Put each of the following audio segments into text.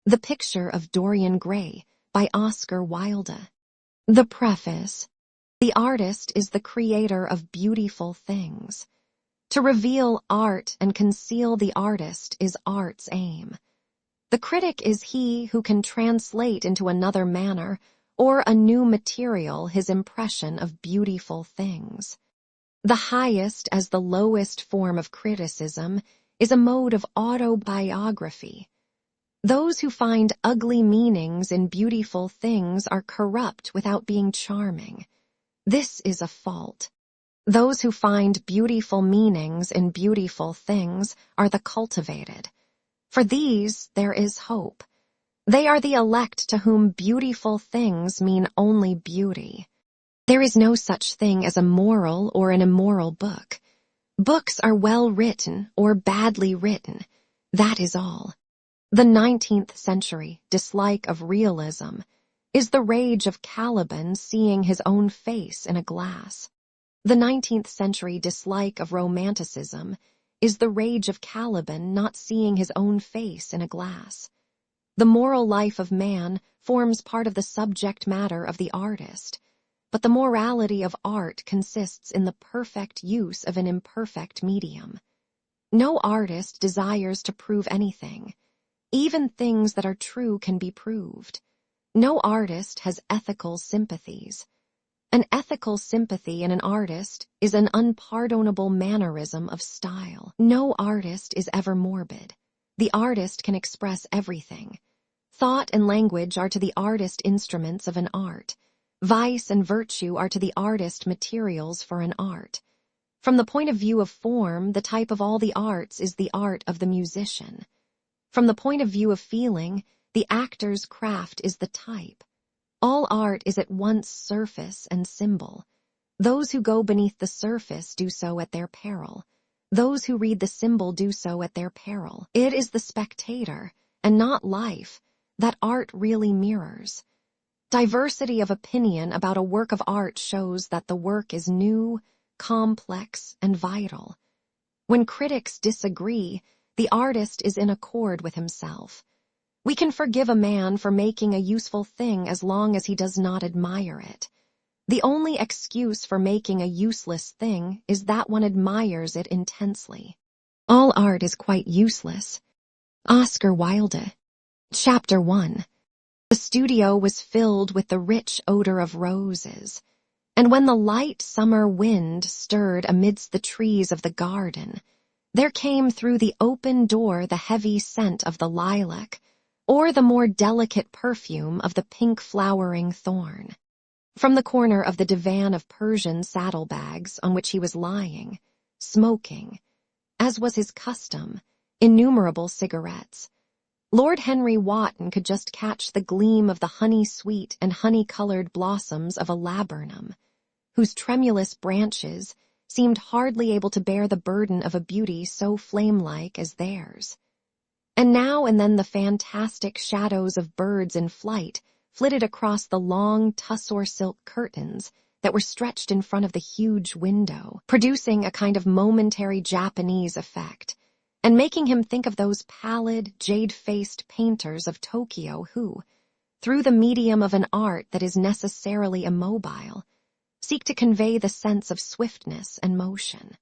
The Picture of Dorian Gray by Oscar Wilde. The preface. The artist is the creator of beautiful things. To reveal art and conceal the artist is art's aim. The critic is he who can translate into another manner or a new material his impression of beautiful things. The highest as the lowest form of criticism is a mode of autobiography. Those who find ugly meanings in beautiful things are corrupt without being charming. This is a fault. Those who find beautiful meanings in beautiful things are the cultivated. For these there is hope. They are the elect to whom beautiful things mean only beauty. There is no such thing as a moral or an immoral book. Books are well written or badly written. That is all. The 19th century dislike of realism is the rage of Caliban seeing his own face in a glass. The 19th century dislike of romanticism is the rage of Caliban not seeing his own face in a glass. The moral life of man forms part of the subject matter of the artist, but the morality of art consists in the perfect use of an imperfect medium. No artist desires to prove anything. Even things that are true can be proved. No artist has ethical sympathies. An ethical sympathy in an artist is an unpardonable mannerism of style. No artist is ever morbid. The artist can express everything. Thought and language are to the artist instruments of an art. Vice and virtue are to the artist materials for an art. From the point of view of form, the type of all the arts is the art of the musician. From the point of view of feeling, the actor's craft is the type. All art is at once surface and symbol. Those who go beneath the surface do so at their peril. Those who read the symbol do so at their peril. It is the spectator, and not life, that art really mirrors. Diversity of opinion about a work of art shows that the work is new, complex, and vital. When critics disagree, the artist is in accord with himself. We can forgive a man for making a useful thing as long as he does not admire it. The only excuse for making a useless thing is that one admires it intensely. All art is quite useless. Oscar Wilde. Chapter 1. The studio was filled with the rich odor of roses, and when the light summer wind stirred amidst the trees of the garden, there came through the open door the heavy scent of the lilac, or the more delicate perfume of the pink flowering thorn. From the corner of the divan of Persian saddlebags on which he was lying, smoking, as was his custom, innumerable cigarettes, Lord Henry Wotton could just catch the gleam of the honey-sweet and honey-colored blossoms of a laburnum, whose tremulous branches seemed hardly able to bear the burden of a beauty so flame-like as theirs. And now and then the fantastic shadows of birds in flight flitted across the long tussore silk curtains that were stretched in front of the huge window, producing a kind of momentary Japanese effect, and making him think of those pallid, jade-faced painters of Tokyo who, through the medium of an art that is necessarily immobile, seek to convey the sense of swiftness and motion.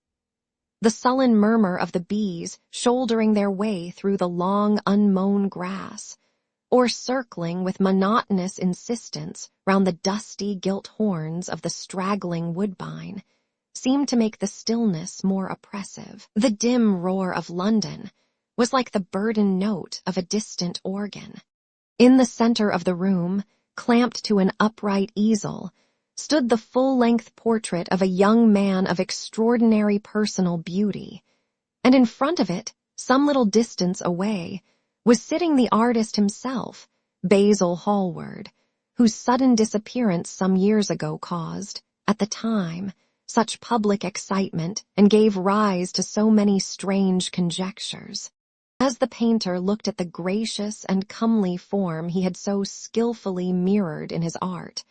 The sullen murmur of the bees shouldering their way through the long unmown grass, or circling with monotonous insistence round the dusty gilt horns of the straggling woodbine, seemed to make the stillness more oppressive. The dim roar of London was like the burdened note of a distant organ. In the center of the room, clamped to an upright easel, stood the full-length portrait of a young man of extraordinary personal beauty, and in front of it, some little distance away, was sitting the artist himself, Basil Hallward, whose sudden disappearance some years ago caused, at the time, such public excitement and gave rise to so many strange conjectures. As the painter looked at the gracious and comely form he had so skillfully mirrored in his art,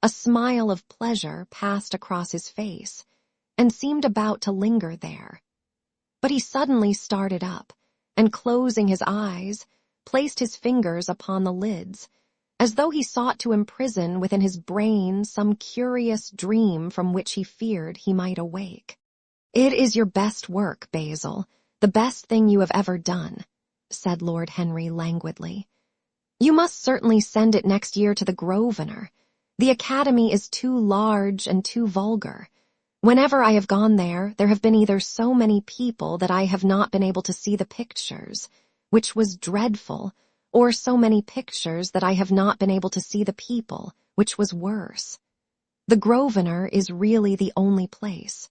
a smile of pleasure passed across his face, and seemed about to linger there. But he suddenly started up, and closing his eyes, placed his fingers upon the lids, as though he sought to imprison within his brain some curious dream from which he feared he might awake. "It is your best work, Basil, the best thing you have ever done," said Lord Henry languidly. "You must certainly send it next year to the Grosvenor. The Academy is too large and too vulgar. Whenever I have gone there, there have been either so many people that I have not been able to see the pictures, which was dreadful, or so many pictures that I have not been able to see the people, which was worse. The Grosvenor is really the only place.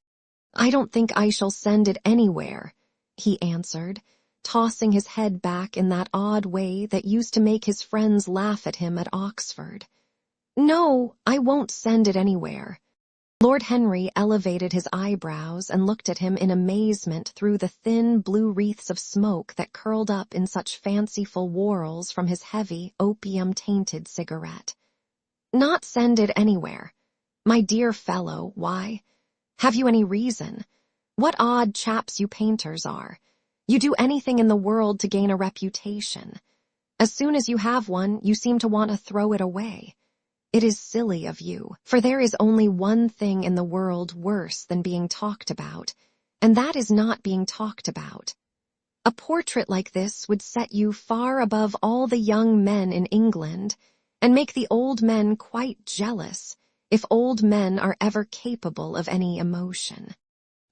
I don't think I shall send it anywhere," he answered, tossing his head back in that odd way that used to make his friends laugh at him at Oxford. "No, I won't send it anywhere." Lord Henry elevated his eyebrows and looked at him in amazement through the thin blue wreaths of smoke that curled up in such fanciful whorls from his heavy, opium-tainted cigarette. "Not send it anywhere? My dear fellow, why? Have you any reason? What odd chaps you painters are. You do anything in the world to gain a reputation. As soon as you have one, you seem to want to throw it away. It is silly of you, for there is only one thing in the world worse than being talked about, and that is not being talked about. A portrait like this would set you far above all the young men in England, and make the old men quite jealous, if old men are ever capable of any emotion."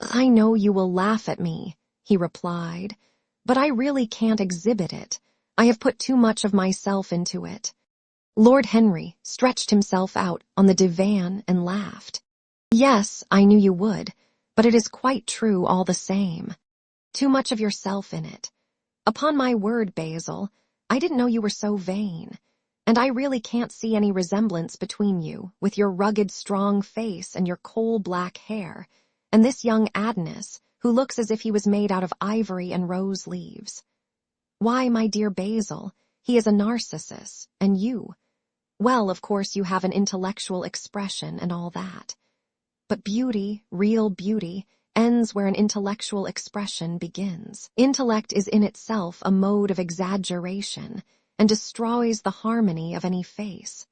"I know you will laugh at me," he replied, "but I really can't exhibit it. I have put too much of myself into it." Lord Henry stretched himself out on the divan and laughed. "Yes, I knew you would, but it is quite true all the same. Too much of yourself in it. Upon my word, Basil, I didn't know you were so vain, and I really can't see any resemblance between you, with your rugged, strong face and your coal-black hair, and this young Adonis, who looks as if he was made out of ivory and rose leaves. Why, my dear Basil, he is a Narcissus, and you— well, of course you have an intellectual expression and all that. But beauty, real beauty, ends where an intellectual expression begins. Intellect is in itself a mode of exaggeration and destroys the harmony of any face.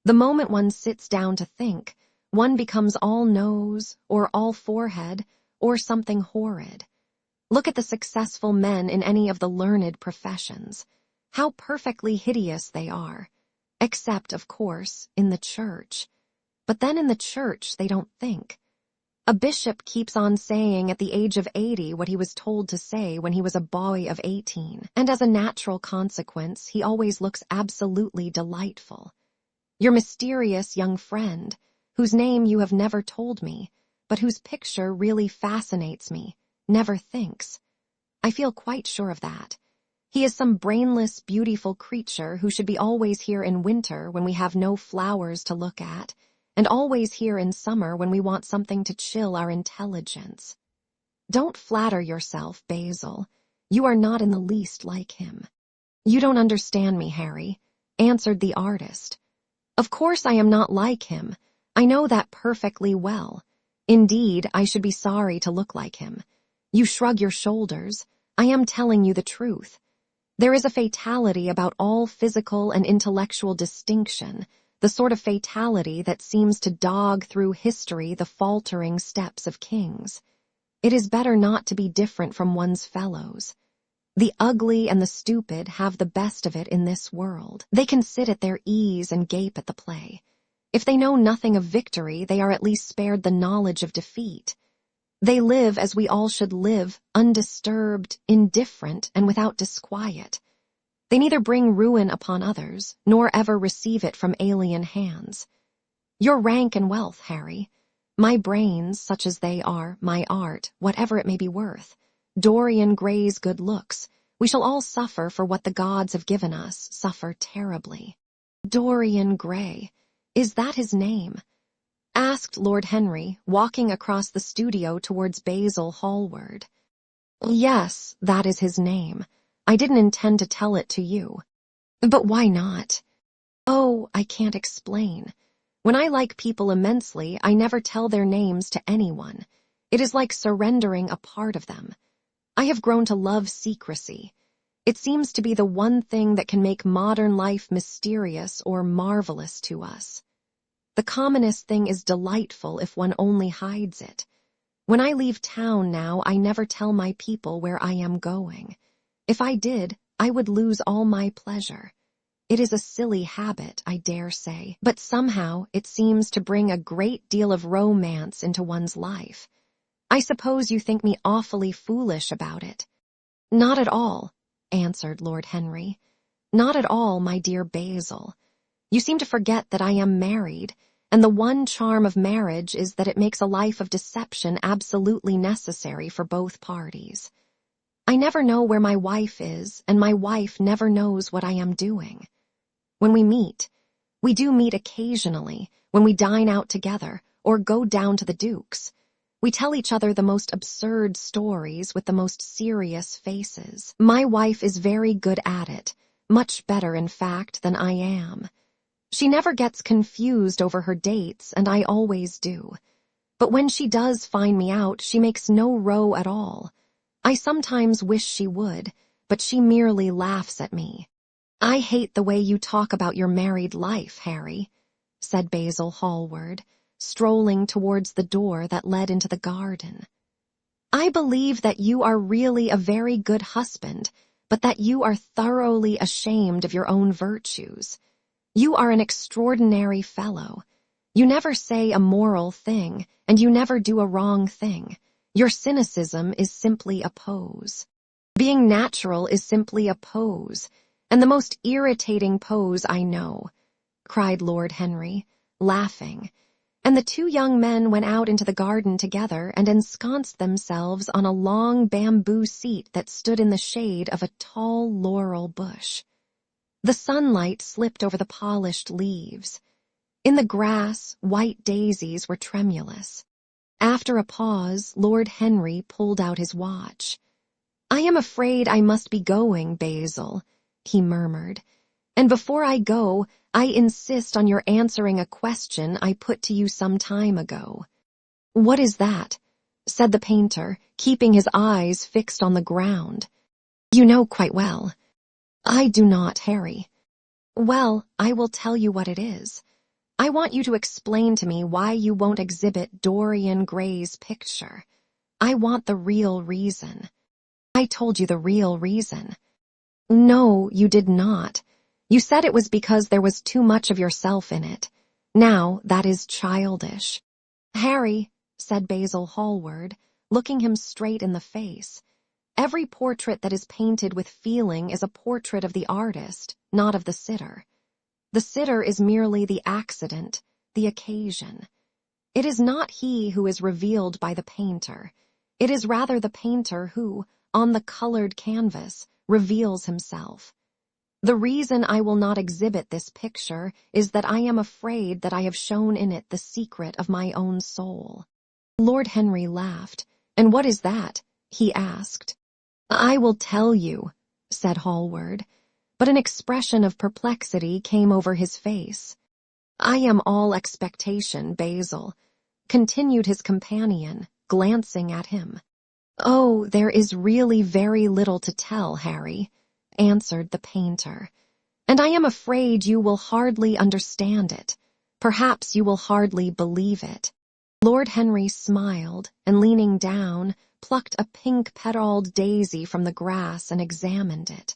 The moment one sits down to think, one becomes all nose, or all forehead, or something horrid. Look at the successful men in any of the learned professions. How perfectly hideous they are. Except, of course, in the church. But then in the church they don't think. A bishop keeps on saying at the age of 80 what he was told to say when he was a boy of 18, and as a natural consequence he always looks absolutely delightful. Your mysterious young friend, whose name you have never told me, but whose picture really fascinates me, never thinks. I feel quite sure of that. He is some brainless, beautiful creature who should be always here in winter when we have no flowers to look at, and always here in summer when we want something to chill our intelligence. Don't flatter yourself, Basil. You are not in the least like him." "You don't understand me, Harry," answered the artist. "Of course I am not like him. I know that perfectly well. Indeed, I should be sorry to look like him. You shrug your shoulders. I am telling you the truth. There is a fatality about all physical and intellectual distinction, the sort of fatality that seems to dog through history the faltering steps of kings. It is better not to be different from one's fellows. The ugly and the stupid have the best of it in this world. They can sit at their ease and gape at the play. If they know nothing of victory, they are at least spared the knowledge of defeat. They live as we all should live, undisturbed, indifferent, and without disquiet. They neither bring ruin upon others, nor ever receive it from alien hands. Your rank and wealth, Harry, my brains, such as they are, my art, whatever it may be worth, Dorian Gray's good looks, we shall all suffer for what the gods have given us, suffer terribly." "Dorian Gray, is that his name?" asked Lord Henry, walking across the studio towards Basil Hallward. "Yes, that is his name. I didn't intend to tell it to you." "But why not?" "Oh, I can't explain. When I like people immensely, I never tell their names to anyone. It is like surrendering a part of them. I have grown to love secrecy. It seems to be the one thing that can make modern life mysterious or marvelous to us. The commonest thing is delightful if one only hides it. When I leave town now, I never tell my people where I am going. If I did, I would lose all my pleasure. It is a silly habit, I dare say, but somehow it seems to bring a great deal of romance into one's life. I suppose you think me awfully foolish about it. Not at all, answered Lord Henry. Not at all, my dear Basil. You seem to forget that I am married, and the one charm of marriage is that it makes a life of deception absolutely necessary for both parties. I never know where my wife is, and my wife never knows what I am doing. When we do meet occasionally, when we dine out together, or go down to the Duke's. We tell each other the most absurd stories with the most serious faces. My wife is very good at it, much better, in fact, than I am. She never gets confused over her dates, and I always do. But when she does find me out, she makes no row at all. I sometimes wish she would, but she merely laughs at me. I hate the way you talk about your married life, Harry, said Basil Hallward, strolling towards the door that led into the garden. I believe that you are really a very good husband, but that you are thoroughly ashamed of your own virtues. You are an extraordinary fellow. You never say a moral thing, and you never do a wrong thing. Your cynicism is simply a pose. Being natural is simply a pose, and the most irritating pose I know, cried Lord Henry, laughing, and the two young men went out into the garden together and ensconced themselves on a long bamboo seat that stood in the shade of a tall laurel bush. The sunlight slipped over the polished leaves. In the grass, white daisies were tremulous. After a pause, Lord Henry pulled out his watch. I am afraid I must be going, Basil, he murmured, and before I go, I insist on your answering a question I put to you some time ago. What is that? Said the painter, keeping his eyes fixed on the ground. You know quite well. I do not, Harry. Well, I will tell you what it is. I want you to explain to me why you won't exhibit Dorian Gray's picture. I want the real reason. I told you the real reason. No, you did not. You said it was because there was too much of yourself in it. Now, that is childish. Harry, said Basil Hallward, looking him straight in the face, every portrait that is painted with feeling is a portrait of the artist, not of the sitter. The sitter is merely the accident, the occasion. It is not he who is revealed by the painter. It is rather the painter who, on the colored canvas, reveals himself. The reason I will not exhibit this picture is that I am afraid that I have shown in it the secret of my own soul. Lord Henry laughed. And what is that? He asked. I will tell you, said Hallward, but an expression of perplexity came over his face. I am all expectation, Basil, continued his companion, glancing at him. Oh, there is really very little to tell, Harry, answered the painter, and I am afraid you will hardly understand it. Perhaps you will hardly believe it. Lord Henry smiled, and leaning down, plucked a pink-petalled daisy from the grass and examined it.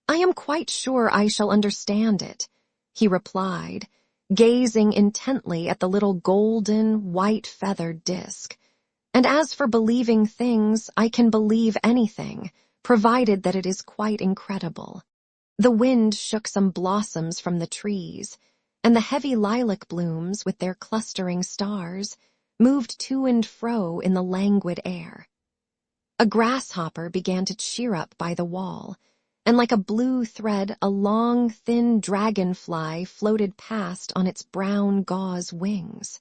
I am quite sure I shall understand it, he replied, gazing intently at the little golden, white-feathered disk. And as for believing things, I can believe anything, provided that it is quite incredible. The wind shook some blossoms from the trees, and the heavy lilac blooms, with their clustering stars, moved to and fro in the languid air. A grasshopper began to cheer up by the wall, and like a blue thread a long, thin dragonfly floated past on its brown gauze wings.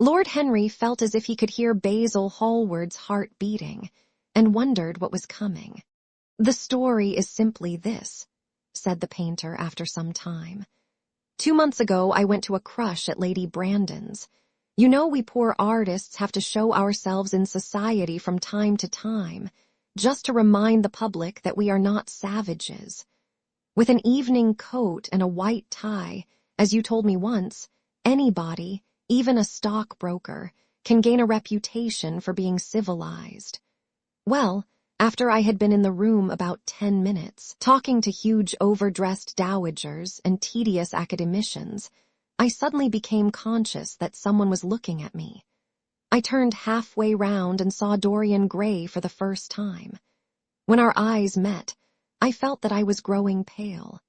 Lord Henry felt as if he could hear Basil Hallward's heart beating, and wondered what was coming. The story is simply this, said the painter after some time. 2 months ago I went to a crush at Lady Brandon's. You know we poor artists have to show ourselves in society from time to time, just to remind the public that we are not savages. With an evening coat and a white tie, as you told me once, anybody, even a stockbroker, can gain a reputation for being civilized. Well, after I had been in the room about 10 minutes, talking to huge overdressed dowagers and tedious academicians, I suddenly became conscious that someone was looking at me. I turned halfway round and saw Dorian Gray for the first time. When our eyes met, I felt that I was growing pale.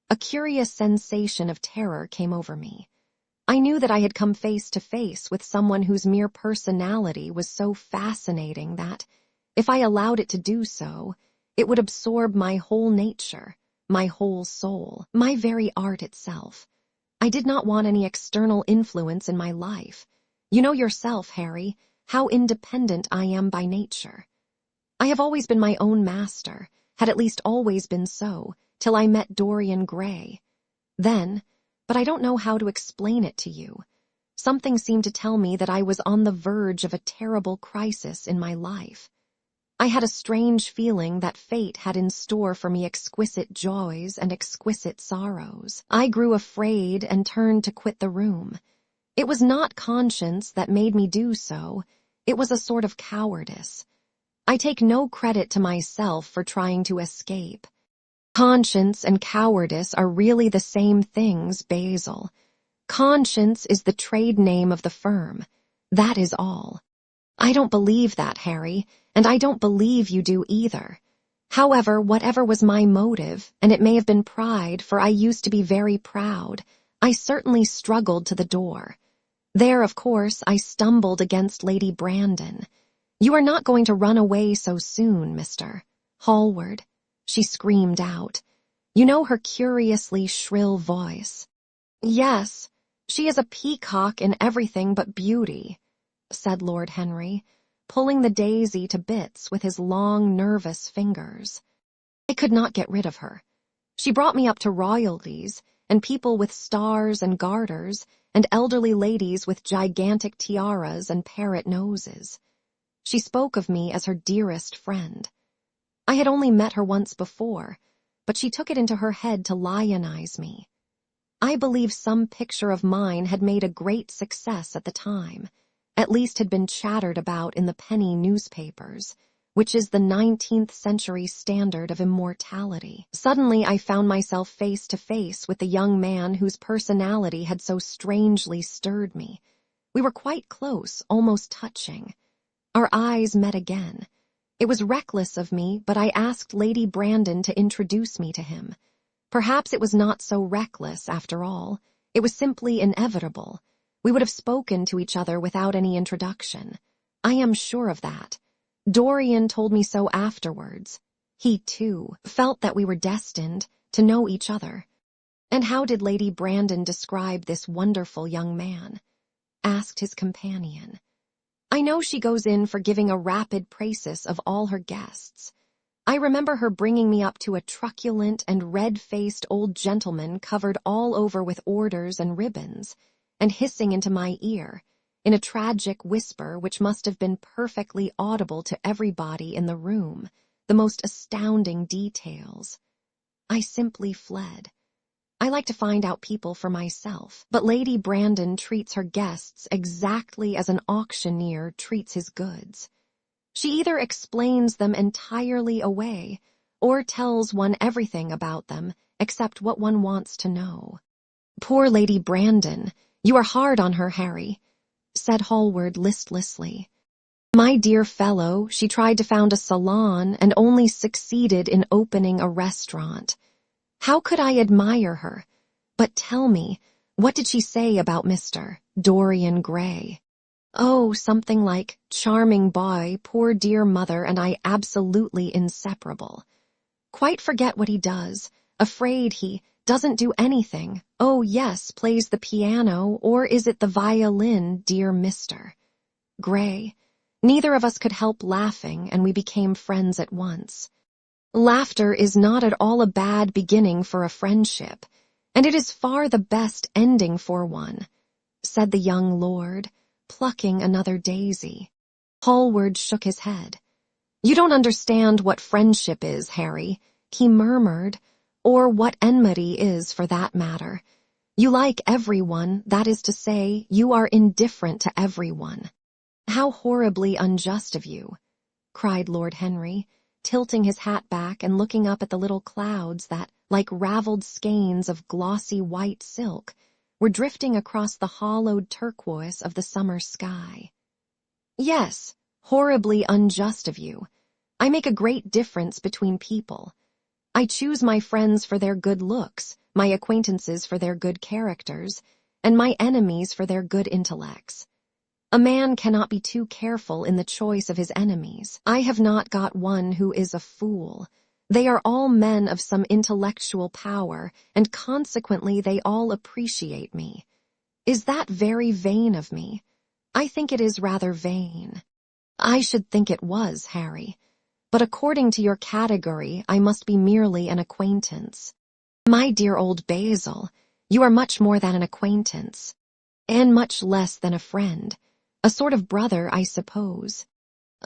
A curious sensation of terror came over me. I knew that I had come face to face with someone whose mere personality was so fascinating that, if I allowed it to do so, it would absorb my whole nature, my whole soul, my very art itself. I did not want any external influence in my life. You know yourself, Harry, how independent I am by nature. I have always been my own master, had at least always been so, till I met Dorian Gray. Then, but I don't know how to explain it to you, something seemed to tell me that I was on the verge of a terrible crisis in my life. I had a strange feeling that fate had in store for me exquisite joys and exquisite sorrows. I grew afraid and turned to quit the room. It was not conscience that made me do so. It was a sort of cowardice. I take no credit to myself for trying to escape. Conscience and cowardice are really the same things, Basil. Conscience is the trade name of the firm. That is all. I don't believe that, Harry, and I don't believe you do either. However, whatever was my motive, and it may have been pride, for I used to be very proud, I certainly struggled to the door. There, of course, I stumbled against Lady Brandon. You are not going to run away so soon, Mr. Hallward, she screamed out. You know her curiously shrill voice. Yes, she is a peacock in everything but beauty, said Lord Henry, pulling the daisy to bits with his long, nervous fingers. I could not get rid of her. She brought me up to royalties, and people with stars and garters, and elderly ladies with gigantic tiaras and parrot noses. She spoke of me as her dearest friend. I had only met her once before, but she took it into her head to lionize me. I believe some picture of mine had made a great success at the time, at least had been chattered about in the penny newspapers, which is the 19th century standard of immortality. Suddenly I found myself face to face with the young man whose personality had so strangely stirred me. We were quite close, almost touching. Our eyes met again. It was reckless of me, but I asked Lady Brandon to introduce me to him. Perhaps it was not so reckless, after all. It was simply inevitable. We would have spoken to each other without any introduction. I am sure of that. Dorian told me so afterwards. He, too, felt that we were destined to know each other. And how did Lady Brandon describe this wonderful young man? Asked his companion. I know she goes in for giving a rapid praises of all her guests. I remember her bringing me up to a truculent and red-faced old gentleman covered all over with orders and ribbons, and hissing into my ear, in a tragic whisper which must have been perfectly audible to everybody in the room, the most astounding details. I simply fled. I like to find out people for myself, but Lady Brandon treats her guests exactly as an auctioneer treats his goods. She either explains them entirely away, or tells one everything about them except what one wants to know. Poor Lady Brandon, you are hard on her, Harry, said Hallward listlessly. My dear fellow, she tried to found a salon and only succeeded in opening a restaurant. How could I admire her? But tell me, what did she say about Mr. Dorian Gray? Oh, something like, charming boy, poor dear mother, and I absolutely inseparable. Quite forget what he does. Afraid he doesn't do anything. Oh, yes, plays the piano, or is it the violin, dear Mr. Gray? Neither of us could help laughing, and we became friends at once. Laughter is not at all a bad beginning for a friendship, and it is far the best ending for one, said the young lord, plucking another daisy. Hallward shook his head. "You don't understand what friendship is, Harry," he murmured, "or what enmity is for that matter. You like everyone, that is to say, you are indifferent to everyone." "How horribly unjust of you," cried Lord Henry, tilting his hat back and looking up at the little clouds that, like raveled skeins of glossy white silk, were drifting across the hollowed turquoise of the summer sky. "Yes, horribly unjust of you. I make a great difference between people. I choose my friends for their good looks, my acquaintances for their good characters, and my enemies for their good intellects. A man cannot be too careful in the choice of his enemies. I have not got one who is a fool. They are all men of some intellectual power, and consequently they all appreciate me. Is that very vain of me? I think it is rather vain." "I should think it was, Harry. But according to your category, I must be merely an acquaintance." "My dear old Basil, you are much more than an acquaintance, and much less than a friend. A sort of brother, I suppose."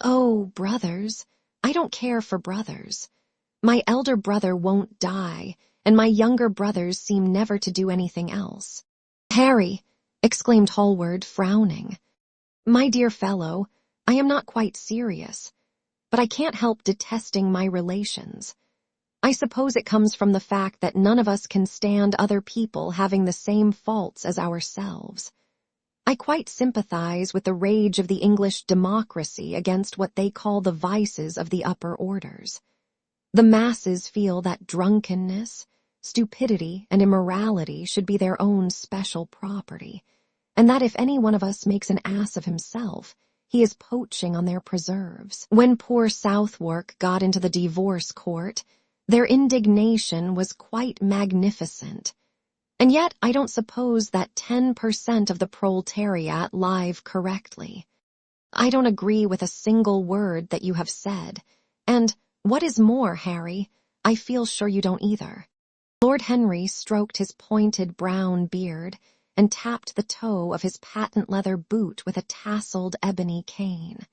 "Oh, brothers. I don't care for brothers. My elder brother won't die, and my younger brothers seem never to do anything else." "Harry," exclaimed Hallward, frowning. "My dear fellow, I am not quite serious, but I can't help detesting my relations. I suppose it comes from the fact that none of us can stand other people having the same faults as ourselves. I quite sympathize with the rage of the English democracy against what they call the vices of the upper orders. The masses feel that drunkenness, stupidity, and immorality should be their own special property, and that if any one of us makes an ass of himself, he is poaching on their preserves. When poor Southwark got into the divorce court, their indignation was quite magnificent. And yet I don't suppose that 10% of the proletariat live correctly. I don't agree with a single word that you have said, and, what is more, Harry, I feel sure you don't either." Lord Henry stroked his pointed brown beard and tapped the toe of his patent leather boot with a tasseled ebony cane.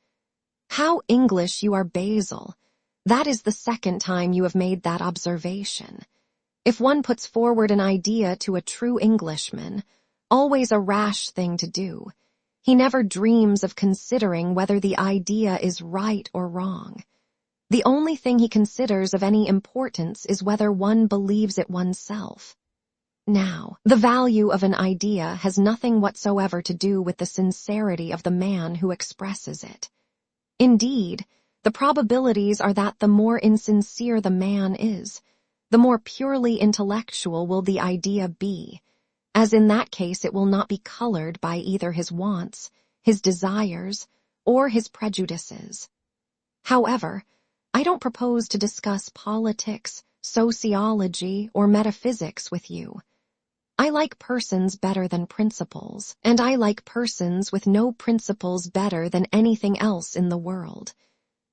"How English you are, Basil. That is the second time you have made that observation. If one puts forward an idea to a true Englishman, always a rash thing to do, he never dreams of considering whether the idea is right or wrong. The only thing he considers of any importance is whether one believes it oneself. Now, the value of an idea has nothing whatsoever to do with the sincerity of the man who expresses it. Indeed, the probabilities are that the more insincere the man is, the more purely intellectual will the idea be, as in that case it will not be colored by either his wants, his desires, or his prejudices. However, I don't propose to discuss politics, sociology, or metaphysics with you. I like persons better than principles, and I like persons with no principles better than anything else in the world.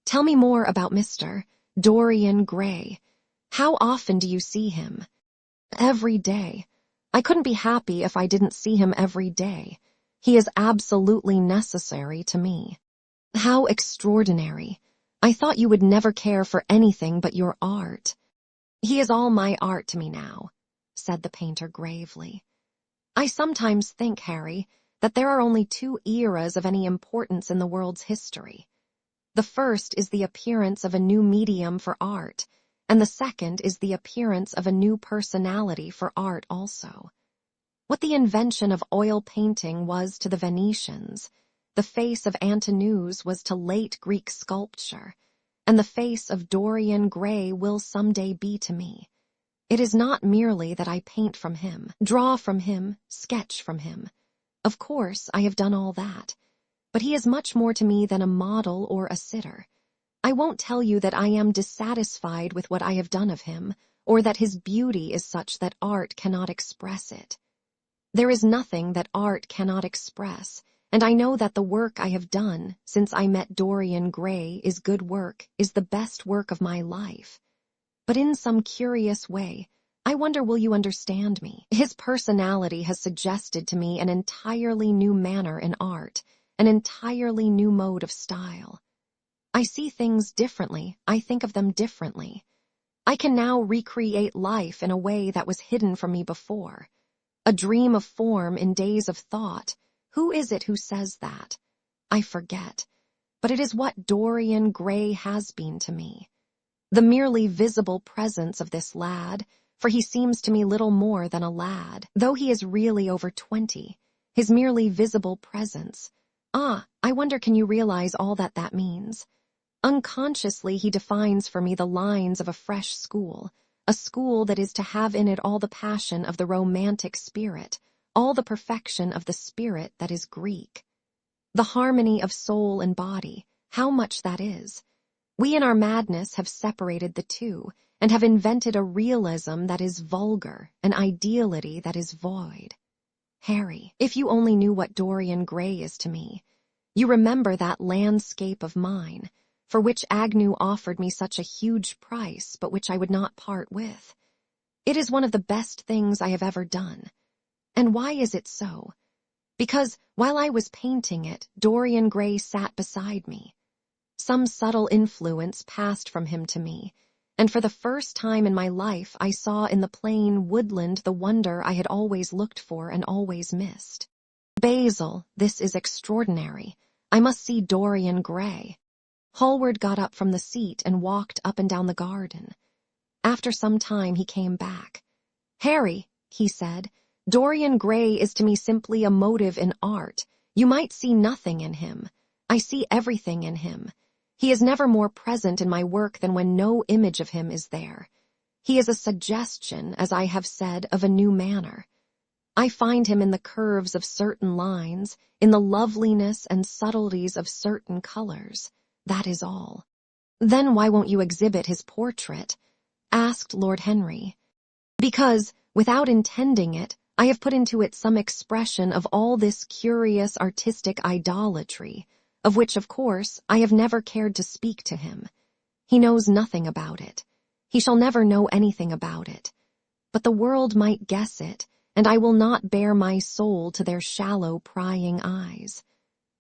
Tell me more about Mr. Dorian Gray. How often do you see him?" "Every day. I couldn't be happy if I didn't see him every day. He is absolutely necessary to me." "How extraordinary. I thought you would never care for anything but your art." "He is all my art to me now," said the painter gravely. "I sometimes think, Harry, that there are only two eras of any importance in the world's history. The first is the appearance of a new medium for art, and the second is the appearance of a new personality for art also. What the invention of oil painting was to the Venetians, the face of Antinous was to late Greek sculpture, and the face of Dorian Gray will someday be to me. It is not merely that I paint from him, draw from him, sketch from him. Of course, I have done all that, but he is much more to me than a model or a sitter. I won't tell you that I am dissatisfied with what I have done of him, or that his beauty is such that art cannot express it. There is nothing that art cannot express, and I know that the work I have done since I met Dorian Gray is good work, is the best work of my life. But in some curious way, I wonder will you understand me? His personality has suggested to me an entirely new manner in art, an entirely new mode of style. I see things differently. I think of them differently. I can now recreate life in a way that was hidden from me before. A dream of form in days of thought. Who is it who says that? I forget. But it is what Dorian Gray has been to me. The merely visible presence of this lad, for he seems to me little more than a lad, though he is really over 20. His merely visible presence. I wonder, can you realize all that that means? Unconsciously, he defines for me the lines of a fresh school, a school that is to have in it all the passion of the romantic spirit, all the perfection of the spirit that is Greek. The harmony of soul and body, how much that is. We in our madness have separated the two, and have invented a realism that is vulgar, an ideality that is void. Harry, if you only knew what Dorian Gray is to me. You remember that landscape of mine, for which Agnew offered me such a huge price, but which I would not part with. It is one of the best things I have ever done. And why is it so? Because, while I was painting it, Dorian Gray sat beside me. Some subtle influence passed from him to me, and for the first time in my life I saw in the plain woodland the wonder I had always looked for and always missed. Basil, this is extraordinary. I must see Dorian Gray. Hallward got up from the seat and walked up and down the garden. After some time he came back. Harry, he said, Dorian Gray is to me simply a motive in art. You might see nothing in him. I see everything in him. He is never more present in my work than when no image of him is there. He is a suggestion, as I have said, of a new manner. I find him in the curves of certain lines, in the loveliness and subtleties of certain colors. That is all. Then why won't you exhibit his portrait? Asked Lord Henry. Because, without intending it, I have put into it some expression of all this curious artistic idolatry, of which, of course, I have never cared to speak to him. He knows nothing about it. He shall never know anything about it. But the world might guess it, and I will not bare my soul to their shallow, prying eyes.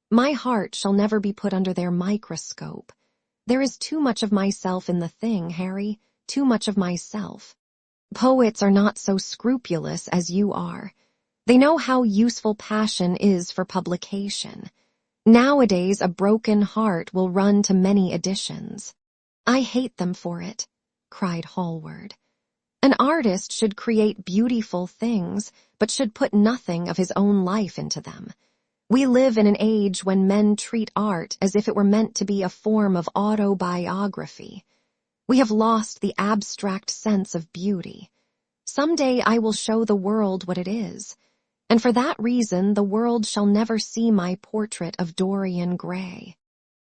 My heart shall never be put under their microscope. There is too much of myself in the thing, Harry, too much of myself. Poets are not so scrupulous as you are. They know how useful passion is for publication. Nowadays a broken heart will run to many editions. I hate them for it, cried Hallward. An artist should create beautiful things, but should put nothing of his own life into them. We live in an age when men treat art as if it were meant to be a form of autobiography. We have lost the abstract sense of beauty. Someday I will show the world what it is, and for that reason the world shall never see my portrait of Dorian Gray.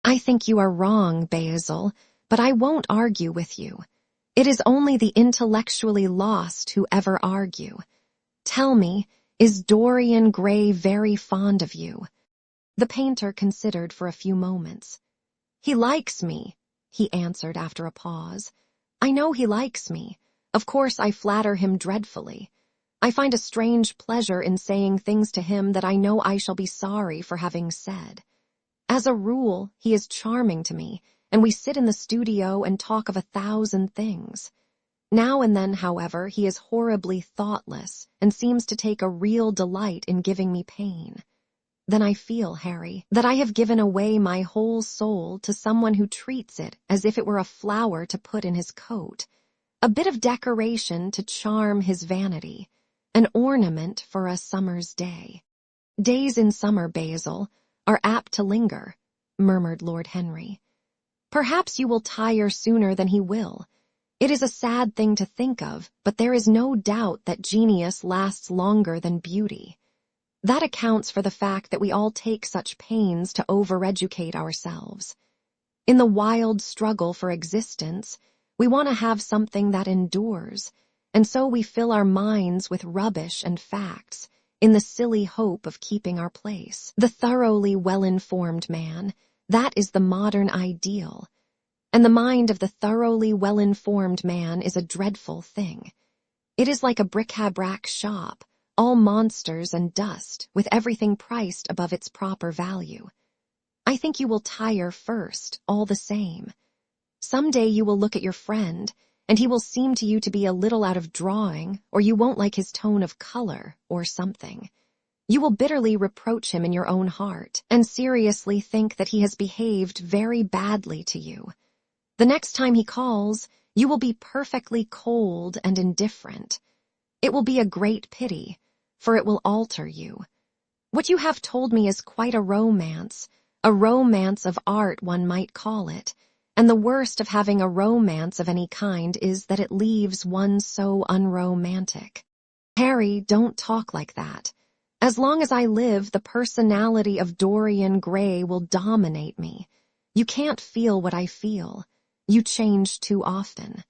I think you are wrong, Basil, but I won't argue with you. It is only the intellectually lost who ever argue. Tell me, is Dorian Gray very fond of you? The painter considered for a few moments. He likes me, he answered after a pause. I know he likes me. Of course I flatter him dreadfully. I find a strange pleasure in saying things to him that I know I shall be sorry for having said. As a rule, he is charming to me, and we sit in the studio and talk of 1,000 things. Now and then, however, he is horribly thoughtless and seems to take a real delight in giving me pain. Then I feel, Harry, that I have given away my whole soul to someone who treats it as if it were a flower to put in his coat, a bit of decoration to charm his vanity, an ornament for a summer's day. Days in summer, Basil, are apt to linger, murmured Lord Henry. Perhaps you will tire sooner than he will. It is a sad thing to think of, but there is no doubt that genius lasts longer than beauty. That accounts for the fact that we all take such pains to overeducate ourselves. In the wild struggle for existence, we want to have something that endures, and so we fill our minds with rubbish and facts, in the silly hope of keeping our place. The thoroughly well-informed man, that is the modern ideal. And the mind of the thoroughly well-informed man is a dreadful thing. It is like a bric-a-brac shop, all monsters and dust, with everything priced above its proper value. I think you will tire first, all the same. Someday you will look at your friend, and he will seem to you to be a little out of drawing, or you won't like his tone of color, or something. You will bitterly reproach him in your own heart, and seriously think that he has behaved very badly to you. The next time he calls, you will be perfectly cold and indifferent. It will be a great pity, for it will alter you. What you have told me is quite a romance of art one might call it, and the worst of having a romance of any kind is that it leaves one so unromantic. Harry, don't talk like that. As long as I live, the personality of Dorian Gray will dominate me. You can't feel what I feel. You change too often.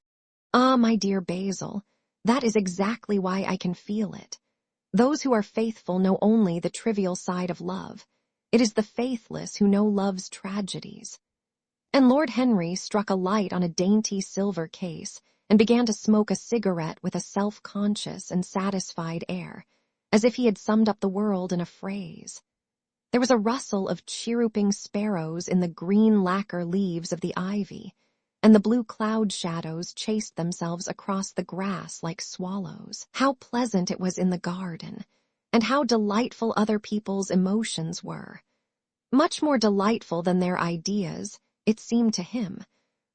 Ah, my dear Basil, that is exactly why I can feel it. Those who are faithful know only the trivial side of love. It is the faithless who know love's tragedies. And Lord Henry struck a light on a dainty silver case and began to smoke a cigarette with a self-conscious and satisfied air, as if he had summed up the world in a phrase. There was a rustle of chirruping sparrows in the green lacquer leaves of the ivy, and the blue cloud shadows chased themselves across the grass like swallows. How pleasant it was in the garden, and how delightful other people's emotions were. Much more delightful than their ideas, it seemed to him.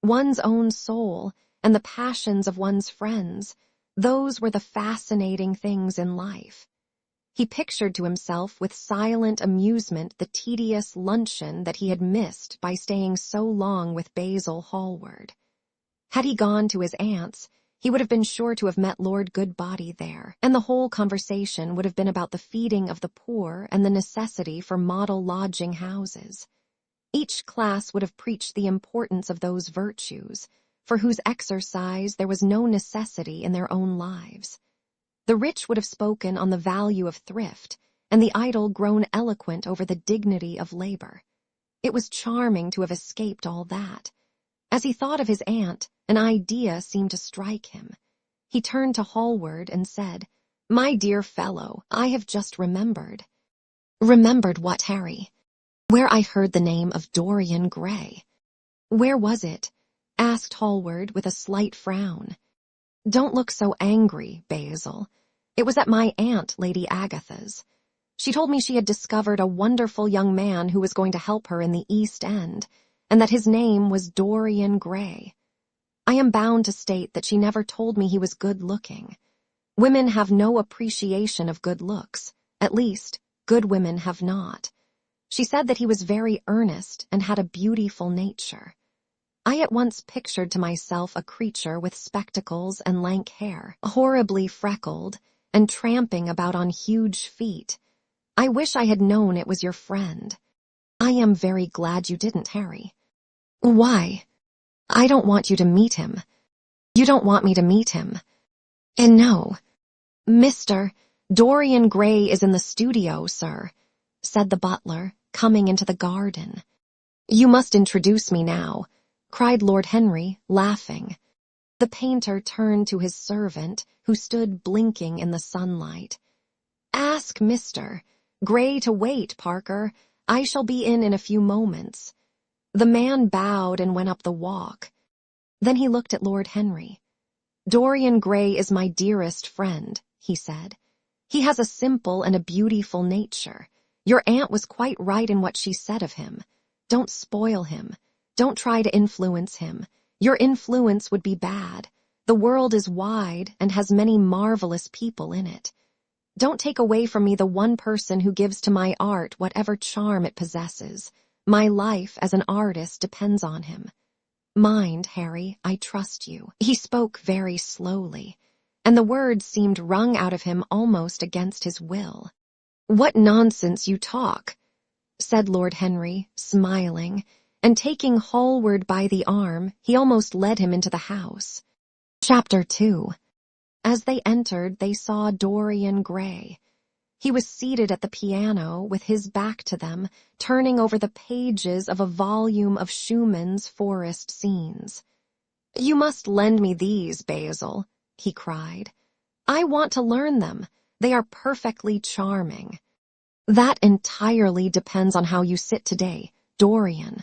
One's own soul and the passions of one's friends, those were the fascinating things in life. He pictured to himself with silent amusement the tedious luncheon that he had missed by staying so long with Basil Hallward. Had he gone to his aunt's, he would have been sure to have met Lord Goodbody there, and the whole conversation would have been about the feeding of the poor and the necessity for model lodging houses. Each class would have preached the importance of those virtues, for whose exercise there was no necessity in their own lives. The rich would have spoken on the value of thrift, and the idle grown eloquent over the dignity of labor. It was charming to have escaped all that. As he thought of his aunt, an idea seemed to strike him. He turned to Hallward and said, "My dear fellow, I have just remembered." "Remembered what, Harry?" "Where I heard the name of Dorian Gray." "Where was it?" asked Hallward with a slight frown. "Don't look so angry, Basil. It was at my aunt, Lady Agatha's. She told me she had discovered a wonderful young man who was going to help her in the East End, and that his name was Dorian Gray. I am bound to state that she never told me he was good-looking. Women have no appreciation of good looks. At least, good women have not. She said that he was very earnest and had a beautiful nature. I at once pictured to myself a creature with spectacles and lank hair, horribly freckled, and tramping about on huge feet. I wish I had known it was your friend. I am very glad you didn't, Harry." "Why?" "I don't want you to meet him." "You don't want me to meet him?" "And no." "Mr. Dorian Gray is in the studio, sir," said the butler, coming into the garden. "You must introduce me now," cried Lord Henry, laughing. The painter turned to his servant, who stood blinking in the sunlight. "Ask Mr. Gray to wait, Parker. I shall be in a few moments." The man bowed and went up the walk. Then he looked at Lord Henry. "Dorian Gray is my dearest friend," he said. "He has a simple and a beautiful nature. Your aunt was quite right in what she said of him. Don't spoil him. Don't try to influence him. Your influence would be bad. The world is wide and has many marvelous people in it. Don't take away from me the one person who gives to my art whatever charm it possesses. My life as an artist depends on him. Mind, Harry, I trust you." He spoke very slowly, and the words seemed wrung out of him almost against his will. "What nonsense you talk," said Lord Henry, smiling, and taking Hallward by the arm, he almost led him into the house. Chapter 2. As they entered, they saw Dorian Gray. He was seated at the piano, with his back to them, turning over the pages of a volume of Schumann's Forest Scenes. "You must lend me these, Basil," he cried. "I want to learn them. They are perfectly charming." "That entirely depends on how you sit today, Dorian.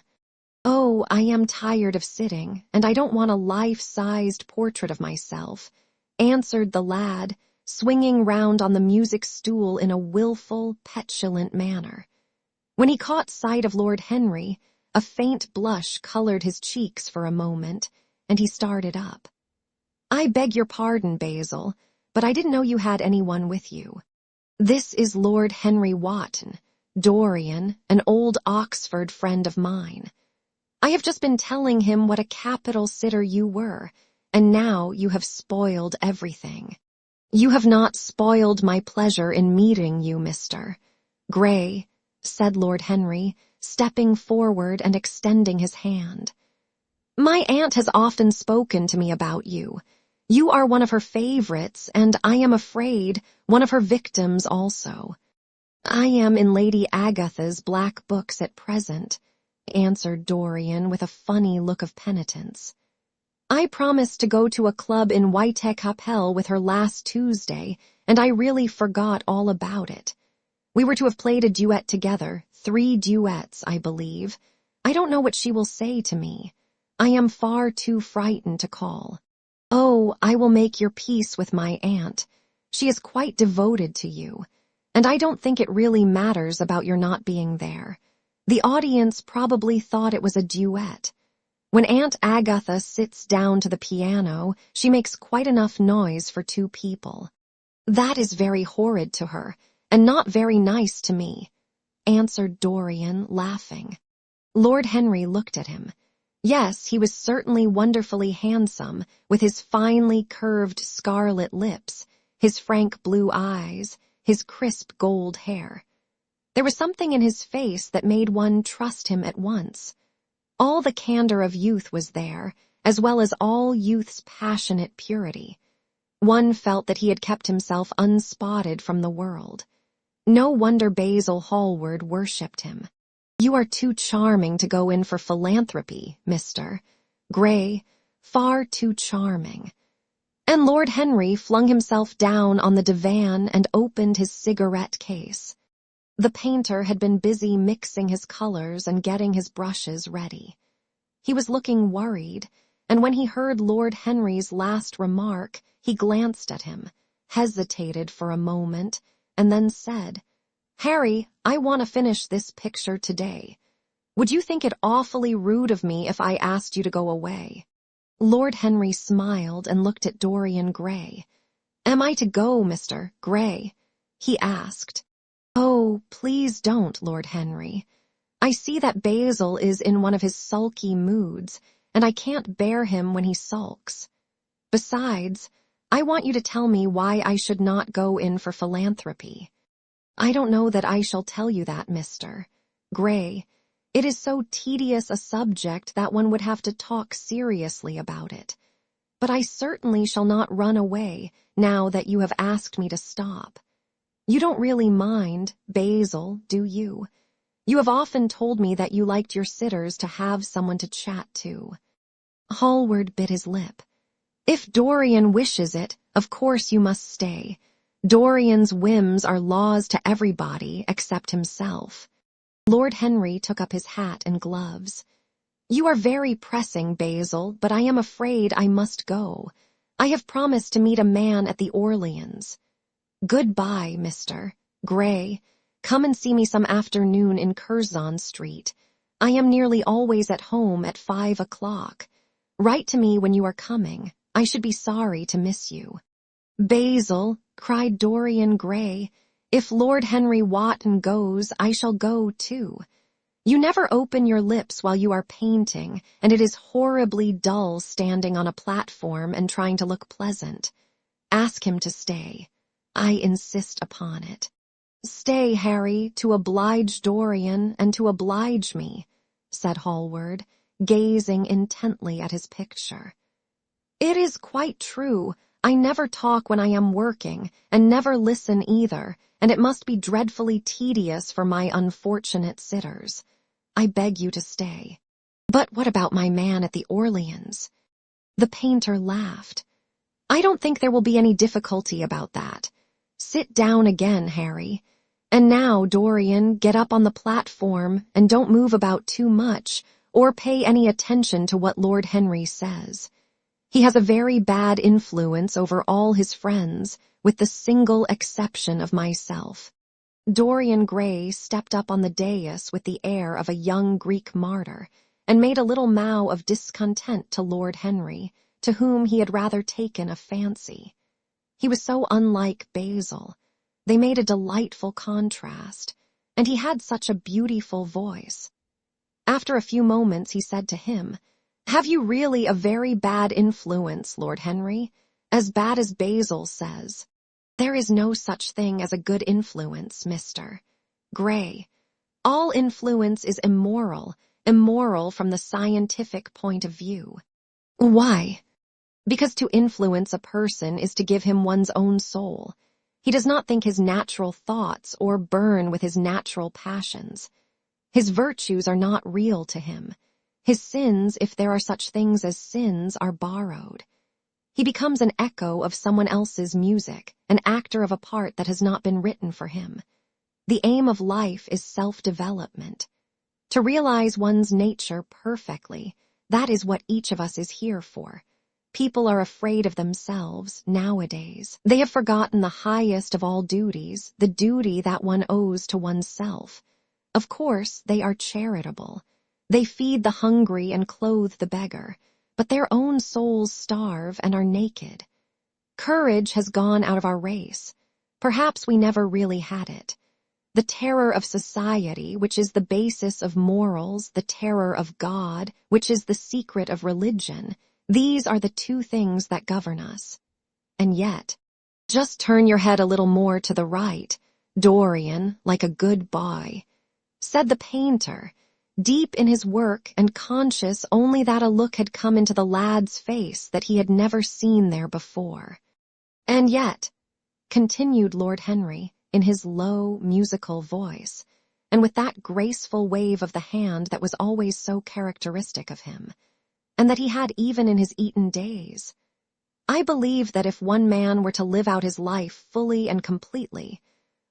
Oh, I am tired of sitting, and I don't want a life-sized portrait of myself, answered the lad, swinging round on the music stool in a willful, petulant manner. When he caught sight of Lord Henry, a faint blush colored his cheeks for a moment, and he started up. I beg your pardon, Basil, but I didn't know you had anyone with you. This is Lord Henry Wotton, Dorian, an old Oxford friend of mine. I have just been telling him what a capital sitter you were, and now you have spoiled everything. You have not spoiled my pleasure in meeting you, Mr. Gray, said Lord Henry, stepping forward and extending his hand. My aunt has often spoken to me about you. You are one of her favorites, and I am afraid one of her victims also. I am in Lady Agatha's black books at present, answered Dorian with a funny look of penitence. I promised to go to a club in Whitechapel with her last Tuesday, and I really forgot all about it. We were to have played a duet together, 3 duets, I believe. I don't know what she will say to me. I am far too frightened to call. Oh, I will make your peace with my aunt. She is quite devoted to you, and I don't think it really matters about your not being there. The audience probably thought it was a duet. When Aunt Agatha sits down to the piano, she makes quite enough noise for 2 people. That is very horrid to her, and not very nice to me, answered Dorian, laughing. Lord Henry looked at him. Yes, he was certainly wonderfully handsome, with his finely curved scarlet lips, his frank blue eyes, his crisp gold hair. There was something in his face that made one trust him at once. All the candor of youth was there, as well as all youth's passionate purity. One felt that he had kept himself unspotted from the world. No wonder Basil Hallward worshipped him. You are too charming to go in for philanthropy, Mr. Gray, far too charming. And Lord Henry flung himself down on the divan and opened his cigarette case. The painter had been busy mixing his colors and getting his brushes ready. He was looking worried, and when he heard Lord Henry's last remark, he glanced at him, hesitated for a moment, and then said, Harry, I want to finish this picture today. Would you think it awfully rude of me if I asked you to go away? Lord Henry smiled and looked at Dorian Gray. Am I to go, Mr. Gray? He asked. Oh, please don't, Lord Henry. I see that Basil is in one of his sulky moods, and I can't bear him when he sulks. Besides, I want you to tell me why I should not go in for philanthropy. I don't know that I shall tell you that, Mr. Gray. It is so tedious a subject that one would have to talk seriously about it. But I certainly shall not run away now that you have asked me to stop. You don't really mind, Basil, do you? You have often told me that you liked your sitters to have someone to chat to. Hallward bit his lip. If Dorian wishes it, of course you must stay. Dorian's whims are laws to everybody except himself. Lord Henry took up his hat and gloves. You are very pressing, Basil, but I am afraid I must go. I have promised to meet a man at the Orleans. Goodbye, Mr. Gray. Come and see me some afternoon in Curzon Street. I am nearly always at home at 5 o'clock. Write to me when you are coming. I should be sorry to miss you. Basil, cried Dorian Gray, if Lord Henry Wotton goes, I shall go too. You never open your lips while you are painting, and it is horribly dull standing on a platform and trying to look pleasant. Ask him to stay. I insist upon it. Stay, Harry, to oblige Dorian and to oblige me, said Hallward, gazing intently at his picture. It is quite true. I never talk when I am working, and never listen either, and it must be dreadfully tedious for my unfortunate sitters. I beg you to stay. But what about my man at the Orleans? The painter laughed. I don't think there will be any difficulty about that. Sit down again, Harry. And now, Dorian, get up on the platform and don't move about too much or pay any attention to what Lord Henry says. He has a very bad influence over all his friends, with the single exception of myself." Dorian Gray stepped up on the dais with the air of a young Greek martyr and made a little mow of discontent to Lord Henry, to whom he had rather taken a fancy. He was so unlike Basil. They made a delightful contrast, and he had such a beautiful voice. After a few moments he said to him, "Have you really a very bad influence, Lord Henry? As bad as Basil says." "There is no such thing as a good influence, Mr. Gray. All influence is immoral from the scientific point of view." "Why?" "Because to influence a person is to give him one's own soul. He does not think his natural thoughts or burn with his natural passions. His virtues are not real to him. His sins, if there are such things as sins, are borrowed. He becomes an echo of someone else's music, an actor of a part that has not been written for him. The aim of life is self-development. To realize one's nature perfectly, that is what each of us is here for. People are afraid of themselves nowadays. They have forgotten the highest of all duties, the duty that one owes to oneself. Of course, they are charitable. They feed the hungry and clothe the beggar, but their own souls starve and are naked. Courage has gone out of our race. Perhaps we never really had it. The terror of society, which is the basis of morals, the terror of God, which is the secret of religion, these are the two things that govern us. And yet, just turn your head a little more to the right, Dorian, like a good boy," said the painter, deep in his work and conscious only that a look had come into the lad's face that he had never seen there before. "And yet," continued Lord Henry, in his low, musical voice, and with that graceful wave of the hand that was always so characteristic of him, and that he had even in his Eton days, "I believe that if one man were to live out his life fully and completely,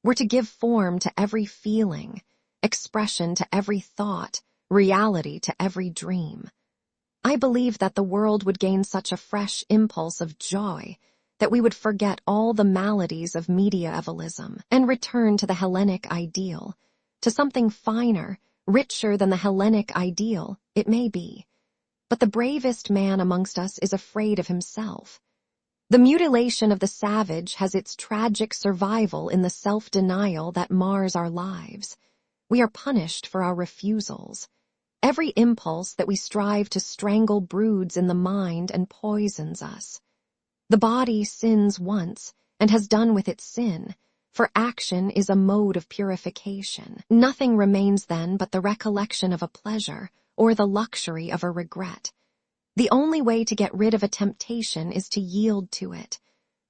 were to give form to every feeling, expression to every thought, reality to every dream, I believe that the world would gain such a fresh impulse of joy that we would forget all the maladies of mediaevalism and return to the Hellenic ideal, to something finer, richer than the Hellenic ideal, it may be. But the bravest man amongst us is afraid of himself. The mutilation of the savage has its tragic survival in the self-denial that mars our lives. We are punished for our refusals. Every impulse that we strive to strangle broods in the mind and poisons us. The body sins once, and has done with its sin, for action is a mode of purification. Nothing remains then but the recollection of a pleasure, or the luxury of a regret. The only way to get rid of a temptation is to yield to it.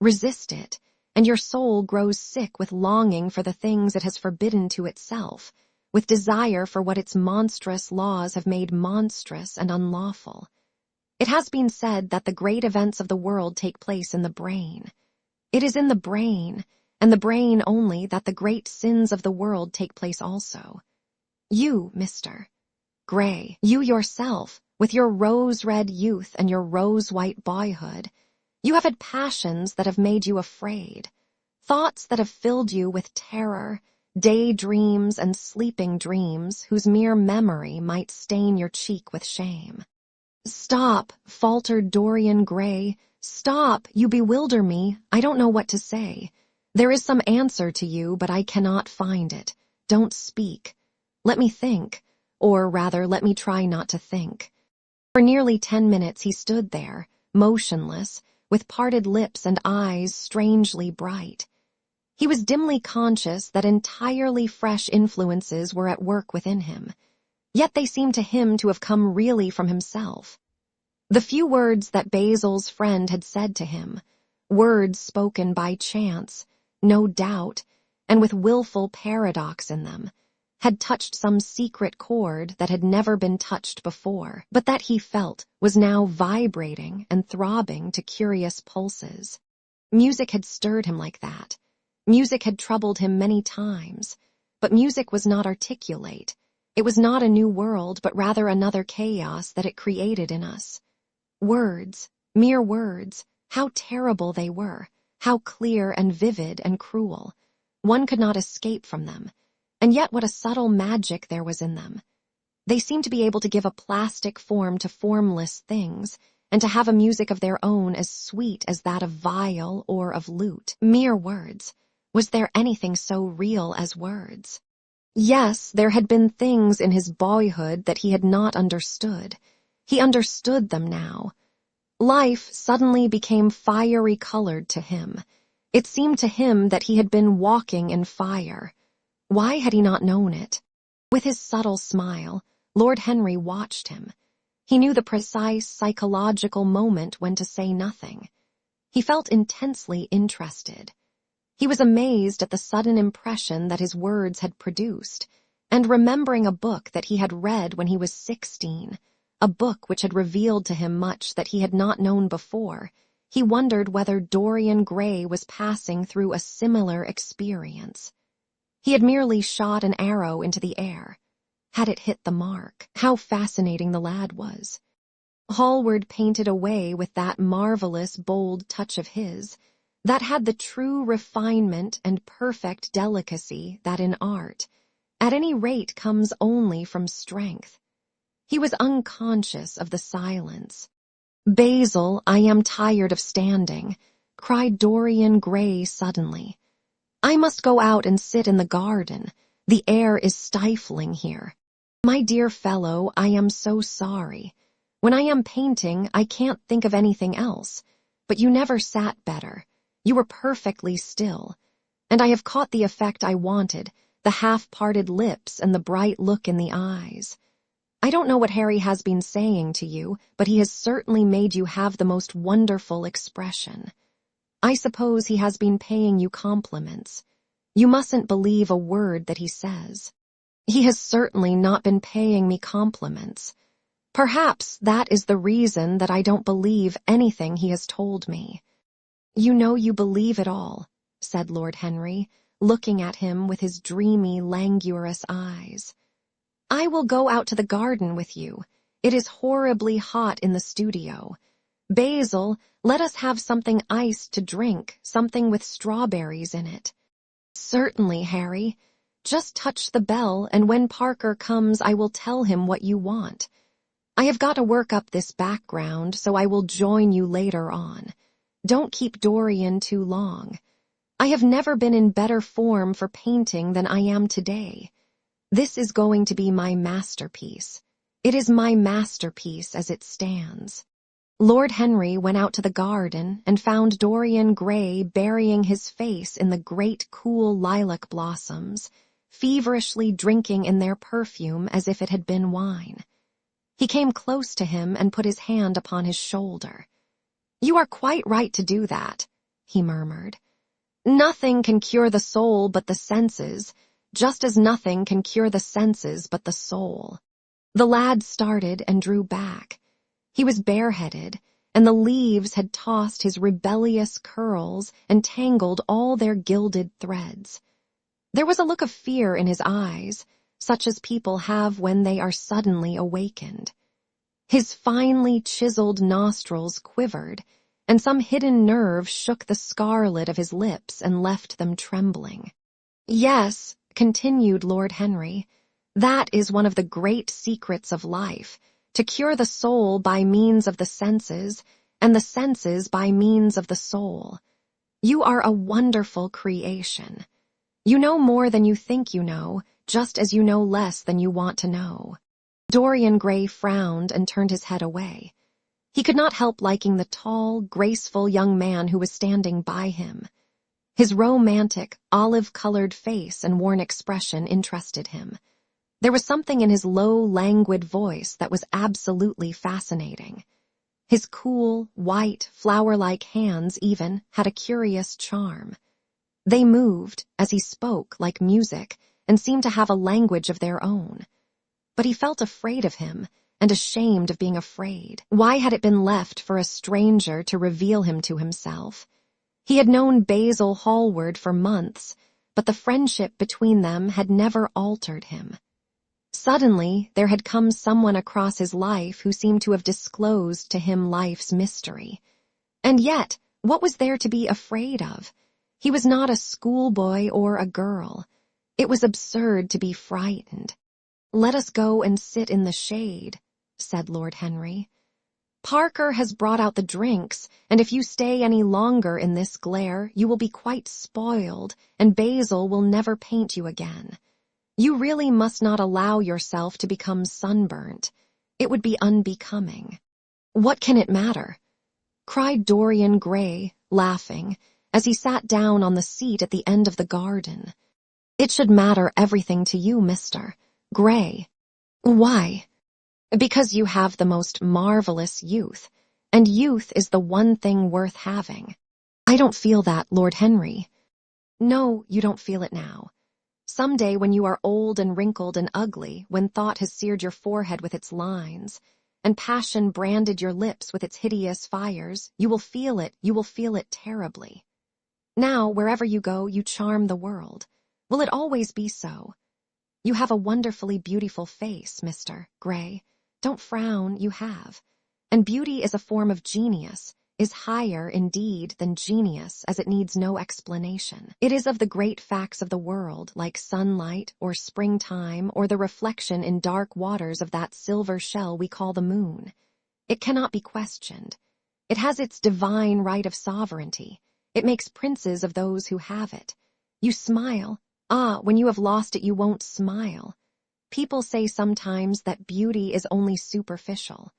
Resist it, and your soul grows sick with longing for the things it has forbidden to itself, with desire for what its monstrous laws have made monstrous and unlawful. It has been said that the great events of the world take place in the brain. It is in the brain, and the brain only, that the great sins of the world take place also. You, Mr. Gray, you yourself, with your rose-red youth and your rose-white boyhood, you have had passions that have made you afraid, thoughts that have filled you with terror, daydreams and sleeping dreams whose mere memory might stain your cheek with shame. "Stop," faltered Dorian Gray. "Stop, you bewilder me. I don't know what to say. There is some answer to you, but I cannot find it. Don't speak. Let me think, or rather, let me try not to think." For nearly 10 minutes he stood there, motionless, with parted lips and eyes strangely bright. He was dimly conscious that entirely fresh influences were at work within him, yet they seemed to him to have come really from himself. The few words that Basil's friend had said to him, words spoken by chance, no doubt, and with willful paradox in them, had touched some secret chord that had never been touched before, but that he felt was now vibrating and throbbing to curious pulses. Music had stirred him like that. Music had troubled him many times, but music was not articulate. It was not a new world, but rather another chaos that it created in us. Words, mere words, how terrible they were, how clear and vivid and cruel. One could not escape from them, and yet what a subtle magic there was in them. They seemed to be able to give a plastic form to formless things, and to have a music of their own as sweet as that of viol or of lute. Mere words. Was there anything so real as words? Yes, there had been things in his boyhood that he had not understood. He understood them now. Life suddenly became fiery-colored to him. It seemed to him that he had been walking in fire. Why had he not known it? With his subtle smile, Lord Henry watched him. He knew the precise psychological moment when to say nothing. He felt intensely interested. He was amazed at the sudden impression that his words had produced, and remembering a book that he had read when he was 16, a book which had revealed to him much that he had not known before, he wondered whether Dorian Gray was passing through a similar experience. He had merely shot an arrow into the air. Had it hit the mark? How fascinating the lad was. Hallward painted away with that marvelous, bold touch of his, that had the true refinement and perfect delicacy that in art, at any rate, comes only from strength. He was unconscious of the silence. "Basil, I am tired of standing," cried Dorian Gray suddenly. "I must go out and sit in the garden. The air is stifling here. My dear fellow, I am so sorry. When I am painting, I can't think of anything else. But you never sat better. You were perfectly still. And I have caught the effect I wanted, the half-parted lips and the bright look in the eyes. I don't know what Harry has been saying to you, but he has certainly made you have the most wonderful expression. I suppose he has been paying you compliments. You mustn't believe a word that he says." "He has certainly not been paying me compliments. Perhaps that is the reason that I don't believe anything he has told me." "You know you believe it all," said Lord Henry, looking at him with his dreamy, languorous eyes. "I will go out to the garden with you. It is horribly hot in the studio. Basil, let us have something iced to drink, something with strawberries in it." "Certainly, Harry. Just touch the bell, and when Parker comes I will tell him what you want. I have got to work up this background, so I will join you later on. Don't keep Dorian too long. I have never been in better form for painting than I am today. This is going to be my masterpiece. It is my masterpiece as it stands." Lord Henry went out to the garden and found Dorian Gray burying his face in the great cool lilac blossoms, feverishly drinking in their perfume as if it had been wine. He came close to him and put his hand upon his shoulder. "You are quite right to do that," he murmured. "Nothing can cure the soul but the senses, just as nothing can cure the senses but the soul." The lad started and drew back. He was bareheaded, and the leaves had tossed his rebellious curls and tangled all their gilded threads. There was a look of fear in his eyes, such as people have when they are suddenly awakened. His finely chiseled nostrils quivered, and some hidden nerve shook the scarlet of his lips and left them trembling. "Yes," continued Lord Henry, "that is one of the great secrets of life, to cure the soul by means of the senses, and the senses by means of the soul. You are a wonderful creation. You know more than you think you know, just as you know less than you want to know." Dorian Gray frowned and turned his head away. He could not help liking the tall, graceful young man who was standing by him. His romantic, olive-colored face and worn expression interested him. There was something in his low, languid voice that was absolutely fascinating. His cool, white, flower-like hands even had a curious charm. They moved, as he spoke, like music, and seemed to have a language of their own. But he felt afraid of him, and ashamed of being afraid. Why had it been left for a stranger to reveal him to himself? He had known Basil Hallward for months, but the friendship between them had never altered him. Suddenly, there had come someone across his life who seemed to have disclosed to him life's mystery. And yet, what was there to be afraid of? He was not a schoolboy or a girl. It was absurd to be frightened. "Let us go and sit in the shade," said Lord Henry. "Parker has brought out the drinks, and if you stay any longer in this glare, you will be quite spoiled, and Basil will never paint you again. You really must not allow yourself to become sunburnt. It would be unbecoming." "What can it matter?" cried Dorian Gray, laughing, as he sat down on the seat at the end of the garden. "It should matter everything to you, Mr. Gray." "Why?" "Because you have the most marvelous youth, and youth is the one thing worth having." "I don't feel that, Lord Henry." "No, you don't feel it now. Some day when you are old and wrinkled and ugly, when thought has seared your forehead with its lines, and passion branded your lips with its hideous fires, you will feel it terribly. Now, wherever you go, you charm the world. Will it always be so? You have a wonderfully beautiful face, Mr. Gray. Don't frown, you have. And beauty is a form of genius, is higher, indeed, than genius, as it needs no explanation. It is of the great facts of the world, like sunlight, or springtime, or the reflection in dark waters of that silver shell we call the moon. It cannot be questioned. It has its divine right of sovereignty. It makes princes of those who have it. You smile. Ah, when you have lost it, you won't smile. People say sometimes that beauty is only superficial.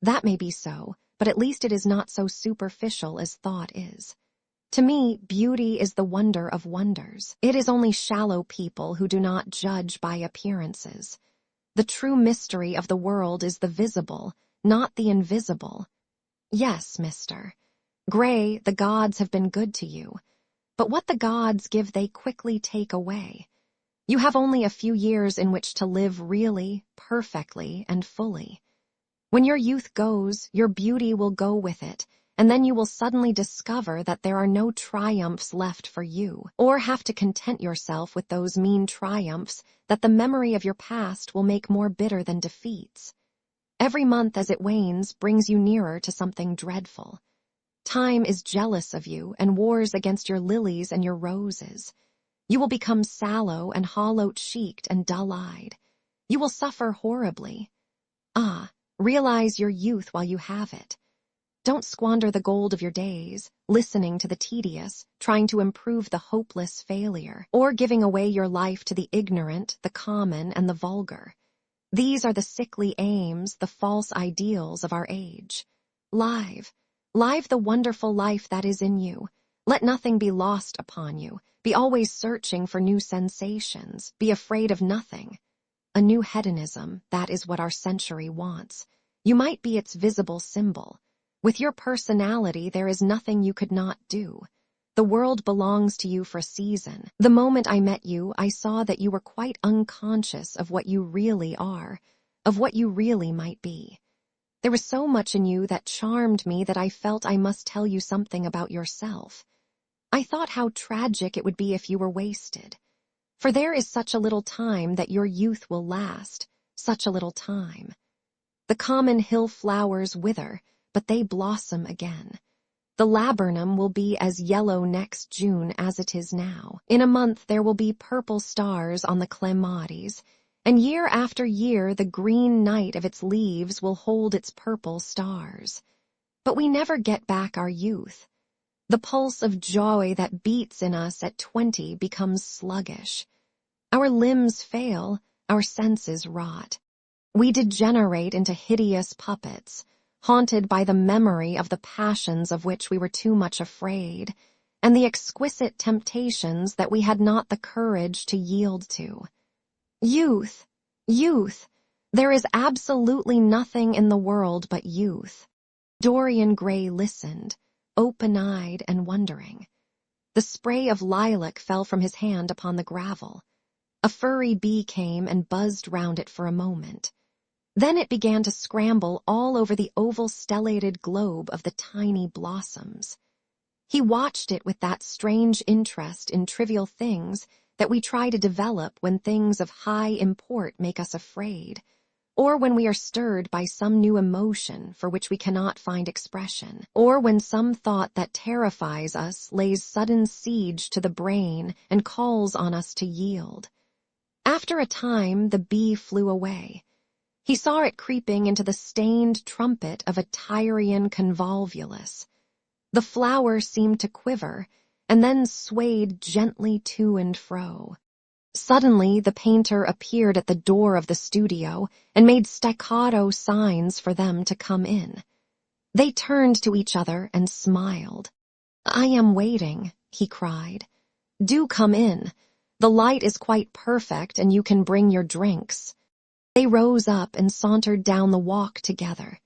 That may be so, but at least it is not so superficial as thought is. To me, beauty is the wonder of wonders. It is only shallow people who do not judge by appearances. The true mystery of the world is the visible, not the invisible. Yes, Mr. Gray, the gods have been good to you, but what the gods give they quickly take away. You have only a few years in which to live really, perfectly, and fully. When your youth goes, your beauty will go with it, and then you will suddenly discover that there are no triumphs left for you, or have to content yourself with those mean triumphs that the memory of your past will make more bitter than defeats. Every month as it wanes brings you nearer to something dreadful. Time is jealous of you and wars against your lilies and your roses. You will become sallow and hollow-cheeked and dull-eyed. You will suffer horribly. Ah, realize your youth while you have it. Don't squander the gold of your days, listening to the tedious, trying to improve the hopeless failure, or giving away your life to the ignorant, the common, and the vulgar. These are the sickly aims, the false ideals of our age. Live the wonderful life that is in you. Let nothing be lost upon you. Be always searching for new sensations. Be afraid of nothing. A new hedonism, that is what our century wants. You might be its visible symbol. With your personality, there is nothing you could not do. The world belongs to you for a season. The moment I met you, I saw that you were quite unconscious of what you really are, of what you really might be. There was so much in you that charmed me that I felt I must tell you something about yourself. I thought how tragic it would be if you were wasted. For there is such a little time that your youth will last, such a little time. The common hill flowers wither, but they blossom again. The laburnum will be as yellow next June as it is now. In a month there will be purple stars on the clematis, and year after year the green night of its leaves will hold its purple stars. But we never get back our youth. The pulse of joy that beats in us at 20 becomes sluggish. Our limbs fail, our senses rot. We degenerate into hideous puppets, haunted by the memory of the passions of which we were too much afraid, and the exquisite temptations that we had not the courage to yield to. Youth, youth, there is absolutely nothing in the world but youth. Dorian Gray listened, open-eyed and wondering. The spray of lilac fell from his hand upon the gravel. A furry bee came and buzzed round it for a moment. Then it began to scramble all over the oval stellated globe of the tiny blossoms. He watched it with that strange interest in trivial things that we try to develop when things of high import make us afraid, or when we are stirred by some new emotion for which we cannot find expression, or when some thought that terrifies us lays sudden siege to the brain and calls on us to yield. After a time, the bee flew away. He saw it creeping into the stained trumpet of a Tyrian convolvulus. The flower seemed to quiver, and then swayed gently to and fro. Suddenly, the painter appeared at the door of the studio and made staccato signs for them to come in. They turned to each other and smiled. "I am waiting," he cried. "Do come in. The light is quite perfect and you can bring your drinks." They rose up and sauntered down the walk together.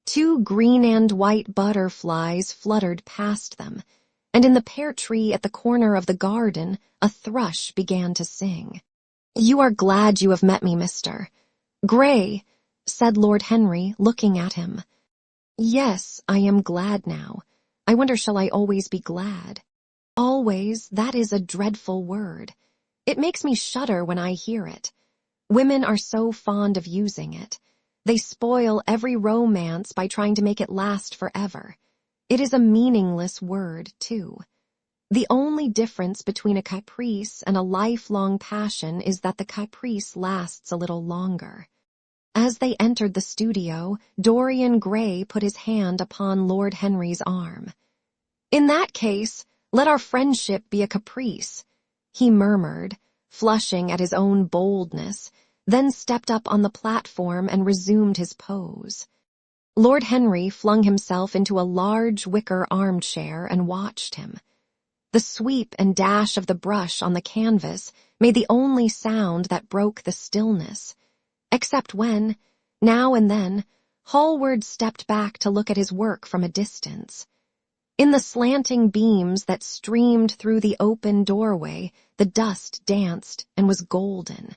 2 green and white butterflies fluttered past them, and in the pear tree at the corner of the garden, a thrush began to sing. "You are glad you have met me, Mr. Gray," said Lord Henry, looking at him. "Yes, I am glad now. I wonder, shall I always be glad? Always, that is a dreadful word. It makes me shudder when I hear it. Women are so fond of using it. They spoil every romance by trying to make it last forever. It is a meaningless word, too. The only difference between a caprice and a lifelong passion is that the caprice lasts a little longer." As they entered the studio, Dorian Gray put his hand upon Lord Henry's arm. "In that case, let our friendship be a caprice," he murmured, flushing at his own boldness, then stepped up on the platform and resumed his pose. Lord Henry flung himself into a large wicker armchair and watched him. The sweep and dash of the brush on the canvas made the only sound that broke the stillness, except when, now and then, Hallward stepped back to look at his work from a distance. In the slanting beams that streamed through the open doorway, the dust danced and was golden.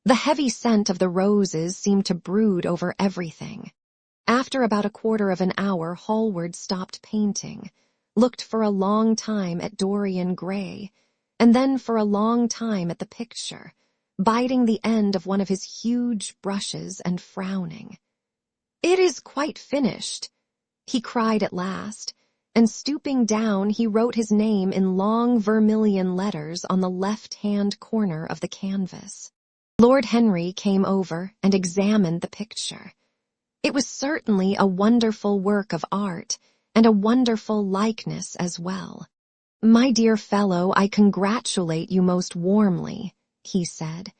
The heavy scent of the roses seemed to brood over everything. After about a quarter of an hour, Hallward stopped painting, looked for a long time at Dorian Gray, and then for a long time at the picture, biting the end of one of his huge brushes and frowning. "It is quite finished," he cried at last, and stooping down he wrote his name in long vermilion letters on the left-hand corner of the canvas. Lord Henry came over and examined the picture. It was certainly a wonderful work of art, and a wonderful likeness as well. "My dear fellow, I congratulate you most warmly," he said.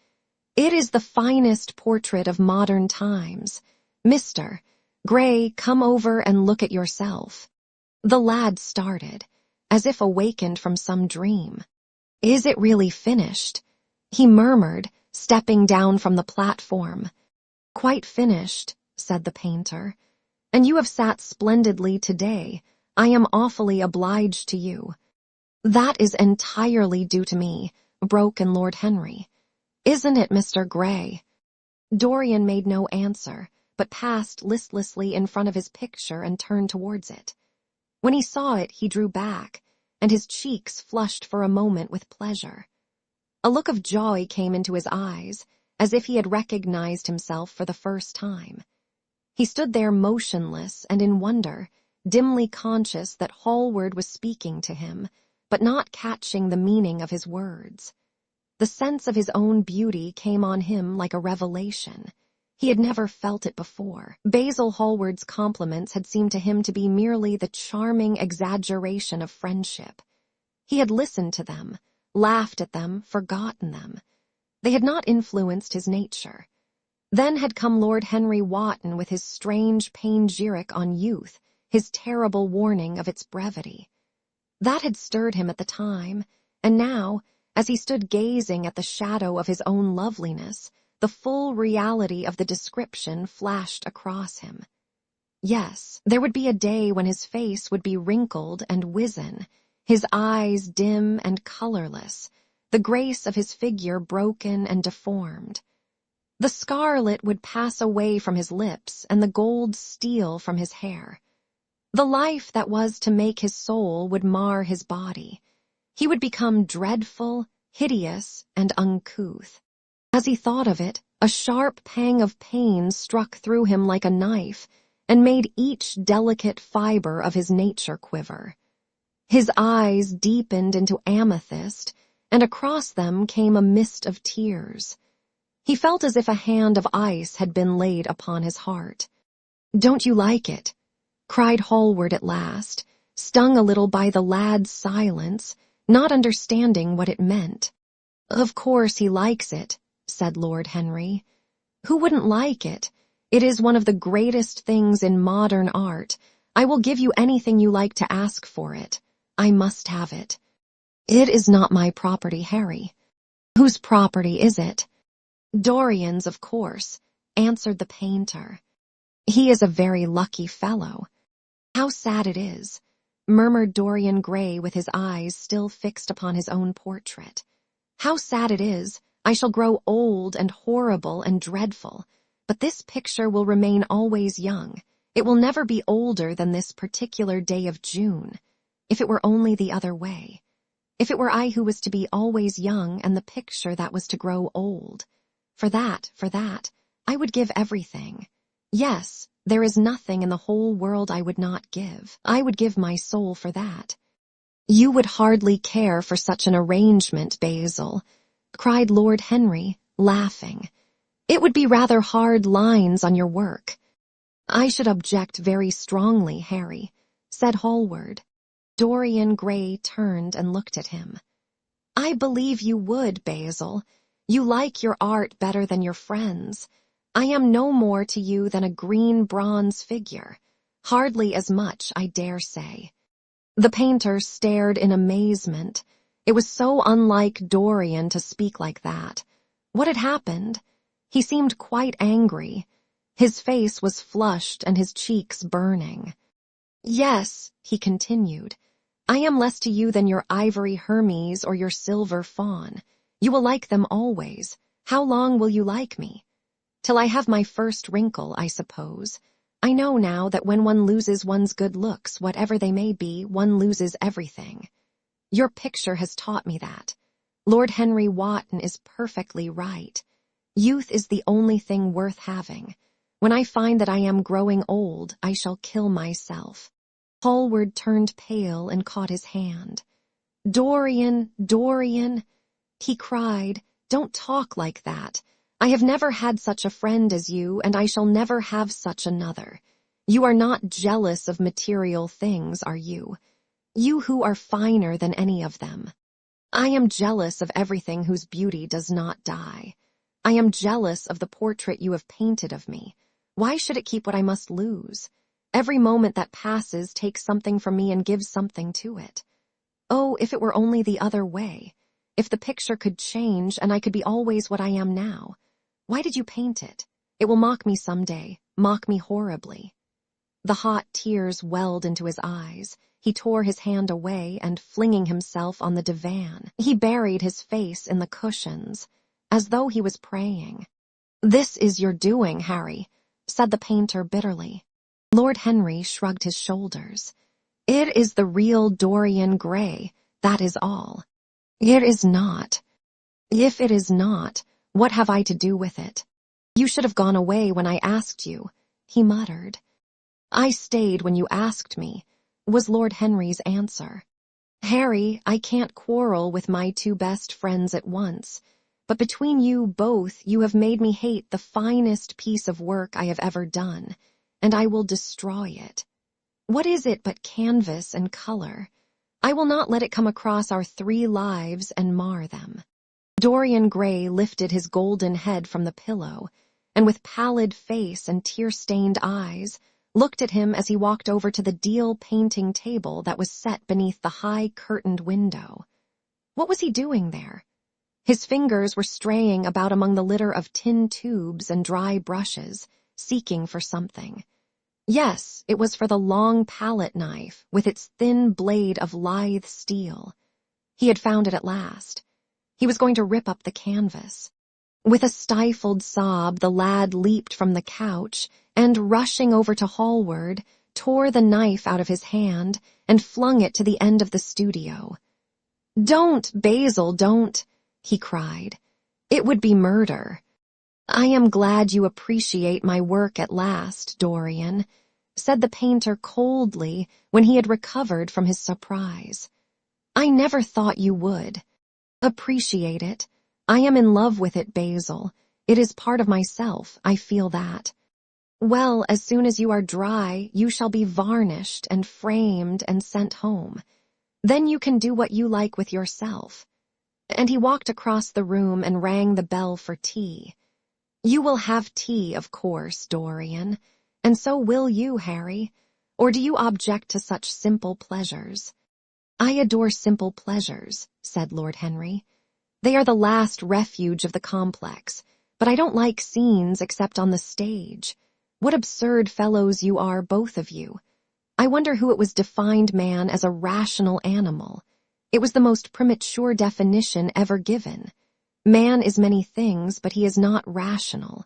"It is the finest portrait of modern times. Mr. Gray, come over and look at yourself." The lad started, as if awakened from some dream. "Is it really finished?" he murmured, stepping down from the platform. "Quite finished," said the painter. "And you have sat splendidly today. I am awfully obliged to you." "That is entirely due to me," broke in Lord Henry. "Isn't it, Mr. Gray?" Dorian made no answer, but passed listlessly in front of his picture and turned towards it. When he saw it, he drew back, and his cheeks flushed for a moment with pleasure. A look of joy came into his eyes, as if he had recognized himself for the first time. He stood there motionless and in wonder, dimly conscious that Hallward was speaking to him, but not catching the meaning of his words. The sense of his own beauty came on him like a revelation. He had never felt it before. Basil Hallward's compliments had seemed to him to be merely the charming exaggeration of friendship. He had listened to them, laughed at them, forgotten them. They had not influenced his nature. Then had come Lord Henry Wotton with his strange panegyric on youth, his terrible warning of its brevity. That had stirred him at the time, and now, as he stood gazing at the shadow of his own loveliness, the full reality of the description flashed across him. Yes, there would be a day when his face would be wrinkled and wizen, his eyes dim and colorless, the grace of his figure broken and deformed. The scarlet would pass away from his lips and the gold steal from his hair. The life that was to make his soul would mar his body. He would become dreadful, hideous, and uncouth. As he thought of it, a sharp pang of pain struck through him like a knife and made each delicate fiber of his nature quiver. His eyes deepened into amethyst, and across them came a mist of tears. He felt as if a hand of ice had been laid upon his heart. "Don't you like it?" cried Hallward at last, stung a little by the lad's silence, not understanding what it meant. "Of course he likes it," said Lord Henry. "Who wouldn't like it? It is one of the greatest things in modern art. I will give you anything you like to ask for it. I must have it." "It is not my property, Harry." "Whose property is it?" "Dorian's, of course," answered the painter. "He is a very lucky fellow." "How sad it is," murmured Dorian Gray with his eyes still fixed upon his own portrait. "How sad it is. I shall grow old and horrible and dreadful, but this picture will remain always young. It will never be older than this particular day of June. If it were only the other way. If it were I who was to be always young and the picture that was to grow old. For that, I would give everything. Yes, there is nothing in the whole world I would not give. I would give my soul for that." "You would hardly care for such an arrangement, Basil," cried Lord Henry, laughing. "It would be rather hard lines on your work." "I should object very strongly, Harry," said Hallward. Dorian Gray turned and looked at him. "I believe you would, Basil. You like your art better than your friends. I am no more to you than a green bronze figure. Hardly as much, I dare say." The painter stared in amazement. It was so unlike Dorian to speak like that. What had happened? He seemed quite angry. His face was flushed and his cheeks burning. "Yes," he continued, "I am less to you than your ivory Hermes or your silver fawn. You will like them always. How long will you like me? Till I have my first wrinkle, I suppose. I know now that when one loses one's good looks, whatever they may be, one loses everything. Your picture has taught me that. Lord Henry Wotton is perfectly right. Youth is the only thing worth having. When I find that I am growing old, I shall kill myself." Hallward turned pale and caught his hand. "Dorian, Dorian," he cried, "don't talk like that. I have never had such a friend as you, and I shall never have such another. You are not jealous of material things, are you? You who are finer than any of them. I am jealous of everything whose beauty does not die. I am jealous of the portrait you have painted of me. Why should it keep what I must lose? Every moment that passes takes something from me and gives something to it. Oh, if it were only the other way. If the picture could change and I could be always what I am now. Why did you paint it? It will mock me some day, mock me horribly." The hot tears welled into his eyes. He tore his hand away and, flinging himself on the divan, he buried his face in the cushions, as though he was praying. "This is your doing, Harry," said the painter bitterly. Lord Henry shrugged his shoulders. "It is the real Dorian Gray, that is all." "It is not." "If it is not, what have I to do with it? You should have gone away when I asked you," he muttered. "I stayed when you asked me," was Lord Henry's answer. "Harry, I can't quarrel with my two best friends at once, but between you both you have made me hate the finest piece of work I have ever done, and I will destroy it. What is it but canvas and color? I will not let it come across our 3 lives and mar them." Dorian Gray lifted his golden head from the pillow, and with pallid face and tear-stained eyes, looked at him as he walked over to the deal painting table that was set beneath the high curtained window. What was he doing there? His fingers were straying about among the litter of tin tubes and dry brushes, seeking for something. Yes, it was for the long palette knife with its thin blade of lithe steel. He had found it at last. He was going to rip up the canvas. With a stifled sob, the lad leaped from the couch and, rushing over to Hallward, tore the knife out of his hand and flung it to the end of the studio. "Don't, Basil, don't," he cried. "It would be murder." "I am glad you appreciate my work at last, Dorian," said the painter coldly when he had recovered from his surprise. "I never thought you would. Appreciate it. I am in love with it, Basil. It is part of myself, I feel that. Well, as soon as you are dry, you shall be varnished and framed and sent home. Then you can do what you like with yourself." And he walked across the room and rang the bell for tea. "You will have tea, of course, Dorian, and so will you, Harry. Or do you object to such simple pleasures?" "I adore simple pleasures," said Lord Henry. "They are the last refuge of the complex, but I don't like scenes except on the stage. What absurd fellows you are, both of you. I wonder who it was defined man as a rational animal. It was the most premature definition ever given. Man is many things, but he is not rational.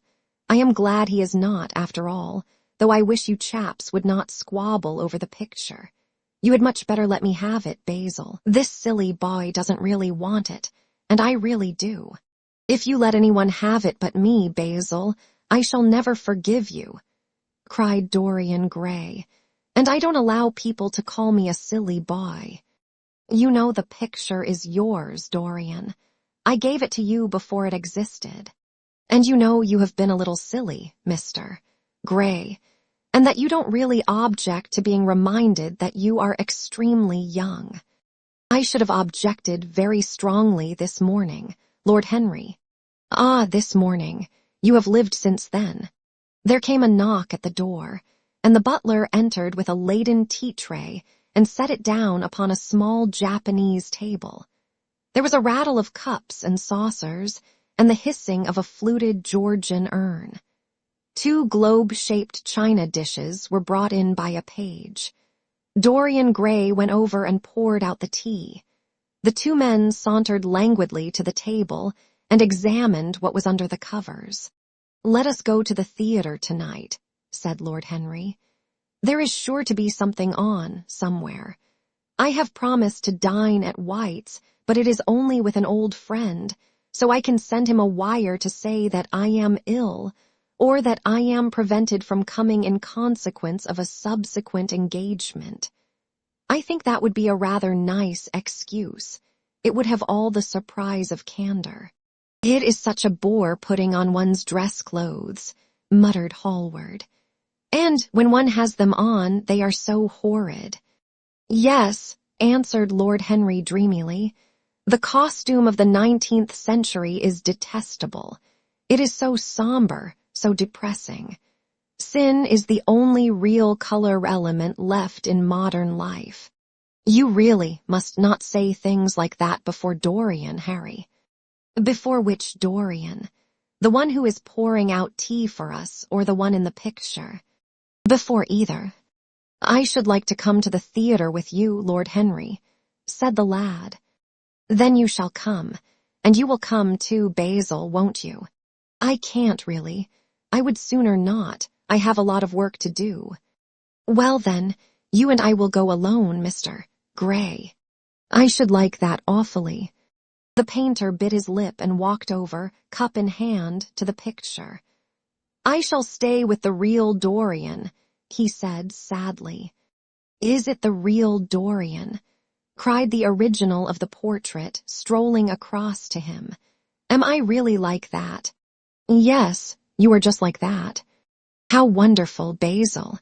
I am glad he is not, after all, though I wish you chaps would not squabble over the picture. You had much better let me have it, Basil. This silly boy doesn't really want it, and I really do. If you let anyone have it but me, Basil, I shall never forgive you," cried Dorian Gray, "and I don't allow people to call me a silly boy. You know the picture is yours, Dorian. I gave it to you before it existed. And you know you have been a little silly, Mr. Gray, and that you don't really object to being reminded that you are extremely young. I should have objected very strongly this morning, Lord Henry. Ah, this morning. You have lived since then." There came a knock at the door, and the butler entered with a laden tea tray and set it down upon a small Japanese table. There was a rattle of cups and saucers, and the hissing of a fluted Georgian urn. 2 globe-shaped china dishes were brought in by a page. Dorian Gray went over and poured out the tea. The 2 men sauntered languidly to the table and examined what was under the covers. "Let us go to the theatre tonight," said Lord Henry. "There is sure to be something on, somewhere. I have promised to dine at White's, but it is only with an old friend, so I can send him a wire to say that I am ill, or that I am prevented from coming in consequence of a subsequent engagement. I think that would be a rather nice excuse. It would have all the surprise of candor." "It is such a bore putting on one's dress clothes," muttered Hallward. "And when one has them on, they are so horrid." "Yes," answered Lord Henry dreamily. "The costume of the 19th century is detestable. It is so somber, so depressing. Sin is the only real color element left in modern life. You really must not say things like that before Dorian, Harry." "Before which Dorian? The one who is pouring out tea for us, or the one in the picture?" "Before either." "I should like to come to the theatre with you, Lord Henry," said the lad. "Then you shall come, and you will come too, Basil, won't you?" "I can't, really. I would sooner not. I have a lot of work to do." "Well, then, you and I will go alone, Mr. Gray." "I should like that awfully." The painter bit his lip and walked over, cup in hand, to the picture. "I shall stay with the real Dorian," he said sadly. "Is it the real Dorian?" cried the original of the portrait, strolling across to him. "Am I really like that?" "Yes, you are just like that." "How wonderful, Basil."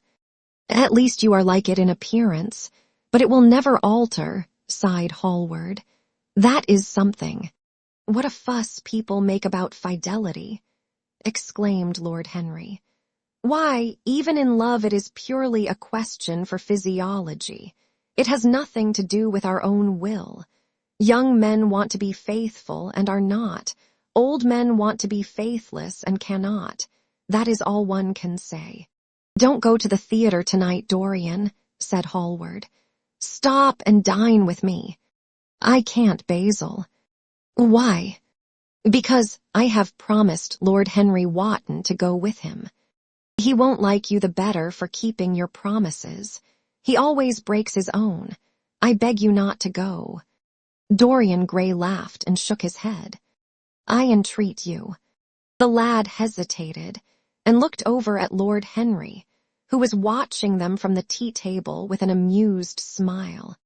"At least you are like it in appearance, but it will never alter," sighed Hallward. "That is something." "What a fuss people make about fidelity," exclaimed Lord Henry. "Why, even in love it is purely a question for physiology. It has nothing to do with our own will. Young men want to be faithful and are not. Old men want to be faithless and cannot. That is all one can say." "Don't go to the theatre tonight, Dorian," said Hallward. "Stop and dine with me." "I can't, Basil." "Why?" "Because I have promised Lord Henry Wotton to go with him." He won't like you the better for keeping your promises. He always breaks his own. I beg you not to go." Dorian Gray laughed and shook his head. "I entreat you." The lad hesitated and looked over at Lord Henry, who was watching them from the tea-table with an amused smile.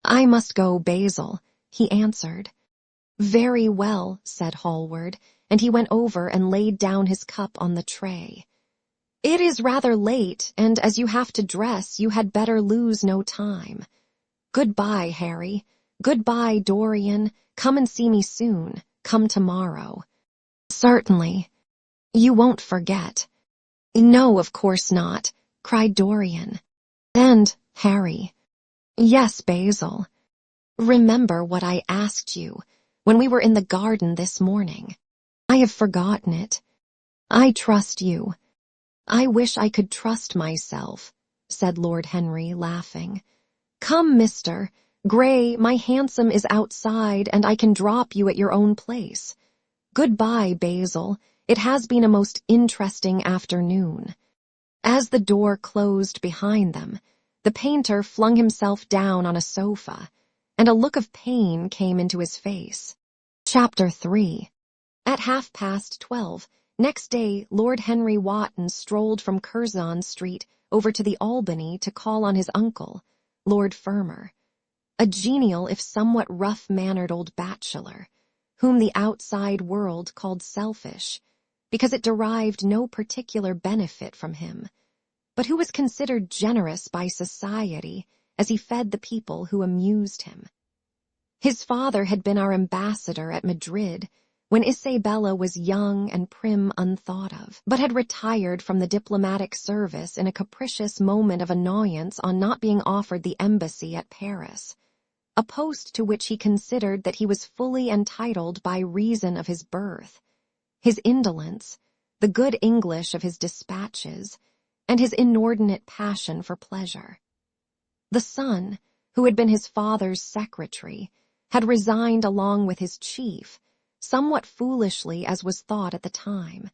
"I must go, Basil," he answered. "Very well," said Hallward, and he went over and laid down his cup on the tray. "It is rather late, and as you have to dress, you had better lose no time. Goodbye, Harry. Goodbye, Dorian. Come and see me soon. Come tomorrow." "Certainly. You won't forget." "No, of course not," cried Dorian. "And, Harry." "Yes, Basil." "Remember what I asked you when we were in the garden this morning." "I have forgotten it." "I trust you." "I wish I could trust myself," said Lord Henry, laughing. "Come, Mr. Gray, my hansom is outside, and I can drop you at your own place. Goodbye, Basil. It has been a most interesting afternoon." As the door closed behind them, the painter flung himself down on a sofa, and a look of pain came into his face. Chapter 3. At 12:30, next day, Lord Henry Wotton strolled from Curzon Street over to the Albany to call on his uncle, Lord Fermor, a genial if somewhat rough-mannered old bachelor, whom the outside world called selfish, because it derived no particular benefit from him, but who was considered generous by society as he fed the people who amused him. His father had been our ambassador at Madrid when Isabella was young and prim unthought of, but had retired from the diplomatic service in a capricious moment of annoyance on not being offered the embassy at Paris, a post to which he considered that he was fully entitled by reason of his birth, his indolence, the good English of his dispatches, and his inordinate passion for pleasure. The son, who had been his father's secretary, had resigned along with his chief, somewhat foolishly as was thought at the time,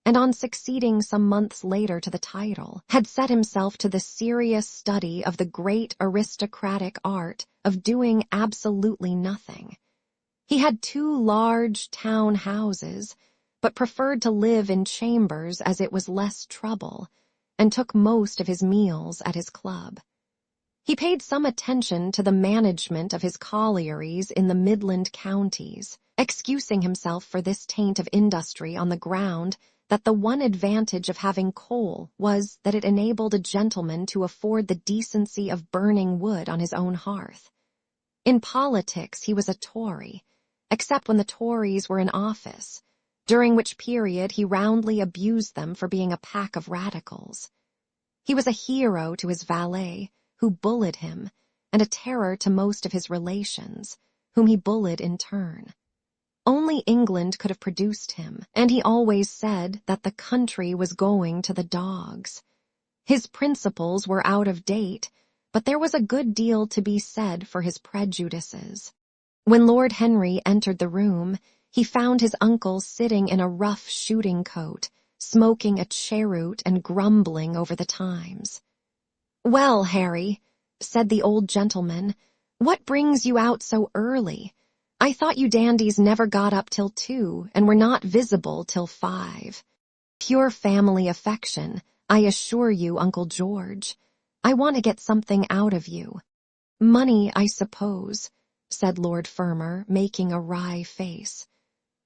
and on succeeding some months later to the title, had set himself to the serious study of the great aristocratic art of doing absolutely nothing. He had 2 large town houses, but preferred to live in chambers as it was less trouble, and took most of his meals at his club. He paid some attention to the management of his collieries in the Midland counties, excusing himself for this taint of industry on the ground that the one advantage of having coal was that it enabled a gentleman to afford the decency of burning wood on his own hearth. In politics he was a Tory, except when the Tories were in office, during which period he roundly abused them for being a pack of radicals. He was a hero to his valet, who bullied him, and a terror to most of his relations, whom he bullied in turn. Only England could have produced him, and he always said that the country was going to the dogs. His principles were out of date, but there was a good deal to be said for his prejudices. When Lord Henry entered the room, he found his uncle sitting in a rough shooting coat, smoking a cheroot and grumbling over the Times. "Well, Harry," said the old gentleman, "what brings you out so early? I thought you dandies never got up till 2 and were not visible till 5. Pure family affection, I assure you, Uncle George. I want to get something out of you." "Money, I suppose," said Lord Fermor, making a wry face.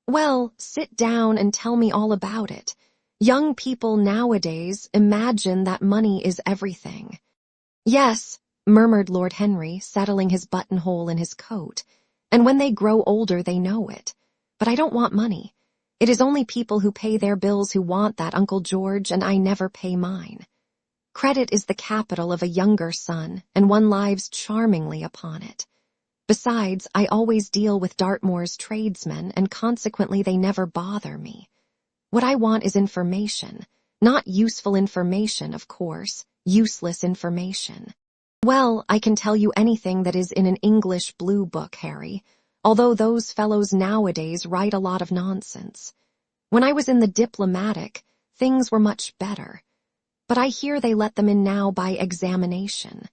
"Well, sit down and tell me all about it. Young people nowadays imagine that money is everything." "Yes," murmured Lord Henry, settling his buttonhole in his coat, "and when they grow older they know it. But I don't want money. It is only people who pay their bills who want that, Uncle George, and I never pay mine. Credit is the capital of a younger son, and one lives charmingly upon it. Besides, I always deal with Dartmoor's tradesmen, and consequently they never bother me. What I want is information. Not useful information, of course, useless information. Well, I can tell you anything that is in an English blue book, Harry, although those fellows nowadays write a lot of nonsense. When I was in the diplomatic, things were much better. but I hear they let them in now by examination.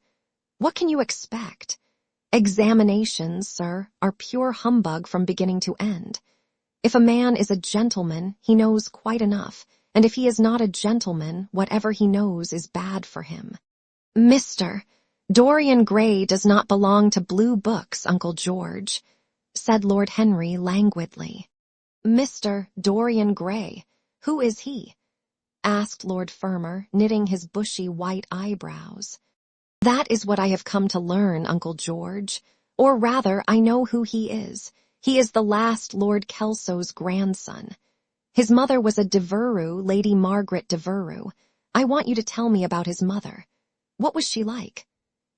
What can you expect? Examinations, sir, are pure humbug from beginning to end. If a man is a gentleman, he knows quite enough, and if he is not a gentleman, whatever he knows is bad for him. Mr. Dorian Gray does not belong to blue books, Uncle George, said Lord Henry languidly. Mr. Dorian Gray, who is he? Asked Lord Fermor, knitting his bushy white eyebrows. That is what I have come to learn, Uncle George. Or rather, I know who he is. He is the last Lord Kelso's grandson. His mother was a Devereux, Lady Margaret Devereux. I want you to tell me about his mother. What was she like?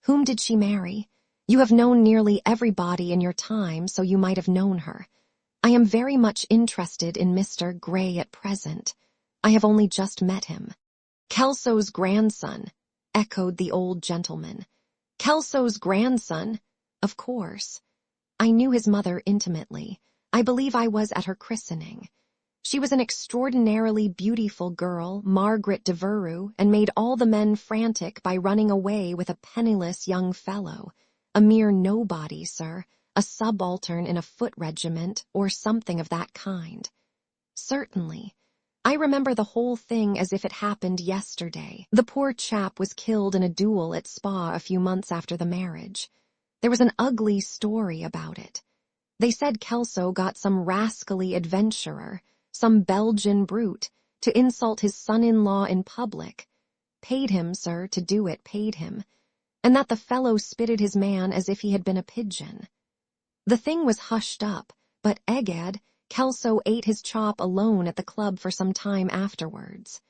Whom did she marry? You have known nearly everybody in your time, so you might have known her. I am very much interested in Mr. Gray at present. I have only just met him. Kelso's grandson, echoed the old gentleman. Kelso's grandson? Of course. I knew his mother intimately. I believe I was at her christening. She was an extraordinarily beautiful girl, Margaret Devereux, and made all the men frantic by running away with a penniless young fellow. A mere nobody, sir, a subaltern in a foot regiment, or something of that kind. Certainly. I remember the whole thing as if it happened yesterday. The poor chap was killed in a duel at Spa a few months after the marriage. There was an ugly story about it. They said Kelso got some rascally adventurer, some Belgian brute, to insult his son-in-law in public. Paid him, sir, to do it, paid him. And that the fellow spitted his man as if he had been a pigeon. The thing was hushed up, but egad, Kelso ate his chop alone at the club for some time afterwards.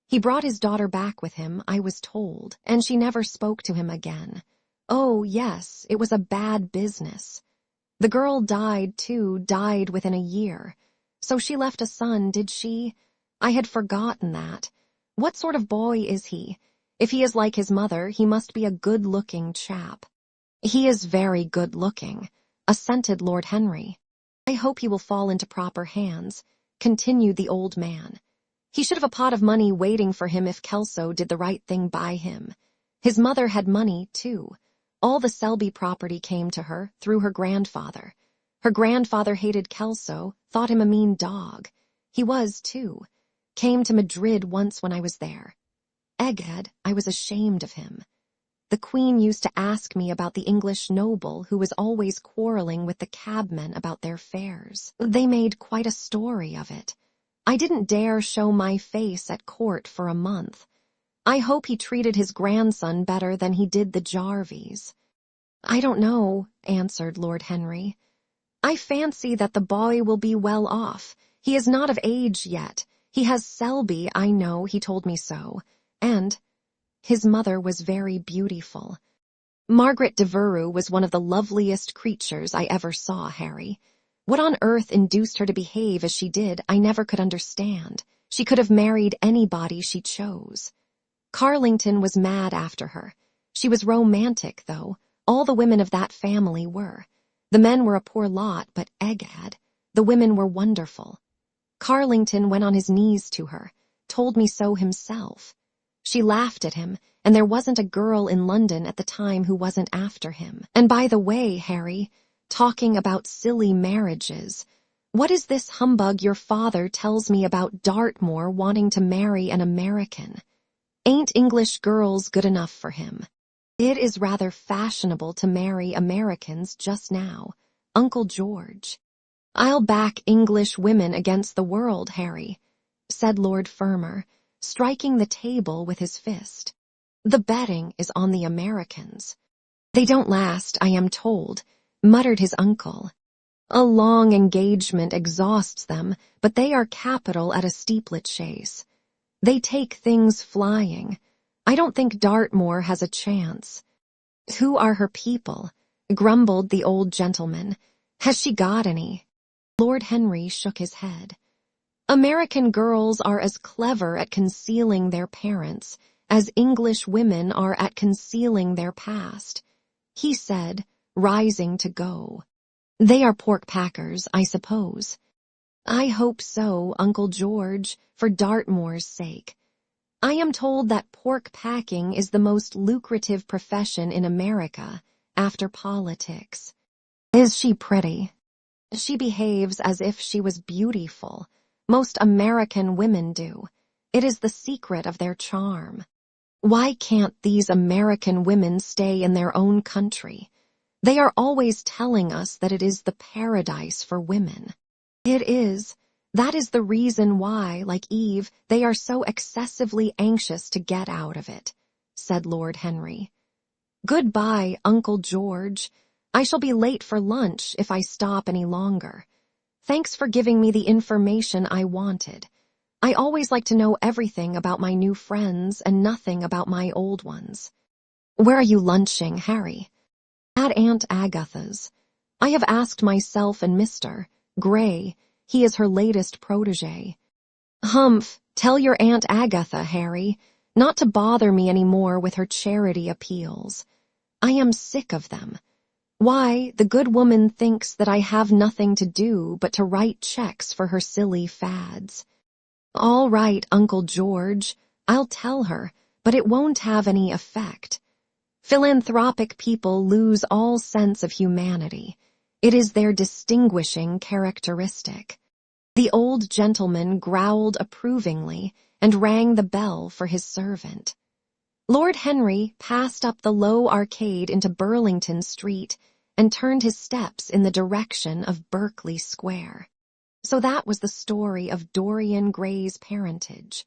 He brought his daughter back with him, I was told, and she never spoke to him again. Oh, yes, it was a bad business. The girl died, too, died within a year. So she left a son, did she? I had forgotten that. What sort of boy is he? If he is like his mother, he must be a good-looking chap. He is very good-looking, assented Lord Henry. I hope he will fall into proper hands, continued the old man. He should have a pot of money waiting for him if Kelso did the right thing by him. His mother had money, too. All the Selby property came to her, through her grandfather. Her grandfather hated Kelso, thought him a mean dog. He was, too. Came to Madrid once when I was there. Egad, I was ashamed of him. The Queen used to ask me about the English noble who was always quarreling with the cabmen about their fares. They made quite a story of it. I didn't dare show my face at court for a month. I hope he treated his grandson better than he did the Jarvies. I don't know, answered Lord Henry. I fancy that the boy will be well off. He is not of age yet. He has Selby, I know, he told me so. And his mother was very beautiful. Margaret Devereux was one of the loveliest creatures I ever saw, Harry. What on earth induced her to behave as she did, I never could understand. She could have married anybody she chose. Carlington was mad after her. She was romantic, though. All the women of that family were. The men were a poor lot, but egad, the women were wonderful. Carlington went on his knees to her, told me so himself. She laughed at him, and there wasn't a girl in London at the time who wasn't after him. And by the way, Harry, talking about silly marriages, what is this humbug your father tells me about Dartmoor wanting to marry an American? Ain't English girls good enough for him? It is rather fashionable to marry Americans just now, Uncle George. I'll back English women against the world, Harry, said Lord Fermor, striking the table with his fist. The betting is on the Americans. They don't last, I am told, muttered his uncle. A long engagement exhausts them, but they are capital at a steeplet chase. They take things flying. I don't think Dartmoor has a chance. Who are her people? Grumbled the old gentleman. Has she got any? Lord Henry shook his head. American girls are as clever at concealing their parents as English women are at concealing their past, he said, rising to go. They are pork packers, I suppose. I hope so, Uncle George, for Dartmoor's sake. I am told that pork packing is the most lucrative profession in America after politics. Is she pretty? She behaves as if she was beautiful. Most American women do. It is the secret of their charm. Why can't these American women stay in their own country? They are always telling us that it is the paradise for women. It is. That is the reason why, like Eve, they are so excessively anxious to get out of it, said Lord Henry. Goodbye, Uncle George. I shall be late for lunch if I stop any longer. Thanks for giving me the information I wanted. I always like to know everything about my new friends and nothing about my old ones. Where are you lunching, Harry? At Aunt Agatha's. I have asked myself and Mr. Gray. He is her latest protégé. Humph, tell your Aunt Agatha, Harry, not to bother me any more with her charity appeals. I am sick of them. Why, the good woman thinks that I have nothing to do but to write checks for her silly fads. All right, Uncle George, I'll tell her, but it won't have any effect. Philanthropic people lose all sense of humanity. It is their distinguishing characteristic. The old gentleman growled approvingly and rang the bell for his servant. Lord Henry passed up the low arcade into Burlington Street and turned his steps in the direction of Berkeley Square. So that was the story of Dorian Gray's parentage.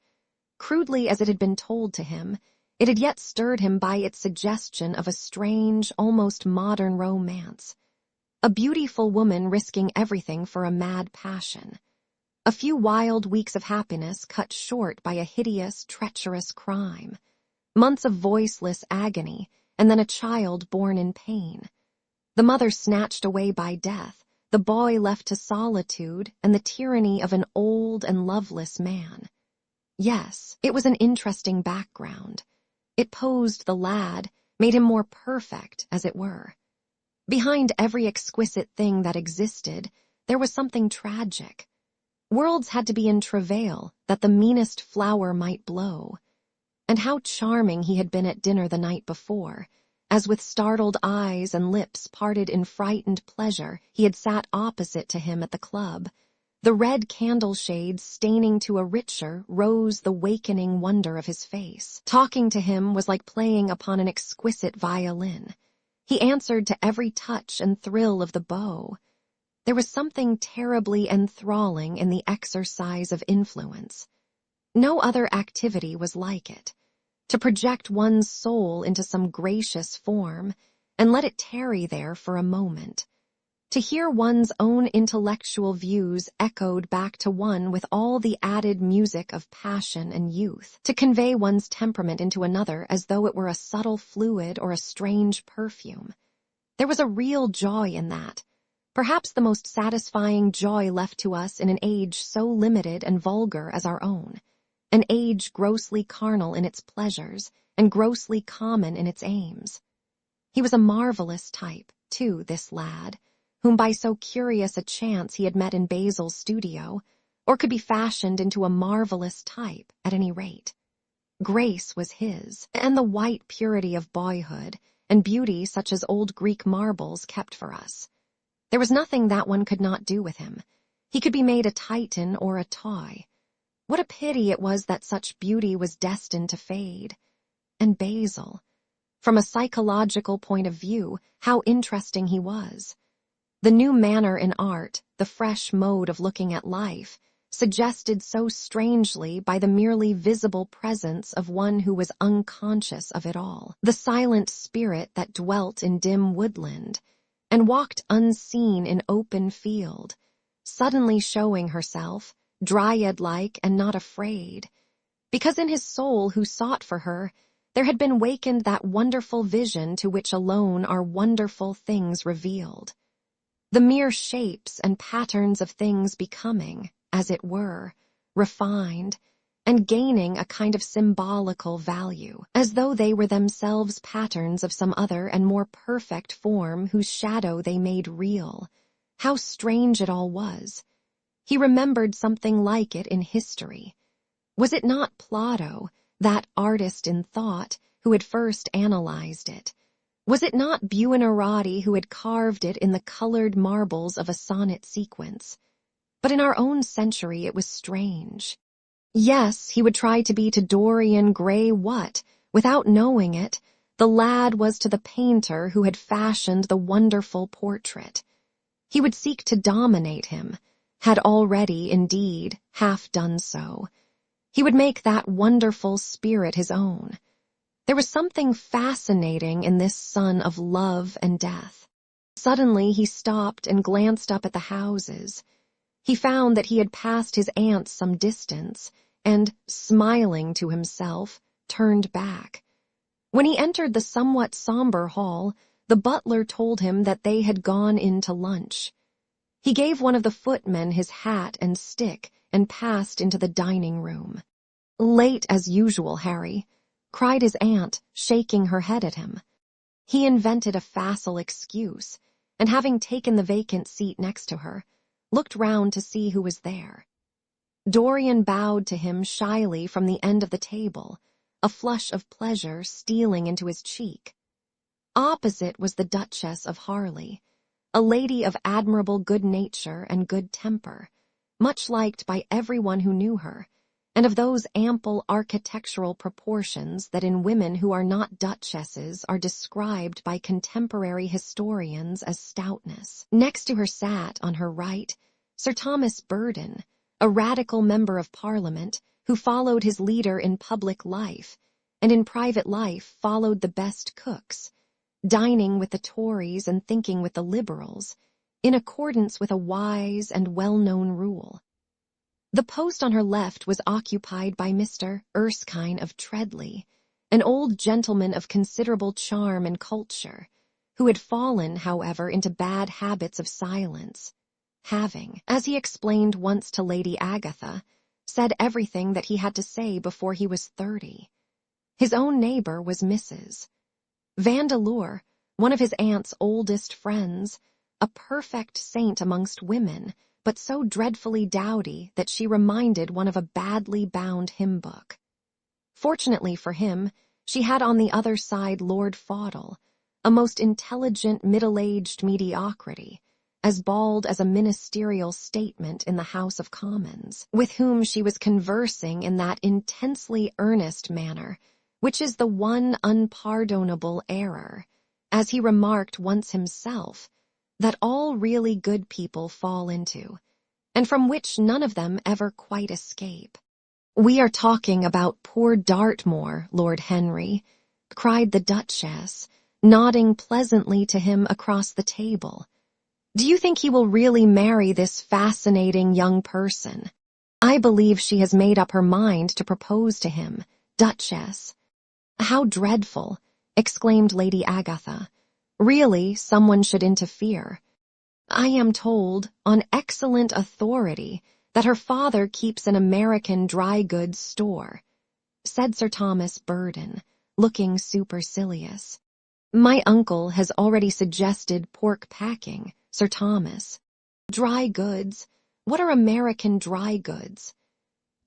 Crudely as it had been told to him, it had yet stirred him by its suggestion of a strange, almost modern romance. A beautiful woman risking everything for a mad passion. A few wild weeks of happiness cut short by a hideous, treacherous crime. Months of voiceless agony, and then a child born in pain. The mother snatched away by death, the boy left to solitude and the tyranny of an old and loveless man. Yes, it was an interesting background. It posed the lad, made him more perfect, as it were. Behind every exquisite thing that existed, there was something tragic. Worlds had to be in travail that the meanest flower might blow. And how charming he had been at dinner the night before, as with startled eyes and lips parted in frightened pleasure he had sat opposite to him at the club, the red candle shades staining to a richer rose the wakening wonder of his face. Talking to him was like playing upon an exquisite violin. He answered to every touch and thrill of the bow. There was something terribly enthralling in the exercise of influence. No other activity was like it. To project one's soul into some gracious form and let it tarry there for a moment. To hear one's own intellectual views echoed back to one with all the added music of passion and youth. To convey one's temperament into another as though it were a subtle fluid or a strange perfume. There was a real joy in that. Perhaps the most satisfying joy left to us in an age so limited and vulgar as our own. An age grossly carnal in its pleasures and grossly common in its aims. He was a marvelous type, too, this lad, whom by so curious a chance he had met in Basil's studio, or could be fashioned into a marvelous type, at any rate. Grace was his, and the white purity of boyhood, and beauty such as old Greek marbles kept for us. There was nothing that one could not do with him. He could be made a Titan or a toy. What a pity it was that such beauty was destined to fade. And Basil, from a psychological point of view, how interesting he was. The new manner in art, the fresh mode of looking at life, suggested so strangely by the merely visible presence of one who was unconscious of it all. The silent spirit that dwelt in dim woodland, and walked unseen in open field, suddenly showing herself, dryad-like and not afraid, because in his soul who sought for her, there had been wakened that wonderful vision to which alone are wonderful things revealed. The mere shapes and patterns of things becoming, as it were, refined, and gaining a kind of symbolical value, as though they were themselves patterns of some other and more perfect form whose shadow they made real. How strange it all was! He remembered something like it in history. Was it not Plato, that artist in thought who had first analyzed it? Was it not Buonarroti who had carved it in the colored marbles of a sonnet sequence? But in our own century it was strange. Yes, he would try to be to Dorian Gray what, without knowing it, the lad was to the painter who had fashioned the wonderful portrait. He would seek to dominate him, had already, indeed, half done so. He would make that wonderful spirit his own. There was something fascinating in this son of love and death. Suddenly he stopped and glanced up at the houses. He found that he had passed his aunt's some distance, and, smiling to himself, turned back. When he entered the somewhat somber hall, the butler told him that they had gone in to lunch. He gave one of the footmen his hat and stick and passed into the dining room. "Late as usual, Harry," cried his aunt, shaking her head at him. He invented a facile excuse, and having taken the vacant seat next to her, looked round to see who was there. Dorian bowed to him shyly from the end of the table, a flush of pleasure stealing into his cheek. Opposite was the Duchess of Harley, a lady of admirable good nature and good temper, much liked by everyone who knew her, and of those ample architectural proportions that in women who are not duchesses are described by contemporary historians as stoutness. Next to her sat, on her right, Sir Thomas Burdon, a radical member of Parliament who followed his leader in public life, and in private life followed the best cooks, dining with the Tories and thinking with the Liberals, in accordance with a wise and well-known rule. The post on her left was occupied by Mr. Erskine of Treadley, an old gentleman of considerable charm and culture, who had fallen, however, into bad habits of silence, having, as he explained once to Lady Agatha, said everything that he had to say before he was 30. His own neighbor was Mrs. Vandeleur, one of his aunt's oldest friends, a perfect saint amongst women, but so dreadfully dowdy that she reminded one of a badly bound hymn book. Fortunately for him, she had on the other side Lord Faudel, a most intelligent middle-aged mediocrity, as bald as a ministerial statement in the House of Commons, with whom she was conversing in that intensely earnest manner, which is the one unpardonable error, as he remarked once himself, that all really good people fall into, and from which none of them ever quite escape. "We are talking about poor Dartmoor, Lord Henry," cried the Duchess, nodding pleasantly to him across the table. "Do you think he will really marry this fascinating young person? I believe she has made up her mind to propose to him, Duchess." "How dreadful!" exclaimed Lady Agatha. "Really, someone should interfere. I am told, on excellent authority, that her father keeps an American dry goods store," said Sir Thomas Burdon, looking supercilious. "My uncle has already suggested pork packing, Sir Thomas." "Dry goods? What are American dry goods?"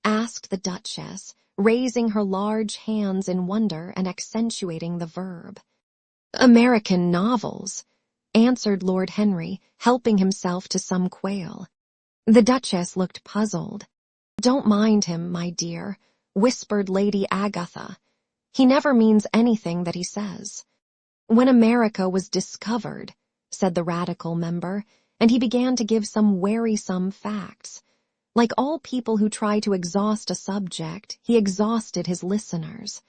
asked the Duchess, raising her large hands in wonder and accentuating the verb. "American novels," answered Lord Henry, helping himself to some quail. The Duchess looked puzzled. "Don't mind him, my dear," whispered Lady Agatha. "He never means anything that he says." "When America was discovered," said the Radical member, and he began to give some wearisome facts. Like all people who try to exhaust a subject, he exhausted his listeners.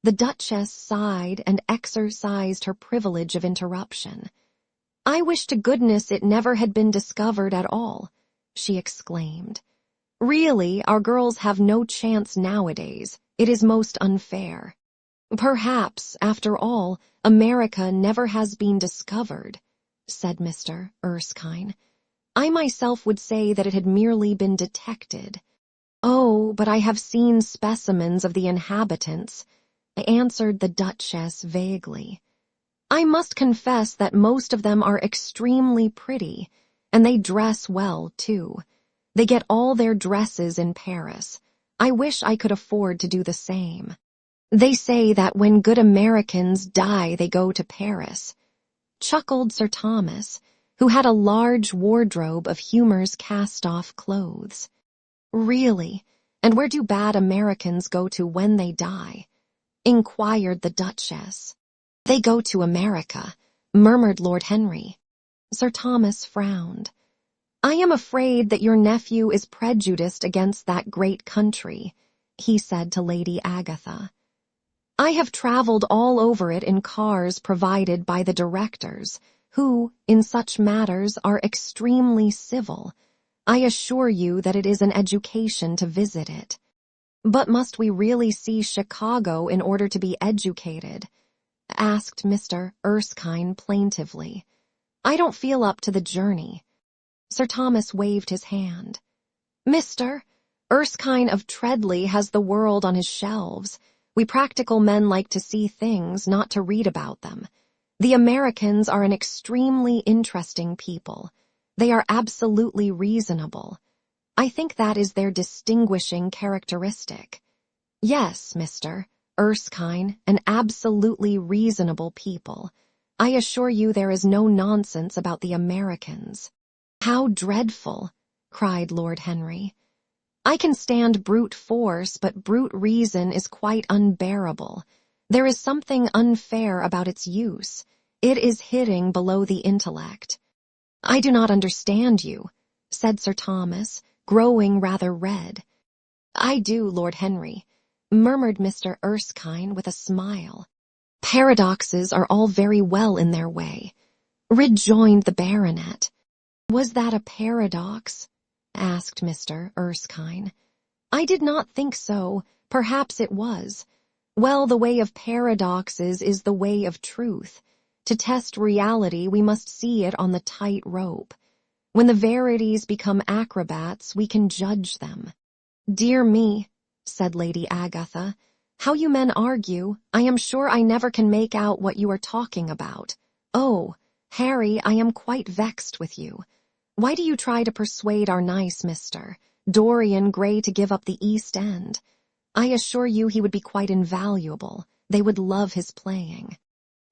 The Duchess sighed and exercised her privilege of interruption. "I wish to goodness it never had been discovered at all," she exclaimed. "Really, our girls have no chance nowadays. It is most unfair. Perhaps, after all, America never has been discovered," said Mr. Erskine. "I myself would say that it had merely been detected." "Oh, but I have seen specimens of the inhabitants," answered the Duchess vaguely. "I must confess that most of them are extremely pretty, and they dress well, too. They get all their dresses in Paris. I wish I could afford to do the same. They say that when good Americans die, they go to Paris," chuckled Sir Thomas, who had a large wardrobe of Humour's cast-off clothes. "Really? And where do bad Americans go to when they die?" inquired the Duchess. "They go to America," murmured Lord Henry. Sir Thomas frowned. "I am afraid that your nephew is prejudiced against that great country," he said to Lady Agatha. "I have travelled all over it in cars provided by the directors, who, in such matters, are extremely civil. I assure you that it is an education to visit it." "But must we really see Chicago in order to be educated?" asked Mr. Erskine plaintively. "I don't feel up to the journey." Sir Thomas waved his hand. "Mr. Erskine of Treadley has the world on his shelves. We practical men like to see things, not to read about them. The Americans are an extremely interesting people. They are absolutely reasonable. I think that is their distinguishing characteristic. Yes, Mr. Erskine, an absolutely reasonable people. I assure you there is no nonsense about the Americans." "How dreadful!" cried Lord Henry. "I can stand brute force, but brute reason is quite unbearable. There is something unfair about its use. It is hitting below the intellect." "I do not understand you," said Sir Thomas, growing rather red. "I do, Lord Henry," murmured Mr. Erskine with a smile. "Paradoxes are all very well in their way," rejoined the baronet. "Was that a paradox?" asked Mr. Erskine. "I did not think so. Perhaps it was. Well, the way of paradoxes is the way of truth. To test reality, we must see it on the tight rope. When the verities become acrobats, we can judge them." "Dear me," said Lady Agatha, "how you men argue! I am sure I never can make out what you are talking about. Oh, Harry, I am quite vexed with you. Why do you try to persuade our nice Mr. Dorian Gray to give up the East End? I assure you he would be quite invaluable. They would love his playing."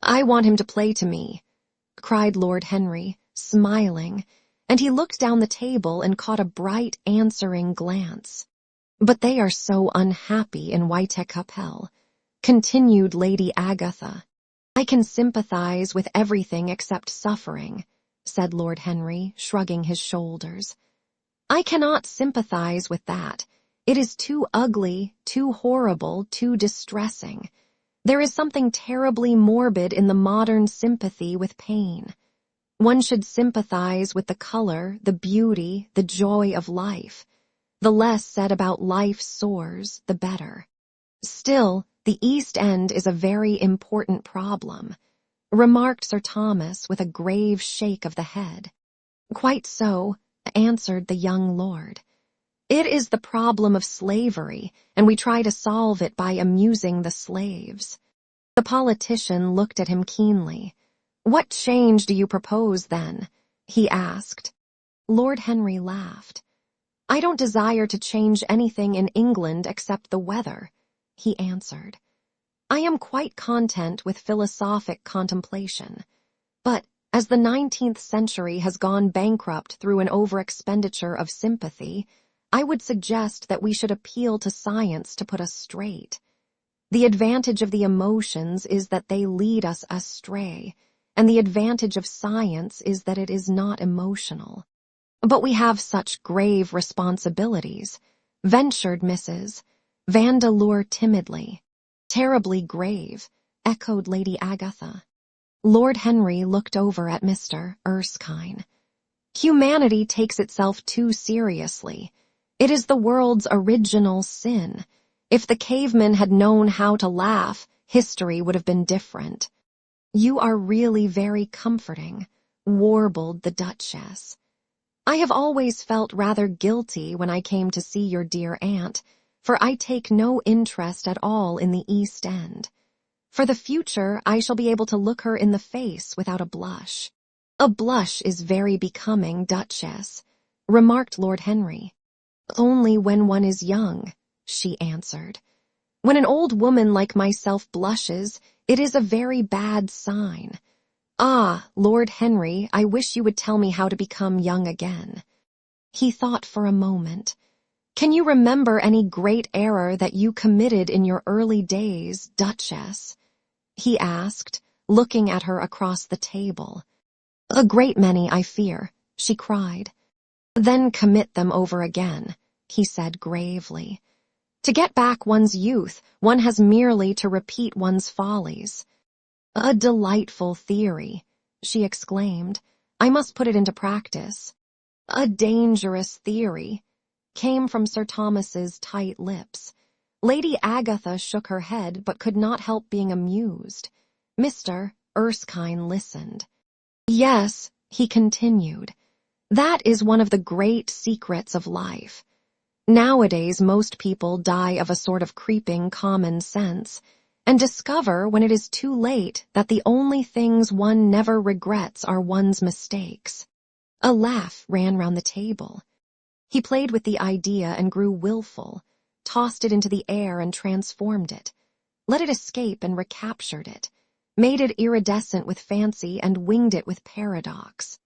"I want him to play to me," cried Lord Henry, smiling, and he looked down the table and caught a bright answering glance. "But they are so unhappy in Whitechapel," continued Lady Agatha. "I can sympathize with everything except suffering," said Lord Henry, shrugging his shoulders. "I cannot sympathize with that. It is too ugly, too horrible, too distressing. There is something terribly morbid in the modern sympathy with pain. One should sympathize with the color, the beauty, the joy of life. The less said about life's sores, the better. Still, the East End is a very important problem," remarked Sir Thomas with a grave shake of the head. "Quite so," answered the young lord. "It is the problem of slavery, and we try to solve it by amusing the slaves." The politician looked at him keenly. "What change do you propose, then?" he asked. Lord Henry laughed. "I don't desire to change anything in England except the weather," he answered. "I am quite content with philosophic contemplation. But as the 19th century has gone bankrupt through an over-expenditure of sympathy, I would suggest that we should appeal to science to put us straight. The advantage of the emotions is that they lead us astray, and the advantage of science is that it is not emotional." "But we have such grave responsibilities," ventured Mrs. Vandeleur timidly. "Terribly grave," echoed Lady Agatha. Lord Henry looked over at Mr. Erskine. "Humanity takes itself too seriously. It is the world's original sin. If the cavemen had known how to laugh, history would have been different." "You are really very comforting," warbled the Duchess. "I have always felt rather guilty when I came to see your dear aunt, for I take no interest at all in the East End. For the future, I shall be able to look her in the face without a blush." "A blush is very becoming, Duchess," remarked Lord Henry. "Only when one is young," she answered. When an old woman like myself blushes, it is a very bad sign. Ah, Lord Henry, I wish you would tell me how to become young again. He thought for a moment. Can you remember any great error that you committed in your early days, Duchess? He asked, looking at her across the table. A great many, I fear, she cried. Then commit them over again, he said gravely. To get back one's youth, one has merely to repeat one's follies. A delightful theory, she exclaimed. I must put it into practice. A dangerous theory, came from Sir Thomas's tight lips. Lady Agatha shook her head, but could not help being amused. Mr. Erskine listened. Yes, he continued, that is one of the great secrets of life. Nowadays, most people die of a sort of creeping common sense, and discover when it is too late that the only things one never regrets are one's mistakes. A laugh ran round the table. He played with the idea and grew willful, tossed it into the air and transformed it, let it escape and recaptured it, made it iridescent with fancy and winged it with paradox.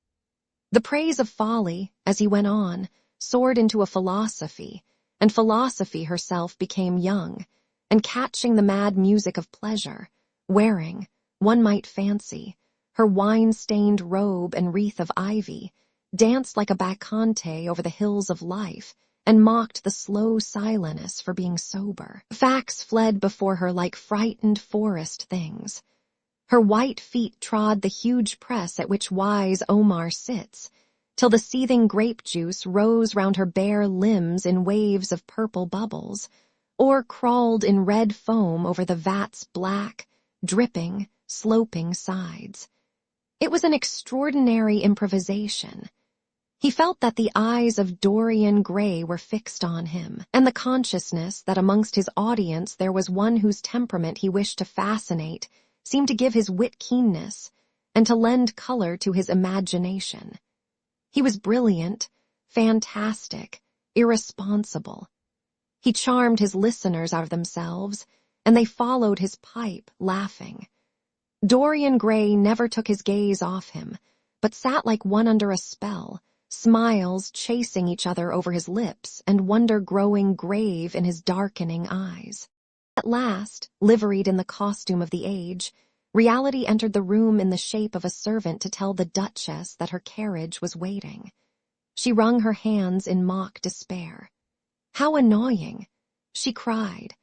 The praise of folly, as he went on, soared into a philosophy, and philosophy herself became young, and catching the mad music of pleasure, wearing, one might fancy, her wine-stained robe and wreath of ivy, danced like a bacchante over the hills of life, and mocked the slow silence for being sober. Facts fled before her like frightened forest things. Her white feet trod the huge press at which wise Omar sits, till the seething grape juice rose round her bare limbs in waves of purple bubbles, or crawled in red foam over the vat's black, dripping, sloping sides. It was an extraordinary improvisation. He felt that the eyes of Dorian Gray were fixed on him, and the consciousness that amongst his audience there was one whose temperament he wished to fascinate seemed to give his wit keenness and to lend color to his imagination. He was brilliant, fantastic, irresponsible. He charmed his listeners out of themselves, and they followed his pipe, laughing. Dorian Gray never took his gaze off him, but sat like one under a spell, smiles chasing each other over his lips and wonder growing grave in his darkening eyes. At last, liveried in the costume of the age, reality entered the room in the shape of a servant to tell the Duchess that her carriage was waiting. She wrung her hands in mock despair. How annoying! She cried.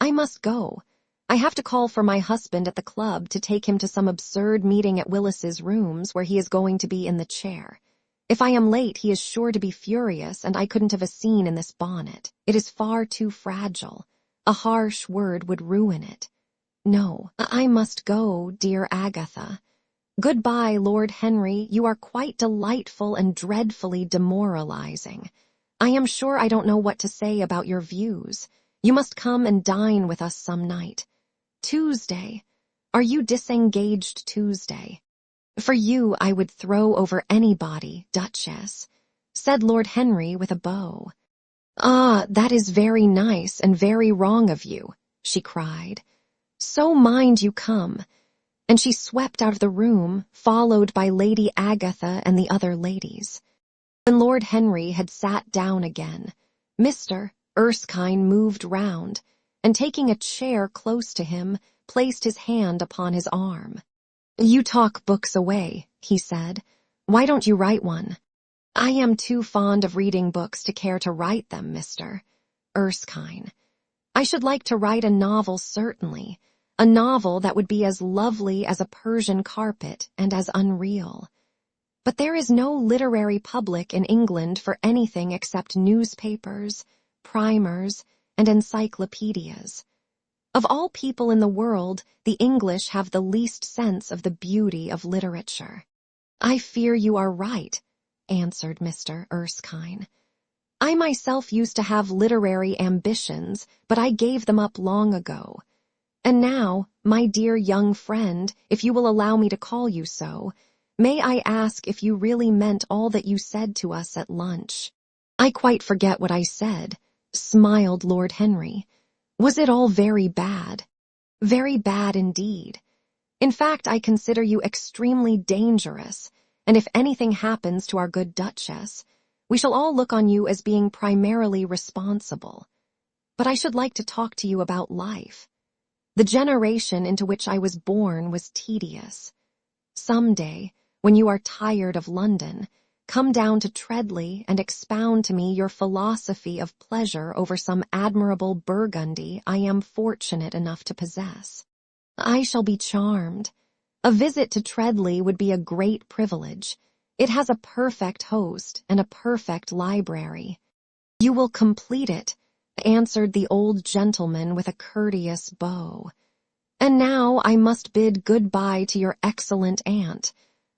I must go. I have to call for my husband at the club to take him to some absurd meeting at Willis's rooms where he is going to be in the chair. If I am late, he is sure to be furious, and I couldn't have a scene in this bonnet. It is far too fragile. A harsh word would ruin it. No, I must go, dear Agatha. Goodbye, Lord Henry, you are quite delightful and dreadfully demoralizing. I am sure I don't know what to say about your views. You must come and dine with us some night. Tuesday. Are you disengaged Tuesday? For you I would throw over anybody, Duchess, said Lord Henry with a bow. Ah, that is very nice and very wrong of you, she cried. So mind you come. And she swept out of the room, followed by Lady Agatha and the other ladies. When Lord Henry had sat down again, Mr. Erskine moved round, and taking a chair close to him, placed his hand upon his arm. You talk books away, he said. Why don't you write one? I am too fond of reading books to care to write them, Mr. Erskine. I should like to write a novel, certainly, a novel that would be as lovely as a Persian carpet and as unreal. But there is no literary public in England for anything except newspapers, primers, and encyclopedias. Of all people in the world, the English have the least sense of the beauty of literature. I fear you are right, answered Mr. Erskine. I myself used to have literary ambitions, but I gave them up long ago. And now, my dear young friend, if you will allow me to call you so, may I ask if you really meant all that you said to us at lunch? I quite forget what I said, smiled Lord Henry. Was it all very bad? Very bad indeed. In fact, I consider you extremely dangerous, and if anything happens to our good Duchess, we shall all look on you as being primarily responsible. But I should like to talk to you about life. The generation into which I was born was tedious. Some day, when you are tired of London, come down to Treadley and expound to me your philosophy of pleasure over some admirable Burgundy I am fortunate enough to possess. I shall be charmed. A visit to Treadley would be a great privilege. It has a perfect host and a perfect library. You will complete it, answered the old gentleman with a courteous bow. And now I must bid good-bye to your excellent aunt.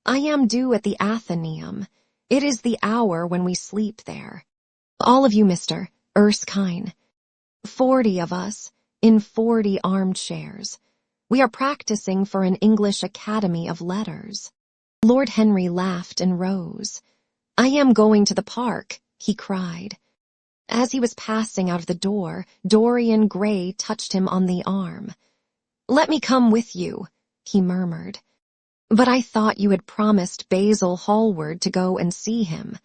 I am due at the Athenaeum. It is the hour when we sleep there. All of you, Mr. Erskine. 40 of us, in 40 armchairs. We are practicing for an English Academy of Letters. Lord Henry laughed and rose. I am going to the park, he cried. As he was passing out of the door, Dorian Gray touched him on the arm. Let me come with you, he murmured. But I thought you had promised Basil Hallward to go and see him,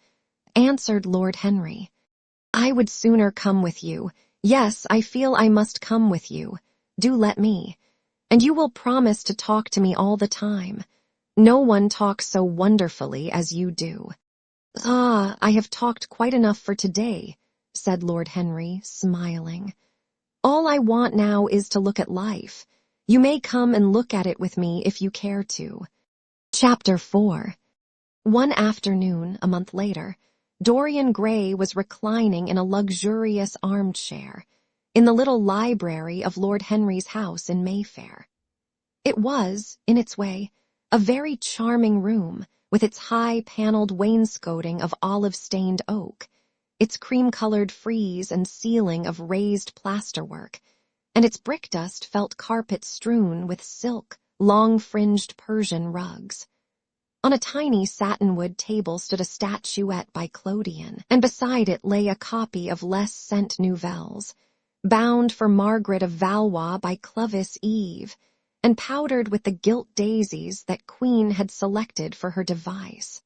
answered Lord Henry. I would sooner come with you. Yes, I feel I must come with you. Do let me. And you will promise to talk to me all the time. No one talks so wonderfully as you do. Ah, I have talked quite enough for today, said Lord Henry, smiling. All I want now is to look at life. You may come and look at it with me if you care to. Chapter 4. One afternoon, a month later, Dorian Gray was reclining in a luxurious armchair in the little library of Lord Henry's house in Mayfair. It was, in its way, a very charming room, with its high-paneled wainscoting of olive-stained oak, its cream-colored frieze and ceiling of raised plasterwork, and its brick-dust felt carpet strewn with silk, long-fringed Persian rugs. On a tiny satinwood table stood a statuette by Clodion, and beside it lay a copy of Les Cent Nouvelles, bound for Margaret of Valois by Clovis Eve, and powdered with the gilt daisies that Queen had selected for her device.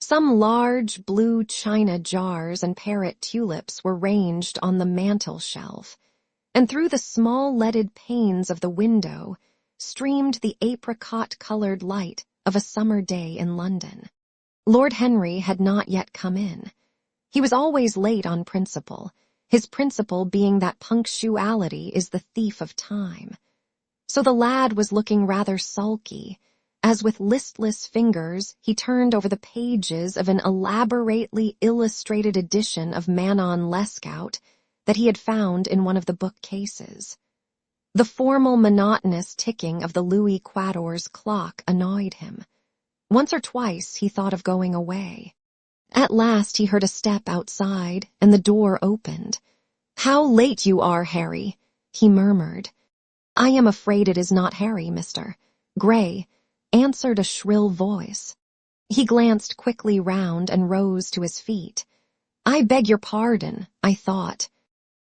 Some large blue china jars and parrot tulips were ranged on the mantel-shelf, and through the small leaded panes of the window streamed the apricot-colored light of a summer day in London. Lord Henry had not yet come in. He was always late on principle, his principle being that punctuality is the thief of time. So the lad was looking rather sulky, as with listless fingers he turned over the pages of an elaborately illustrated edition of Manon Lescaut that he had found in one of the bookcases. The formal monotonous ticking of the Louis Quatorze clock annoyed him. Once or twice he thought of going away. At last he heard a step outside, and the door opened. "How late you are, Harry," he murmured. "I am afraid it is not Harry, Mr. Gray," answered a shrill voice. He glanced quickly round and rose to his feet. "I beg your pardon, I thought."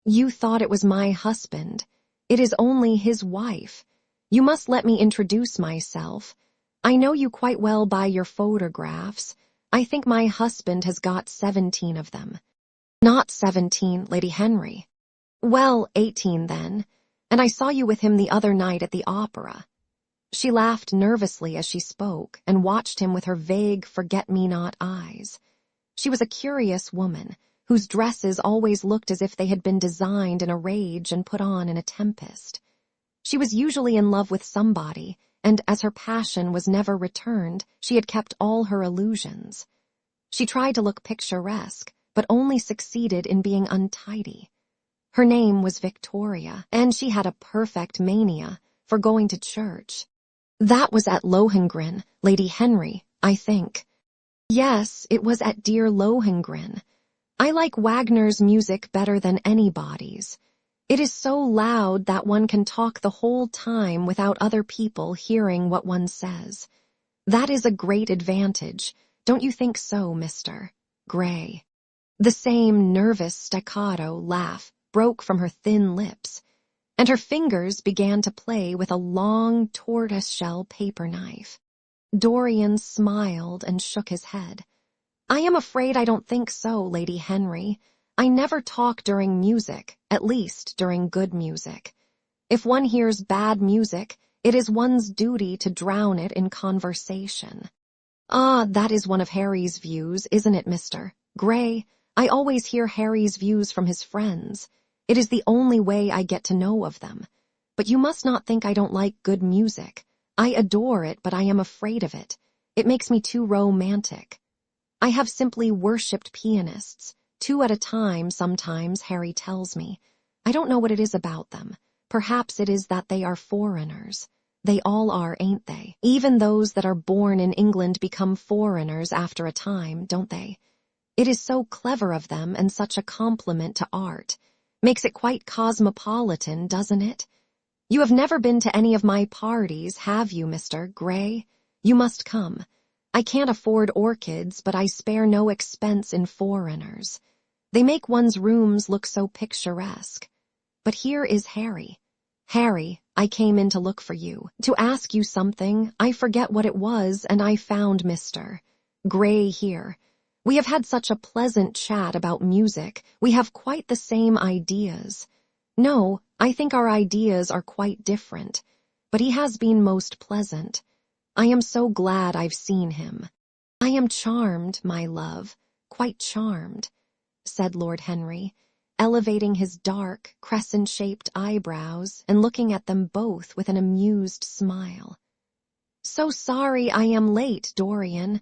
"You thought it was my husband. It is only his wife. You must let me introduce myself. I know you quite well by your photographs. I think my husband has got 17 of them." "Not 17, Lady Henry." "Well, 18 then, and I saw you with him the other night at the opera." She laughed nervously as she spoke and watched him with her vague forget-me-not eyes. She was a curious woman, whose dresses always looked as if they had been designed in a rage and put on in a tempest. She was usually in love with somebody, and as her passion was never returned, she had kept all her illusions. She tried to look picturesque, but only succeeded in being untidy. Her name was Victoria, and she had a perfect mania for going to church. "That was at Lohengrin, Lady Henry, I think." "Yes, it was at dear Lohengrin. I like Wagner's music better than anybody's. It is so loud that one can talk the whole time without other people hearing what one says. That is a great advantage. Don't you think so, Mr. Gray?" The same nervous staccato laugh broke from her thin lips, and her fingers began to play with a long tortoiseshell paper knife. Dorian smiled and shook his head. "I am afraid I don't think so, Lady Henry. I never talk during music, at least during good music. If one hears bad music, it is one's duty to drown it in conversation." "Ah, that is one of Harry's views, isn't it, Mr. Gray? I always hear Harry's views from his friends. It is the only way I get to know of them. But you must not think I don't like good music. I adore it, but I am afraid of it. It makes me too romantic. I have simply worshipped pianists, 2 at a time sometimes, Harry tells me. I don't know what it is about them. Perhaps it is that they are foreigners. They all are, ain't they? Even those that are born in England become foreigners after a time, don't they? It is so clever of them and such a compliment to art. Makes it quite cosmopolitan, doesn't it? You have never been to any of my parties, have you, Mr. Gray? You must come. I can't afford orchids, but I spare no expense in foreigners. They make one's rooms look so picturesque. But here is Harry. Harry, I came in to look for you, to ask you something. I forget what it was, and I found Mr. Gray here. We have had such a pleasant chat about music. We have quite the same ideas. No, I think our ideas are quite different, but he has been most pleasant. I am so glad I've seen him. I am charmed, my love, quite charmed, said Lord Henry, elevating his dark, crescent-shaped eyebrows and looking at them both with an amused smile. So sorry I am late, Dorian.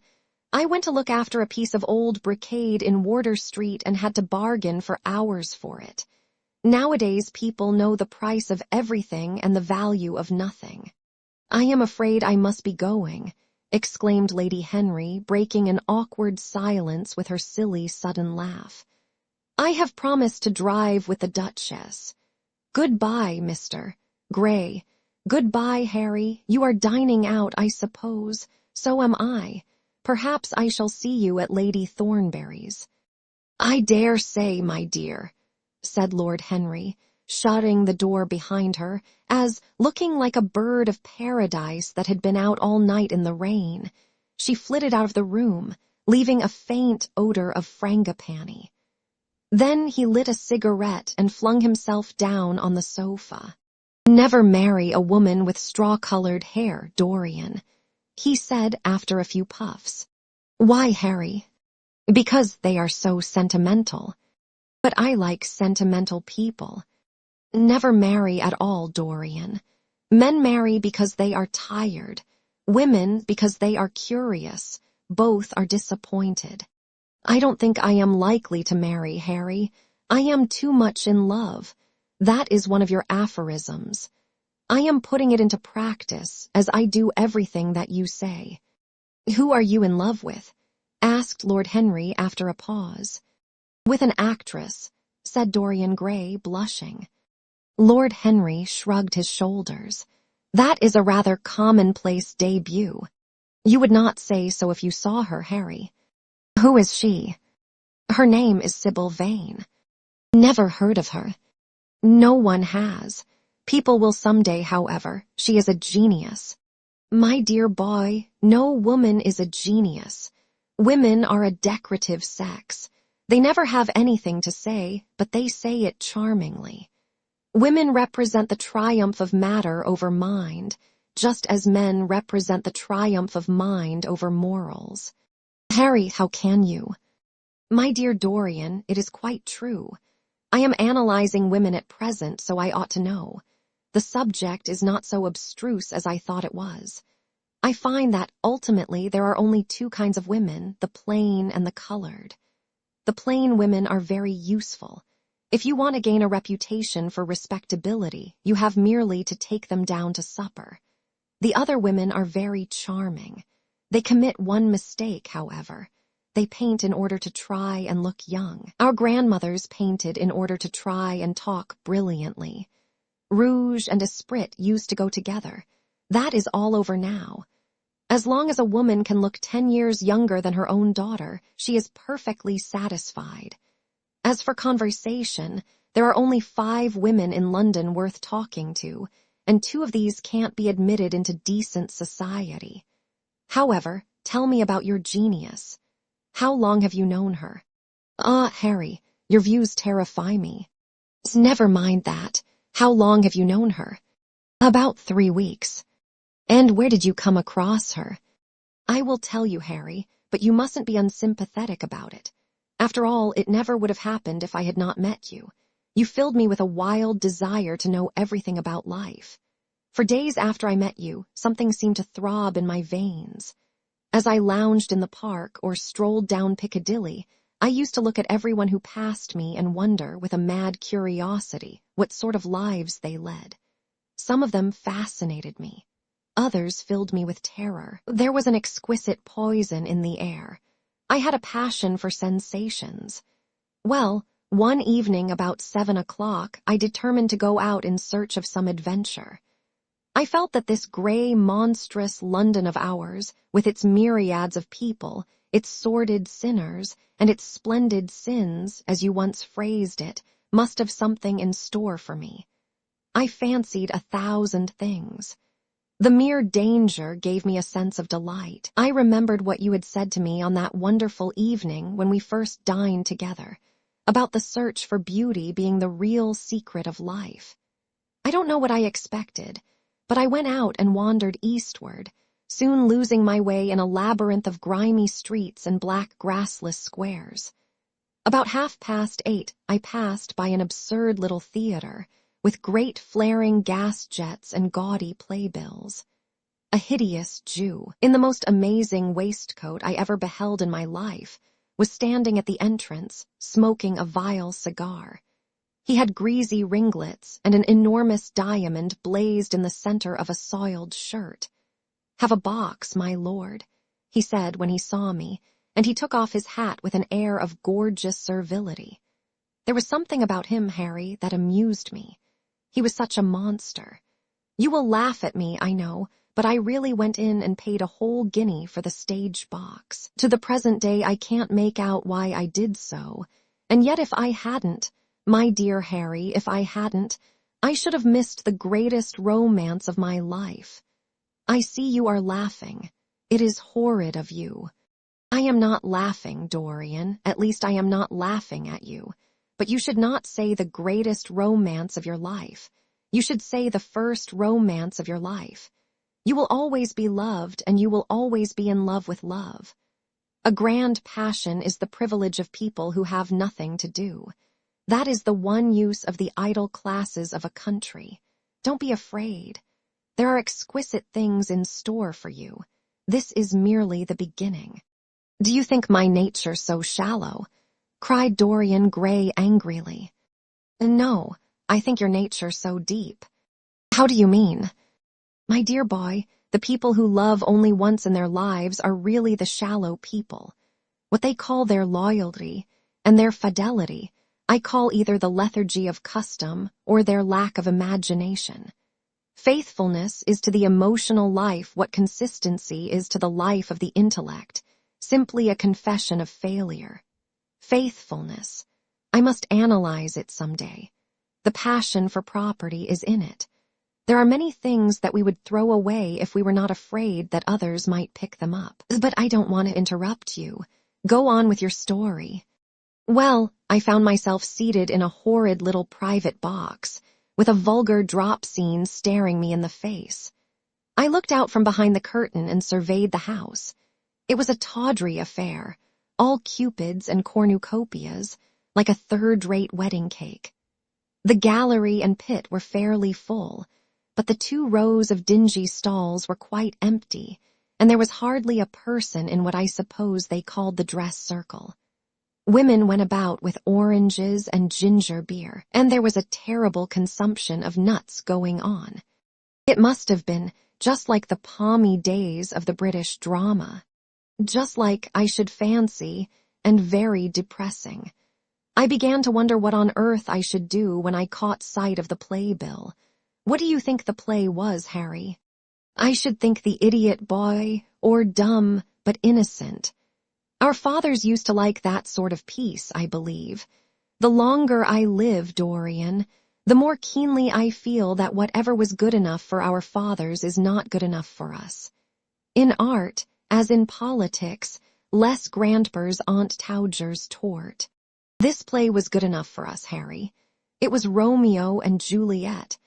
I went to look after a piece of old brocade in Wardour Street and had to bargain for hours for it. Nowadays people know the price of everything and the value of nothing. I am afraid I must be going, exclaimed Lady Henry, breaking an awkward silence with her silly sudden laugh. I have promised to drive with the Duchess. Goodbye, Mr. Gray. Goodbye, Harry. You are dining out, I suppose. So am I. Perhaps I shall see you at Lady Thornbury's. I dare say, my dear, said Lord Henry, shutting the door behind her, as, looking like a bird of paradise that had been out all night in the rain, she flitted out of the room, leaving a faint odor of frangipani. Then he lit a cigarette and flung himself down on the sofa. Never marry a woman with straw-colored hair, Dorian, he said after a few puffs. Why, Harry? Because they are so sentimental. But I like sentimental people. Never marry at all, Dorian. Men marry because they are tired. Women because they are curious. Both are disappointed. I don't think I am likely to marry, Harry. I am too much in love. That is one of your aphorisms. I am putting it into practice, as I do everything that you say. Who are you in love with? Asked Lord Henry after a pause. With an actress, said Dorian Gray, blushing. Lord Henry shrugged his shoulders. That is a rather commonplace debut. You would not say so if you saw her, Harry. Who is she? Her name is Sybil Vane. Never heard of her. No one has. People will someday, however. She is a genius. My dear boy, no woman is a genius. Women are a decorative sex. They never have anything to say, but they say it charmingly. Women represent the triumph of matter over mind, just as men represent the triumph of mind over morals. Harry, how can you? My dear Dorian, it is quite true. I am analyzing women at present, so I ought to know. The subject is not so abstruse as I thought it was. I find that, ultimately, there are only 2 kinds of women, the plain and the colored. The plain women are very useful. If you want to gain a reputation for respectability, you have merely to take them down to supper. The other women are very charming. They commit one mistake, however. They paint in order to try and look young. Our grandmothers painted in order to try and talk brilliantly. Rouge and esprit used to go together. That is all over now. As long as a woman can look 10 years younger than her own daughter, she is perfectly satisfied. As for conversation, there are only 5 women in London worth talking to, and 2 of these can't be admitted into decent society. However, tell me about your genius. How long have you known her? Harry, your views terrify me. Never mind that. How long have you known her? About 3 weeks. And where did you come across her? I will tell you, Harry, but you mustn't be unsympathetic about it. After all, it never would have happened if I had not met you. You filled me with a wild desire to know everything about life. For days after I met you, something seemed to throb in my veins. As I lounged in the park or strolled down Piccadilly, I used to look at everyone who passed me and wonder, with a mad curiosity, what sort of lives they led. Some of them fascinated me. Others filled me with terror. There was an exquisite poison in the air. I had a passion for sensations. Well, one evening about 7 o'clock, I determined to go out in search of some adventure. I felt that this grey, monstrous London of ours, with its myriads of people, its sordid sinners, and its splendid sins, as you once phrased it, must have something in store for me. I fancied 1,000 things. The mere danger gave me a sense of delight. I remembered what you had said to me on that wonderful evening when we first dined together, about the search for beauty being the real secret of life. I don't know what I expected, but I went out and wandered eastward, soon losing my way in a labyrinth of grimy streets and black grassless squares. About 8:30, I passed by an absurd little theater, with great flaring gas jets and gaudy playbills. A hideous Jew, in the most amazing waistcoat I ever beheld in my life, was standing at the entrance, smoking a vile cigar. He had greasy ringlets, and an enormous diamond blazed in the center of a soiled shirt. "Have a box, my lord," he said when he saw me, and he took off his hat with an air of gorgeous servility. There was something about him, Harry, that amused me. He was such a monster. You will laugh at me, I know, but I really went in and paid a whole guinea for the stage box. To the present day I can't make out why I did so, and yet if I hadn't, my dear Harry, if I hadn't, I should have missed the greatest romance of my life. I see you are laughing. It is horrid of you. I am not laughing, Dorian, at least I am not laughing at you. But you should not say the greatest romance of your life. You should say the first romance of your life. You will always be loved, and you will always be in love with love. A grand passion is the privilege of people who have nothing to do. That is the one use of the idle classes of a country. Don't be afraid. There are exquisite things in store for you. This is merely the beginning. Do you think my nature so shallow? Cried Dorian Gray angrily. No, I think your nature so deep. How do you mean? My dear boy, the people who love only once in their lives are really the shallow people. What they call their loyalty and their fidelity, I call either the lethargy of custom or their lack of imagination. Faithfulness is to the emotional life what consistency is to the life of the intellect, simply a confession of failure. Faithfulness. I must analyze it someday. The passion for property is in it. There are many things that we would throw away if we were not afraid that others might pick them up. But I don't want to interrupt you. Go on with your story. Well, I found myself seated in a horrid little private box, with a vulgar drop scene staring me in the face. I looked out from behind the curtain and surveyed the house. It was a tawdry affair, all cupids and cornucopias, like a third-rate wedding cake. The gallery and pit were fairly full, but the 2 rows of dingy stalls were quite empty, and there was hardly a person in what I suppose they called the dress circle. Women went about with oranges and ginger beer, and there was a terrible consumption of nuts going on. It must have been just like the palmy days of the British drama. Just like, I should fancy, and very depressing. I began to wonder what on earth I should do when I caught sight of the playbill. What do you think the play was, Harry? I should think The Idiot Boy, or Dumb but Innocent. Our fathers used to like that sort of piece, I believe. The longer I live, Dorian, the more keenly I feel that whatever was good enough for our fathers is not good enough for us. In art, as in politics, les grandpères ont toujours tort. This play was good enough for us, Harry. It was Romeo and Juliet.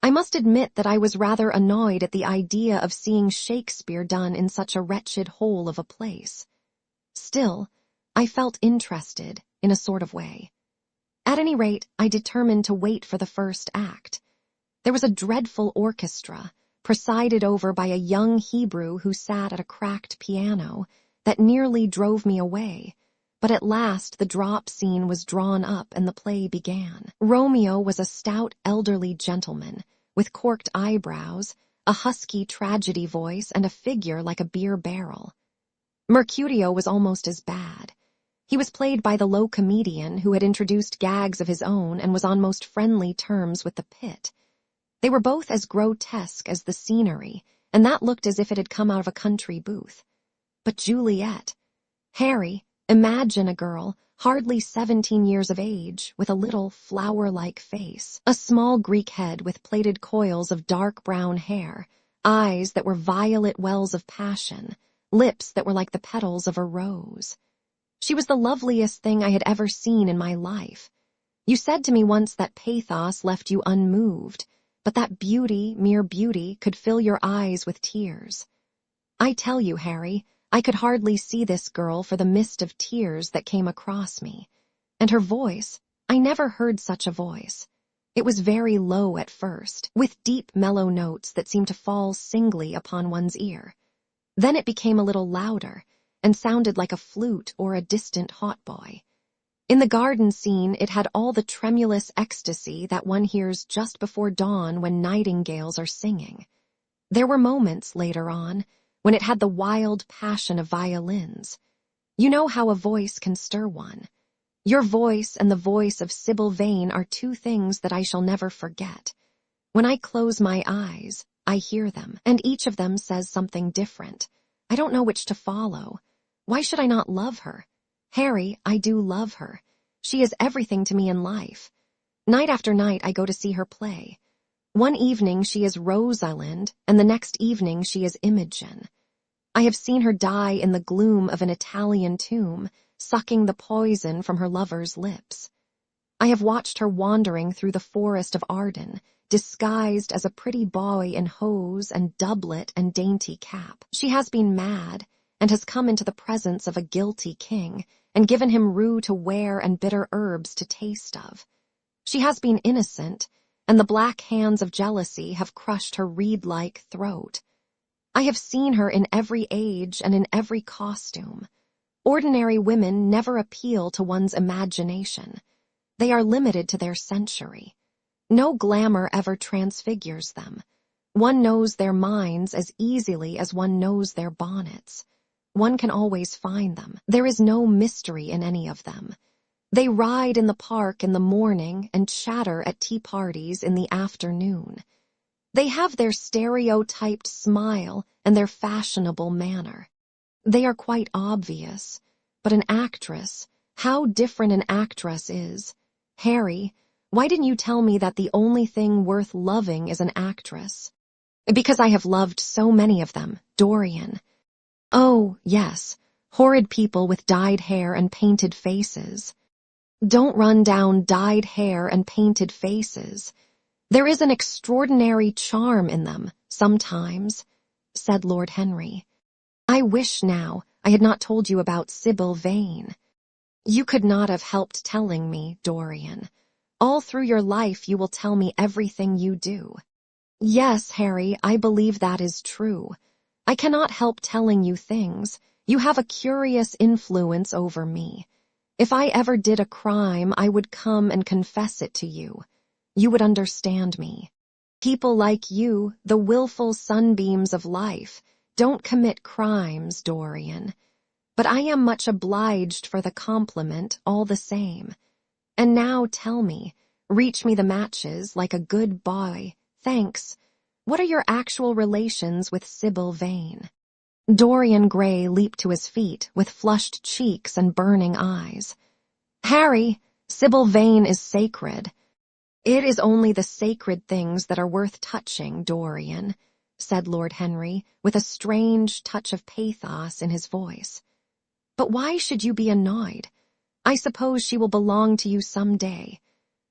I must admit that I was rather annoyed at the idea of seeing Shakespeare done in such a wretched hole of a place. Still, I felt interested, in a sort of way. At any rate, I determined to wait for the first act. There was a dreadful orchestra, presided over by a young Hebrew who sat at a cracked piano, that nearly drove me away, but at last the drop scene was drawn up and the play began. Romeo was a stout elderly gentleman, with corked eyebrows, a husky tragedy voice, and a figure like a beer barrel. Mercutio was almost as bad. He was played by the low comedian who had introduced gags of his own and was on most friendly terms with the pit. They were both as grotesque as the scenery, and that looked as if it had come out of a country booth. But Juliet, Harry, imagine a girl, hardly 17 years of age, with a little flower-like face, a small Greek head with plaited coils of dark brown hair, eyes that were violet wells of passion, lips that were like the petals of a rose. She was the loveliest thing I had ever seen in my life. You said to me once that pathos left you unmoved, but that beauty, mere beauty, could fill your eyes with tears. I tell you, Harry, I could hardly see this girl for the mist of tears that came across me. And her voice, I never heard such a voice. It was very low at first, with deep mellow notes that seemed to fall singly upon one's ear. Then it became a little louder, and sounded like a flute or a distant hautboy. In the garden scene, it had all the tremulous ecstasy that one hears just before dawn when nightingales are singing. There were moments later on when it had the wild passion of violins. You know how a voice can stir one. Your voice and the voice of Sybil Vane are two things that I shall never forget. When I close my eyes, I hear them, and each of them says something different. I don't know which to follow. Why should I not love her? Harry, I do love her. She is everything to me in life. Night after night I go to see her play. One evening she is Rosalind, and the next evening she is Imogen. I have seen her die in the gloom of an Italian tomb, sucking the poison from her lover's lips. I have watched her wandering through the forest of Arden, disguised as a pretty boy in hose and doublet and dainty cap. She has been mad, and has come into the presence of a guilty king, and given him rue to wear and bitter herbs to taste of. She has been innocent, and the black hands of jealousy have crushed her reed-like throat. I have seen her in every age and in every costume. Ordinary women never appeal to one's imagination. They are limited to their century. No glamour ever transfigures them. One knows their minds as easily as one knows their bonnets. One can always find them. There is no mystery in any of them. They ride in the park in the morning and chatter at tea parties in the afternoon. They have their stereotyped smile and their fashionable manner. They are quite obvious. But an actress, how different an actress is. Harry, why didn't you tell me that the only thing worth loving is an actress? Because I have loved so many of them, Dorian. Oh, yes, horrid people with dyed hair and painted faces. Don't run down dyed hair and painted faces. There is an extraordinary charm in them, sometimes, said Lord Henry. I wish now I had not told you about Sybil Vane. You could not have helped telling me, Dorian. All through your life you will tell me everything you do. Yes, Harry, I believe that is true. I cannot help telling you things. You have a curious influence over me. If I ever did a crime, I would come and confess it to you. You would understand me. People like you, the willful sunbeams of life, don't commit crimes, Dorian. But I am much obliged for the compliment, all the same. And now tell me, reach me the matches like a good boy. Thanks. What are your actual relations with Sybil Vane? Dorian Gray leaped to his feet with flushed cheeks and burning eyes. Harry, Sybil Vane is sacred. It is only the sacred things that are worth touching, Dorian, said Lord Henry, with a strange touch of pathos in his voice. But why should you be annoyed? I suppose she will belong to you some day.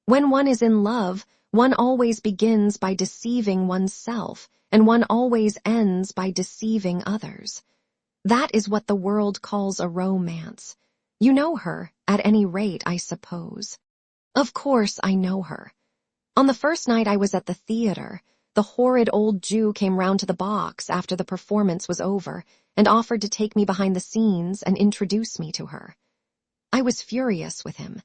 When one is in love, one always begins by deceiving oneself, and one always ends by deceiving others. That is what the world calls a romance. You know her, at any rate, I suppose. Of course I know her. On the first night I was at the theater, the horrid old Jew came round to the box after the performance was over and offered to take me behind the scenes and introduce me to her. I was furious with him,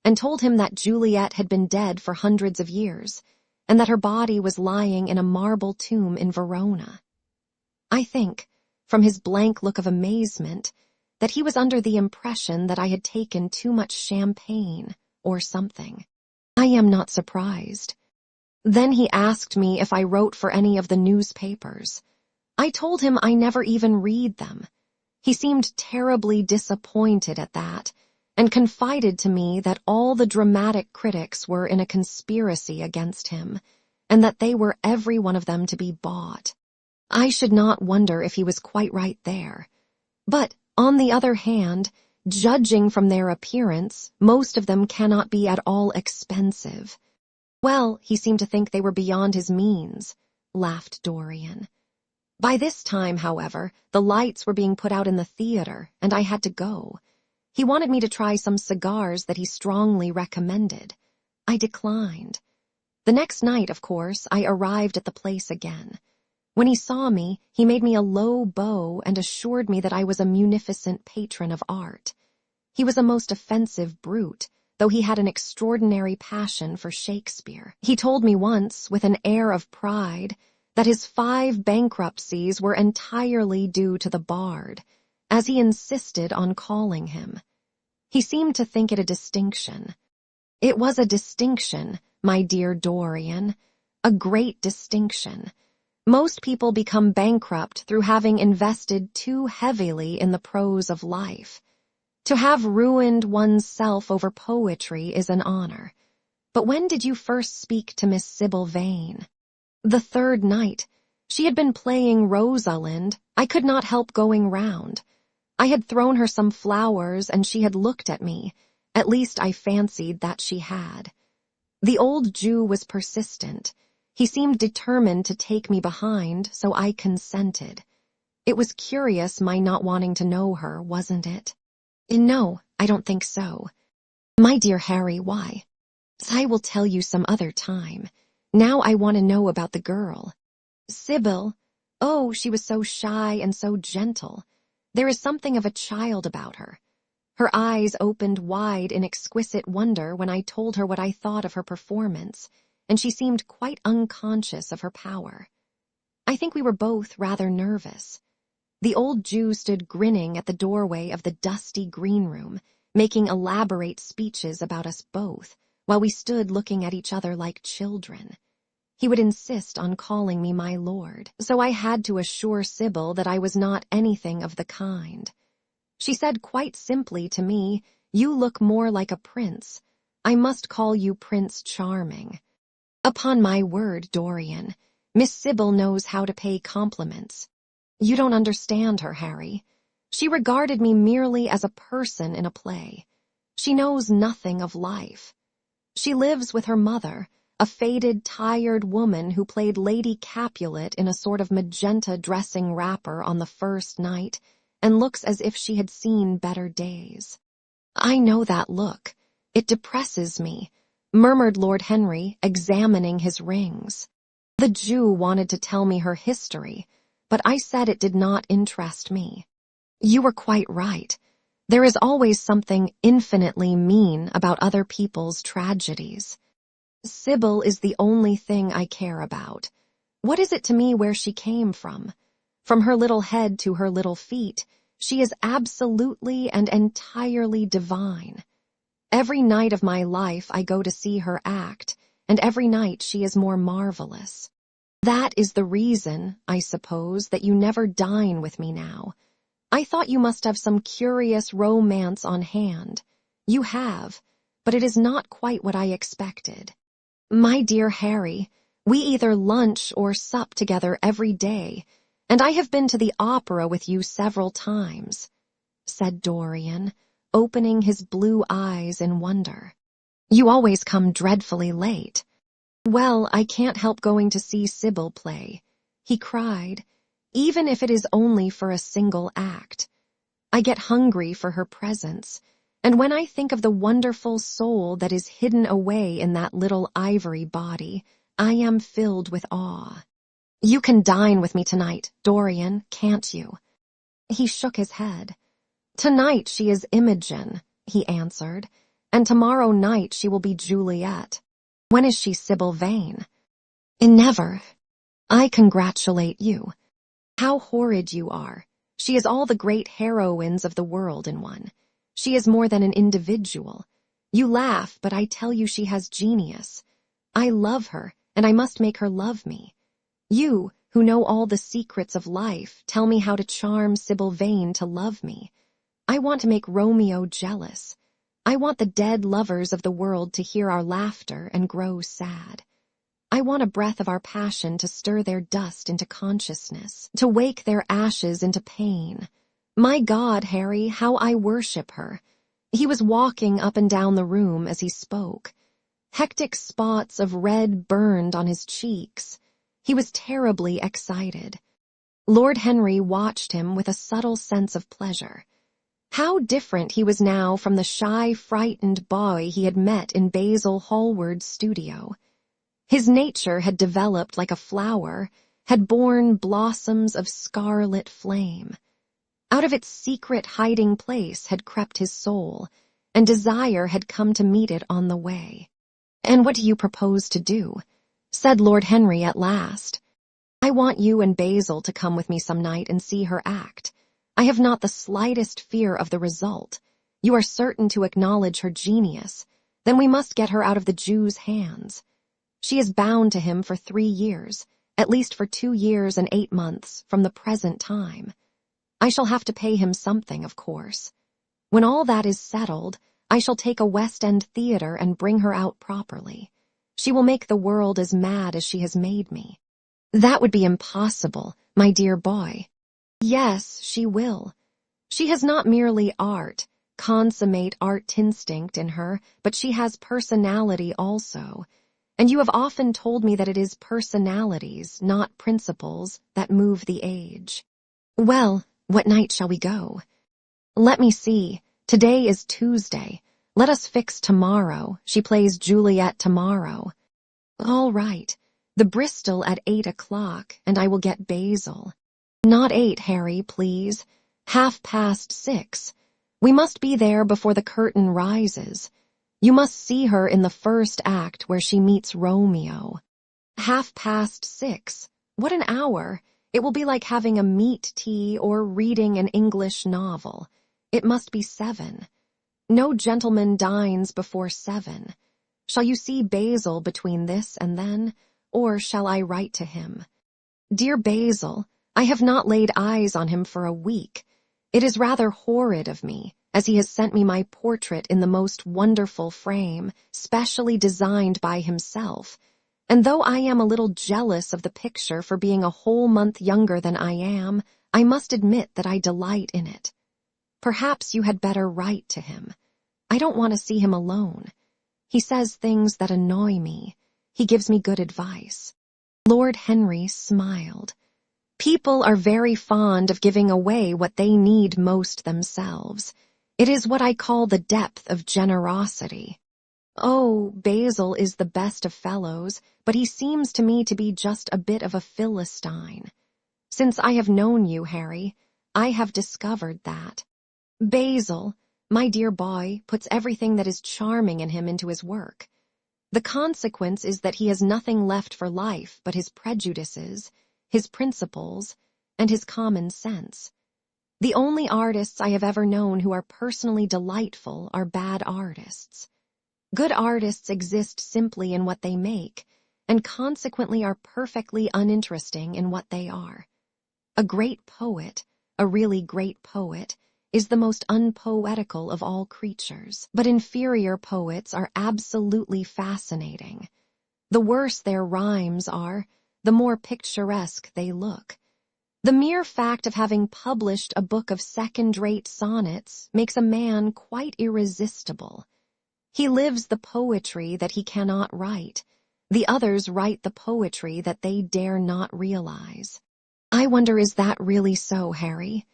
and told him that Juliet had been dead for hundreds of years, and that her body was lying in a marble tomb in Verona. I think, from his blank look of amazement, that he was under the impression that I had taken too much champagne or something. I am not surprised. Then he asked me if I wrote for any of the newspapers. I told him I never even read them. He seemed terribly disappointed at that, and confided to me that all the dramatic critics were in a conspiracy against him, and that they were every one of them to be bought. I should not wonder if he was quite right there. But, on the other hand, judging from their appearance, most of them cannot be at all expensive. Well, he seemed to think they were beyond his means, laughed Dorian. By this time, however, the lights were being put out in the theater, and I had to go. He wanted me to try some cigars that he strongly recommended. I declined. The next night, of course, I arrived at the place again. When he saw me, he made me a low bow and assured me that I was a munificent patron of art. He was a most offensive brute, though he had an extraordinary passion for Shakespeare. He told me once, with an air of pride, that his 5 bankruptcies were entirely due to the bard, as he insisted on calling him. He seemed to think it a distinction. It was a distinction, my dear Dorian, a great distinction. Most people become bankrupt through having invested too heavily in the prose of life. To have ruined oneself over poetry is an honor. But when did you first speak to Miss Sybil Vane? The 3rd night. She had been playing Rosalind. I could not help going round. I had thrown her some flowers, and she had looked at me. At least I fancied that she had. The old Jew was persistent. He seemed determined to take me behind, so I consented. It was curious my not wanting to know her, wasn't it? No, I don't think so. My dear Harry, why? I will tell you some other time. Now I want to know about the girl. Sybil, oh, she was so shy and so gentle. There is something of a child about her. Her eyes opened wide in exquisite wonder when I told her what I thought of her performance, and she seemed quite unconscious of her power. I think we were both rather nervous. The old Jew stood grinning at the doorway of the dusty green room, making elaborate speeches about us both, while we stood looking at each other like children. He would insist on calling me my lord, so I had to assure Sybil that I was not anything of the kind. She said quite simply to me, "You look more like a prince. I must call you Prince Charming." Upon my word, Dorian, Miss Sybil knows how to pay compliments. You don't understand her, Harry. She regarded me merely as a person in a play. She knows nothing of life. She lives with her mother, a faded, tired woman who played Lady Capulet in a sort of magenta dressing wrapper on the first night, and looks as if she had seen better days. I know that look. It depresses me, murmured Lord Henry, examining his rings. The Jew wanted to tell me her history, but I said it did not interest me. You were quite right. There is always something infinitely mean about other people's tragedies. Sybil is the only thing I care about. What is it to me where she came from? From her little head to her little feet, she is absolutely and entirely divine. Every night of my life I go to see her act, and every night she is more marvelous. That is the reason, I suppose, that you never dine with me now. I thought you must have some curious romance on hand. You have, but it is not quite what I expected. My dear Harry, we either lunch or sup together every day, and I have been to the opera with you several times," said Dorian, opening his blue eyes in wonder. "You always come dreadfully late." "Well, I can't help going to see Sybil play," he cried, "even if it is only for a single act. I get hungry for her presence, and when I think of the wonderful soul that is hidden away in that little ivory body, I am filled with awe. You can dine with me tonight, Dorian, can't you?" He shook his head. "Tonight she is Imogen," he answered, "and tomorrow night she will be Juliet. When is she Sybil Vane?" "Never." "I congratulate you. How horrid you are. She is all the great heroines of the world in one. She is more than an individual. You laugh, but I tell you she has genius. I love her, and I must make her love me. You, who know all the secrets of life, tell me how to charm Sybil Vane to love me. I want to make Romeo jealous. I want the dead lovers of the world to hear our laughter and grow sad. I want a breath of our passion to stir their dust into consciousness, to wake their ashes into pain. My God, Harry, how I worship her." He was walking up and down the room as he spoke. Hectic spots of red burned on his cheeks. He was terribly excited. Lord Henry watched him with a subtle sense of pleasure. How different he was now from the shy, frightened boy he had met in Basil Hallward's studio. His nature had developed like a flower, had borne blossoms of scarlet flame. Out of its secret hiding place had crept his soul, and desire had come to meet it on the way. "And what do you propose to do?" said Lord Henry at last. "I want you and Basil to come with me some night and see her act. I have not the slightest fear of the result. You are certain to acknowledge her genius. Then we must get her out of the Jew's hands. She is bound to him for 3 years, at least for 2 years and 8 months from the present time. I shall have to pay him something, of course. When all that is settled, I shall take a West End theatre and bring her out properly. She will make the world as mad as she has made me." "That would be impossible, my dear boy." "Yes, she will. She has not merely consummate art instinct in her, but she has personality also. And you have often told me that it is personalities, not principles, that move the age." "Well, what night shall we go?" "Let me see. Today is Tuesday. Let us fix tomorrow. She plays Juliet tomorrow." "All right. The Bristol at 8 o'clock, and I will get Basil." "Not 8, Harry, please. 6:30. We must be there before the curtain rises. You must see her in the first act where she meets Romeo." 6:30. What an hour! It will be like having a meat tea or reading an English novel. It must be 7. No gentleman dines before 7. Shall you see Basil between this and then, or shall I write to him? Dear Basil, I have not laid eyes on him for a week. It is rather horrid of me, as he has sent me my portrait in the most wonderful frame, specially designed by himself, and though I am a little jealous of the picture for being a whole month younger than I am, I must admit that I delight in it. Perhaps you had better write to him. I don't want to see him alone. He says things that annoy me. He gives me good advice." Lord Henry smiled. "People are very fond of giving away what they need most themselves. It is what I call the depth of generosity. Oh, Basil is the best of fellows, but he seems to me to be just a bit of a Philistine. Since I have known you, Harry, I have discovered that. Basil, my dear boy, puts everything that is charming in him into his work. The consequence is that he has nothing left for life but his prejudices, his principles, and his common sense. The only artists I have ever known who are personally delightful are bad artists. Good artists exist simply in what they make, and consequently are perfectly uninteresting in what they are. A great poet, a really great poet, is the most unpoetical of all creatures, but inferior poets are absolutely fascinating. The worse their rhymes are, the more picturesque they look. The mere fact of having published a book of second-rate sonnets makes a man quite irresistible. He lives the poetry that he cannot write. The others write the poetry that they dare not realize. "I wonder, is that really so, Harry?"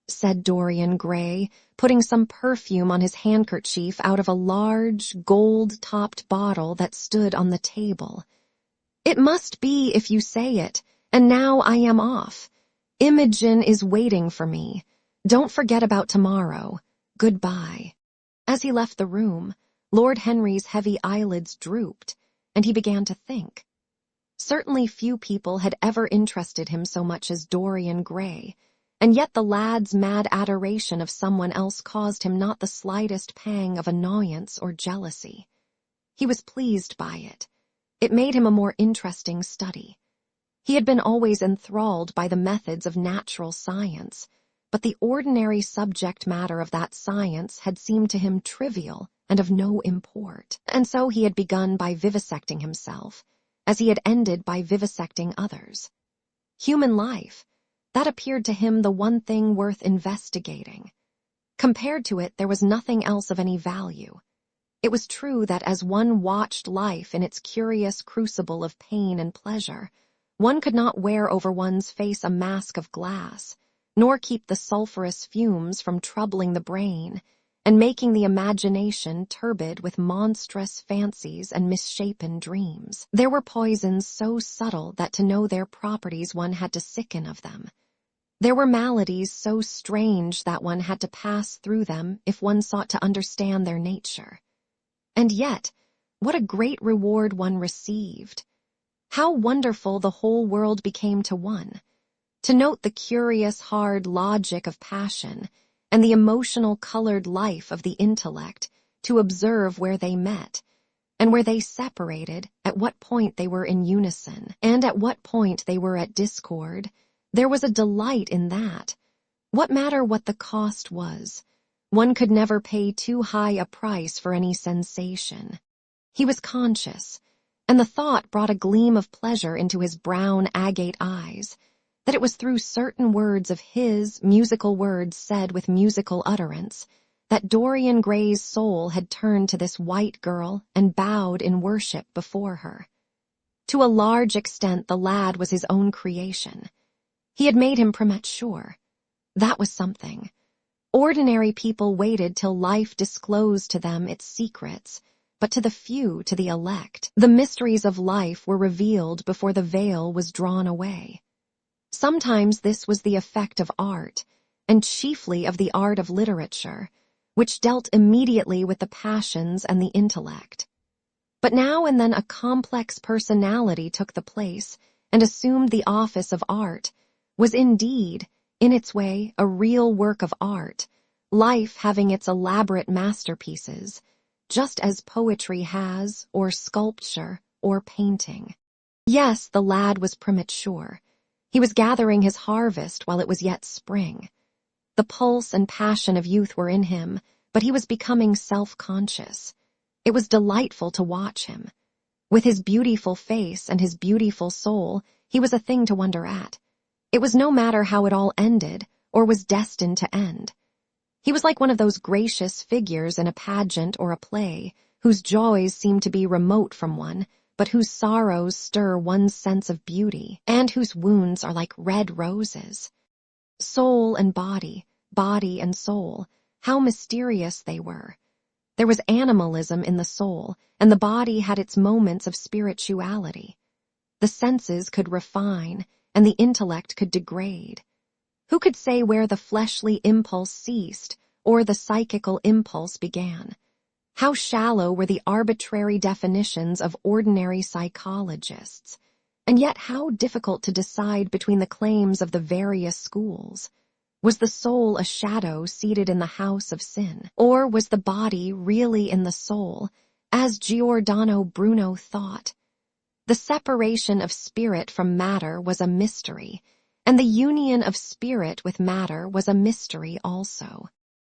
said Dorian Gray, putting some perfume on his handkerchief out of a large, gold-topped bottle that stood on the table. "It must be if you say it, and now I am off. Imogen is waiting for me. Don't forget about tomorrow. Goodbye." As he left the room, Lord Henry's heavy eyelids drooped, and he began to think. Certainly few people had ever interested him so much as Dorian Gray, and yet the lad's mad adoration of someone else caused him not the slightest pang of annoyance or jealousy. He was pleased by it. It made him a more interesting study. He had been always enthralled by the methods of natural science, but the ordinary subject matter of that science had seemed to him trivial and of no import, and so he had begun by vivisecting himself, as he had ended by vivisecting others. Human life, that appeared to him the one thing worth investigating. Compared to it, there was nothing else of any value. It was true that as one watched life in its curious crucible of pain and pleasure, one could not wear over one's face a mask of glass, nor keep the sulphurous fumes from troubling the brain and making the imagination turbid with monstrous fancies and misshapen dreams. There were poisons so subtle that to know their properties one had to sicken of them. There were maladies so strange that one had to pass through them if one sought to understand their nature. And yet, what a great reward one received! How wonderful the whole world became to one! To note the curious, hard logic of passion and the emotional colored life of the intellect, to observe where they met, and where they separated, at what point they were in unison, and at what point they were at discord. There was a delight in that. What matter what the cost was? One could never pay too high a price for any sensation. He was conscious, and the thought brought a gleam of pleasure into his brown agate eyes, that it was through certain words of his, musical words said with musical utterance, that Dorian Gray's soul had turned to this white girl and bowed in worship before her. To a large extent the lad was his own creation. He had made him premature. That was something. Ordinary people waited till life disclosed to them its secrets, but to the few, to the elect, the mysteries of life were revealed before the veil was drawn away. Sometimes this was the effect of art, and chiefly of the art of literature, which dealt immediately with the passions and the intellect. But now and then a complex personality took the place and assumed the office of art, was indeed, in its way, a real work of art, life having its elaborate masterpieces, just as poetry has, or sculpture, or painting. Yes, the lad was premature. He was gathering his harvest while it was yet spring. The pulse and passion of youth were in him, but he was becoming self-conscious. It was delightful to watch him. With his beautiful face and his beautiful soul, he was a thing to wonder at. It was no matter how it all ended, or was destined to end. He was like one of those gracious figures in a pageant or a play, whose joys seem to be remote from one, but whose sorrows stir one's sense of beauty, and whose wounds are like red roses. Soul and body, body and soul, how mysterious they were. There was animalism in the soul, and the body had its moments of spirituality. The senses could refine, and the intellect could degrade. Who could say where the fleshly impulse ceased, or the psychical impulse began? How shallow were the arbitrary definitions of ordinary psychologists, and yet how difficult to decide between the claims of the various schools. Was the soul a shadow seated in the house of sin, or was the body really in the soul, as Giordano Bruno thought? The separation of spirit from matter was a mystery, and the union of spirit with matter was a mystery also.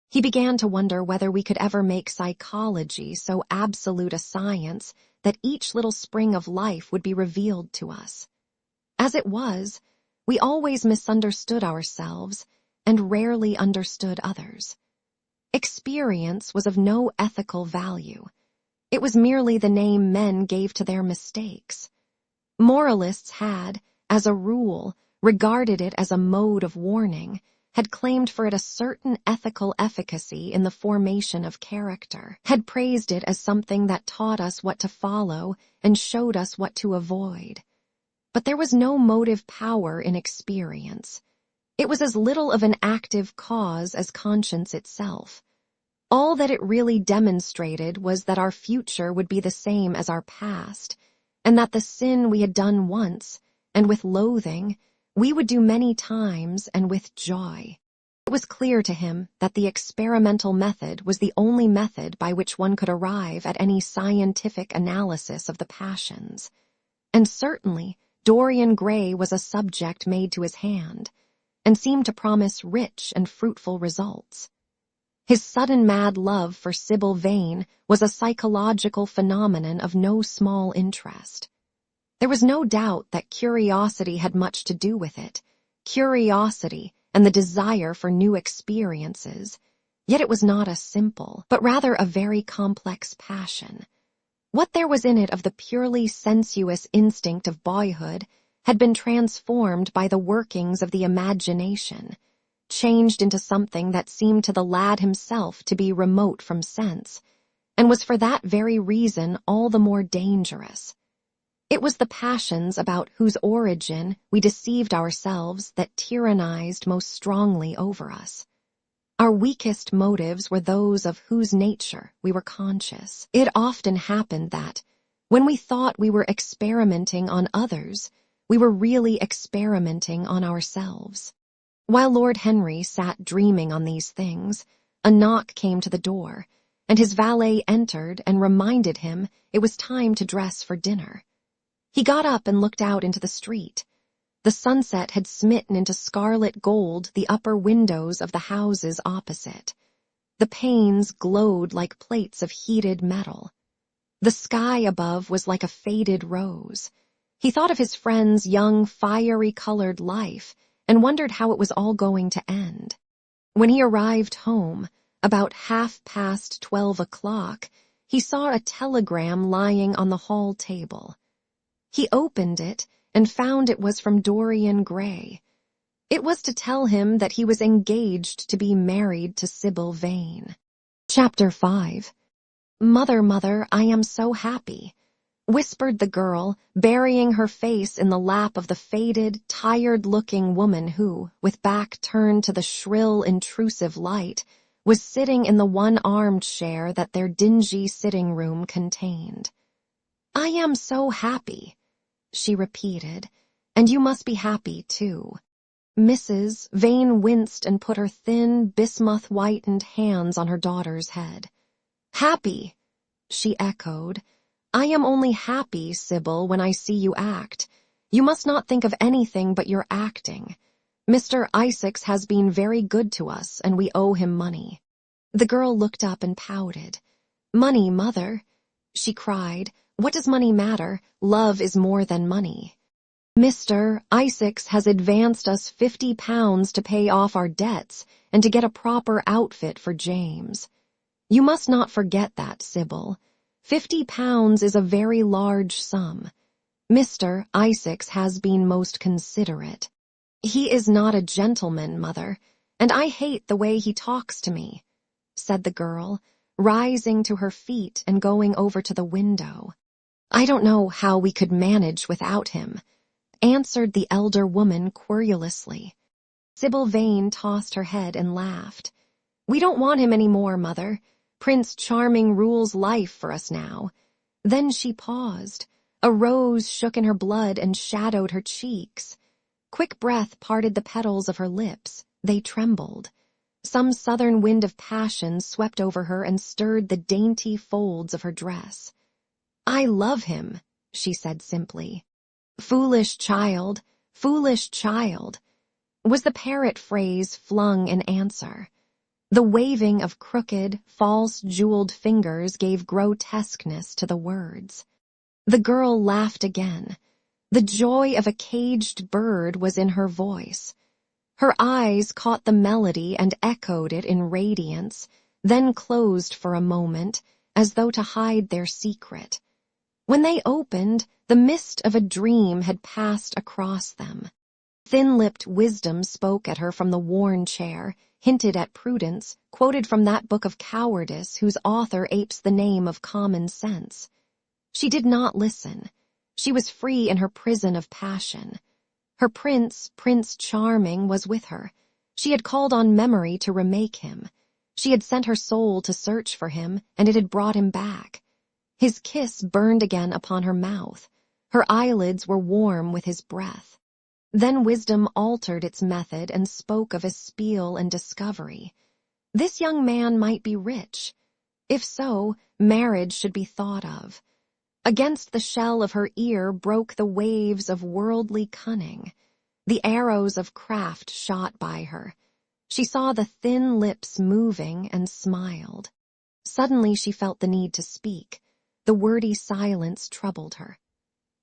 He began to wonder whether we could ever make psychology so absolute a science that each little spring of life would be revealed to us. As it was, we always misunderstood ourselves and rarely understood others. Experience was of no ethical value. It was merely the name men gave to their mistakes. Moralists had, as a rule, regarded it as a mode of warning, had claimed for it a certain ethical efficacy in the formation of character, had praised it as something that taught us what to follow and showed us what to avoid. But there was no motive power in experience. It was as little of an active cause as conscience itself. All that it really demonstrated was that our future would be the same as our past, and that the sin we had done once, and with loathing, we would do many times and with joy. It was clear to him that the experimental method was the only method by which one could arrive at any scientific analysis of the passions. And certainly, Dorian Gray was a subject made to his hand, and seemed to promise rich and fruitful results. His sudden mad love for Sybil Vane was a psychological phenomenon of no small interest. There was no doubt that curiosity had much to do with it, curiosity and the desire for new experiences, yet it was not a simple, but rather a very complex passion. What there was in it of the purely sensuous instinct of boyhood had been transformed by the workings of the imagination, changed into something that seemed to the lad himself to be remote from sense, and was for that very reason all the more dangerous. It was the passions about whose origin we deceived ourselves that tyrannized most strongly over us. Our weakest motives were those of whose nature we were conscious. It often happened that, when we thought we were experimenting on others, we were really experimenting on ourselves. While Lord Henry sat dreaming on these things, a knock came to the door, and his valet entered and reminded him it was time to dress for dinner. He got up and looked out into the street. The sunset had smitten into scarlet gold the upper windows of the houses opposite. The panes glowed like plates of heated metal. The sky above was like a faded rose. He thought of his friend's young, fiery-colored life and wondered how it was all going to end. When he arrived home, about 12:30 o'clock, he saw a telegram lying on the hall table. He opened it and found it was from Dorian Gray. It was to tell him that he was engaged to be married to Sybil Vane. Chapter 5. "Mother, mother, I am so happy," whispered the girl, burying her face in the lap of the faded, tired-looking woman who, with back turned to the shrill, intrusive light, was sitting in the one-armed chair that their dingy sitting-room contained. "I am so happy," she repeated, "and you must be happy, too." Mrs. Vane winced and put her thin, bismuth-whitened hands on her daughter's head. "Happy," she echoed. "I am only happy, Sybil, when I see you act. You must not think of anything but your acting. Mr. Isaacs has been very good to us, and we owe him money." The girl looked up and pouted. "Money, mother," she cried. "What does money matter? Love is more than money. Mr. Isaacs has advanced us £50 to pay off our debts and to get a proper outfit for James. You must not forget that, Sybil. £50 is a very large sum. Mr. Isaacs has been most considerate. He is not a gentleman, mother, and I hate the way he talks to me," said the girl, rising to her feet and going over to the window. "I don't know how we could manage without him," answered the elder woman querulously. Sybil Vane tossed her head and laughed. "We don't want him any more, mother. Prince Charming rules life for us now." Then she paused. A rose shook in her blood and shadowed her cheeks. Quick breath parted the petals of her lips. They trembled. Some southern wind of passion swept over her and stirred the dainty folds of her dress. "I love him," she said simply. "Foolish child, foolish child," was the parrot phrase flung in answer. The waving of crooked, false-jeweled fingers gave grotesqueness to the words. The girl laughed again. The joy of a caged bird was in her voice. Her eyes caught the melody and echoed it in radiance, then closed for a moment, as though to hide their secret. When they opened, the mist of a dream had passed across them. Thin-lipped wisdom spoke at her from the worn chair, hinted at prudence, quoted from that book of cowardice whose author apes the name of common sense. She did not listen. She was free in her prison of passion. Her prince, Prince Charming, was with her. She had called on memory to remake him. She had sent her soul to search for him, and it had brought him back. His kiss burned again upon her mouth. Her eyelids were warm with his breath. Then wisdom altered its method and spoke of espial and discovery. This young man might be rich. If so, marriage should be thought of. Against the shell of her ear broke the waves of worldly cunning. The arrows of craft shot by her. She saw the thin lips moving and smiled. Suddenly she felt the need to speak. The wordy silence troubled her.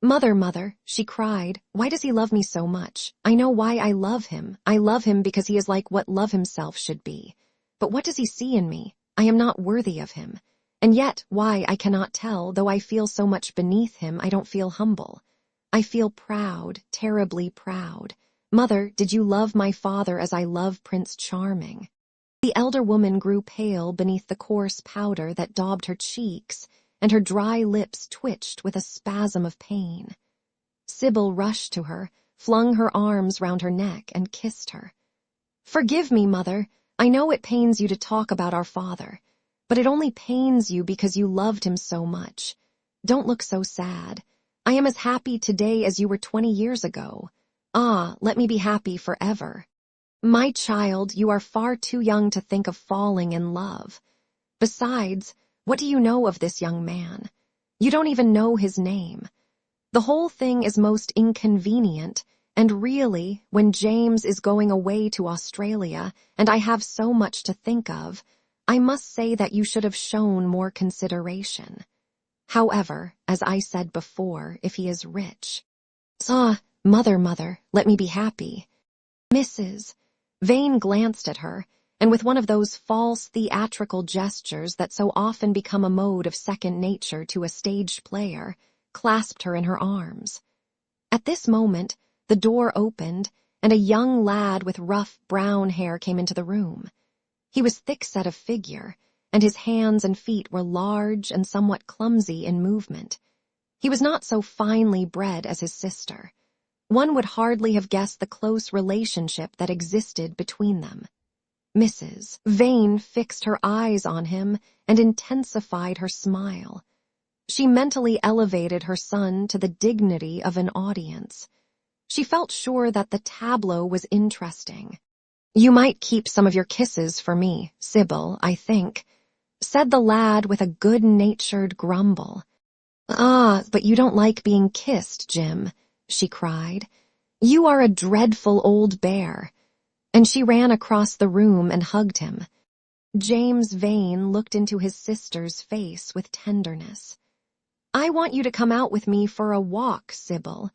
"Mother, mother," she cried, "why does he love me so much? I know why I love him. I love him because he is like what love himself should be. But what does he see in me? I am not worthy of him. And yet, why, I cannot tell, though I feel so much beneath him, I don't feel humble. I feel proud, terribly proud. Mother, did you love my father as I love Prince Charming?" The elder woman grew pale beneath the coarse powder that daubed her cheeks, and her dry lips twitched with a spasm of pain. Sybil rushed to her, flung her arms round her neck, and kissed her. "Forgive me, mother. I know it pains you to talk about our father, but it only pains you because you loved him so much. Don't look so sad. I am as happy today as you were 20 years ago. Ah, let me be happy forever. My child, you are far too young to think of falling in love. Besides, what do you know of this young man? You don't even know his name. The whole thing is most inconvenient, and really, when James is going away to Australia, and I have so much to think of, I must say that you should have shown more consideration. However, as I said before, if he is rich." "Ah, mother, let me be happy." "Mrs." Vane glanced at her, and with one of those false theatrical gestures that so often become a mode of second nature to a stage player, clasped her in her arms. At this moment, the door opened, and a young lad with rough brown hair came into the room. He was thick-set of figure, and his hands and feet were large and somewhat clumsy in movement. He was not so finely bred as his sister. One would hardly have guessed the close relationship that existed between them. Mrs. Vane fixed her eyes on him and intensified her smile. She mentally elevated her son to the dignity of an audience. She felt sure that the tableau was interesting. "You might keep some of your kisses for me, Sybil, I think," said the lad with a good-natured grumble. "Ah, but you don't like being kissed, Jim," she cried. "You are a dreadful old bear." And she ran across the room and hugged him. James Vane looked into his sister's face with tenderness. "I want you to come out with me for a walk, Sybil.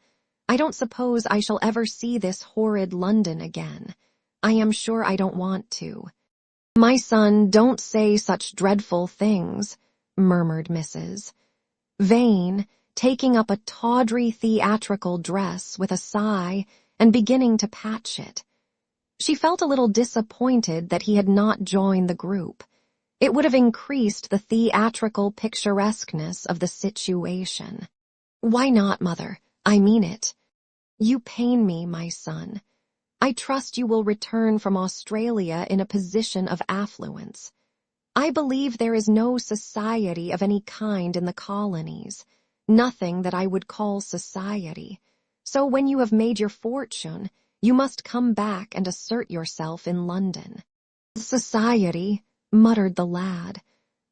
I don't suppose I shall ever see this horrid London again. I am sure I don't want to." "My son, don't say such dreadful things," murmured Mrs. Vane, taking up a tawdry theatrical dress with a sigh and beginning to patch it. She felt a little disappointed that he had not joined the group. It would have increased the theatrical picturesqueness of the situation. "Why not, mother? I mean it. You pain me, my son. I trust you will return from Australia in a position of affluence. I believe there is no society of any kind in the colonies, nothing that I would call society. So when you have made your fortune, you must come back and assert yourself in London." "Society," muttered the lad.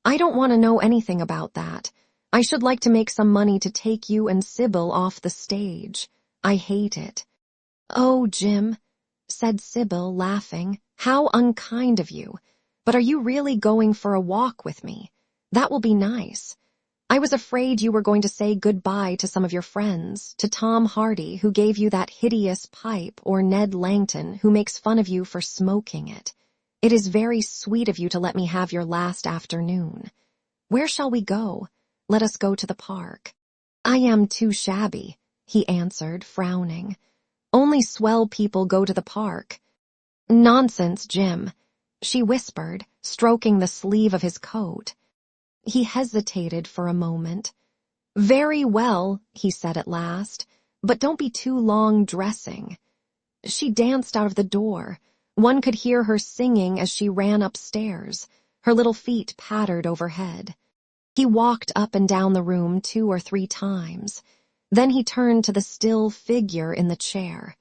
"I don't want to know anything about that. I should like to make some money to take you and Sybil off the stage. I hate it." "Oh, Jim," said Sybil, laughing, "how unkind of you. But are you really going for a walk with me? That will be nice. I was afraid you were going to say goodbye to some of your friends, to Tom Hardy, who gave you that hideous pipe, or Ned Langton, who makes fun of you for smoking it. It is very sweet of you to let me have your last afternoon. Where shall we go? Let us go to the park. I am too shabby, he answered, frowning. Only swell people go to the park. Nonsense, Jim, she whispered, stroking the sleeve of his coat. He hesitated for a moment. Very well, he said at last, but don't be too long dressing. She danced out of the door. One could hear her singing as she ran upstairs. Her little feet pattered overhead. He walked up and down the room 2 or 3 times. Then he turned to the still figure in the chair.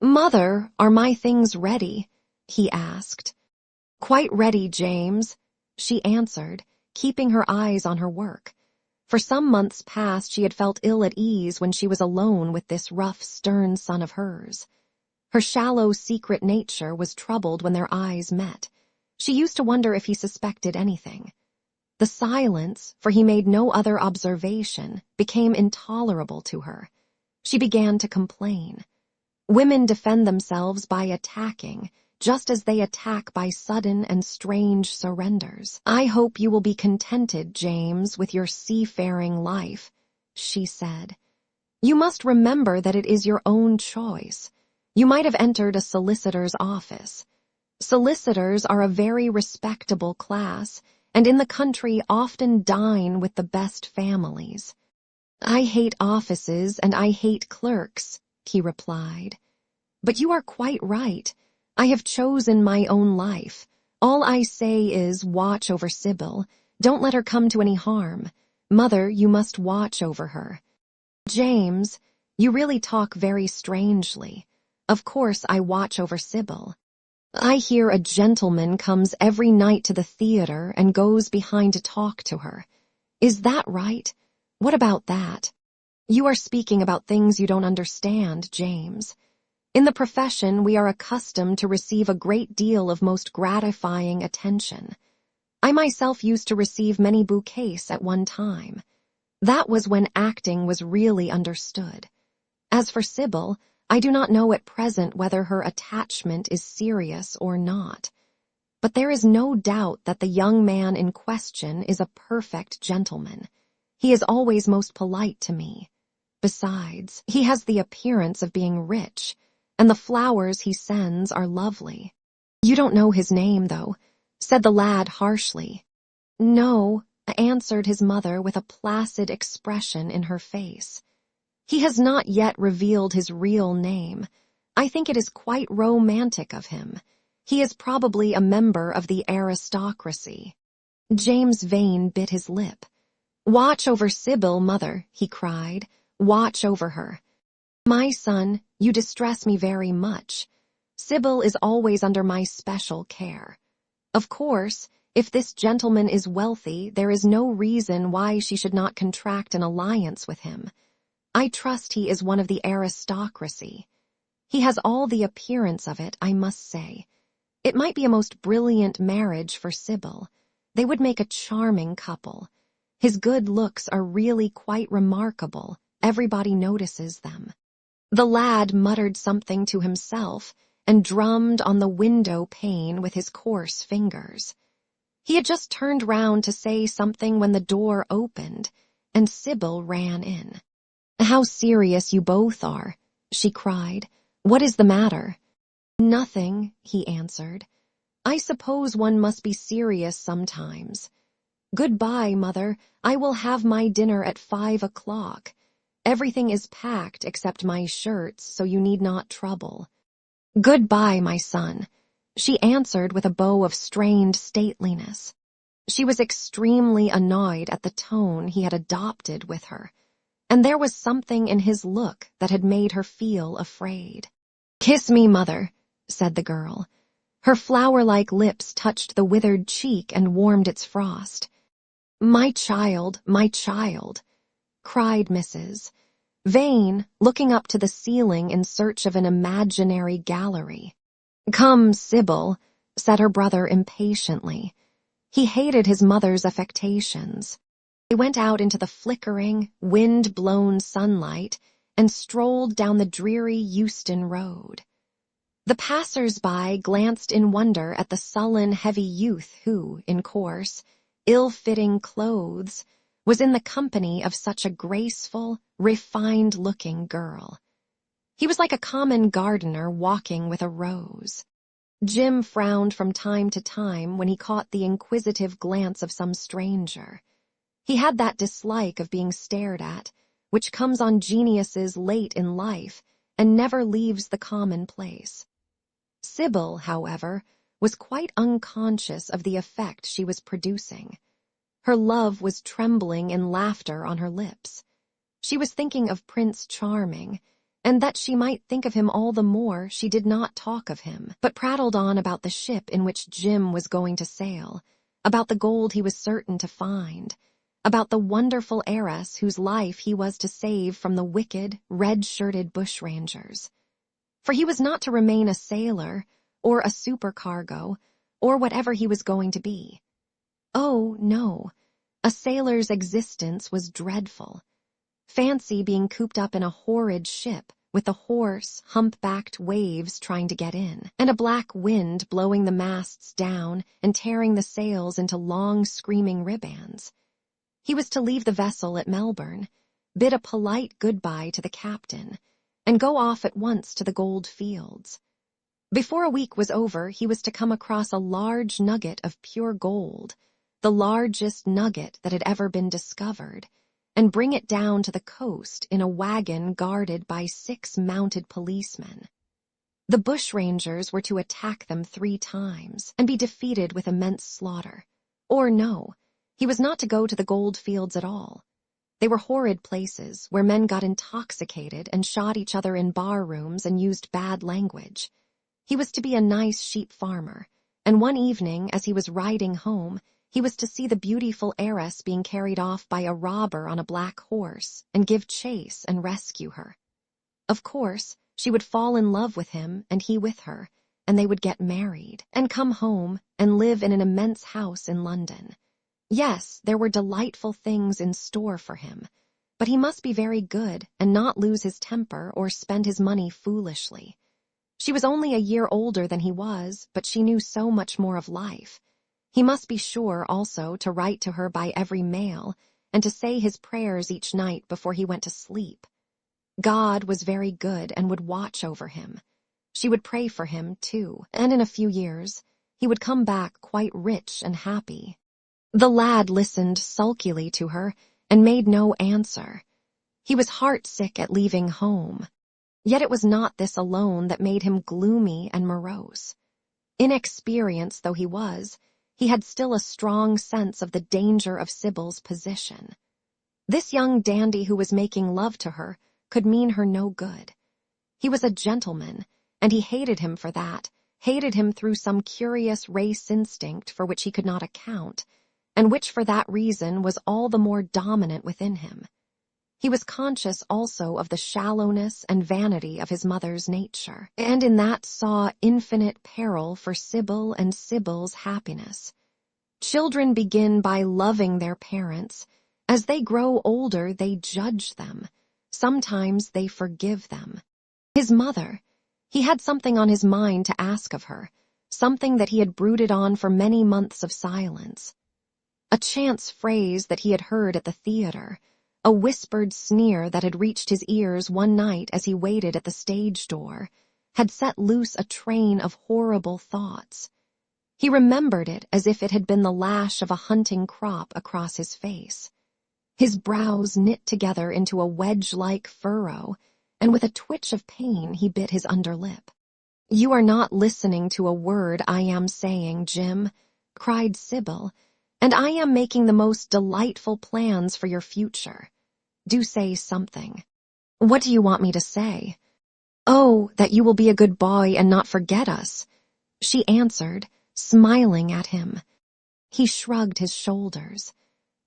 Mother, are my things ready? He asked. Quite ready, James, she answered, keeping her eyes on her work. For some months past she had felt ill at ease when she was alone with this rough, stern son of hers. Her shallow, secret nature was troubled when their eyes met. She used to wonder if he suspected anything. The silence, for he made no other observation, became intolerable to her. She began to complain. Women defend themselves by attacking, just as they attack by sudden and strange surrenders. I hope you will be contented, James, with your seafaring life, she said. You must remember that it is your own choice. You might have entered a solicitor's office. Solicitors are a very respectable class, and in the country often dine with the best families. I hate offices and I hate clerks, he replied. But you are quite right. I have chosen my own life. All I say is watch over Sybil. Don't let her come to any harm. Mother, you must watch over her. James, you really talk very strangely. Of course I watch over Sybil. I hear a gentleman comes every night to the theater and goes behind to talk to her. Is that right? What about that? You are speaking about things you don't understand, James. In the profession, we are accustomed to receive a great deal of most gratifying attention. I myself used to receive many bouquets at one time. That was when acting was really understood. As for Sybil, I do not know at present whether her attachment is serious or not. But there is no doubt that the young man in question is a perfect gentleman. He is always most polite to me. Besides, he has the appearance of being rich, and the flowers he sends are lovely. You don't know his name, though, said the lad harshly. No, answered his mother with a placid expression in her face. He has not yet revealed his real name. I think it is quite romantic of him. He is probably a member of the aristocracy. James Vane bit his lip. Watch over Sybil, mother, he cried. Watch over her. My son, you distress me very much. Sybil is always under my special care. Of course, if this gentleman is wealthy, there is no reason why she should not contract an alliance with him. I trust he is one of the aristocracy. He has all the appearance of it, I must say. It might be a most brilliant marriage for Sybil. They would make a charming couple. His good looks are really quite remarkable. Everybody notices them. The lad muttered something to himself and drummed on the window pane with his coarse fingers. He had just turned round to say something when the door opened, and Sybil ran in. How serious you both are, she cried. What is the matter? Nothing, he answered. I suppose one must be serious sometimes. Goodbye, mother. I will have my dinner at 5 o'clock. Everything is packed except my shirts, so you need not trouble. Goodbye, my son, she answered with a bow of strained stateliness. She was extremely annoyed at the tone he had adopted with her, and there was something in his look that had made her feel afraid. Kiss me, mother, said the girl. Her flower-like lips touched the withered cheek and warmed its frost. My child, cried Mrs. Vane, looking up to the ceiling in search of an imaginary gallery. Come, Sybil, said her brother impatiently. He hated his mother's affectations. They went out into the flickering, wind-blown sunlight and strolled down the dreary Euston Road. The passers-by glanced in wonder at the sullen, heavy youth who, in coarse, ill-fitting clothes, was in the company of such a graceful, refined-looking girl. He was like a common gardener walking with a rose. Jim frowned from time to time when he caught the inquisitive glance of some stranger. He had that dislike of being stared at, which comes on geniuses late in life and never leaves the commonplace. Sybil, however, was quite unconscious of the effect she was producing. Her love was trembling in laughter on her lips. She was thinking of Prince Charming, and that she might think of him all the more, she did not talk of him, but prattled on about the ship in which Jim was going to sail, about the gold he was certain to find, about the wonderful heiress whose life he was to save from the wicked, red-shirted bushrangers. For he was not to remain a sailor, or a supercargo, or whatever he was going to be. Oh, no, a sailor's existence was dreadful. Fancy being cooped up in a horrid ship, with the hoarse, hump-backed waves trying to get in, and a black wind blowing the masts down and tearing the sails into long, screaming ribands. He was to leave the vessel at Melbourne, bid a polite goodbye to the captain, and go off at once to the gold fields. Before a week was over, he was to come across a large nugget of pure gold, the largest nugget that had ever been discovered, and bring it down to the coast in a wagon guarded by 6 mounted policemen. The bushrangers were to attack them 3 times and be defeated with immense slaughter. Or no, he was not to go to the gold fields at all. They were horrid places where men got intoxicated and shot each other in bar rooms and used bad language. He was to be a nice sheep farmer, and one evening as he was riding home, he was to see the beautiful heiress being carried off by a robber on a black horse and give chase and rescue her. Of course, she would fall in love with him and he with her, and they would get married and come home and live in an immense house in London. Yes, there were delightful things in store for him, but he must be very good and not lose his temper or spend his money foolishly. She was only a year older than he was, but she knew so much more of life. He must be sure also to write to her by every mail and to say his prayers each night before he went to sleep. God was very good and would watch over him. She would pray for him, too, and in a few years, he would come back quite rich and happy. The lad listened sulkily to her and made no answer. He was heartsick at leaving home. Yet it was not this alone that made him gloomy and morose. Inexperienced though he was, he had still a strong sense of the danger of Sybil's position. This young dandy who was making love to her could mean her no good. He was a gentleman, and he hated him for that, hated him through some curious race instinct for which he could not account, and which for that reason was all the more dominant within him. He was conscious also of the shallowness and vanity of his mother's nature, and in that saw infinite peril for Sybil and Sybil's happiness. Children begin by loving their parents. As they grow older, they judge them. Sometimes they forgive them. His mother, he had something on his mind to ask of her, something that he had brooded on for many months of silence. A chance phrase that he had heard at the theater, a whispered sneer that had reached his ears one night as he waited at the stage door, had set loose a train of horrible thoughts. He remembered it as if it had been the lash of a hunting crop across his face. His brows knit together into a wedge-like furrow, and with a twitch of pain he bit his underlip. "You are not listening to a word I am saying, Jim," cried Sybil, "and I am making the most delightful plans for your future. Do say something." "What do you want me to say?" "Oh, that you will be a good boy and not forget us," she answered, smiling at him. He shrugged his shoulders.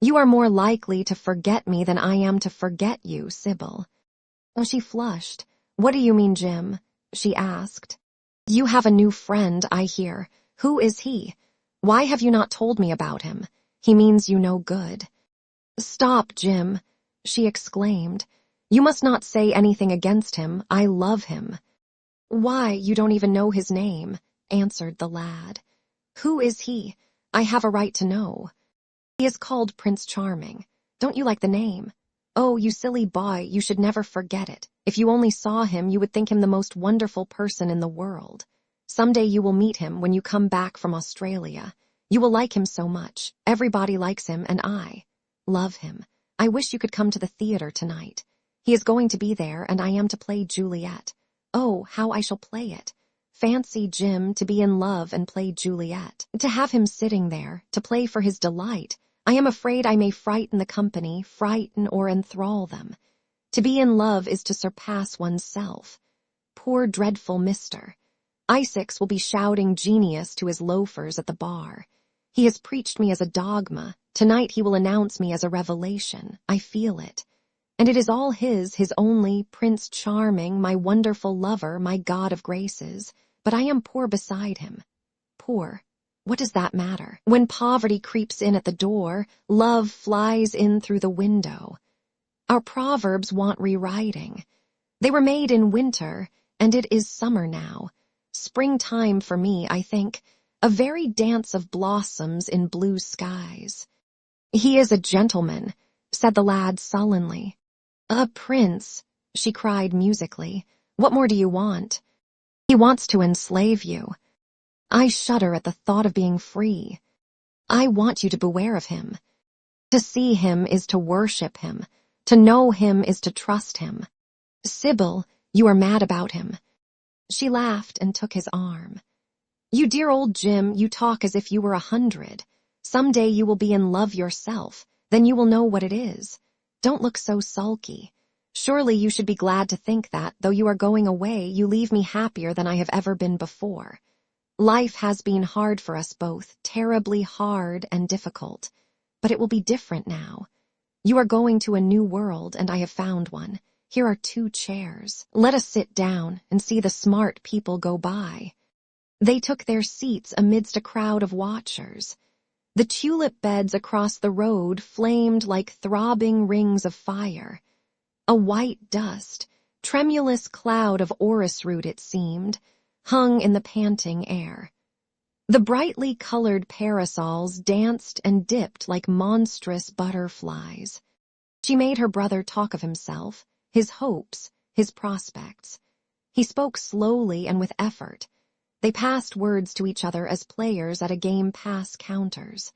"You are more likely to forget me than I am to forget you, Sybil." She flushed. "What do you mean, Jim?" she asked. "You have a new friend, I hear. Who is he? Why have you not told me about him? He means you no good." "Stop, Jim," she exclaimed. "You must not say anything against him. I love him." "Why, you don't even know his name," answered the lad. "Who is he? I have a right to know." "He is called Prince Charming. Don't you like the name? Oh, you silly boy, you should never forget it. If you only saw him, you would think him the most wonderful person in the world. Someday you will meet him when you come back from Australia. You will like him so much. Everybody likes him, and I love him. I wish you could come to the theater tonight. He is going to be there, and I am to play Juliet. Oh, how I shall play it. Fancy Jim to be in love and play Juliet. To have him sitting there, to play for his delight. I am afraid I may frighten the company, frighten or enthrall them. To be in love is to surpass oneself. Poor dreadful mister. Isaacs will be shouting genius to his loafers at the bar. He has preached me as a dogma. Tonight he will announce me as a revelation. I feel it. And it is all his only, Prince Charming, my wonderful lover, my God of graces. But I am poor beside him. Poor. What does that matter? When poverty creeps in at the door, love flies in through the window. Our proverbs want rewriting. They were made in winter, and it is summer now. Springtime for me, I think. A very dance of blossoms in blue skies. "He is a gentleman," said the lad sullenly. "A prince," she cried musically. "What more do you want?" "He wants to enslave you." I shudder at the thought of being free. "I want you to beware of him. To see him is to worship him. To know him is to trust him. Sybil, you are mad about him." She laughed and took his arm. "You dear old Jim, you talk as if you were 100. Some day you will be in love yourself. Then you will know what it is. Don't look so sulky. Surely you should be glad to think that, though you are going away, you leave me happier than I have ever been before. Life has been hard for us both, terribly hard and difficult. But it will be different now. You are going to a new world, and I have found one. Here are 2 chairs. Let us sit down and see the smart people go by." They took their seats amidst a crowd of watchers. The tulip beds across the road flamed like throbbing rings of fire. A white dust, tremulous cloud of orris root it seemed, hung in the panting air. The brightly colored parasols danced and dipped like monstrous butterflies. She made her brother talk of himself, his hopes, his prospects. He spoke slowly and with effort. They passed words to each other as players at a game pass counters.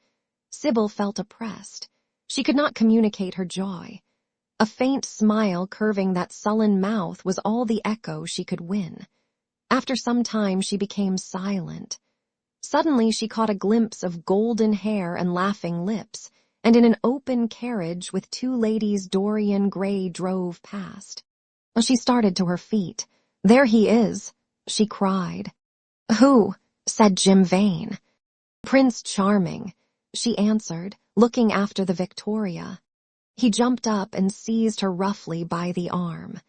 Sybil felt oppressed. She could not communicate her joy. A faint smile curving that sullen mouth was all the echo she could win. After some time she became silent. Suddenly she caught a glimpse of golden hair and laughing lips, and in an open carriage with 2 ladies Dorian Gray drove past. She started to her feet. "There he is," she cried. "Who?" said Jim Vane. "Prince Charming," she answered, looking after the Victoria. He jumped up and seized her roughly by the arm.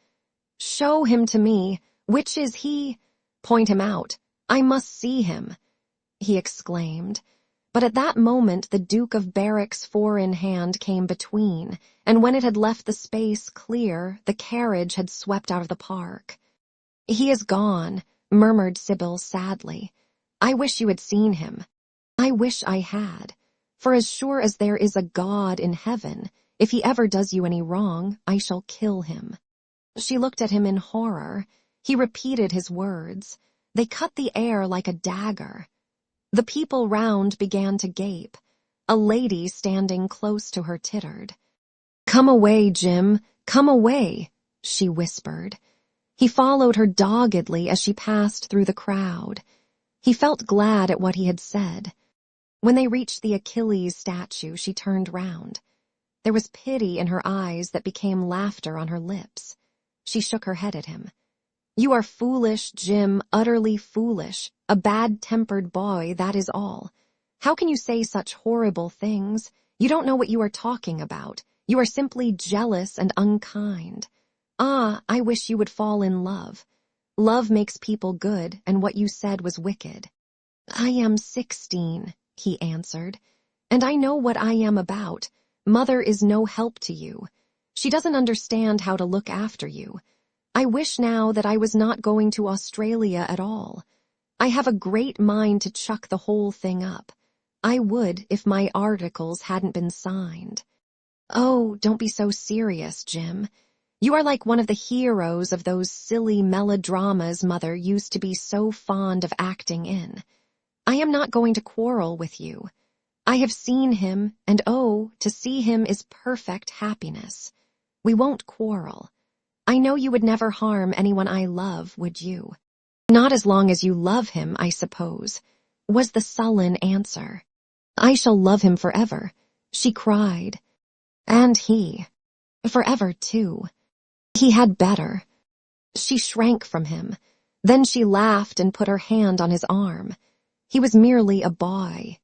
"Show him to me. Which is he? Point him out. I must see him," he exclaimed. But at that moment the Duke of Berwick's 4-in-hand came between, and when it had left the space clear, the carriage had swept out of the park. "He is gone," murmured Sybil sadly. "I wish you had seen him. I wish I had. For as sure as there is a God in heaven, if he ever does you any wrong, I shall kill him." She looked at him in horror. He repeated his words. They cut the air like a dagger. The people round began to gape. A lady standing close to her tittered. "Come away, Jim, come away," she whispered. He followed her doggedly as she passed through the crowd. He felt glad at what he had said. When they reached the Achilles statue, she turned round. There was pity in her eyes that became laughter on her lips. She shook her head at him. "You are foolish, Jim, utterly foolish. A bad-tempered boy, that is all. How can you say such horrible things? You don't know what you are talking about. You are simply jealous and unkind. Ah, I wish you would fall in love. Love makes people good, and what you said was wicked." I am 16, he answered, and I know what I am about. Mother is no help to you. She doesn't understand how to look after you. I wish now that I was not going to Australia at all. I have a great mind to chuck the whole thing up. I would if my articles hadn't been signed. Oh, don't be so serious, Jim. You are like one of the heroes of those silly melodramas Mother used to be so fond of acting in. I am not going to quarrel with you. I have seen him, and oh, to see him is perfect happiness. We won't quarrel. I know you would never harm anyone I love, would you? Not as long as you love him, I suppose, was the sullen answer. I shall love him forever, she cried. And he. Forever, too. He had better. She shrank from him. Then she laughed and put her hand on his arm. He was merely a boy.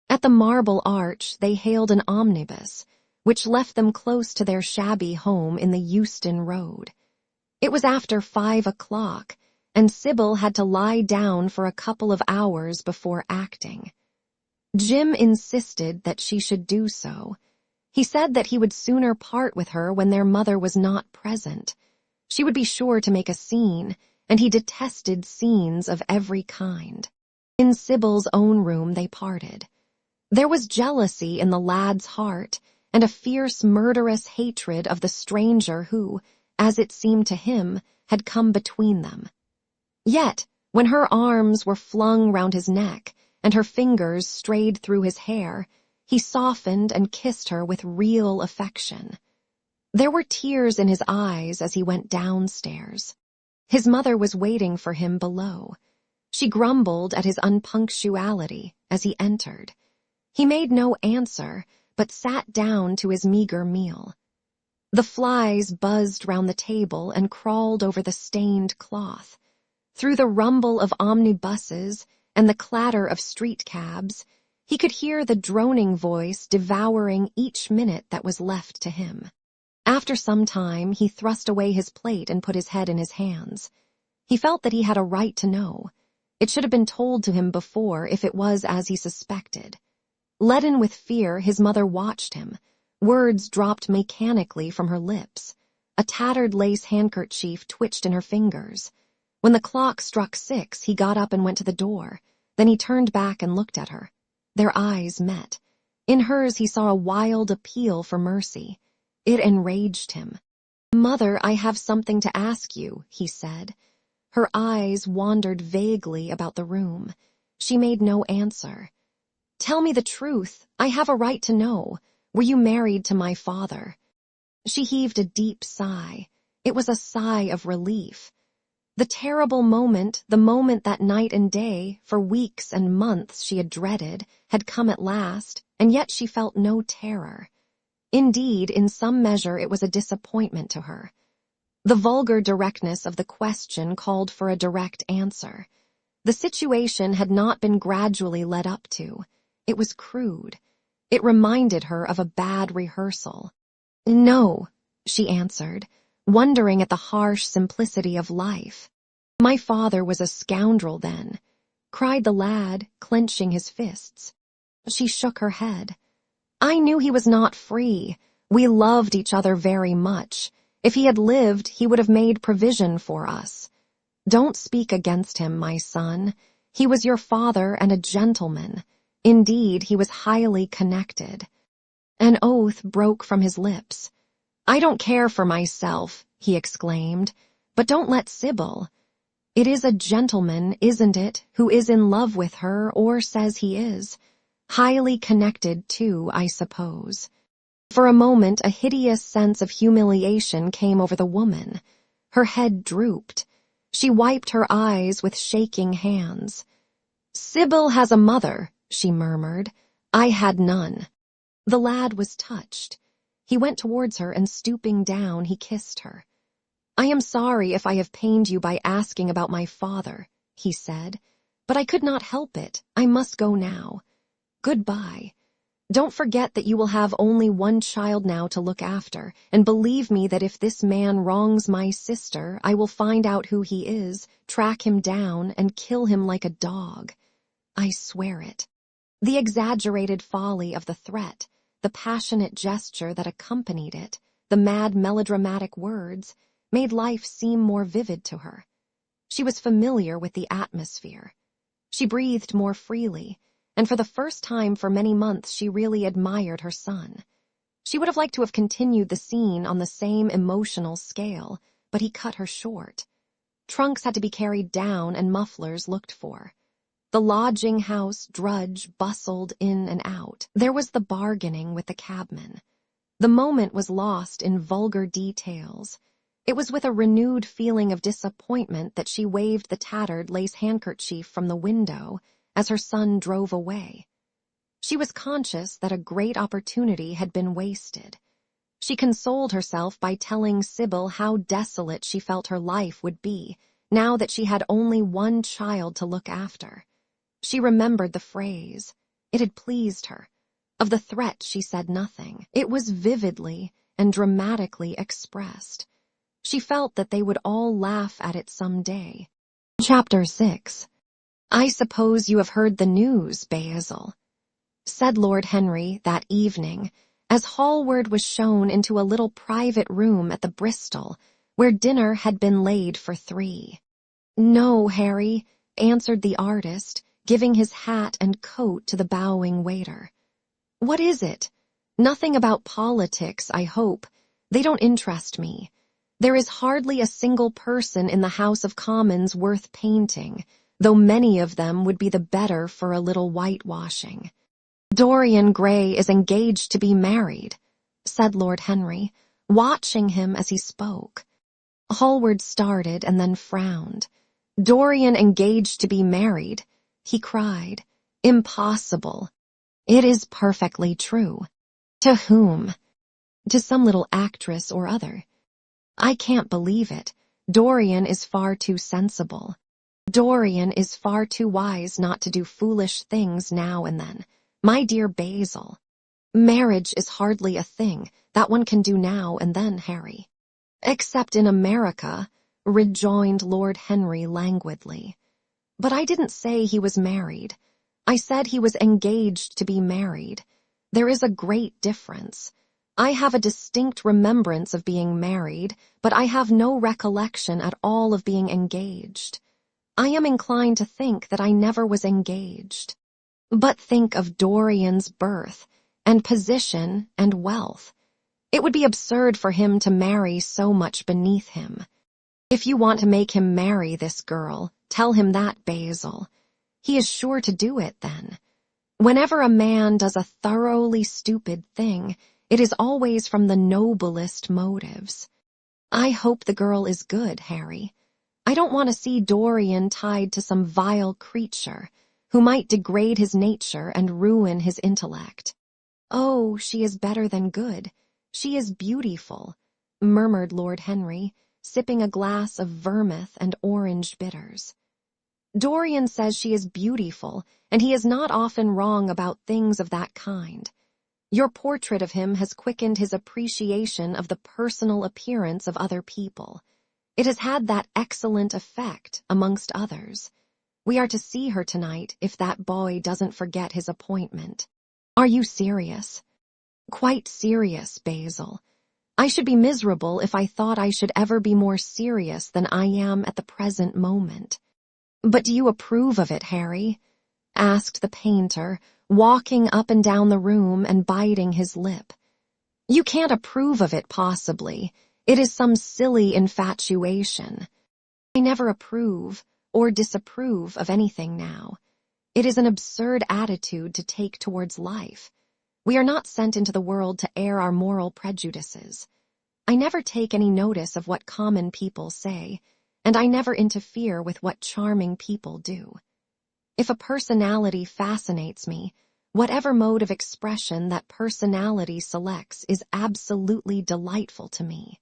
At the Marble Arch, they hailed an omnibus, which left them close to their shabby home in the Euston Road. It was after 5 o'clock, and Sybil had to lie down for a couple of hours before acting. Jim insisted that she should do so. He said that he would sooner part with her when their mother was not present. She would be sure to make a scene, and he detested scenes of every kind. In Sybil's own room they parted. There was jealousy in the lad's heart, and a fierce, murderous hatred of the stranger who, as it seemed to him, had come between them. Yet, when her arms were flung round his neck, and her fingers strayed through his hair, he softened and kissed her with real affection. There were tears in his eyes as he went downstairs. His mother was waiting for him below. She grumbled at his unpunctuality as he entered. He made no answer, but sat down to his meager meal. The flies buzzed round the table and crawled over the stained cloth. Through the rumble of omnibuses and the clatter of street cabs, he could hear the droning voice devouring each minute that was left to him. After some time, he thrust away his plate and put his head in his hands. He felt that he had a right to know. It should have been told to him before if it was as he suspected. Leaden with fear, his mother watched him. Words dropped mechanically from her lips. A tattered lace handkerchief twitched in her fingers. When the clock struck 6, he got up and went to the door. Then he turned back and looked at her. Their eyes met. In hers he saw a wild appeal for mercy. It enraged him. "Mother, I have something to ask you," he said. Her eyes wandered vaguely about the room. She made no answer. "Tell me the truth. I have a right to know. Were you married to my father?" She heaved a deep sigh. It was a sigh of relief. The terrible moment, the moment that night and day, for weeks and months she had dreaded, had come at last, and yet she felt no terror. Indeed, in some measure it was a disappointment to her. The vulgar directness of the question called for a direct answer. The situation had not been gradually led up to. It was crude. It reminded her of a bad rehearsal. "No," she answered, wondering at the harsh simplicity of life. "My father was a scoundrel then," cried the lad, clenching his fists. She shook her head. "I knew he was not free. We loved each other very much. If he had lived, he would have made provision for us. Don't speak against him, my son. He was your father and a gentleman. Indeed, he was highly connected." An oath broke from his lips. "I don't care for myself," he exclaimed, "but don't let Sybil. It is a gentleman, isn't it, who is in love with her or says he is? Highly connected, too, I suppose." For a moment, a hideous sense of humiliation came over the woman. Her head drooped. She wiped her eyes with shaking hands. "Sybil has a mother," she murmured. "I had none." The lad was touched. He went towards her and, stooping down, he kissed her. "I am sorry if I have pained you by asking about my father," he said, "but I could not help it. I must go now. Goodbye. Don't forget that you will have only one child now to look after, and believe me that if this man wrongs my sister, I will find out who he is, track him down, and kill him like a dog. I swear it. The exaggerated folly of the threat, the passionate gesture that accompanied it, the mad melodramatic words, made life seem more vivid to her. She was familiar with the atmosphere. She breathed more freely, and for the first time for many months she really admired her son. She would have liked to have continued the scene on the same emotional scale, but he cut her short. Trunks had to be carried down and mufflers looked for. The lodging house drudge bustled in and out. There was the bargaining with the cabman. The moment was lost in vulgar details. It was with a renewed feeling of disappointment that she waved the tattered lace handkerchief from the window as her son drove away. She was conscious that a great opportunity had been wasted. She consoled herself by telling Sybil how desolate she felt her life would be, now that she had only one child to look after. She remembered the phrase. It had pleased her. Of the threat she said nothing. It was vividly and dramatically expressed. She felt that they would all laugh at it some day. Chapter 6. I suppose you have heard the news, Basil, said Lord Henry that evening, as Hallward was shown into a little private room at the Bristol, where dinner had been laid for 3. No, Harry, answered the artist, giving his hat and coat to the bowing waiter. What is it? Nothing about politics, I hope. They don't interest me. There is hardly a single person in the House of Commons worth painting, though many of them would be the better for a little whitewashing. Dorian Gray is engaged to be married, said Lord Henry, watching him as he spoke. Hallward started and then frowned. Dorian engaged to be married, he cried. Impossible. It is perfectly true. To whom? To some little actress or other. I can't believe it. Dorian is far too sensible. Dorian is far too wise not to do foolish things now and then. My dear Basil, marriage is hardly a thing that one can do now and then, Harry. Except in America, rejoined Lord Henry languidly. But I didn't say he was married. I said he was engaged to be married. There is a great difference. I have a distinct remembrance of being married, but I have no recollection at all of being engaged. I am inclined to think that I never was engaged. But think of Dorian's birth, and position, and wealth. It would be absurd for him to marry so much beneath him. If you want to make him marry this girl, tell him that, Basil. He is sure to do it then. Whenever a man does a thoroughly stupid thing, it is always from the noblest motives. I hope the girl is good, Harry. I don't want to see Dorian tied to some vile creature who might degrade his nature and ruin his intellect. Oh, she is better than good. She is beautiful, murmured Lord Henry, sipping a glass of vermouth and orange bitters. Dorian says she is beautiful, and he is not often wrong about things of that kind. Your portrait of him has quickened his appreciation of the personal appearance of other people. It has had that excellent effect, amongst others. We are to see her tonight if that boy doesn't forget his appointment. Are you serious? Quite serious, Basil. I should be miserable if I thought I should ever be more serious than I am at the present moment. But do you approve of it, Harry? Asked the painter, walking up and down the room and biting his lip. You can't approve of it, possibly. It is some silly infatuation. I never approve or disapprove of anything now. It is an absurd attitude to take towards life. We are not sent into the world to air our moral prejudices. I never take any notice of what common people say, and I never interfere with what charming people do. If a personality fascinates me, whatever mode of expression that personality selects is absolutely delightful to me.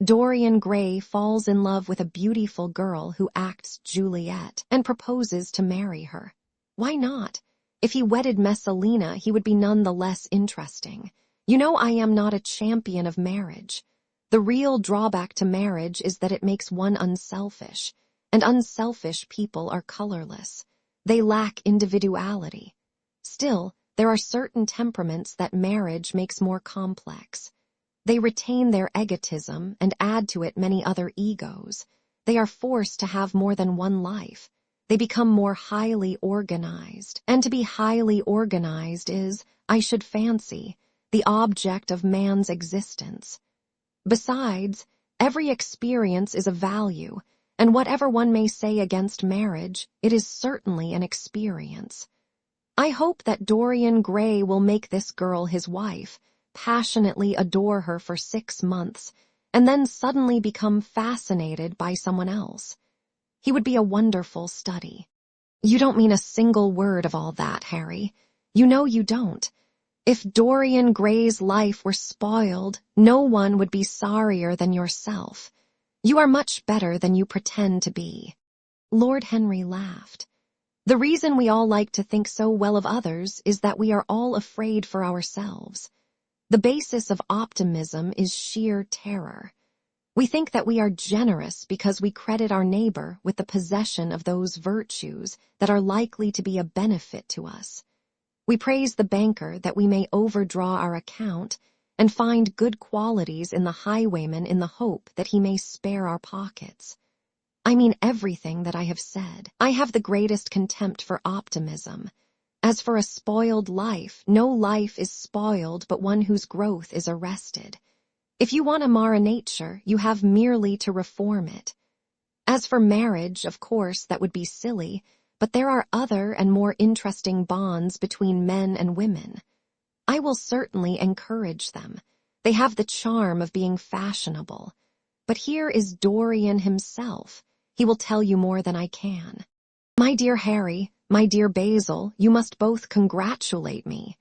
Dorian Gray falls in love with a beautiful girl who acts Juliet and proposes to marry her. Why not? If he wedded Messalina, he would be none the less interesting. You know I am not a champion of marriage. The real drawback to marriage is that it makes one unselfish, and unselfish people are colorless. They lack individuality. Still, there are certain temperaments that marriage makes more complex. They retain their egotism and add to it many other egos. They are forced to have more than one life. They become more highly organized. And to be highly organized is, I should fancy, the object of man's existence. Besides, every experience is of value, and whatever one may say against marriage, it is certainly an experience. I hope that Dorian Gray will make this girl his wife, passionately adore her for 6 months, and then suddenly become fascinated by someone else. He would be a wonderful study. You don't mean a single word of all that, Harry. You know you don't. If Dorian Gray's life were spoiled, no one would be sorrier than yourself. You are much better than you pretend to be. Lord Henry laughed. The reason we all like to think so well of others is that we are all afraid for ourselves. The basis of optimism is sheer terror. We think that we are generous because we credit our neighbor with the possession of those virtues that are likely to be a benefit to us. We praise the banker that we may overdraw our account and find good qualities in the highwayman in the hope that he may spare our pockets. I mean everything that I have said. I have the greatest contempt for optimism. As for a spoiled life, no life is spoiled but one whose growth is arrested. If you want to mar a nature, you have merely to reform it. As for marriage, of course, that would be silly, but there are other and more interesting bonds between men and women. I will certainly encourage them. They have the charm of being fashionable. But here is Dorian himself. He will tell you more than I can. My dear Harry, my dear Basil, you must both congratulate me,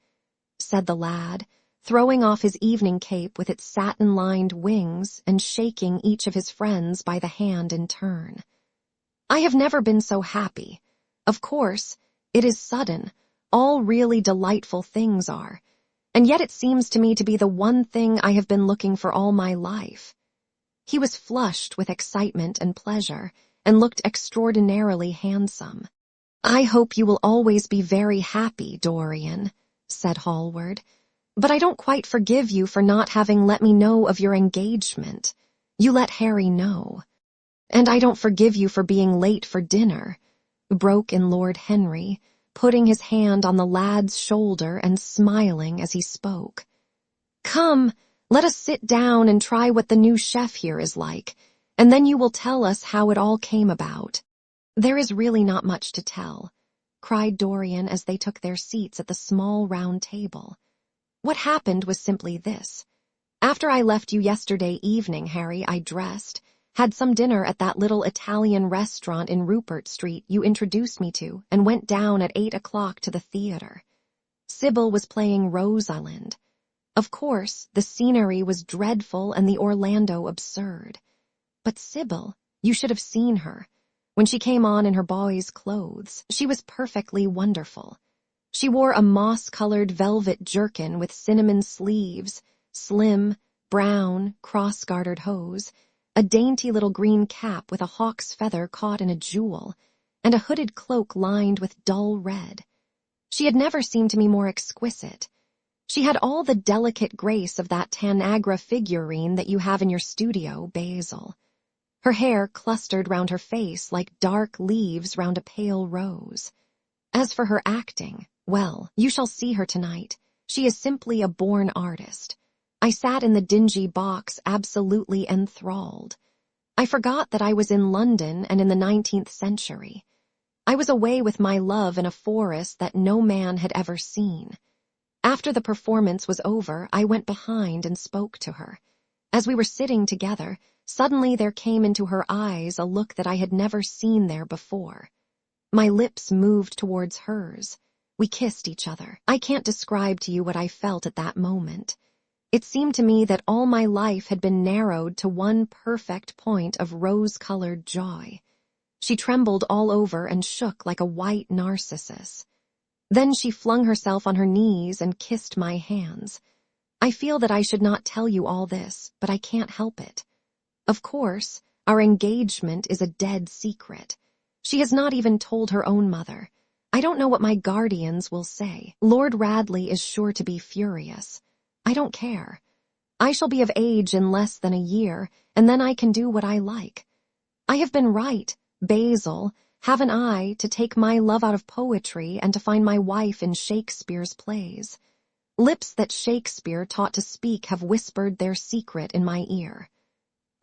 said the lad, throwing off his evening cape with its satin-lined wings and shaking each of his friends by the hand in turn. I have never been so happy. Of course, it is sudden. All really delightful things are. And yet it seems to me to be the one thing I have been looking for all my life. He was flushed with excitement and pleasure, and looked extraordinarily handsome. I hope you will always be very happy, Dorian, said Hallward. But I don't quite forgive you for not having let me know of your engagement. You let Harry know. And I don't forgive you for being late for dinner, broke in Lord Henry, putting his hand on the lad's shoulder and smiling as he spoke. Come, let us sit down and try what the new chef here is like, and then you will tell us how it all came about. There is really not much to tell, cried Dorian as they took their seats at the small round table. What happened was simply this. After I left you yesterday evening, Harry, I dressed, had some dinner at that little Italian restaurant in Rupert Street you introduced me to, and went down at 8 o'clock to the theater. Sybil was playing Rosalind. Of course, the scenery was dreadful and the Orlando absurd. But Sybil, you should have seen her. When she came on in her boy's clothes, she was perfectly wonderful. She wore a moss-colored velvet jerkin with cinnamon sleeves, slim, brown, cross-gartered hose, a dainty little green cap with a hawk's feather caught in a jewel, and a hooded cloak lined with dull red. She had never seemed to me more exquisite. She had all the delicate grace of that Tanagra figurine that you have in your studio, Basil. Her hair clustered round her face like dark leaves round a pale rose. As for her acting, well, you shall see her tonight. She is simply a born artist. I sat in the dingy box absolutely enthralled. I forgot that I was in London and in the 19th century. I was away with my love in a forest that no man had ever seen. After the performance was over, I went behind and spoke to her. As we were sitting together, suddenly there came into her eyes a look that I had never seen there before. My lips moved towards hers. We kissed each other. I can't describe to you what I felt at that moment. It seemed to me that all my life had been narrowed to one perfect point of rose-colored joy. She trembled all over and shook like a white narcissus. Then she flung herself on her knees and kissed my hands. I feel that I should not tell you all this, but I can't help it. Of course, our engagement is a dead secret. She has not even told her own mother. I don't know what my guardians will say. Lord Radley is sure to be furious. I don't care. I shall be of age in less than a year, and then I can do what I like. I have been right, Basil, haven't I, to take my love out of poetry and to find my wife in Shakespeare's plays. Lips that Shakespeare taught to speak have whispered their secret in my ear.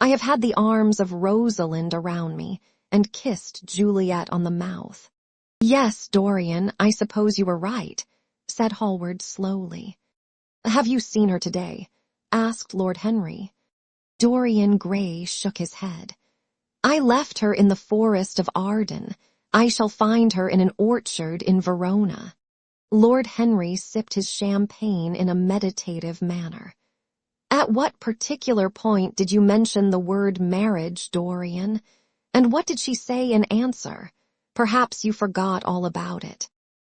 I have had the arms of Rosalind around me and kissed Juliet on the mouth. Yes, Dorian, I suppose you were right, said Hallward slowly. Have you seen her today? Asked Lord Henry. Dorian Gray shook his head. I left her in the forest of Arden. I shall find her in an orchard in Verona. Lord Henry sipped his champagne in a meditative manner. At what particular point did you mention the word marriage, Dorian? And what did she say in answer? Perhaps you forgot all about it.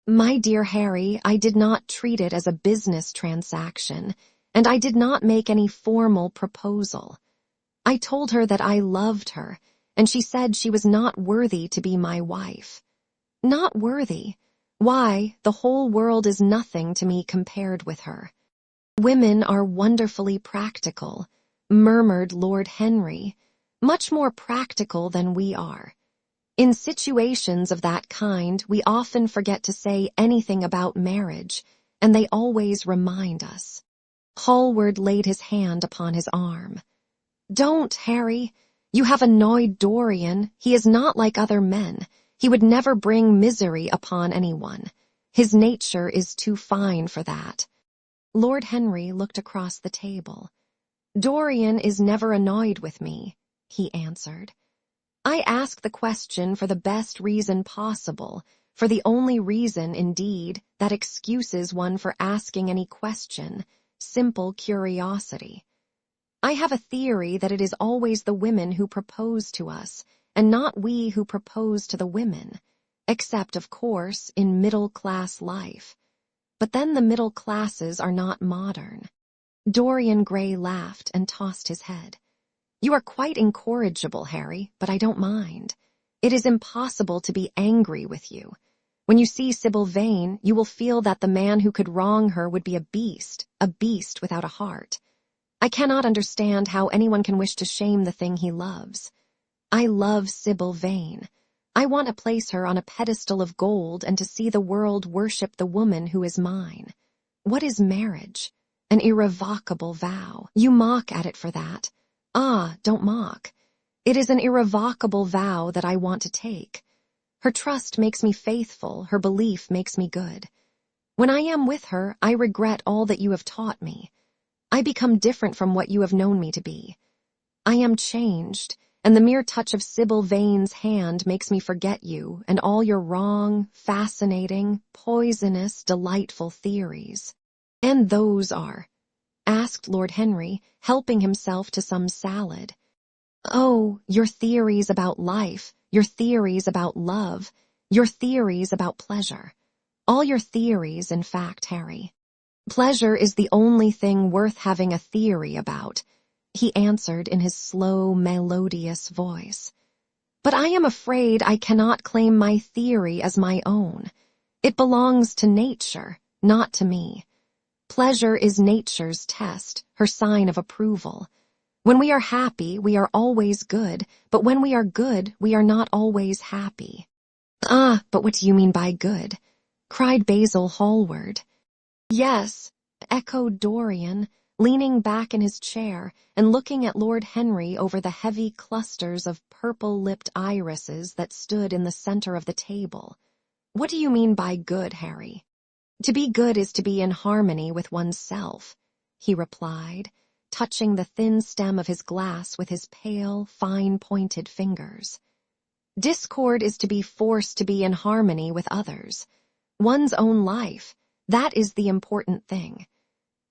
My dear Harry, I did not treat it as a business transaction, and I did not make any formal proposal. I told her that I loved her, and she said she was not worthy to be my wife. Not worthy? Why, the whole world is nothing to me compared with her. Women are wonderfully practical, murmured Lord Henry, much more practical than we are. In situations of that kind, we often forget to say anything about marriage, and they always remind us. Hallward laid his hand upon his arm. Don't, Harry. You have annoyed Dorian. He is not like other men. He would never bring misery upon anyone. His nature is too fine for that. Lord Henry looked across the table. Dorian is never annoyed with me, he answered. I ask the question for the best reason possible, for the only reason, indeed, that excuses one for asking any question, simple curiosity. I have a theory that it is always the women who propose to us, and not we who propose to the women, except, of course, in middle-class life. But then the middle classes are not modern. Dorian Gray laughed and tossed his head. You are quite incorrigible, Harry, but I don't mind. It is impossible to be angry with you. When you see Sybil Vane, you will feel that the man who could wrong her would be a beast without a heart. I cannot understand how anyone can wish to shame the thing he loves. I love Sybil Vane. I want to place her on a pedestal of gold and to see the world worship the woman who is mine. What is marriage? An irrevocable vow. You mock at it for that. Ah, don't mock. It is an irrevocable vow that I want to take. Her trust makes me faithful, her belief makes me good. When I am with her, I regret all that you have taught me. I become different from what you have known me to be. I am changed, and the mere touch of Sybil Vane's hand makes me forget you and all your wrong, fascinating, poisonous, delightful theories. And those are, asked Lord Henry, helping himself to some salad. Oh, your theories about life, your theories about love, your theories about pleasure. All your theories, in fact, Harry. Pleasure is the only thing worth having a theory about, he answered in his slow, melodious voice. But I am afraid I cannot claim my theory as my own. It belongs to nature, not to me. Pleasure is nature's test, her sign of approval. When we are happy, we are always good, but when we are good, we are not always happy. Ah, but what do you mean by good? Cried Basil Hallward. Yes, echoed Dorian, leaning back in his chair and looking at Lord Henry over the heavy clusters of purple-lipped irises that stood in the center of the table. What do you mean by good, Harry? To be good is to be in harmony with oneself, he replied, touching the thin stem of his glass with his pale, fine-pointed fingers. Discord is to be forced to be in harmony with others. One's own life, that is the important thing.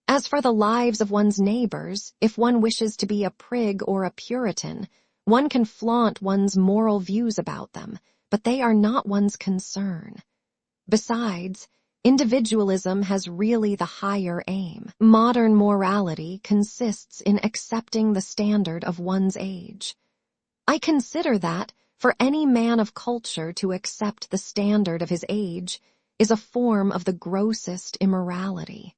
As for the lives of one's neighbors, if one wishes to be a prig or a Puritan, one can flaunt one's moral views about them, but they are not one's concern. Besides, individualism has really the higher aim. Modern morality consists in accepting the standard of one's age. I consider that, for any man of culture to accept the standard of his age is a form of the grossest immorality.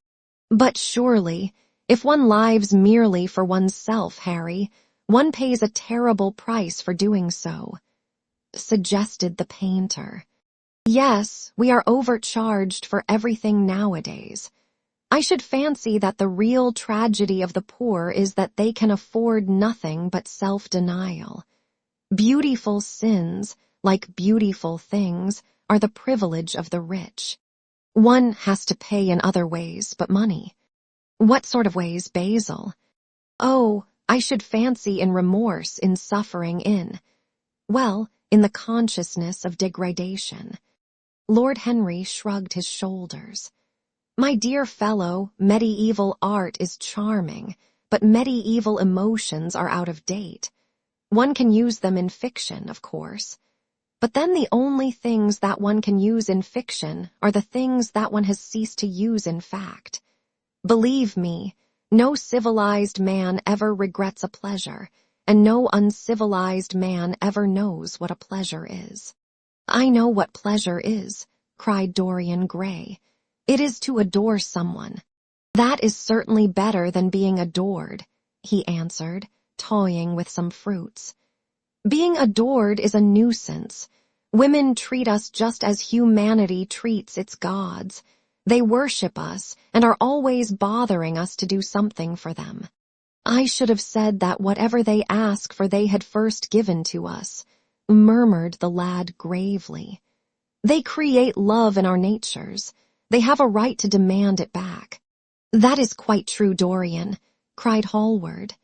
But surely, if one lives merely for oneself, Harry, one pays a terrible price for doing so, suggested the painter. Yes, we are overcharged for everything nowadays. I should fancy that the real tragedy of the poor is that they can afford nothing but self-denial. Beautiful sins, like beautiful things, are the privilege of the rich. One has to pay in other ways but money. What sort of ways, Basil? Oh, I should fancy in remorse, in suffering, in the consciousness of degradation. Lord Henry shrugged his shoulders. My dear fellow, medieval art is charming, but medieval emotions are out of date. One can use them in fiction, of course. But then the only things that one can use in fiction are the things that one has ceased to use in fact. Believe me, no civilized man ever regrets a pleasure, and no uncivilized man ever knows what a pleasure is. I know what pleasure is, cried Dorian Gray. It is to adore someone. That is certainly better than being adored, he answered, toying with some fruits. Being adored is a nuisance. Women treat us just as humanity treats its gods. They worship us and are always bothering us to do something for them. I should have said that whatever they ask for they had first given to us, murmured the lad gravely. They create love in our natures. They have a right to demand it back. That is quite true, Dorian, cried Hallward.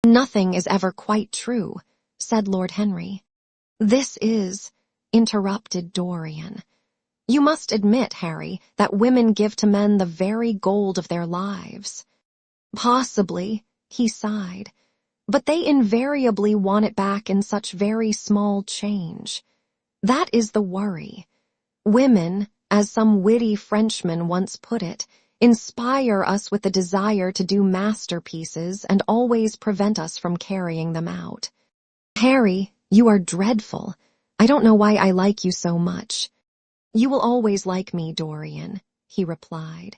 Nothing is ever quite true, said Lord Henry. This is, interrupted Dorian. You must admit, Harry, that women give to men the very gold of their lives. Possibly, he sighed, but they invariably want it back in such very small change. That is the worry. Women, as some witty Frenchman once put it, inspire us with the desire to do masterpieces and always prevent us from carrying them out. Harry, you are dreadful. I don't know why I like you so much. You will always like me, Dorian, he replied.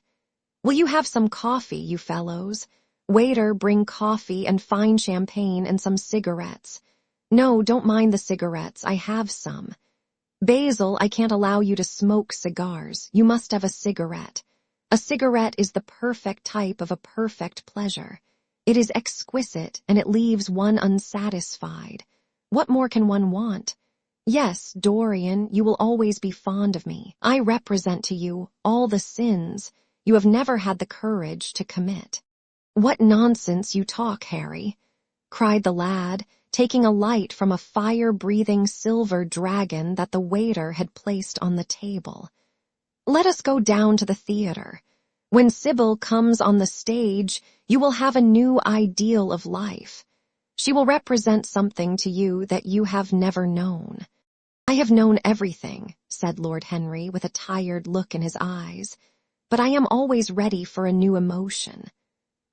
Will you have some coffee, you fellows? Waiter, bring coffee and fine champagne and some cigarettes. No, don't mind the cigarettes, I have some. Basil, I can't allow you to smoke cigars. You must have a cigarette. A cigarette is the perfect type of a perfect pleasure. It is exquisite, and it leaves one unsatisfied. What more can one want? Yes, Dorian, you will always be fond of me. I represent to you all the sins you have never had the courage to commit. What nonsense you talk, Harry, cried the lad, taking a light from a fire-breathing silver dragon that the waiter had placed on the table. Let us go down to the theater. When Sybil comes on the stage, you will have a new ideal of life. She will represent something to you that you have never known. I have known everything, said Lord Henry with a tired look in his eyes, but I am always ready for a new emotion.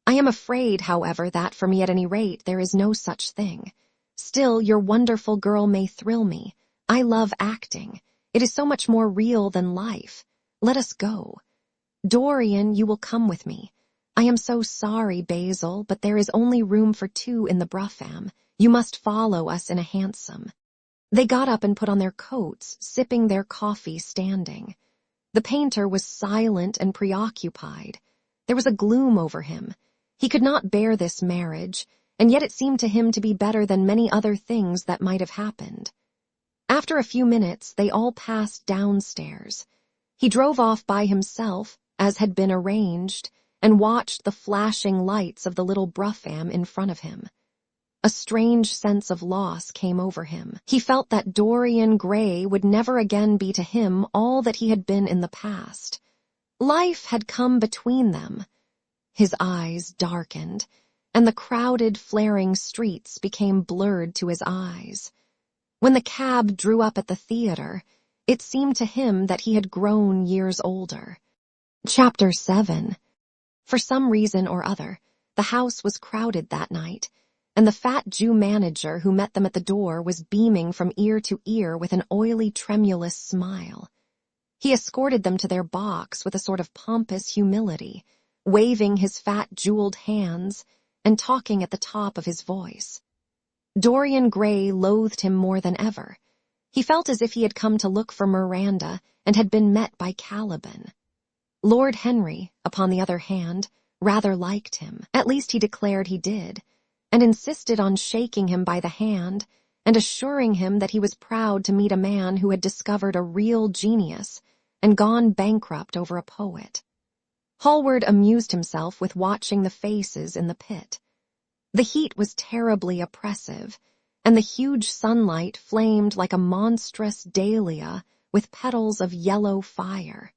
I am afraid, however, that for me at any rate there is no such thing. Still, your wonderful girl may thrill me. I love acting. It is so much more real than life. Let us go. Dorian, you will come with me. I am so sorry, Basil, but there is only room for 2 in the brougham. You must follow us in a hansom. They got up and put on their coats, sipping their coffee standing. The painter was silent and preoccupied. There was a gloom over him. He could not bear this marriage, and yet it seemed to him to be better than many other things that might have happened. After a few minutes, they all passed downstairs. He drove off by himself, as had been arranged, and watched the flashing lights of the little brougham in front of him. A strange sense of loss came over him. He felt that Dorian Gray would never again be to him all that he had been in the past. Life had come between them. His eyes darkened, and the crowded, flaring streets became blurred to his eyes. When the cab drew up at the theater, it seemed to him that he had grown years older. Chapter 7. For some reason or other, the house was crowded that night, and the fat Jew manager who met them at the door was beaming from ear to ear with an oily, tremulous smile. He escorted them to their box with a sort of pompous humility, waving his fat, jeweled hands and talking at the top of his voice. Dorian Gray loathed him more than ever. He felt as if he had come to look for Miranda and had been met by Caliban. Lord Henry, upon the other hand, rather liked him. At least he declared he did, and insisted on shaking him by the hand and assuring him that he was proud to meet a man who had discovered a real genius and gone bankrupt over a poet. Hallward amused himself with watching the faces in the pit. The heat was terribly oppressive, and the huge sunlight flamed like a monstrous dahlia with petals of yellow fire.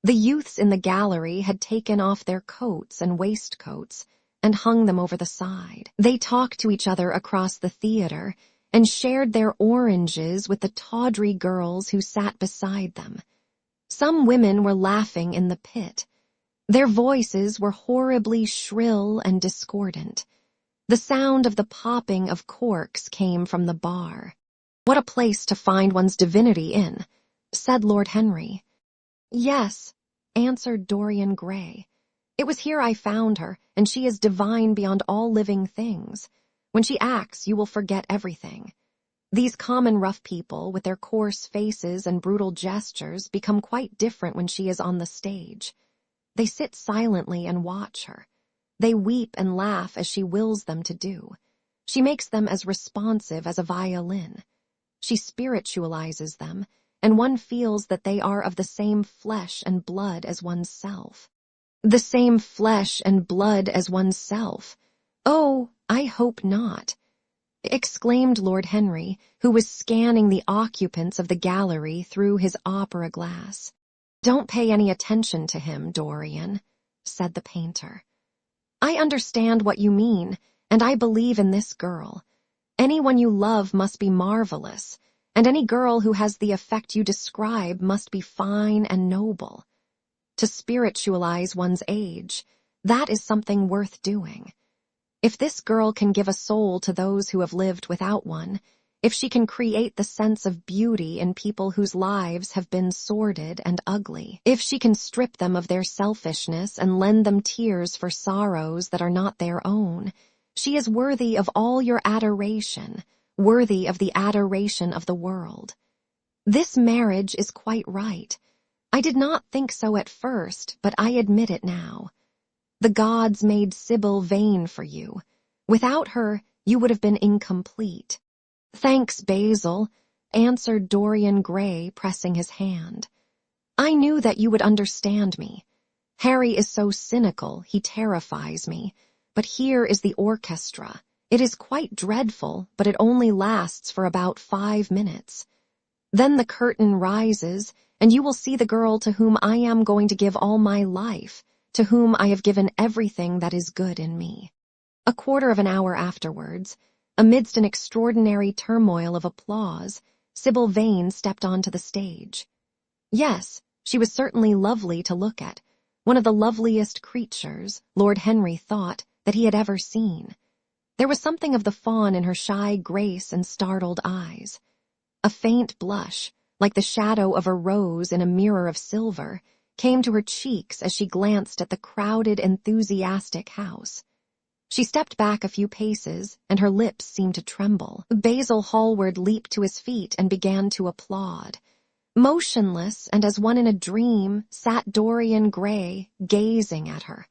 The youths in the gallery had taken off their coats and waistcoats and hung them over the side. They talked to each other across the theater and shared their oranges with the tawdry girls who sat beside them. Some women were laughing in the pit. Their voices were horribly shrill and discordant. The sound of the popping of corks came from the bar. "What a place to find one's divinity in," said Lord Henry. "Yes," answered Dorian Gray. "It was here I found her, and she is divine beyond all living things. When she acts, you will forget everything. These common rough people, with their coarse faces and brutal gestures, become quite different when she is on the stage. They sit silently and watch her. They weep and laugh as she wills them to do. She makes them as responsive as a violin. She spiritualizes them, and one feels that they are of the same flesh and blood as oneself." "The same flesh and blood as oneself? Oh, I hope not," exclaimed Lord Henry, who was scanning the occupants of the gallery through his opera glass. "Don't pay any attention to him, Dorian," said the painter. "I understand what you mean, and I believe in this girl. Anyone you love must be marvelous, and any girl who has the effect you describe must be fine and noble. To spiritualize one's age, that is something worth doing. If this girl can give a soul to those who have lived without one, if she can create the sense of beauty in people whose lives have been sordid and ugly, if she can strip them of their selfishness and lend them tears for sorrows that are not their own, she is worthy of all your adoration, worthy of the adoration of the world. This marriage is quite right. I did not think so at first, but I admit it now. The gods made Sybil Vane for you. Without her, you would have been incomplete." "Thanks, Basil," answered Dorian Gray, pressing his hand. "I knew that you would understand me. Harry is so cynical, he terrifies me. But here is the orchestra. It is quite dreadful, but it only lasts for about 5 minutes. Then the curtain rises, and you will see the girl to whom I am going to give all my life, to whom I have given everything that is good in me." A quarter of an hour afterwards, amidst an extraordinary turmoil of applause, Sybil Vane stepped onto the stage. Yes, she was certainly lovely to look at, one of the loveliest creatures, Lord Henry thought, that he had ever seen. There was something of the fawn in her shy grace and startled eyes. A faint blush, like the shadow of a rose in a mirror of silver, came to her cheeks as she glanced at the crowded, enthusiastic house. She stepped back a few paces, and her lips seemed to tremble. Basil Hallward leaped to his feet and began to applaud. Motionless and as one in a dream sat Dorian Gray, gazing at her.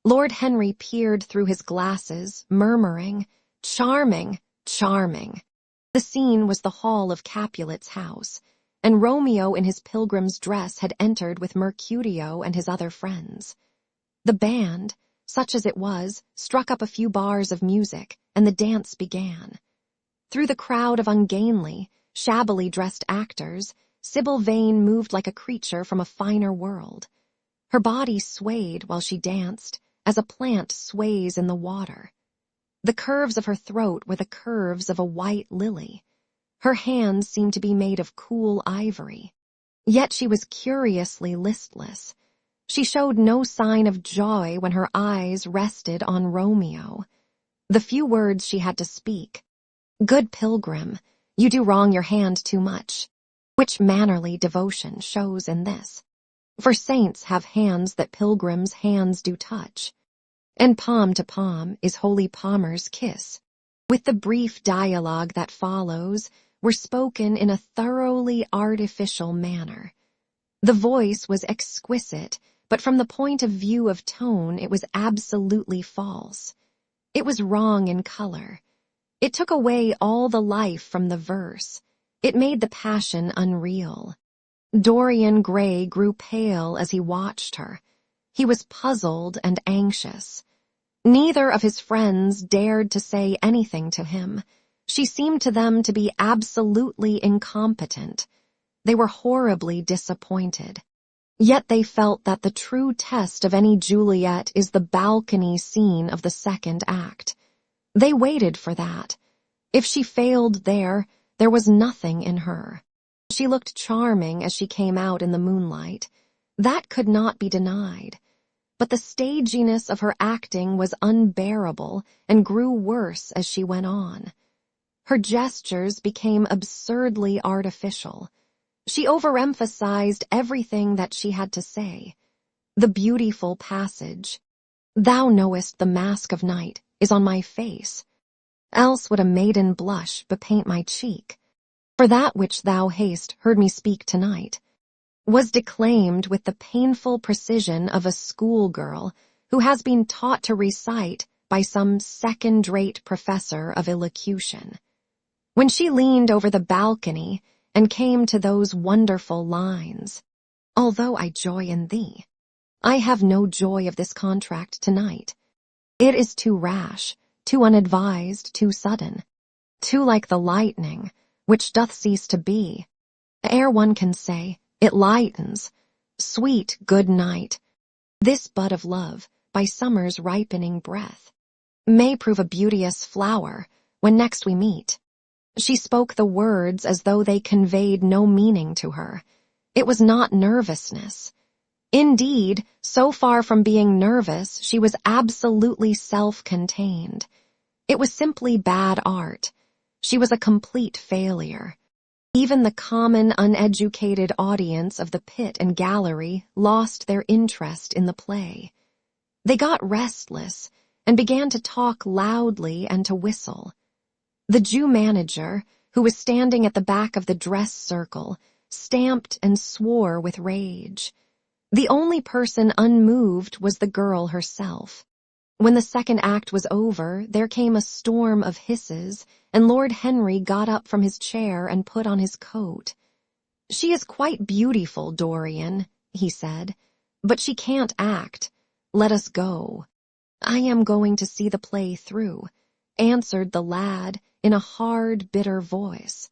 Lord Henry peered through his glasses, murmuring, "Charming, charming." The scene was the hall of Capulet's house, and Romeo in his pilgrim's dress had entered with Mercutio and his other friends. The band, such as it was, struck up a few bars of music, and the dance began. Through the crowd of ungainly, shabbily dressed actors, Sybil Vane moved like a creature from a finer world. Her body swayed while she danced, as a plant sways in the water. The curves of her throat were the curves of a white lily. Her hands seemed to be made of cool ivory. Yet she was curiously listless. She showed no sign of joy when her eyes rested on Romeo. The few words she had to speak. "Good pilgrim, you do wrong your hand too much. Which mannerly devotion shows in this? For saints have hands that pilgrims' hands do touch. And palm to palm is holy palmer's kiss." With the brief dialogue that follows, were spoken in a thoroughly artificial manner. The voice was exquisite, but from the point of view of tone, it was absolutely false. It was wrong in color. It took away all the life from the verse. It made the passion unreal. Dorian Gray grew pale as he watched her. He was puzzled and anxious. Neither of his friends dared to say anything to him. She seemed to them to be absolutely incompetent. They were horribly disappointed. Yet they felt that the true test of any Juliet is the balcony scene of the second act. They waited for that. If she failed there was nothing in her. She looked charming as she came out in the moonlight. That could not be denied. But the staginess of her acting was unbearable and grew worse as she went on. Her gestures became absurdly artificial. She overemphasized everything that she had to say. The beautiful passage, "Thou knowest the mask of night is on my face. Else would a maiden blush bepaint my cheek. For that which thou hast heard me speak tonight," was declaimed with the painful precision of a schoolgirl who has been taught to recite by some second-rate professor of elocution. When she leaned over the balcony and came to those wonderful lines, "Although I joy in thee, I have no joy of this contract tonight. It is too rash, too unadvised, too sudden, too like the lightning, which doth cease to be, ere one can say, it lightens. Sweet good night. This bud of love, by summer's ripening breath, may prove a beauteous flower when next we meet." She spoke the words as though they conveyed no meaning to her. It was not nervousness. Indeed, so far from being nervous, she was absolutely self-contained. It was simply bad art. She was a complete failure. Even the common, uneducated audience of the pit and gallery lost their interest in the play. They got restless and began to talk loudly and to whistle. The Jew manager, who was standing at the back of the dress circle, stamped and swore with rage. The only person unmoved was the girl herself. When the second act was over, there came a storm of hisses, and Lord Henry got up from his chair and put on his coat. "She is quite beautiful, Dorian," he said, "but she can't act. Let us go." "I am going to see the play through," answered the lad in a hard, bitter voice.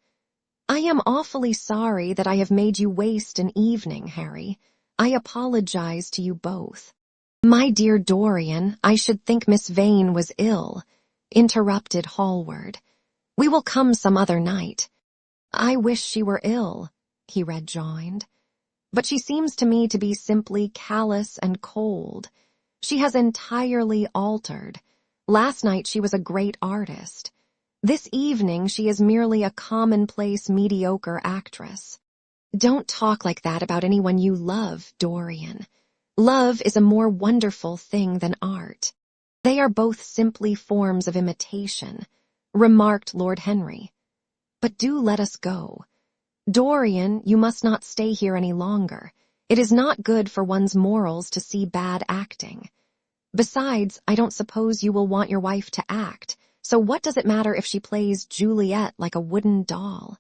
"I am awfully sorry that I have made you waste an evening, Harry. I apologize to you both." "My dear Dorian, I should think Miss Vane was ill," interrupted Hallward. "We will come some other night." "I wish she were ill," he rejoined. "But she seems to me to be simply callous and cold. She has entirely altered. Last night she was a great artist. This evening she is merely a commonplace, mediocre actress." "Don't talk like that about anyone you love, Dorian. Love is a more wonderful thing than art. They are both simply forms of imitation," remarked Lord Henry. "But do let us go. Dorian, you must not stay here any longer. It is not good for one's morals to see bad acting. Besides, I don't suppose you will want your wife to act, so what does it matter if she plays Juliet like a wooden doll?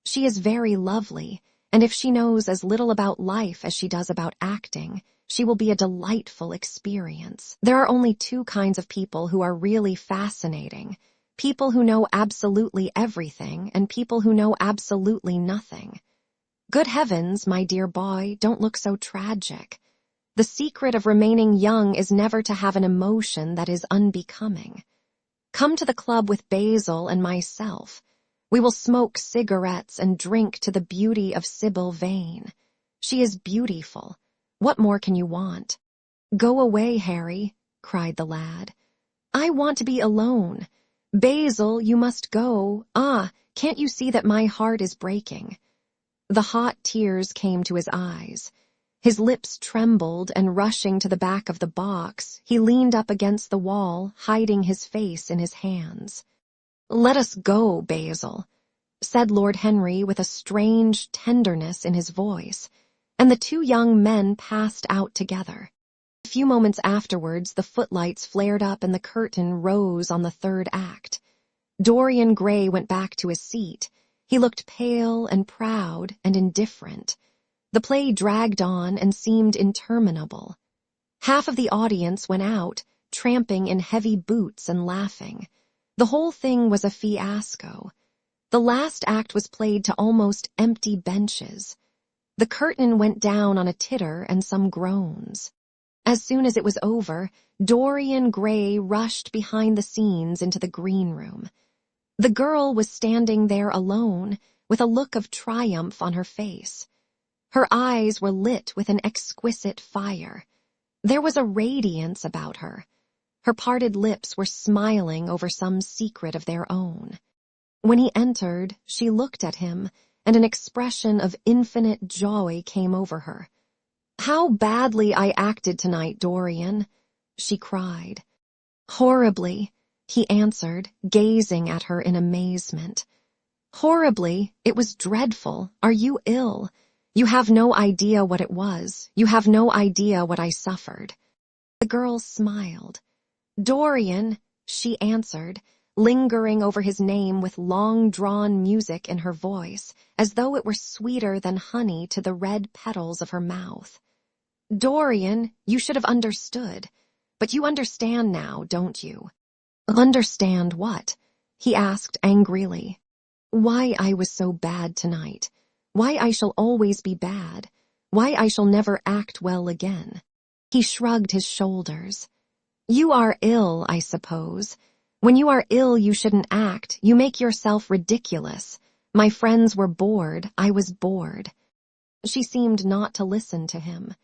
She is very lovely, and if she knows as little about life as she does about acting, she will be a delightful experience. There are only two kinds of people who are really fascinating: people who know absolutely everything and people who know absolutely nothing. Good heavens, my dear boy, don't look so tragic. The secret of remaining young is never to have an emotion that is unbecoming. Come to the club with Basil and myself. We will smoke cigarettes and drink to the beauty of Sybil Vane. She is beautiful. What more can you want?" "Go away, Harry," cried the lad. I want to be alone. Basil, you must go. Ah, can't you see that my heart is breaking? The hot tears came to his eyes. His lips trembled, and rushing to the back of the box, he leaned up against the wall, hiding his face in his hands. "Let us go, Basil," said Lord Henry with a strange tenderness in his voice, and the two young men passed out together. A few moments afterwards, the footlights flared up and the curtain rose on the third act. Dorian Gray went back to his seat. He looked pale and proud and indifferent. The play dragged on and seemed interminable. Half of the audience went out, tramping in heavy boots and laughing. The whole thing was a fiasco. The last act was played to almost empty benches. The curtain went down on a titter and some groans. As soon as it was over, Dorian Gray rushed behind the scenes into the green room. The girl was standing there alone, with a look of triumph on her face. Her eyes were lit with an exquisite fire. There was a radiance about her. Her parted lips were smiling over some secret of their own. When he entered, she looked at him, and an expression of infinite joy came over her. "How badly I acted tonight, Dorian," she cried. "Horribly," he answered, gazing at her in amazement. "Horribly, it was dreadful. Are you ill? You have no idea what it was. You have no idea what I suffered." The girl smiled. "Dorian," she answered, lingering over his name with long-drawn music in her voice, as though it were sweeter than honey to the red petals of her mouth. "Dorian, you should have understood. But you understand now, don't you?" "Understand what?" he asked angrily. "Why I was so bad tonight. Why I shall always be bad. Why I shall never act well again." He shrugged his shoulders. "You are ill, I suppose. When you are ill, you shouldn't act. You make yourself ridiculous. My friends were bored. I was bored." She seemed not to listen to him.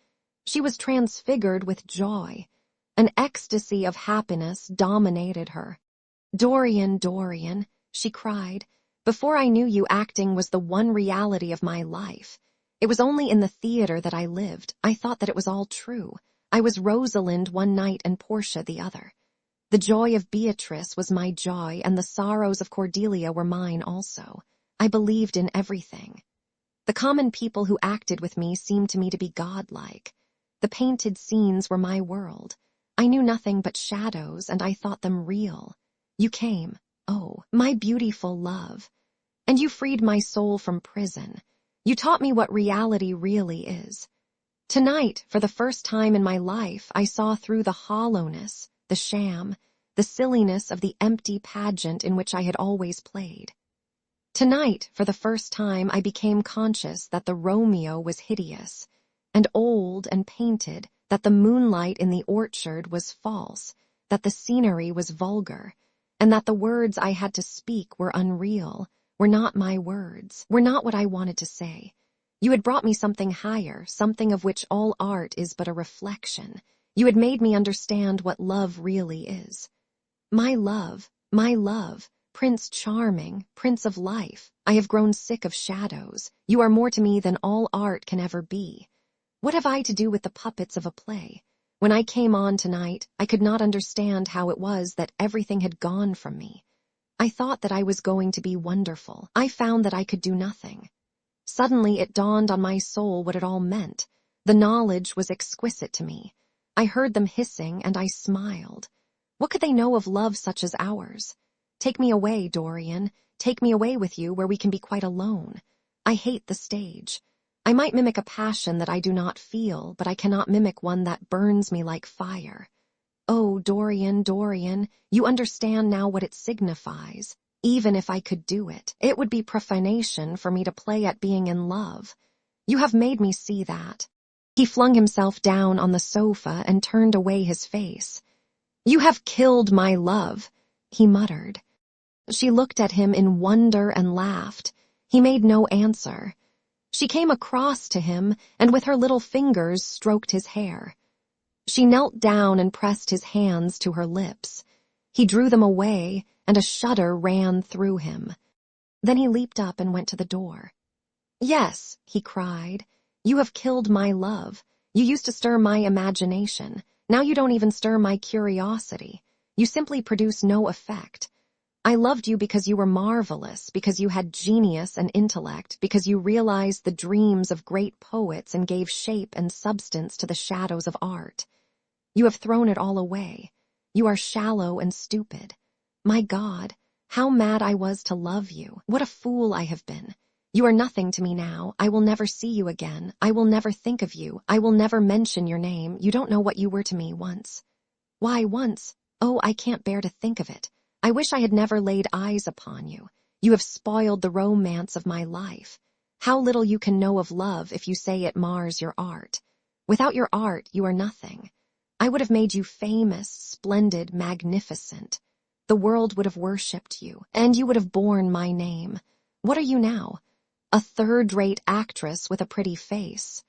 She was transfigured with joy. An ecstasy of happiness dominated her. "Dorian, Dorian," she cried, "before I knew you, acting was the one reality of my life. It was only in the theater that I lived. I thought that it was all true. I was Rosalind one night and Portia the other. The joy of Beatrice was my joy, and the sorrows of Cordelia were mine also. I believed in everything. The common people who acted with me seemed to me to be godlike. The painted scenes were my world. I knew nothing but shadows, and I thought them real. You came, oh, my beautiful love. And you freed my soul from prison. You taught me what reality really is. Tonight, for the first time in my life, I saw through the hollowness, the sham, the silliness of the empty pageant in which I had always played. Tonight, for the first time, I became conscious that the Romeo was hideous, and old and painted, that the moonlight in the orchard was false, that the scenery was vulgar, and that the words I had to speak were unreal, were not my words, were not what I wanted to say. You had brought me something higher, something of which all art is but a reflection. You had made me understand what love really is. My love, Prince Charming, Prince of Life, I have grown sick of shadows. You are more to me than all art can ever be. What have I to do with the puppets of a play? When I came on tonight, I could not understand how it was that everything had gone from me. I thought that I was going to be wonderful. I found that I could do nothing. Suddenly it dawned on my soul what it all meant. The knowledge was exquisite to me. I heard them hissing, and I smiled. What could they know of love such as ours? Take me away, Dorian. Take me away with you where we can be quite alone. I hate the stage. I might mimic a passion that I do not feel, but I cannot mimic one that burns me like fire. Oh, Dorian, Dorian, you understand now what it signifies. Even if I could do it, it would be profanation for me to play at being in love. You have made me see that. He flung himself down on the sofa and turned away his face. You have killed my love, he muttered. She looked at him in wonder and laughed. He made no answer. She came across to him and with her little fingers stroked his hair. She knelt down and pressed his hands to her lips. He drew them away, and a shudder ran through him. Then he leaped up and went to the door. "Yes," he cried, "you have killed my love. You used to stir my imagination. Now you don't even stir my curiosity. You simply produce no effect. I loved you because you were marvelous, because you had genius and intellect, because you realized the dreams of great poets and gave shape and substance to the shadows of art. You have thrown it all away. You are shallow and stupid. My God, how mad I was to love you. What a fool I have been. You are nothing to me now. I will never see you again. I will never think of you. I will never mention your name. You don't know what you were to me once." "Why once? Oh, I can't bear to think of it. I wish I had never laid eyes upon you. You have spoiled the romance of my life. How little you can know of love if you say it mars your art. Without your art, you are nothing. I would have made you famous, splendid, magnificent. The world would have worshipped you, and you would have borne my name. What are you now? A third-rate actress with a pretty face."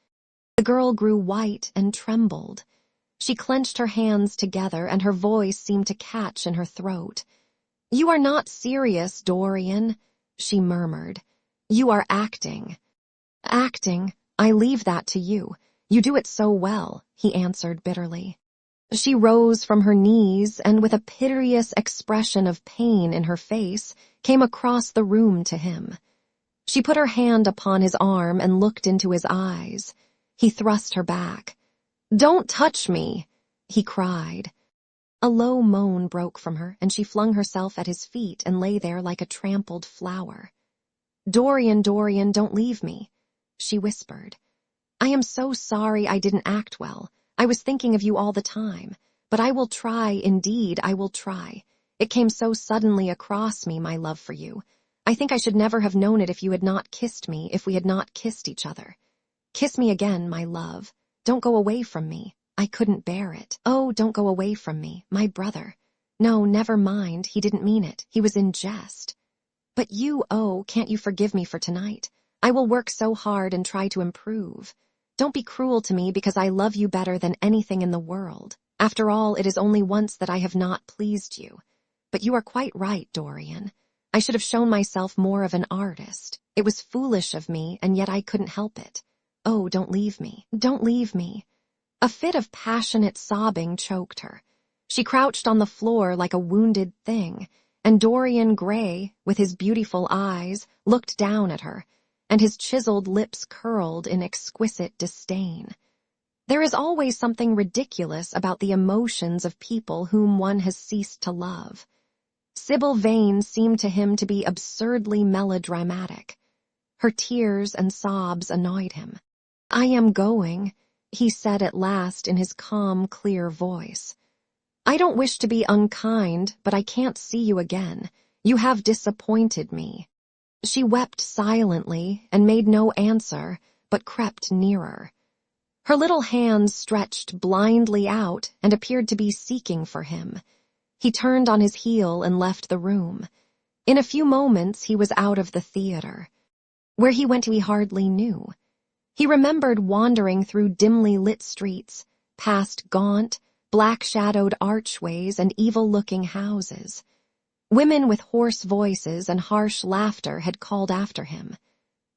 The girl grew white and trembled. She clenched her hands together, and her voice seemed to catch in her throat. "You are not serious, Dorian," she murmured. "You are acting." "Acting? I leave that to you. You do it so well," he answered bitterly. She rose from her knees and, with a piteous expression of pain in her face, came across the room to him. She put her hand upon his arm and looked into his eyes. He thrust her back. "Don't touch me!" he cried. A low moan broke from her, and she flung herself at his feet and lay there like a trampled flower. "Dorian, Dorian, don't leave me," she whispered. "I am so sorry I didn't act well. I was thinking of you all the time. But I will try, indeed, I will try. It came so suddenly across me, my love for you. I think I should never have known it if you had not kissed me, if we had not kissed each other. Kiss me again, my love. Don't go away from me. I couldn't bear it. Oh, don't go away from me, my brother. No, never mind, he didn't mean it. He was in jest. But you, oh, can't you forgive me for tonight? I will work so hard and try to improve. Don't be cruel to me because I love you better than anything in the world. After all, it is only once that I have not pleased you. But you are quite right, Dorian. I should have shown myself more of an artist. It was foolish of me, and yet I couldn't help it. Oh, don't leave me. Don't leave me." A fit of passionate sobbing choked her. She crouched on the floor like a wounded thing, and Dorian Gray, with his beautiful eyes, looked down at her, and his chiseled lips curled in exquisite disdain. There is always something ridiculous about the emotions of people whom one has ceased to love. Sybil Vane seemed to him to be absurdly melodramatic. Her tears and sobs annoyed him. "I am going," he said at last in his calm, clear voice. "I don't wish to be unkind, but I can't see you again. You have disappointed me." She wept silently and made no answer, but crept nearer. Her little hands stretched blindly out and appeared to be seeking for him. He turned on his heel and left the room. In a few moments he was out of the theater. Where he went to he hardly knew. He remembered wandering through dimly lit streets, past gaunt, black-shadowed archways and evil-looking houses. Women with hoarse voices and harsh laughter had called after him.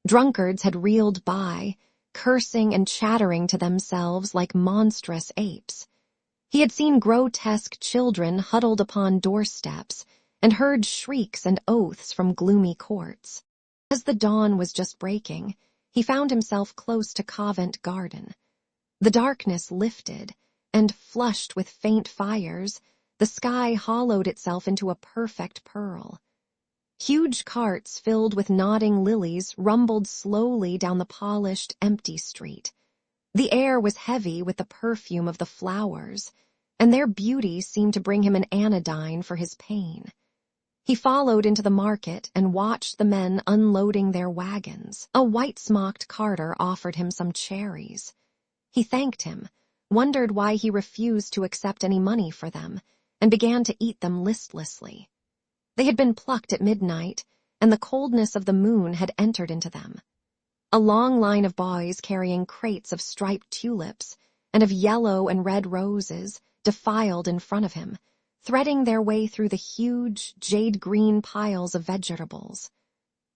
Drunkards had reeled by, cursing and chattering to themselves like monstrous apes. He had seen grotesque children huddled upon doorsteps and heard shrieks and oaths from gloomy courts. As the dawn was just breaking, he found himself close to Covent Garden. The darkness lifted, and, flushed with faint fires, the sky hollowed itself into a perfect pearl. Huge carts filled with nodding lilies rumbled slowly down the polished, empty street. The air was heavy with the perfume of the flowers, and their beauty seemed to bring him an anodyne for his pain. He followed into the market and watched the men unloading their wagons. A white-smocked carter offered him some cherries. He thanked him, wondered why he refused to accept any money for them, and began to eat them listlessly. They had been plucked at midnight, and the coldness of the moon had entered into them. A long line of boys carrying crates of striped tulips and of yellow and red roses defiled in front of him, threading their way through the huge, jade-green piles of vegetables.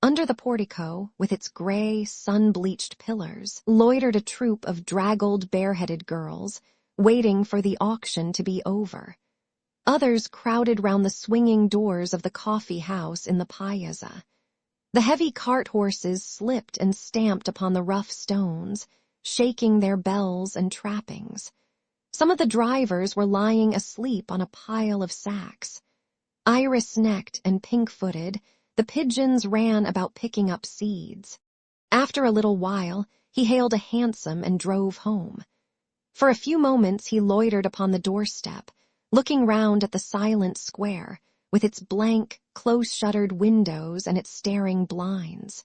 Under the portico, with its gray, sun-bleached pillars, loitered a troop of draggled, bareheaded girls, waiting for the auction to be over. Others crowded round the swinging doors of the coffee house in the piazza. The heavy cart horses slipped and stamped upon the rough stones, shaking their bells and trappings. Some of the drivers were lying asleep on a pile of sacks. Iris-necked and pink-footed, the pigeons ran about picking up seeds. After a little while, he hailed a hansom and drove home. For a few moments he loitered upon the doorstep, looking round at the silent square, with its blank, close-shuttered windows and its staring blinds.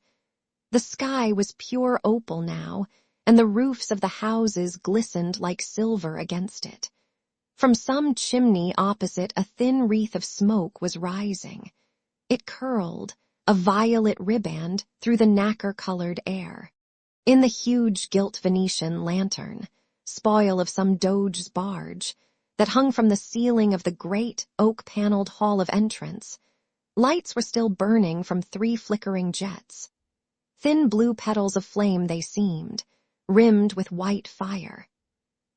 The sky was pure opal now, and the roofs of the houses glistened like silver against it. From some chimney opposite a thin wreath of smoke was rising. It curled, a violet riband, through the nacre-colored air. In the huge gilt Venetian lantern, spoil of some doge's barge, that hung from the ceiling of the great oak-paneled hall of entrance, lights were still burning from 3 flickering jets. Thin blue petals of flame they seemed, rimmed with white fire.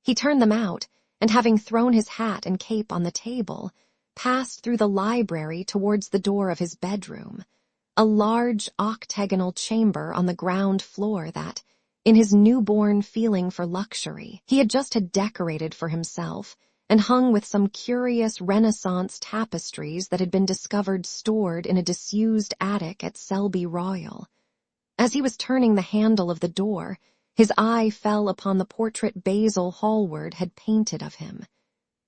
He turned them out, and having thrown his hat and cape on the table, passed through the library towards the door of his bedroom, a large octagonal chamber on the ground floor that, in his newborn feeling for luxury, he had just had decorated for himself and hung with some curious Renaissance tapestries that had been discovered stored in a disused attic at Selby Royal. As he was turning the handle of the door, his eye fell upon the portrait Basil Hallward had painted of him.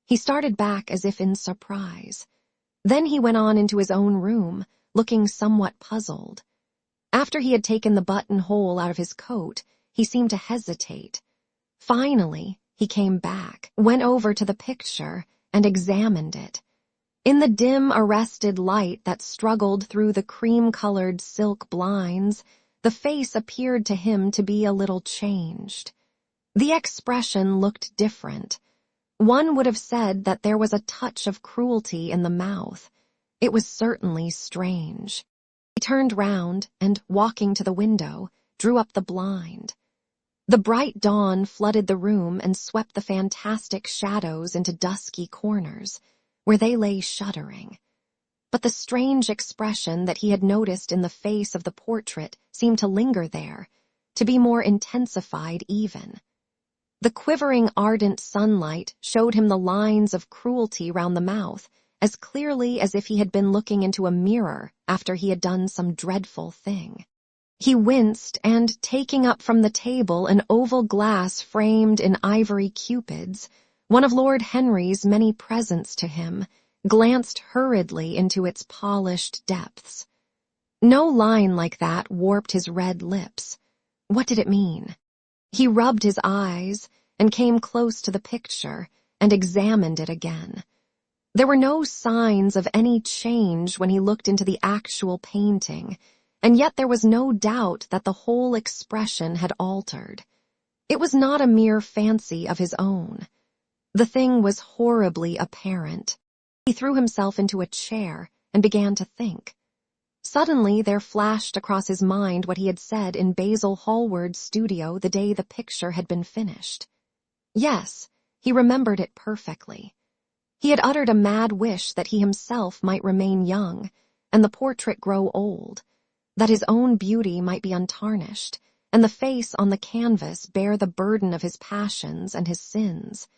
He started back as if in surprise. Then he went on into his own room, looking somewhat puzzled. After he had taken the buttonhole out of his coat, he seemed to hesitate. Finally, he came back, went over to the picture, and examined it. In the dim, arrested light that struggled through the cream-colored silk blinds, the face appeared to him to be a little changed. The expression looked different. One would have said that there was a touch of cruelty in the mouth. It was certainly strange. He turned round and, walking to the window, drew up the blind. The bright dawn flooded the room and swept the fantastic shadows into dusky corners, where they lay shuddering. But the strange expression that he had noticed in the face of the portrait seemed to linger there, to be more intensified even. The quivering ardent sunlight showed him the lines of cruelty round the mouth as clearly as if he had been looking into a mirror after he had done some dreadful thing. He winced and, taking up from the table an oval glass framed in ivory cupids, one of Lord Henry's many presents to him, glanced hurriedly into its polished depths. No line like that warped his red lips. What did it mean? He rubbed his eyes and came close to the picture and examined it again. There were no signs of any change when he looked into the actual painting, and yet there was no doubt that the whole expression had altered. It was not a mere fancy of his own. The thing was horribly apparent. He threw himself into a chair and began to think. Suddenly there flashed across his mind what he had said in Basil Hallward's studio the day the picture had been finished. Yes, he remembered it perfectly. He had uttered a mad wish that he himself might remain young, and the portrait grow old, that his own beauty might be untarnished, and the face on the canvas bear the burden of his passions and his sins,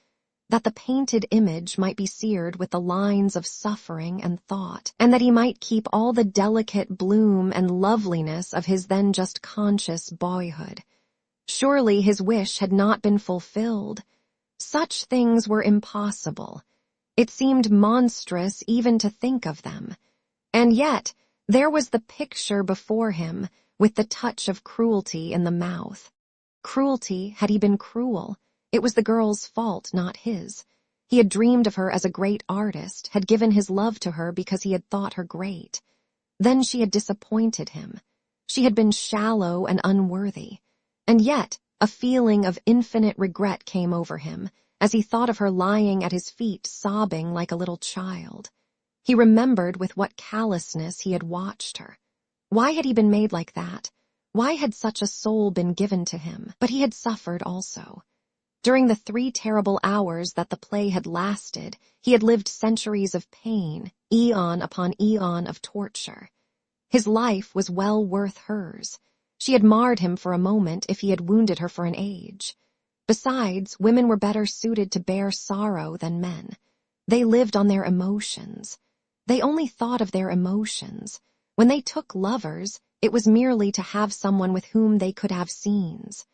that the painted image might be seared with the lines of suffering and thought, and that he might keep all the delicate bloom and loveliness of his then just conscious boyhood. Surely his wish had not been fulfilled. Such things were impossible. It seemed monstrous even to think of them. And yet, there was the picture before him, with the touch of cruelty in the mouth. Cruelty, had he been cruel? It was the girl's fault, not his. He had dreamed of her as a great artist, had given his love to her because he had thought her great. Then she had disappointed him. She had been shallow and unworthy. And yet, a feeling of infinite regret came over him, as he thought of her lying at his feet sobbing like a little child. He remembered with what callousness he had watched her. Why had he been made like that? Why had such a soul been given to him? But he had suffered also. During the 3 terrible hours that the play had lasted, he had lived centuries of pain, eon upon eon of torture. His life was well worth hers. She had marred him for a moment if he had wounded her for an age. Besides, women were better suited to bear sorrow than men. They lived on their emotions. They only thought of their emotions. When they took lovers, it was merely to have someone with whom they could have scenes.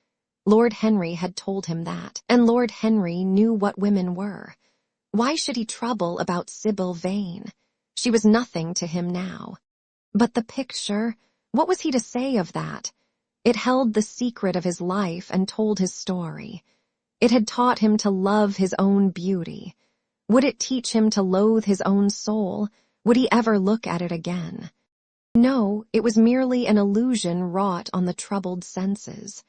Lord Henry had told him that, and Lord Henry knew what women were. Why should he trouble about Sybil Vane? She was nothing to him now. But the picture, what was he to say of that? It held the secret of his life and told his story. It had taught him to love his own beauty. Would it teach him to loathe his own soul? Would he ever look at it again? No, it was merely an illusion wrought on the troubled senses.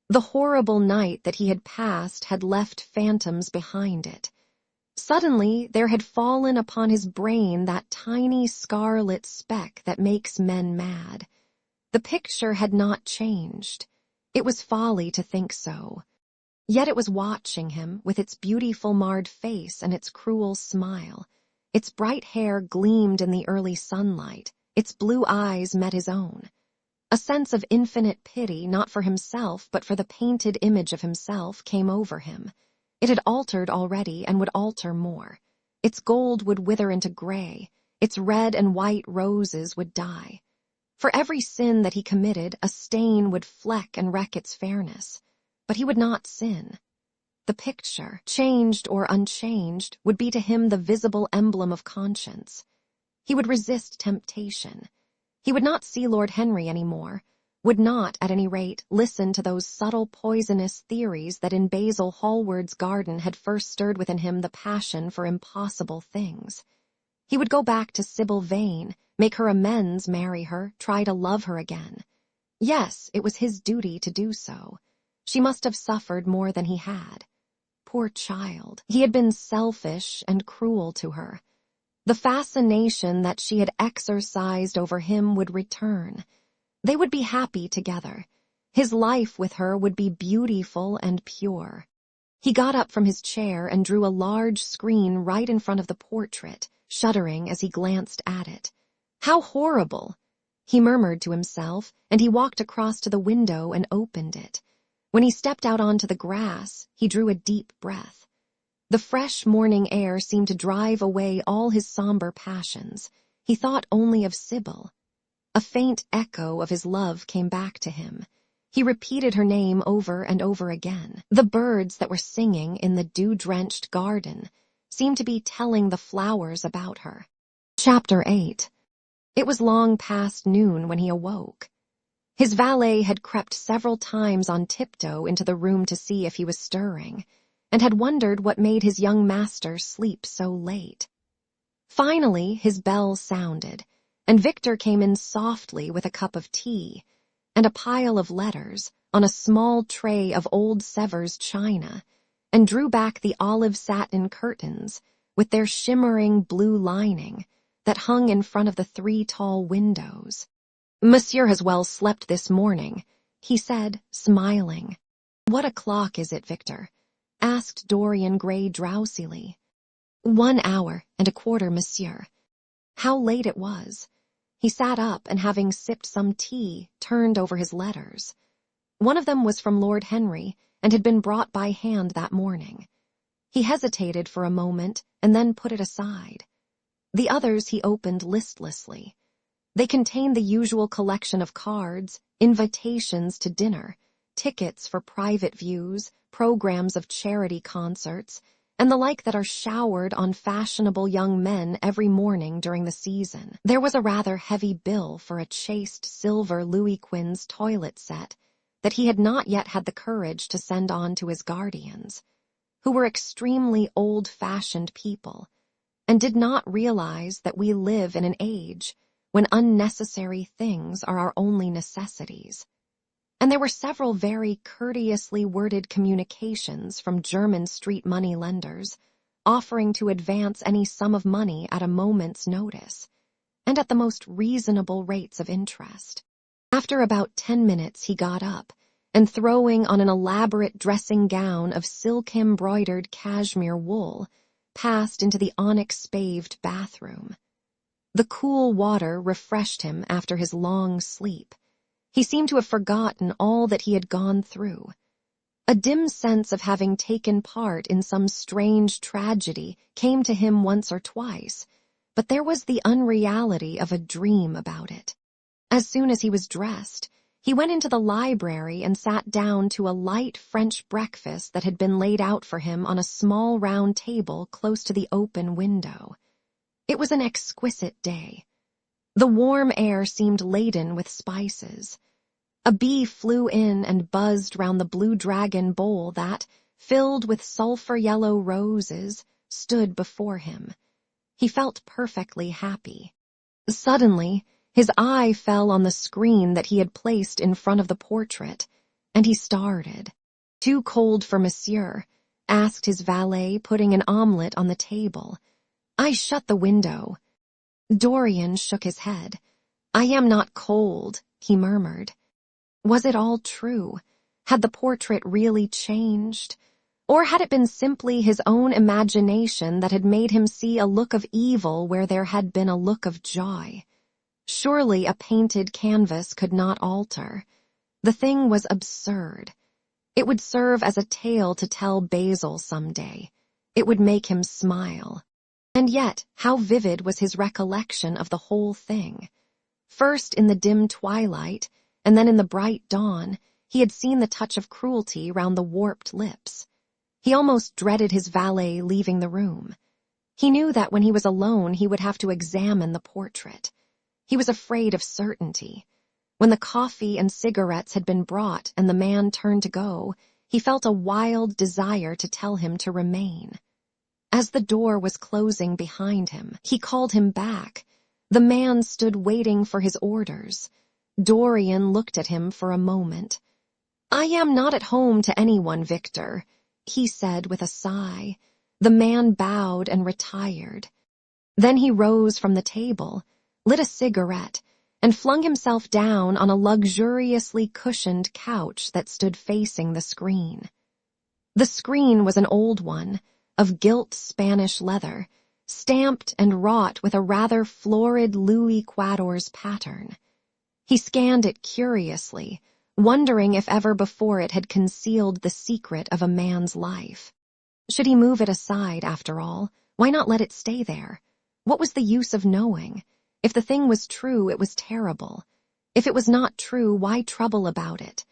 The horrible night that he had passed had left phantoms behind it. Suddenly, there had fallen upon his brain that tiny scarlet speck that makes men mad. The picture had not changed. It was folly to think so. Yet it was watching him, with its beautiful marred face and its cruel smile. Its bright hair gleamed in the early sunlight. Its blue eyes met his own. A sense of infinite pity, not for himself, but for the painted image of himself, came over him. It had altered already and would alter more. Its gold would wither into gray. Its red and white roses would die. For every sin that he committed, a stain would fleck and wreck its fairness. But he would not sin. The picture, changed or unchanged, would be to him the visible emblem of conscience. He would resist temptation. He would not see Lord Henry any more, would not, at any rate, listen to those subtle poisonous theories that in Basil Hallward's garden had first stirred within him the passion for impossible things. He would go back to Sybil Vane, make her amends, marry her, try to love her again. Yes, it was his duty to do so. She must have suffered more than he had. Poor child, he had been selfish and cruel to her. The fascination that she had exercised over him would return. They would be happy together. His life with her would be beautiful and pure. He got up from his chair and drew a large screen right in front of the portrait, shuddering as he glanced at it. How horrible! He murmured to himself, and he walked across to the window and opened it. When he stepped out onto the grass, he drew a deep breath. The fresh morning air seemed to drive away all his somber passions. He thought only of Sybil. A faint echo of his love came back to him. He repeated her name over and over again. The birds that were singing in the dew-drenched garden seemed to be telling the flowers about her. Chapter 8. It was long past noon when he awoke. His valet had crept several times on tiptoe into the room to see if he was stirring, and had wondered what made his young master sleep so late. Finally, his bell sounded, and Victor came in softly with a cup of tea and a pile of letters on a small tray of old Sevres china, and drew back the olive satin curtains with their shimmering blue lining that hung in front of the 3 tall windows. "Monsieur has well slept this morning," he said, smiling. "What o'clock is it, Victor?" asked Dorian Gray drowsily. 1 hour and a quarter, monsieur." How late it was. He sat up and, having sipped some tea, turned over his letters. One of them was from Lord Henry and had been brought by hand that morning. He hesitated for a moment and then put it aside. The others he opened listlessly. They contained the usual collection of cards, invitations to dinner, tickets for private views, programs of charity concerts, and the like that are showered on fashionable young men every morning during the season. There was a rather heavy bill for a chaste silver Louis Quinze toilet set that he had not yet had the courage to send on to his guardians, who were extremely old-fashioned people, and did not realize that we live in an age when unnecessary things are our only necessities. and there were several very courteously worded communications from German street money lenders offering to advance any sum of money at a moment's notice, and at the most reasonable rates of interest. After about 10 minutes he got up, and throwing on an elaborate dressing gown of silk-embroidered cashmere wool, passed into the onyx-paved bathroom. The cool water refreshed him after his long sleep. He seemed to have forgotten all that he had gone through. A dim sense of having taken part in some strange tragedy came to him once or twice, but there was the unreality of a dream about it. As soon as he was dressed, he went into the library and sat down to a light French breakfast that had been laid out for him on a small round table close to the open window. It was an exquisite day. The warm air seemed laden with spices. A bee flew in and buzzed round the blue dragon bowl that, filled with sulphur-yellow roses, stood before him. He felt perfectly happy. Suddenly, his eye fell on the screen that he had placed in front of the portrait, and he started. "Too cold for monsieur?" asked his valet, putting an omelette on the table. "I shut the window." Dorian shook his head. "I am not cold," he murmured. Was it all true? Had the portrait really changed? Or had it been simply his own imagination that had made him see a look of evil where there had been a look of joy? Surely a painted canvas could not alter. The thing was absurd. It would serve as a tale to tell Basil someday. It would make him smile. And yet, how vivid was his recollection of the whole thing. First in the dim twilight, and then in the bright dawn, he had seen the touch of cruelty round the warped lips. He almost dreaded his valet leaving the room. He knew that when he was alone he would have to examine the portrait. He was afraid of certainty. When the coffee and cigarettes had been brought and the man turned to go, he felt a wild desire to tell him to remain. As the door was closing behind him, he called him back. The man stood waiting for his orders. Dorian looked at him for a moment. "I am not at home to anyone, Victor," he said with a sigh. The man bowed and retired. Then he rose from the table, lit a cigarette, and flung himself down on a luxuriously cushioned couch that stood facing the screen. The screen was an old one, of gilt Spanish leather, stamped and wrought with a rather florid Louis Quatorze pattern. He scanned it curiously, wondering if ever before it had concealed the secret of a man's life. Should he move it aside, after all? Why not let it stay there? What was the use of knowing? If the thing was true, it was terrible. If it was not true, why trouble about it?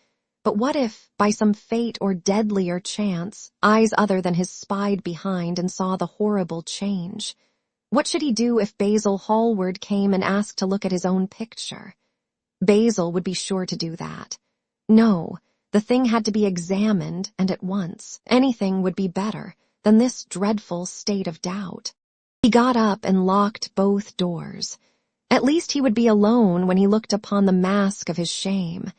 But what if, by some fate or deadlier chance, eyes other than his spied behind and saw the horrible change? What should he do if Basil Hallward came and asked to look at his own picture? Basil would be sure to do that. No, the thing had to be examined, and at once. Anything would be better than this dreadful state of doubt. He got up and locked both doors. At least he would be alone when he looked upon the mask of his shame.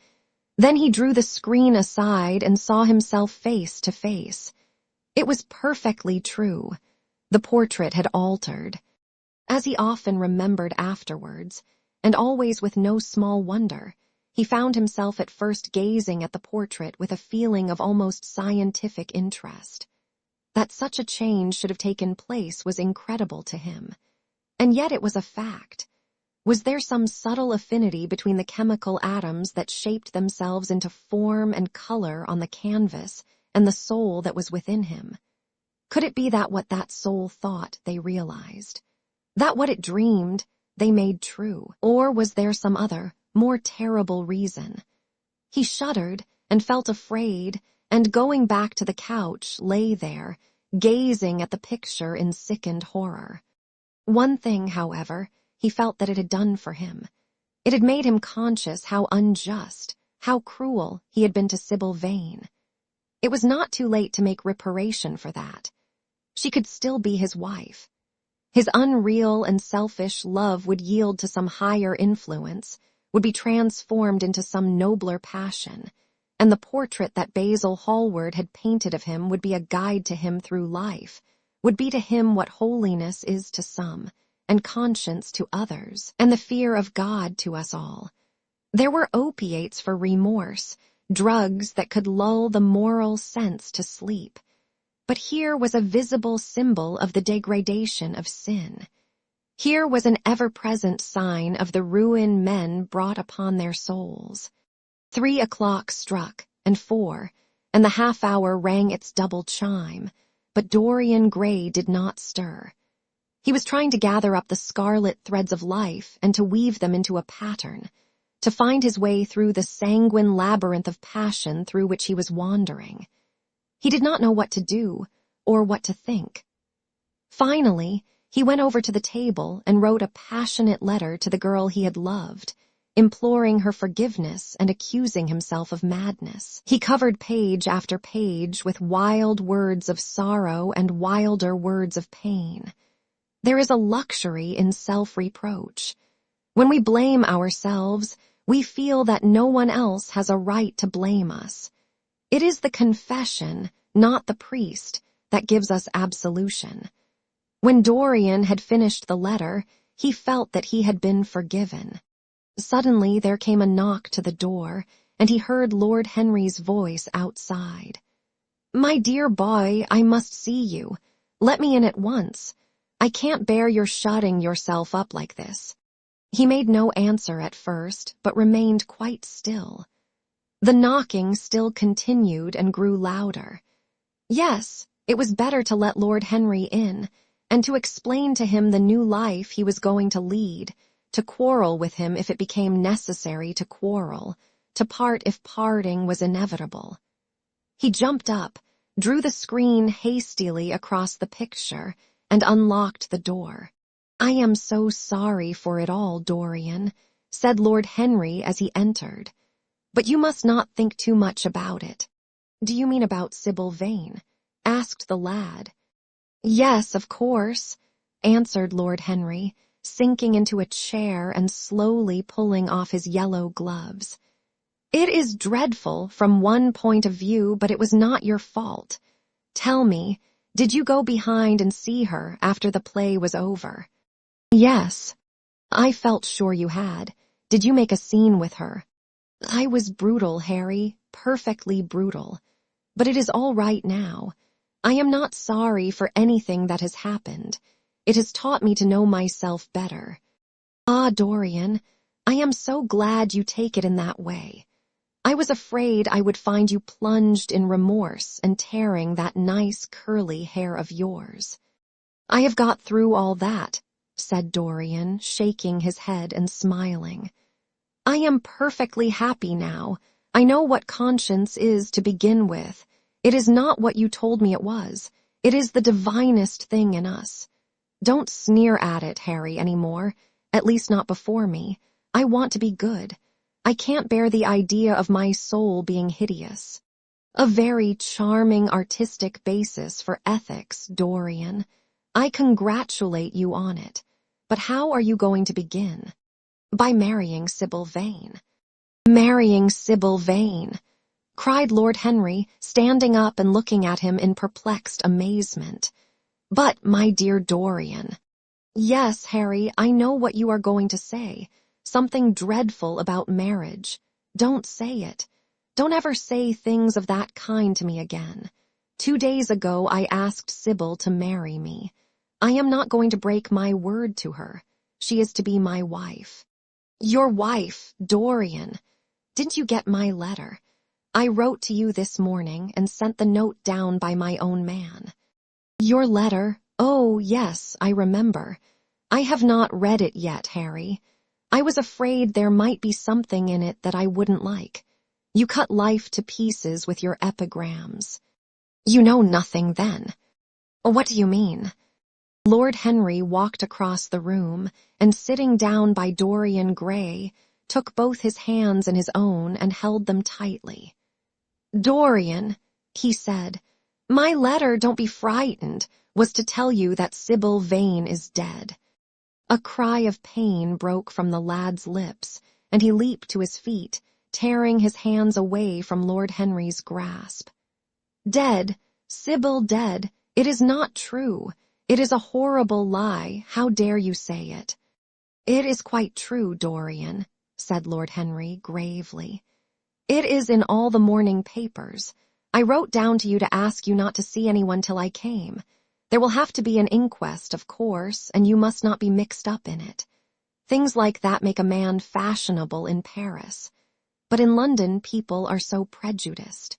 Then he drew the screen aside and saw himself face to face. It was perfectly true. The portrait had altered. As he often remembered afterwards, and always with no small wonder, he found himself at first gazing at the portrait with a feeling of almost scientific interest. That such a change should have taken place was incredible to him. And yet it was a fact. Was there some subtle affinity between the chemical atoms that shaped themselves into form and color on the canvas and the soul that was within him? Could it be that what that soul thought they realized? That what it dreamed they made true? Or was there some other, more terrible reason? He shuddered and felt afraid, and going back to the couch, lay there, gazing at the picture in sickened horror. One thing, however, he felt that it had done for him. It had made him conscious how unjust, how cruel he had been to Sybil Vane. It was not too late to make reparation for that. She could still be his wife. His unreal and selfish love would yield to some higher influence, would be transformed into some nobler passion, and the portrait that Basil Hallward had painted of him would be a guide to him through life, would be to him what holiness is to some, and conscience to others, and the fear of God to us all. There were opiates for remorse, drugs that could lull the moral sense to sleep. But here was a visible symbol of the degradation of sin. Here was an ever-present sign of the ruin men brought upon their souls. 3 o'clock struck, and 4, and the half-hour rang its double chime, but Dorian Gray did not stir. He was trying to gather up the scarlet threads of life and to weave them into a pattern, to find his way through the sanguine labyrinth of passion through which he was wandering. He did not know what to do, or what to think. Finally, he went over to the table and wrote a passionate letter to the girl he had loved, imploring her forgiveness and accusing himself of madness. He covered page after page with wild words of sorrow and wilder words of pain. There is a luxury in self-reproach. When we blame ourselves, we feel that no one else has a right to blame us. It is the confession, not the priest, that gives us absolution. When Dorian had finished the letter, he felt that he had been forgiven. Suddenly there came a knock to the door, and he heard Lord Henry's voice outside. "My dear boy, I must see you. Let me in at once. I can't bear your shutting yourself up like this." He made no answer at first, but remained quite still. The knocking still continued and grew louder. Yes, it was better to let Lord Henry in, and to explain to him the new life he was going to lead, to quarrel with him if it became necessary to quarrel, to part if parting was inevitable. He jumped up, drew the screen hastily across the picture, and unlocked the door. "I am so sorry for it all, Dorian," said Lord Henry as he entered. "But you must not think too much about it." "Do you mean about Sybil Vane?" asked the lad. "Yes, of course," answered Lord Henry, sinking into a chair and slowly pulling off his yellow gloves. "It is dreadful from one point of view, but it was not your fault. Tell me, did you go behind and see her after the play was over?" "Yes." "I felt sure you had. Did you make a scene with her?" "I was brutal, Harry, perfectly brutal. But it is all right now. I am not sorry for anything that has happened. It has taught me to know myself better." "Ah, Dorian, I am so glad you take it in that way. I was afraid I would find you plunged in remorse and tearing that nice curly hair of yours." "I have got through all that," said Dorian, shaking his head and smiling. "I am perfectly happy now. I know what conscience is to begin with. It is not what you told me it was. It is the divinest thing in us. Don't sneer at it, Harry, any more, at least not before me. I want to be good. I can't bear the idea of my soul being hideous. A very charming artistic basis for ethics, Dorian. I congratulate you on it. But how are you going to begin?" "By marrying Sybil Vane." "Marrying Sybil Vane!" cried Lord Henry, standing up and looking at him in perplexed amazement. "But, my dear Dorian—" "Yes, Harry, I know what you are going to say. Something dreadful about marriage. Don't say it. Don't ever say things of that kind to me again. 2 days ago I asked Sybil to marry me. I am not going to break my word to her. She is to be my wife." "Your wife, Dorian! Didn't you get my letter? I wrote to you this morning and sent the note down by my own man." "Your letter? Oh, yes, I remember. I have not read it yet, Harry. I was afraid there might be something in it that I wouldn't like. You cut life to pieces with your epigrams." "You know nothing, then." "What do you mean?" Lord Henry walked across the room and, sitting down by Dorian Gray, took both his hands in his own and held them tightly. "Dorian," he said, "my letter, don't be frightened, was to tell you that Sybil Vane is dead." A cry of pain broke from the lad's lips, and he leaped to his feet, tearing his hands away from Lord Henry's grasp. "Dead, Sybil dead. It is not true. It is a horrible lie. How dare you say it?" "It is quite true, Dorian," said Lord Henry gravely. "It is in all the morning papers. I wrote down to you to ask you not to see anyone till I came. There will have to be an inquest, of course, and you must not be mixed up in it. Things like that make a man fashionable in Paris. But in London people are so prejudiced.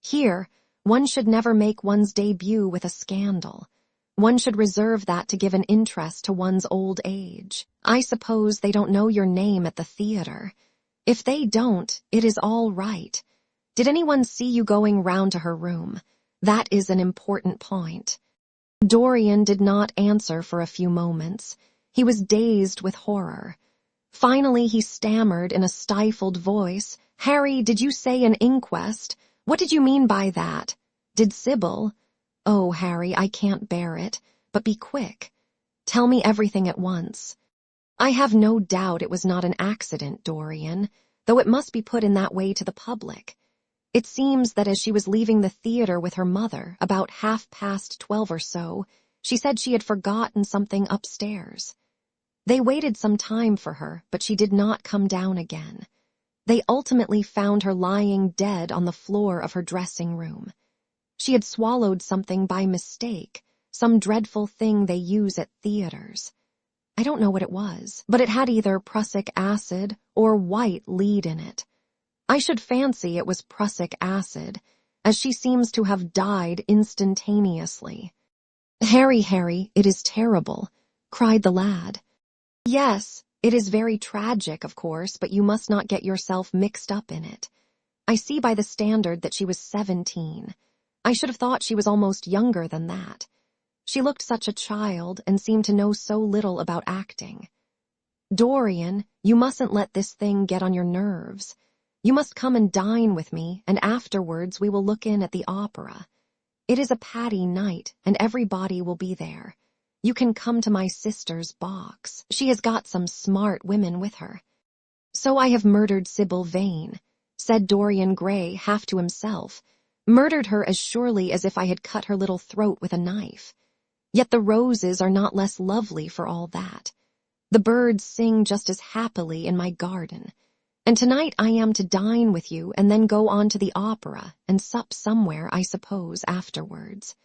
Here, one should never make one's debut with a scandal. One should reserve that to give an interest to one's old age. I suppose they don't know your name at the theater. If they don't, it is all right. Did anyone see you going round to her room? That is an important point." Dorian did not answer for a few moments. He was dazed with horror. Finally he stammered in a stifled voice, "Harry, did you say an inquest? What did you mean by that? Did Sybil—" "Oh, Harry, I can't bear it. But be quick. Tell me everything at once." "I have no doubt it was not an accident, Dorian, though it must be put in that way to the public. It seems that as she was leaving the theater with her mother, about 12:30 or so, she said she had forgotten something upstairs. They waited some time for her, but she did not come down again. They ultimately found her lying dead on the floor of her dressing room. She had swallowed something by mistake, some dreadful thing they use at theaters. I don't know what it was, but it had either prussic acid or white lead in it. I should fancy it was prussic acid, as she seems to have died instantaneously." Harry, it is terrible," cried the lad. "Yes, it is very tragic, of course, but you must not get yourself mixed up in it. I see by the standard that she was 17. I should have thought she was almost younger than that. She looked such a child and seemed to know so little about acting. Dorian, you mustn't let this thing get on your nerves. You must come and dine with me, and afterwards we will look in at the opera. It is a Patty night, and everybody will be there. You can come to my sister's box. She has got some smart women with her." "So I have murdered Sybil Vane," said Dorian Gray half to himself, "murdered her as surely as if I had cut her little throat with a knife. Yet the roses are not less lovely for all that. The birds sing just as happily in my garden. And tonight I am to dine with you and then go on to the opera and sup somewhere, I suppose, afterwards.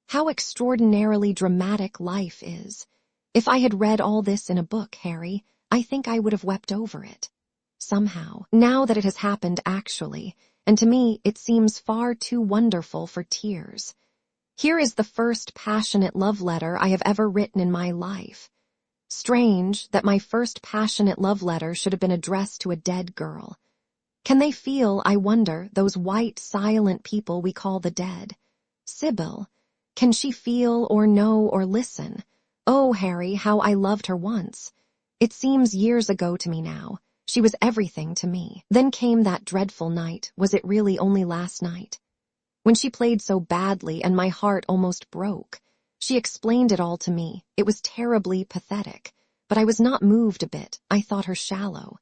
How extraordinarily dramatic life is. If I had read all this in a book, Harry, I think I would have wept over it. Somehow, now that it has happened actually, and to me it seems far too wonderful for tears. Here is the first passionate love letter I have ever written in my life. Strange that my first passionate love letter should have been addressed to a dead girl. Can they feel, I wonder, those white, silent people we call the dead? Sybil, can she feel or know or listen? Oh, Harry, how I loved her once. It seems years ago to me now. She was everything to me. Then came that dreadful night. Was it really only last night? When she played so badly and my heart almost broke. She explained it all to me. It was terribly pathetic, but I was not moved a bit. I thought her shallow.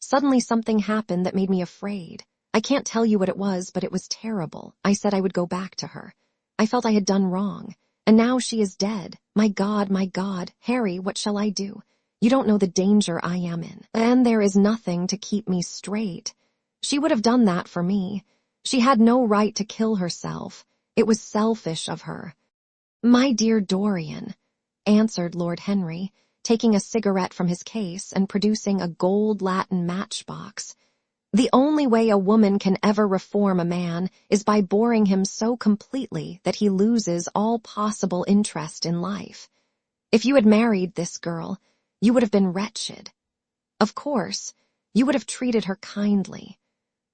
Suddenly something happened that made me afraid. I can't tell you what it was, but it was terrible. I said I would go back to her. I felt I had done wrong. And now she is dead. My God, Harry, what shall I do? You don't know the danger I am in. And there is nothing to keep me straight. She would have done that for me. She had no right to kill herself. It was selfish of her. My dear Dorian, answered Lord Henry, taking a cigarette from his case and producing a gold Latin matchbox. The only way a woman can ever reform a man is by boring him so completely that he loses all possible interest in life. If you had married this girl, you would have been wretched. Of course, you would have treated her kindly.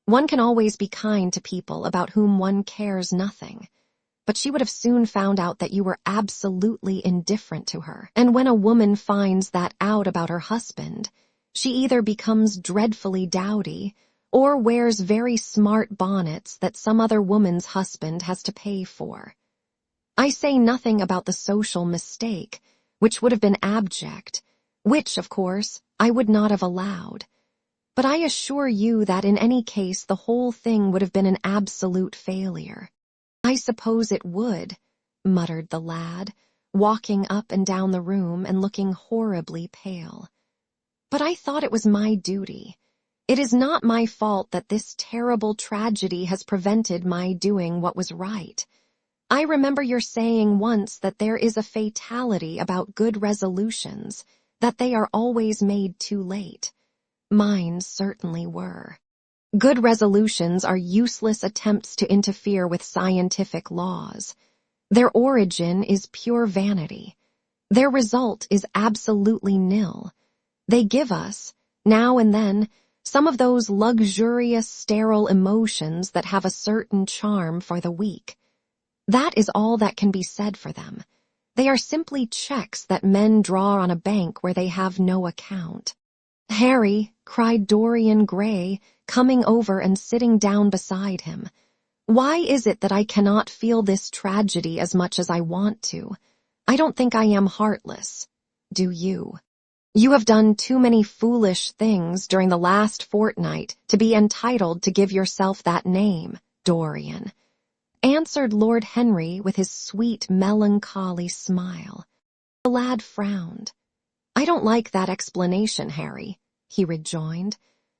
One can always be kind to people about whom one cares nothing. But she would have soon found out that you were absolutely indifferent to her. And when a woman finds that out about her husband, she either becomes dreadfully dowdy or wears very smart bonnets that some other woman's husband has to pay for. I say nothing about the social mistake, which would have been abject, which, of course, I would not have allowed. But I assure you that in any case the whole thing would have been an absolute failure." "I suppose it would," muttered the lad, walking up and down the room and looking horribly pale. "But I thought it was my duty. It is not my fault that this terrible tragedy has prevented my doing what was right. I remember your saying once that there is a fatality about good resolutions, that they are always made too late. Mine certainly were. Good resolutions are useless attempts to interfere with scientific laws. Their origin is pure vanity. Their result is absolutely nil. They give us, now and then, some of those luxurious, sterile emotions that have a certain charm for the weak. That is all that can be said for them. They are simply checks that men draw on a bank where they have no account." "Harry," cried Dorian Gray, coming over and sitting down beside him, "why is it that I cannot feel this tragedy as much as I want to? I don't think I am heartless. Do you? You have done too many foolish things during the last fortnight to be entitled to give yourself that name, Dorian," answered Lord Henry with his sweet, melancholy smile. The lad frowned. "I don't like that explanation, Harry," he rejoined,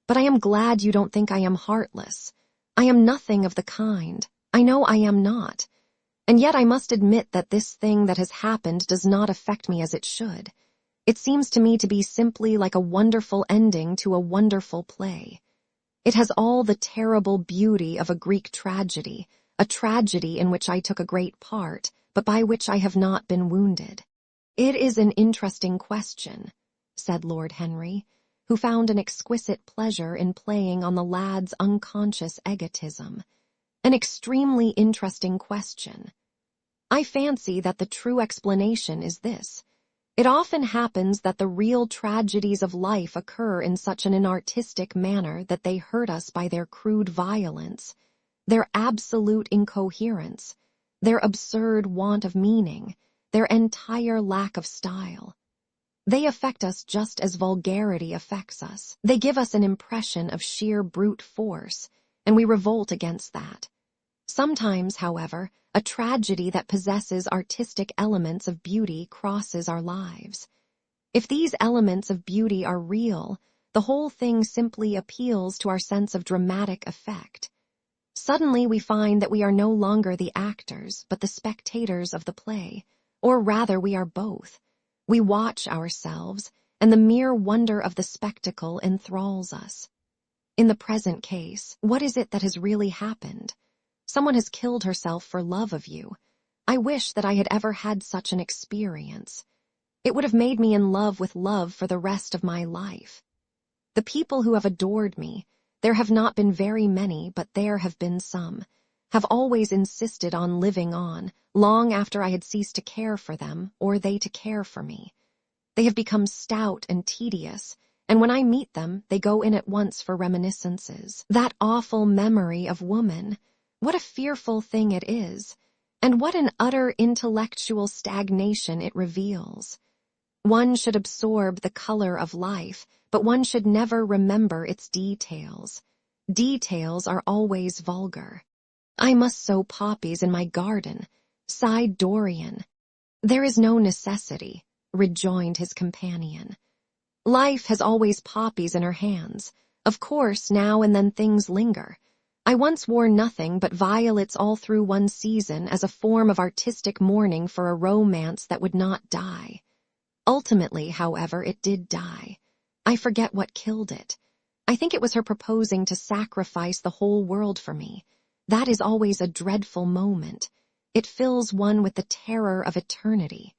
"but I am glad you don't think I am heartless. I am nothing of the kind. I know I am not. And yet I must admit that this thing that has happened does not affect me as it should. It seems to me to be simply like a wonderful ending to a wonderful play. It has all the terrible beauty of a Greek tragedy, a tragedy in which I took a great part, but by which I have not been wounded." "It is an interesting question," said Lord Henry, who found an exquisite pleasure in playing on the lad's unconscious egotism. "An extremely interesting question. I fancy that the true explanation is this. It often happens that the real tragedies of life occur in such an inartistic manner that they hurt us by their crude violence, their absolute incoherence, their absurd want of meaning, their entire lack of style. They affect us just as vulgarity affects us. They give us an impression of sheer brute force, and we revolt against that. Sometimes, however, a tragedy that possesses artistic elements of beauty crosses our lives. If these elements of beauty are real, the whole thing simply appeals to our sense of dramatic effect. Suddenly we find that we are no longer the actors, but the spectators of the play, or rather we are both. We watch ourselves, and the mere wonder of the spectacle enthralls us. In the present case, what is it that has really happened? Someone has killed herself for love of you. I wish that I had ever had such an experience. It would have made me in love with love for the rest of my life. The people who have adored me, there have not been very many, but there have been some, have always insisted on living on, long after I had ceased to care for them, or they to care for me. They have become stout and tedious, and when I meet them, they go in at once for reminiscences. That awful memory of woman, what a fearful thing it is, and what an utter intellectual stagnation it reveals. One should absorb the color of life, but one should never remember its details. Details are always vulgar. "I must sow poppies in my garden," sighed Dorian. "There is no necessity," rejoined his companion. "Life has always poppies in her hands. Of course, now and then things linger. I once wore nothing but violets all through one season as a form of artistic mourning for a romance that would not die. Ultimately, however, it did die. I forget what killed it. I think it was her proposing to sacrifice the whole world for me. That is always a dreadful moment. It fills one with the terror of eternity.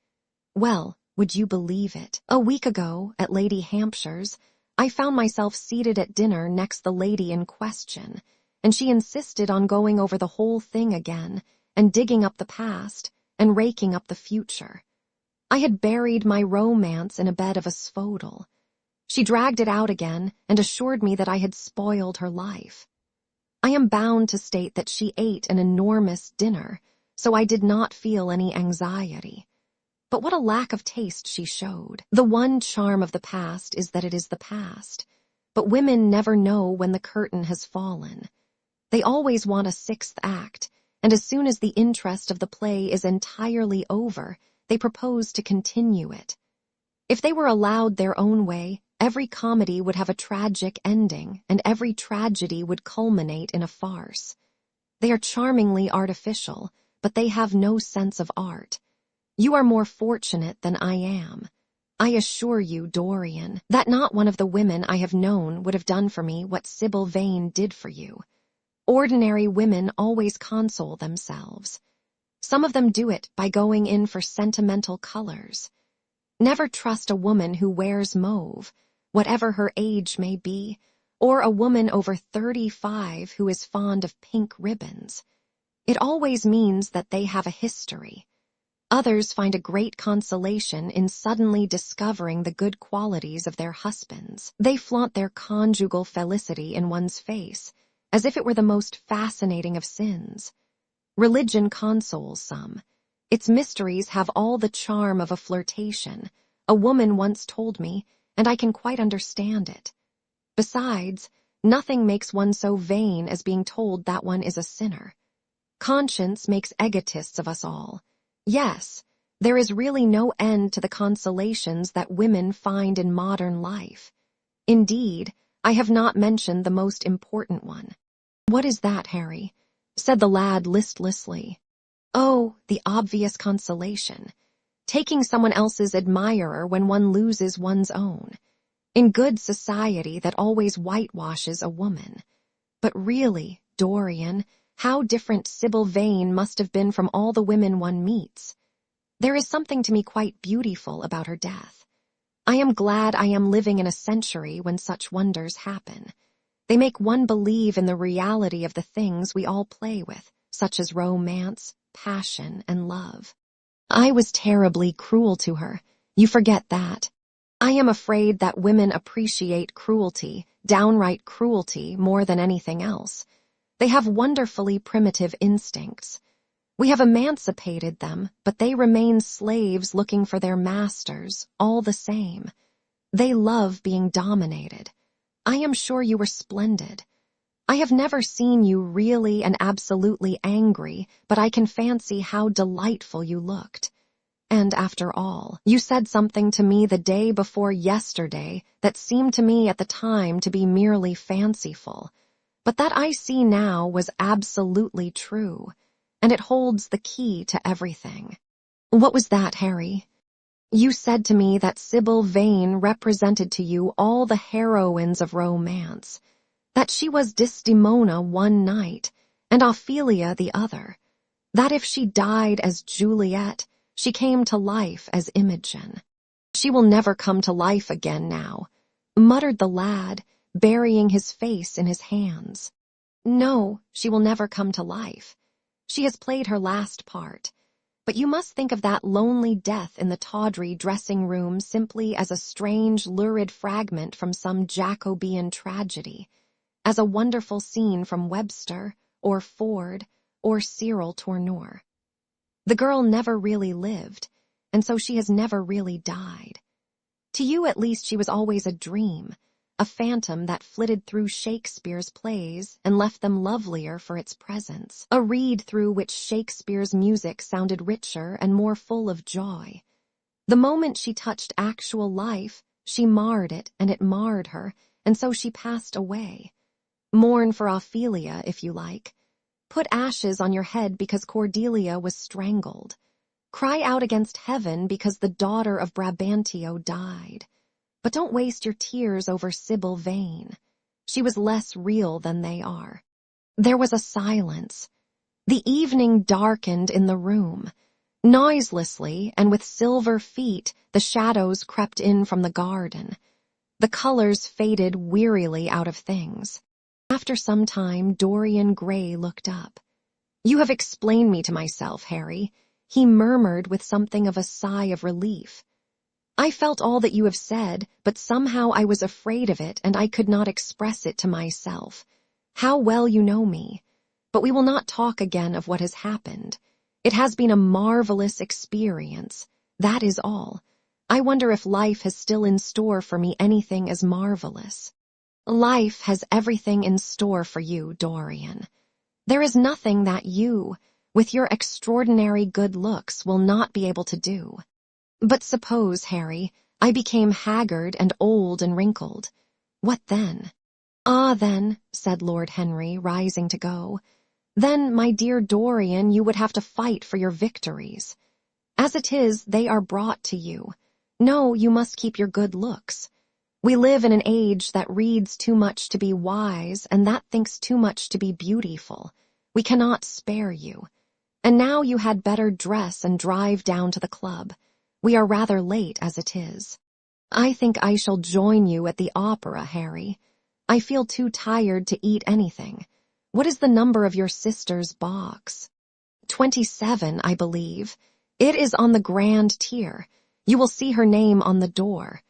Well, would you believe it? A week ago, at Lady Hampshire's, I found myself seated at dinner next the lady in question, and she insisted on going over the whole thing again, and digging up the past, and raking up the future. I had buried my romance in a bed of asphodel. She dragged it out again, and assured me that I had spoiled her life. I am bound to state that she ate an enormous dinner, so I did not feel any anxiety. But what a lack of taste she showed. The one charm of the past is that it is the past. but women never know when the curtain has fallen. They always want a sixth act, and as soon as the interest of the play is entirely over, they propose to continue it. If they were allowed their own way, every comedy would have a tragic ending, and every tragedy would culminate in a farce. They are charmingly artificial, but they have no sense of art. You are more fortunate than I am. I assure you, Dorian, that not one of the women I have known would have done for me what Sybil Vane did for you. Ordinary women always console themselves. Some of them do it by going in for sentimental colors. Never trust a woman who wears mauve, whatever her age may be, or a woman over 35 who is fond of pink ribbons. It always means that they have a history. Others find a great consolation in suddenly discovering the good qualities of their husbands. They flaunt their conjugal felicity in one's face, as if it were the most fascinating of sins. Religion consoles some. Its mysteries have all the charm of a flirtation, a woman once told me, and I can quite understand it. Besides, nothing makes one so vain as being told that one is a sinner. Conscience makes egotists of us all. Yes, there is really no end to the consolations that women find in modern life. Indeed, I have not mentioned the most important one. "What is that, Harry?" said the lad listlessly. "Oh, the obvious consolation. Taking someone else's admirer when one loses one's own. In good society that always whitewashes a woman. But really, Dorian, how different Sybil Vane must have been from all the women one meets. There is something to me quite beautiful about her death. I am glad I am living in a century when such wonders happen. They make one believe in the reality of the things we all play with, such as romance, passion, and love. I was terribly cruel to her. You forget that. I am afraid that women appreciate cruelty, downright cruelty, more than anything else. They have wonderfully primitive instincts. We have emancipated them, but they remain slaves looking for their masters, all the same. They love being dominated. I am sure you were splendid. I have never seen you really and absolutely angry, but I can fancy how delightful you looked. And after all, you said something to me the day before yesterday that seemed to me at the time to be merely fanciful, but that I see now was absolutely true, and it holds the key to everything. What was that, Harry? You said to me that Sybil Vane represented to you all the heroines of romance, that she was Desdemona one night, and Ophelia the other, that if she died as Juliet, she came to life as Imogen. She will never come to life again now, muttered the lad, burying his face in his hands. No, she will never come to life. She has played her last part. But you must think of that lonely death in the tawdry dressing-room simply as a strange, lurid fragment from some Jacobean tragedy, as a wonderful scene from Webster, or Ford, or Cyril Tourneur. The girl never really lived, and so she has never really died. To you at least she was always a dream, a phantom that flitted through Shakespeare's plays and left them lovelier for its presence, a reed through which Shakespeare's music sounded richer and more full of joy. The moment she touched actual life, she marred it and it marred her, and so she passed away. Mourn for Ophelia, if you like. Put ashes on your head because Cordelia was strangled. Cry out against heaven because the daughter of Brabantio died. But don't waste your tears over Sybil Vane. She was less real than they are. There was a silence. The evening darkened in the room. Noiselessly and with silver feet, the shadows crept in from the garden. The colors faded wearily out of things. After some time, Dorian Gray looked up. "You have explained me to myself, Harry," he murmured with something of a sigh of relief. "I felt all that you have said, but somehow I was afraid of it and I could not express it to myself. How well you know me. But we will not talk again of what has happened. It has been a marvelous experience. That is all. I wonder if life has still in store for me anything as marvelous." Life has everything in store for you, Dorian. There is nothing that you, with your extraordinary good looks, will not be able to do. But suppose, Harry, I became haggard and old and wrinkled. What then? Ah, then, said Lord Henry, rising to go, then, my dear Dorian, you would have to fight for your victories. As it is, they are brought to you. No, you must keep your good looks. We live in an age that reads too much to be wise and that thinks too much to be beautiful. We cannot spare you. And now you had better dress and drive down to the club. We are rather late as it is. I think I shall join you at the opera, Harry. I feel too tired to eat anything. What is the number of your sister's box? 27, I believe. It is on the grand tier. You will see her name on the door.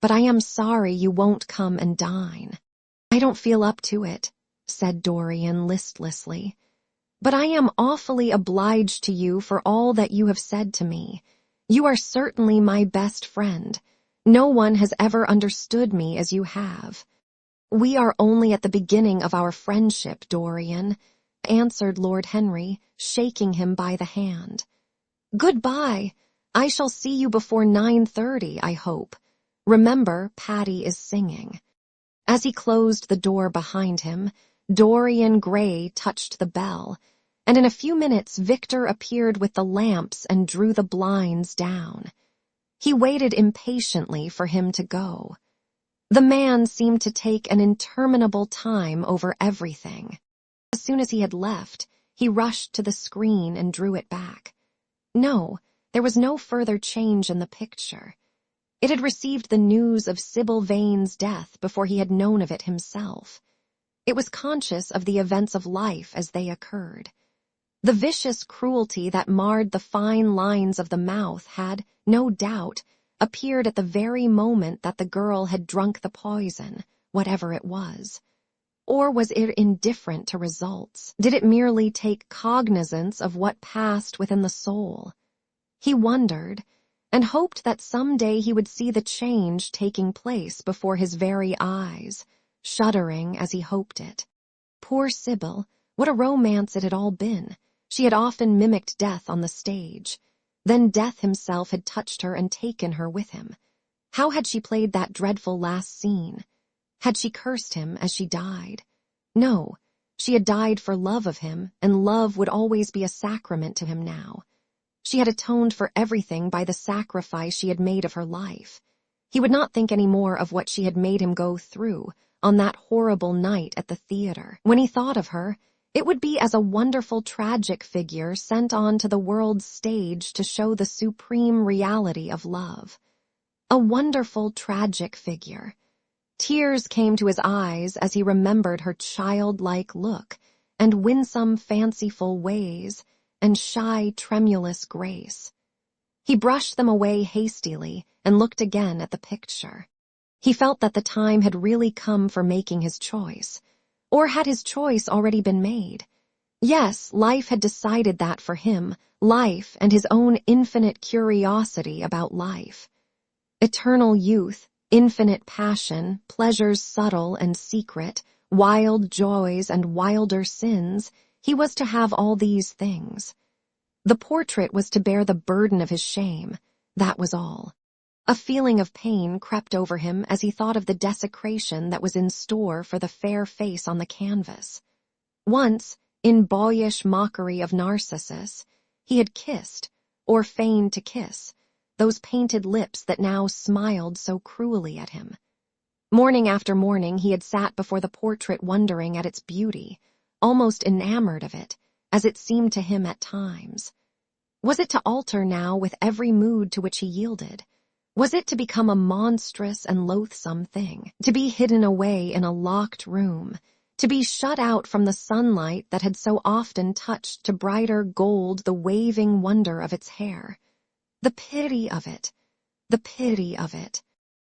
But I am sorry you won't come and dine. I don't feel up to it, said Dorian listlessly. But I am awfully obliged to you for all that you have said to me. You are certainly my best friend. No one has ever understood me as you have. We are only at the beginning of our friendship, Dorian, answered Lord Henry, shaking him by the hand. Goodbye. I shall see you before 9:30, I hope. Remember, Patty is singing. As he closed the door behind him, Dorian Gray touched the bell, and in a few minutes Victor appeared with the lamps and drew the blinds down. He waited impatiently for him to go. The man seemed to take an interminable time over everything. As soon as he had left, he rushed to the screen and drew it back. No, there was no further change in the picture. It had received the news of Sybil Vane's death before he had known of it himself. It was conscious of the events of life as they occurred. The vicious cruelty that marred the fine lines of the mouth had, no doubt, appeared at the very moment that the girl had drunk the poison, whatever it was. Or was it indifferent to results? Did it merely take cognizance of what passed within the soul? He wondered, and hoped that some day he would see the change taking place before his very eyes, shuddering as he hoped it. Poor Sybil, what a romance it had all been. She had often mimicked death on the stage. Then Death himself had touched her and taken her with him. How had she played that dreadful last scene? Had she cursed him as she died? No, she had died for love of him, and love would always be a sacrament to him now. She had atoned for everything by the sacrifice she had made of her life. He would not think any more of what she had made him go through on that horrible night at the theater. When he thought of her, it would be as a wonderful tragic figure sent on to the world's stage to show the supreme reality of love. A wonderful tragic figure. Tears came to his eyes as he remembered her childlike look and winsome fanciful ways and shy tremulous grace. He brushed them away hastily and looked again at the picture. He felt that the time had really come for making his choice. Or had his choice already been made? Yes, life had decided that for him, life and his own infinite curiosity about life. Eternal youth, infinite passion, pleasures subtle and secret, wild joys and wilder sins, he was to have all these things. The portrait was to bear the burden of his shame, that was all. A feeling of pain crept over him as he thought of the desecration that was in store for the fair face on the canvas. Once, in boyish mockery of Narcissus, he had kissed, or feigned to kiss, those painted lips that now smiled so cruelly at him. Morning after morning he had sat before the portrait wondering at its beauty, almost enamored of it, as it seemed to him at times. Was it to alter now with every mood to which he yielded? Was it to become a monstrous and loathsome thing, to be hidden away in a locked room, to be shut out from the sunlight that had so often touched to brighter gold the waving wonder of its hair? The pity of it! The pity of it!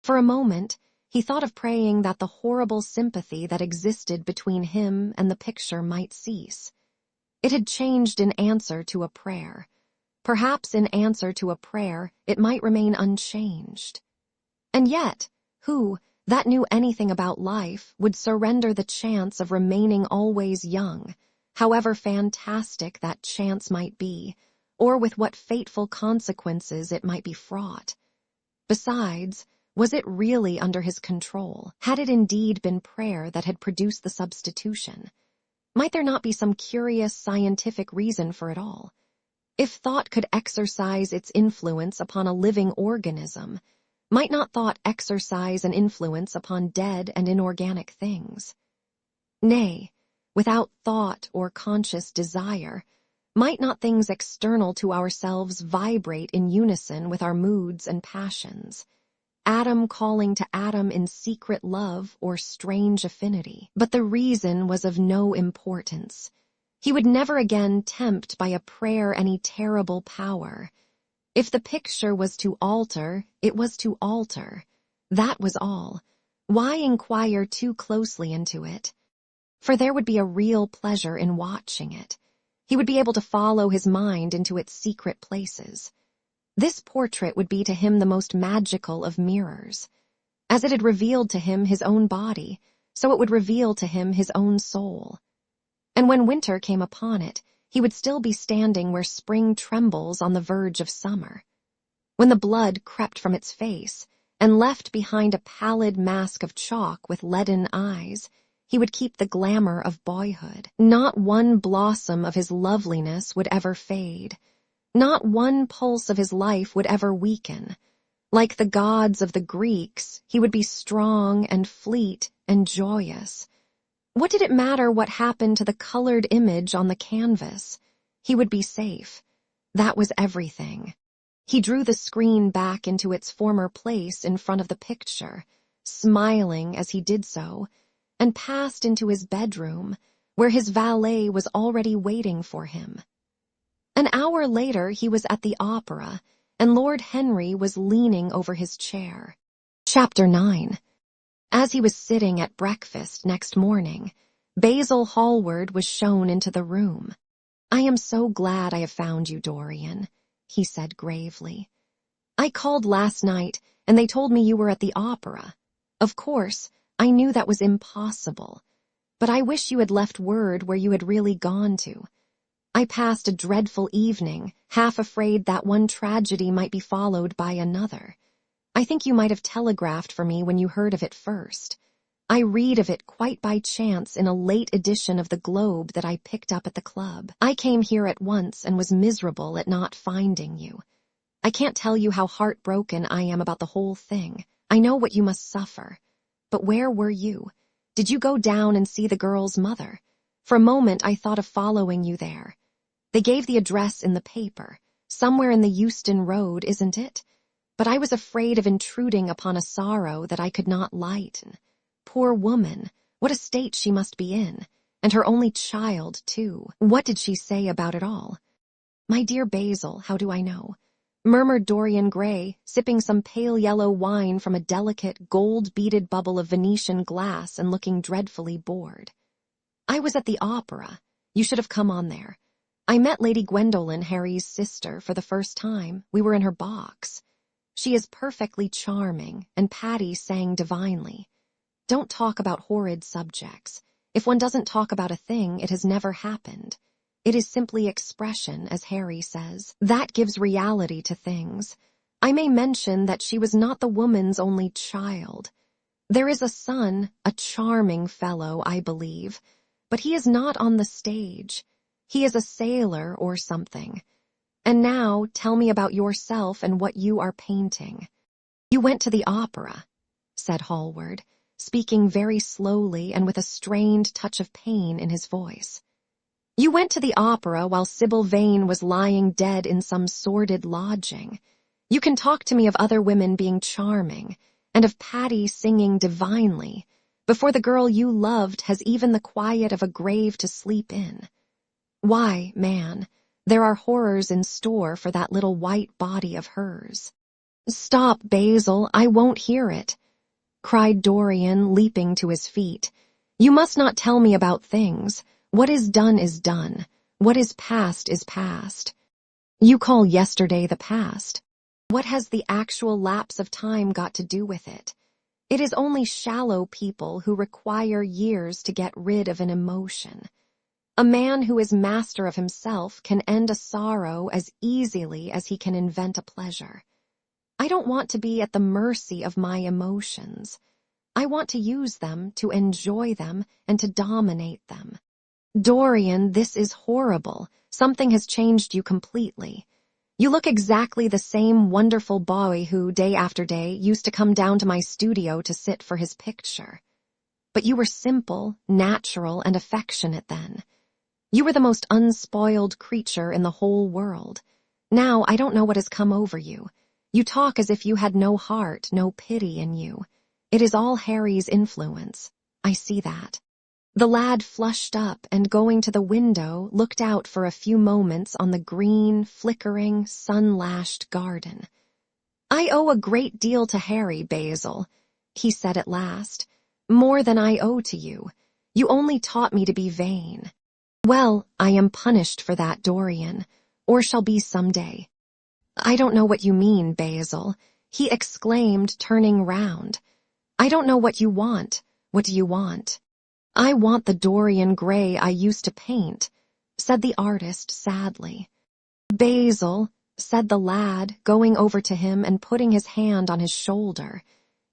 For a moment, he thought of praying that the horrible sympathy that existed between him and the picture might cease. It had changed in answer to a prayer. Perhaps in answer to a prayer, it might remain unchanged. And yet, who, that knew anything about life would surrender the chance of remaining always young, however fantastic that chance might be, or with what fateful consequences it might be fraught. Besides, was it really under his control? Had it indeed been prayer that had produced the substitution? Might there not be some curious scientific reason for it all? If thought could exercise its influence upon a living organism, might not thought exercise an influence upon dead and inorganic things? Nay, without thought or conscious desire, might not things external to ourselves vibrate in unison with our moods and passions, atom calling to atom in secret love or strange affinity? But the reason was of no importance. He would never again tempt by a prayer any terrible power. If the picture was to alter, it was to alter. That was all. Why inquire too closely into it? For there would be a real pleasure in watching it. He would be able to follow his mind into its secret places. This portrait would be to him the most magical of mirrors. As it had revealed to him his own body, so it would reveal to him his own soul. And when winter came upon it, he would still be standing where spring trembles on the verge of summer. When the blood crept from its face, and left behind a pallid mask of chalk with leaden eyes, he would keep the glamour of boyhood. Not one blossom of his loveliness would ever fade. Not one pulse of his life would ever weaken. Like the gods of the Greeks, he would be strong and fleet and joyous. What did it matter what happened to the colored image on the canvas? He would be safe. That was everything. He drew the screen back into its former place in front of the picture, smiling as he did so, and passed into his bedroom, where his valet was already waiting for him. An hour later he was at the opera, and Lord Henry was leaning over his chair. Chapter 9. As he was sitting at breakfast next morning, Basil Hallward was shown into the room. "I am so glad I have found you, Dorian," he said gravely. "I called last night, and they told me you were at the opera. Of course, I knew that was impossible, but I wish you had left word where you had really gone to. I passed a dreadful evening, half afraid that one tragedy might be followed by another. I think you might have telegraphed for me when you heard of it first. I read of it quite by chance in a late edition of the Globe that I picked up at the club. I came here at once and was miserable at not finding you. I can't tell you how heartbroken I am about the whole thing. I know what you must suffer. But where were you? Did you go down and see the girl's mother? For a moment I thought of following you there. They gave the address in the paper. Somewhere in the Euston Road, isn't it? But I was afraid of intruding upon a sorrow that I could not lighten. Poor woman, what a state she must be in. And her only child, too. What did she say about it all?" "My dear Basil, how do I know?" murmured Dorian Gray, sipping some pale yellow wine from a delicate, gold-beaded bubble of Venetian glass and looking dreadfully bored. "I was at the opera. You should have come on there. I met Lady Gwendolen, Harry's sister, for the first time. We were in her box. She is perfectly charming, and Patty sang divinely. Don't talk about horrid subjects. If one doesn't talk about a thing, it has never happened. It is simply expression, as Harry says. That gives reality to things. I may mention that she was not the woman's only child. There is a son, a charming fellow, I believe, but he is not on the stage. He is a sailor or something. And now tell me about yourself and what you are painting." "You went to the opera," said Hallward, speaking very slowly and with a strained touch of pain in his voice. "You went to the opera while Sybil Vane was lying dead in some sordid lodging. You can talk to me of other women being charming, and of Patty singing divinely, before the girl you loved has even the quiet of a grave to sleep in. Why, man, there are horrors in store for that little white body of hers." "Stop, Basil, I won't hear it," cried Dorian, leaping to his feet. "You must not tell me about things. What is done is done. What is past is past. You call yesterday the past. What has the actual lapse of time got to do with it? It is only shallow people who require years to get rid of an emotion. A man who is master of himself can end a sorrow as easily as he can invent a pleasure. I don't want to be at the mercy of my emotions. I want to use them, to enjoy them, and to dominate them. Dorian, this is horrible. Something has changed you completely. You look exactly the same wonderful boy who, day after day, used to come down to my studio to sit for his picture. But you were simple, natural, and affectionate then. You were the most unspoiled creature in the whole world. Now I don't know what has come over you. You talk as if you had no heart, no pity in you. It is all Harry's influence. I see that. The lad flushed up and, going to the window, looked out for a few moments on the green, flickering, sun-lashed garden. I owe a great deal to Harry, Basil, he said at last. More than I owe to you. You only taught me to be vain. Well, I am punished for that, Dorian, or shall be some day. I don't know what you mean, Basil, he exclaimed, turning round. I don't know what you want. What do you want? I want the Dorian Gray I used to paint, said the artist sadly. Basil, said the lad, going over to him and putting his hand on his shoulder,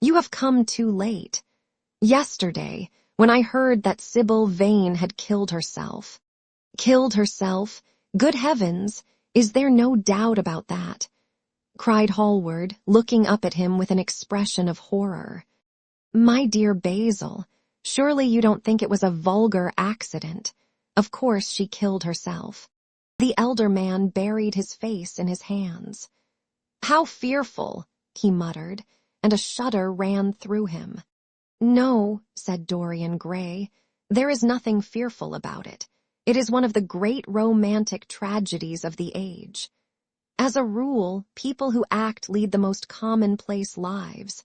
you have come too late. Yesterday, when I heard that Sybil Vane had killed herself. Killed herself? Good heavens, is there no doubt about that? Cried Hallward, looking up at him with an expression of horror. My dear Basil, surely you don't think it was a vulgar accident. Of course she killed herself. The elder man buried his face in his hands. How fearful, he muttered, and a shudder ran through him. No, said Dorian Gray, there is nothing fearful about it. It is one of the great romantic tragedies of the age. As a rule, people who act lead the most commonplace lives.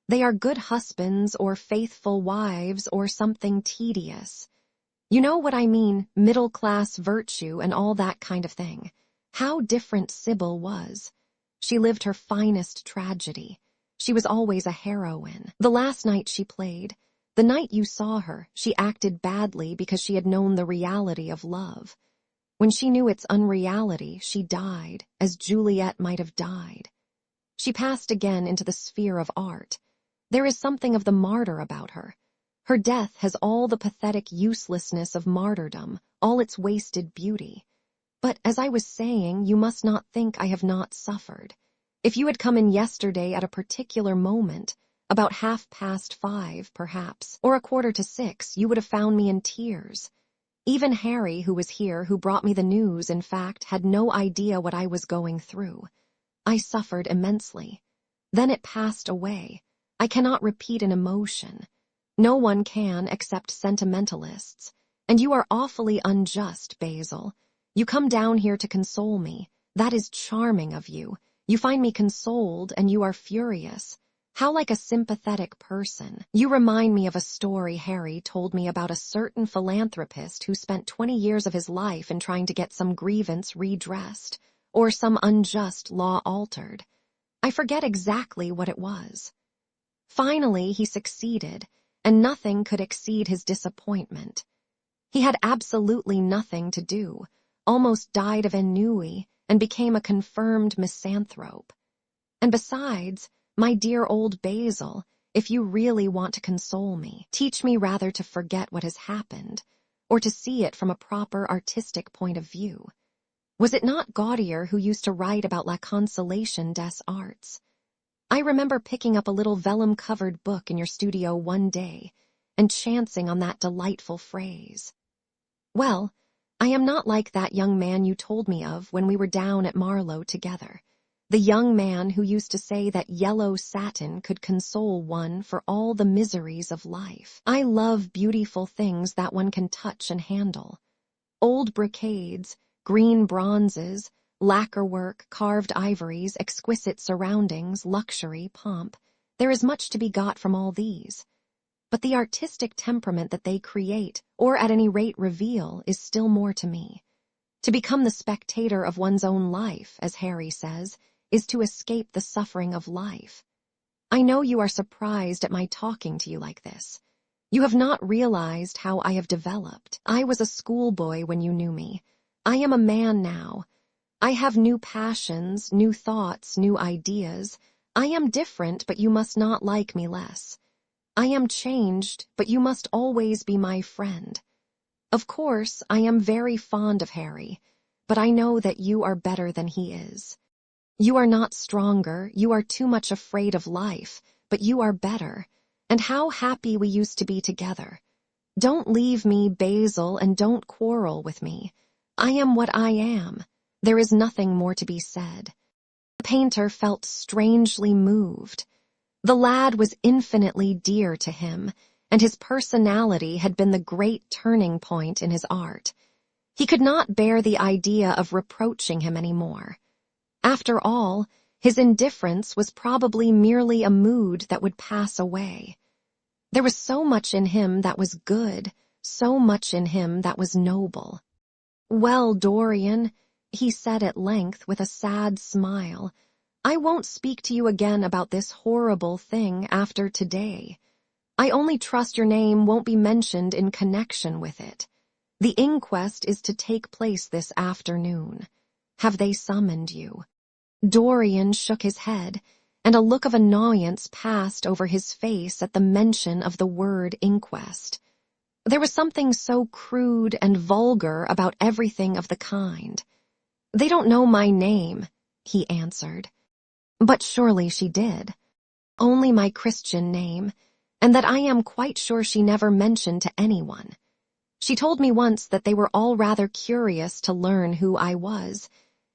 They are good husbands or faithful wives or something tedious. You know what I mean, middle-class virtue and all that kind of thing. How different Sybil was. She lived her finest tragedy. She was always a heroine. The last night she played, the night you saw her, she acted badly because she had known the reality of love. When she knew its unreality, she died, as Juliet might have died. She passed again into the sphere of art. There is something of the martyr about her. Her death has all the pathetic uselessness of martyrdom, all its wasted beauty. But, as I was saying, you must not think I have not suffered. If you had come in yesterday at a particular moment, about 5:30, perhaps, or 5:45, you would have found me in tears. Even Harry, who was here, who brought me the news, in fact, had no idea what I was going through. I suffered immensely. Then it passed away. I cannot repeat an emotion. No one can except sentimentalists. And you are awfully unjust, Basil. You come down here to console me. That is charming of you. You find me consoled, and you are furious. How like a sympathetic person. You remind me of a story Harry told me about a certain philanthropist who spent 20 years of his life in trying to get some grievance redressed, or some unjust law altered. I forget exactly what it was. Finally, he succeeded, and nothing could exceed his disappointment. He had absolutely nothing to do, almost died of ennui, and became a confirmed misanthrope. And besides, my dear old Basil, if you really want to console me, teach me rather to forget what has happened, or to see it from a proper artistic point of view. Was it not Gaudier who used to write about la consolation des arts? I remember picking up a little vellum-covered book in your studio one day, and chancing on that delightful phrase. Well, I am not like that young man you told me of when we were down at Marlow together. The young man who used to say that yellow satin could console one for all the miseries of life. I love beautiful things that one can touch and handle. Old brocades, green bronzes, lacquer work, carved ivories, exquisite surroundings, luxury, pomp. There is much to be got from all these. But the artistic temperament that they create, or at any rate reveal, is still more to me. To become the spectator of one's own life, as Harry says, is to escape the suffering of life. I know you are surprised at my talking to you like this. You have not realized how I have developed. I was a schoolboy when you knew me. I am a man now. I have new passions, new thoughts, new ideas. I am different, but you must not like me less. I am changed, but you must always be my friend. Of course, I am very fond of Harry, but I know that you are better than he is. You are not stronger, you are too much afraid of life, but you are better. And how happy we used to be together. Don't leave me, Basil, and don't quarrel with me. I am what I am. There is nothing more to be said. The painter felt strangely moved. The lad was infinitely dear to him, and his personality had been the great turning point in his art. He could not bear the idea of reproaching him any more. After all, his indifference was probably merely a mood that would pass away. There was so much in him that was good, so much in him that was noble. "Well, Dorian," he said at length with a sad smile, "I won't speak to you again about this horrible thing after today. I only trust your name won't be mentioned in connection with it. The inquest is to take place this afternoon. Have they summoned you?" Dorian shook his head, and a look of annoyance passed over his face at the mention of the word inquest. There was something so crude and vulgar about everything of the kind. "They don't know my name," he answered. "But surely she did. Only my Christian name, and that I am quite sure she never mentioned to anyone. She told me once that they were all rather curious to learn who I was,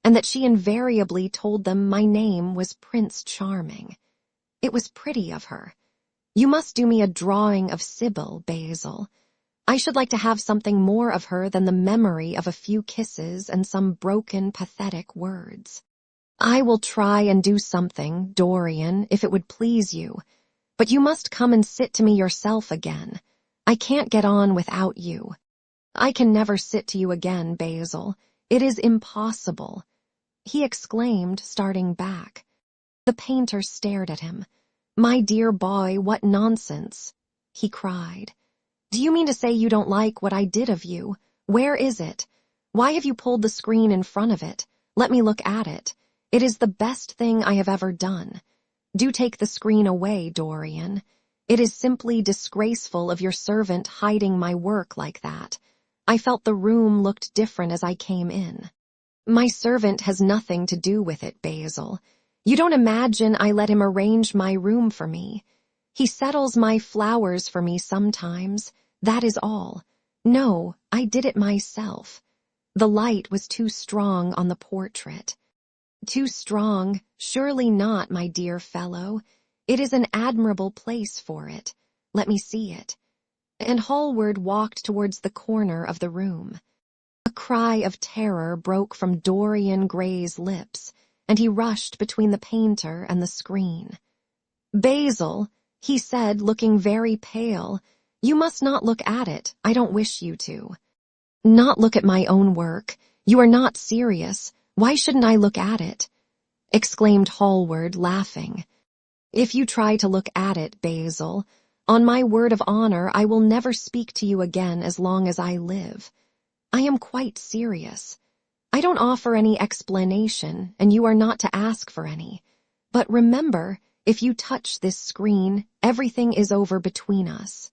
and that she invariably told them my name was Prince Charming. It was pretty of her. You must do me a drawing of Sybil, Basil. I should like to have something more of her than the memory of a few kisses and some broken, pathetic words." "I will try and do something, Dorian, if it would please you, but you must come and sit to me yourself again. I can't get on without you." "I can never sit to you again, Basil. It is impossible," he exclaimed, starting back. The painter stared at him. "My dear boy, what nonsense," he cried. "Do you mean to say you don't like what I did of you? Where is it? Why have you pulled the screen in front of it? Let me look at it. It is the best thing I have ever done. Do take the screen away, Dorian. It is simply disgraceful of your servant hiding my work like that. I felt the room looked different as I came in." "My servant has nothing to do with it, Basil. You don't imagine I let him arrange my room for me. He settles my flowers for me sometimes, that is all. No, I did it myself. The light was too strong on the portrait." "Too strong? Surely not, my dear fellow. It is an admirable place for it. Let me see it." And Hallward walked towards the corner of the room. A cry of terror broke from Dorian Gray's lips, and he rushed between the painter and the screen. "Basil," he said, looking very pale, "you must not look at it. I don't wish you to." "Not look at my own work? You are not serious. Why shouldn't I look at it?" exclaimed Hallward, laughing. "If you try to look at it, Basil, on my word of honor, I will never speak to you again as long as I live. I am quite serious. I don't offer any explanation, and you are not to ask for any. But remember, if you touch this screen, everything is over between us."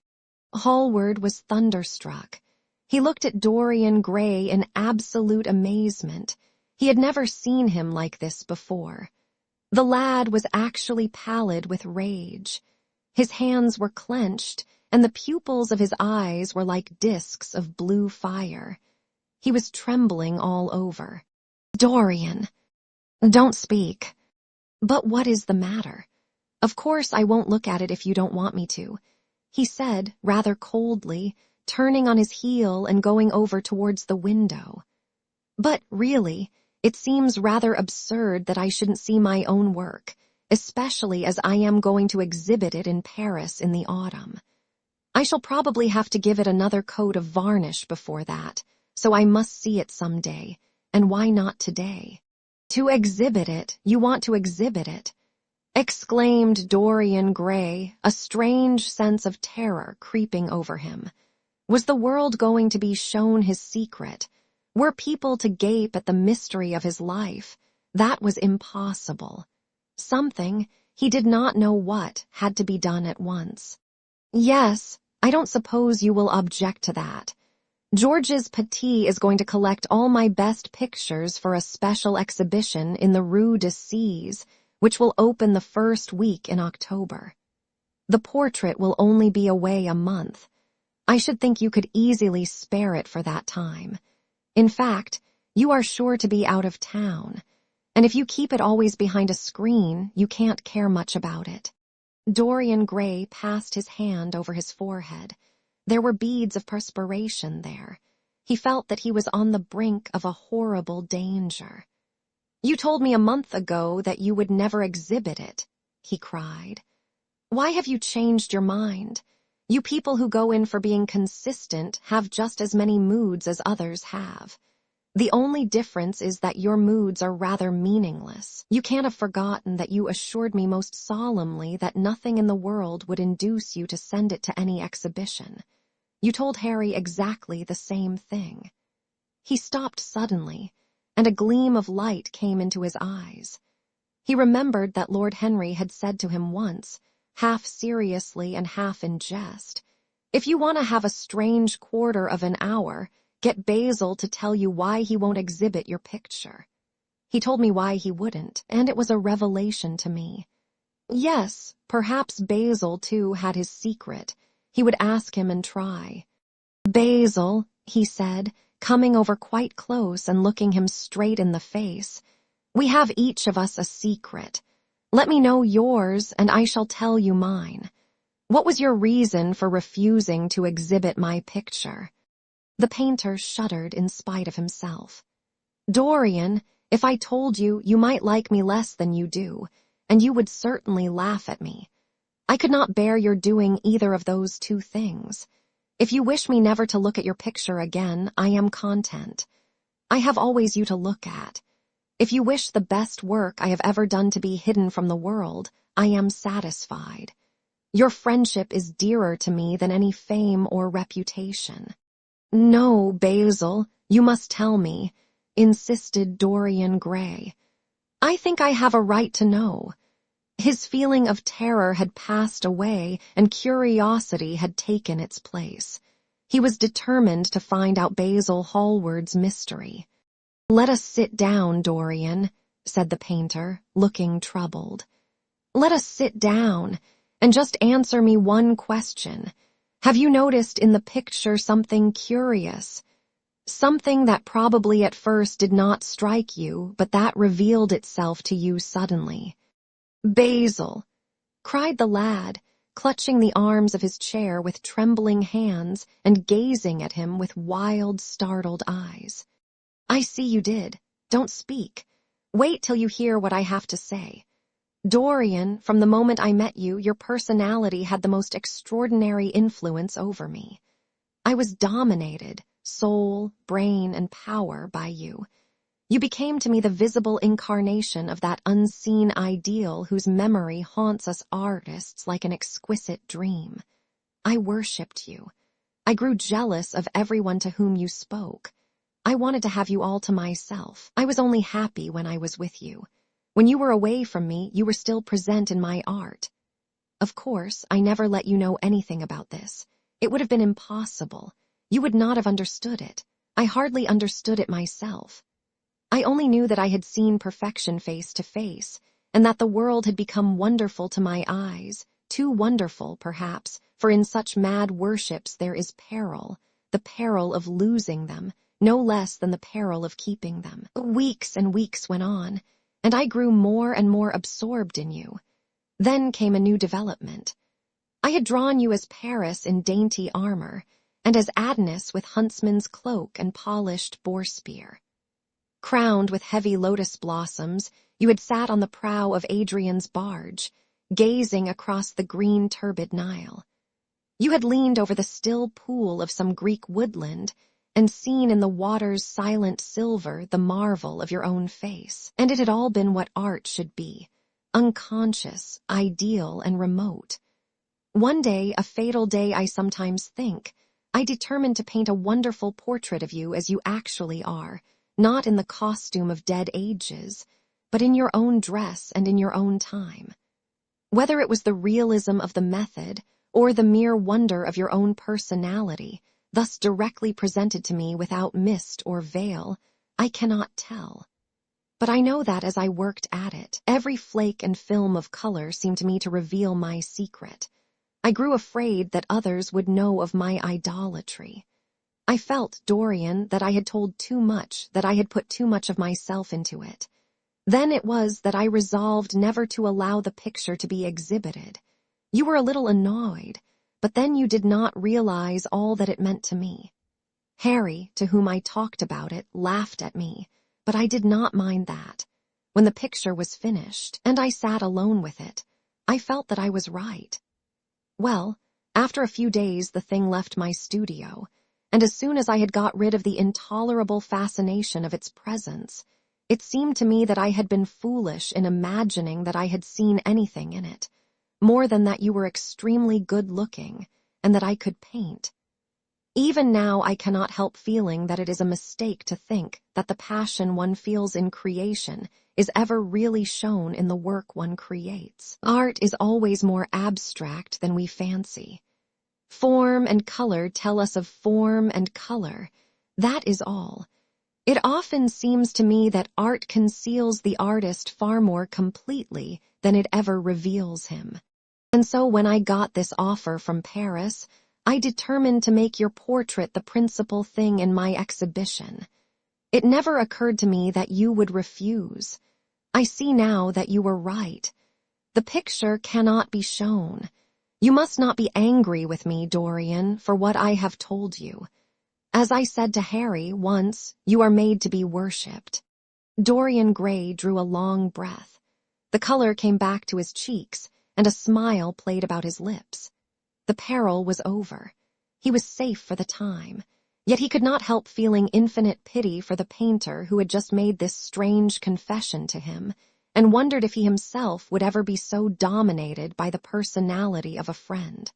Hallward was thunderstruck. He looked at Dorian Gray in absolute amazement. He had never seen him like this before. The lad was actually pallid with rage. His hands were clenched, and the pupils of his eyes were like discs of blue fire. He was trembling all over. "Dorian, don't speak." "But what is the matter?" "Of course I won't look at it if you don't want me to," he said, rather coldly, turning on his heel and going over towards the window. "But really, it seems rather absurd that I shouldn't see my own work, especially as I am going to exhibit it in Paris in the autumn. I shall probably have to give it another coat of varnish before that, so I must see it some day, and why not today? To exhibit it, you want to exhibit it. exclaimed Dorian Gray, a strange sense of terror creeping over him. Was the world going to be shown his secret? Were people to gape at the mystery of his life? That was impossible. Something, he did not know what, had to be done at once. Yes, I don't suppose you will object to that. George's Petit is going to collect all my best pictures for a special exhibition in the Rue de Sèze, which will open the first week in October. The portrait will only be away a month. I should think you could easily spare it for that time. In fact, you are sure to be out of town, and if you keep it always behind a screen, you can't care much about it. Dorian Gray passed his hand over his forehead. There were beads of perspiration there. He felt that he was on the brink of a horrible danger. "You told me a month ago that you would never exhibit it," he cried. "Why have you changed your mind? You people who go in for being consistent have just as many moods as others have. The only difference is that your moods are rather meaningless. You can't have forgotten that you assured me most solemnly that nothing in the world would induce you to send it to any exhibition. You told Harry exactly the same thing." He stopped suddenly, and a gleam of light came into his eyes. He remembered that Lord Henry had said to him once, half seriously and half in jest, "If you want to have a strange quarter of an hour, get Basil to tell you why he won't exhibit your picture." He told me why he wouldn't, and it was a revelation to me. Yes, perhaps Basil, too, had his secret. He would ask him and try. "Basil," he said, coming over quite close and looking him straight in the face, "we have each of us a secret. Let me know yours, and I shall tell you mine. What was your reason for refusing to exhibit my picture?" The painter shuddered in spite of himself. "Dorian, if I told you, you might like me less than you do, and you would certainly laugh at me. I could not bear your doing either of those two things. If you wish me never to look at your picture again, I am content. I have always you to look at. If you wish the best work I have ever done to be hidden from the world, I am satisfied. Your friendship is dearer to me than any fame or reputation." "No, Basil, you must tell me," insisted Dorian Gray. "I think I have a right to know." His feeling of terror had passed away, and curiosity had taken its place. He was determined to find out Basil Hallward's mystery. "Let us sit down, Dorian," said the painter, looking troubled. "Let us sit down, and just answer me one question. Have you noticed in the picture something curious? Something that probably at first did not strike you, but that revealed itself to you suddenly?" "Basil!" cried the lad, clutching the arms of his chair with trembling hands and gazing at him with wild, startled eyes. "I see you did. Don't speak. Wait till you hear what I have to say. Dorian, from the moment I met you, your personality had the most extraordinary influence over me. I was dominated, soul, brain, and power, by you. You became to me the visible incarnation of that unseen ideal whose memory haunts us artists like an exquisite dream. I worshipped you. I grew jealous of everyone to whom you spoke. I wanted to have you all to myself. I was only happy when I was with you. When you were away from me, you were still present in my art. Of course, I never let you know anything about this. It would have been impossible. You would not have understood it. I hardly understood it myself. I only knew that I had seen perfection face to face, and that the world had become wonderful to my eyes, too wonderful, perhaps, for in such mad worships there is peril, the peril of losing them, no less than the peril of keeping them. Weeks and weeks went on, and I grew more and more absorbed in you. Then came a new development. I had drawn you as Paris in dainty armor, and as Adonis with huntsman's cloak and polished boar spear. Crowned with heavy lotus blossoms, you had sat on the prow of Adrian's barge, gazing across the green turbid Nile. You had leaned over the still pool of some Greek woodland, and seen in the water's silent silver the marvel of your own face. And it had all been what art should be, unconscious, ideal, and remote. One day, a fatal day I sometimes think, I determined to paint a wonderful portrait of you as you actually are, not in the costume of dead ages, but in your own dress and in your own time. Whether it was the realism of the method or the mere wonder of your own personality, thus directly presented to me without mist or veil, I cannot tell. But I know that as I worked at it, every flake and film of color seemed to me to reveal my secret. I grew afraid that others would know of my idolatry. I felt, Dorian, that I had told too much, that I had put too much of myself into it. Then it was that I resolved never to allow the picture to be exhibited. You were a little annoyed, but then you did not realize all that it meant to me. Harry, to whom I talked about it, laughed at me, but I did not mind that. When the picture was finished, and I sat alone with it, I felt that I was right. Well, after a few days the thing left my studio, and as soon as I had got rid of the intolerable fascination of its presence, it seemed to me that I had been foolish in imagining that I had seen anything in it, more than that you were extremely good-looking, and that I could paint. Even now I cannot help feeling that it is a mistake to think that the passion one feels in creation is ever really shown in the work one creates. Art is always more abstract than we fancy. Form and color tell us of form and color. That is all. It often seems to me that art conceals the artist far more completely than it ever reveals him. And so when I got this offer from Paris, I determined to make your portrait the principal thing in my exhibition. It never occurred to me that you would refuse. I see now that you were right. The picture cannot be shown. You must not be angry with me, Dorian, for what I have told you. As I said to Harry once, you are made to be worshipped. Dorian Gray drew a long breath. The color came back to his cheeks, and a smile played about his lips. The peril was over. He was safe for the time. Yet he could not help feeling infinite pity for the painter who had just made this strange confession to him, and wondered if he himself would ever be so dominated by the personality of a friend.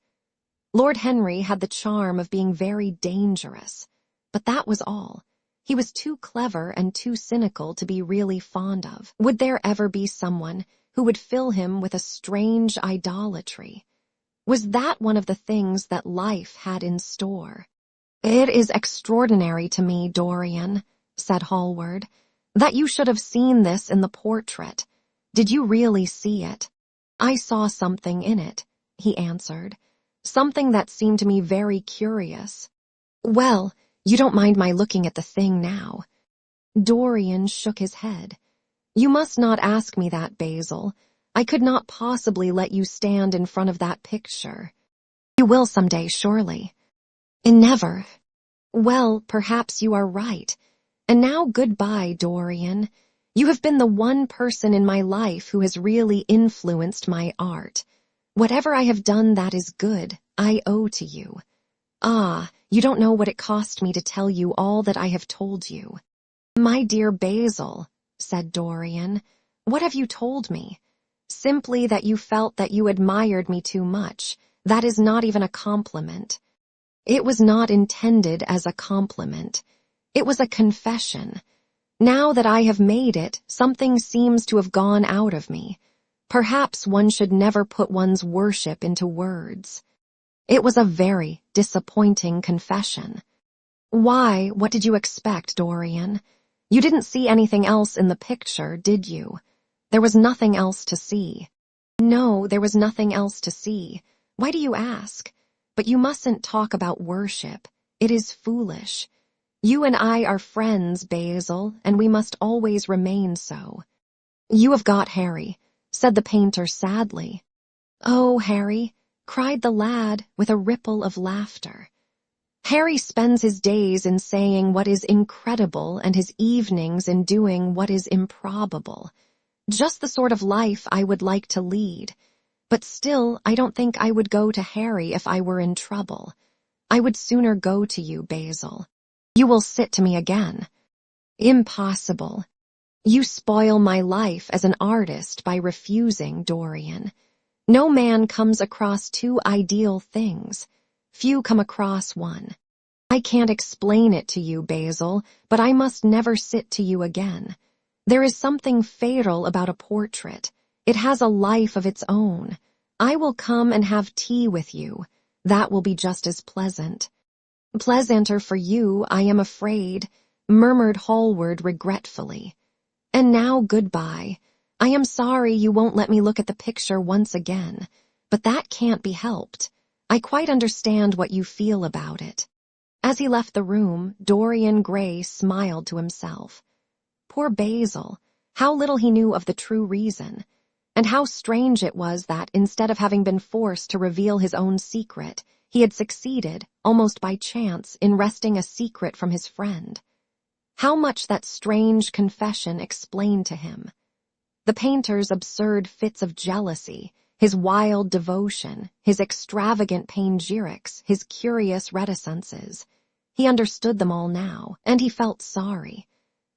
Lord Henry had the charm of being very dangerous, but that was all. He was too clever and too cynical to be really fond of. Would there ever be someone who would fill him with a strange idolatry? Was that one of the things that life had in store? "It is extraordinary to me, Dorian," said Hallward, "that you should have seen this in the portrait. Did you really see it?" "I saw something in it," he answered, "something that seemed to me very curious." "Well, you don't mind my looking at the thing now?" Dorian shook his head. "You must not ask me that, Basil. I could not possibly let you stand in front of that picture." "You will someday, surely." "Never." "Well, perhaps you are right. And now goodbye, Dorian. You have been the one person in my life who has really influenced my art. Whatever I have done that is good, I owe to you. Ah, you don't know what it cost me to tell you all that I have told you." "My dear Basil," said Dorian, "what have you told me?" "Simply that you felt that you admired me too much. That is not even a compliment." "It was not intended as a compliment. It was a confession. Now that I have made it, something seems to have gone out of me. Perhaps one should never put one's worship into words." "It was a very disappointing confession." "Why, what did you expect, Dorian? You didn't see anything else in the picture, did you? There was nothing else to see." "No, there was nothing else to see. Why do you ask? But you mustn't talk about worship. It is foolish. You and I are friends, Basil, and we must always remain so." "You have got Harry," said the painter sadly. "Oh, Harry," cried the lad with a ripple of laughter. "Harry spends his days in saying what is incredible and his evenings in doing what is improbable. Just the sort of life I would like to lead. But still, I don't think I would go to Harry if I were in trouble. I would sooner go to you, Basil. You will sit to me again." "Impossible." You spoil my life as an artist by refusing, Dorian. No man comes across two ideal things. Few come across one. I can't explain it to you, Basil, but I must never sit to you again. There is something fatal about a portrait. It has a life of its own. I will come and have tea with you. That will be just as pleasant. Pleasanter for you, I am afraid, murmured Hallward regretfully. And now goodbye. I am sorry you won't let me look at the picture once again, but that can't be helped. I quite understand what you feel about it. As he left the room, Dorian Gray smiled to himself. Poor Basil, how little he knew of the true reason, and how strange it was that, instead of having been forced to reveal his own secret, he had succeeded, almost by chance, in wresting a secret from his friend. How much that strange confession explained to him. The painter's absurd fits of jealousy, his wild devotion, his extravagant panegyrics, his curious reticences. He understood them all now, and he felt sorry.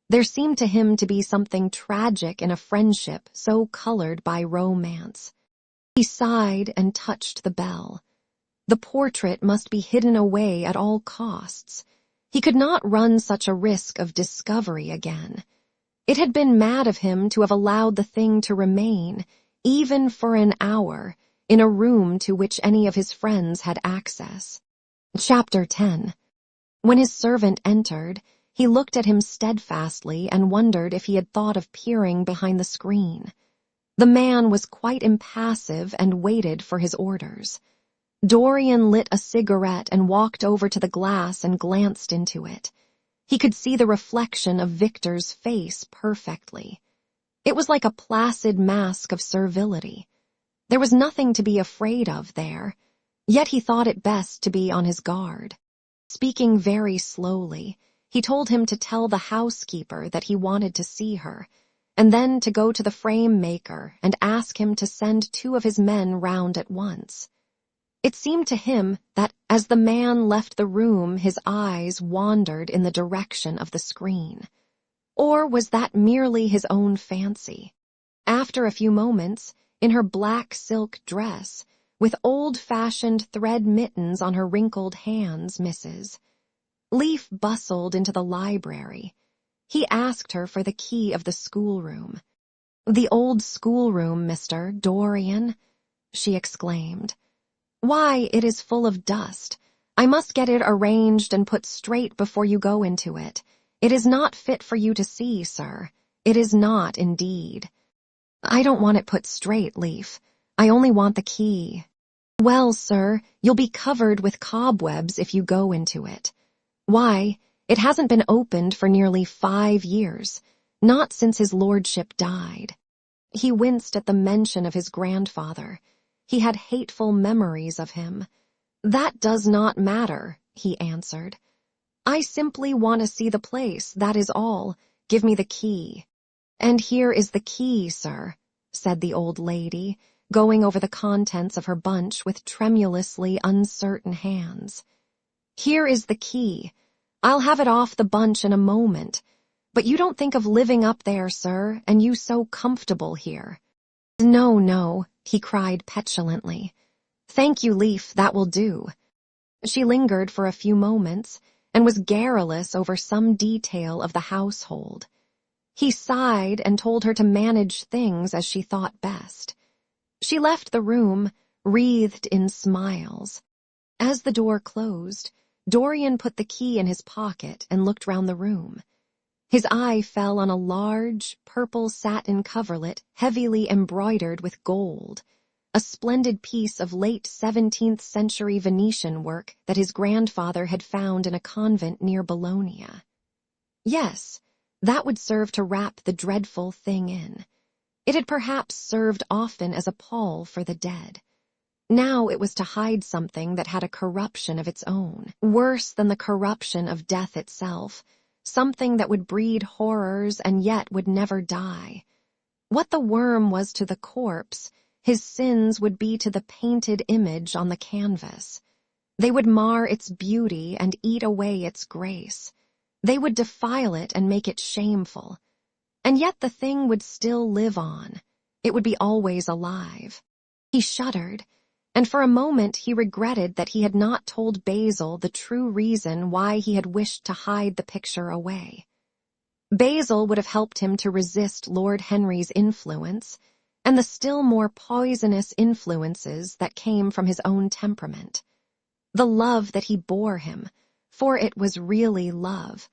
There seemed to him to be something tragic in a friendship so colored by romance. He sighed and touched the bell. The portrait must be hidden away at all costs. He could not run such a risk of discovery again. It had been mad of him to have allowed the thing to remain, even for an hour, in a room to which any of his friends had access. Chapter 10. When his servant entered, he looked at him steadfastly and wondered if he had thought of peering behind the screen. The man was quite impassive and waited for his orders. Dorian lit a cigarette and walked over to the glass and glanced into it. He could see the reflection of Victor's face perfectly. It was like a placid mask of servility. There was nothing to be afraid of there, yet he thought it best to be on his guard. Speaking very slowly, he told him to tell the housekeeper that he wanted to see her, and then to go to the frame maker and ask him to send 2 of his men round at once. It seemed to him that as the man left the room, his eyes wandered in the direction of the screen. Or was that merely his own fancy? After a few moments, in her black silk dress, with old-fashioned thread mittens on her wrinkled hands, Mrs. Leaf bustled into the library. He asked her for the key of the schoolroom. "The old schoolroom, Mr. Dorian," she exclaimed. "Why, it is full of dust. I must get it arranged and put straight before you go into it. It is not fit for you to see, sir. It is not, indeed." "I don't want it put straight, Leaf. I only want the key." "Well, sir, you'll be covered with cobwebs if you go into it. Why, it hasn't been opened for nearly 5 years, not since his lordship died." He winced at the mention of his grandfather. He had hateful memories of him. "That does not matter," he answered. "I simply want to see the place, that is all. Give me the key." "And here is the key, sir," said the old lady, going over the contents of her bunch with tremulously uncertain hands. "Here is the key. I'll have it off the bunch in a moment. But you don't think of living up there, sir, and you so comfortable here." "No, no," he cried petulantly. "Thank you, Leaf, that will do." She lingered for a few moments and was garrulous over some detail of the household. He sighed and told her to manage things as she thought best. She left the room, wreathed in smiles. As the door closed, Dorian put the key in his pocket and looked round the room. His eye fell on a large, purple satin coverlet heavily embroidered with gold, a splendid piece of late 17th century Venetian work that his grandfather had found in a convent near Bologna. Yes, that would serve to wrap the dreadful thing in. It had perhaps served often as a pall for the dead. Now it was to hide something that had a corruption of its own, worse than the corruption of death itself, something that would breed horrors and yet would never die. What the worm was to the corpse, his sins would be to the painted image on the canvas. They would mar its beauty and eat away its grace. They would defile it and make it shameful. And yet the thing would still live on. It would be always alive. He shuddered, and for a moment he regretted that he had not told Basil the true reason why he had wished to hide the picture away. Basil would have helped him to resist Lord Henry's influence and the still more poisonous influences that came from his own temperament. The love that he bore him, for it was really love,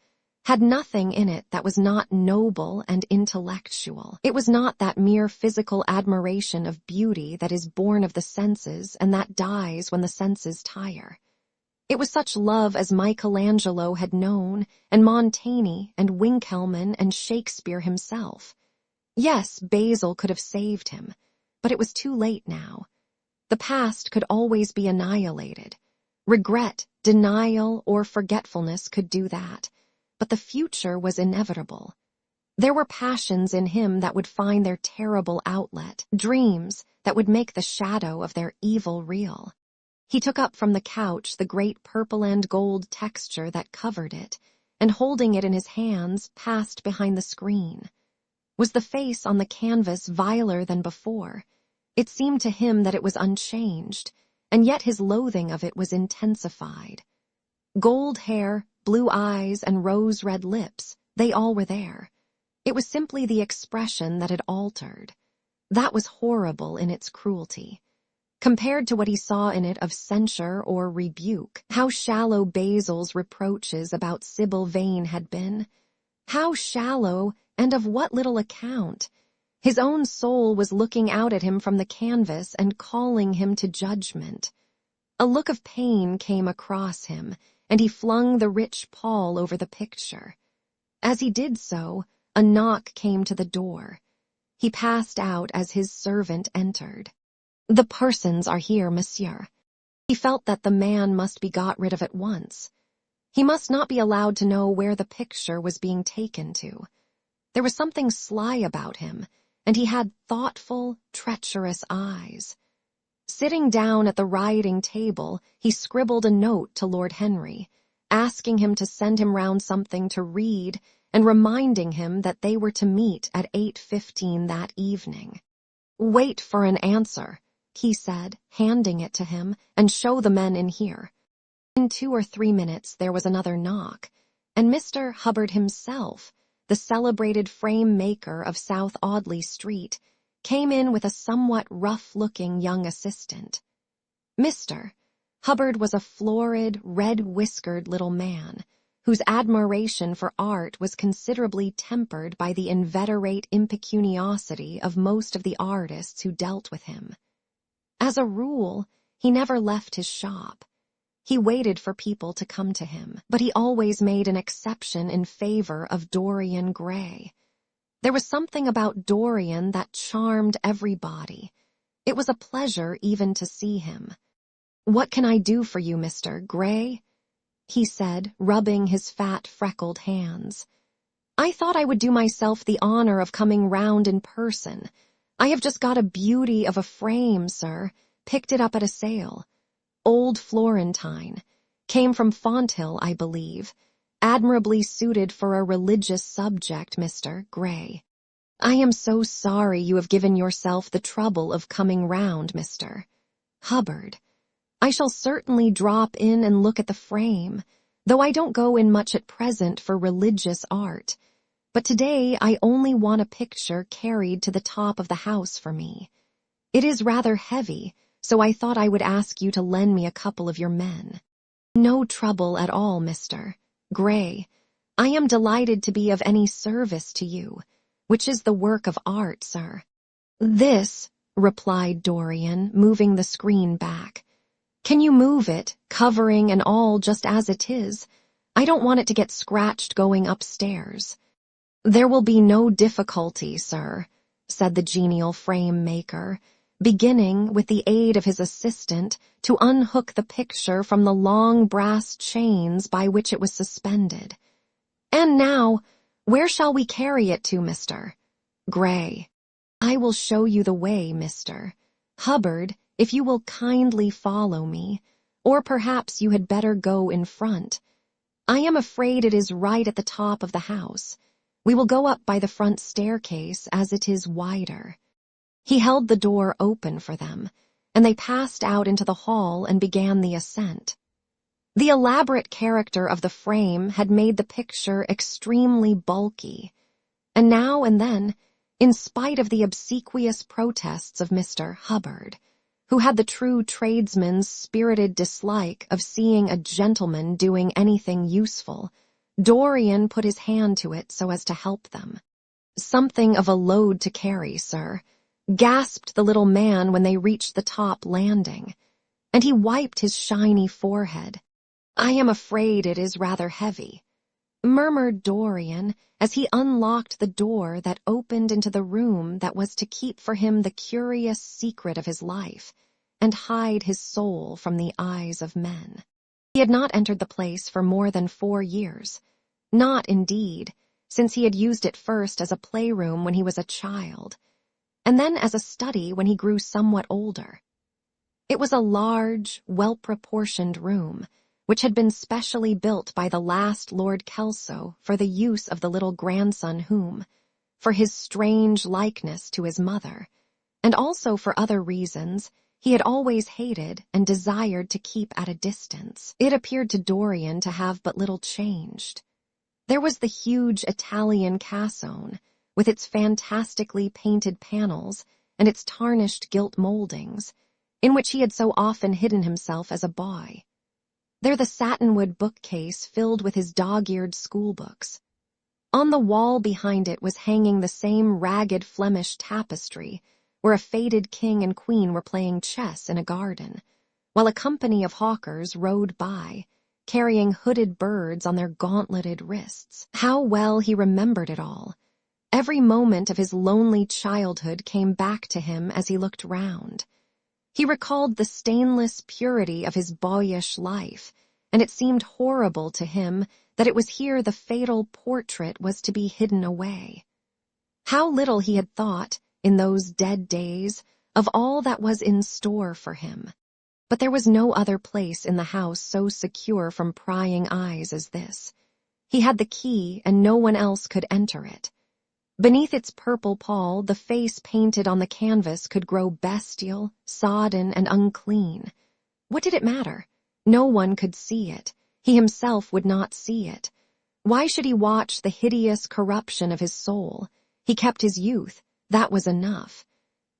had nothing in it that was not noble and intellectual. It was not that mere physical admiration of beauty that is born of the senses and that dies when the senses tire. It was such love as Michelangelo had known, and Montaigne, and Winckelmann, and Shakespeare himself. Yes, Basil could have saved him, but it was too late now. The past could always be annihilated. Regret, denial, or forgetfulness could do that, but the future was inevitable. There were passions in him that would find their terrible outlet, dreams that would make the shadow of their evil real. He took up from the couch the great purple and gold texture that covered it, and holding it in his hands, passed behind the screen. Was the face on the canvas viler than before? It seemed to him that it was unchanged, and yet his loathing of it was intensified. Gold hair, blue eyes, and rose-red lips, they all were there. It was simply the expression that had altered. That was horrible in its cruelty. Compared to what he saw in it of censure or rebuke, how shallow Basil's reproaches about Sybil Vane had been. How shallow, and of what little account. His own soul was looking out at him from the canvas and calling him to judgment. A look of pain came across him, and he flung the rich pall over the picture. As he did so, a knock came to the door. He passed out as his servant entered. "The persons are here, monsieur." He felt that the man must be got rid of at once. He must not be allowed to know where the picture was being taken to. There was something sly about him, and he had thoughtful, treacherous eyes. Sitting down at the writing table, he scribbled a note to Lord Henry, asking him to send him round something to read and reminding him that they were to meet at 8:15 that evening. "Wait for an answer," he said, handing it to him, "and show the men in here." In 2 or 3 minutes there was another knock, and Mr. Hubbard himself, the celebrated frame maker of South Audley Street, came in with a somewhat rough-looking young assistant. Mr. Hubbard was a florid, red-whiskered little man, whose admiration for art was considerably tempered by the inveterate impecuniosity of most of the artists who dealt with him. As a rule, he never left his shop. He waited for people to come to him, but he always made an exception in favor of Dorian Gray. There was something about Dorian that charmed everybody. It was a pleasure even to see him. "What can I do for you, Mr. Gray?" he said, rubbing his fat, freckled hands. "I thought I would do myself the honor of coming round in person. I have just got a beauty of a frame, sir, picked it up at a sale. Old Florentine. Came from Fonthill, I believe. Admirably suited for a religious subject, Mr. Gray. I am so sorry you have given yourself the trouble of coming round, Mr. Hubbard. I shall certainly drop in and look at the frame, though I don't go in much at present for religious art. But today I only want a picture carried to the top of the house for me. It is rather heavy, so I thought I would ask you to lend me a couple of your men." "No trouble at all, Mr. Gray. I am delighted to be of any service to you, which is the work of art, sir." "This," replied Dorian, moving the screen back. "Can you move it, covering and all just as it is? I don't want it to get scratched going upstairs." "There will be no difficulty, sir," said the genial frame maker, beginning, with the aid of his assistant, to unhook the picture from the long brass chains by which it was suspended. "And now, where shall we carry it to, Mr. Gray?" "I will show you the way, Mr. Hubbard, if you will kindly follow me, or perhaps you had better go in front. I am afraid it is right at the top of the house, We will go up by the front staircase as it is wider." He held the door open for them, and they passed out into the hall and began the ascent. The elaborate character of the frame had made the picture extremely bulky, and now and then, in spite of the obsequious protests of Mr. Hubbard, who had the true tradesman's spirited dislike of seeing a gentleman doing anything useful, Dorian put his hand to it so as to help them. "Something of a load to carry, sir," gasped the little man when they reached the top landing, and he wiped his shiny forehead. "I am afraid it is rather heavy," murmured Dorian as he unlocked the door that opened into the room that was to keep for him the curious secret of his life and hide his soul from the eyes of men. He had not entered the place for more than 4 years. Not, indeed, since he had used it first as a playroom when he was a child, and then as a study when he grew somewhat older. It was a large, well-proportioned room, which had been specially built by the last Lord Kelso for the use of the little grandson whom, for his strange likeness to his mother, and also for other reasons, he had always hated and desired to keep at a distance. It appeared to Dorian to have but little changed. There was the huge Italian cassone, with its fantastically painted panels and its tarnished gilt moldings, in which he had so often hidden himself as a boy. There the satinwood bookcase filled with his dog-eared schoolbooks. On the wall behind it was hanging the same ragged Flemish tapestry, where a faded king and queen were playing chess in a garden, while a company of hawkers rode by, carrying hooded birds on their gauntleted wrists. How well he remembered it all! Every moment of his lonely childhood came back to him as he looked round. He recalled the stainless purity of his boyish life, and it seemed horrible to him that it was here the fatal portrait was to be hidden away. How little he had thought, in those dead days, of all that was in store for him. But there was no other place in the house so secure from prying eyes as this. He had the key, and no one else could enter it. Beneath its purple pall, the face painted on the canvas could grow bestial, sodden, and unclean. What did it matter? No one could see it. He himself would not see it. Why should he watch the hideous corruption of his soul? He kept his youth. That was enough.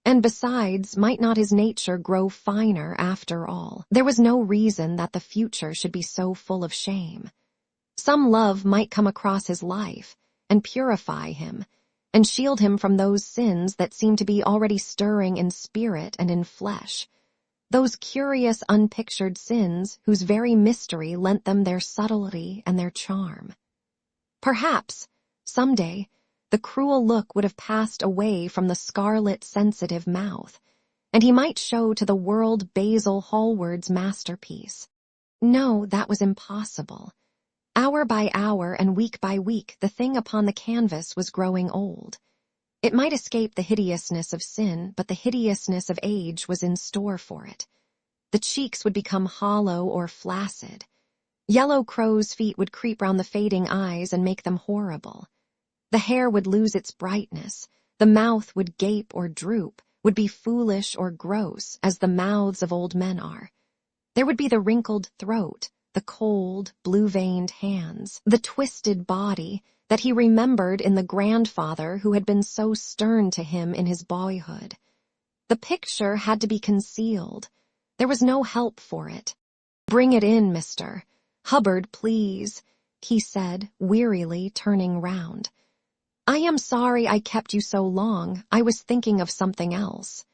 And besides, might not his nature grow finer after all? There was no reason that the future should be so full of shame. Some love might come across his life and purify him, and shield him from those sins that seemed to be already stirring in spirit and in flesh, those curious unpictured sins whose very mystery lent them their subtlety and their charm. Perhaps, some day, the cruel look would have passed away from the scarlet sensitive mouth, and he might show to the world Basil Hallward's masterpiece. No, that was impossible. Hour by hour and week by week, the thing upon the canvas was growing old. It might escape the hideousness of sin, but the hideousness of age was in store for it. The cheeks would become hollow or flaccid. Yellow crow's feet would creep round the fading eyes and make them horrible. The hair would lose its brightness, the mouth would gape or droop, would be foolish or gross, as the mouths of old men are. There would be the wrinkled throat, the cold, blue-veined hands, the twisted body that he remembered in the grandfather who had been so stern to him in his boyhood. The picture had to be concealed. There was no help for it. "Bring it in, Mr. Hubbard, please," he said, wearily turning round. "I am sorry I kept you so long. I was thinking of something else."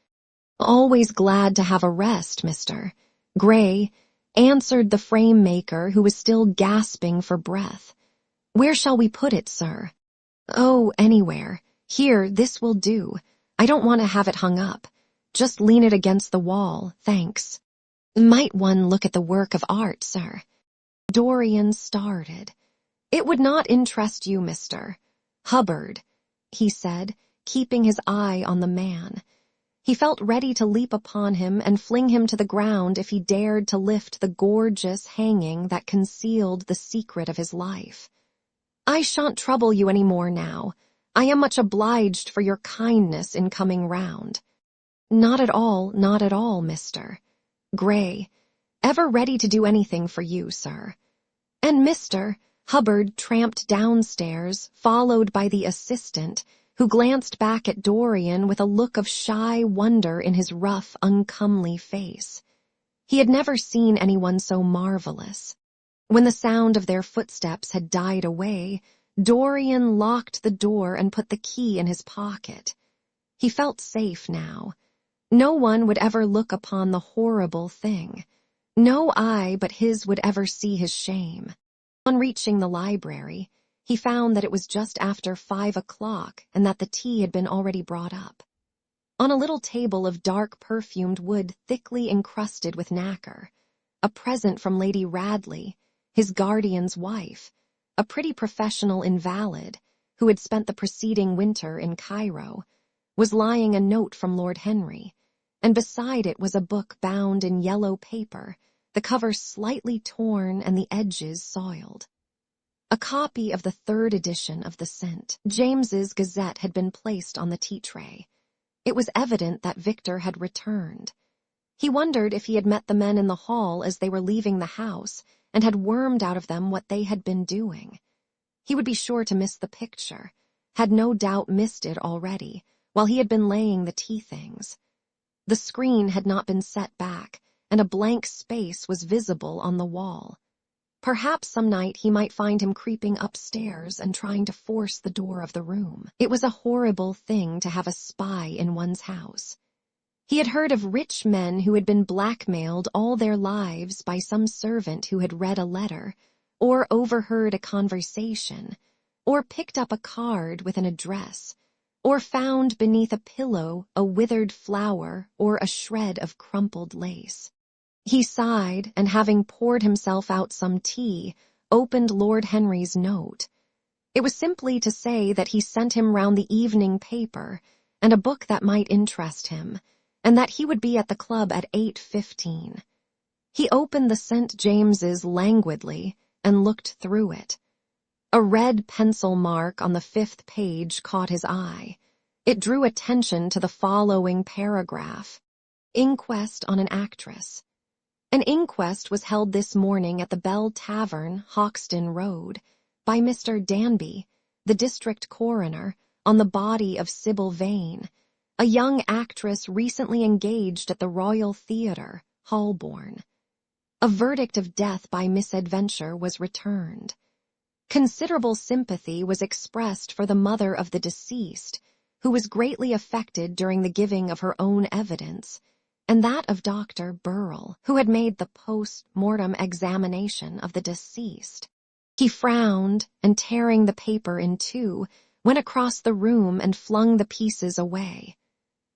"Always glad to have a rest, Mr. Gray," answered the frame-maker, who was still gasping for breath. "Where shall we put it, sir?" "Oh, anywhere. Here, this will do. I don't want to have it hung up. Just lean it against the wall, thanks." "Might one look at the work of art, sir?" Dorian started. "It would not interest you, Mr. Hubbard," he said, keeping his eye on the man. He felt ready to leap upon him and fling him to the ground if he dared to lift the gorgeous hanging that concealed the secret of his life. "I shan't trouble you any more now. I am much obliged for your kindness in coming round." Not at all, Mr. Gray. Ever ready to do anything for you, sir." And Mr. Hubbard tramped downstairs, followed by the assistant, who glanced back at Dorian with a look of shy wonder in his rough, uncomely face. He had never seen anyone so marvelous. When the sound of their footsteps had died away, Dorian locked the door and put the key in his pocket. He felt safe now. No one would ever look upon the horrible thing. No eye but his would ever see his shame. On reaching the library, he found that it was just after 5 o'clock and that the tea had been already brought up. On a little table of dark perfumed wood thickly encrusted with nacre, a present from Lady Radley, his guardian's wife, a pretty professional invalid who had spent the preceding winter in Cairo, was lying a note from Lord Henry, and beside it was a book bound in yellow paper, the cover slightly torn and the edges soiled. A copy of the 3rd edition of the St. James's Gazette had been placed on the tea-tray. It was evident that Victor had returned. He wondered if he had met the men in the hall as they were leaving the house and had wormed out of them what they had been doing. He would be sure to miss the picture, had no doubt missed it already, while he had been laying the tea things. The screen had not been set back, and a blank space was visible on the wall. Perhaps some night he might find him creeping upstairs and trying to force the door of the room. It was a horrible thing to have a spy in one's house. He had heard of rich men who had been blackmailed all their lives by some servant who had read a letter, or overheard a conversation, or picked up a card with an address, or found beneath a pillow a withered flower or a shred of crumpled lace. He sighed, and having poured himself out some tea, opened Lord Henry's note. It was simply to say that he sent him round the evening paper and a book that might interest him, and that he would be at the club at 8:15. He opened the St. James's languidly and looked through it. A red pencil mark on the 5th page caught his eye. It drew attention to the following paragraph: Inquest on an actress. An inquest was held this morning at the Bell Tavern, Hoxton Road, by Mr. Danby, the district coroner, on the body of Sybil Vane, a young actress recently engaged at the Royal Theatre, Holborn. A verdict of death by misadventure was returned. Considerable sympathy was expressed for the mother of the deceased, who was greatly affected during the giving of her own evidence, and that of Dr. Burrell, who had made the post-mortem examination of the deceased. He frowned, and tearing the paper in two, went across the room and flung the pieces away.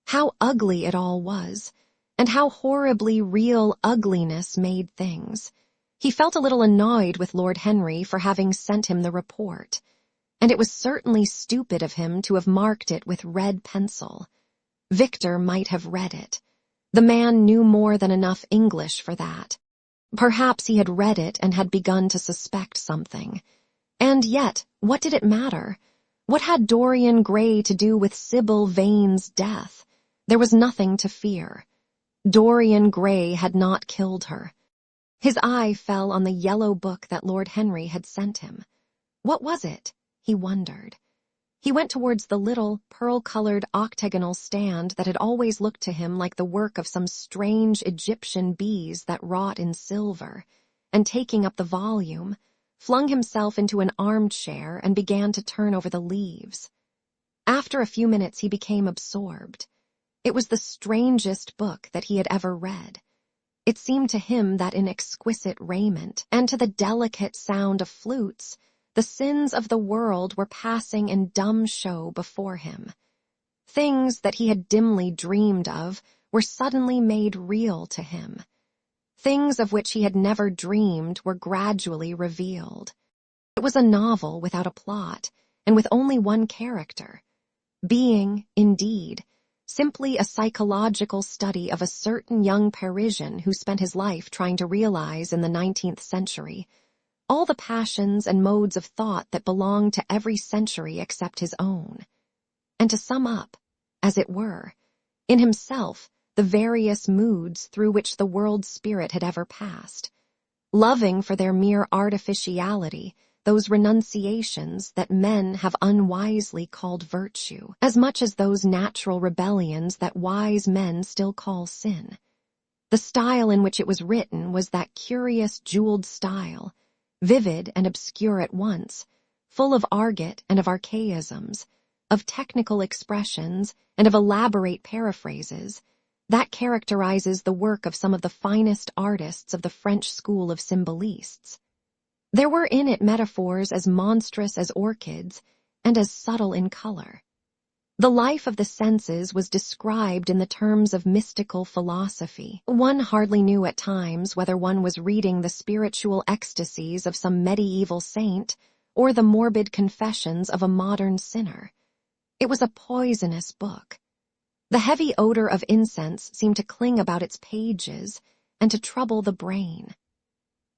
How ugly it all was, and how horribly real ugliness made things. He felt a little annoyed with Lord Henry for having sent him the report, and it was certainly stupid of him to have marked it with red pencil. Victor might have read it. The man knew more than enough English for that. Perhaps he had read it and had begun to suspect something. And yet, what did it matter? What had Dorian Gray to do with Sybil Vane's death? There was nothing to fear. Dorian Gray had not killed her. His eye fell on the yellow book that Lord Henry had sent him. What was it? He wondered. He went towards the little, pearl-colored octagonal stand that had always looked to him like the work of some strange Egyptian bees that wrought in silver, and taking up the volume, flung himself into an armchair and began to turn over the leaves. After a few minutes he became absorbed. It was the strangest book that he had ever read. It seemed to him that in exquisite raiment, and to the delicate sound of flutes, the sins of the world were passing in dumb show before him. Things that he had dimly dreamed of were suddenly made real to him. Things of which he had never dreamed were gradually revealed. It was a novel without a plot, and with only one character. Being, indeed, simply a psychological study of a certain young Parisian who spent his life trying to realize in the 19th century all the passions and modes of thought that belonged to every century except his own, and to sum up, as it were, in himself the various moods through which the world's spirit had ever passed, loving for their mere artificiality those renunciations that men have unwisely called virtue, as much as those natural rebellions that wise men still call sin. The style in which it was written was that curious jeweled style, vivid and obscure at once, full of argot and of archaisms, of technical expressions and of elaborate paraphrases, that characterizes the work of some of the finest artists of the French school of symbolists. There were in it metaphors as monstrous as orchids and as subtle in color. The life of the senses was described in the terms of mystical philosophy. One hardly knew at times whether one was reading the spiritual ecstasies of some medieval saint or the morbid confessions of a modern sinner. It was a poisonous book. The heavy odor of incense seemed to cling about its pages and to trouble the brain.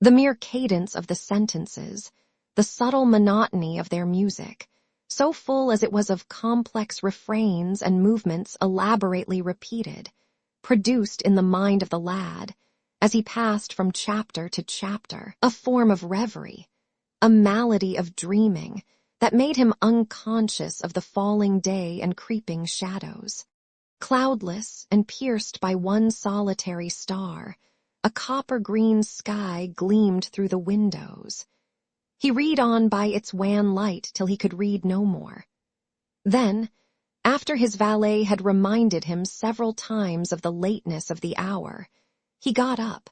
The mere cadence of the sentences, the subtle monotony of their music, so full as it was of complex refrains and movements elaborately repeated, produced in the mind of the lad, as he passed from chapter to chapter, a form of reverie, a malady of dreaming that made him unconscious of the falling day and creeping shadows. Cloudless and pierced by one solitary star, a copper-green sky gleamed through the windows. He read on by its wan light till he could read no more. Then, after his valet had reminded him several times of the lateness of the hour, he got up,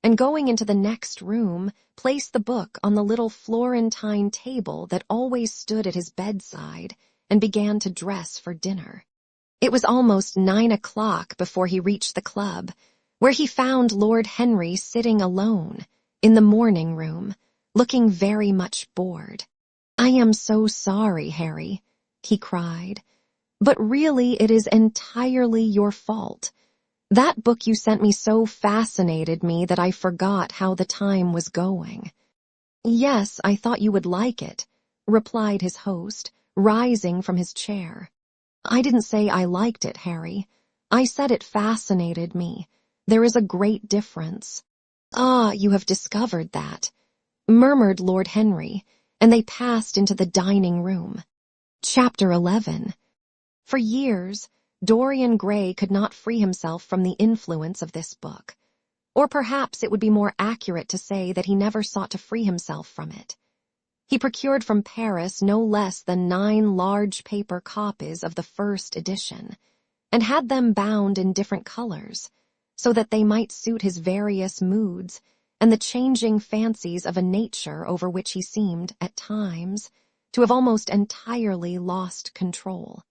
and going into the next room, placed the book on the little Florentine table that always stood at his bedside, and began to dress for dinner. It was almost 9 o'clock before he reached the club, where he found Lord Henry sitting alone, in the morning room, looking very much bored. "I am so sorry, Harry," he cried, "but really it is entirely your fault. That book you sent me so fascinated me that I forgot how the time was going." "Yes, I thought you would like it," replied his host, rising from his chair. "I didn't say I liked it, Harry. I said it fascinated me. There is a great difference." "Ah, you have discovered that," murmured Lord Henry, and they passed into the dining room. Chapter 11. For years, Dorian Gray could not free himself from the influence of this book. Or perhaps it would be more accurate to say that he never sought to free himself from it. He procured from Paris no less than 9 large paper copies of the first edition, and had them bound in different colors, so that they might suit his various moods and the changing fancies of a nature over which he seemed, at times, to have almost entirely lost control.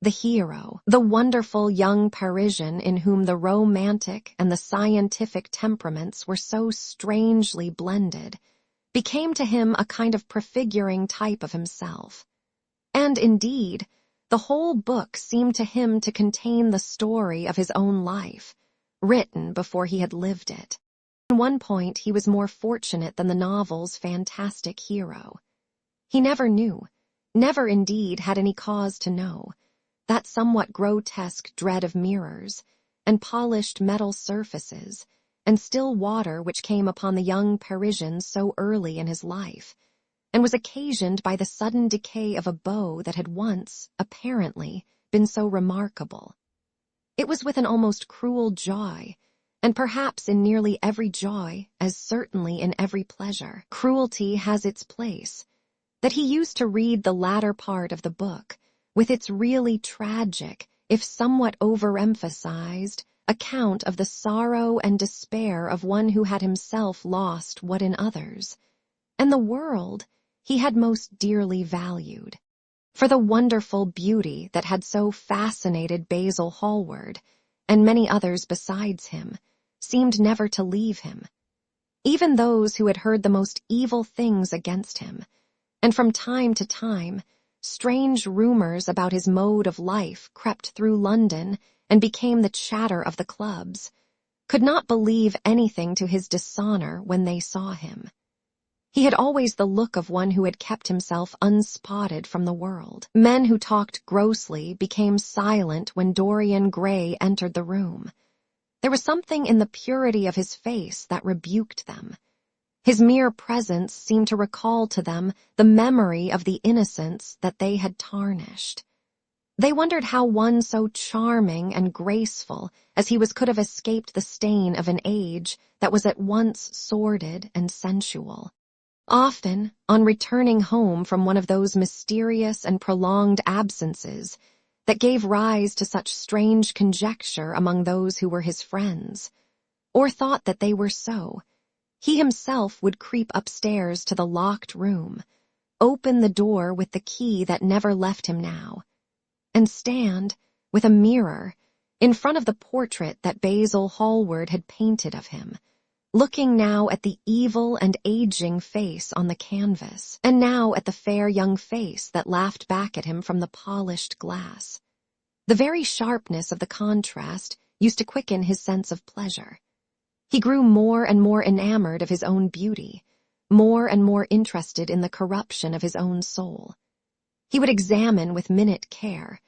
The hero, the wonderful young Parisian in whom the romantic and the scientific temperaments were so strangely blended, became to him a kind of prefiguring type of himself. And indeed, the whole book seemed to him to contain the story of his own life, written before he had lived it. In one point he was more fortunate than the novel's fantastic hero. He never knew, never indeed had any cause to know, that somewhat grotesque dread of mirrors, and polished metal surfaces, and still water which came upon the young Parisian so early in his life, and was occasioned by the sudden decay of a beau that had once, apparently, been so remarkable. It was with an almost cruel joy, and perhaps in nearly every joy, as certainly in every pleasure, cruelty has its place, that he used to read the latter part of the book, with its really tragic, if somewhat overemphasized, account of the sorrow and despair of one who had himself lost what in others, and the world, he had most dearly valued. For the wonderful beauty that had so fascinated Basil Hallward, and many others besides him, seemed never to leave him. Even those who had heard the most evil things against him, and from time to time, strange rumors about his mode of life crept through London and became the chatter of the clubs, could not believe anything to his dishonor when they saw him. He had always the look of one who had kept himself unspotted from the world. Men who talked grossly became silent when Dorian Gray entered the room. There was something in the purity of his face that rebuked them. His mere presence seemed to recall to them the memory of the innocence that they had tarnished. They wondered how one so charming and graceful as he was could have escaped the stain of an age that was at once sordid and sensual. Often, on returning home from one of those mysterious and prolonged absences that gave rise to such strange conjecture among those who were his friends, or thought that they were so, he himself would creep upstairs to the locked room, open the door with the key that never left him now, and stand, with a mirror, in front of the portrait that Basil Hallward had painted of him, looking now at the evil and aging face on the canvas, and now at the fair young face that laughed back at him from the polished glass. The very sharpness of the contrast used to quicken his sense of pleasure. He grew more and more enamored of his own beauty, more and more interested in the corruption of his own soul. He would examine with minute care,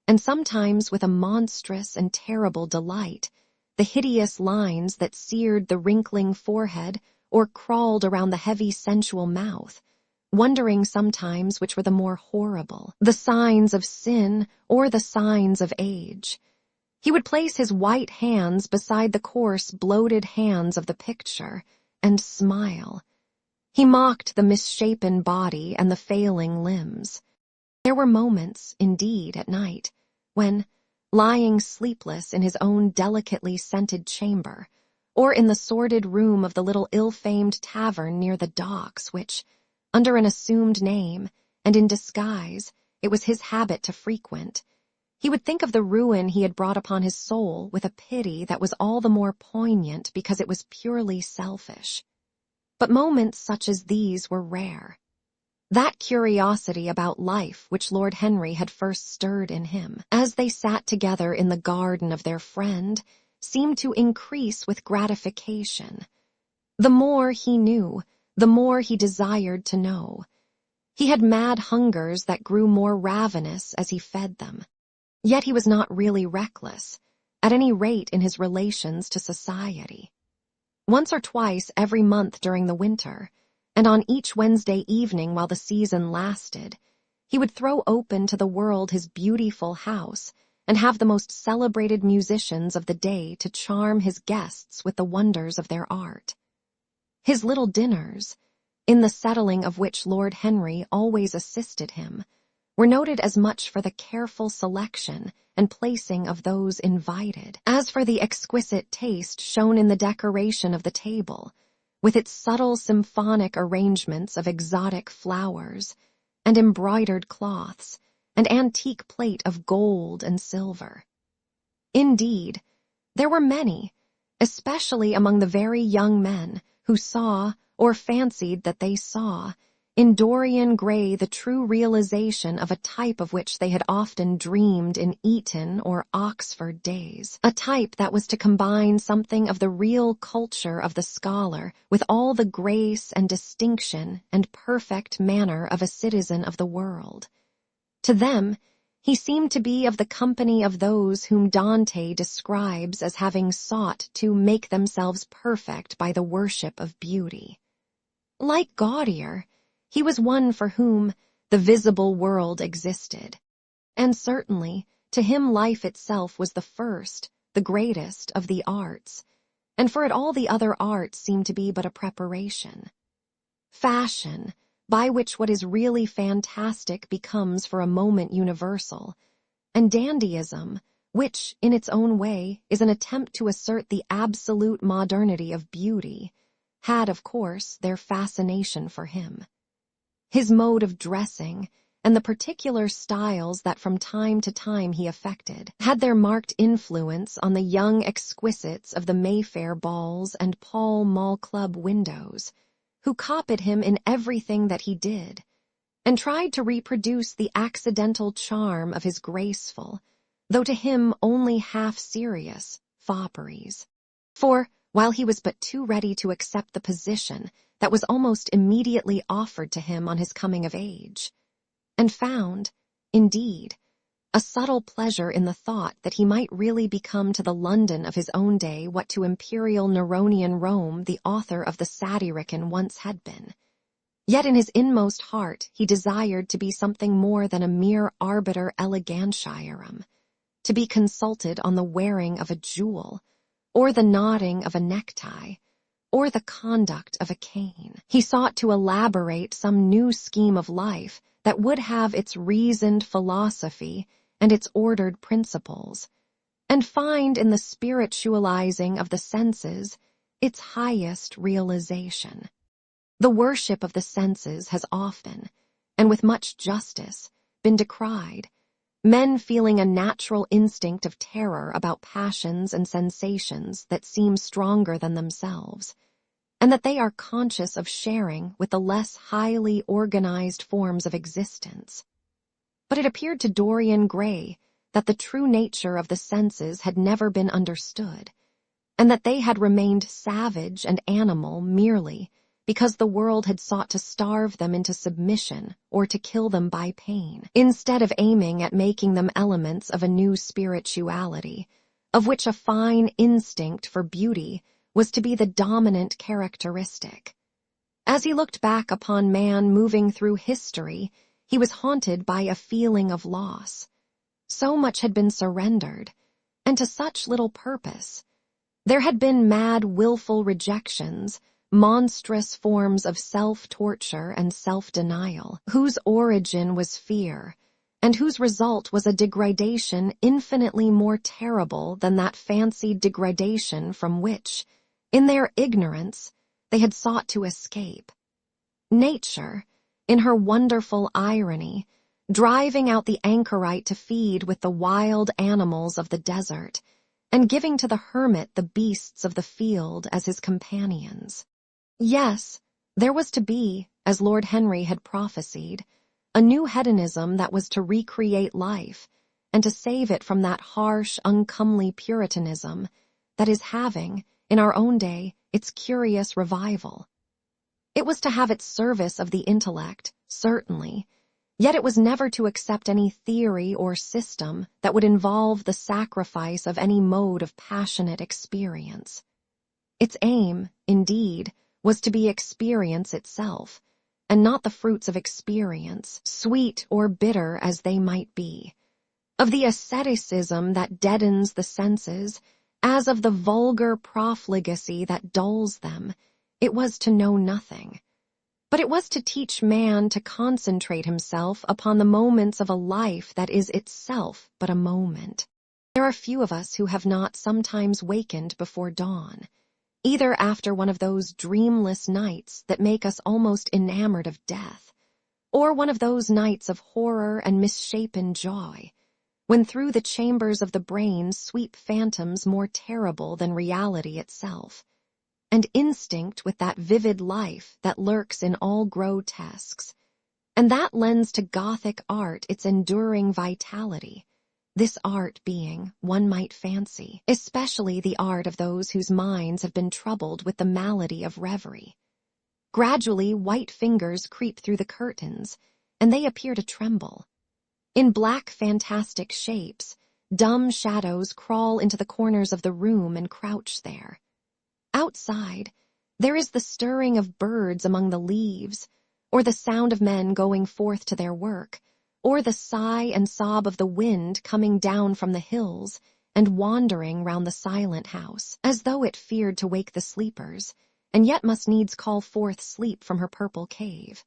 and sometimes with a monstrous and terrible delight, the hideous lines that seared the wrinkling forehead or crawled around the heavy sensual mouth, wondering sometimes which were the more horrible, the signs of sin or the signs of age. He would place his white hands beside the coarse, bloated hands of the picture and smile. He mocked the misshapen body and the failing limbs. There were moments, indeed, at night, when, lying sleepless in his own delicately scented chamber, or in the sordid room of the little ill-famed tavern near the docks which, under an assumed name and in disguise, it was his habit to frequent, he would think of the ruin he had brought upon his soul with a pity that was all the more poignant because it was purely selfish. But moments such as these were rare. That curiosity about life which Lord Henry had first stirred in him, as they sat together in the garden of their friend, seemed to increase with gratification. The more he knew, the more he desired to know. He had mad hungers that grew more ravenous as he fed them. Yet he was not really reckless, at any rate in his relations to society. Once or twice every month during the winter, and on each Wednesday evening while the season lasted, he would throw open to the world his beautiful house and have the most celebrated musicians of the day to charm his guests with the wonders of their art. His little dinners, in the settling of which Lord Henry always assisted him, were noted as much for the careful selection and placing of those invited as for the exquisite taste shown in the decoration of the table, with its subtle symphonic arrangements of exotic flowers, and embroidered cloths, and antique plate of gold and silver. Indeed, there were many, especially among the very young men, who saw, or fancied that they saw, in Dorian Gray the true realization of a type of which they had often dreamed in Eton or Oxford days, a type that was to combine something of the real culture of the scholar with all the grace and distinction and perfect manner of a citizen of the world. To them, he seemed to be of the company of those whom Dante describes as having sought to make themselves perfect by the worship of beauty. Like Gaudier, he was one for whom the visible world existed, and certainly to him life itself was the first, the greatest of the arts, and for it all the other arts seemed to be but a preparation. Fashion, by which what is really fantastic becomes for a moment universal, and dandyism, which, in its own way, is an attempt to assert the absolute modernity of beauty, had, of course, their fascination for him. His mode of dressing, and the particular styles that from time to time he affected, had their marked influence on the young exquisites of the Mayfair balls and Pall Mall Club windows, who copied him in everything that he did, and tried to reproduce the accidental charm of his graceful, though to him only half-serious, fopperies. For, while he was but too ready to accept the position that was almost immediately offered to him on his coming of age, and found, indeed, a subtle pleasure in the thought that he might really become to the London of his own day what to imperial Neronian Rome the author of the Satyricon once had been. Yet in his inmost heart he desired to be something more than a mere arbiter elegantiarum, to be consulted on the wearing of a jewel, or the knotting of a necktie, or the conduct of a cane. He sought to elaborate some new scheme of life that would have its reasoned philosophy and its ordered principles, and find in the spiritualizing of the senses its highest realization. The worship of the senses has often, and with much justice, been decried, men feeling a natural instinct of terror about passions and sensations that seem stronger than themselves, and that they are conscious of sharing with the less highly organized forms of existence. But it appeared to Dorian Gray that the true nature of the senses had never been understood, and that they had remained savage and animal merely because the world had sought to starve them into submission or to kill them by pain, instead of aiming at making them elements of a new spirituality, of which a fine instinct for beauty was to be the dominant characteristic. As he looked back upon man moving through history, he was haunted by a feeling of loss. So much had been surrendered, and to such little purpose. There had been mad, willful rejections, monstrous forms of self-torture and self-denial, whose origin was fear, and whose result was a degradation infinitely more terrible than that fancied degradation from which, in their ignorance, they had sought to escape. Nature, in her wonderful irony, driving out the anchorite to feed with the wild animals of the desert, and giving to the hermit the beasts of the field as his companions. Yes, there was to be, as Lord Henry had prophesied, a new hedonism that was to recreate life, and to save it from that harsh, uncomely Puritanism that is having, in our own day, its curious revival. It was to have its service of the intellect, certainly, yet it was never to accept any theory or system that would involve the sacrifice of any mode of passionate experience. Its aim, indeed, was to be experience itself, and not the fruits of experience, sweet or bitter as they might be, of the asceticism that deadens the senses, as of the vulgar profligacy that dulls them. It was to know nothing. But it was to teach man to concentrate himself upon the moments of a life that is itself but a moment. There are few of us who have not sometimes wakened before dawn, either after one of those dreamless nights that make us almost enamored of death, or one of those nights of horror and misshapen joy, when through the chambers of the brain sweep phantoms more terrible than reality itself, and instinct with that vivid life that lurks in all grotesques, and that lends to Gothic art its enduring vitality, this art being, one might fancy, especially the art of those whose minds have been troubled with the malady of reverie. Gradually, white fingers creep through the curtains, and they appear to tremble. In black fantastic shapes, dumb shadows crawl into the corners of the room and crouch there. Outside, there is the stirring of birds among the leaves, or the sound of men going forth to their work, or the sigh and sob of the wind coming down from the hills and wandering round the silent house, as though it feared to wake the sleepers, and yet must needs call forth sleep from her purple cave.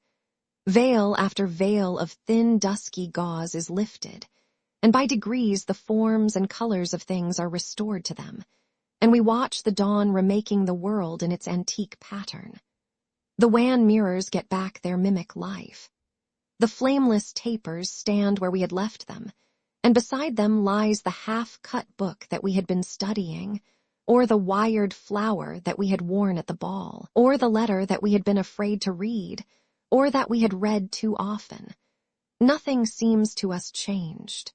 Veil after veil of thin dusky gauze is lifted, and by degrees the forms and colors of things are restored to them, and we watch the dawn remaking the world in its antique pattern. The wan mirrors get back their mimic life. The flameless tapers stand where we had left them, and beside them lies the half-cut book that we had been studying, or the wired flower that we had worn at the ball, or the letter that we had been afraid to read, or that we had read too often. Nothing seems to us changed.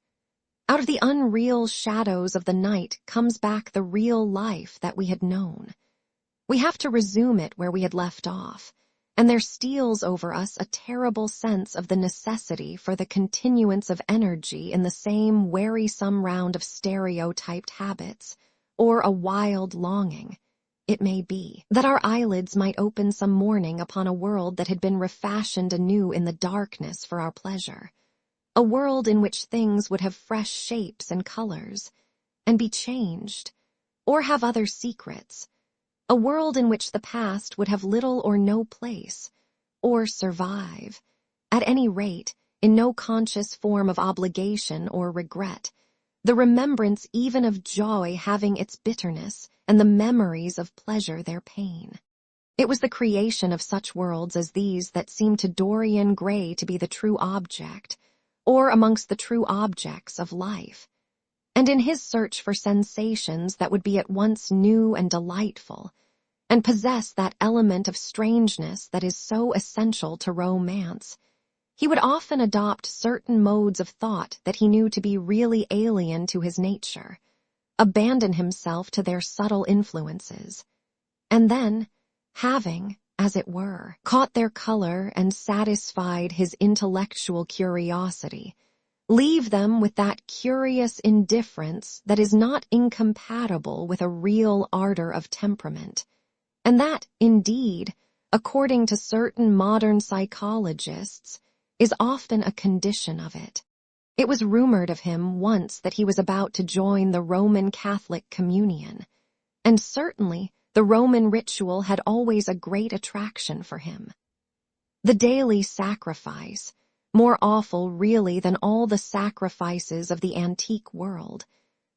Out of the unreal shadows of the night comes back the real life that we had known. We have to resume it where we had left off, and there steals over us a terrible sense of the necessity for the continuance of energy in the same wearisome round of stereotyped habits, or a wild longing, it may be, that our eyelids might open some morning upon a world that had been refashioned anew in the darkness for our pleasure, a world in which things would have fresh shapes and colors, and be changed, or have other secrets, a world in which the past would have little or no place, or survive, at any rate, in no conscious form of obligation or regret, the remembrance even of joy having its bitterness, and the memories of pleasure their pain. It was the creation of such worlds as these that seemed to Dorian Gray to be the true object, or amongst the true objects of life. And in his search for sensations that would be at once new and delightful, and possess that element of strangeness that is so essential to romance, he would often adopt certain modes of thought that he knew to be really alien to his nature, abandon himself to their subtle influences, and then, having, as it were, caught their color and satisfied his intellectual curiosity, leave them with that curious indifference that is not incompatible with a real ardor of temperament, and that, indeed, according to certain modern psychologists, is often a condition of it. It was rumored of him once that he was about to join the Roman Catholic communion, and certainly the Roman ritual had always a great attraction for him. The daily sacrifice, more awful really than all the sacrifices of the antique world,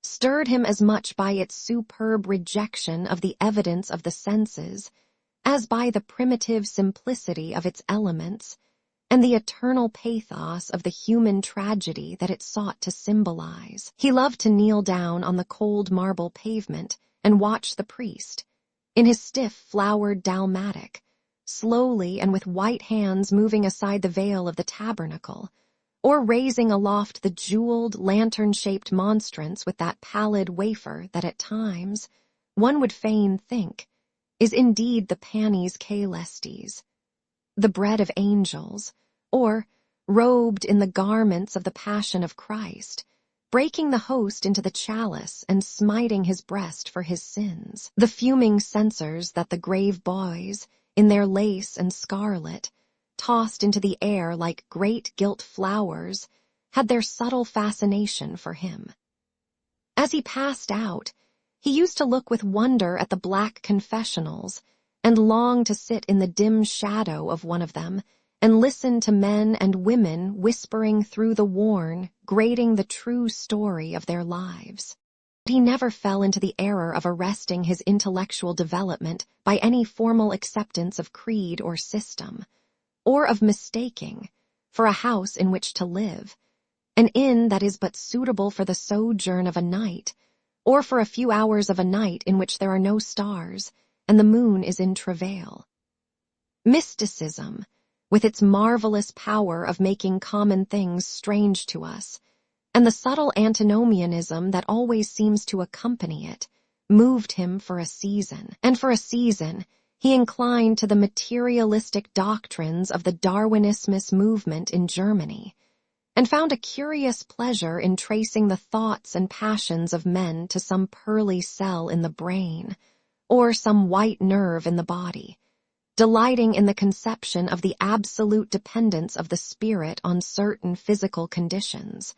stirred him as much by its superb rejection of the evidence of the senses as by the primitive simplicity of its elements and the eternal pathos of the human tragedy that it sought to symbolize. He loved to kneel down on the cold marble pavement and watch the priest, in his stiff flowered dalmatic, slowly and with white hands moving aside the veil of the tabernacle, or raising aloft the jeweled, lantern-shaped monstrance with that pallid wafer that at times, one would fain think, is indeed the panis caelestis, the bread of angels, or, robed in the garments of the Passion of Christ, breaking the host into the chalice and smiting his breast for his sins. The fuming censers that the grave boys, in their lace and scarlet, tossed into the air like great gilt flowers, had their subtle fascination for him. As he passed out, he used to look with wonder at the black confessionals, and long to sit in the dim shadow of one of them, and listen to men and women whispering through the worn, grating the true story of their lives. He never fell into the error of arresting his intellectual development by any formal acceptance of creed or system, or of mistaking, for a house in which to live, an inn that is but suitable for the sojourn of a night, or for a few hours of a night in which there are no stars, and the moon is in travail. Mysticism, with its marvelous power of making common things strange to us, and the subtle antinomianism that always seems to accompany it, moved him for a season, and for a season he inclined to the materialistic doctrines of the Darwinismus movement in Germany, and found a curious pleasure in tracing the thoughts and passions of men to some pearly cell in the brain, or some white nerve in the body, delighting in the conception of the absolute dependence of the spirit on certain physical conditions,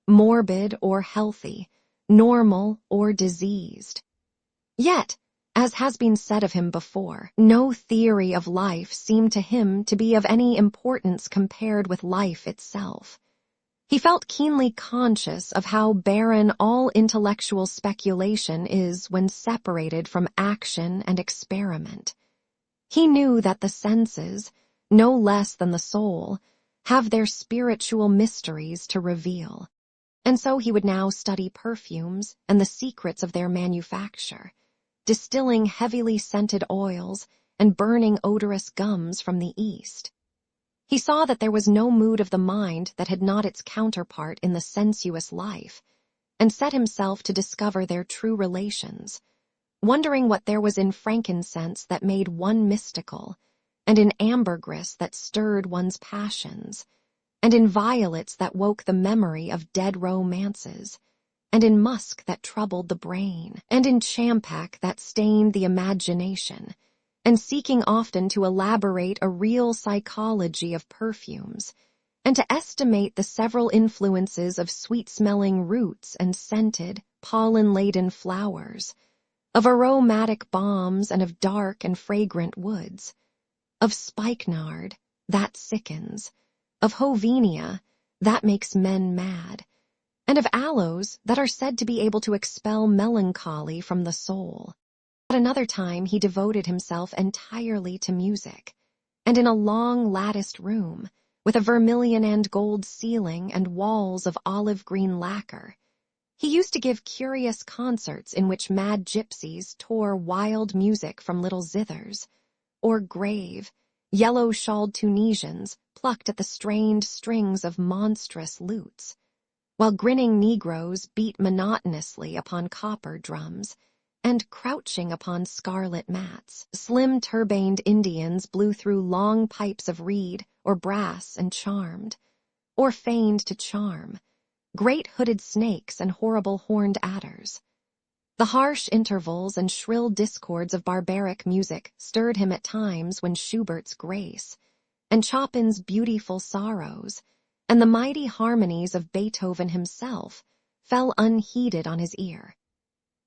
morbid or healthy, normal or diseased. Yet, as has been said of him before, no theory of life seemed to him to be of any importance compared with life itself. He felt keenly conscious of how barren all intellectual speculation is when separated from action and experiment. He knew that the senses, no less than the soul, have their spiritual mysteries to reveal, and so he would now study perfumes and the secrets of their manufacture, distilling heavily scented oils and burning odorous gums from the East. He saw that there was no mood of the mind that had not its counterpart in the sensuous life, and set himself to discover their true relations, wondering what there was in frankincense that made one mystical, and in ambergris that stirred one's passions, and in violets that woke the memory of dead romances, and in musk that troubled the brain, and in champak that stained the imagination, and seeking often to elaborate a real psychology of perfumes, and to estimate the several influences of sweet-smelling roots and scented, pollen-laden flowers, of aromatic balms and of dark and fragrant woods, of spikenard, that sickens, of hovenia, that makes men mad, and of aloes that are said to be able to expel melancholy from the soul. At another time he devoted himself entirely to music, and in a long latticed room, with a vermilion and gold ceiling and walls of olive-green lacquer, he used to give curious concerts in which mad gypsies tore wild music from little zithers, or grave, yellow-shawled Tunisians plucked at the strained strings of monstrous lutes, while grinning Negroes beat monotonously upon copper drums, and crouching upon scarlet mats, slim turbaned Indians blew through long pipes of reed or brass and charmed, or feigned to charm, great hooded snakes and horrible horned adders. The harsh intervals and shrill discords of barbaric music stirred him at times when Schubert's Grace, and Chopin's Beautiful Sorrows, and the mighty harmonies of Beethoven himself fell unheeded on his ear.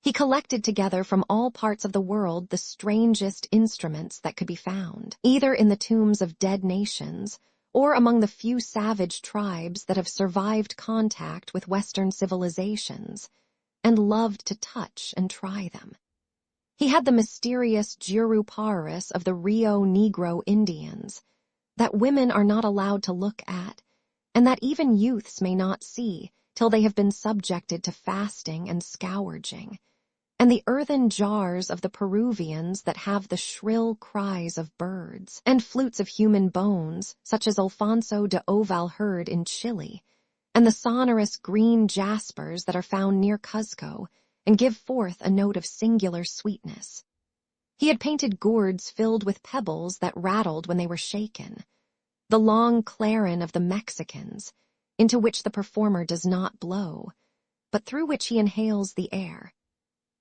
He collected together from all parts of the world the strangest instruments that could be found, either in the tombs of dead nations or among the few savage tribes that have survived contact with Western civilizations, and loved to touch and try them. He had the mysterious Juruparis of the Rio Negro Indians, that women are not allowed to look at, and that even youths may not see till they have been subjected to fasting and scourging, and the earthen jars of the Peruvians that have the shrill cries of birds, and flutes of human bones, such as Alfonso de Oval heard in Chile, and the sonorous green jaspers that are found near Cuzco, and give forth a note of singular sweetness. He had painted gourds filled with pebbles that rattled when they were shaken, the long clarin of the Mexicans, into which the performer does not blow, but through which he inhales the air,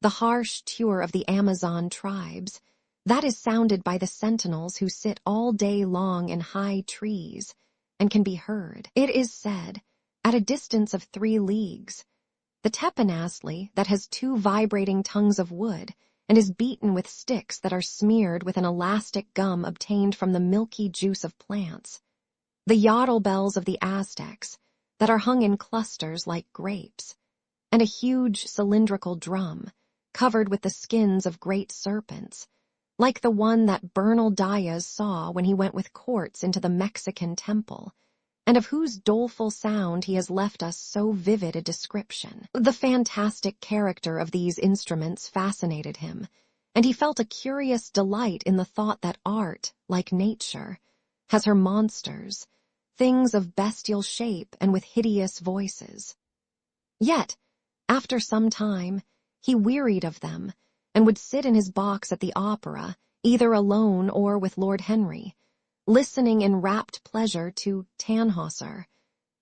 the harsh tier of the Amazon tribes, that is sounded by the sentinels who sit all day long in high trees, and can be heard, it is said, at a distance of 3 leagues, the teponazli that has 2 vibrating tongues of wood, and is beaten with sticks that are smeared with an elastic gum obtained from the milky juice of plants, the yodel bells of the Aztecs, that are hung in clusters like grapes, and a huge cylindrical drum, covered with the skins of great serpents, like the one that Bernal Diaz saw when he went with courts into the Mexican temple, and of whose doleful sound he has left us so vivid a description. The fantastic character of these instruments fascinated him, and he felt a curious delight in the thought that art, like nature, has her monsters, things of bestial shape and with hideous voices. Yet, after some time, he wearied of them, and would sit in his box at the opera, either alone or with Lord Henry, listening in rapt pleasure to Tannhäuser,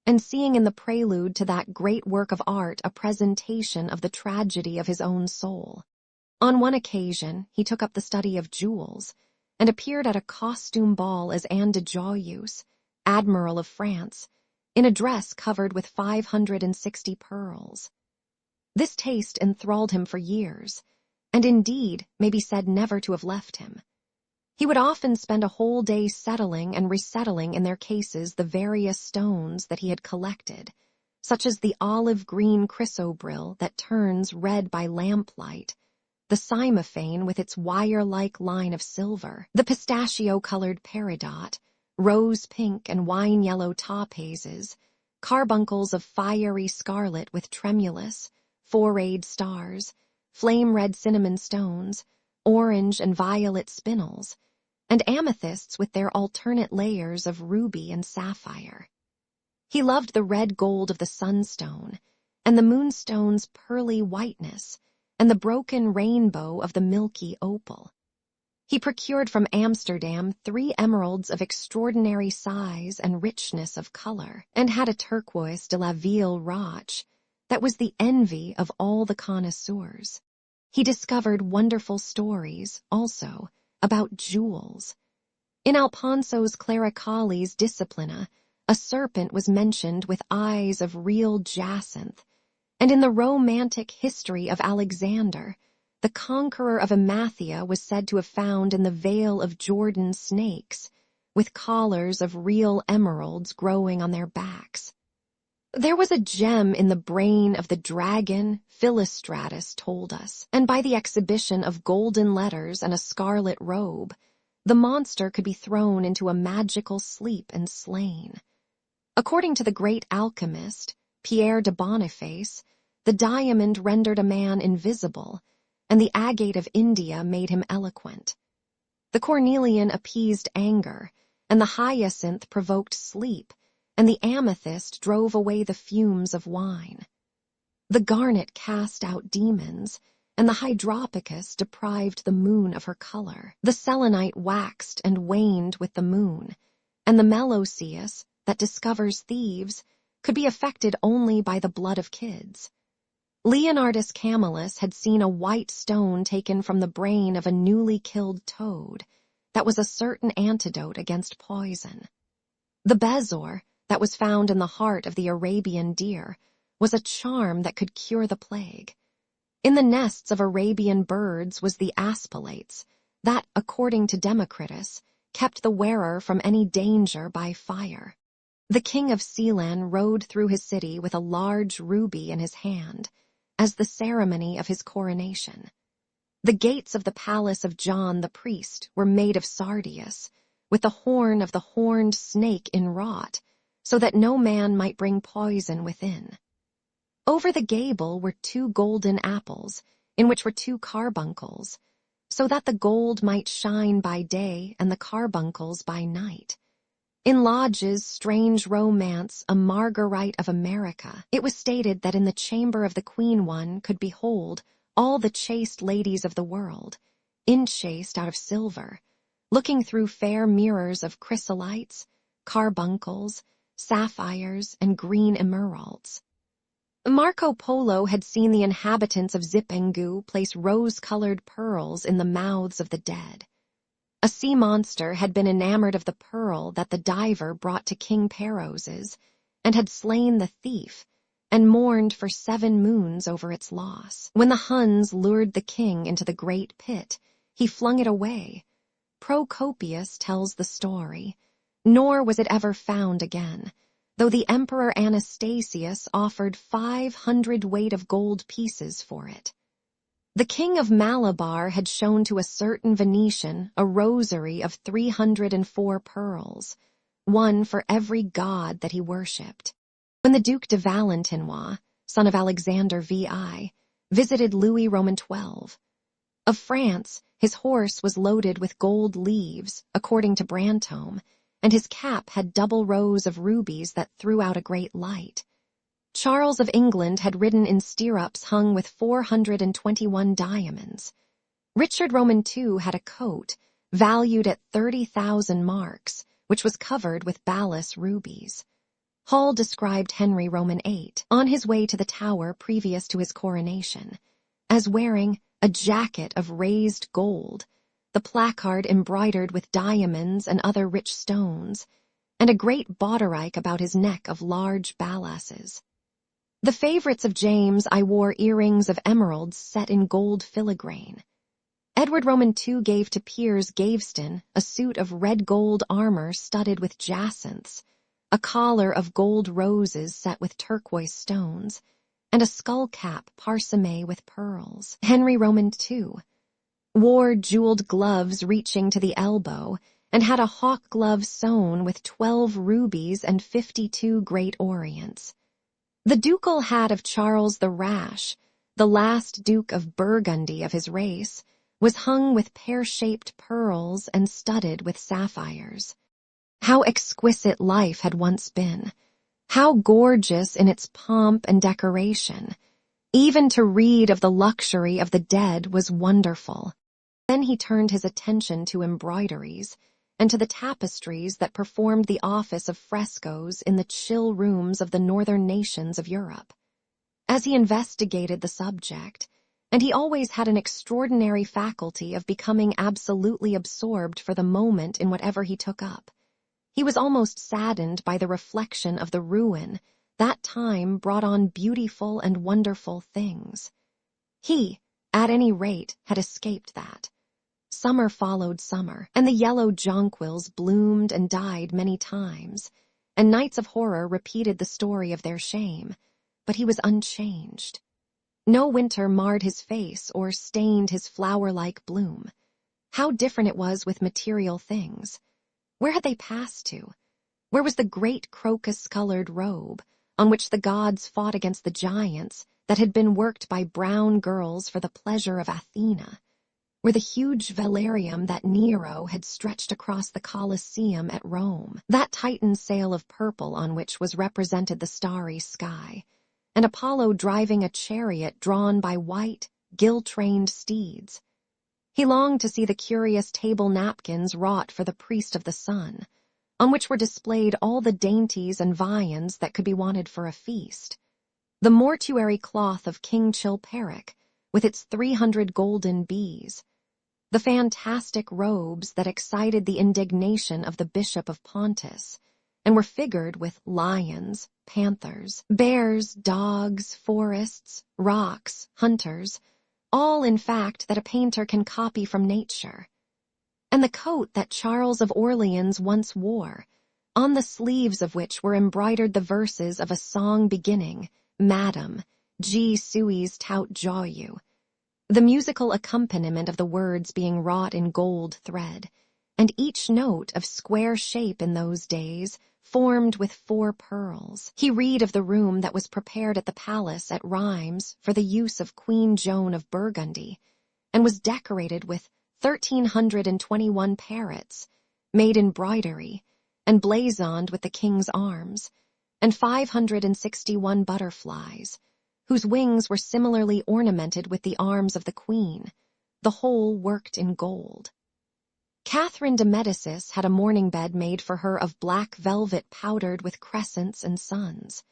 and seeing in the prelude to that great work of art a presentation of the tragedy of his own soul. On one occasion he took up the study of jewels, and appeared at a costume ball as Anne de Joyeuse, Admiral of France, in a dress covered with 560 pearls. This taste enthralled him for years, and indeed may be said never to have left him. He would often spend a whole day settling and resettling in their cases the various stones that he had collected, such as the olive-green chrysoberyl that turns red by lamplight, the cymophane with its wire-like line of silver, the pistachio-colored peridot, rose-pink and wine-yellow topazes, carbuncles of fiery scarlet with tremulous, four-rayed stars, flame-red cinnamon stones, orange and violet spinels, and amethysts with their alternate layers of ruby and sapphire. He loved the red gold of the sunstone, and the moonstone's pearly whiteness, and the broken rainbow of the milky opal. He procured from Amsterdam 3 emeralds of extraordinary size and richness of color, and had a turquoise de la Ville roche that was the envy of all the connoisseurs. He discovered wonderful stories, also, about jewels. In Alfonso's Clericales Disciplina, a serpent was mentioned with eyes of real jacinth, and in the romantic history of Alexander, the conqueror of Emathia was said to have found in the Vale of Jordan snakes, with collars of real emeralds growing on their backs. There was a gem in the brain of the dragon, Philostratus told us, and by the exhibition of golden letters and a scarlet robe, the monster could be thrown into a magical sleep and slain. According to the great alchemist, Pierre de Boniface, the diamond rendered a man invisible, and the agate of India made him eloquent. The cornelian appeased anger, and the hyacinth provoked sleep, and the amethyst drove away the fumes of wine. The garnet cast out demons, and the hydropicus deprived the moon of her color. The selenite waxed and waned with the moon, and the meloceus, that discovers thieves, could be affected only by the blood of kids. Leonardus Camillus had seen a white stone taken from the brain of a newly killed toad that was a certain antidote against poison. The bezoar, that was found in the heart of the Arabian deer, was a charm that could cure the plague. In the nests of Arabian birds was the aspalates, that, according to Democritus, kept the wearer from any danger by fire. The king of Ceylon rode through his city with a large ruby in his hand, as the ceremony of his coronation. The gates of the palace of John the priest were made of sardius, with the horn of the horned snake inwrought, so that no man might bring poison within. Over the gable were 2 golden apples, in which were 2 carbuncles, so that the gold might shine by day and the carbuncles by night. In Lodge's strange romance, A Marguerite of America, it was stated that in the chamber of the queen one could behold all the chaste ladies of the world, enchased out of silver, looking through fair mirrors of chrysolites, carbuncles, sapphires, and green emeralds. Marco Polo had seen the inhabitants of Zipangu place rose-colored pearls in the mouths of the dead. A sea monster had been enamored of the pearl that the diver brought to King Peroz's, and had slain the thief, and mourned for 7 moons over its loss. When the Huns lured the king into the great pit, he flung it away. Procopius tells the story, nor was it ever found again, though the Emperor Anastasius offered 500 weight of gold pieces for it. The king of Malabar had shown to a certain Venetian a rosary of 304 pearls, one for every god that he worshipped. When the Duc de Valentinois, son of Alexander VI, visited Louis Roman XII, of France, his horse was loaded with gold leaves, according to Brantome, and his cap had double rows of rubies that threw out a great light. Charles of England had ridden in stirrups hung with 421 diamonds. Richard Roman II had a coat, valued at 30,000 marks, which was covered with balas rubies. Hall described Henry Roman VIII, on his way to the Tower previous to his coronation, as wearing a jacket of raised gold, the placard embroidered with diamonds and other rich stones, and a great bauderike about his neck of large balasses. The favorites of James I wore earrings of emeralds set in gold filigrane. Edward Roman II gave to Piers Gaveston a suit of red gold armor studded with jacinths, a collar of gold roses set with turquoise stones, and a skull cap parsemé with pearls. Henry Roman II wore jeweled gloves reaching to the elbow, and had a hawk glove sewn with 12 rubies and 52 great orients. The ducal hat of Charles the Rash, the last Duke of Burgundy of his race, was hung with pear-shaped pearls and studded with sapphires. How exquisite life had once been! How gorgeous in its pomp and decoration! Even to read of the luxury of the dead was wonderful. Then he turned his attention to embroideries and to the tapestries that performed the office of frescoes in the chill rooms of the northern nations of Europe. As he investigated the subject, and he always had an extraordinary faculty of becoming absolutely absorbed for the moment in whatever he took up, he was almost saddened by the reflection of the ruin that time brought on beautiful and wonderful things. He, at any rate, had escaped that. Summer followed summer, and the yellow jonquils bloomed and died many times, and nights of horror repeated the story of their shame, but he was unchanged. No winter marred his face or stained his flower-like bloom. How different it was with material things. Where had they passed to? Where was the great crocus-colored robe, on which the gods fought against the giants that had been worked by brown girls for the pleasure of Athena? Where the huge velarium that Nero had stretched across the Colosseum at Rome, that Titan sail of purple on which was represented the starry sky, and Apollo driving a chariot drawn by white, gill-trained steeds. He longed to see the curious table napkins wrought for the priest of the sun, on which were displayed all the dainties and viands that could be wanted for a feast. The mortuary cloth of King Chilperic, with its 300 golden bees, the fantastic robes that excited the indignation of the Bishop of Pontus, and were figured with lions, panthers, bears, dogs, forests, rocks, hunters, all in fact that a painter can copy from nature. And the coat that Charles of Orleans once wore, on the sleeves of which were embroidered the verses of a song beginning, Madam, G. suis tout joyeux, the musical accompaniment of the words being wrought in gold thread, and each note of square shape in those days formed with 4 pearls. He read of the room that was prepared at the palace at Rheims for the use of Queen Joan of Burgundy, and was decorated with 1,321 parrots, made in broidery, and blazoned with the king's arms, and 561 butterflies, whose wings were similarly ornamented with the arms of the queen, the whole worked in gold. Catherine de Medicis had a mourning bed made for her of black velvet powdered with crescents and suns.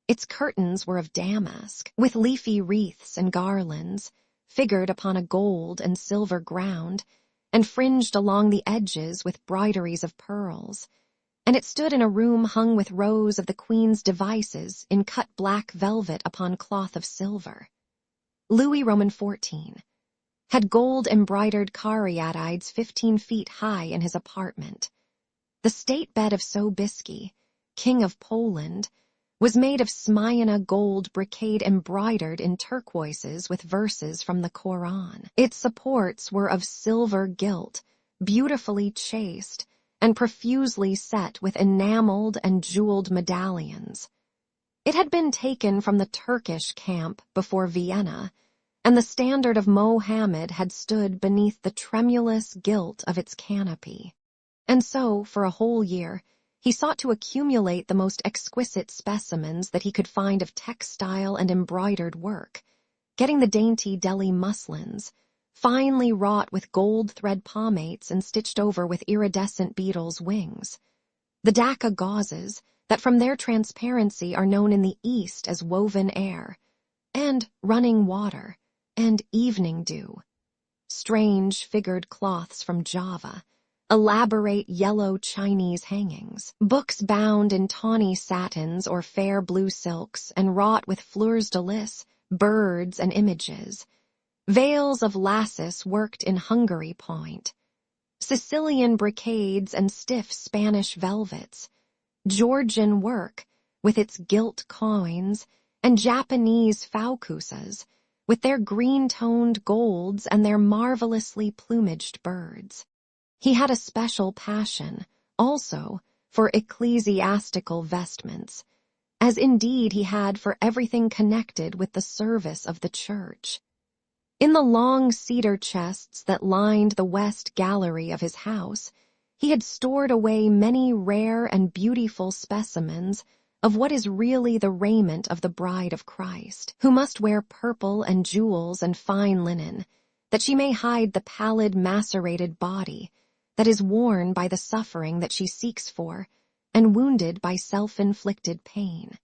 Its curtains were of damask, with leafy wreaths and garlands, figured upon a gold and silver ground, and fringed along the edges with broideries of pearls, and it stood in a room hung with rows of the queen's devices in cut black velvet upon cloth of silver. Louis Roman XIV had gold-embroidered caryatides 15 feet high in his apartment. The state bed of Sobieski, King of Poland, was made of Smyrna gold brocade embroidered in turquoises with verses from the Koran. Its supports were of silver gilt, beautifully chased, and profusely set with enameled and jeweled medallions. It had been taken from the Turkish camp before Vienna, and the standard of Mohammed had stood beneath the tremulous gilt of its canopy. And so, for a whole year, he sought to accumulate the most exquisite specimens that he could find of textile and embroidered work, getting the dainty Delhi muslins, finely wrought with gold thread pommates and stitched over with iridescent beetles' wings, the Dhaka gauzes that from their transparency are known in the East as woven air, and running water, and evening dew, strange figured cloths from Java, elaborate yellow Chinese hangings, books bound in tawny satins or fair blue silks and wrought with fleurs de lis, birds and images, veils of lasses worked in Hungary point, Sicilian brocades and stiff Spanish velvets, Georgian work with its gilt coins, and Japanese faucusas with their green-toned golds and their marvelously plumaged birds. He had a special passion, also, for ecclesiastical vestments, as indeed he had for everything connected with the service of the church. In the long cedar chests that lined the west gallery of his house, he had stored away many rare and beautiful specimens of what is really the raiment of the bride of Christ, who must wear purple and jewels and fine linen, that she may hide the pallid, macerated body that is worn by the suffering that she seeks for, and wounded by self-inflicted pain.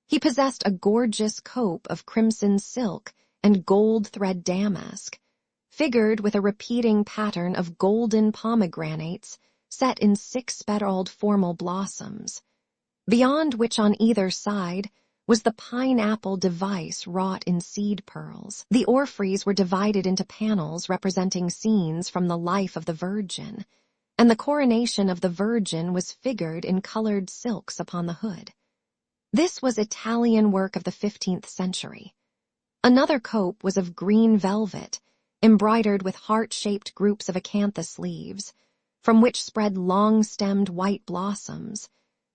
He possessed a gorgeous cope of crimson silk and gold thread damask, figured with a repeating pattern of golden pomegranates set in 6-petaled formal blossoms, beyond which on either side was the pineapple device wrought in seed pearls. The orphreys were divided into panels representing scenes from the life of the Virgin, and the coronation of the Virgin was figured in colored silks upon the hood. This was Italian work of the 15th century. Another cope was of green velvet, embroidered with heart-shaped groups of acanthus leaves, from which spread long-stemmed white blossoms,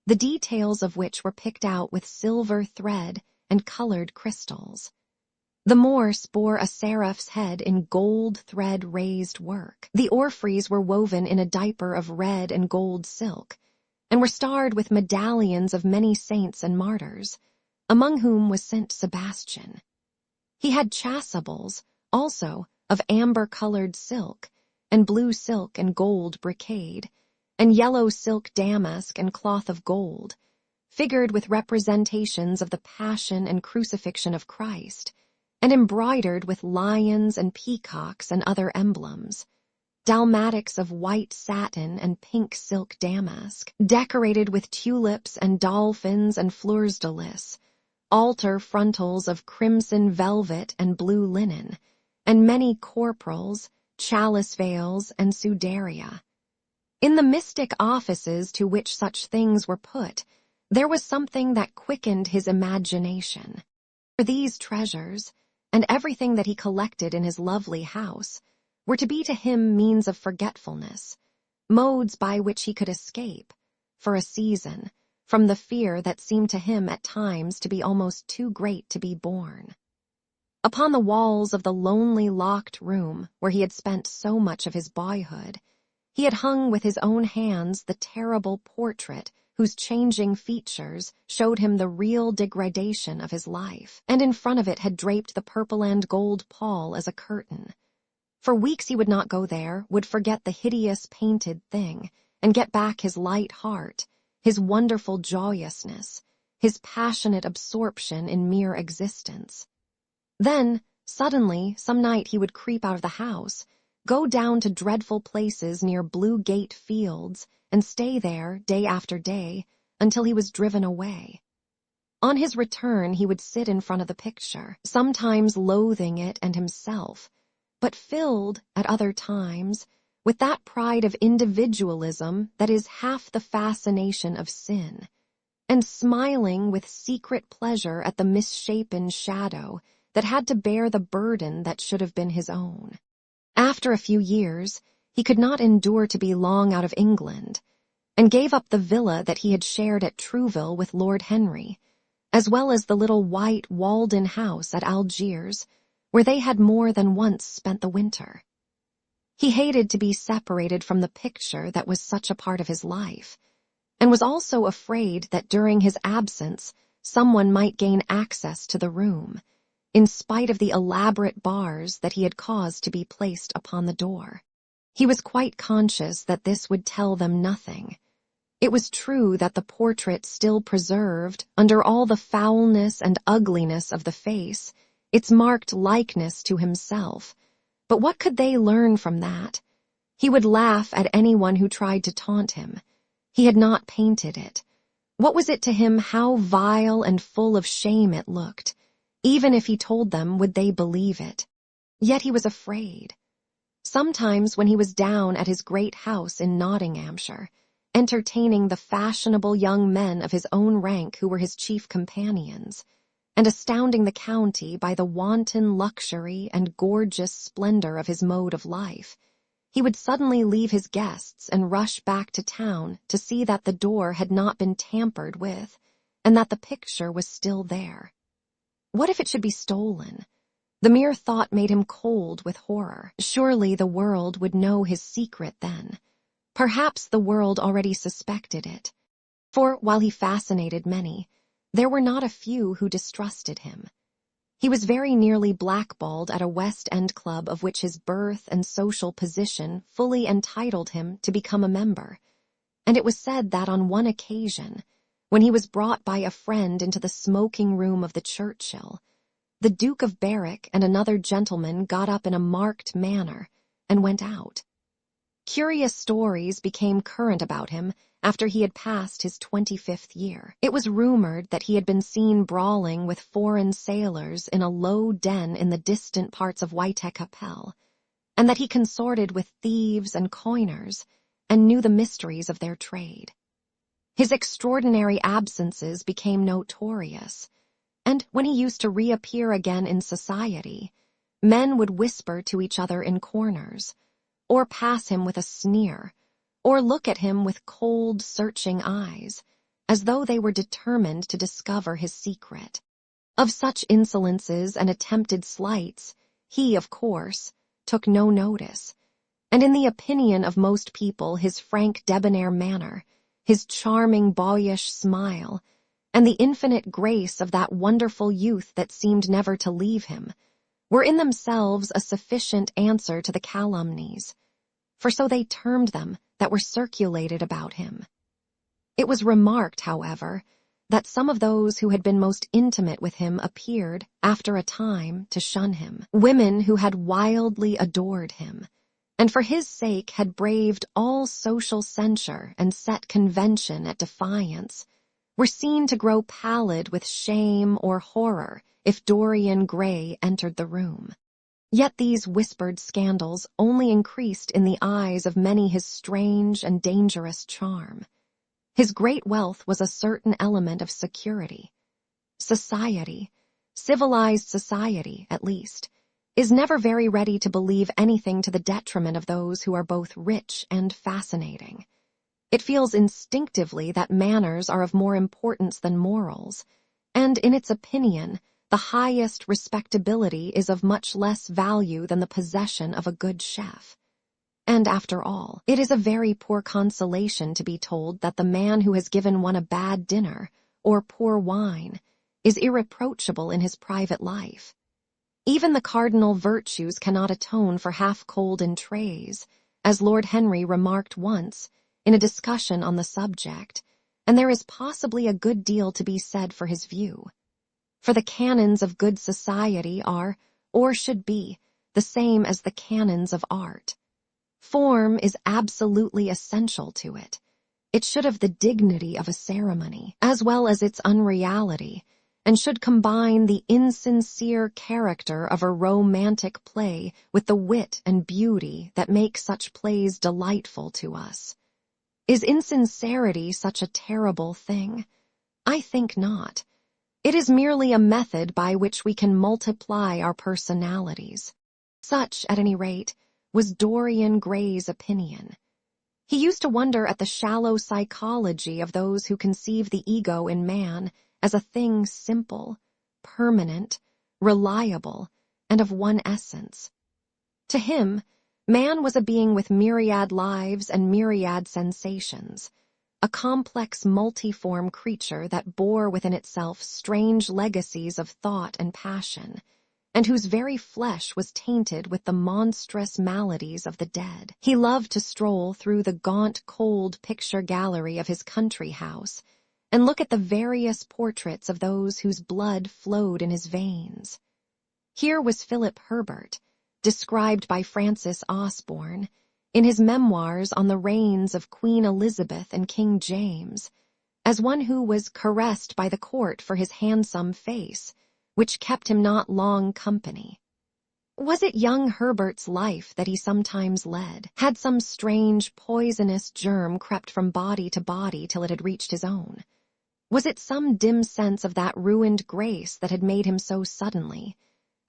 the details of which were picked out with silver thread and colored crystals. The Morse bore a seraph's head in gold thread raised work. The orphreys were woven in a diaper of red and gold silk, and were starred with medallions of many saints and martyrs, among whom was Saint Sebastian. He had chasubles, also, of amber-colored silk, and blue silk and gold brocade, and yellow silk damask and cloth of gold, figured with representations of the Passion and Crucifixion of Christ, and embroidered with lions and peacocks and other emblems, dalmatics of white satin and pink silk damask, decorated with tulips and dolphins and fleurs de lis, altar frontals of crimson velvet and blue linen, and many corporals, chalice veils, and sudaria. In the mystic offices to which such things were put, there was something that quickened his imagination. For these treasures, and everything that he collected in his lovely house, were to be to him means of forgetfulness, modes by which he could escape, for a season, from the fear that seemed to him at times to be almost too great to be borne. Upon the walls of the lonely locked room where he had spent so much of his boyhood, he had hung with his own hands the terrible portrait whose changing features showed him the real degradation of his life, and in front of it had draped the purple and gold pall as a curtain. For weeks he would not go there, would forget the hideous painted thing, and get back his light heart, his wonderful joyousness, his passionate absorption in mere existence. Then, suddenly, some night he would creep out of the house, go down to dreadful places near Blue Gate Fields, and stay there day after day until he was driven away. On his return he would sit in front of the picture, sometimes loathing it and himself, but filled, at other times, with that pride of individualism that is half the fascination of sin, and smiling with secret pleasure at the misshapen shadow that had to bear the burden that should have been his own. After a few years, he could not endure to be long out of England, and gave up the villa that he had shared at Trouville with Lord Henry, as well as the little white walled-in house at Algiers, where they had more than once spent the winter. He hated to be separated from the picture that was such a part of his life, and was also afraid that during his absence someone might gain access to the room, in spite of the elaborate bars that he had caused to be placed upon the door. He was quite conscious that this would tell them nothing. It was true that the portrait still preserved, under all the foulness and ugliness of the face, its marked likeness to himself. But what could they learn from that? He would laugh at anyone who tried to taunt him. He had not painted it. What was it to him how vile and full of shame it looked? Even if he told them, would they believe it? Yet he was afraid. Sometimes when he was down at his great house in Nottinghamshire, entertaining the fashionable young men of his own rank who were his chief companions, and astounding the county by the wanton luxury and gorgeous splendor of his mode of life, he would suddenly leave his guests and rush back to town to see that the door had not been tampered with, and that the picture was still there. What if it should be stolen? The mere thought made him cold with horror. Surely the world would know his secret then. Perhaps the world already suspected it. For while he fascinated many, there were not a few who distrusted him. He was very nearly blackballed at a West End club of which his birth and social position fully entitled him to become a member, and it was said that on one occasion, when he was brought by a friend into the smoking room of the Churchill, the Duke of Berwick and another gentleman got up in a marked manner and went out. Curious stories became current about him after he had passed his 25th year. It was rumored that he had been seen brawling with foreign sailors in a low den in the distant parts of White-Capelle, and that he consorted with thieves and coiners and knew the mysteries of their trade. His extraordinary absences became notorious, and when he used to reappear again in society, men would whisper to each other in corners, or pass him with a sneer, or look at him with cold, searching eyes, as though they were determined to discover his secret. Of such insolences and attempted slights, he, of course, took no notice, and in the opinion of most people his frank debonair manner, his charming boyish smile, and the infinite grace of that wonderful youth that seemed never to leave him, were in themselves a sufficient answer to the calumnies, for so they termed them that were circulated about him. It was remarked, however, that some of those who had been most intimate with him appeared, after a time, to shun him. Women who had wildly adored him, and for his sake had braved all social censure and set convention at defiance, were seen to grow pallid with shame or horror if Dorian Gray entered the room. Yet these whispered scandals only increased in the eyes of many his strange and dangerous charm. His great wealth was a certain element of security. Society, civilized society at least, is never very ready to believe anything to the detriment of those who are both rich and fascinating. It feels instinctively that manners are of more importance than morals, and in its opinion, the highest respectability is of much less value than the possession of a good chef. And after all, it is a very poor consolation to be told that the man who has given one a bad dinner or poor wine is irreproachable in his private life. Even the cardinal virtues cannot atone for half-golden trays, as Lord Henry remarked once in a discussion on the subject, and there is possibly a good deal to be said for his view. For the canons of good society are, or should be, the same as the canons of art. Form is absolutely essential to it. It should have the dignity of a ceremony, as well as its unreality, and should combine the insincere character of a romantic play with the wit and beauty that make such plays delightful to us. Is insincerity such a terrible thing? I think not. It is merely a method by which we can multiply our personalities. Such, at any rate, was Dorian Gray's opinion. He used to wonder at the shallow psychology of those who conceive the ego in man as a thing simple, permanent, reliable, and of one essence. To him, man was a being with myriad lives and myriad sensations, a complex multiform creature that bore within itself strange legacies of thought and passion, and whose very flesh was tainted with the monstrous maladies of the dead. He loved to stroll through the gaunt, cold picture gallery of his country house and look at the various portraits of those whose blood flowed in his veins. Here was Philip Herbert, described by Francis Osborne, in his memoirs on the reigns of Queen Elizabeth and King James, as one who was caressed by the court for his handsome face, which kept him not long company. Was it young Herbert's life that he sometimes led? Had some strange, poisonous germ crept from body to body till it had reached his own? Was it some dim sense of that ruined grace that had made him so suddenly,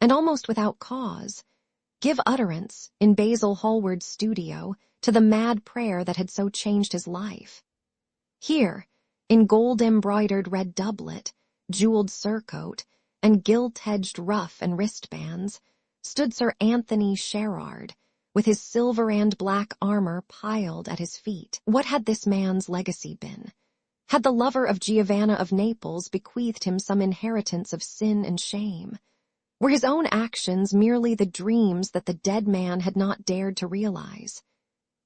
and almost without cause, give utterance, in Basil Hallward's studio, to the mad prayer that had so changed his life? Here, in gold-embroidered red doublet, jeweled surcoat, and gilt-edged ruff and wristbands, stood Sir Anthony Sherard, with his silver and black armor piled at his feet. What had this man's legacy been? Had the lover of Giovanna of Naples bequeathed him some inheritance of sin and shame? Were his own actions merely the dreams that the dead man had not dared to realize?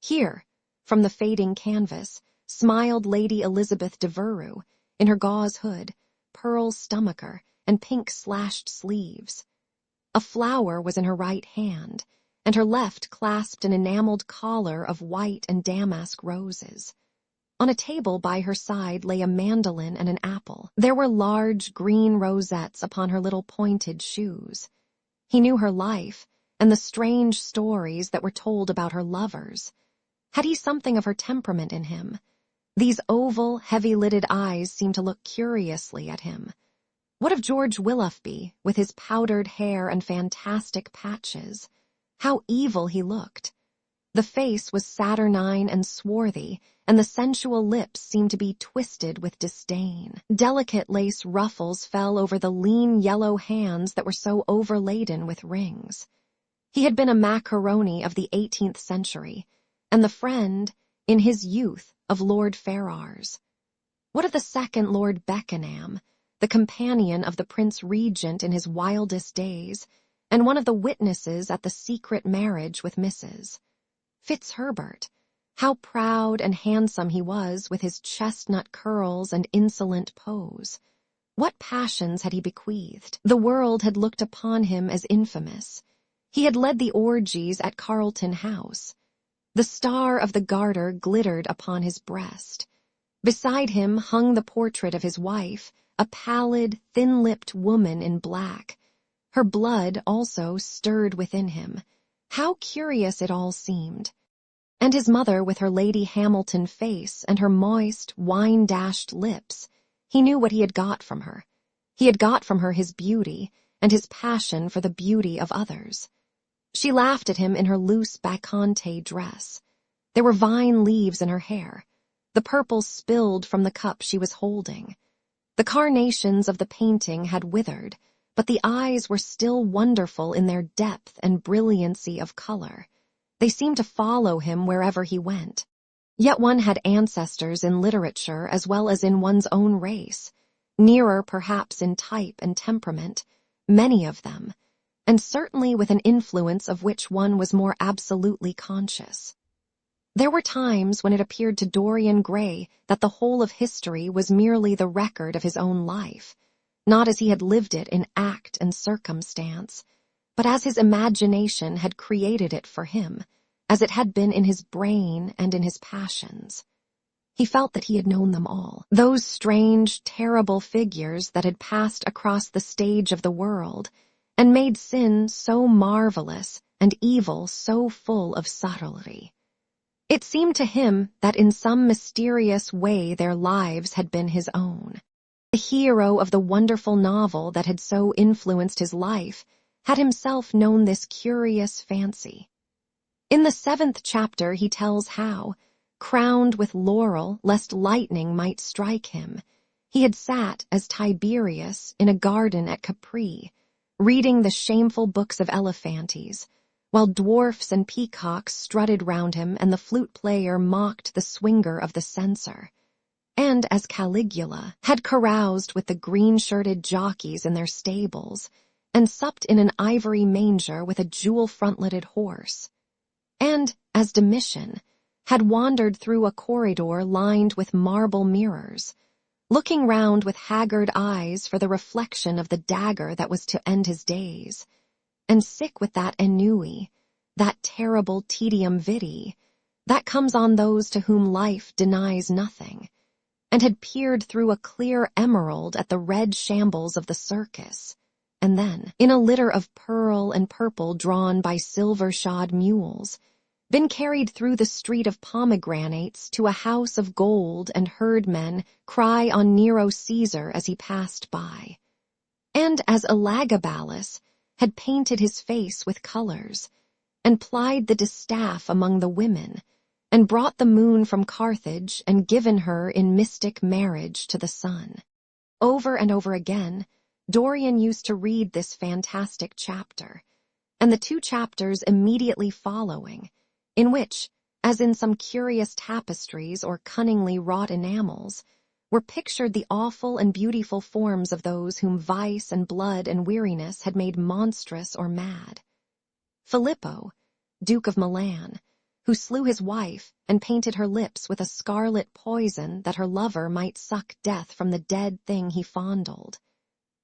Here, from the fading canvas, smiled Lady Elizabeth de Verrue, in her gauze hood, pearl stomacher, and pink slashed sleeves. A flower was in her right hand, and her left clasped an enameled collar of white and damask roses. On a table by her side lay a mandolin and an apple. There were large green rosettes upon her little pointed shoes. He knew her life, and the strange stories that were told about her lovers. Had he something of her temperament in him? These oval, heavy-lidded eyes seemed to look curiously at him. What of George Willoughby, with his powdered hair and fantastic patches? How evil he looked! The face was saturnine and swarthy, and the sensual lips seemed to be twisted with disdain. Delicate lace ruffles fell over the lean yellow hands that were so overladen with rings. He had been a macaroni of the 18th century, and the friend, in his youth, of Lord Ferrars. What of the second Lord Beckenham, the companion of the Prince Regent in his wildest days, and one of the witnesses at the secret marriage with Mrs. Fitzherbert? How proud and handsome he was with his chestnut curls and insolent pose. What passions had he bequeathed? The world had looked upon him as infamous. He had led the orgies at Carlton House. The star of the Garter glittered upon his breast. Beside him hung the portrait of his wife, a pallid, thin-lipped woman in black. Her blood also stirred within him. How curious it all seemed. And his mother with her Lady Hamilton face and her moist, wine-dashed lips. He knew what he had got from her. He had got from her his beauty and his passion for the beauty of others. She laughed at him in her loose bacchante dress. There were vine leaves in her hair. The purple spilled from the cup she was holding. The carnations of the painting had withered, but the eyes were still wonderful in their depth and brilliancy of color. They seemed to follow him wherever he went. Yet one had ancestors in literature as well as in one's own race, nearer perhaps in type and temperament, many of them, and certainly with an influence of which one was more absolutely conscious. There were times when it appeared to Dorian Gray that the whole of history was merely the record of his own life, not as he had lived it in act and circumstance, but as his imagination had created it for him, as it had been in his brain and in his passions. He felt that he had known them all, those strange, terrible figures that had passed across the stage of the world and made sin so marvelous and evil so full of subtlety. It seemed to him that in some mysterious way their lives had been his own. The hero of the wonderful novel that had so influenced his life had himself known this curious fancy. In the 7th chapter he tells how, crowned with laurel lest lightning might strike him, he had sat as Tiberius in a garden at Capri, reading the shameful books of Elephantes, while dwarfs and peacocks strutted round him and the flute player mocked the swinger of the censer, and as Caligula had caroused with the green-shirted jockeys in their stables, and supped in an ivory manger with a jewel-frontleted horse, and as Domitian had wandered through a corridor lined with marble mirrors, looking round with haggard eyes for the reflection of the dagger that was to end his days, and sick with that ennui, that terrible tedium vitae, that comes on those to whom life denies nothing, and had peered through a clear emerald at the red shambles of the circus, and then, in a litter of pearl and purple drawn by silver-shod mules, been carried through the street of pomegranates to a house of gold and heard men cry on Nero Caesar as he passed by, and as Elagabalus had painted his face with colors, and plied the distaff among the women, and brought the moon from Carthage and given her in mystic marriage to the sun. Over and over again, Dorian used to read this fantastic chapter, and the 2 chapters immediately following, in which, as in some curious tapestries or cunningly wrought enamels, were pictured the awful and beautiful forms of those whom vice and blood and weariness had made monstrous or mad. Filippo, Duke of Milan, who slew his wife and painted her lips with a scarlet poison that her lover might suck death from the dead thing he fondled.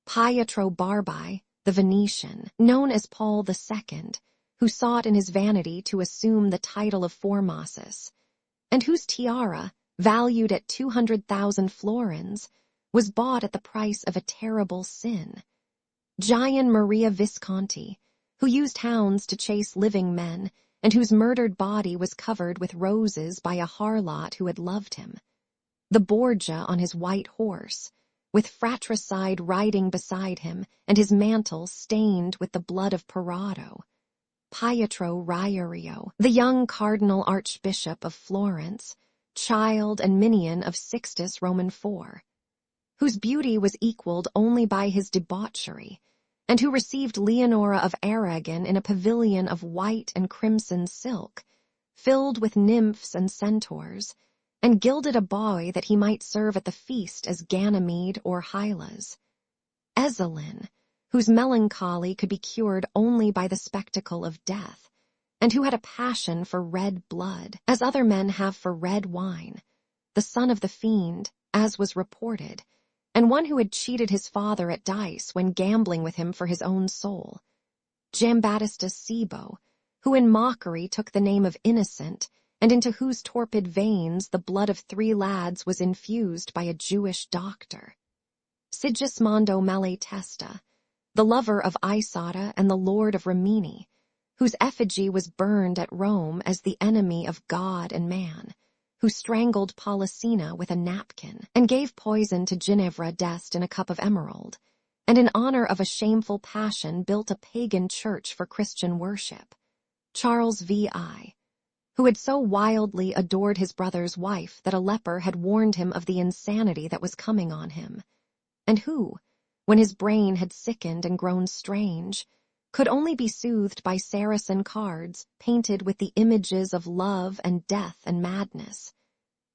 Pietro Barbi, the Venetian, known as Paul II, who sought in his vanity to assume the title of Formosus, and whose tiara, valued at 200,000 florins, was bought at the price of a terrible sin. Gian Maria Visconti, who used hounds to chase living men, and whose murdered body was covered with roses by a harlot who had loved him. The Borgia on his white horse, with fratricide riding beside him, and his mantle stained with the blood of Parado. Pietro Riario, the young cardinal archbishop of Florence, child and minion of Sixtus Roman IV, whose beauty was equaled only by his debauchery, and who received Leonora of Aragon in a pavilion of white and crimson silk, filled with nymphs and centaurs, and gilded a boy that he might serve at the feast as Ganymede or Hylas. Ezelin, whose melancholy could be cured only by the spectacle of death, and who had a passion for red blood, as other men have for red wine, the son of the fiend, as was reported, and one who had cheated his father at dice when gambling with him for his own soul. Giambattista Cibo, who in mockery took the name of Innocent, and into whose torpid veins the blood of 3 lads was infused by a Jewish doctor. Sigismondo Malatesta, the lover of Isata and the lord of Rimini, whose effigy was burned at Rome as the enemy of God and man, who strangled Polissena with a napkin and gave poison to Ginevra d'Este in a cup of emerald, and in honor of a shameful passion built a pagan church for Christian worship. Charles V.I., who had so wildly adored his brother's wife that a leper had warned him of the insanity that was coming on him, and who, when his brain had sickened and grown strange, could only be soothed by Saracen cards painted with the images of love and death and madness,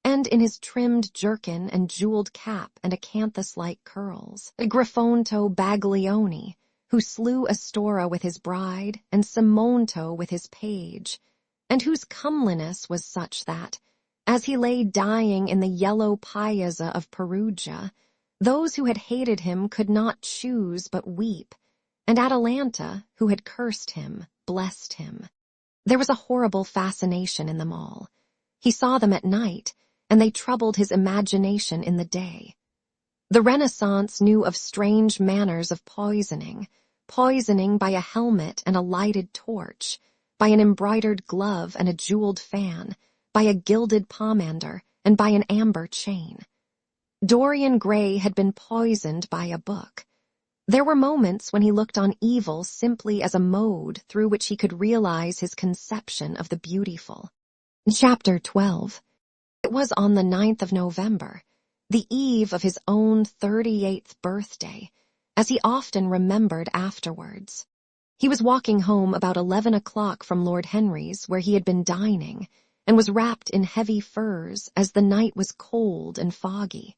and in his trimmed jerkin and jeweled cap and acanthus-like curls. Griffonto Baglioni, who slew Astora with his bride and Simonto with his page, and whose comeliness was such that, as he lay dying in the yellow piazza of Perugia, those who had hated him could not choose but weep, and Atalanta, who had cursed him, blessed him. There was a horrible fascination in them all. He saw them at night, and they troubled his imagination in the day. The Renaissance knew of strange manners of poisoning by a helmet and a lighted torch, by an embroidered glove and a jeweled fan, by a gilded pomander, and by an amber chain. Dorian Gray had been poisoned by a book. There were moments when he looked on evil simply as a mode through which he could realize his conception of the beautiful. Chapter 12. It was on the 9th of November, the eve of his own 38th birthday, as he often remembered afterwards. He was walking home about 11 o'clock from Lord Henry's, where he had been dining, and was wrapped in heavy furs as the night was cold and foggy.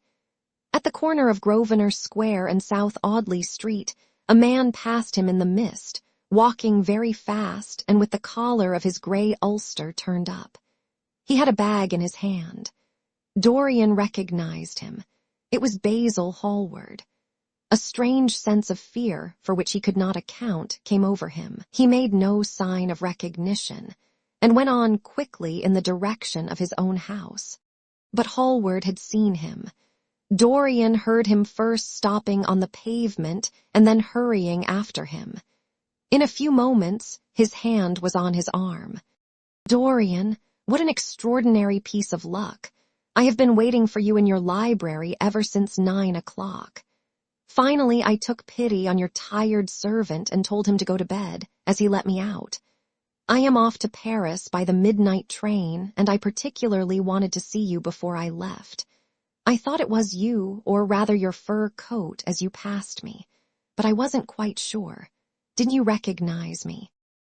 At the corner of Grosvenor Square and South Audley Street, a man passed him in the mist, walking very fast and with the collar of his grey ulster turned up. He had a bag in his hand. Dorian recognized him. It was Basil Hallward. A strange sense of fear, for which he could not account, came over him. He made no sign of recognition, and went on quickly in the direction of his own house. But Hallward had seen him. Dorian heard him first stopping on the pavement and then hurrying after him. In a few moments, his hand was on his arm. "Dorian, what an extraordinary piece of luck. I have been waiting for you in your library ever since 9 o'clock. Finally, I took pity on your tired servant and told him to go to bed, as he let me out. I am off to Paris by the midnight train, and I particularly wanted to see you before I left. I thought it was you, or rather your fur coat, as you passed me, but I wasn't quite sure. Didn't you recognize me?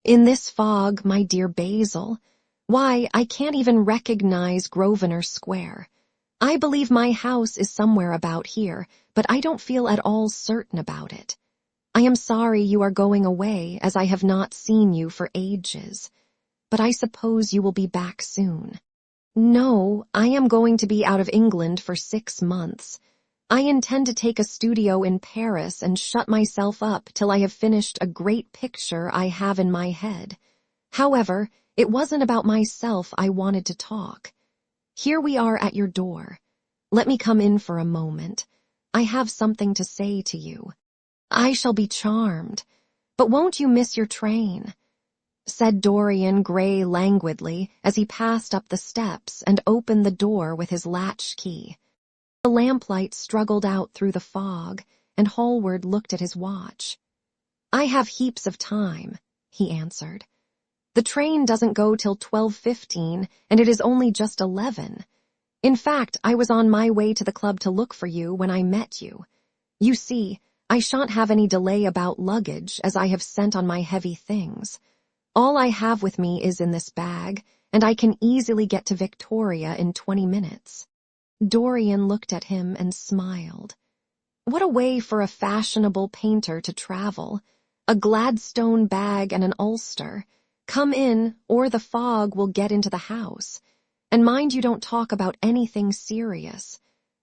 In this fog, my dear Basil? Why, I can't even recognize Grosvenor Square. I believe my house is somewhere about here, but I don't feel at all certain about it. I am sorry you are going away, as I have not seen you for ages. But I suppose you will be back soon. No, I am going to be out of England for 6 months. I intend to take a studio in Paris and shut myself up till I have finished a great picture I have in my head. However, it wasn't about myself I wanted to talk. Here we are at your door. Let me come in for a moment. I have something to say to you. I shall be charmed. But won't you miss your train? Said Dorian Gray languidly as he passed up the steps and opened the door with his latch key. The lamplight struggled out through the fog, and Hallward looked at his watch. I have heaps of time, he answered. The train doesn't go till 12:15, and it is only just 11. In fact, I was on my way to the club to look for you when I met you. You see, I shan't have any delay about luggage, as I have sent on my heavy things. All I have with me is in this bag, and I can easily get to Victoria in 20 minutes. Dorian looked at him and smiled. What a way for a fashionable painter to travel. A Gladstone bag and an ulster. Come in, or the fog will get into the house. And mind you don't talk about anything serious.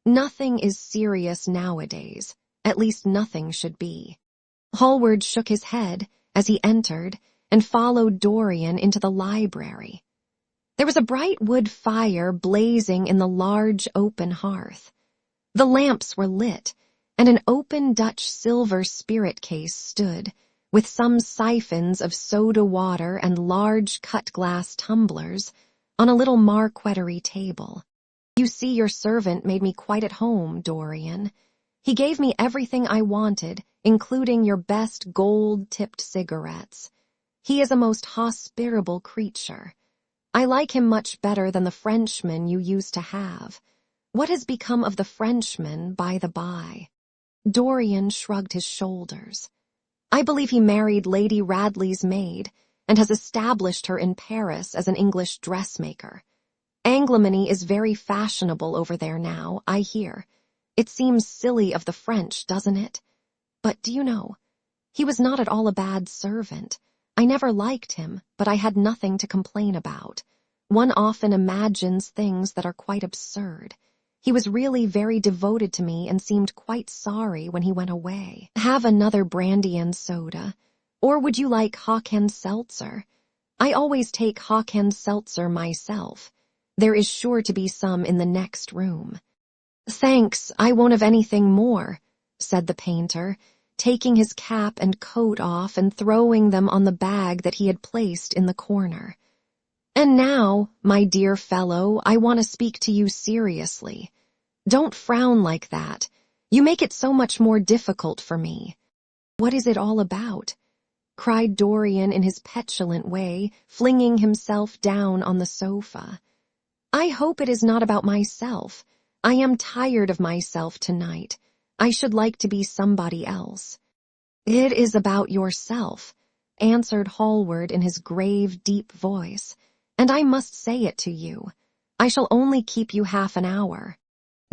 Nothing is serious nowadays. At least nothing should be. Hallward shook his head as he entered and followed Dorian into the library. There was a bright wood fire blazing in the large open hearth. The lamps were lit, and an open Dutch silver spirit case stood, with some siphons of soda water and large cut-glass tumblers, on a little marqueterie table. You see, your servant made me quite at home, Dorian. He gave me everything I wanted, including your best gold-tipped cigarettes. He is a most hospitable creature. I like him much better than the Frenchman you used to have. What has become of the Frenchman, by the by? Dorian shrugged his shoulders. I believe he married Lady Radley's maid, and has established her in Paris as an English dressmaker. Anglomany is very fashionable over there now, I hear. It seems silly of the French, doesn't it? But do you know, he was not at all a bad servant. I never liked him, but I had nothing to complain about. One often imagines things that are quite absurd. He was really very devoted to me and seemed quite sorry when he went away. Have another brandy and soda. Or would you like Hocken seltzer? I always take Hocken seltzer myself. There is sure to be some in the next room. Thanks, I won't have anything more, said the painter, taking his cap and coat off and throwing them on the bag that he had placed in the corner. And now, my dear fellow, I want to speak to you seriously. Don't frown like that. You make it so much more difficult for me. What is it all about? Cried Dorian in his petulant way, flinging himself down on the sofa. I hope it is not about myself. I am tired of myself tonight. I should like to be somebody else. It is about yourself, answered Hallward in his grave, deep voice, and I must say it to you. I shall only keep you half an hour.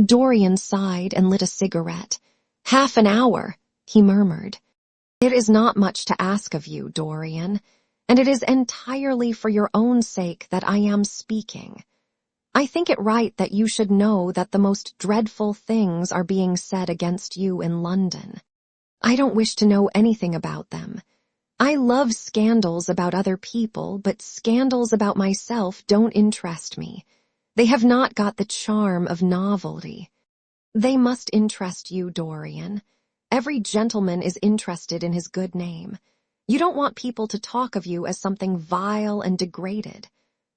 Dorian sighed and lit a cigarette. Half an hour, he murmured. It is not much to ask of you, Dorian, and it is entirely for your own sake that I am speaking. I think it right that you should know that the most dreadful things are being said against you in London. I don't wish to know anything about them. I love scandals about other people, but scandals about myself don't interest me. They have not got the charm of novelty. They must interest you, Dorian. Every gentleman is interested in his good name. You don't want people to talk of you as something vile and degraded.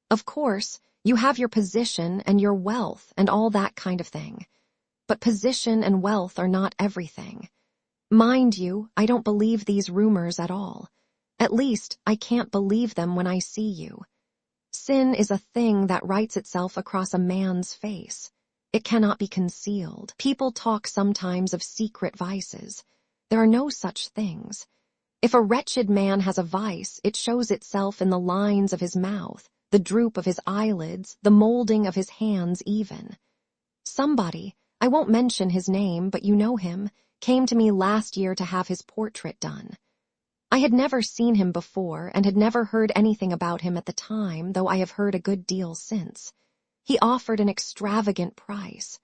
Of course, you have your position and your wealth and all that kind of thing. But position and wealth are not everything. Mind you, I don't believe these rumors at all. At least, I can't believe them when I see you. Sin is a thing that writes itself across a man's face. It cannot be concealed. People talk sometimes of secret vices. There are no such things. If a wretched man has a vice, it shows itself in the lines of his mouth, the droop of his eyelids, the molding of his hands even. Somebody, I won't mention his name, but you know him, came to me last year to have his portrait done. I had never seen him before and had never heard anything about him at the time, though I have heard a good deal since. He offered an extravagant price.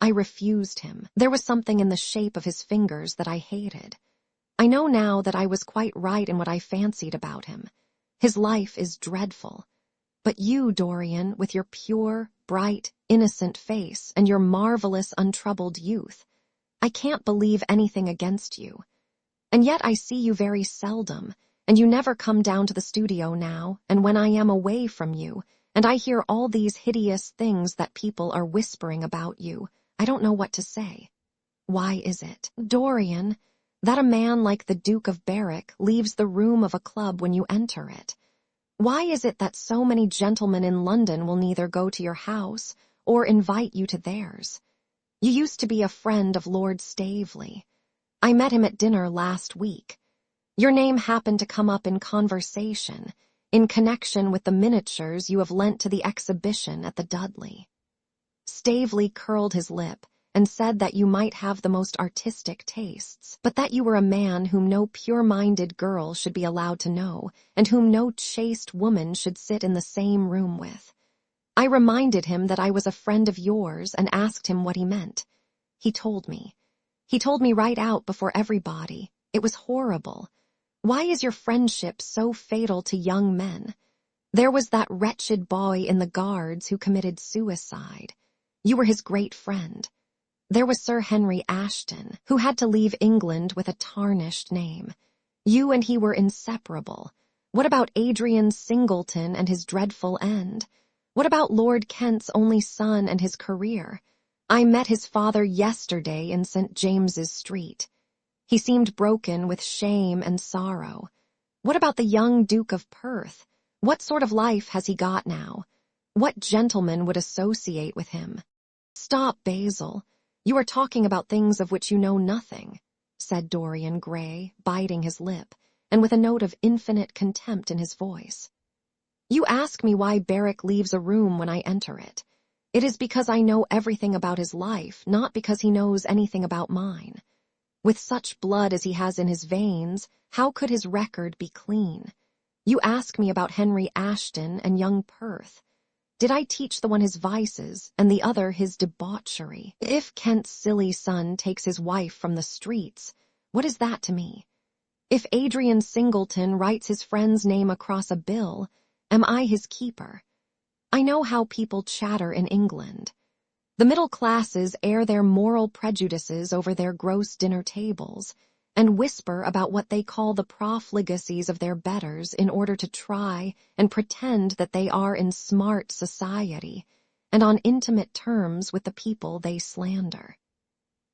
I refused him. There was something in the shape of his fingers that I hated. I know now that I was quite right in what I fancied about him. His life is dreadful. But you, Dorian, with your pure, bright, innocent face and your marvelous untroubled youth, I can't believe anything against you. And yet I see you very seldom, and you never come down to the studio now, and when I am away from you, and I hear all these hideous things that people are whispering about you, I don't know what to say. Why is it, Dorian, that a man like the Duke of Berwick leaves the room of a club when you enter it? Why is it that so many gentlemen in London will neither go to your house or invite you to theirs? You used to be a friend of Lord Staveley. I met him at dinner last week. Your name happened to come up in conversation, in connection with the miniatures you have lent to the exhibition at the Dudley. Staveley curled his lip and said that you might have the most artistic tastes, but that you were a man whom no pure-minded girl should be allowed to know, and whom no chaste woman should sit in the same room with. I reminded him that I was a friend of yours and asked him what he meant. He told me. He told me right out before everybody. It was horrible. Why is your friendship so fatal to young men? There was that wretched boy in the Guards who committed suicide. You were his great friend. There was Sir Henry Ashton, who had to leave England with a tarnished name. You and he were inseparable. What about Adrian Singleton and his dreadful end? What about Lord Kent's only son and his career? I met his father yesterday in St. James's Street. He seemed broken with shame and sorrow. What about the young Duke of Perth? What sort of life has he got now? What gentleman would associate with him? Stop, Basil. You are talking about things of which you know nothing, said Dorian Gray, biting his lip, and with a note of infinite contempt in his voice. You ask me why Berwick leaves a room when I enter it. It is because I know everything about his life, not because he knows anything about mine. With such blood as he has in his veins, how could his record be clean? You ask me about Henry Ashton and young Perth. Did I teach the one his vices and the other his debauchery? If Kent's silly son takes his wife from the streets, what is that to me? If Adrian Singleton writes his friend's name across a bill, am I his keeper? I know how people chatter in England. The middle classes air their moral prejudices over their gross dinner tables, and whisper about what they call the profligacies of their betters in order to try and pretend that they are in smart society, and on intimate terms with the people they slander.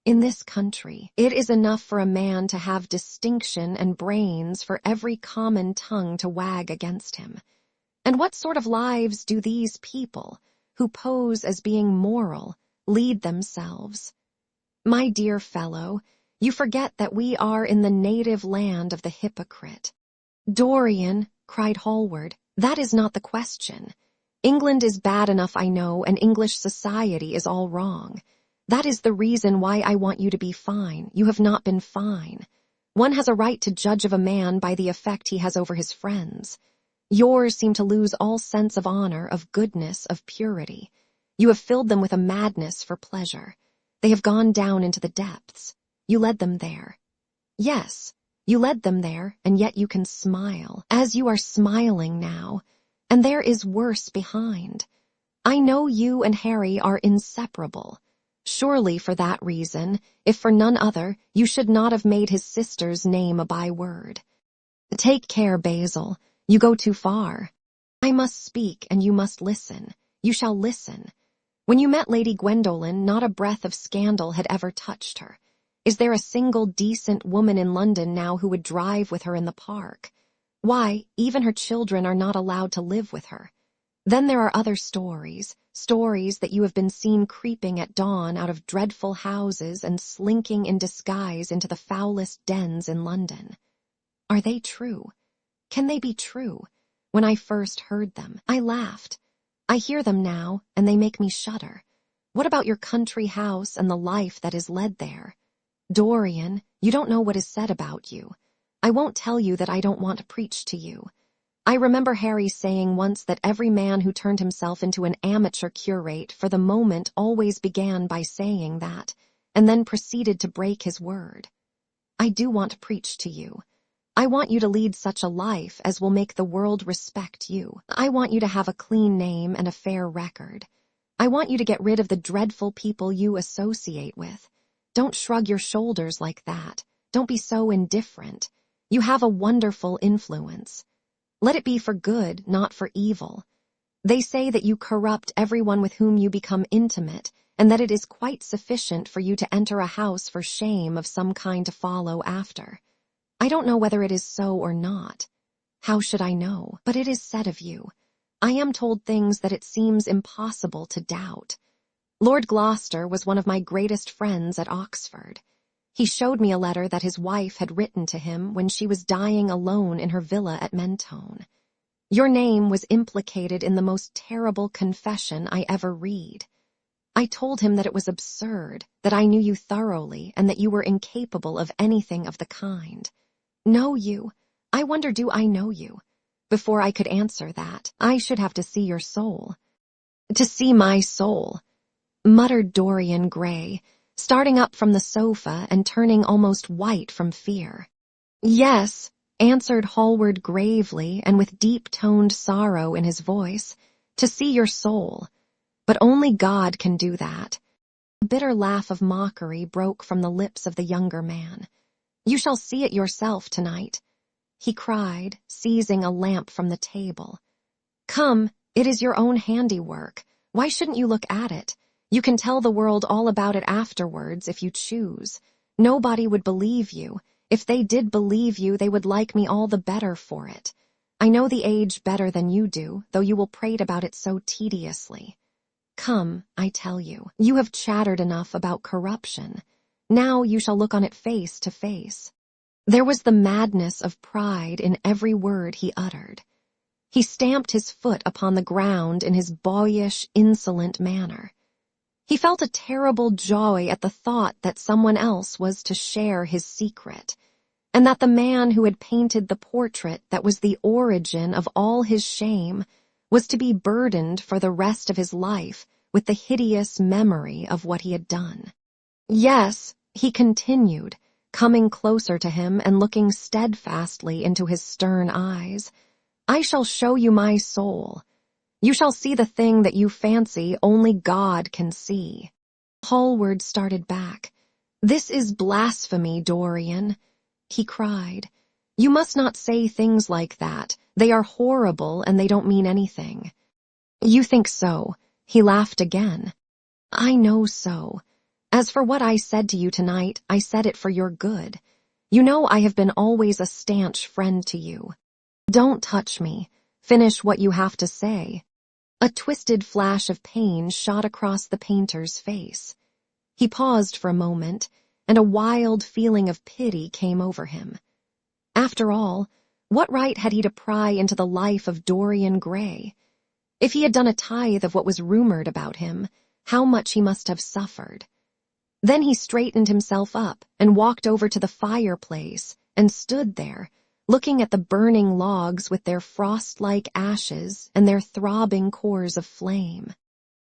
In this country, it is enough for a man to have distinction and brains for every common tongue to wag against him. And what sort of lives do these people, who pose as being moral, lead themselves? My dear fellow, you forget that we are in the native land of the hypocrite. Dorian, cried Hallward, that is not the question. England is bad enough, I know, and English society is all wrong. That is the reason why I want you to be fine. You have not been fine. One has a right to judge of a man by the effect he has over his friends. Yours seem to lose all sense of honor, of goodness, of purity. You have filled them with a madness for pleasure. They have gone down into the depths. You led them there. Yes, you led them there, and yet you can smile, as you are smiling now, and there is worse behind. I know you and Harry are inseparable. Surely for that reason, if for none other, you should not have made his sister's name a byword. Take care, Basil. You go too far. I must speak, and you must listen. You shall listen. When you met Lady Gwendolen, not a breath of scandal had ever touched her. Is there a single decent woman in London now who would drive with her in the park? Why, even her children are not allowed to live with her. Then there are other stories that you have been seen creeping at dawn out of dreadful houses and slinking in disguise into the foulest dens in London. Are they true? Can they be true? When I first heard them, I laughed. I hear them now, and they make me shudder. What about your country house and the life that is led there? Dorian, you don't know what is said about you. I won't tell you that I don't want to preach to you. I remember Harry saying once that every man who turned himself into an amateur curate for the moment always began by saying that, and then proceeded to break his word. I do want to preach to you. I want you to lead such a life as will make the world respect you. I want you to have a clean name and a fair record. I want you to get rid of the dreadful people you associate with. Don't shrug your shoulders like that. Don't be so indifferent. You have a wonderful influence. Let it be for good, not for evil. They say that you corrupt everyone with whom you become intimate, and that it is quite sufficient for you to enter a house for shame of some kind to follow after. I don't know whether it is so or not. How should I know? But it is said of you. I am told things that it seems impossible to doubt. Lord Gloucester was one of my greatest friends at Oxford. He showed me a letter that his wife had written to him when she was dying alone in her villa at Mentone. Your name was implicated in the most terrible confession I ever read. I told him that it was absurd, that I knew you thoroughly, and that you were incapable of anything of the kind. Know you? I wonder, do I know you? Before I could answer that, I should have to see your soul. To see my soul, muttered Dorian Gray, starting up from the sofa and turning almost white from fear. Yes, answered Hallward gravely and with deep-toned sorrow in his voice, to see your soul. But only God can do that. A bitter laugh of mockery broke from the lips of the younger man. You shall see it yourself tonight, he cried, seizing a lamp from the table. Come, it is your own handiwork. Why shouldn't you look at it? You can tell the world all about it afterwards if you choose. Nobody would believe you. If they did believe you, they would like me all the better for it. I know the age better than you do, though you will prate about it so tediously. Come, I tell you, you have chattered enough about corruption. Now you shall look on it face to face. There was the madness of pride in every word he uttered. He stamped his foot upon the ground in his boyish, insolent manner. He felt a terrible joy at the thought that someone else was to share his secret, and that the man who had painted the portrait that was the origin of all his shame was to be burdened for the rest of his life with the hideous memory of what he had done. Yes, he continued, coming closer to him and looking steadfastly into his stern eyes, I shall show you my soul. You shall see the thing that you fancy only God can see. Hallward started back. This is blasphemy, Dorian, he cried. You must not say things like that. They are horrible and they don't mean anything. You think so? He laughed again. I know so. As for what I said to you tonight, I said it for your good. You know I have been always a stanch friend to you. Don't touch me. Finish what you have to say. A twisted flash of pain shot across the painter's face. He paused for a moment, and a wild feeling of pity came over him. After all, what right had he to pry into the life of Dorian Gray? If he had done a tithe of what was rumored about him, how much he must have suffered. Then he straightened himself up and walked over to the fireplace and stood there, looking at the burning logs with their frost-like ashes and their throbbing cores of flame.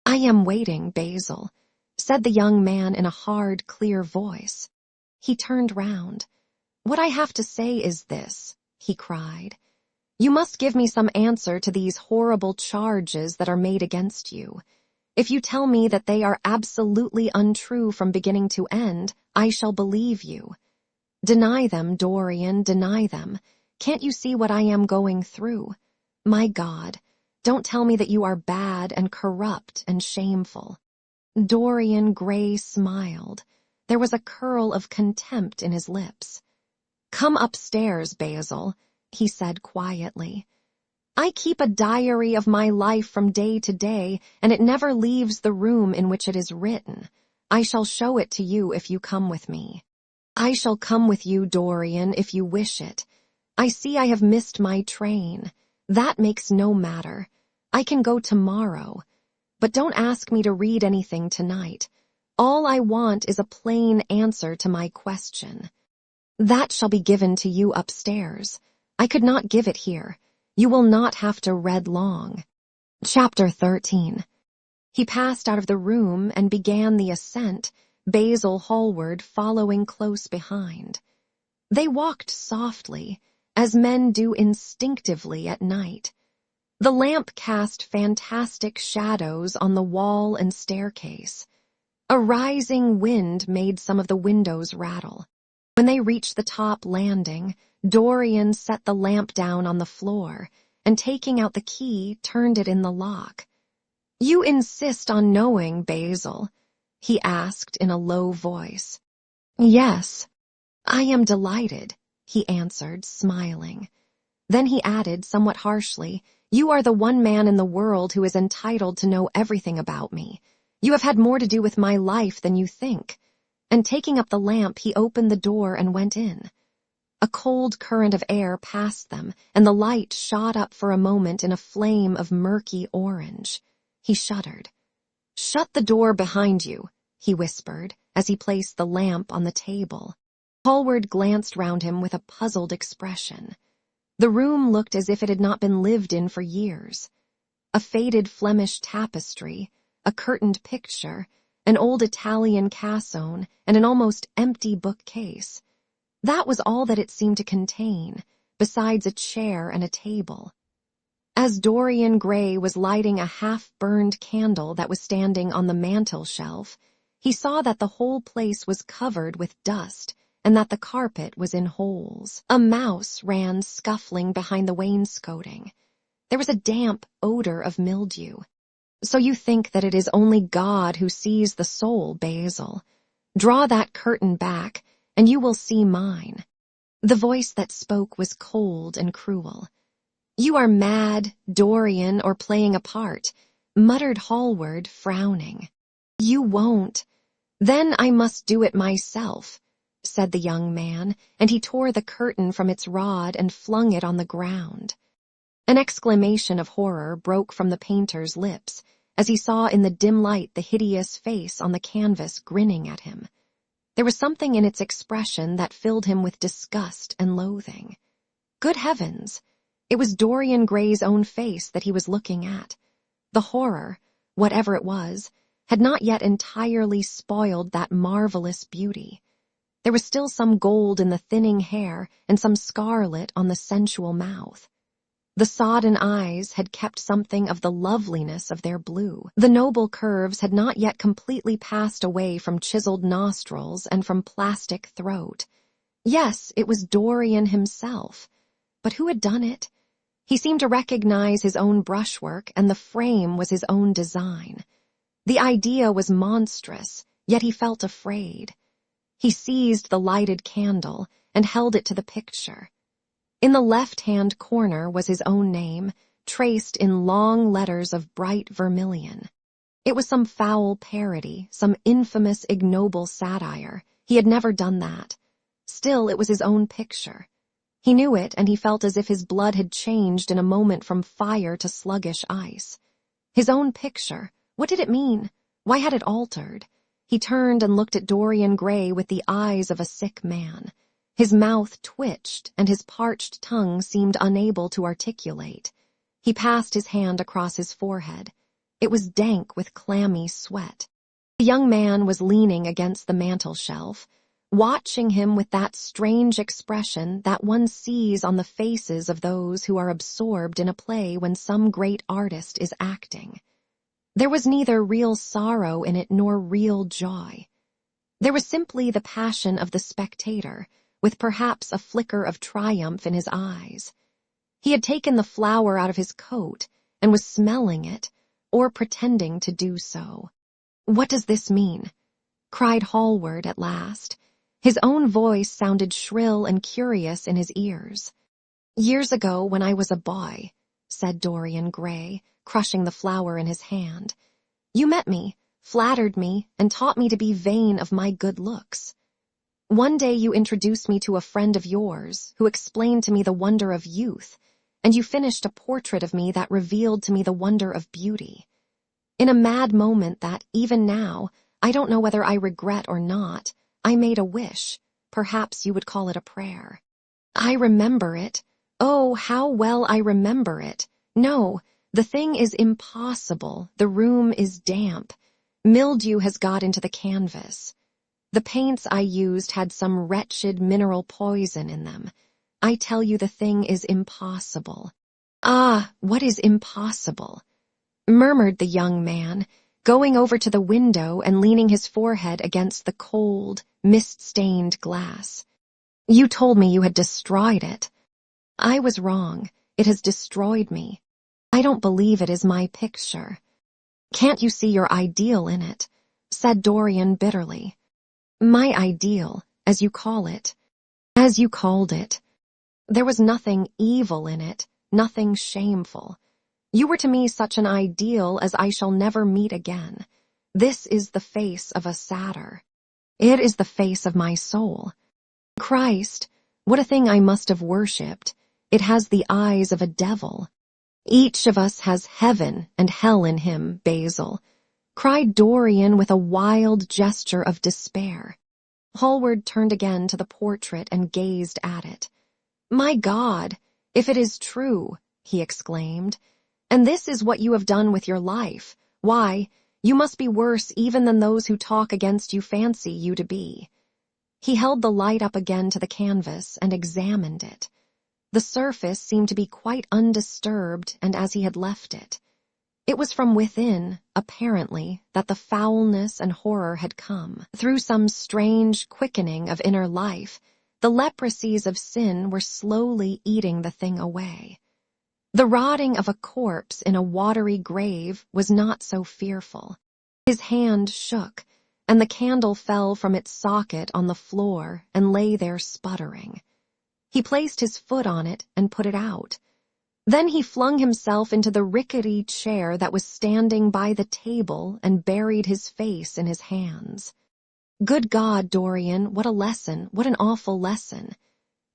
I am waiting, Basil, said the young man in a hard, clear voice. He turned round. What I have to say is this, he cried. You must give me some answer to these horrible charges that are made against you. If you tell me that they are absolutely untrue from beginning to end, I shall believe you. Deny them, Dorian, deny them. Can't you see what I am going through? My God, don't tell me that you are bad and corrupt and shameful. Dorian Gray smiled. There was a curl of contempt in his lips. Come upstairs, Basil, he said quietly. I keep a diary of my life from day to day, and it never leaves the room in which it is written. I shall show it to you if you come with me. I shall come with you, Dorian, if you wish it. I see I have missed my train. That makes no matter. I can go tomorrow. But don't ask me to read anything tonight. All I want is a plain answer to my question. That shall be given to you upstairs. I could not give it here. You will not have to read long. Chapter 13. He passed out of the room and began the ascent, Basil Hallward following close behind. They walked softly, as men do instinctively at night. The lamp cast fantastic shadows on the wall and staircase. A rising wind made some of the windows rattle. When they reached the top landing, Dorian set the lamp down on the floor and, taking out the key, turned it in the lock. "You insist on knowing, Basil?" he asked in a low voice. "Yes. I am delighted," he answered, smiling. Then he added, somewhat harshly, "You are the one man in the world who is entitled to know everything about me. You have had more to do with my life than you think." And taking up the lamp, he opened the door and went in. A cold current of air passed them, and the light shot up for a moment in a flame of murky orange. He shuddered. "Shut the door behind you," he whispered, as he placed the lamp on the table. Hallward glanced round him with a puzzled expression. The room looked as if it had not been lived in for years. A faded Flemish tapestry, a curtained picture, an old Italian cassone, and an almost empty bookcase. That was all that it seemed to contain, besides a chair and a table. As Dorian Gray was lighting a half-burned candle that was standing on the mantel shelf, he saw that the whole place was covered with dust and that the carpet was in holes. A mouse ran scuffling behind the wainscoting. There was a damp odor of mildew. "So you think that it is only God who sees the soul, Basil? Draw that curtain back, and you will see mine." The voice that spoke was cold and cruel. "You are mad, Dorian, or playing a part," muttered Hallward, frowning. "You won't. Then I must do it myself," said the young man, and he tore the curtain from its rod and flung it on the ground. An exclamation of horror broke from the painter's lips as he saw in the dim light the hideous face on the canvas grinning at him. There was something in its expression that filled him with disgust and loathing. Good heavens! It was Dorian Gray's own face that he was looking at. The horror, whatever it was, had not yet entirely spoiled that marvelous beauty. There was still some gold in the thinning hair and some scarlet on the sensual mouth. The sodden eyes had kept something of the loveliness of their blue. The noble curves had not yet completely passed away from chiseled nostrils and from plastic throat. Yes, it was Dorian himself. But who had done it? He seemed to recognize his own brushwork, and the frame was his own design. The idea was monstrous, yet he felt afraid. He seized the lighted candle and held it to the picture. In the left-hand corner was his own name, traced in long letters of bright vermilion. It was some foul parody, some infamous, ignoble satire. He had never done that. Still, it was his own picture. He knew it, and he felt as if his blood had changed in a moment from fire to sluggish ice. His own picture, what did it mean? Why had it altered? He turned and looked at Dorian Gray with the eyes of a sick man. His mouth twitched, and his parched tongue seemed unable to articulate. He passed his hand across his forehead. It was dank with clammy sweat. The young man was leaning against the mantel shelf, watching him with that strange expression that one sees on the faces of those who are absorbed in a play when some great artist is acting. There was neither real sorrow in it nor real joy. There was simply the passion of the spectator, with perhaps a flicker of triumph in his eyes. He had taken the flower out of his coat and was smelling it, or pretending to do so. "What does this mean?" cried Hallward at last. His own voice sounded shrill and curious in his ears. "Years ago, when I was a boy," said Dorian Gray, crushing the flower in his hand, "you met me, flattered me, and taught me to be vain of my good looks. One day you introduced me to a friend of yours, who explained to me the wonder of youth, and you finished a portrait of me that revealed to me the wonder of beauty. In a mad moment that, even now, I don't know whether I regret or not, I made a wish. Perhaps you would call it a prayer. I remember it. Oh, how well I remember it. No, the thing is impossible. The room is damp. Mildew has got into the canvas. The paints I used had some wretched mineral poison in them. I tell you the thing is impossible. Ah, what is impossible? Murmured the young man, going over to the window and leaning his forehead against the cold, mist-stained glass. You told me you had destroyed it. I was wrong. It has destroyed me. I don't believe it is my picture. Can't you see your ideal in it? Said Dorian bitterly. My ideal, as you call it. As you called it. There was nothing evil in it, nothing shameful. You were to me such an ideal as I shall never meet again. This is the face of a satyr. It is the face of my soul. Christ, what a thing I must have worshipped. It has the eyes of a devil. Each of us has heaven and hell in him, Basil, cried Dorian with a wild gesture of despair. Hallward turned again to the portrait and gazed at it. My God, if it is true, he exclaimed, and this is what you have done with your life, why, you must be worse even than those who talk against you fancy you to be. He held the light up again to the canvas and examined it. The surface seemed to be quite undisturbed and as he had left it. It was from within, apparently, that the foulness and horror had come. Through some strange quickening of inner life, the leprosies of sin were slowly eating the thing away. The rotting of a corpse in a watery grave was not so fearful. His hand shook, and the candle fell from its socket on the floor and lay there sputtering. He placed his foot on it and put it out. Then he flung himself into the rickety chair that was standing by the table and buried his face in his hands. Good God, Dorian, what a lesson, what an awful lesson.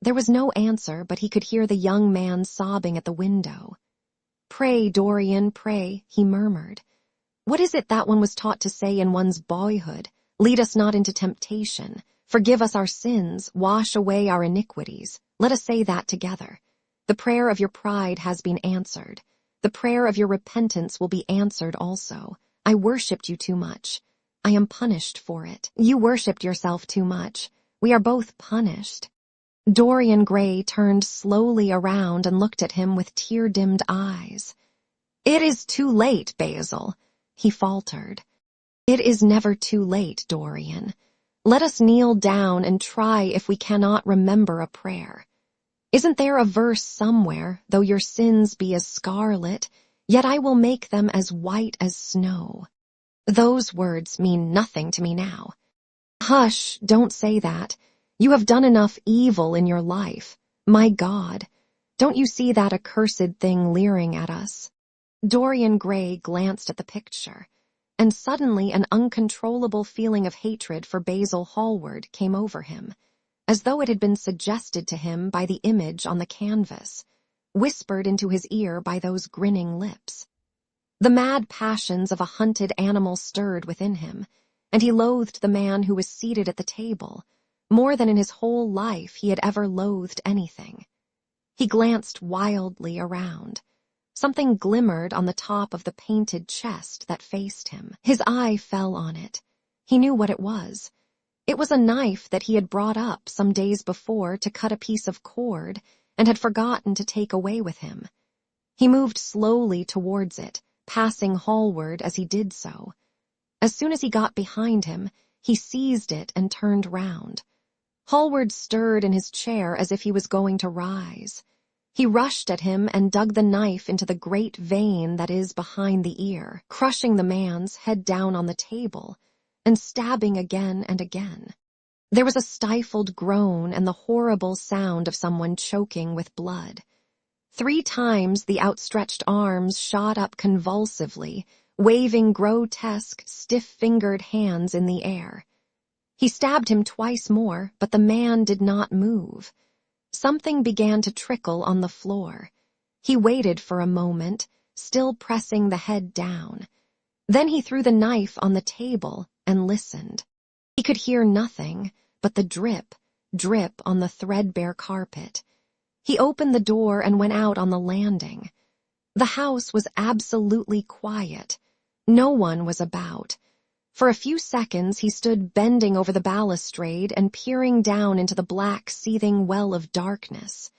There was no answer, but he could hear the young man sobbing at the window. Pray, Dorian, pray, he murmured. What is it that one was taught to say in one's boyhood? Lead us not into temptation. Forgive us our sins, wash away our iniquities. Let us say that together. The prayer of your pride has been answered. The prayer of your repentance will be answered also. I worshipped you too much. I am punished for it. You worshipped yourself too much. We are both punished. Dorian Gray turned slowly around and looked at him with tear-dimmed eyes. It is too late, Basil, he faltered. It is never too late, Dorian. Let us kneel down and try if we cannot remember a prayer. Isn't there a verse somewhere, though your sins be as scarlet, yet I will make them as white as snow? Those words mean nothing to me now. Hush, don't say that. You have done enough evil in your life. My God, don't you see that accursed thing leering at us? Dorian Gray glanced at the picture, and suddenly an uncontrollable feeling of hatred for Basil Hallward came over him, as though it had been suggested to him by the image on the canvas, whispered into his ear by those grinning lips. The mad passions of a hunted animal stirred within him, and he loathed the man who was seated at the table, more than in his whole life he had ever loathed anything. He glanced wildly around. Something glimmered on the top of the painted chest that faced him. His eye fell on it. He knew what it was. It was a knife that he had brought up some days before to cut a piece of cord and had forgotten to take away with him. He moved slowly towards it, passing Hallward as he did so. As soon as he got behind him, he seized it and turned round. Hallward stirred in his chair as if he was going to rise. He rushed at him and dug the knife into the great vein that is behind the ear, crushing the man's head down on the table and stabbing again and again. There was a stifled groan and the horrible sound of someone choking with blood. 3 times the outstretched arms shot up convulsively, waving grotesque, stiff-fingered hands in the air. He stabbed him twice more, but the man did not move. Something began to trickle on the floor. He waited for a moment, still pressing the head down. Then he threw the knife on the table and listened. He could hear nothing but the drip, drip on the threadbare carpet. He opened the door and went out on the landing. The house was absolutely quiet. No one was about. For a few seconds he stood bending over the balustrade and peering down into the black, seething well of darkness.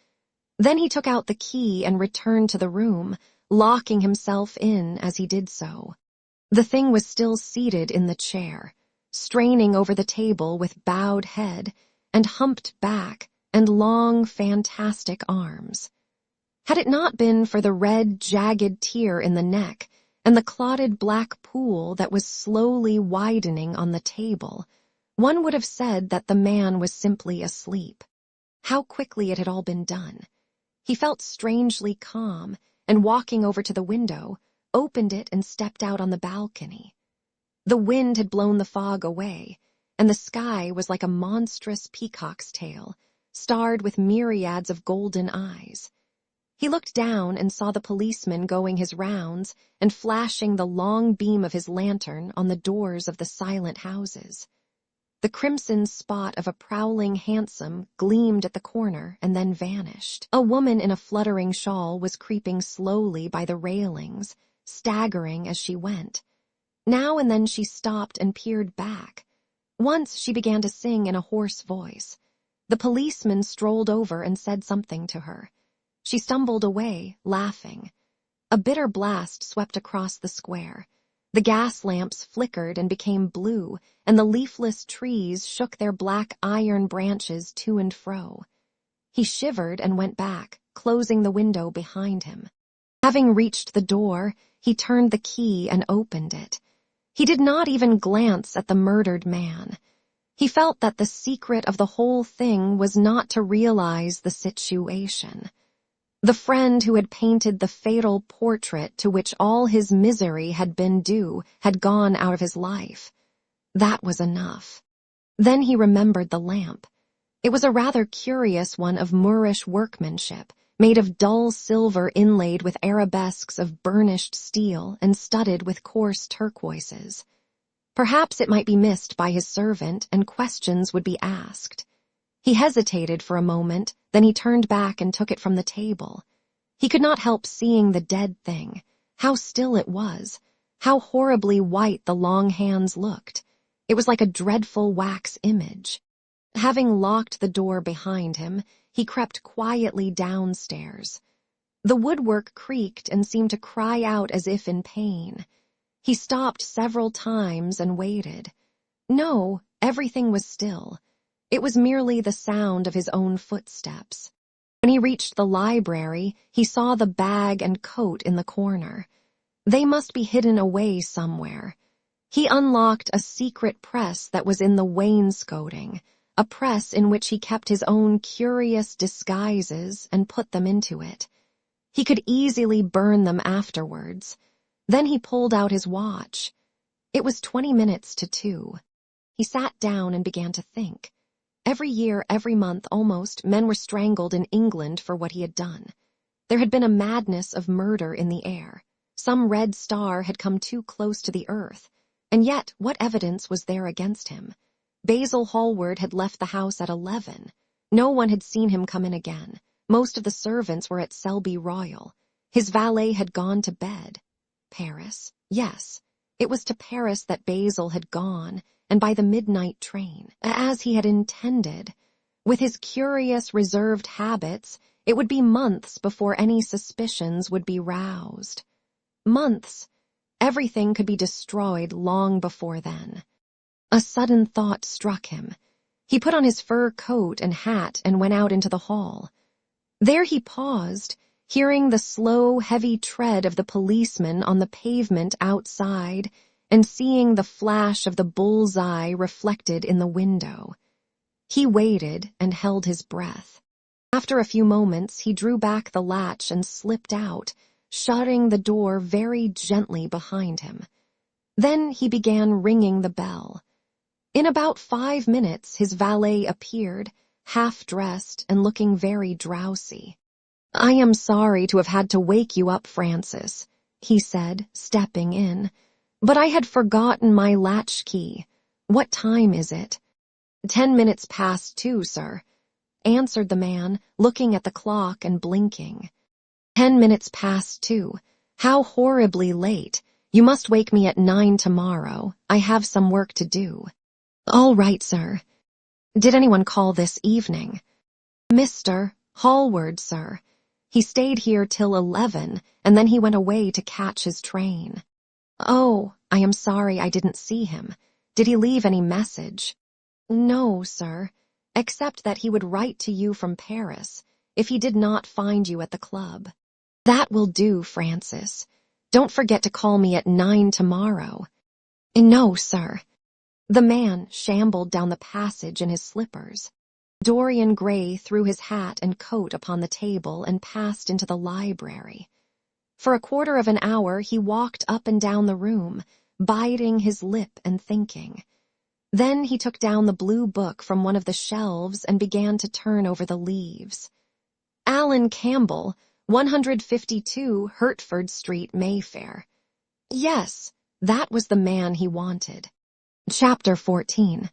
Then he took out the key and returned to the room, locking himself in as he did so. The thing was still seated in the chair, straining over the table with bowed head and humped back and long, fantastic arms. Had it not been for the red, jagged tear in the neck and the clotted black pool that was slowly widening on the table, one would have said that the man was simply asleep. How quickly it had all been done. He felt strangely calm, and walking over to the window, opened it and stepped out on the balcony. The wind had blown the fog away, and the sky was like a monstrous peacock's tail, starred with myriads of golden eyes. He looked down and saw the policeman going his rounds and flashing the long beam of his lantern on the doors of the silent houses. The crimson spot of a prowling hansom gleamed at the corner and then vanished. A woman in a fluttering shawl was creeping slowly by the railings, staggering as she went. Now and then she stopped and peered back. Once she began to sing in a hoarse voice. The policeman strolled over and said something to her. She stumbled away, laughing. A bitter blast swept across the square. The gas lamps flickered and became blue, and the leafless trees shook their black iron branches to and fro. He shivered and went back, closing the window behind him. Having reached the door, he turned the key and opened it. He did not even glance at the murdered man. He felt that the secret of the whole thing was not to realize the situation. The friend who had painted the fatal portrait to which all his misery had been due had gone out of his life. That was enough. Then he remembered the lamp. It was a rather curious one of Moorish workmanship, made of dull silver inlaid with arabesques of burnished steel and studded with coarse turquoises. Perhaps it might be missed by his servant and questions would be asked. He hesitated for a moment, then he turned back and took it from the table. He could not help seeing the dead thing, how still it was, how horribly white the long hands looked. It was like a dreadful wax image. Having locked the door behind him, he crept quietly downstairs. The woodwork creaked and seemed to cry out as if in pain. He stopped several times and waited. No, everything was still. It was merely the sound of his own footsteps. When he reached the library, he saw the bag and coat in the corner. They must be hidden away somewhere. He unlocked a secret press that was in the wainscoting, a press in which he kept his own curious disguises and put them into it. He could easily burn them afterwards. Then he pulled out his watch. It was 20 minutes to 2. He sat down and began to think. Every year, every month, almost, men were strangled in England for what he had done. There had been a madness of murder in the air. Some red star had come too close to the earth. And yet, what evidence was there against him? Basil Hallward had left the house at 11. No one had seen him come in again. Most of the servants were at Selby Royal. His valet had gone to bed. Paris? Yes. It was to Paris that Basil had gone, and by the midnight train, as he had intended. With his curious, reserved habits, it would be months before any suspicions would be roused. Months. Everything could be destroyed long before then. A sudden thought struck him. He put on his fur coat and hat and went out into the hall. There he paused, hearing the slow, heavy tread of the policeman on the pavement outside and seeing the flash of the bull's-eye reflected in the window. He waited and held his breath. After a few moments, he drew back the latch and slipped out, shutting the door very gently behind him. Then he began ringing the bell. In about 5 minutes, his valet appeared, half-dressed and looking very drowsy. "I am sorry to have had to wake you up, Francis," he said, stepping in. But I had forgotten my latchkey. What time is it? 10 minutes past 2, sir, answered the man, looking at the clock and blinking. 10 minutes past 2. How horribly late. You must wake me at 9 tomorrow. I have some work to do. All right, sir. Did anyone call this evening? Mr. Hallward, sir. He stayed here till 11, and then he went away to catch his train. Oh, I am sorry I didn't see him. Did he leave any message? No, sir, except that he would write to you from Paris if he did not find you at the club. That will do, Francis. Don't forget to call me at 9 tomorrow. No, sir. The man shambled down the passage in his slippers. Dorian Gray threw his hat and coat upon the table and passed into the library. For a quarter of an hour he walked up and down the room, biting his lip and thinking. Then he took down the blue book from one of the shelves and began to turn over the leaves. Alan Campbell, 152 Hertford Street, Mayfair. Yes, that was the man he wanted. Chapter 14.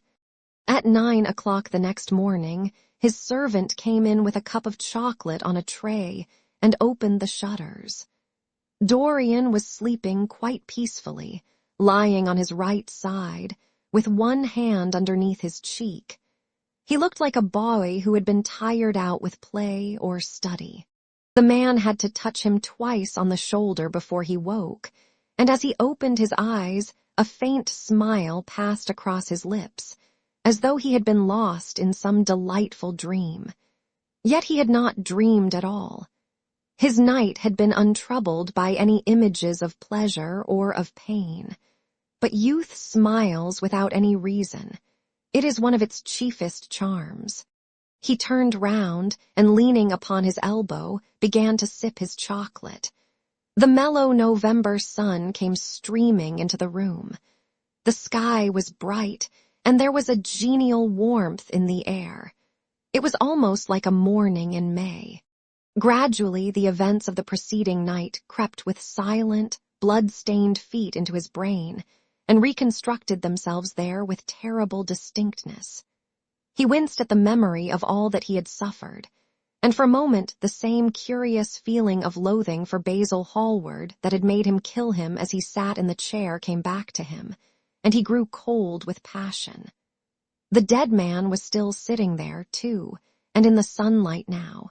At 9 o'clock the next morning, his servant came in with a cup of chocolate on a tray and opened the shutters. Dorian was sleeping quite peacefully, lying on his right side, with one hand underneath his cheek. He looked like a boy who had been tired out with play or study. The man had to touch him twice on the shoulder before he woke, and as he opened his eyes, a faint smile passed across his lips, as though he had been lost in some delightful dream. Yet he had not dreamed at all. His night had been untroubled by any images of pleasure or of pain. But youth smiles without any reason. It is one of its chiefest charms. He turned round and, leaning upon his elbow, began to sip his chocolate. The mellow November sun came streaming into the room. The sky was bright, and there was a genial warmth in the air. It was almost like a morning in May. Gradually, the events of the preceding night crept with silent, blood-stained feet into his brain, and reconstructed themselves there with terrible distinctness. He winced at the memory of all that he had suffered, and for a moment the same curious feeling of loathing for Basil Hallward that had made him kill him as he sat in the chair came back to him, and he grew cold with passion. The dead man was still sitting there, too, and in the sunlight now.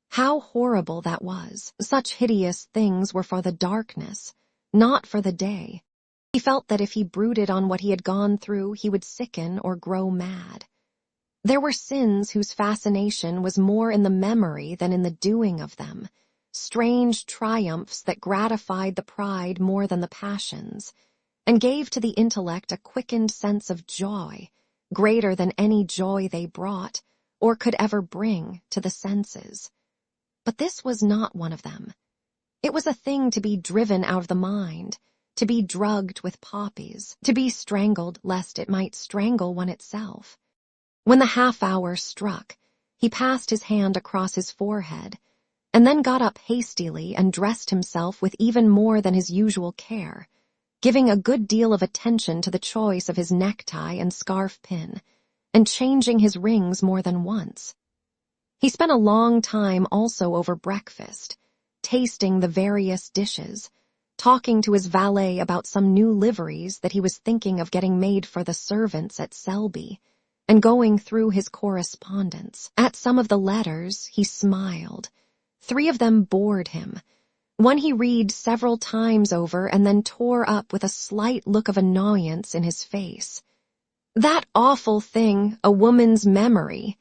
How horrible that was! Such hideous things were for the darkness, not for the day. He felt that if he brooded on what he had gone through, he would sicken or grow mad. There were sins whose fascination was more in the memory than in the doing of them, strange triumphs that gratified the pride more than the passions, and gave to the intellect a quickened sense of joy, greater than any joy they brought, or could ever bring, to the senses. But this was not one of them. It was a thing to be driven out of the mind, to be drugged with poppies, to be strangled lest it might strangle one itself. When the half-hour struck, he passed his hand across his forehead, and then got up hastily and dressed himself with even more than his usual care, giving a good deal of attention to the choice of his necktie and scarf pin, and changing his rings more than once. He spent a long time also over breakfast, tasting the various dishes, talking to his valet about some new liveries that he was thinking of getting made for the servants at Selby, and going through his correspondence. At some of the letters he smiled. 3 of them bored him. One he read several times over and then tore up with a slight look of annoyance in his face. That awful thing, a woman's memory,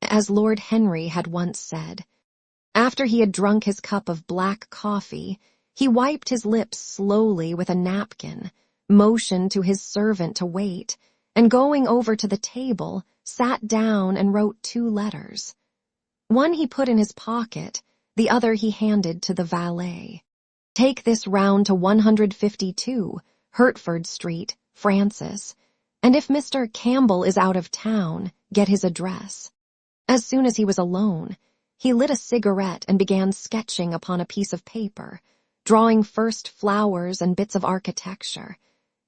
as Lord Henry had once said. After he had drunk his cup of black coffee, he wiped his lips slowly with a napkin, motioned to his servant to wait, and going over to the table, sat down and wrote 2 letters. One he put in his pocket, the other he handed to the valet. Take this round to 152, Hertford Street, Francis, and if Mr. Campbell is out of town, get his address. As soon as he was alone, he lit a cigarette and began sketching upon a piece of paper, drawing first flowers and bits of architecture,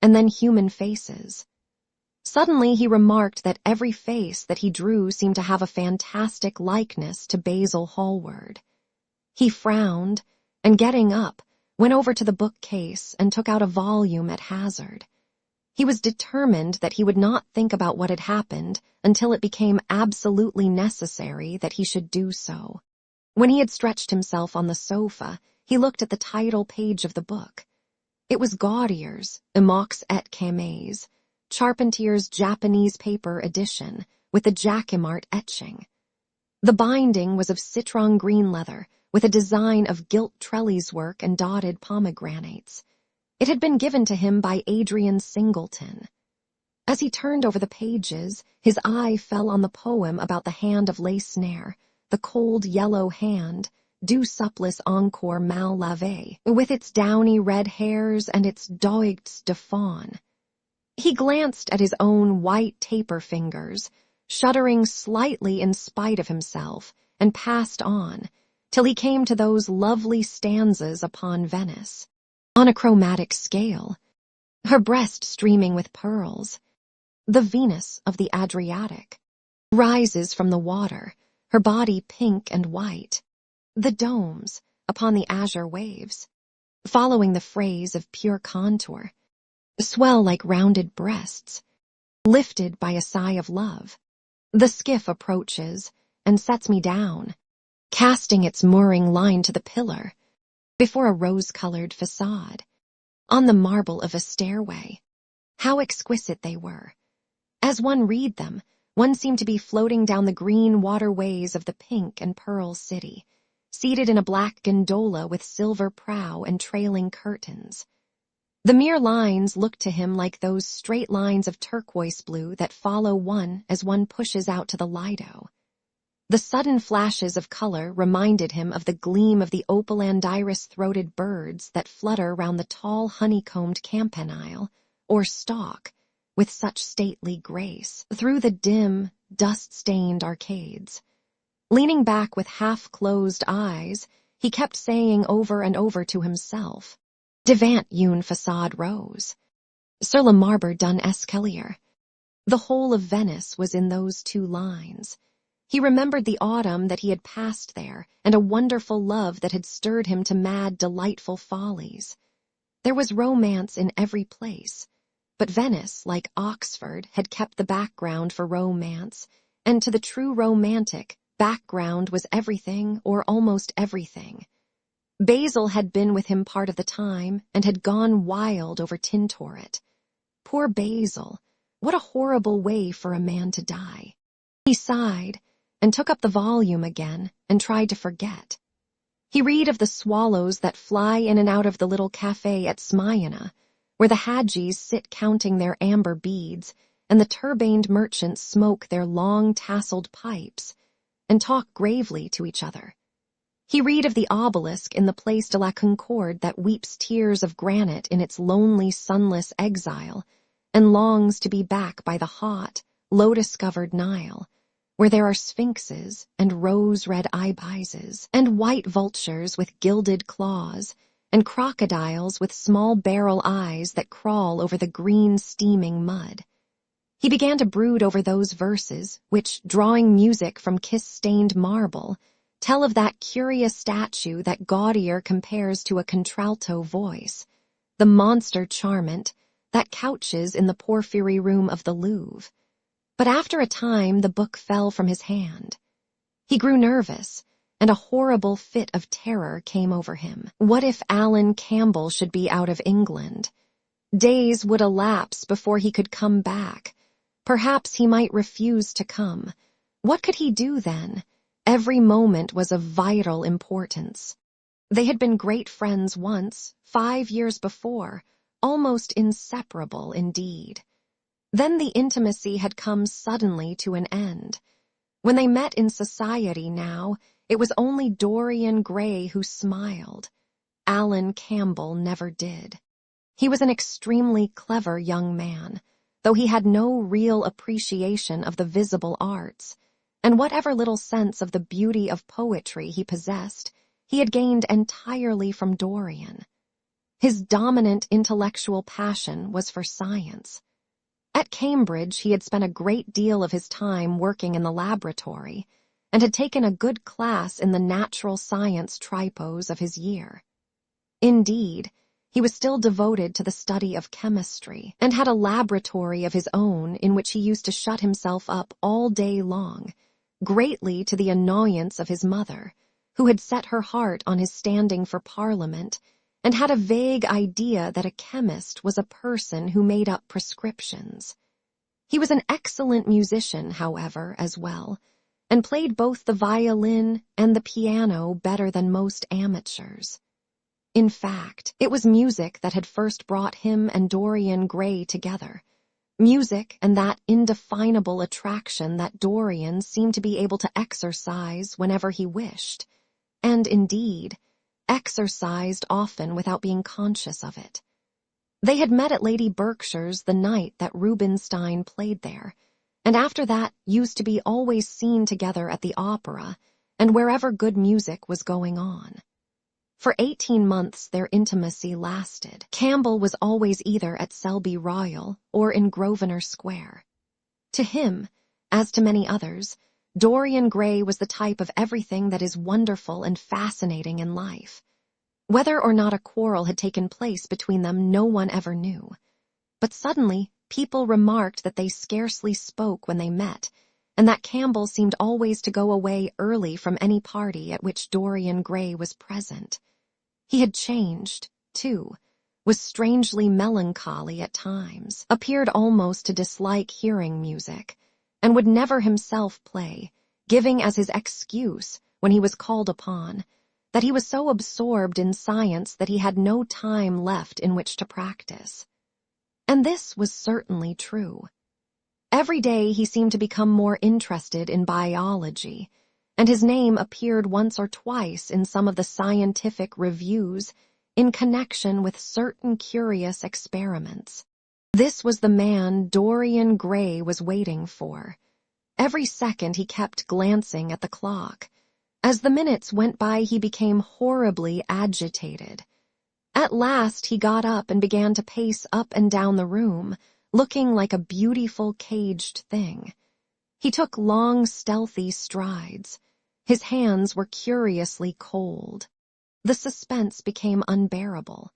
and then human faces. Suddenly he remarked that every face that he drew seemed to have a fantastic likeness to Basil Hallward. He frowned, and getting up, went over to the bookcase and took out a volume at hazard. He was determined that he would not think about what had happened until it became absolutely necessary that he should do so. When he had stretched himself on the sofa, he looked at the title page of the book. It was Gaudier's Imox et Camés, Charpentier's Japanese paper edition, with the Jacquemart etching. The binding was of citron green leather, with a design of gilt trellis work and dotted pomegranates. It had been given to him by Adrian Singleton. As he turned over the pages, his eye fell on the poem about the hand of Lacenaire, the cold yellow hand, du supplice encore mal lavé, with its downy red hairs and its doigts de faune. He glanced at his own white taper fingers, shuddering slightly in spite of himself, and passed on, till he came to those lovely stanzas upon Venice, on a chromatic scale, her breast streaming with pearls. The Venus of the Adriatic rises from the water, her body pink and white. The domes, upon the azure waves, following the phrase of pure contour, swell like rounded breasts, lifted by a sigh of love. The skiff approaches and sets me down, casting its mooring line to the pillar, before a rose-colored facade, on the marble of a stairway. How exquisite they were! As one read them, one seemed to be floating down the green waterways of the pink and pearl city, seated in a black gondola with silver prow and trailing curtains. The mere lines looked to him like those straight lines of turquoise blue that follow one as one pushes out to the Lido. The sudden flashes of color reminded him of the gleam of the opaline iris-throated birds that flutter round the tall honeycombed campanile, or stalk, with such stately grace, through the dim, dust-stained arcades. Leaning back with half-closed eyes, he kept saying over and over to himself, Devant une façade rose, sur le marbre d'un escalier. The whole of Venice was in those two lines. He remembered the autumn that he had passed there, and a wonderful love that had stirred him to mad, delightful follies. There was romance in every place, but Venice, like Oxford, had kept the background for romance, and to the true romantic, background was everything or almost everything. Basil had been with him part of the time and had gone wild over Tintoret. Poor Basil, what a horrible way for a man to die. He sighed and took up the volume again and tried to forget. He read of the swallows that fly in and out of the little cafe at Smyrna, where the Hadjis sit counting their amber beads and the turbaned merchants smoke their long tasseled pipes and talk gravely to each other. He read of the obelisk in the Place de la Concorde that weeps tears of granite in its lonely, sunless exile, and longs to be back by the hot, lotus-covered Nile, where there are sphinxes and rose-red ibises, and white vultures with gilded claws, and crocodiles with small barrel eyes that crawl over the green, steaming mud. He began to brood over those verses which, drawing music from kiss-stained marble, tell of that curious statue that Gaudier compares to a contralto voice, the monster charmant that couches in the porphyry room of the Louvre. But after a time the book fell from his hand. He grew nervous, and a horrible fit of terror came over him. What if Alan Campbell should be out of England? Days would elapse before he could come back. Perhaps he might refuse to come. What could he do then? Every moment was of vital importance. They had been great friends once, 5 years before, almost inseparable indeed. Then the intimacy had come suddenly to an end. When they met in society now, it was only Dorian Gray who smiled. Alan Campbell never did. He was an extremely clever young man, though he had no real appreciation of the visible arts, and whatever little sense of the beauty of poetry he possessed, he had gained entirely from Dorian. His dominant intellectual passion was for science. At Cambridge, he had spent a great deal of his time working in the laboratory and had taken a good class in the natural science tripos of his year. Indeed, he was still devoted to the study of chemistry and had a laboratory of his own in which he used to shut himself up all day long, greatly to the annoyance of his mother, who had set her heart on his standing for Parliament and had a vague idea that a chemist was a person who made up prescriptions. He was an excellent musician, however, as well, and played both the violin and the piano better than most amateurs. In fact, it was music that had first brought him and Dorian Gray together. Music and that indefinable attraction that Dorian seemed to be able to exercise whenever he wished, and indeed, exercised often without being conscious of it. They had met at Lady Berkshire's the night that Rubinstein played there, and after that used to be always seen together at the opera and wherever good music was going on. For 18 months their intimacy lasted. Campbell was always either at Selby Royal or in Grosvenor Square. To him, as to many others, Dorian Gray was the type of everything that is wonderful and fascinating in life. Whether or not a quarrel had taken place between them, no one ever knew. But suddenly, people remarked that they scarcely spoke when they met, and that Campbell seemed always to go away early from any party at which Dorian Gray was present. He had changed, too, was strangely melancholy at times, appeared almost to dislike hearing music, and would never himself play, giving as his excuse, when he was called upon, that he was so absorbed in science that he had no time left in which to practice. And this was certainly true. Every day he seemed to become more interested in biology, and his name appeared once or twice in some of the scientific reviews in connection with certain curious experiments. This was the man Dorian Gray was waiting for. Every second he kept glancing at the clock. As the minutes went by, he became horribly agitated. At last he got up and began to pace up and down the room, looking like a beautiful caged thing. He took long, stealthy strides. His hands were curiously cold. The suspense became unbearable.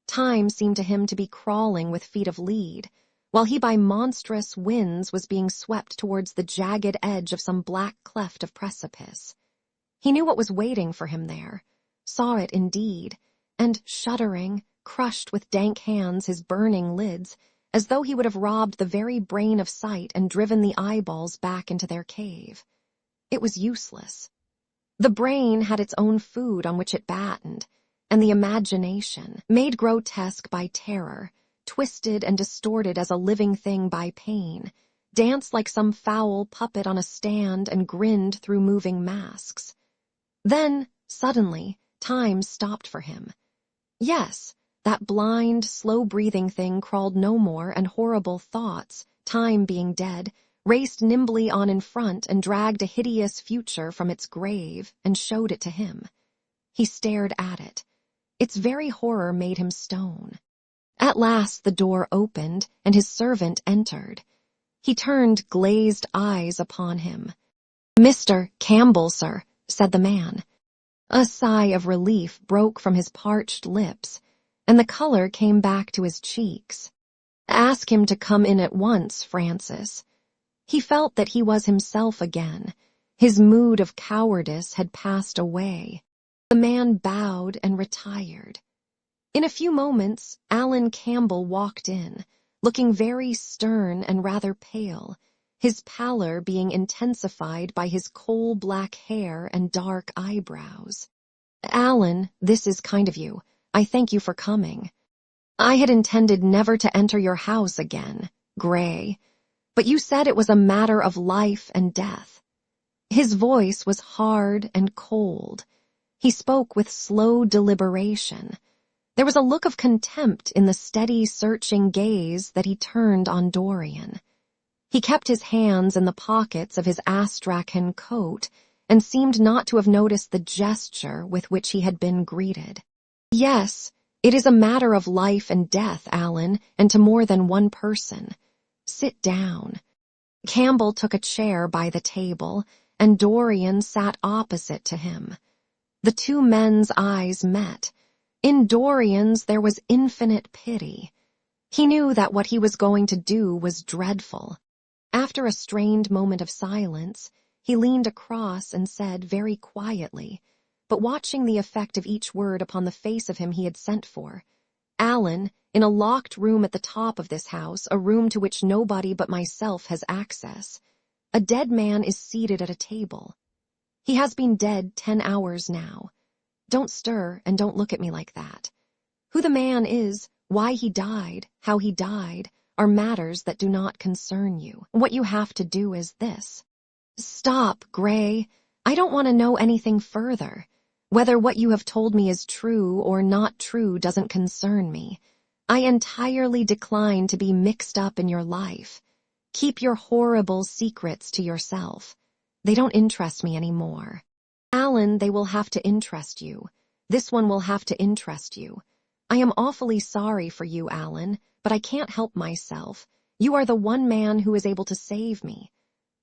Time seemed to him to be crawling with feet of lead, while he by monstrous winds was being swept towards the jagged edge of some black cleft of precipice. He knew what was waiting for him there, saw it indeed, and shuddering, crushed with dank hands his burning lids, as though he would have robbed the very brain of sight and driven the eyeballs back into their cave. It was useless. The brain had its own food on which it battened, and the imagination, made grotesque by terror, twisted and distorted as a living thing by pain, danced like some foul puppet on a stand and grinned through moving masks. Then, suddenly, time stopped for him. Yes, that blind, slow-breathing thing crawled no more, and horrible thoughts, time being dead, raced nimbly on in front and dragged a hideous future from its grave and showed it to him. He stared at it. Its very horror made him stone. At last the door opened, and his servant entered. He turned glazed eyes upon him. "Mr. Campbell, sir," said the man. A sigh of relief broke from his parched lips, and the color came back to his cheeks. "Ask him to come in at once, Francis." He felt that he was himself again. His mood of cowardice had passed away. The man bowed and retired. In a few moments, Alan Campbell walked in, looking very stern and rather pale, his pallor being intensified by his coal-black hair and dark eyebrows. "Alan, this is kind of you. I thank you for coming. I had intended never to enter your house again, Gray, but you said it was a matter of life and death." His voice was hard and cold. He spoke with slow deliberation. There was a look of contempt in the steady, searching gaze that he turned on Dorian. He kept his hands in the pockets of his astrakhan coat and seemed not to have noticed the gesture with which he had been greeted. "Yes, It is a matter of life and death, Alan, and to more than one person. Sit down." Campbell took a chair by the table, and Dorian sat opposite to him. The two men's eyes met. In Dorian's there was infinite pity. He knew that what he was going to do was dreadful. After a strained moment of silence, he leaned across and said very quietly, but watching the effect of each word upon the face of him he had sent for, "Alan, in a locked room at the top of this house, a room to which nobody but myself has access, a dead man is seated at a table. He has been dead 10 hours now. Don't stir and don't look at me like that. Who the man is, why he died, how he died, are matters that do not concern you. What you have to do is this." "Stop, Gray. I don't want to know anything further. Whether what you have told me is true or not true doesn't concern me. I entirely decline to be mixed up in your life. Keep your horrible secrets to yourself. They don't interest me anymore. Alan, they will have to interest you. This one will have to interest you. I am awfully sorry for you, Alan, but I can't help myself. You are the one man who is able to save me.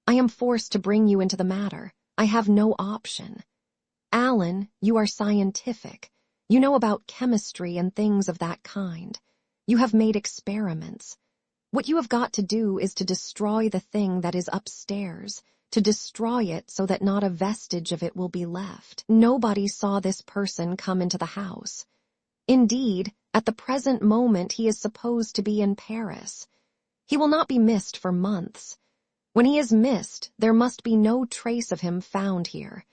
I am forced to bring you into the matter. I have no option. Alan, you are scientific. You know about chemistry and things of that kind. You have made experiments. What you have got to do is to destroy the thing that is upstairs, to destroy it so that not a vestige of it will be left. Nobody saw this person come into the house. Indeed, at the present moment he is supposed to be in Paris. He will not be missed for months. When he is missed, there must be no trace of him found here.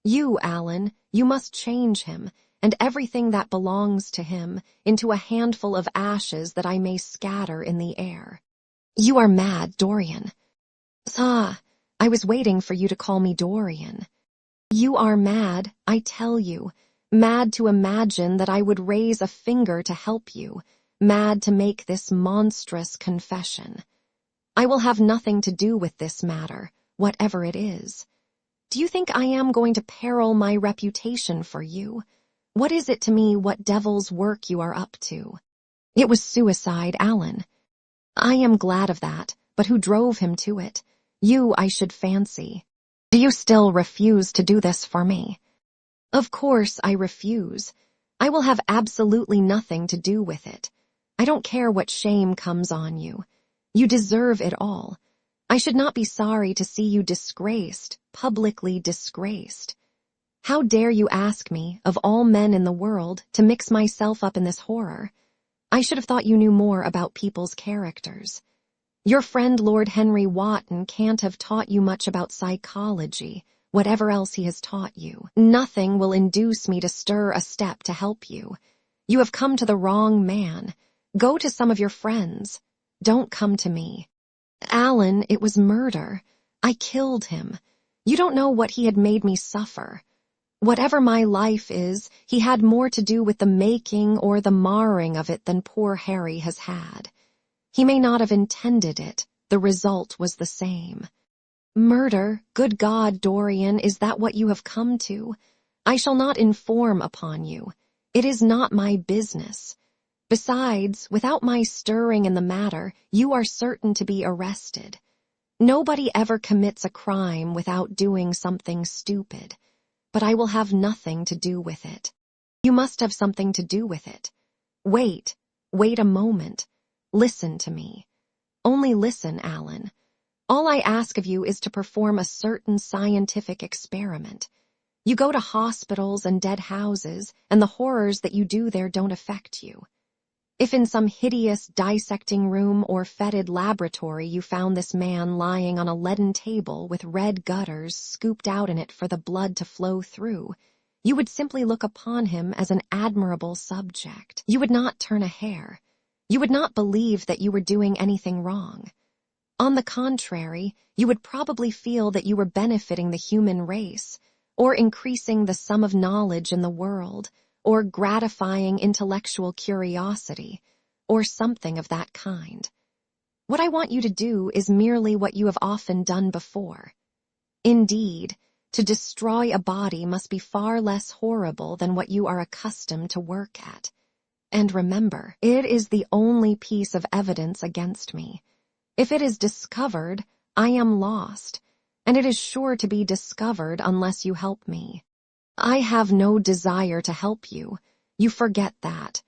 You, Alan, you must change him, and everything that belongs to him, into a handful of ashes that I may scatter in the air." "You are mad, Dorian." I was waiting for you to call me Dorian. "You are mad, I tell you. Mad to imagine that I would raise a finger to help you. Mad to make this monstrous confession. I will have nothing to do with this matter, whatever it is. Do you think I am going to peril my reputation for you? What is it to me what devil's work you are up to? It was suicide, Alan. I am glad of that, but who drove him to it? You, I should fancy. Do you still refuse to do this for me?" "Of course I refuse. I will have absolutely nothing to do with it. I don't care what shame comes on you. You deserve it all. I should not be sorry to see you disgraced, publicly disgraced. How dare you ask me, of all men in the world, to mix myself up in this horror? I should have thought you knew more about people's characters. Your friend Lord Henry Wotton can't have taught you much about psychology, whatever else he has taught you. Nothing will induce me to stir a step to help you. You have come to the wrong man. Go to some of your friends. Don't come to me. Alan, it was murder. I killed him. You don't know what he had made me suffer. Whatever my life is, he had more to do with the making or the marring of it than poor Harry has had. He may not have intended it. The result was the same. Murder, good God, Dorian, is that what you have come to? I shall not inform upon you. It is not my business. Besides, without my stirring in the matter, you are certain to be arrested. Nobody ever commits a crime without doing something stupid. But I will have nothing to do with it. You must have something to do with it. Wait a moment. Listen to me. Only listen, Alan. All I ask of you is to perform a certain scientific experiment. You go to hospitals and dead houses, and the horrors that you do there don't affect you. If in some hideous dissecting room or fetid laboratory you found this man lying on a leaden table with red gutters scooped out in it for the blood to flow through, you would simply look upon him as an admirable subject. You would not turn a hair. You would not believe that you were doing anything wrong. On the contrary, you would probably feel that you were benefiting the human race, or increasing the sum of knowledge in the world, or gratifying intellectual curiosity, or something of that kind. What I want you to do is merely what you have often done before. Indeed, to destroy a body must be far less horrible than what you are accustomed to work at. And remember, it is the only piece of evidence against me. If it is discovered, I am lost, and it is sure to be discovered unless you help me. I have no desire to help you. You forget that.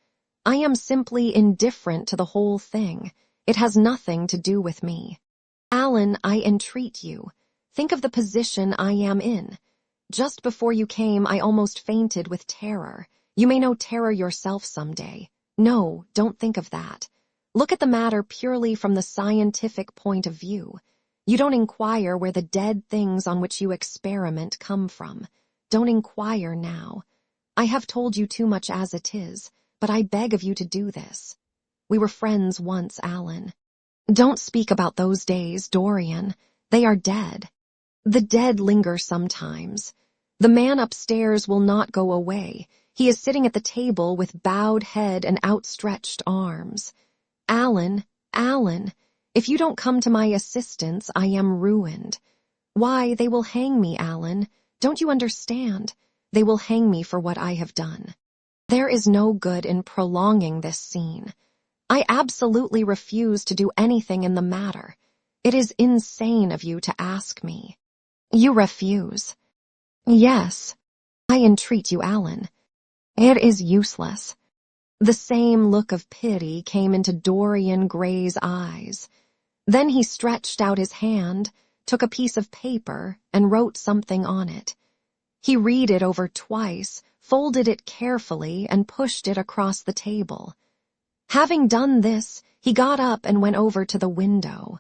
I am simply indifferent to the whole thing. It has nothing to do with me. Alan, I entreat you. Think of the position I am in. Just before you came, I almost fainted with terror. You may know terror yourself someday. No, don't think of that. Look at the matter purely from the scientific point of view. You don't inquire where the dead things on which you experiment come from. Don't inquire now. I have told you too much as it is, but I beg of you to do this. We were friends once, Alan. Don't speak about those days, Dorian. They are dead. The dead linger sometimes. The man upstairs will not go away. He is sitting at the table with bowed head and outstretched arms. Alan, if you don't come to my assistance, I am ruined. Why, they will hang me, Alan. Don't you understand? They will hang me for what I have done. There is no good in prolonging this scene. I absolutely refuse to do anything in the matter. It is insane of you to ask me. You refuse. Yes, I entreat you, Alan. It is useless. The same look of pity came into Dorian Gray's eyes. Then he stretched out his hand, took a piece of paper, and wrote something on it. He read it over twice, folded it carefully, and pushed it across the table. Having done this, he got up and went over to the window.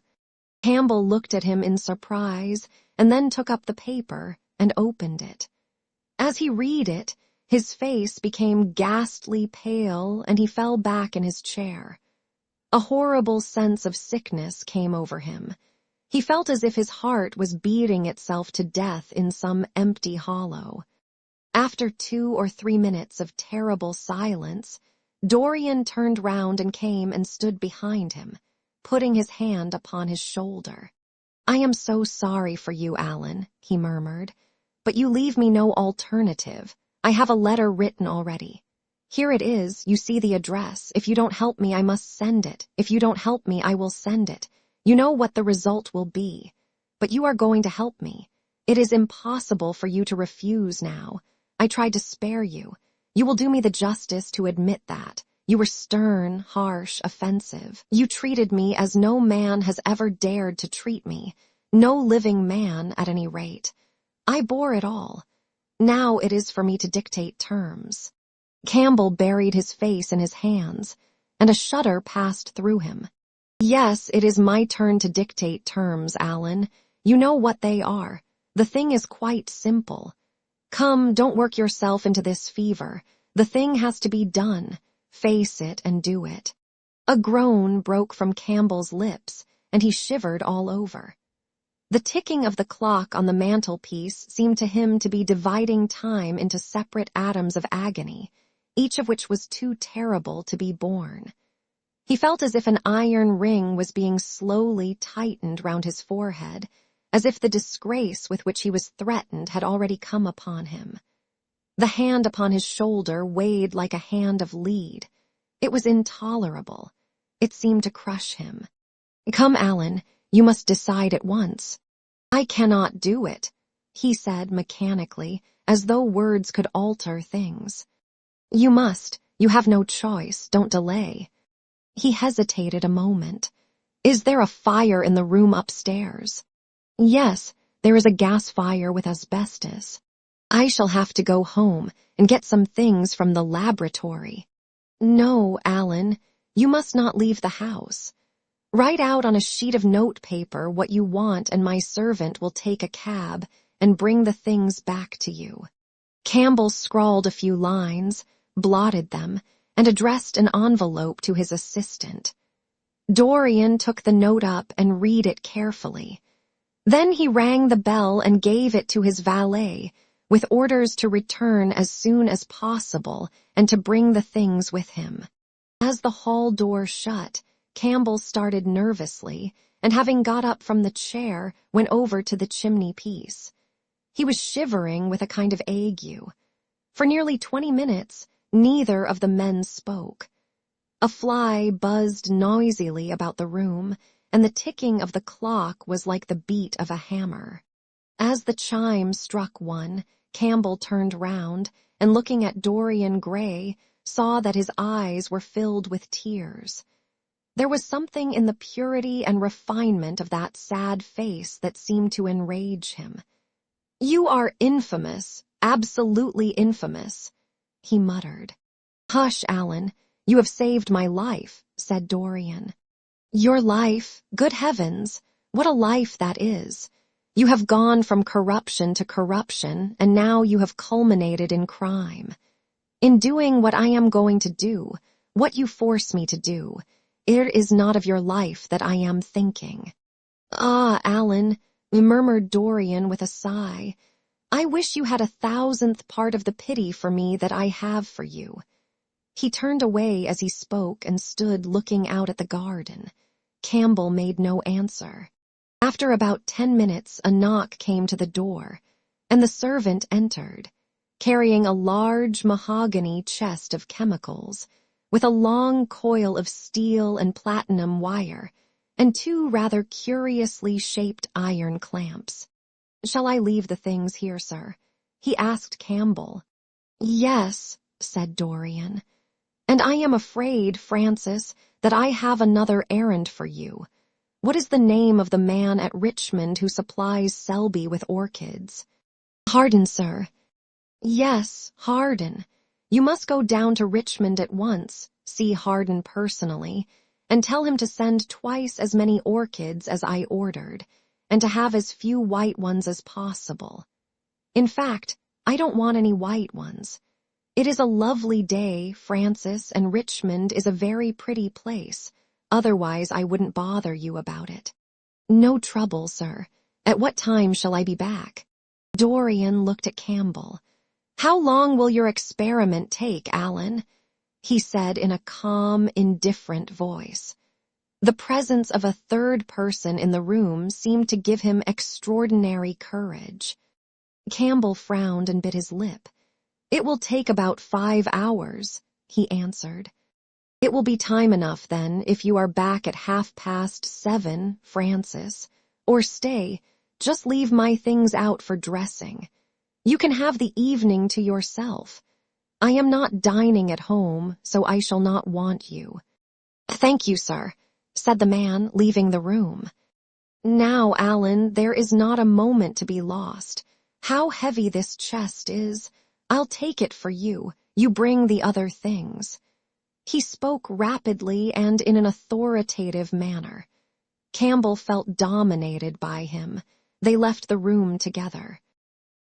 Campbell looked at him in surprise, and then took up the paper and opened it. As he read it, his face became ghastly pale, and he fell back in his chair. A horrible sense of sickness came over him. He felt as if his heart was beating itself to death in some empty hollow. After 2 or 3 minutes of terrible silence, Dorian turned round and came and stood behind him, putting his hand upon his shoulder. "I am so sorry for you, Alan," he murmured, "but you leave me no alternative. I have a letter written already. Here it is, you see the address. If you don't help me, I must send it. If you don't help me, I will send it. You know what the result will be. But you are going to help me. It is impossible for you to refuse now. I tried to spare you. You will do me the justice to admit that. You were stern, harsh, offensive. You treated me as no man has ever dared to treat me. No living man, at any rate. I bore it all. Now it is for me to dictate terms." Campbell buried his face in his hands, and a shudder passed through him. "Yes, it is my turn to dictate terms, Alan. You know what they are. The thing is quite simple. Come, don't work yourself into this fever. The thing has to be done. Face it and do it." A groan broke from Campbell's lips, and he shivered all over. The ticking of the clock on the mantelpiece seemed to him to be dividing time into separate atoms of agony, each of which was too terrible to be borne. He felt as if an iron ring was being slowly tightened round his forehead, as if the disgrace with which he was threatened had already come upon him. The hand upon his shoulder weighed like a hand of lead. It was intolerable. It seemed to crush him. "Come, Alan, you must decide at once." "I cannot do it," he said mechanically, as though words could alter things. "You must. You have no choice. Don't delay." He hesitated a moment. "Is there a fire in the room upstairs?" "Yes, there is a gas fire with asbestos." "I shall have to go home and get some things from the laboratory." "No, Alan, you must not leave the house. Write out on a sheet of notepaper what you want, and my servant will take a cab and bring the things back to you." Campbell scrawled a few lines, blotted them, and addressed an envelope to his assistant. Dorian took the note up and read it carefully. Then he rang the bell and gave it to his valet, with orders to return as soon as possible and to bring the things with him. As the hall door shut, Campbell started nervously, and having got up from the chair, went over to the chimney-piece. He was shivering with a kind of ague. For nearly 20 minutes, neither of the men spoke. A fly buzzed noisily about the room, and the ticking of the clock was like the beat of a hammer. As the chime struck one, Campbell turned round, and looking at Dorian Gray, saw that his eyes were filled with tears. There was something in the purity and refinement of that sad face that seemed to enrage him. "You are infamous, absolutely infamous," he muttered. "Hush, Alan, you have saved my life," said Dorian. "Your life? Good heavens, what a life that is! You have gone from corruption to corruption, and now you have culminated in crime. In doing what I am going to do, what you force me to do, it is not of your life that I am thinking." "Ah, Alan," murmured Dorian with a sigh, "I wish you had 1,000th part of the pity for me that I have for you." He turned away as he spoke and stood looking out at the garden. Campbell made no answer. After about 10 minutes, a knock came to the door, and the servant entered, carrying a large mahogany chest of chemicals, with a long coil of steel and platinum wire, and 2 rather curiously shaped iron clamps. "Shall I leave the things here, sir?" he asked Campbell. "Yes," said Dorian. "And I am afraid, Francis, that I have another errand for you. What is the name of the man at Richmond who supplies Selby with orchids?" "Harden, sir." "Yes, Harden. You must go down to Richmond at once, see Harden personally, and tell him to send twice as many orchids as I ordered, and to have as few white ones as possible. In fact, I don't want any white ones. It is a lovely day, Francis, and Richmond is a very pretty place. Otherwise, I wouldn't bother you about it." "No trouble, sir. At what time shall I be back?" Dorian looked at Campbell. "How long will your experiment take, Alan?" he said in a calm, indifferent voice. The presence of a third person in the room seemed to give him extraordinary courage. Campbell frowned and bit his lip. "It will take about 5 hours," he answered. "It will be time enough, then, if you are back at 7:30, Francis. Or stay, just leave my things out for dressing. You can have the evening to yourself. I am not dining at home, so I shall not want you." "Thank you, sir," said the man, leaving the room. "Now, Alan, there is not a moment to be lost. How heavy this chest is! I'll take it for you. You bring the other things." He spoke rapidly and in an authoritative manner. Campbell felt dominated by him. They left the room together.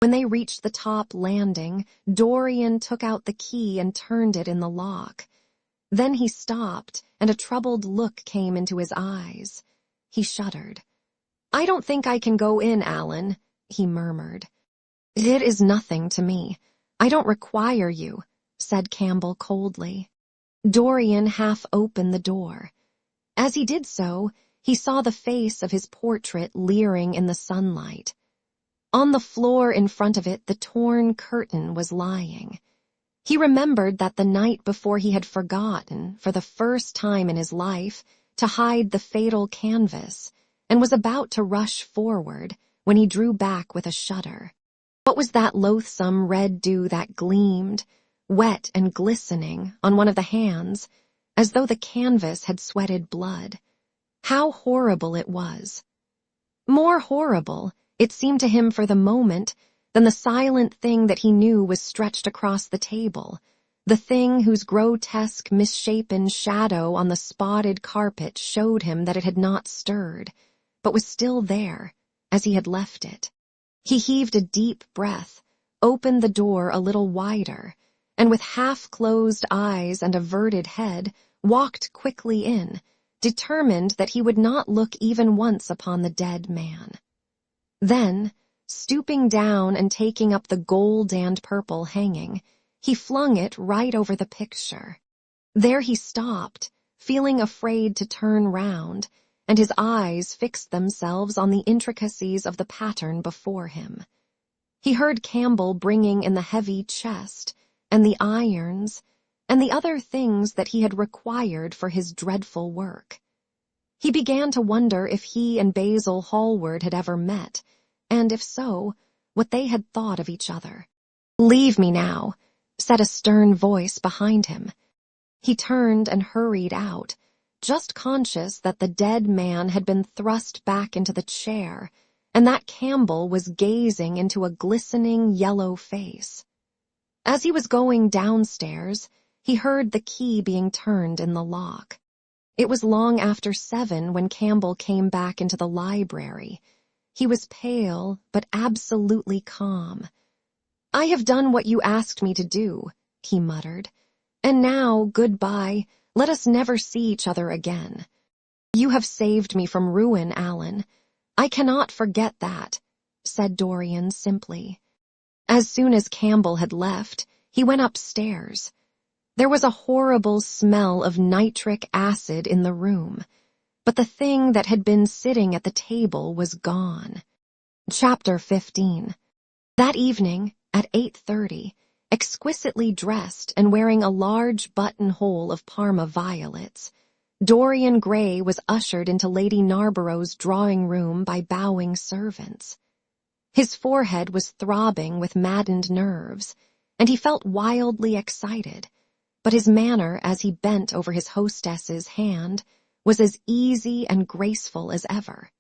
When they reached the top landing, Dorian took out the key and turned it in the lock. Then he stopped, and a troubled look came into his eyes. He shuddered. "I don't think I can go in, Alan," he murmured. "It is nothing to me. I don't require you," said Campbell coldly. Dorian half opened the door. As he did so, he saw the face of his portrait leering in the sunlight. On the floor in front of it, the torn curtain was lying. He remembered that the night before he had forgotten, for the first time in his life, to hide the fatal canvas, and was about to rush forward when he drew back with a shudder. What was that loathsome red dew that gleamed, wet and glistening, on one of the hands, as though the canvas had sweated blood? How horrible it was! More horrible, it seemed to him for the moment, than the silent thing that he knew was stretched across the table, the thing whose grotesque, misshapen shadow on the spotted carpet showed him that it had not stirred, but was still there, as he had left it. He heaved a deep breath, opened the door a little wider, and with half-closed eyes and averted head, walked quickly in, determined that he would not look even once upon the dead man. Then, stooping down and taking up the gold and purple hanging, he flung it right over the picture. There he stopped, feeling afraid to turn round, and his eyes fixed themselves on the intricacies of the pattern before him. He heard Campbell bringing in the heavy chest, and the irons, and the other things that he had required for his dreadful work. He began to wonder if he and Basil Hallward had ever met, and if so, what they had thought of each other. "Leave me now," said a stern voice behind him. He turned and hurried out, just conscious that the dead man had been thrust back into the chair, and that Campbell was gazing into a glistening yellow face. As he was going downstairs, he heard the key being turned in the lock. It was long after 7 when Campbell came back into the library. He was pale, but absolutely calm. "I have done what you asked me to do," he muttered. "And now, goodbye, let us never see each other again. You have saved me from ruin, Alan. I cannot forget that," said Dorian simply. As soon as Campbell had left, he went upstairs. There was a horrible smell of nitric acid in the room, but the thing that had been sitting at the table was gone. Chapter 15. That evening, at 8:30, exquisitely dressed and wearing a large buttonhole of Parma violets, Dorian Gray was ushered into Lady Narborough's drawing room by bowing servants. His forehead was throbbing with maddened nerves, and he felt wildly excited, but his manner as he bent over his hostess's hand was as easy and graceful as ever.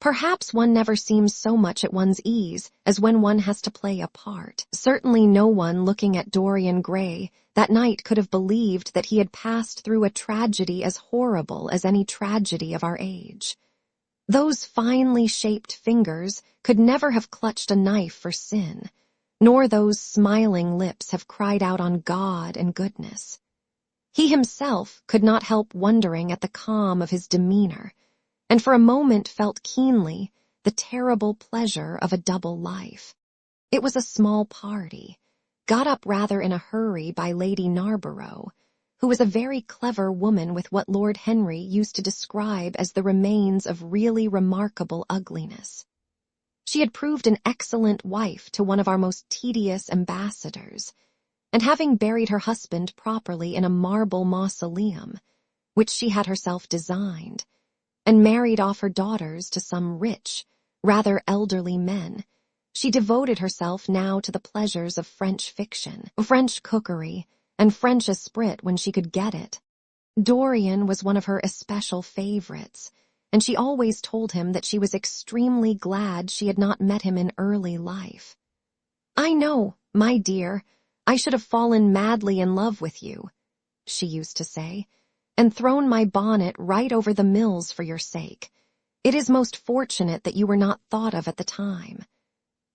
Perhaps one never seems so much at one's ease as when one has to play a part. Certainly no one looking at Dorian Gray that night could have believed that he had passed through a tragedy as horrible as any tragedy of our age. Those finely shaped fingers could never have clutched a knife for sin, nor those smiling lips have cried out on God and goodness. He himself could not help wondering at the calm of his demeanor, and for a moment felt keenly the terrible pleasure of a double life. It was a small party, got up rather in a hurry by Lady Narborough, who was a very clever woman with what Lord Henry used to describe as the remains of really remarkable ugliness. She had proved an excellent wife to one of our most tedious ambassadors, and having buried her husband properly in a marble mausoleum, which she had herself designed, and married off her daughters to some rich, rather elderly men, she devoted herself now to the pleasures of French fiction, French cookery, and French esprit when she could get it. Dorian was one of her especial favorites, and she always told him that she was extremely glad she had not met him in early life. "I know, my dear, I should have fallen madly in love with you," she used to say, "and thrown my bonnet right over the mills for your sake. It is most fortunate that you were not thought of at the time.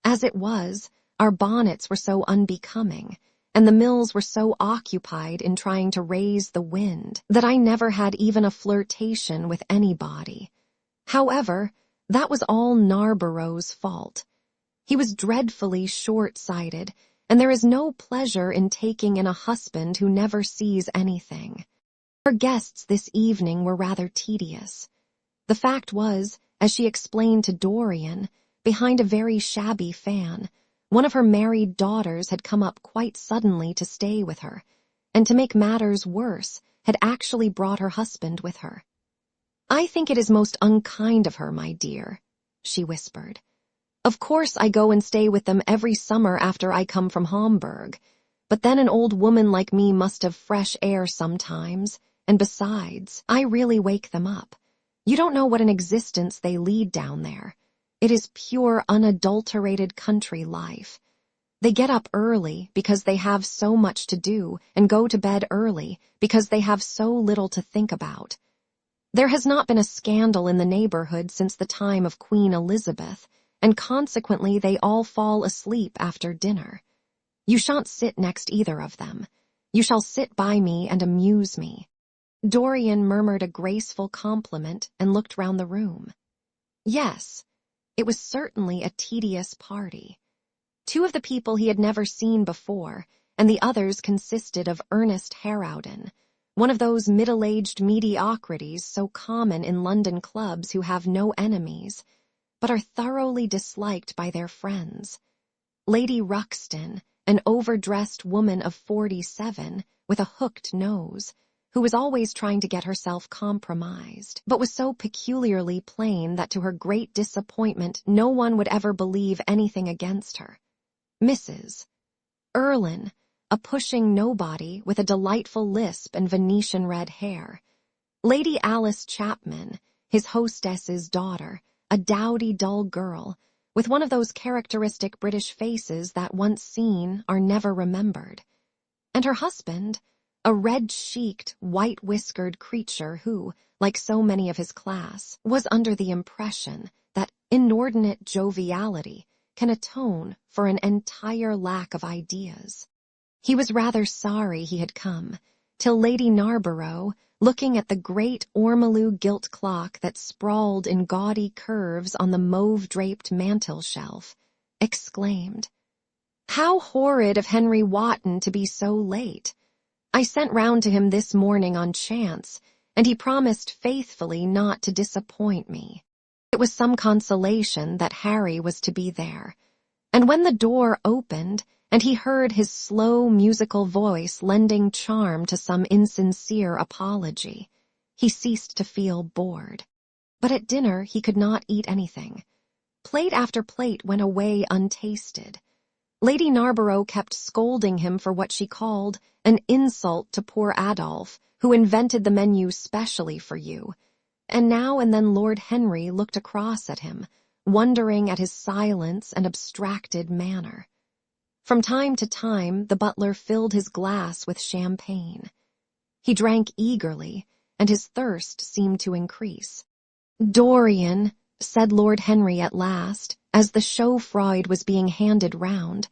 As it was, our bonnets were so unbecoming, and the mills were so occupied in trying to raise the wind, that I never had even a flirtation with anybody. However, that was all Narborough's fault. He was dreadfully short-sighted, and there is no pleasure in taking in a husband who never sees anything." Her guests this evening were rather tedious. The fact was, as she explained to Dorian, behind a very shabby fan, one of her married daughters had come up quite suddenly to stay with her, and to make matters worse, had actually brought her husband with her. "I think it is most unkind of her, my dear," she whispered. "Of course I go and stay with them every summer after I come from Hamburg, but then an old woman like me must have fresh air sometimes, and besides, I really wake them up. You don't know what an existence they lead down there. It is pure, unadulterated country life. They get up early because they have so much to do, and go to bed early because they have so little to think about. There has not been a scandal in the neighborhood since the time of Queen Elizabeth, and consequently they all fall asleep after dinner. You shan't sit next either of them. You shall sit by me and amuse me." Dorian murmured a graceful compliment and looked round the room. Yes, it was certainly a tedious party. 2 of the people he had never seen before, and the others consisted of Ernest Harrowden, one of those middle-aged mediocrities so common in London clubs who have no enemies, but are thoroughly disliked by their friends. Lady Ruxton, an overdressed woman of 47 with a hooked nose, who was always trying to get herself compromised, but was so peculiarly plain that to her great disappointment no one would ever believe anything against her. Mrs. Erlin, a pushing nobody with a delightful lisp and Venetian red hair. Lady Alice Chapman, his hostess's daughter, a dowdy, dull girl, with one of those characteristic British faces that once seen are never remembered. And her husband, a red-cheeked, white-whiskered creature who, like so many of his class, was under the impression that inordinate joviality can atone for an entire lack of ideas. He was rather sorry he had come, till Lady Narborough, looking at the great ormolu gilt clock that sprawled in gaudy curves on the mauve-draped mantel-shelf, exclaimed, "How horrid of Henry Wotton to be so late! I sent round to him this morning on chance, and he promised faithfully not to disappoint me." It was some consolation that Harry was to be there, and when the door opened, and he heard his slow, musical voice lending charm to some insincere apology, he ceased to feel bored. But at dinner he could not eat anything. Plate after plate went away untasted. Lady Narborough kept scolding him for what she called an insult to poor Adolphe, who invented the menu specially for you, and now and then Lord Henry looked across at him, wondering at his silence and abstracted manner. From time to time, the butler filled his glass with champagne. He drank eagerly, and his thirst seemed to increase. "Dorian," said Lord Henry at last, as the chaud-froid was being handed round,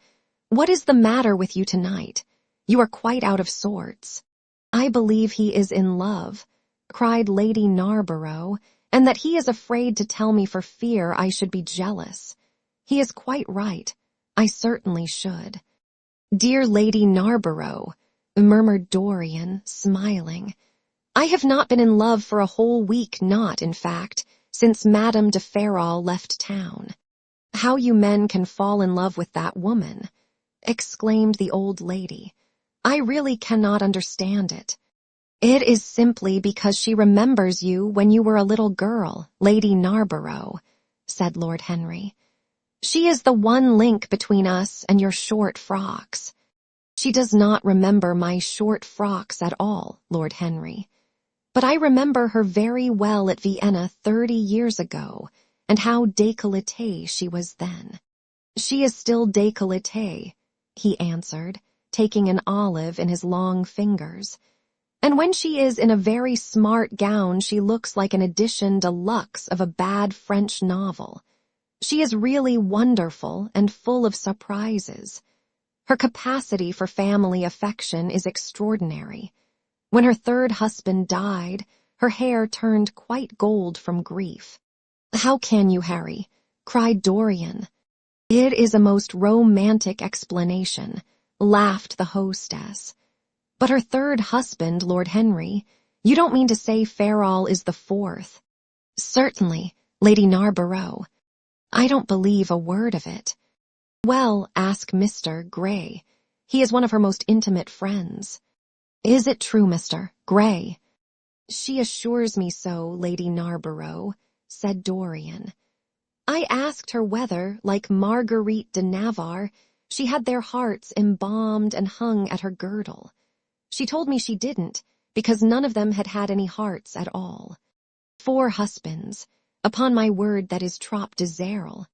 "what is the matter with you tonight? You are quite out of sorts." "I believe he is in love," cried Lady Narborough, "and that he is afraid to tell me for fear I should be jealous. He is quite right. I certainly should." "Dear Lady Narborough," murmured Dorian, smiling, "I have not been in love for a whole week, not, in fact, since Madame de Ferrol left town." "How you men can fall in love with that woman," exclaimed the old lady. "I really cannot understand it." "It is simply because she remembers you when you were a little girl, Lady Narborough," said Lord Henry. "She is the one link between us and your short frocks." "She does not remember my short frocks at all, Lord Henry. But I remember her very well at Vienna 30 years ago, and how décolletée she was then." "She is still décolletée," he answered, taking an olive in his long fingers. "And when she is in a very smart gown she looks like an edition de luxe of a bad French novel. She is really wonderful and full of surprises. Her capacity for family affection is extraordinary. When her third husband died, her hair turned quite gold from grief." "How can you, Harry?" cried Dorian. "It is a most romantic explanation," laughed the hostess. "But her third husband, Lord Henry, you don't mean to say Ferrol is the fourth?" "Certainly, Lady Narborough. I don't believe a word of it." "Well, ask Mr. Gray. He is one of her most intimate friends." "Is it true, Mr. Gray?" "She assures me so, Lady Narborough," said Dorian. "I asked her whether, like Marguerite de Navarre, she had their hearts embalmed and hung at her girdle. She told me she didn't, because none of them had had any hearts at all. 4 husbands. Upon my word, that is trop de zèle."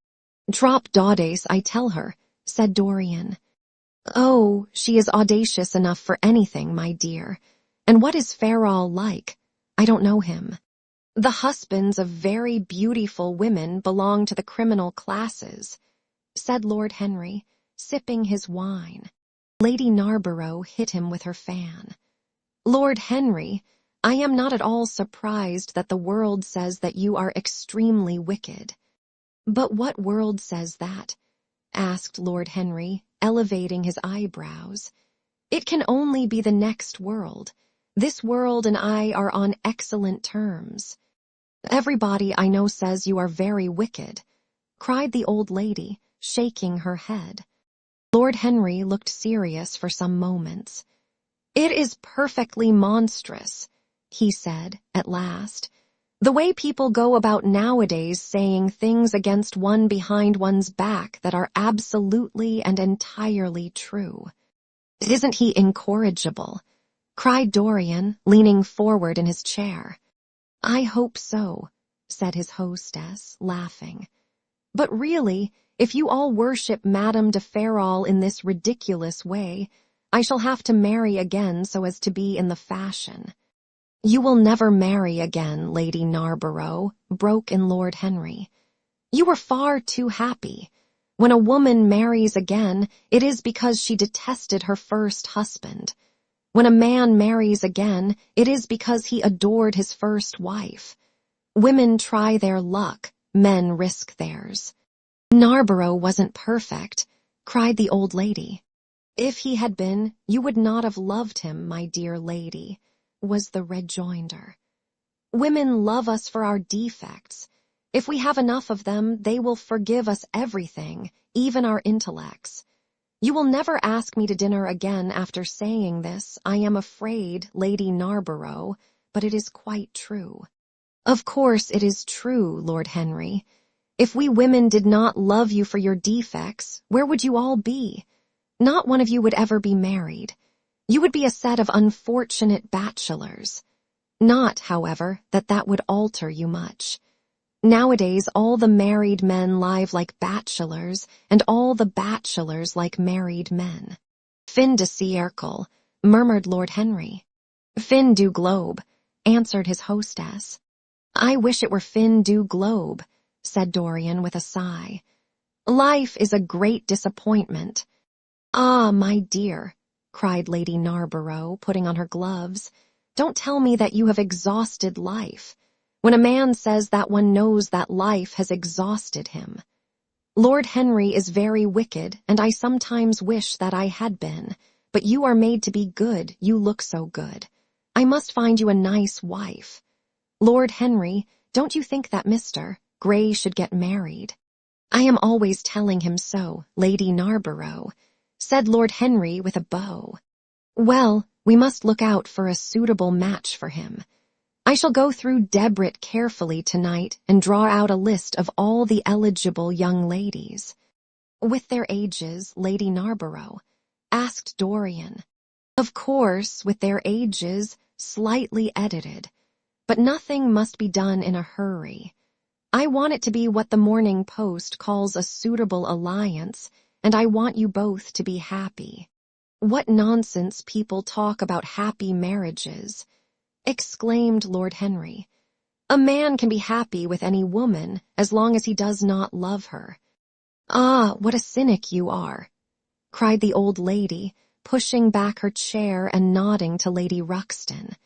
"Trop d'audace, I tell her," said Dorian. "Oh, she is audacious enough for anything, my dear. And what is Ferrol like? I don't know him." "The husbands of very beautiful women belong to the criminal classes," said Lord Henry, sipping his wine. Lady Narborough hit him with her fan. "Lord Henry, I am not at all surprised that the world says that you are extremely wicked." "But what world says that?" asked Lord Henry, elevating his eyebrows. "It can only be the next world. This world and I are on excellent terms." "Everybody I know says you are very wicked," cried the old lady, shaking her head. Lord Henry looked serious for some moments. "It is perfectly monstrous," he said at last. "The way people go about nowadays saying things against one behind one's back that are absolutely and entirely true." "Isn't he incorrigible?" cried Dorian, leaning forward in his chair. "I hope so," said his hostess, laughing. "But really, if you all worship Madame de Ferrol in this ridiculous way, I shall have to marry again so as to be in the fashion." "You will never marry again, Lady Narborough," broke in Lord Henry. "You were far too happy. When a woman marries again, it is because she detested her first husband. When a man marries again, it is because he adored his first wife. Women try their luck, men risk theirs." "Narborough wasn't perfect," cried the old lady. "If he had been, you would not have loved him, my dear lady," was the rejoinder. "Women love us for our defects. If we have enough of them, they will forgive us everything, even our intellects. You will never ask me to dinner again after saying this, I am afraid, Lady Narborough, but it is quite true." "Of course it is true, Lord Henry. If we women did not love you for your defects, where would you all be? Not one of you would ever be married. You would be a set of unfortunate bachelors. Not, however, that would alter you much. Nowadays all the married men live like bachelors, and all the bachelors like married men." "Fin de siècle," murmured Lord Henry. "Fin du globe," answered his hostess. "I wish it were fin du globe," said Dorian with a sigh. "Life is a great disappointment." "Ah, my dear," cried Lady Narborough, putting on her gloves, "don't tell me that you have exhausted life. When a man says that, one knows that life has exhausted him. Lord Henry is very wicked, and I sometimes wish that I had been, but you are made to be good, you look so good. I must find you a nice wife. Lord Henry, don't you think that Mr. Gray should get married?" "I am always telling him so, Lady Narborough," said Lord Henry with a bow. "Well, we must look out for a suitable match for him. I shall go through Debrett carefully tonight and draw out a list of all the eligible young ladies." "With their ages, Lady Narborough?" asked Dorian. "Of course, with their ages, slightly edited. But nothing must be done in a hurry. I want it to be what the Morning Post calls a suitable alliance, and I want you both to be happy." "What nonsense people talk about happy marriages," exclaimed Lord Henry. "A man can be happy with any woman as long as he does not love her." "Ah, what a cynic you are," cried the old lady, pushing back her chair and nodding to Lady Ruxton.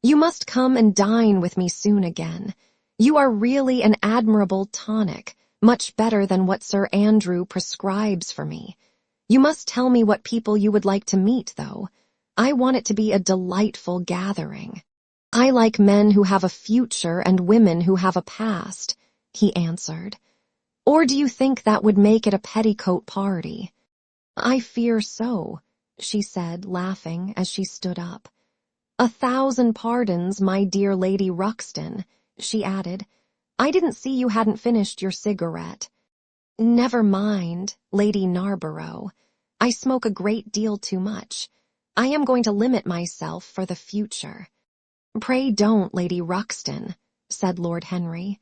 "You must come and dine with me soon again. You are really an admirable tonic, much better than what Sir Andrew prescribes for me. You must tell me what people you would like to meet, though. I want it to be a delightful gathering." "I like men who have a future and women who have a past," he answered. "Or do you think that would make it a petticoat party?" "I fear so," she said, laughing as she stood up. "1,000 pardons, my dear Lady Ruxton," she added. "I didn't see you hadn't finished your cigarette." "Never mind, Lady Narborough. I smoke a great deal too much. I am going to limit myself for the future." "Pray don't, Lady Ruxton," said Lord Henry.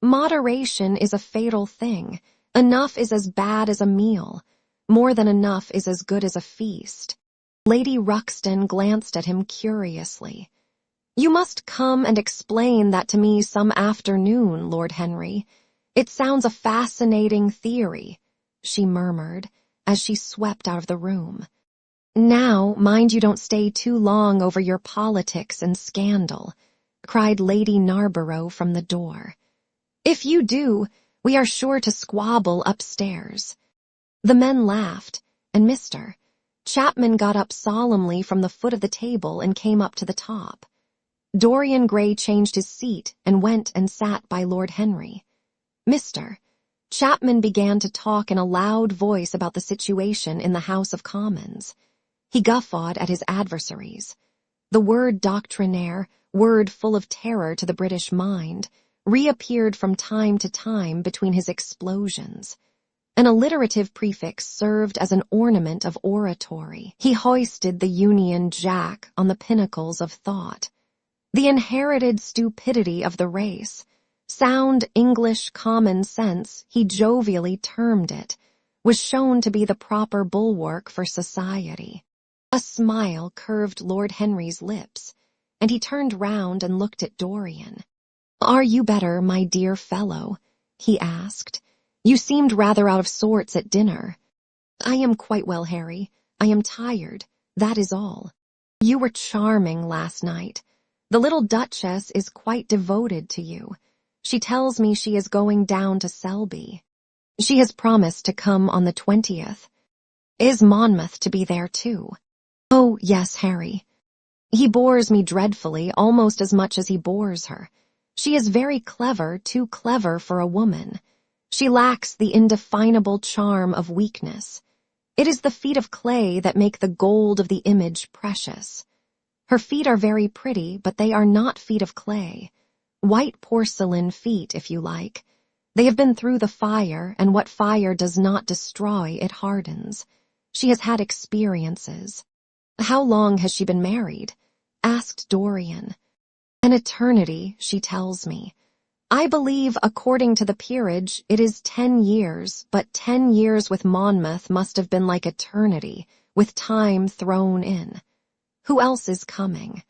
"Moderation is a fatal thing. Enough is as bad as a meal. More than enough is as good as a feast." Lady Ruxton glanced at him curiously. "You must come and explain that to me some afternoon, Lord Henry. It sounds a fascinating theory," she murmured as she swept out of the room. "Now, mind you don't stay too long over your politics and scandal," cried Lady Narborough from the door. "If you do, we are sure to squabble upstairs." The men laughed, and Mr. Chapman got up solemnly from the foot of the table and came up to the top. Dorian Gray changed his seat and went and sat by Lord Henry. Mr. Chapman began to talk in a loud voice about the situation in the House of Commons. He guffawed at his adversaries. The word doctrinaire, word full of terror to the British mind, reappeared from time to time between his explosions. An alliterative prefix served as an ornament of oratory. He hoisted the Union Jack on the pinnacles of thought. The inherited stupidity of the race, sound English common sense, he jovially termed it, was shown to be the proper bulwark for society. A smile curved Lord Henry's lips, and he turned round and looked at Dorian. "Are you better, my dear fellow?" he asked. "You seemed rather out of sorts at dinner." "I am quite well, Harry. I am tired, that is all." "You were charming last night. The little Duchess is quite devoted to you. She tells me she is going down to Selby. She has promised to come on the 20th. Is Monmouth to be there too?" "Oh, yes, Harry. He bores me dreadfully, almost as much as he bores her. She is very clever, too clever for a woman. She lacks the indefinable charm of weakness. It is the feet of clay that make the gold of the image precious. Her feet are very pretty, but they are not feet of clay. White porcelain feet, if you like. They have been through the fire, and what fire does not destroy, it hardens. She has had experiences." "How long has she been married?" asked Dorian. "An eternity, she tells me. I believe, according to the peerage, it is 10 years, but 10 years with Monmouth must have been like eternity, with time thrown in. Who else is coming?"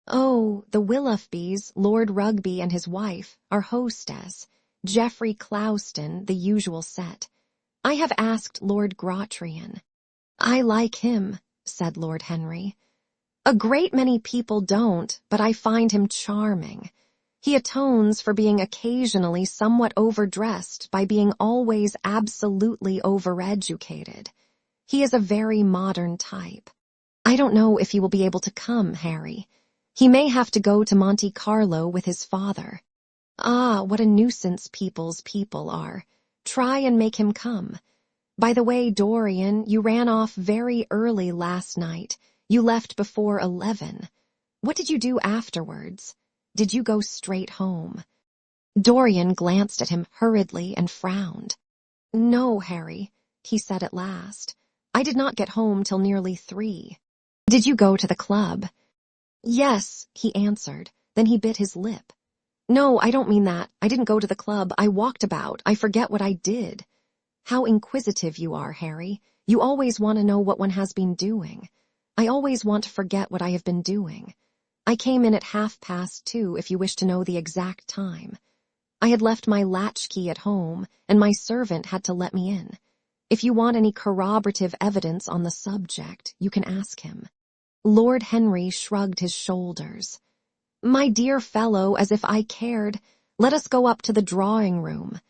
"Oh, the Willoughbys, Lord Rugby and his wife, our hostess, Geoffrey Clouston, the usual set. I have asked Lord Grottrian." "I like him," said Lord Henry. "A great many people don't, but I find him charming. He atones for being occasionally somewhat overdressed by being always absolutely overeducated. He is a very modern type. I don't know if he will be able to come, Harry. He may have to go to Monte Carlo with his father. Ah, what a nuisance people's people are. Try and make him come. By the way, Dorian, you ran off very early last night. You left before 11. What did you do afterwards? Did you go straight home?" Dorian glanced at him hurriedly and frowned. "No, Harry," he said at last. "I did not get home till nearly 3. Did you go to the club?" "Yes," he answered. Then he bit his lip. "No, I don't mean that. I didn't go to the club. I walked about. I forget what I did." "How inquisitive you are, Harry. You always want to know what one has been doing. I always want to forget what I have been doing. I came in at 2:30, if you wish to know the exact time. I had left my latchkey at home, and my servant had to let me in. If you want any corroborative evidence on the subject, you can ask him." Lord Henry shrugged his shoulders. "My dear fellow, as if I cared. Let us go up to the drawing-room.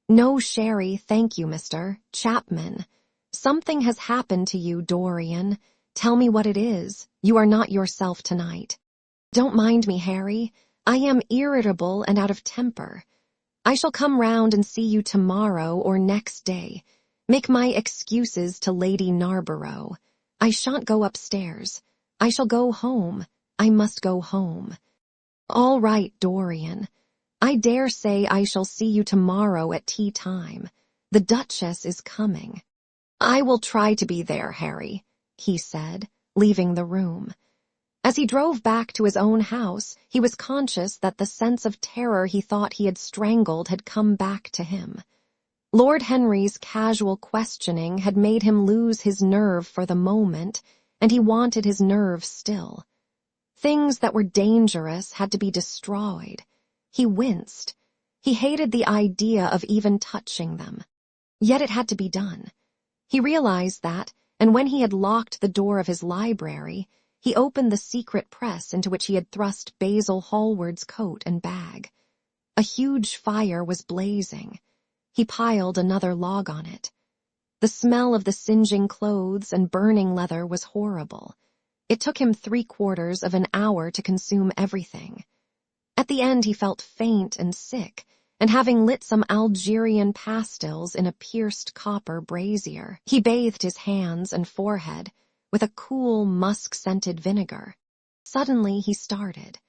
No sherry, thank you, Mr. Chapman. Something has happened to you, Dorian. Tell me what it is. You are not yourself tonight." "Don't mind me, Harry. I am irritable and out of temper. I shall come round and see you tomorrow or next day. Make my excuses to Lady Narborough. I shan't go upstairs. I shall go home. I must go home." "All right, Dorian. I dare say I shall see you tomorrow at tea time. The Duchess is coming." "I will try to be there, Harry," he said, leaving the room. As he drove back to his own house, he was conscious that the sense of terror he thought he had strangled had come back to him. Lord Henry's casual questioning had made him lose his nerve for the moment, and he wanted his nerve still. Things that were dangerous had to be destroyed. He winced. He hated the idea of even touching them. Yet it had to be done. He realized that, and when he had locked the door of his library, he opened the secret press into which he had thrust Basil Hallward's coat and bag. A huge fire was blazing. He piled another log on it. The smell of the singeing clothes and burning leather was horrible. It took him 3/4 of an hour to consume everything. At the end he felt faint and sick, and having lit some Algerian pastils in a pierced copper brazier, he bathed his hands and forehead with a cool, musk-scented vinegar. Suddenly he started.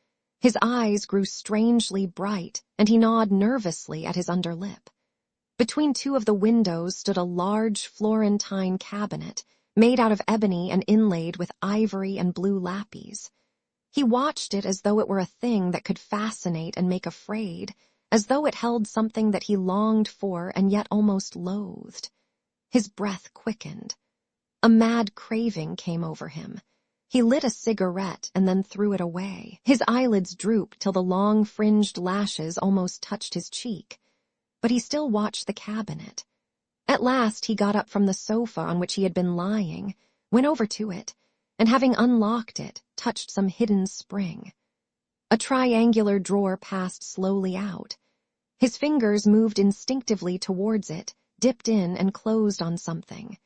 His eyes grew strangely bright, and he gnawed nervously at his underlip. Between two of the windows stood a large Florentine cabinet, made out of ebony and inlaid with ivory and blue lapis. He watched it as though it were a thing that could fascinate and make afraid, as though it held something that he longed for and yet almost loathed. His breath quickened. A mad craving came over him. He lit a cigarette and then threw it away. His eyelids drooped till the long fringed lashes almost touched his cheek. But he still watched the cabinet. At last he got up from the sofa on which he had been lying, went over to it, and having unlocked it, touched some hidden spring. A triangular drawer passed slowly out. His fingers moved instinctively towards it, dipped in and closed on something.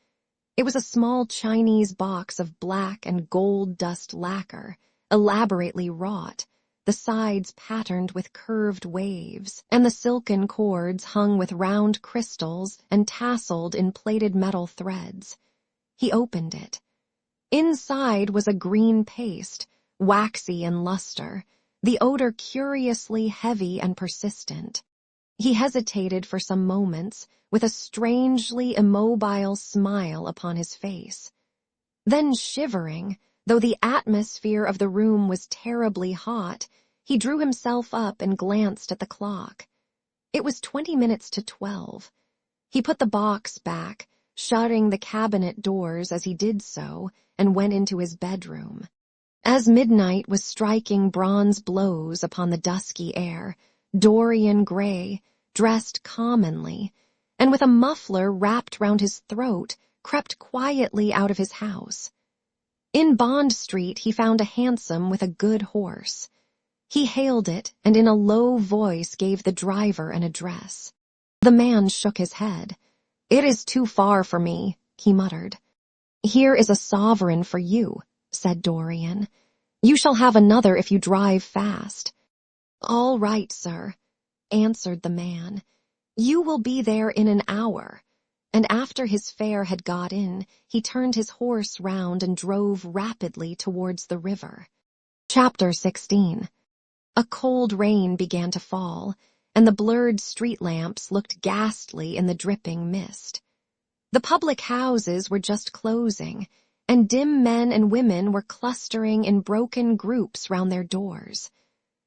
It was a small Chinese box of black and gold dust lacquer, elaborately wrought, the sides patterned with curved waves, and the silken cords hung with round crystals and tasseled in plated metal threads. He opened it. Inside was a green paste, waxy in luster, the odor curiously heavy and persistent. He hesitated for some moments, with a strangely immobile smile upon his face. Then, shivering, though the atmosphere of the room was terribly hot, he drew himself up and glanced at the clock. It was 20 minutes to 12. He put the box back, shutting the cabinet doors as he did so, and went into his bedroom. As midnight was striking bronze blows upon the dusky air, Dorian Gray, dressed commonly, and with a muffler wrapped round his throat, crept quietly out of his house. In Bond Street he found a hansom with a good horse. He hailed it, and in a low voice gave the driver an address. The man shook his head. "It is too far for me," he muttered. "Here is a sovereign for you," said Dorian. "You shall have another if you drive fast." "All right, sir," answered the man. "You will be there in an hour." And after his fare had got in, he turned his horse round and drove rapidly towards the river. Chapter 16. A cold rain began to fall, and the blurred street lamps looked ghastly in the dripping mist. The public houses were just closing, and dim men and women were clustering in broken groups round their doors.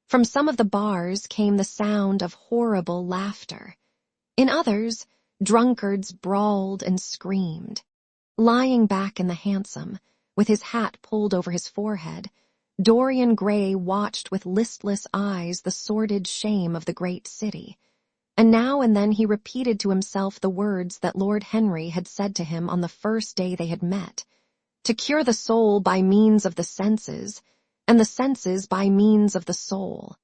From some of the bars came the sound of horrible laughter. In others, drunkards brawled and screamed. Lying back in the hansom, with his hat pulled over his forehead, Dorian Gray watched with listless eyes the sordid shame of the great city, and now and then he repeated to himself the words that Lord Henry had said to him on the first day they had met, to cure the soul by means of the senses, and the senses by means of the soul.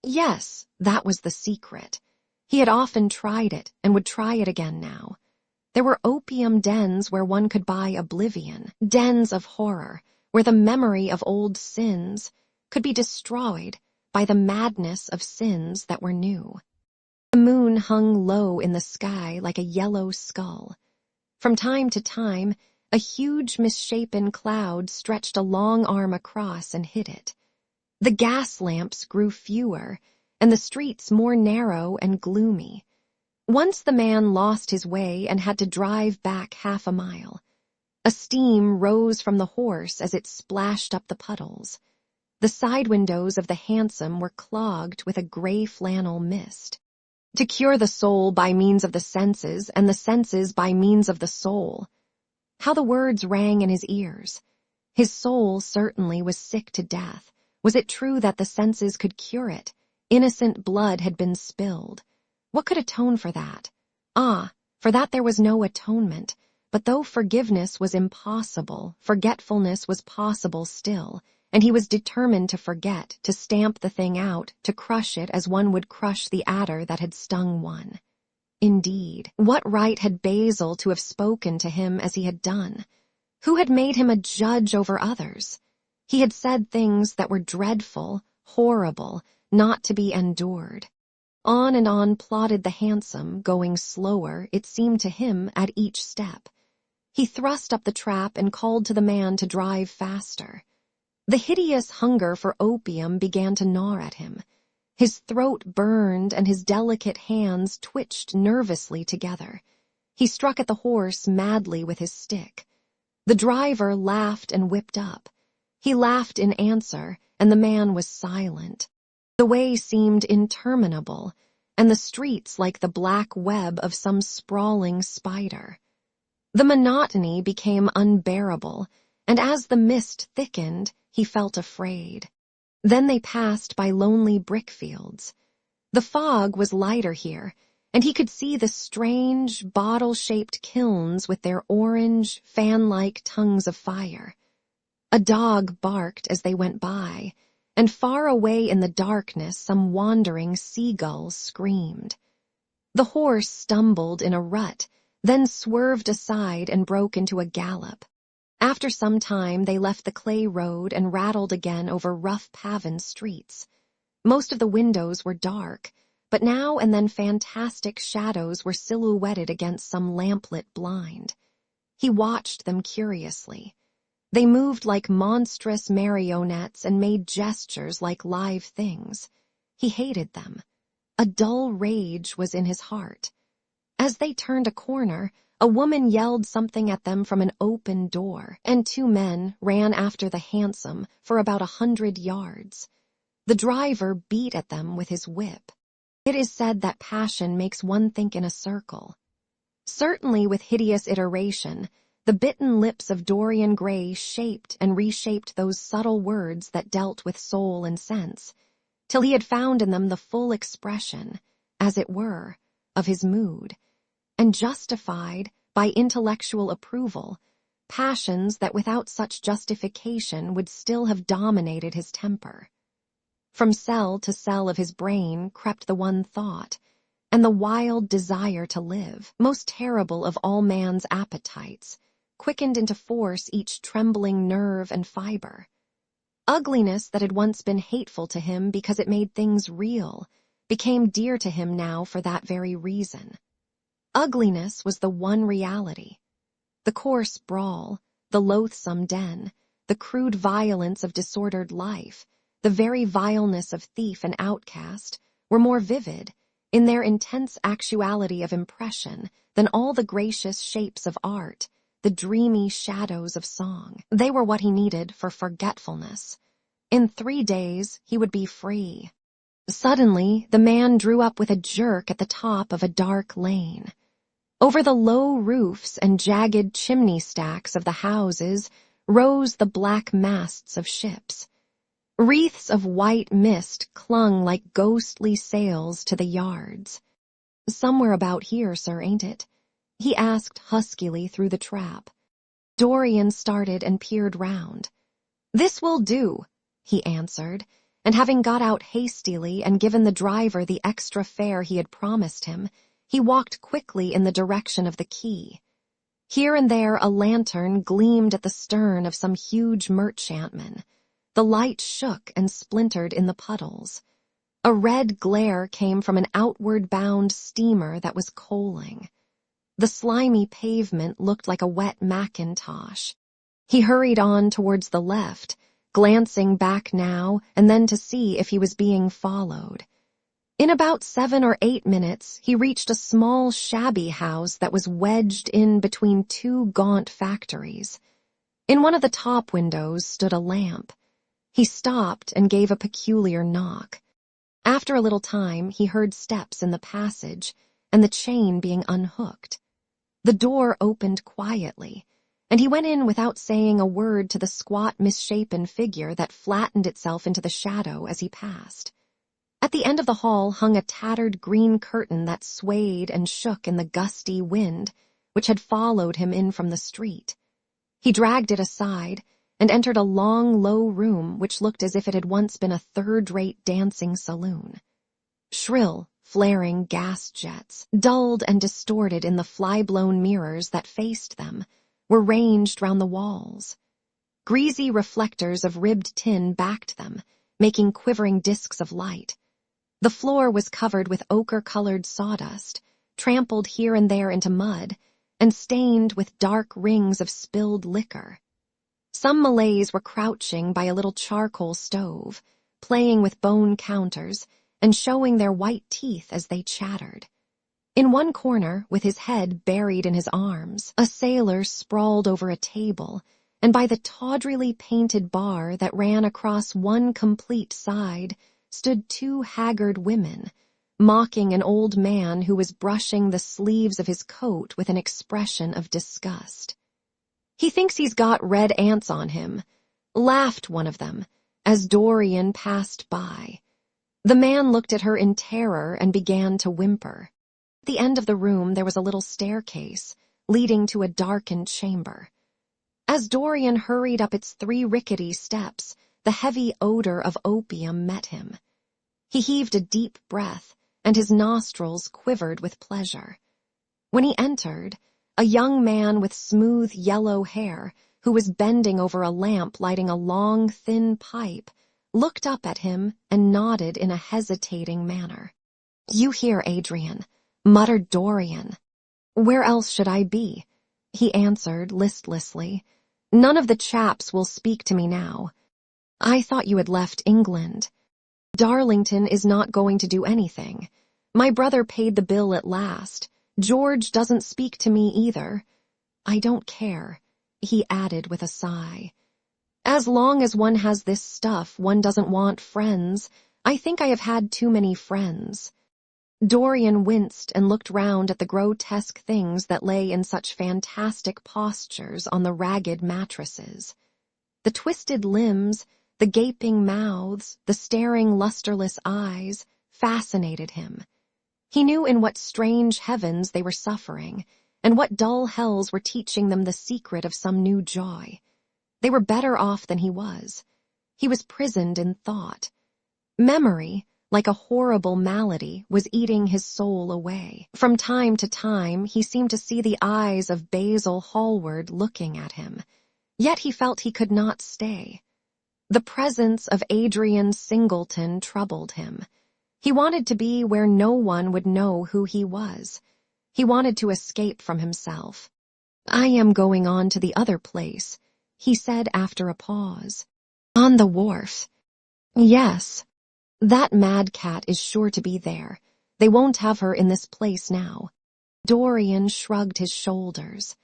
Yes, that was the secret. He had often tried it, and would try it again now. There were opium dens where one could buy oblivion, dens of horror, where the memory of old sins could be destroyed by the madness of sins that were new. The moon hung low in the sky like a yellow skull. From time to time, a huge misshapen cloud stretched a long arm across and hid it. The gas lamps grew fewer, and the streets more narrow and gloomy. Once the man lost his way and had to drive back half a mile. A steam rose from the horse as it splashed up the puddles. The side windows of the hansom were clogged with a gray flannel mist. To cure the soul by means of the senses, and the senses by means of the soul. How the words rang in his ears. His soul certainly was sick to death. Was it true that the senses could cure it? Innocent blood had been spilled. What could atone for that? Ah, for that there was no atonement. But though forgiveness was impossible, forgetfulness was possible still, and he was determined to forget, to stamp the thing out, to crush it as one would crush the adder that had stung one. Indeed, what right had Basil to have spoken to him as he had done? Who had made him a judge over others? He had said things that were dreadful, horrible, not to be endured. On and on plodded the hansom, going slower, it seemed to him, at each step. He thrust up the trap and called to the man to drive faster. The hideous hunger for opium began to gnaw at him. His throat burned and his delicate hands twitched nervously together. He struck at the horse madly with his stick. The driver laughed and whipped up. He laughed in answer, and the man was silent. The way seemed interminable, and the streets like the black web of some sprawling spider. The monotony became unbearable, and as the mist thickened, he felt afraid. Then they passed by lonely brickfields. The fog was lighter here, and he could see the strange, bottle-shaped kilns with their orange, fan-like tongues of fire. A dog barked as they went by, and far away in the darkness some wandering seagull screamed. The horse stumbled in a rut, then swerved aside and broke into a gallop. After some time they left the clay road and rattled again over rough paven streets. Most of the windows were dark, but now and then fantastic shadows were silhouetted against some lamplit blind. He watched them curiously. They moved like monstrous marionettes and made gestures like live things. He hated them. A dull rage was in his heart. As they turned a corner, a woman yelled something at them from an open door, and two men ran after the hansom for about 100 yards. The driver beat at them with his whip. It is said that passion makes one think in a circle. Certainly with hideous iteration, the bitten lips of Dorian Gray shaped and reshaped those subtle words that dealt with soul and sense, till he had found in them the full expression, as it were, of his mood, and justified, by intellectual approval, passions that without such justification would still have dominated his temper. From cell to cell of his brain crept the one thought, and the wild desire to live, most terrible of all man's appetites, quickened into force each trembling nerve and fiber. Ugliness that had once been hateful to him because it made things real, became dear to him now for that very reason. Ugliness was the one reality. The coarse brawl, the loathsome den, the crude violence of disordered life, the very vileness of thief and outcast, were more vivid, in their intense actuality of impression, than all the gracious shapes of art, the dreamy shadows of song. They were what he needed for forgetfulness. In 3 days, he would be free. Suddenly, the man drew up with a jerk at the top of a dark lane. Over the low roofs and jagged chimney stacks of the houses rose the black masts of ships. Wreaths of white mist clung like ghostly sails to the yards. "Somewhere about here, sir, ain't it?" he asked huskily through the trap. Dorian started and peered round. "This will do," he answered, and having got out hastily and given the driver the extra fare he had promised him, he walked quickly in the direction of the quay. Here and there a lantern gleamed at the stern of some huge merchantman. The light shook and splintered in the puddles. A red glare came from an outward-bound steamer that was coaling. The slimy pavement looked like a wet mackintosh. He hurried on towards the left, glancing back now and then to see if he was being followed. In about 7 or 8 minutes, he reached a small, shabby house that was wedged in between 2 gaunt factories. In one of the top windows stood a lamp. He stopped and gave a peculiar knock. After a little time, he heard steps in the passage and the chain being unhooked. The door opened quietly, and he went in without saying a word to the squat, misshapen figure that flattened itself into the shadow as he passed. At the end of the hall hung a tattered green curtain that swayed and shook in the gusty wind, which had followed him in from the street. He dragged it aside and entered a long, low room which looked as if it had once been a third-rate dancing saloon. Shrill, flaring gas jets, dulled and distorted in the fly-blown mirrors that faced them, were ranged round the walls. Greasy reflectors of ribbed tin backed them, making quivering discs of light. The floor was covered with ochre-colored sawdust, trampled here and there into mud, and stained with dark rings of spilled liquor. Some Malays were crouching by a little charcoal stove, playing with bone counters and showing their white teeth as they chattered. In one corner, with his head buried in his arms, a sailor sprawled over a table, and by the tawdrily painted bar that ran across one complete side stood two haggard women, mocking an old man who was brushing the sleeves of his coat with an expression of disgust. "He thinks he's got red ants on him," laughed one of them, as Dorian passed by. The man looked at her in terror and began to whimper. At the end of the room there was a little staircase, leading to a darkened chamber. As Dorian hurried up its 3 rickety steps, the heavy odor of opium met him. He heaved a deep breath, and his nostrils quivered with pleasure. When he entered, a young man with smooth yellow hair, who was bending over a lamp lighting a long, thin pipe, looked up at him and nodded in a hesitating manner. "You here, Adrian," muttered Dorian. "Where else should I be?" he answered listlessly. "None of the chaps will speak to me now. I thought you had left England. Darlington is not going to do anything. My brother paid the bill at last. George doesn't speak to me either. I don't care," he added with a sigh. "As long as one has this stuff, one doesn't want friends. I think I have had too many friends." Dorian winced and looked round at the grotesque things that lay in such fantastic postures on the ragged mattresses. The twisted limbs, the gaping mouths, the staring lusterless eyes fascinated him. He knew in what strange heavens they were suffering, and what dull hells were teaching them the secret of some new joy. They were better off than he was. He was prisoned in thought. Memory, like a horrible malady, was eating his soul away. From time to time, he seemed to see the eyes of Basil Hallward looking at him, yet he felt he could not stay. The presence of Adrian Singleton troubled him. He wanted to be where no one would know who he was. He wanted to escape from himself. "I am going on to the other place," he said after a pause. "On the wharf." "Yes. That mad cat is sure to be there. They won't have her in this place now." Dorian shrugged his shoulders.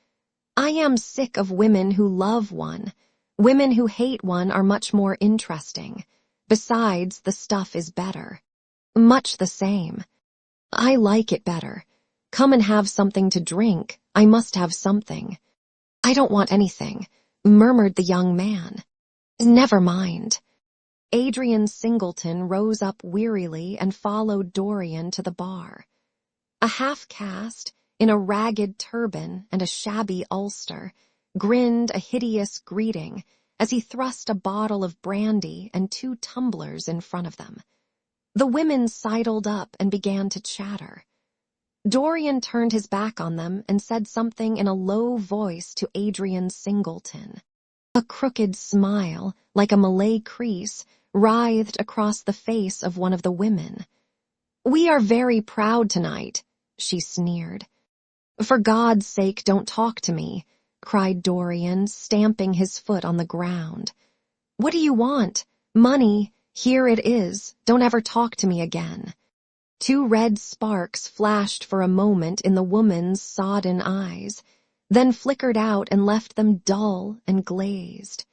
"I am sick of women who love one. Women who hate one are much more interesting. Besides, the stuff is better." "Much the same." "I like it better. Come and have something to drink. I must have something." "I don't want anything," murmured the young man. "Never mind." Adrian Singleton rose up wearily and followed Dorian to the bar. A half-caste, in a ragged turban and a shabby ulster, grinned a hideous greeting as he thrust a bottle of brandy and 2 tumblers in front of them. The women sidled up and began to chatter. Dorian turned his back on them and said something in a low voice to Adrian Singleton. A crooked smile, like a Malay crease, writhed across the face of one of the women. "We are very proud tonight," she sneered. "For God's sake, don't talk to me," cried Dorian, stamping his foot on the ground. "What do you want? Money? Here it is. Don't ever talk to me again." 2 red sparks flashed for a moment in the woman's sodden eyes, then flickered out and left them dull and glazed.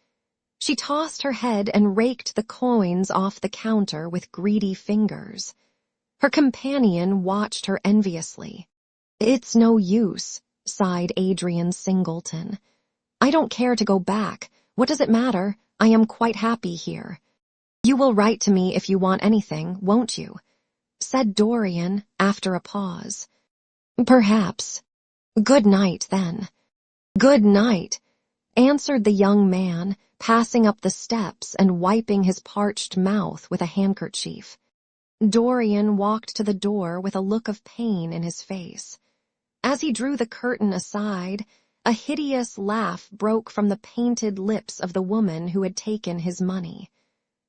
She tossed her head and raked the coins off the counter with greedy fingers. Her companion watched her enviously. "It's no use," sighed Adrian Singleton. "I don't care to go back. What does it matter? I am quite happy here." "You will write to me if you want anything, won't you?" said Dorian after a pause. "Perhaps. Good night, then." "Good night," answered the young man, passing up the steps and wiping his parched mouth with a handkerchief. Dorian walked to the door with a look of pain in his face. As he drew the curtain aside, a hideous laugh broke from the painted lips of the woman who had taken his money.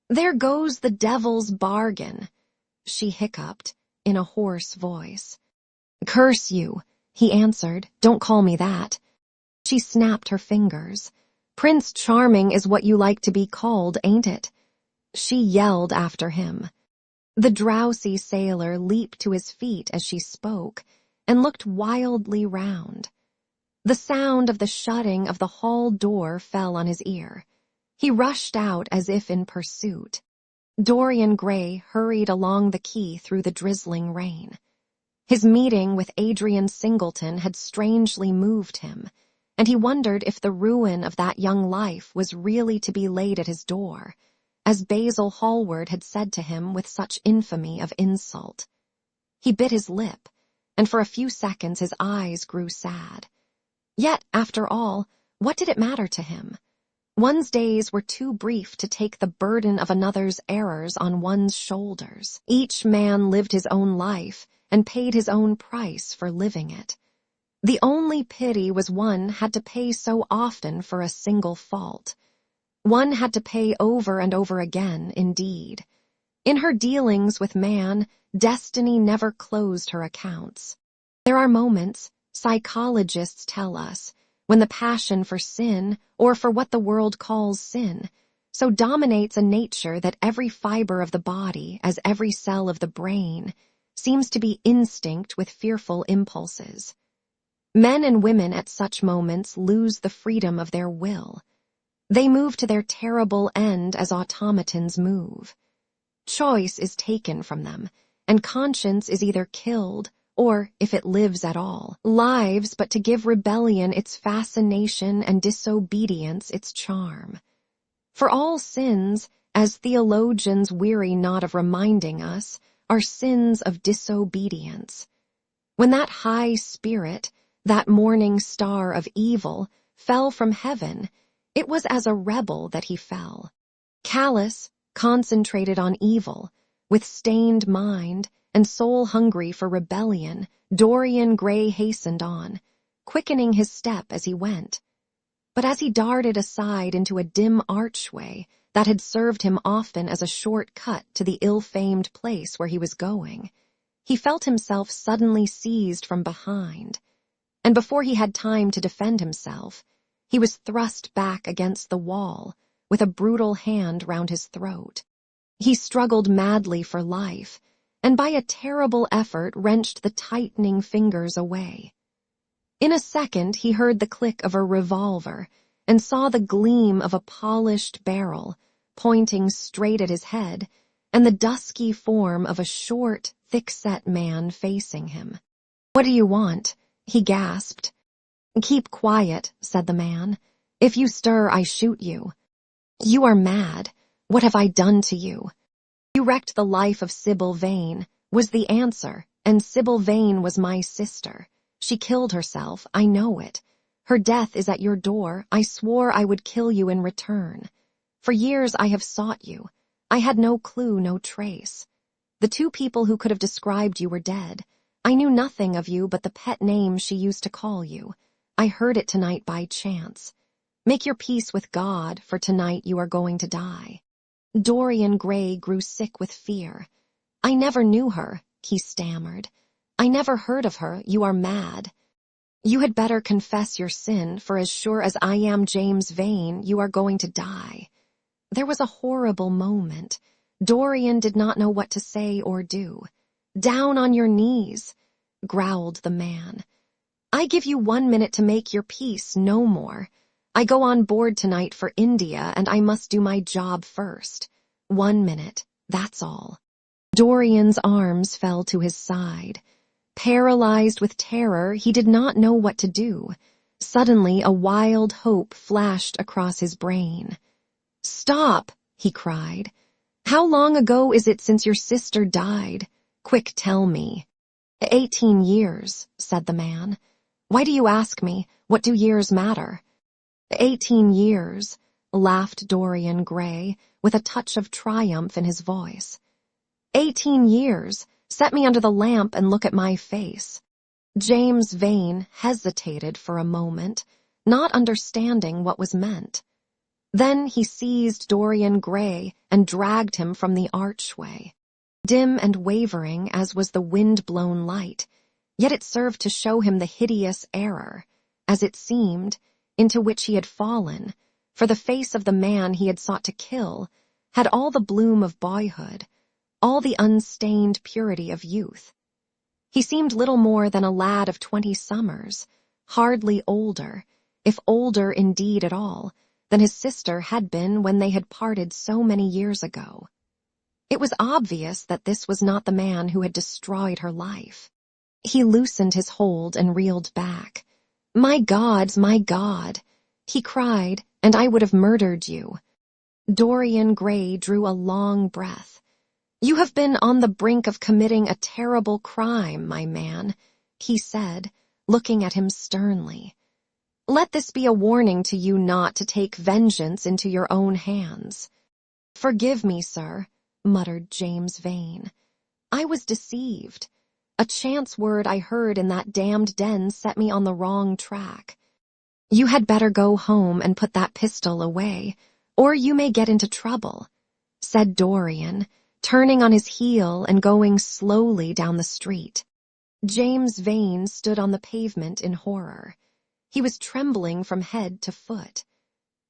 "There goes the devil's bargain." she hiccuped, in a hoarse voice. "Curse you," he answered. "Don't call me that." She snapped her fingers. "Prince Charming is what you like to be called, ain't it?" She yelled after him. The drowsy sailor leaped to his feet as she spoke, and looked wildly round. The sound of the shutting of the hall door fell on his ear. He rushed out as if in pursuit. Dorian Gray hurried along the quay through the drizzling rain. His meeting with Adrian Singleton had strangely moved him, and he wondered if the ruin of that young life was really to be laid at his door, as Basil Hallward had said to him with such infamy of insult. He bit his lip, and for a few seconds his eyes grew sad. Yet, after all, what did it matter to him? One's days were too brief to take the burden of another's errors on one's shoulders. Each man lived his own life and paid his own price for living it. The only pity was one had to pay so often for a single fault. One had to pay over and over again, indeed. In her dealings with man, destiny never closed her accounts. There are moments, psychologists tell us, when the passion for sin, or for what the world calls sin, so dominates a nature that every fiber of the body, as every cell of the brain, seems to be instinct with fearful impulses. Men and women at such moments lose the freedom of their will. They move to their terrible end as automatons move. Choice is taken from them, and conscience is either killed, or, if it lives at all, lives but to give rebellion its fascination and disobedience its charm. For all sins, as theologians weary not of reminding us, are sins of disobedience. When that high spirit, that morning star of evil, fell from heaven, it was as a rebel that he fell. Callous, concentrated on evil, with stained mind, and soul hungry for rebellion, Dorian Gray hastened on, quickening his step as he went. But as he darted aside into a dim archway that had served him often as a short cut to the ill-famed place where he was going, he felt himself suddenly seized from behind, and before he had time to defend himself, he was thrust back against the wall with a brutal hand round his throat. He struggled madly for life, and by a terrible effort wrenched the tightening fingers away. In a second he heard the click of a revolver and saw the gleam of a polished barrel pointing straight at his head and the dusky form of a short, thick-set man facing him. "What do you want?" he gasped. "Keep quiet," said the man. "If you stir, I shoot you." "You are mad. What have I done to you?" "You wrecked the life of Sybil Vane," was the answer, "and Sybil Vane was my sister. She killed herself, I know it. Her death is at your door. I swore I would kill you in return. For years I have sought you. I had no clue, no trace. The two people who could have described you were dead. I knew nothing of you but the pet name she used to call you. I heard it tonight by chance. Make your peace with God, for tonight you are going to die." Dorian Gray grew sick with fear. "I never knew her," he stammered. "I never heard of her. You are mad." "You had better confess your sin, for as sure as I am James Vane, you are going to die." There was a horrible moment. Dorian did not know what to say or do. "Down on your knees," growled the man. "I give you 1 minute to make your peace, no more. I go on board tonight for India, and I must do my job first. 1 minute, that's all." Dorian's arms fell to his side. Paralyzed with terror, he did not know what to do. Suddenly, a wild hope flashed across his brain. "Stop!" he cried. "How long ago is it since your sister died? Quick, tell me." 18 years, said the man. "Why do you ask me? What do years matter?" 18 years, laughed Dorian Gray, with a touch of triumph in his voice. 18 years, set me under the lamp and look at my face. James Vane hesitated for a moment, not understanding what was meant. Then he seized Dorian Gray and dragged him from the archway. dim and wavering as was the wind-blown light, yet it served to show him the hideous error, as it seemed, into which he had fallen, for the face of the man he had sought to kill had all the bloom of boyhood, all the unstained purity of youth. He seemed little more than a lad of 20 summers, hardly older, if older indeed at all, than his sister had been when they had parted so many years ago. It was obvious that this was not the man who had destroyed her life. He loosened his hold and reeled back. My God, he cried, and I would have murdered you. Dorian Gray drew a long breath. You have been on the brink of committing a terrible crime, my man, he said, looking at him sternly. Let this be a warning to you not to take vengeance into your own hands. Forgive me, sir, muttered James Vane. I was deceived. A chance word I heard in that damned den set me on the wrong track. You had better go home and put that pistol away, or you may get into trouble, said Dorian, turning on his heel and going slowly down the street. James Vane stood on the pavement in horror. He was trembling from head to foot.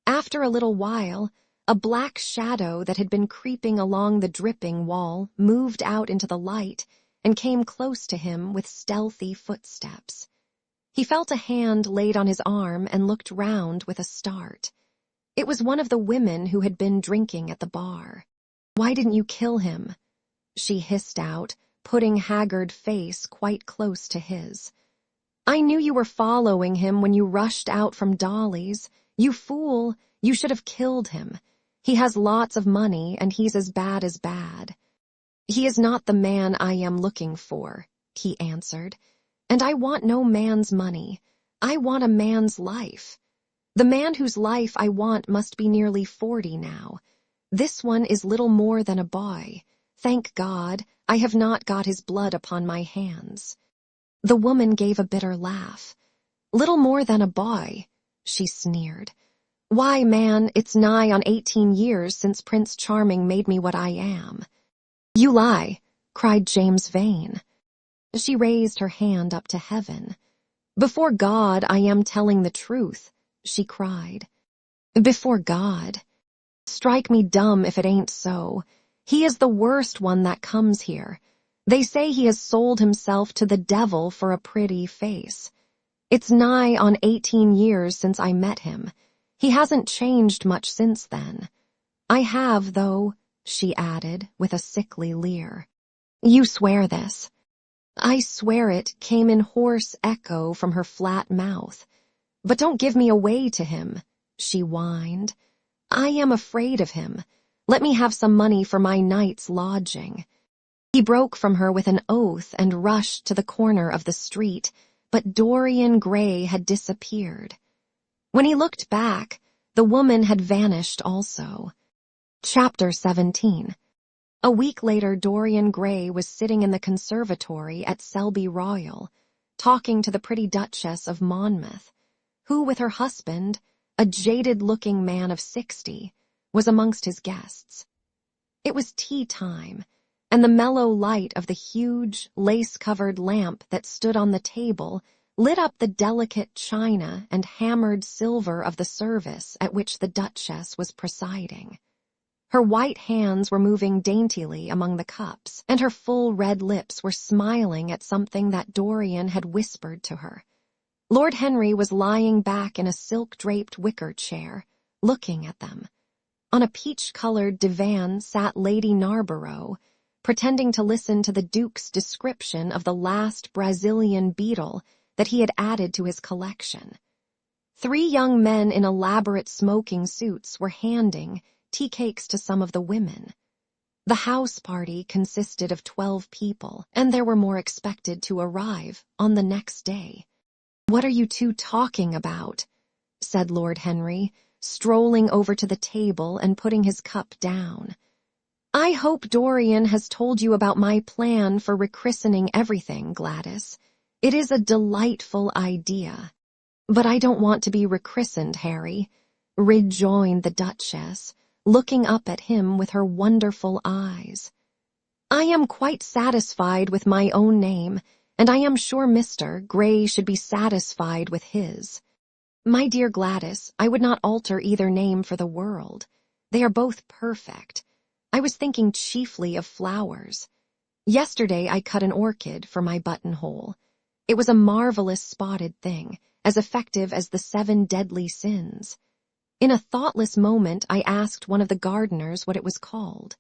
After a little while, a black shadow that had been creeping along the dripping wall moved out into the light and came close to him with stealthy footsteps. He felt a hand laid on his arm and looked round with a start. It was one of the women who had been drinking at the bar. Why didn't you kill him? She hissed out, putting haggard face quite close to his. I knew you were following him when you rushed out from Dolly's. You fool, you should have killed him. He has lots of money and he's as bad. He is not the man I am looking for, he answered. And I want no man's money. I want a man's life. The man whose life I want must be nearly 40 now. This one is little more than a boy. Thank God, I have not got his blood upon my hands. The woman gave a bitter laugh. Little more than a boy, she sneered. Why, man, it's nigh on 18 years since Prince Charming made me what I am. You lie, cried James Vane. She raised her hand up to heaven. Before God, I am telling the truth, she cried. Before God. Strike me dumb if it ain't so. He is the worst one that comes here. They say he has sold himself to the devil for a pretty face. It's nigh on 18 years since I met him. He hasn't changed much since then. I have, though, she added, with a sickly leer. You swear this. I swear it, came in hoarse echo from her flat mouth. But don't give me away to him, she whined. I am afraid of him. Let me have some money for my night's lodging. He broke from her with an oath and rushed to the corner of the street, but Dorian Gray had disappeared. When he looked back, the woman had vanished also. Chapter 17. A week later, Dorian Gray was sitting in the conservatory at Selby Royal, talking to the pretty Duchess of Monmouth, who, with her husband, a jaded-looking man of 60, was amongst his guests. It was tea time, and the mellow light of the huge, lace-covered lamp that stood on the table lit up the delicate china and hammered silver of the service at which the Duchess was presiding. Her white hands were moving daintily among the cups, and her full red lips were smiling at something that Dorian had whispered to her. Lord Henry was lying back in a silk-draped wicker chair, looking at them. On a peach-colored divan sat Lady Narborough, pretending to listen to the Duke's description of the last Brazilian beetle that he had added to his collection. 3 young men in elaborate smoking suits were handing tea cakes to some of the women. The house party consisted of 12 people, and there were more expected to arrive on the next day. What are you two talking about? Said Lord Henry, strolling over to the table and putting his cup down. I hope Dorian has told you about my plan for rechristening everything, Gladys. It is a delightful idea. But I don't want to be rechristened, Harry, rejoined the Duchess, looking up at him with her wonderful eyes. I am quite satisfied with my own name, and I am sure Mr. Gray should be satisfied with his. My dear Gladys, I would not alter either name for the world. They are both perfect. I was thinking chiefly of flowers. Yesterday I cut an orchid for my buttonhole. It was a marvelous spotted thing, as effective as the 7 deadly sins. In a thoughtless moment I asked one of the gardeners what it was called.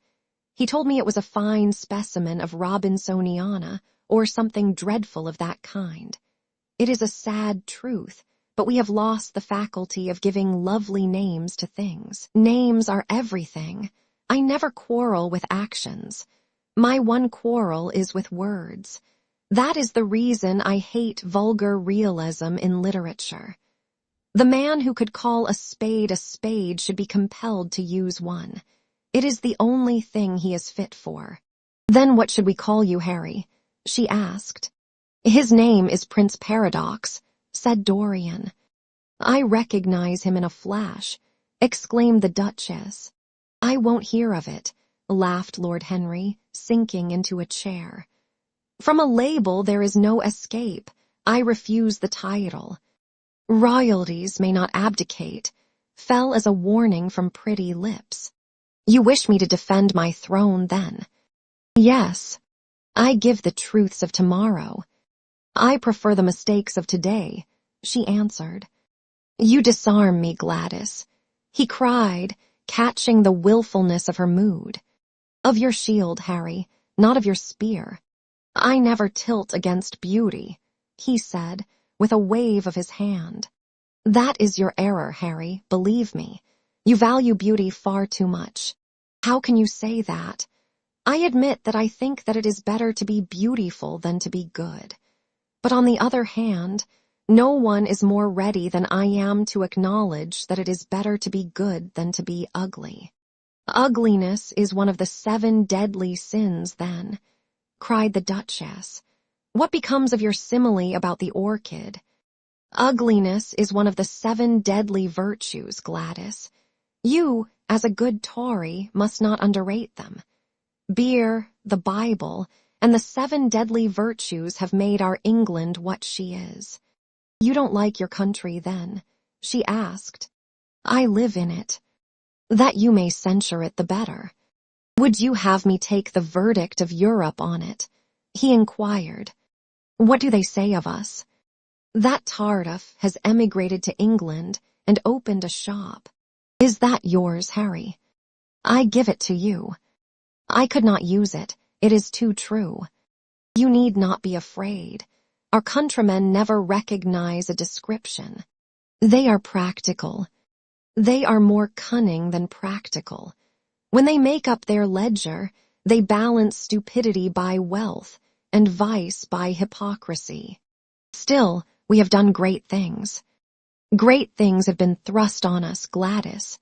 He told me it was a fine specimen of Robinsoniana, or something dreadful of that kind. It is a sad truth, but we have lost the faculty of giving lovely names to things. Names are everything. I never quarrel with actions. My one quarrel is with words. That is the reason I hate vulgar realism in literature. The man who could call a spade should be compelled to use one. It is the only thing he is fit for. Then what should we call you, Harry? She asked. His name is Prince Paradox, said Dorian. I recognize him in a flash, exclaimed the Duchess. I won't hear of it, laughed Lord Henry, sinking into a chair. From a label there is no escape. I refuse the title. Royalties may not abdicate, fell as a warning from pretty lips. You wish me to defend my throne, then? Yes. I give the truths of tomorrow. I prefer the mistakes of today, she answered. You disarm me, Gladys, he cried, catching the willfulness of her mood. Of your shield, Harry, not of your spear. I never tilt against beauty, he said, with a wave of his hand. That is your error, Harry, believe me. You value beauty far too much. How can you say that? I admit that I think that it is better to be beautiful than to be good. But on the other hand, no one is more ready than I am to acknowledge that it is better to be good than to be ugly. Ugliness is one of the 7 deadly sins, then, cried the Duchess. What becomes of your simile about the orchid? Ugliness is one of the 7 deadly virtues, Gladys. You, as a good Tory, must not underrate them. Beer, the Bible, and the 7 deadly virtues have made our England what she is. You don't like your country, then? She asked. I live in it. That you may censure it the better. Would you have me take the verdict of Europe on it? He inquired. What do they say of us? That Tardif has emigrated to England and opened a shop. Is that yours, Harry? I give it to you. I could not use it. It is too true. You need not be afraid. Our countrymen never recognize a description. They are practical. They are more cunning than practical. When they make up their ledger, they balance stupidity by wealth and vice by hypocrisy. Still, we have done great things. Great things have been thrust on us, Gladys.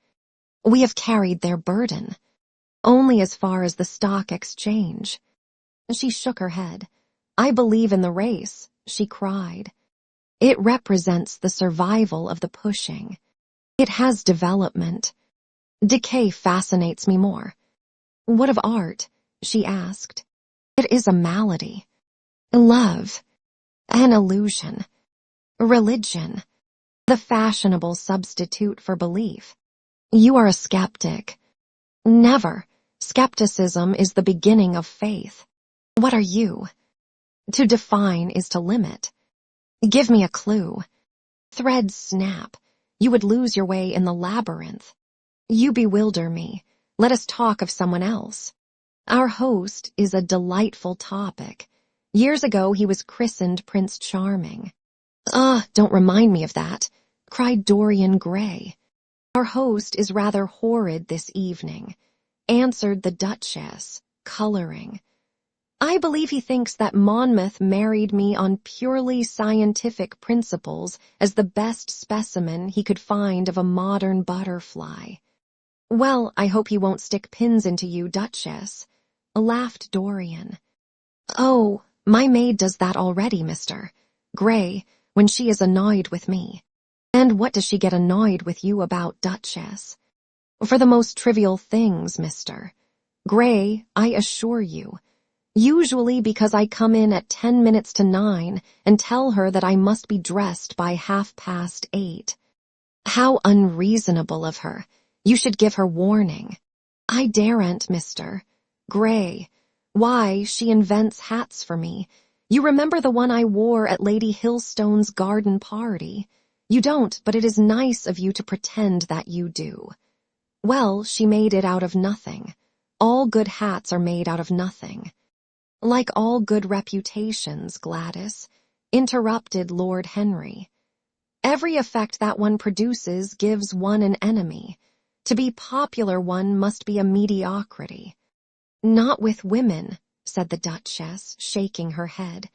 We have carried their burden. Only as far as the stock exchange. She shook her head. I believe in the race, she cried. It represents the survival of the pushing. It has development. Decay fascinates me more. What of art? She asked. It is a malady. Love. An illusion. Religion. The fashionable substitute for belief. You are a skeptic. Never. Skepticism is the beginning of faith. What are you? To define is to limit. Give me a clue. Threads snap. You would lose your way in the labyrinth. You bewilder me. Let us talk of someone else. Our host is a delightful topic. Years ago he was christened Prince Charming. Don't remind me of that, cried Dorian Gray. Our host is rather horrid this evening, answered the Duchess, coloring. I believe he thinks that Monmouth married me on purely scientific principles as the best specimen he could find of a modern butterfly. Well, I hope he won't stick pins into you, Duchess, laughed Dorian. Oh, my maid does that already, Mr. Gray, when she is annoyed with me. And what does she get annoyed with you about, Duchess? For the most trivial things, Mr. Gray, I assure you. Usually because I come in at 10 minutes to 9 and tell her that I must be dressed by 8:30. How unreasonable of her. You should give her warning. I daren't, Mr. Gray. Why, she invents hats for me. You remember the one I wore at Lady Hillstone's garden party? You don't, but it is nice of you to pretend that you do. Well, she made it out of nothing. All good hats are made out of nothing. Like all good reputations, Gladys, interrupted Lord Henry. Every effect that one produces gives one an enemy. To be popular one must be a mediocrity. Not with women, said the Duchess, shaking her head.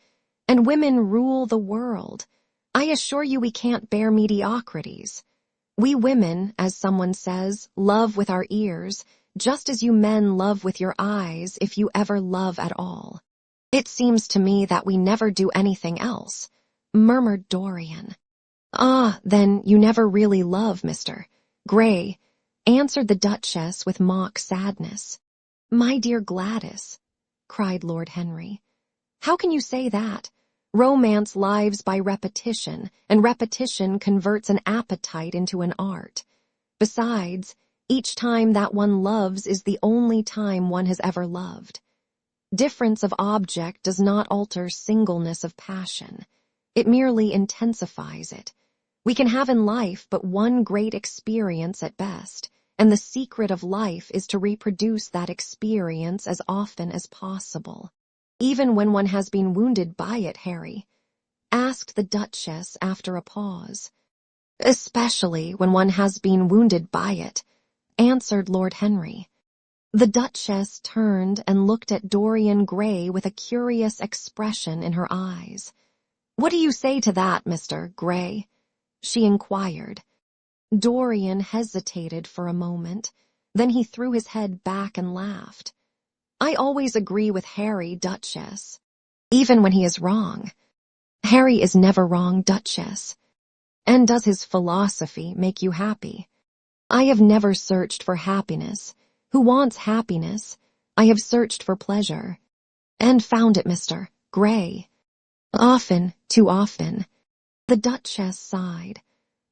And women rule the world. I assure you we can't bear mediocrities. We women, as someone says, love with our ears, just as you men love with your eyes, if you ever love at all. It seems to me that we never do anything else, murmured Dorian. Ah, then you never really love, Mr. Gray, answered the Duchess with mock sadness. My dear Gladys, cried Lord Henry, how can you say that? Romance lives by repetition, and repetition converts an appetite into an art. Besides, each time that one loves is the only time one has ever loved. Difference of object does not alter singleness of passion. It merely intensifies it. We can have in life but one great experience at best, and the secret of life is to reproduce that experience as often as possible. Even when one has been wounded by it, Harry, asked the Duchess after a pause. Especially when one has been wounded by it, answered Lord Henry. The Duchess turned and looked at Dorian Gray with a curious expression in her eyes. What do you say to that, Mr. Gray? She inquired. Dorian hesitated for a moment, then he threw his head back and laughed. I always agree with Harry, Duchess, even when he is wrong. Harry is never wrong, Duchess. And does his philosophy make you happy? I have never searched for happiness. Who wants happiness? I have searched for pleasure. And found it, Mr. Gray. Often, too often. The Duchess sighed.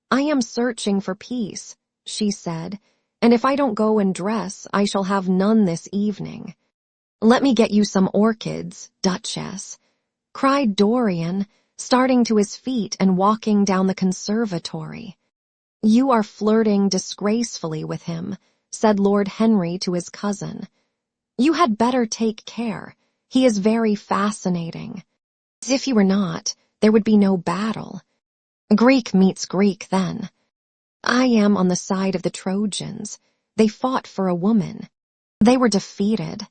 I am searching for peace, she said, and if I don't go and dress, I shall have none this evening. Let me get you some orchids, Duchess, cried Dorian, starting to his feet and walking down the conservatory. You are flirting disgracefully with him, said Lord Henry to his cousin. You had better take care. He is very fascinating. If he were not, there would be no battle. Greek meets Greek then. I am on the side of the Trojans. They fought for a woman. They were defeated.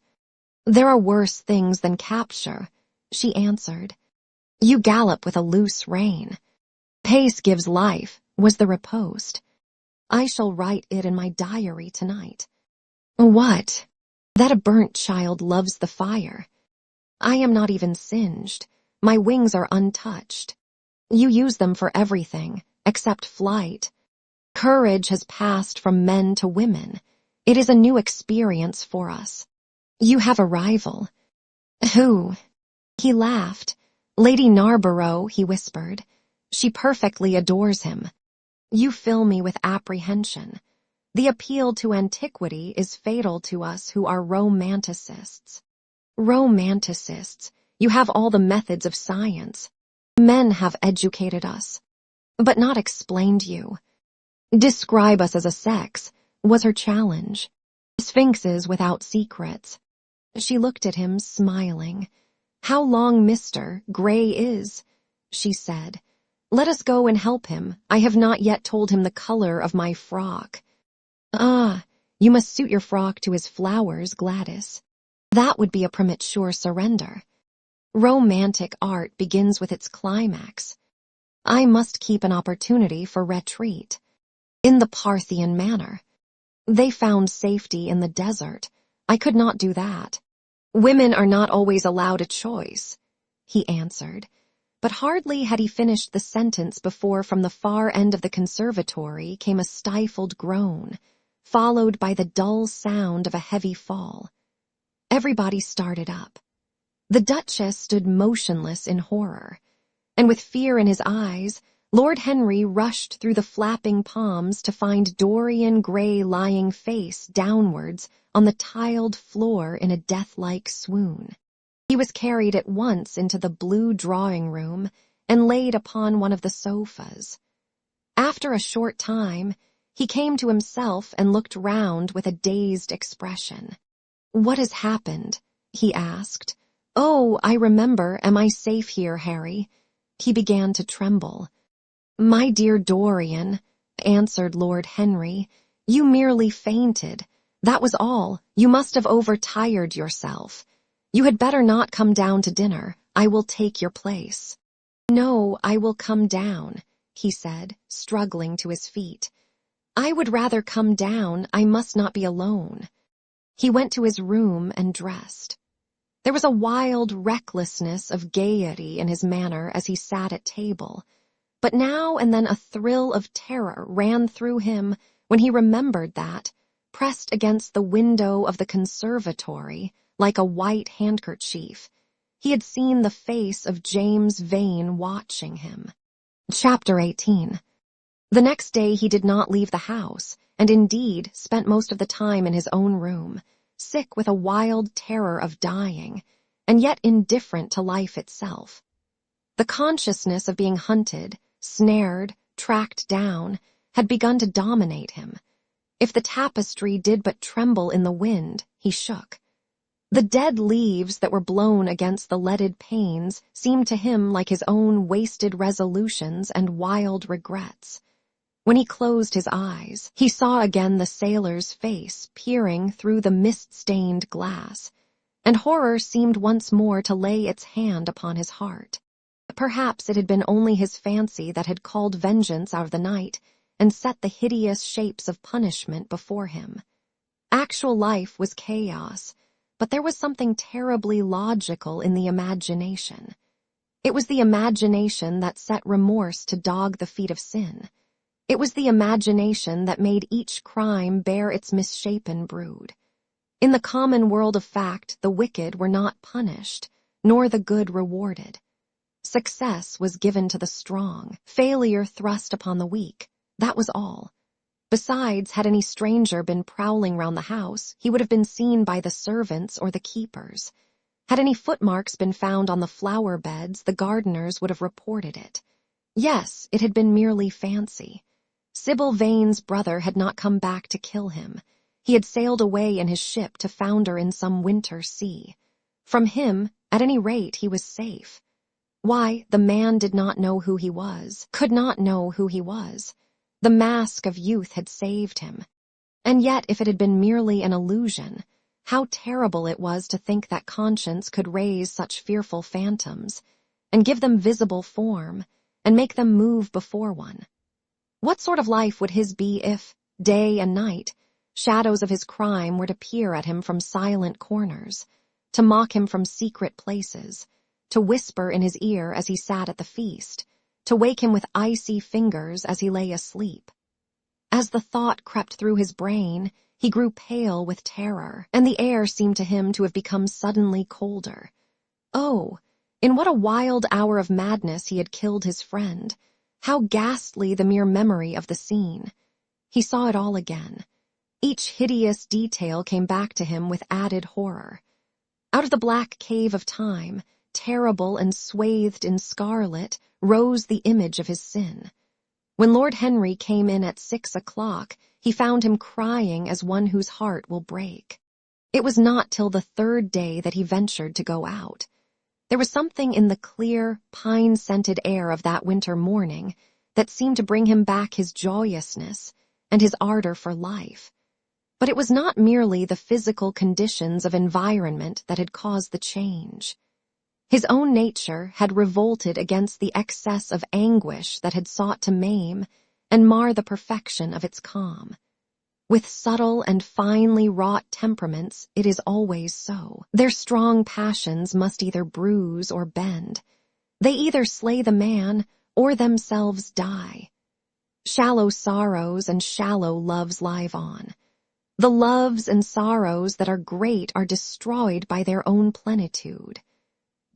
There are worse things than capture, she answered. You gallop with a loose rein. Pace gives life, was the riposte. I shall write it in my diary tonight. What? That a burnt child loves the fire. I am not even singed. My wings are untouched. You use them for everything, except flight. Courage has passed from men to women. It is a new experience for us. You have a rival. Who? He laughed. Lady Narborough, he whispered. She perfectly adores him. You fill me with apprehension. The appeal to antiquity is fatal to us who are romanticists. Romanticists, you have all the methods of science. Men have educated us, but not explained you. Describe us as a sex, was her challenge. Sphinxes without secrets. She looked at him, smiling. How long Mr. Gray is, she said. Let us go and help him. I have not yet told him the color of my frock. Ah, you must suit your frock to his flowers, Gladys. That would be a premature surrender. Romantic art begins with its climax. I must keep an opportunity for retreat. In the Parthian manner. They found safety in the desert. I could not do that. Women are not always allowed a choice, he answered. But hardly had he finished the sentence before from the far end of the conservatory came a stifled groan, followed by the dull sound of a heavy fall. Everybody started up. The Duchess stood motionless in horror, and with fear in his eyes, Lord Henry rushed through the flapping palms to find Dorian Gray lying face downwards on the tiled floor in a death-like swoon. He was carried at once into the blue drawing-room and laid upon one of the sofas. After a short time, he came to himself and looked round with a dazed expression. "What has happened?" he asked. "Oh, I remember. Am I safe here, Harry?" He began to tremble. "My dear Dorian," answered Lord Henry, "you merely fainted. That was all. You must have overtired yourself. You had better not come down to dinner. I will take your place." "No, I will come down," he said, struggling to his feet. "I would rather come down. I must not be alone." He went to his room and dressed. There was a wild recklessness of gaiety in his manner as he sat at table, but now and then a thrill of terror ran through him when he remembered that, pressed against the window of the conservatory, like a white handkerchief, he had seen the face of James Vane watching him. Chapter 18. The next day he did not leave the house, and indeed spent most of the time in his own room, sick with a wild terror of dying, and yet indifferent to life itself. The consciousness of being hunted, snared, tracked down, had begun to dominate him. If the tapestry did but tremble in the wind, he shook. The dead leaves that were blown against the leaded panes seemed to him like his own wasted resolutions and wild regrets. When he closed his eyes, he saw again the sailor's face peering through the mist-stained glass, and horror seemed once more to lay its hand upon his heart. Perhaps it had been only his fancy that had called vengeance out of the night and set the hideous shapes of punishment before him. Actual life was chaos, but there was something terribly logical in the imagination. It was the imagination that set remorse to dog the feet of sin. It was the imagination that made each crime bear its misshapen brood. In the common world of fact, the wicked were not punished, nor the good rewarded. Success was given to the strong, failure thrust upon the weak. That was all. Besides, had any stranger been prowling round the house, he would have been seen by the servants or the keepers. Had any footmarks been found on the flower beds, the gardeners would have reported it. Yes, it had been merely fancy. Sybil Vane's brother had not come back to kill him. He had sailed away in his ship to founder in some winter sea. From him, at any rate, he was safe. Why, the man did not know who he was, could not know who he was. The mask of youth had saved him. And yet, if it had been merely an illusion, how terrible it was to think that conscience could raise such fearful phantoms, and give them visible form, and make them move before one. What sort of life would his be if, day and night, shadows of his crime were to peer at him from silent corners, to mock him from secret places, to whisper in his ear as he sat at the feast, to wake him with icy fingers as he lay asleep? As the thought crept through his brain, he grew pale with terror, and the air seemed to him to have become suddenly colder. Oh, in what a wild hour of madness he had killed his friend! How ghastly the mere memory of the scene! He saw it all again. Each hideous detail came back to him with added horror. Out of the black cave of time, terrible and swathed in scarlet, rose the image of his sin. When Lord Henry came in at 6 o'clock, he found him crying as one whose heart will break. It was not till the third day that he ventured to go out. There was something in the clear, pine-scented air of that winter morning that seemed to bring him back his joyousness and his ardor for life. But it was not merely the physical conditions of environment that had caused the change. His own nature had revolted against the excess of anguish that had sought to maim and mar the perfection of its calm. With subtle and finely wrought temperaments, it is always so. Their strong passions must either bruise or bend. They either slay the man or themselves die. Shallow sorrows and shallow loves live on. The loves and sorrows that are great are destroyed by their own plenitude.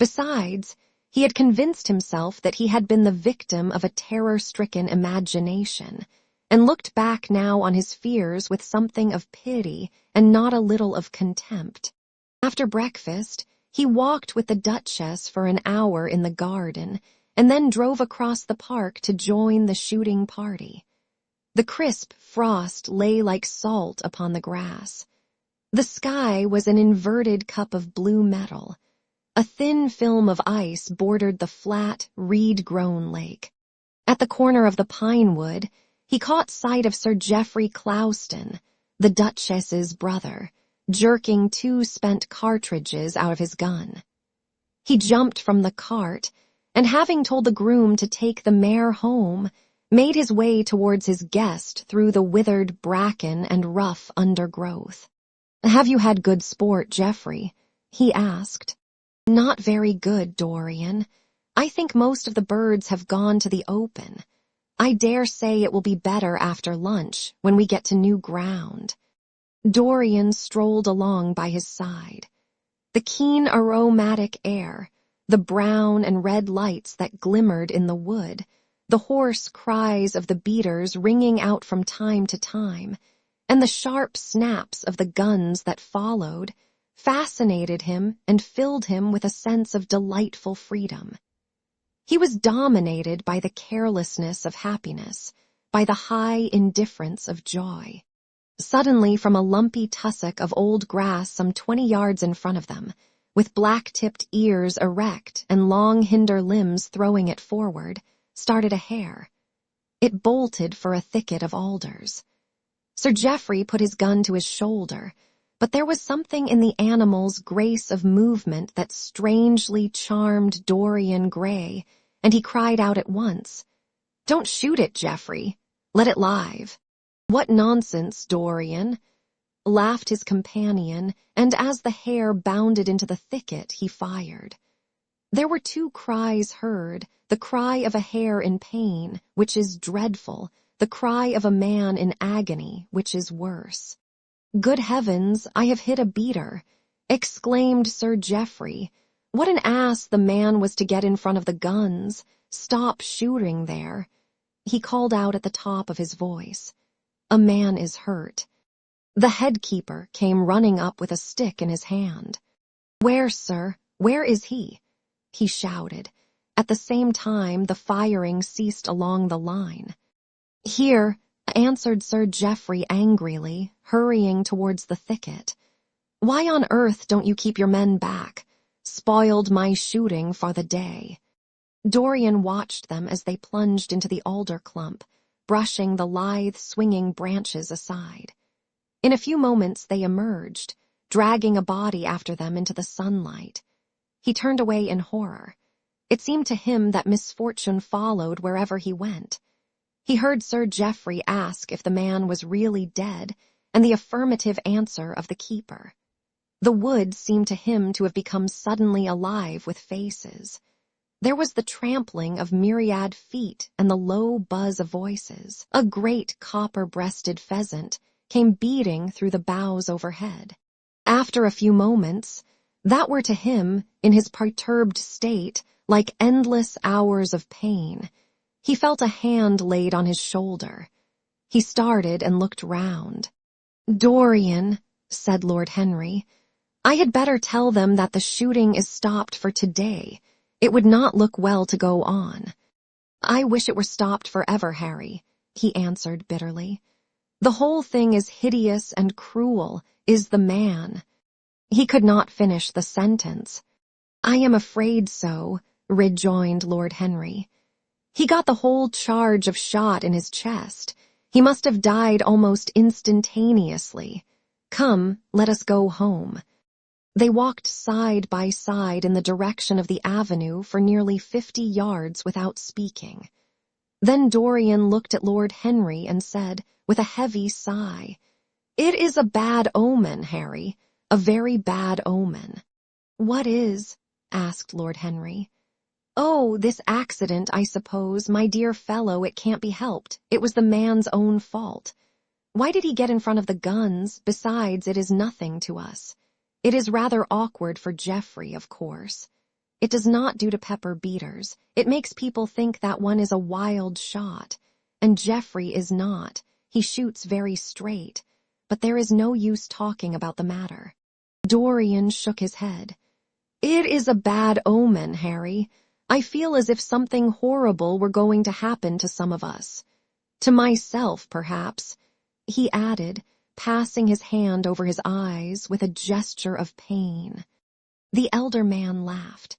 Besides, he had convinced himself that he had been the victim of a terror-stricken imagination, and looked back now on his fears with something of pity and not a little of contempt. After breakfast, he walked with the Duchess for an hour in the garden, and then drove across the park to join the shooting party. The crisp frost lay like salt upon the grass. The sky was an inverted cup of blue metal. A thin film of ice bordered the flat, reed-grown lake. At the corner of the pine wood, he caught sight of Sir Geoffrey Clouston, the Duchess's brother, jerking 2 spent cartridges out of his gun. He jumped from the cart, and having told the groom to take the mare home, made his way towards his guest through the withered bracken and rough undergrowth. "Have you had good sport, Geoffrey?" he asked. "Not very good, Dorian. I think most of the birds have gone to the open. I dare say it will be better after lunch, when we get to new ground." Dorian strolled along by his side. The keen aromatic air, the brown and red lights that glimmered in the wood, the hoarse cries of the beaters ringing out from time to time, and the sharp snaps of the guns that followed, fascinated him and filled him with a sense of delightful freedom. He was dominated by the carelessness of happiness, by the high indifference of joy. Suddenly, from a lumpy tussock of old grass some 20 yards in front of them, with black-tipped ears erect and long hinder limbs throwing it forward, started a hare. It bolted for a thicket of alders. Sir Geoffrey put his gun to his shoulder, but there was something in the animal's grace of movement that strangely charmed Dorian Gray, and he cried out at once, "Don't shoot it, Geoffrey. Let it live." "What nonsense, Dorian," laughed his companion, and as the hare bounded into the thicket, he fired. There were 2 cries heard, the cry of a hare in pain, which is dreadful, the cry of a man in agony, which is worse. "Good heavens, I have hit a beater," exclaimed Sir Geoffrey. What an ass the man was to get in front of the guns. Stop shooting there. He called out at the top of his voice. "A man is hurt." The head-keeper came running up with a stick in his hand. "Where, sir? Where is he?" he shouted. At the same time, the firing ceased along the line. "Here," answered Sir Geoffrey angrily, hurrying towards the thicket. "Why on earth don't you keep your men back? Spoiled my shooting for the day." Dorian watched them as they plunged into the alder clump, brushing the lithe, swinging branches aside. In a few moments they emerged, dragging a body after them into the sunlight. He turned away in horror. It seemed to him that misfortune followed wherever he went. He heard Sir Geoffrey ask if the man was really dead, and the affirmative answer of the keeper. The wood seemed to him to have become suddenly alive with faces. There was the trampling of myriad feet and the low buzz of voices. A great copper-breasted pheasant came beating through the boughs overhead. After a few moments, that were to him, in his perturbed state, like endless hours of pain. He felt a hand laid on his shoulder. He started and looked round. "Dorian," said Lord Henry, "I had better tell them that the shooting is stopped for today. It would not look well to go on." "I wish it were stopped forever, Harry," he answered bitterly. "The whole thing is hideous and cruel, is the man." He could not finish the sentence. "I am afraid so," rejoined Lord Henry. "He got the whole charge of shot in his chest. He must have died almost instantaneously. Come, let us go home." They walked side by side in the direction of the avenue for nearly 50 yards without speaking. Then Dorian looked at Lord Henry and said, with a heavy sigh, "It is a bad omen, Harry, a very bad omen." "What is?" asked Lord Henry. "Oh, this accident, I suppose, my dear fellow, it can't be helped. It was the man's own fault. Why did he get in front of the guns? Besides, it is nothing to us. It is rather awkward for Geoffrey, of course. It does not do to pepper beaters. It makes people think that one is a wild shot. And Geoffrey is not. He shoots very straight. But there is no use talking about the matter. Dorian shook his head. It is a bad omen, Harry. I feel as if something horrible were going to happen to some of us. To myself, perhaps, he added, passing his hand over his eyes with a gesture of pain. The elder man laughed.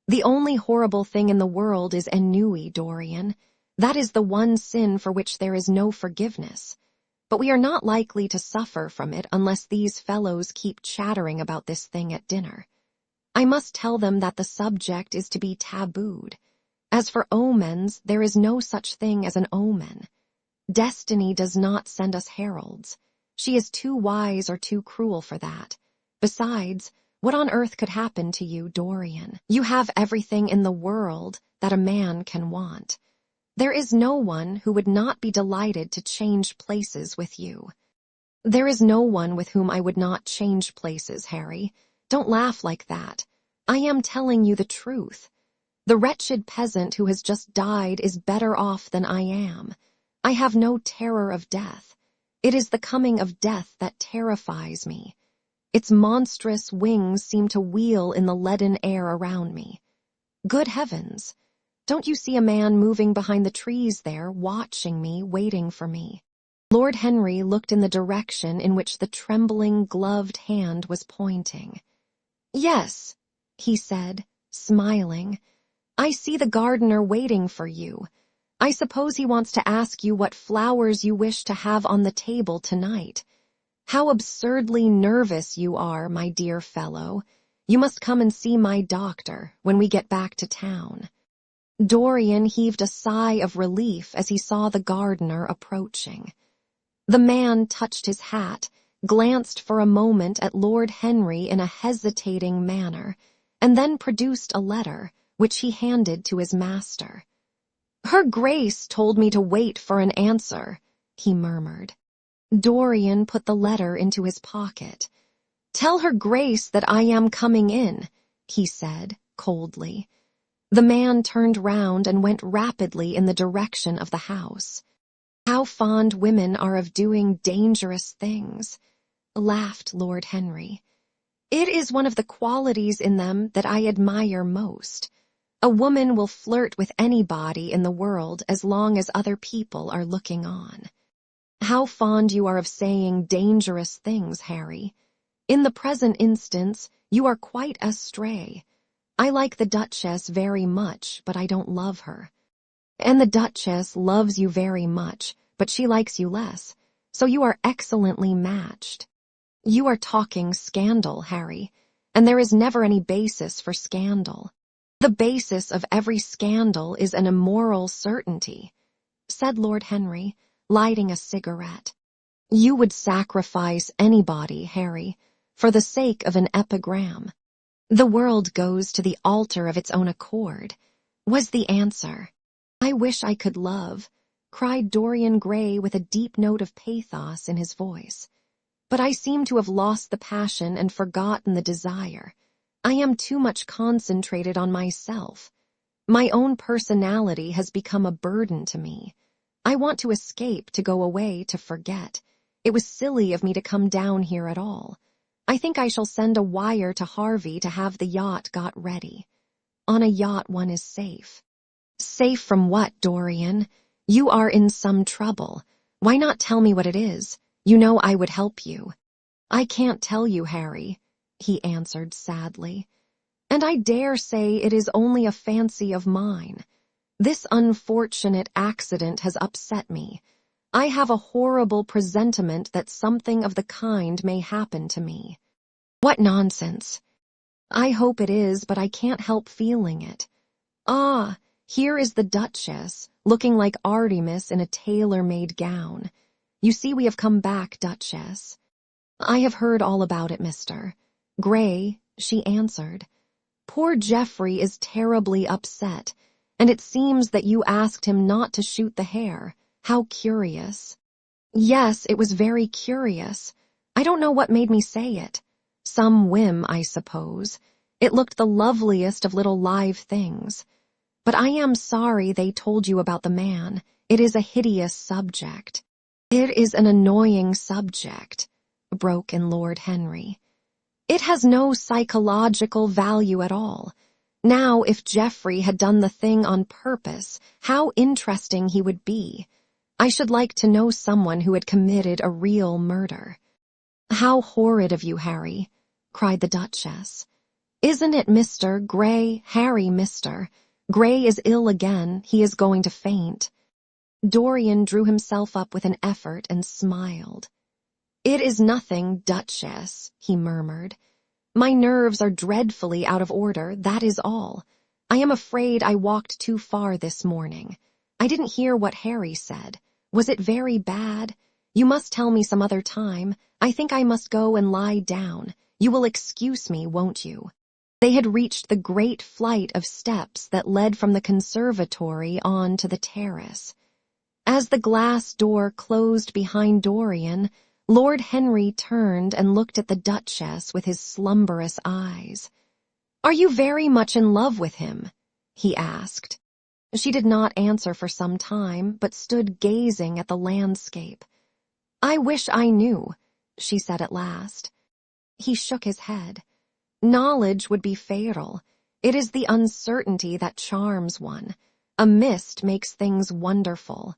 The only horrible thing in the world is ennui, Dorian. That is the one sin for which there is no forgiveness. But we are not likely to suffer from it unless these fellows keep chattering about this thing at dinner. I must tell them that the subject is to be tabooed. As for omens, there is no such thing as an omen. Destiny does not send us heralds. She is too wise or too cruel for that. Besides, what on earth could happen to you, Dorian? You have everything in the world that a man can want. There is no one who would not be delighted to change places with you. There is no one with whom I would not change places, Harry. Don't laugh like that. I am telling you the truth. The wretched peasant who has just died is better off than I am. I have no terror of death. It is the coming of death that terrifies me. Its monstrous wings seem to wheel in the leaden air around me. Good heavens! Don't you see a man moving behind the trees there, watching me, waiting for me? Lord Henry looked in the direction in which the trembling, gloved hand was pointing. Yes, he said, smiling. I see the gardener waiting for you. I suppose he wants to ask you what flowers you wish to have on the table tonight. How absurdly nervous you are, my dear fellow. You must come and see my doctor when we get back to town. Dorian heaved a sigh of relief as he saw the gardener approaching. The man touched his hat, glanced for a moment at Lord Henry in a hesitating manner, and then produced a letter, which he handed to his master. Her Grace told me to wait for an answer, he murmured. Dorian put the letter into his pocket. Tell Her Grace that I am coming in, he said, coldly. The man turned round and went rapidly in the direction of the house. How fond women are of doing dangerous things, laughed Lord Henry. It is one of the qualities in them that I admire most. A woman will flirt with anybody in the world as long as other people are looking on. How fond you are of saying dangerous things, Harry. In the present instance, you are quite astray. I like the Duchess very much, but I don't love her. And the Duchess loves you very much, but she likes you less, so you are excellently matched. You are talking scandal, Harry, and there is never any basis for scandal. The basis of every scandal is an immoral certainty, said Lord Henry, lighting a cigarette. You would sacrifice anybody, Harry, for the sake of an epigram. The world goes to the altar of its own accord, was the answer. I wish I could love, cried Dorian Gray with a deep note of pathos in his voice. But I seem to have lost the passion and forgotten the desire. I am too much concentrated on myself. My own personality has become a burden to me. I want to escape, to go away, to forget. It was silly of me to come down here at all. I think I shall send a wire to Harvey to have the yacht got ready. On a yacht one is safe. Safe from what, Dorian? You are in some trouble. Why not tell me what it is? You know I would help you. I can't tell you, Harry, he answered sadly. And I dare say it is only a fancy of mine. This unfortunate accident has upset me. I have a horrible presentiment that something of the kind may happen to me. What nonsense! I hope it is, but I can't help feeling it. Ah, here is the Duchess, looking like Artemis in a tailor-made gown. You see we have come back, Duchess. I have heard all about it, Mr. Gray, she answered. Poor Geoffrey is terribly upset, and it seems that you asked him not to shoot the hare. How curious. Yes, it was very curious. I don't know what made me say it. Some whim, I suppose. It looked the loveliest of little live things. But I am sorry they told you about the man. It is a hideous subject. It is an annoying subject, broke in Lord Henry. It has no psychological value at all. Now, if Geoffrey had done the thing on purpose, how interesting he would be. I should like to know someone who had committed a real murder. How horrid of you, Harry, cried the Duchess. Isn't it Mr. Gray, Harry, Mr. Gray is ill again, he is going to faint. Dorian drew himself up with an effort and smiled. It is nothing, Duchess, he murmured. My nerves are dreadfully out of order, that is all. I am afraid I walked too far this morning. I didn't hear what Harry said. Was it very bad? You must tell me some other time. I think I must go and lie down. You will excuse me, won't you? They had reached the great flight of steps that led from the conservatory on to the terrace. As the glass door closed behind Dorian, Lord Henry turned and looked at the Duchess with his slumberous eyes. "Are you very much in love with him?" he asked. She did not answer for some time, but stood gazing at the landscape. "I wish I knew," she said at last. He shook his head. "Knowledge would be fatal. It is the uncertainty that charms one. A mist makes things wonderful.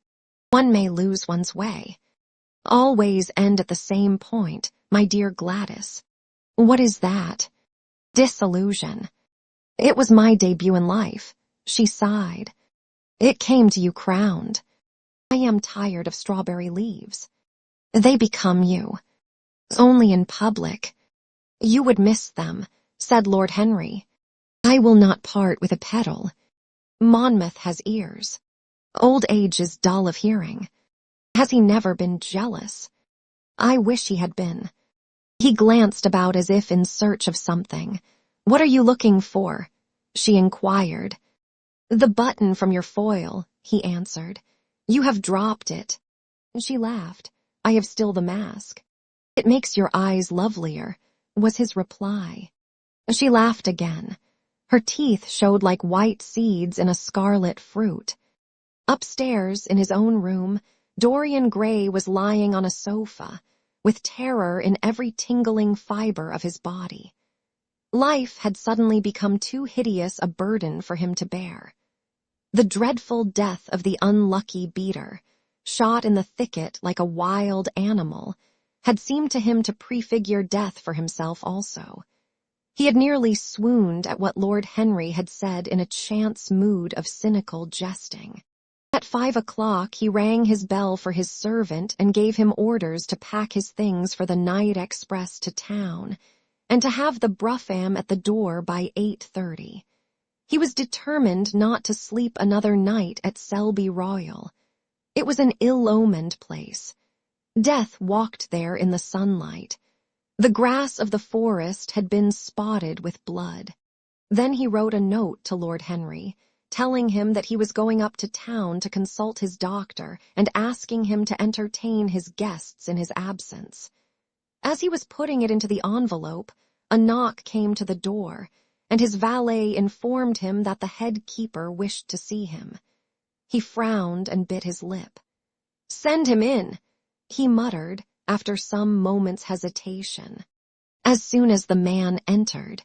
One may lose one's way. Always end at the same point, my dear Gladys." "What is that?" "Disillusion. It was my debut in life." She sighed. "It came to you crowned. I am tired of strawberry leaves. They become you. Only in public. You would miss them," said Lord Henry. "I will not part with a petal. Monmouth has ears. Old age is dull of hearing. Has he never been jealous? I wish he had been." He glanced about as if in search of something. "What are you looking for?" she inquired. "The button from your foil," he answered. "You have dropped it." She laughed. "I have still the mask." "It makes your eyes lovelier," was his reply. She laughed again. Her teeth showed like white seeds in a scarlet fruit. Upstairs, in his own room, Dorian Gray was lying on a sofa, with terror in every tingling fiber of his body. Life had suddenly become too hideous a burden for him to bear. The dreadful death of the unlucky beater, shot in the thicket like a wild animal, had seemed to him to prefigure death for himself also. He had nearly swooned at what Lord Henry had said in a chance mood of cynical jesting. At 5 o'clock he rang his bell for his servant and gave him orders to pack his things for the night express to town, and to have the brougham at the door by 8:30. He was determined not to sleep another night at Selby Royal. It was an ill-omened place. Death walked there in the sunlight. The grass of the forest had been spotted with blood. Then he wrote a note to Lord Henry, telling him that he was going up to town to consult his doctor and asking him to entertain his guests in his absence. As he was putting it into the envelope, a knock came to the door, and his valet informed him that the head keeper wished to see him. He frowned and bit his lip. "Send him in," he muttered after some moments' hesitation. As soon as the man entered,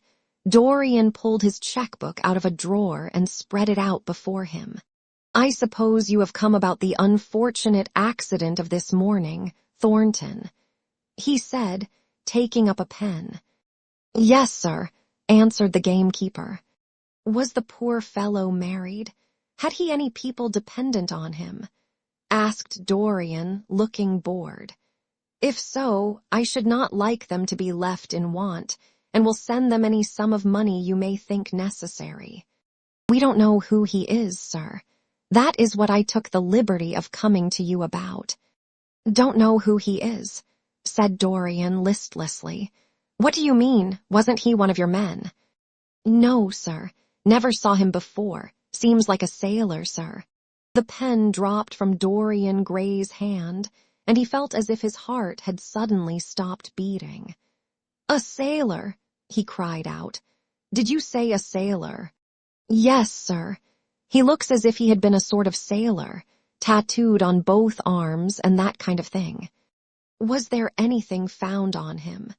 Dorian pulled his checkbook out of a drawer and spread it out before him. "I suppose you have come about the unfortunate accident of this morning, Thornton," he said, taking up a pen. "Yes, sir," answered the gamekeeper. "Was the poor fellow married? Had he any people dependent on him?" asked Dorian, looking bored. "If so, I should not like them to be left in want, and will send them any sum of money you may think necessary." "We don't know who he is, sir. That is what I took the liberty of coming to you about." "Don't know who he is," said Dorian listlessly. "What do you mean? Wasn't he one of your men?" "No, sir. Never saw him before. Seems like a sailor, sir." The pen dropped from Dorian Gray's hand, and he felt as if his heart had suddenly stopped beating. "A sailor!" he cried out. Did you say a sailor? Yes, sir. He looks as if he had been a sort of sailor, tattooed on both arms and that kind of thing. Was there anything found on him?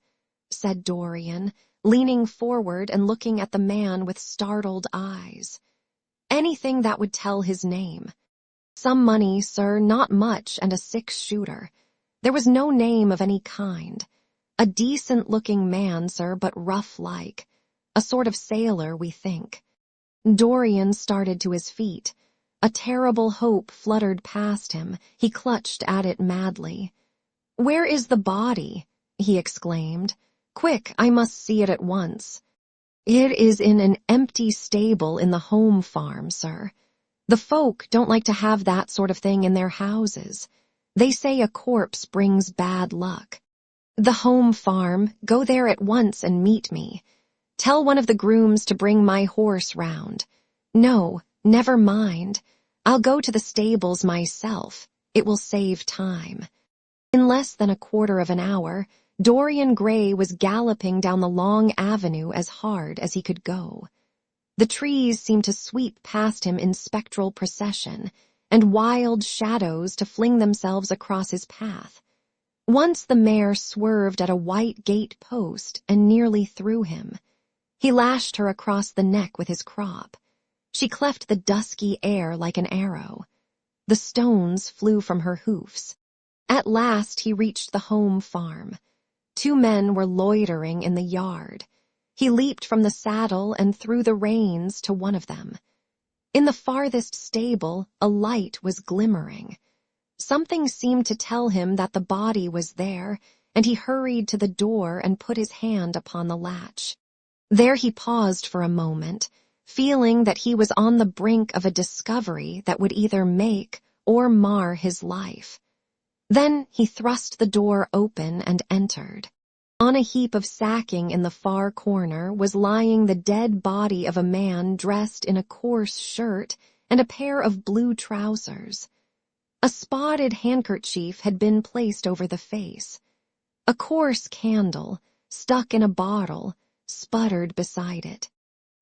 Said Dorian, leaning forward and looking at the man with startled eyes. Anything that would tell his name. Some money, sir, not much, and a 6-shooter. There was no name of any kind. A decent-looking man, sir, but rough-like. A sort of sailor, we think. Dorian started to his feet. A terrible hope fluttered past him. He clutched at it madly. "Where is the body?" he exclaimed. "Quick, I must see it at once." "It is in an empty stable in the home farm, sir. The folk don't like to have that sort of thing in their houses. They say a corpse brings bad luck. The home farm, go there at once and meet me. Tell one of the grooms to bring my horse round. No, never mind. I'll go to the stables myself. It will save time." In less than a quarter of an hour, Dorian Gray was galloping down the long avenue as hard as he could go. The trees seemed to sweep past him in spectral procession, and wild shadows to fling themselves across his path. Once the mare swerved at a white gate post and nearly threw him. He lashed her across the neck with his crop. She cleft the dusky air like an arrow. The stones flew from her hoofs. At last he reached the home farm. 2 men were loitering in the yard. He leaped from the saddle and threw the reins to one of them. In the farthest stable, a light was glimmering. Something seemed to tell him that the body was there, and he hurried to the door and put his hand upon the latch. There he paused for a moment, feeling that he was on the brink of a discovery that would either make or mar his life. Then he thrust the door open and entered. On a heap of sacking in the far corner was lying the dead body of a man dressed in a coarse shirt and a pair of blue trousers. A spotted handkerchief had been placed over the face. A coarse candle, stuck in a bottle, sputtered beside it.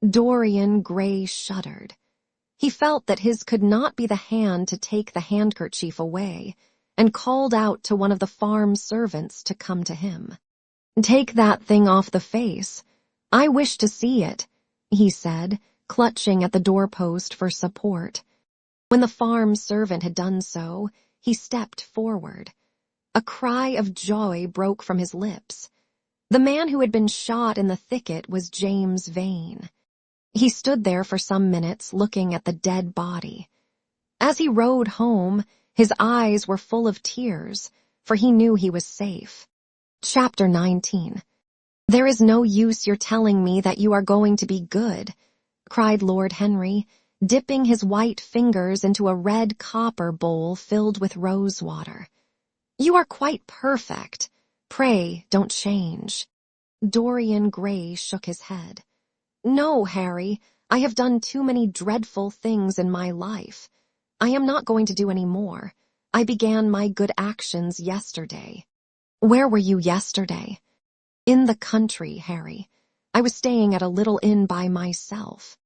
Dorian Gray shuddered. He felt that his could not be the hand to take the handkerchief away, and called out to one of the farm servants to come to him. "Take that thing off the face. I wish to see it," he said, clutching at the doorpost for support. When the farm servant had done so, he stepped forward. A cry of joy broke from his lips. The man who had been shot in the thicket was James Vane. He stood there for some minutes looking at the dead body. As he rode home, his eyes were full of tears, for he knew he was safe. Chapter 19. "There is no use your telling me that you are going to be good," cried Lord Henry, dipping his white fingers into a red copper bowl filled with rose water. "You are quite perfect. Pray, don't change." Dorian Gray shook his head. "No, Harry, I have done too many dreadful things in my life. I am not going to do any more. I began my good actions yesterday." "Where were you yesterday?" "In the country, Harry. I was staying at a little inn by myself."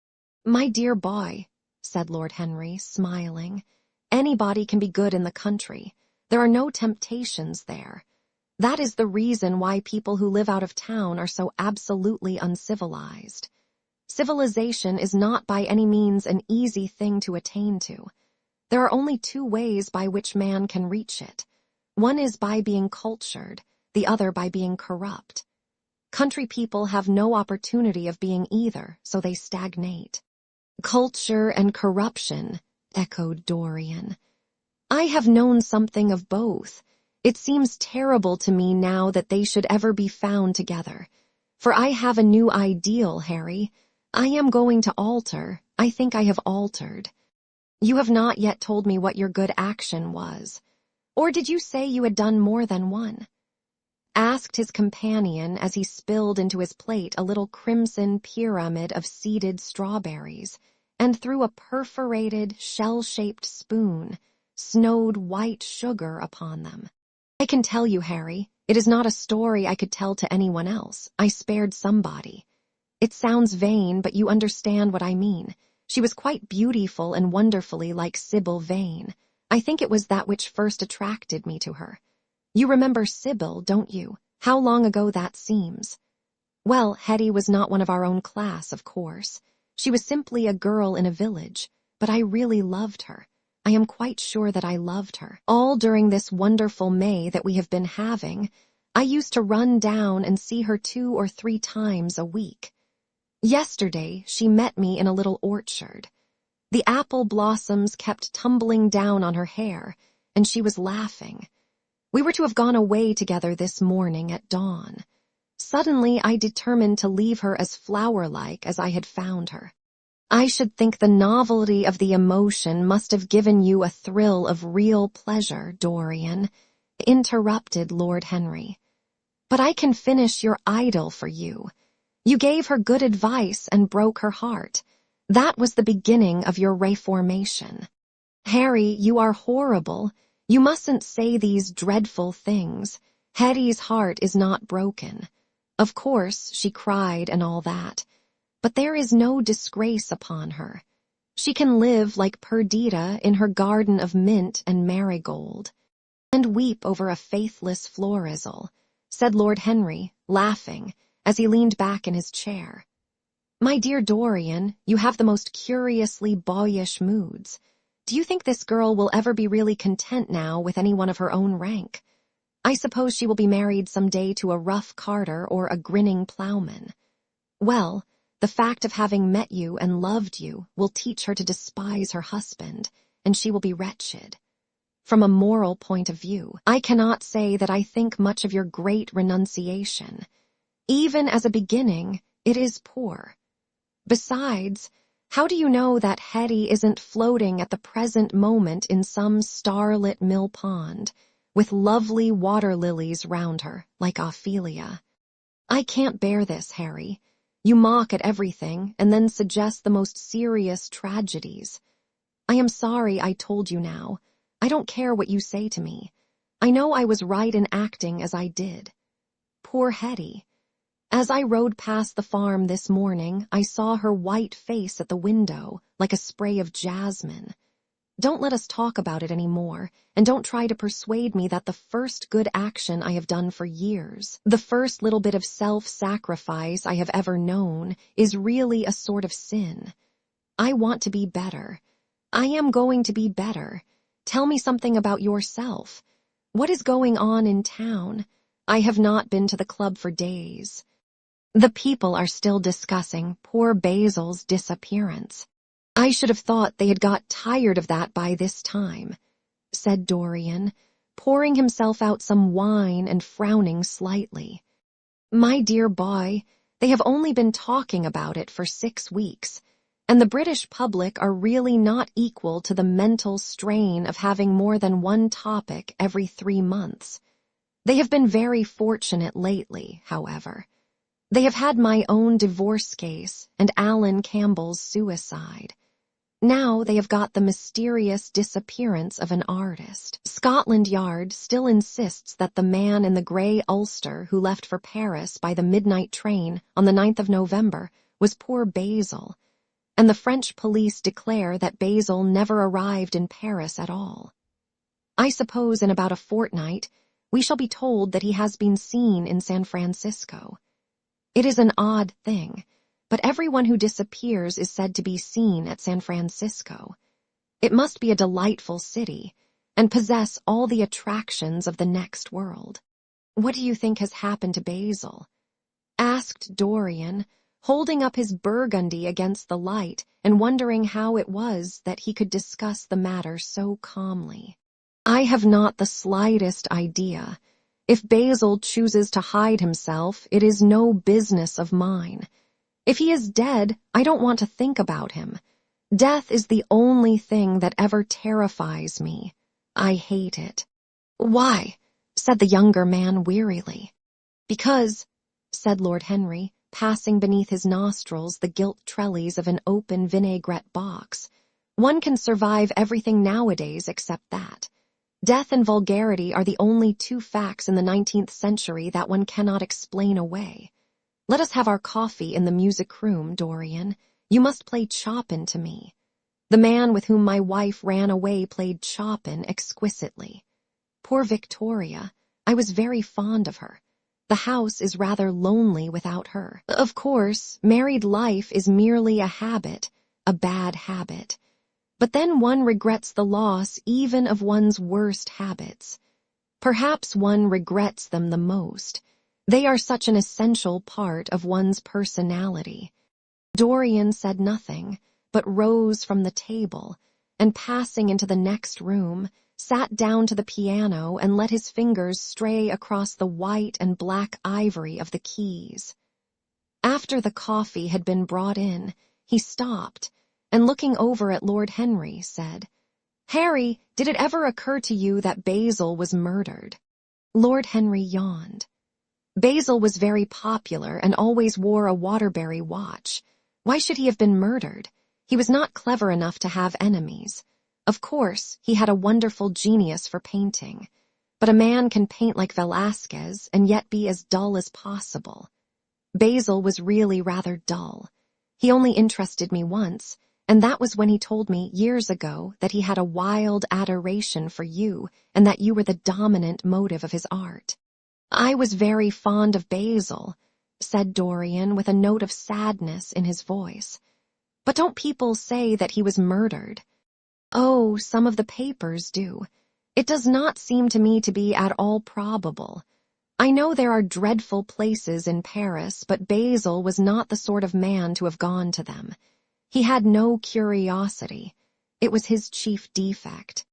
"My dear boy," said Lord Henry, smiling, "anybody can be good in the country. There are no temptations there. That is the reason why people who live out of town are so absolutely uncivilized. Civilization is not by any means an easy thing to attain to. There are only 2 ways by which man can reach it. One is by being cultured, the other by being corrupt. Country people have no opportunity of being either, so they stagnate." "Culture and corruption," echoed Dorian. "I have known something of both. It seems terrible to me now that they should ever be found together. For I have a new ideal, Harry. I am going to alter. I think I have altered." "You have not yet told me what your good action was. Or did you say you had done more than one?" asked his companion as he spilled into his plate a little crimson pyramid of seeded strawberries, and through a perforated, shell-shaped spoon, snowed white sugar upon them. "I can tell you, Harry, it is not a story I could tell to anyone else. I spared somebody." It sounds vain, but you understand what I mean. She was quite beautiful and wonderfully like Sybil Vane. I think it was that which first attracted me to her. You remember Sybil, don't you? How long ago that seems. Well, Hetty was not one of our own class, of course. She was simply a girl in a village, but I really loved her. I am quite sure that I loved her. All during this wonderful May that we have been having, I used to run down and see her 2 or 3 times a week. Yesterday, she met me in a little orchard. The apple blossoms kept tumbling down on her hair, and she was laughing. We were to have gone away together this morning at dawn. Suddenly, I determined to leave her as flower-like as I had found her. I should think the novelty of the emotion must have given you a thrill of real pleasure, Dorian, interrupted Lord Henry. But I can finish your idyll for you. You gave her good advice and broke her heart. That was the beginning of your reformation. Harry, you are horrible. You mustn't say these dreadful things. Hetty's heart is not broken. Of course, she cried and all that. But there is no disgrace upon her. She can live like Perdita in her garden of mint and marigold, and weep over a faithless Florizel, said Lord Henry, laughing, as he leaned back in his chair. My dear Dorian, you have the most curiously boyish moods. Do you think this girl will ever be really content now with anyone of her own rank? I suppose she will be married some day to a rough carter or a grinning ploughman. Well, the fact of having met you and loved you will teach her to despise her husband, and she will be wretched. From a moral point of view, I cannot say that I think much of your great renunciation. Even as a beginning, it is poor. Besides, how do you know that Hetty isn't floating at the present moment in some starlit mill pond, with lovely water lilies round her, like Ophelia? I can't bear this, Harry. You mock at everything, and then suggest the most serious tragedies. I am sorry I told you now. I don't care what you say to me. I know I was right in acting as I did. Poor Hetty. As I rode past the farm this morning, I saw her white face at the window, like a spray of jasmine. Don't let us talk about it any more, and don't try to persuade me that the first good action I have done for years, the first little bit of self-sacrifice I have ever known, is really a sort of sin. I want to be better. I am going to be better. Tell me something about yourself. What is going on in town? I have not been to the club for days. The people are still discussing poor Basil's disappearance. I should have thought they had got tired of that by this time, said Dorian, pouring himself out some wine and frowning slightly. My dear boy, they have only been talking about it for 6 weeks, and the British public are really not equal to the mental strain of having more than one topic every 3 months. They have been very fortunate lately, however. They have had my own divorce case and Alan Campbell's suicide. Now they have got the mysterious disappearance of an artist. Scotland Yard still insists that the man in the grey ulster who left for Paris by the midnight train on the 9th of November was poor Basil, and the French police declare that Basil never arrived in Paris at all. I suppose in about a fortnight we shall be told that he has been seen in San Francisco. It is an odd thing, but everyone who disappears is said to be seen at San Francisco. It must be a delightful city, and possess all the attractions of the next world. What do you think has happened to Basil? Asked Dorian, holding up his burgundy against the light and wondering how it was that he could discuss the matter so calmly. I have not the slightest idea. If Basil chooses to hide himself, it is no business of mine. If he is dead, I don't want to think about him. Death is the only thing that ever terrifies me. I hate it. Why? Said the younger man wearily. Because, said Lord Henry, passing beneath his nostrils the gilt trellis of an open vinaigrette box, one can survive everything nowadays except that. Death and vulgarity are the only 2 facts in the 19th century that one cannot explain away. Let us have our coffee in the music room, Dorian. You must play Chopin to me. The man with whom my wife ran away played Chopin exquisitely. Poor Victoria, I was very fond of her. The house is rather lonely without her. Of course, married life is merely a habit, a bad habit. But then one regrets the loss even of one's worst habits. Perhaps one regrets them the most. They are such an essential part of one's personality. Dorian said nothing, but rose from the table, and passing into the next room, sat down to the piano and let his fingers stray across the white and black ivory of the keys. After the coffee had been brought in, he stopped, and looking over at Lord Henry, said, "Harry, did it ever occur to you that Basil was murdered?" Lord Henry yawned. Basil was very popular and always wore a Waterbury watch. Why should he have been murdered? He was not clever enough to have enemies. Of course, he had a wonderful genius for painting, but a man can paint like Velázquez and yet be as dull as possible. Basil was really rather dull. He only interested me once, and that was when he told me years ago that he had a wild adoration for you and that you were the dominant motive of his art. I was very fond of Basil, said Dorian with a note of sadness in his voice. But don't people say that he was murdered? Oh, some of the papers do. It does not seem to me to be at all probable. I know there are dreadful places in Paris, but Basil was not the sort of man to have gone to them. He had no curiosity. It was his chief defect.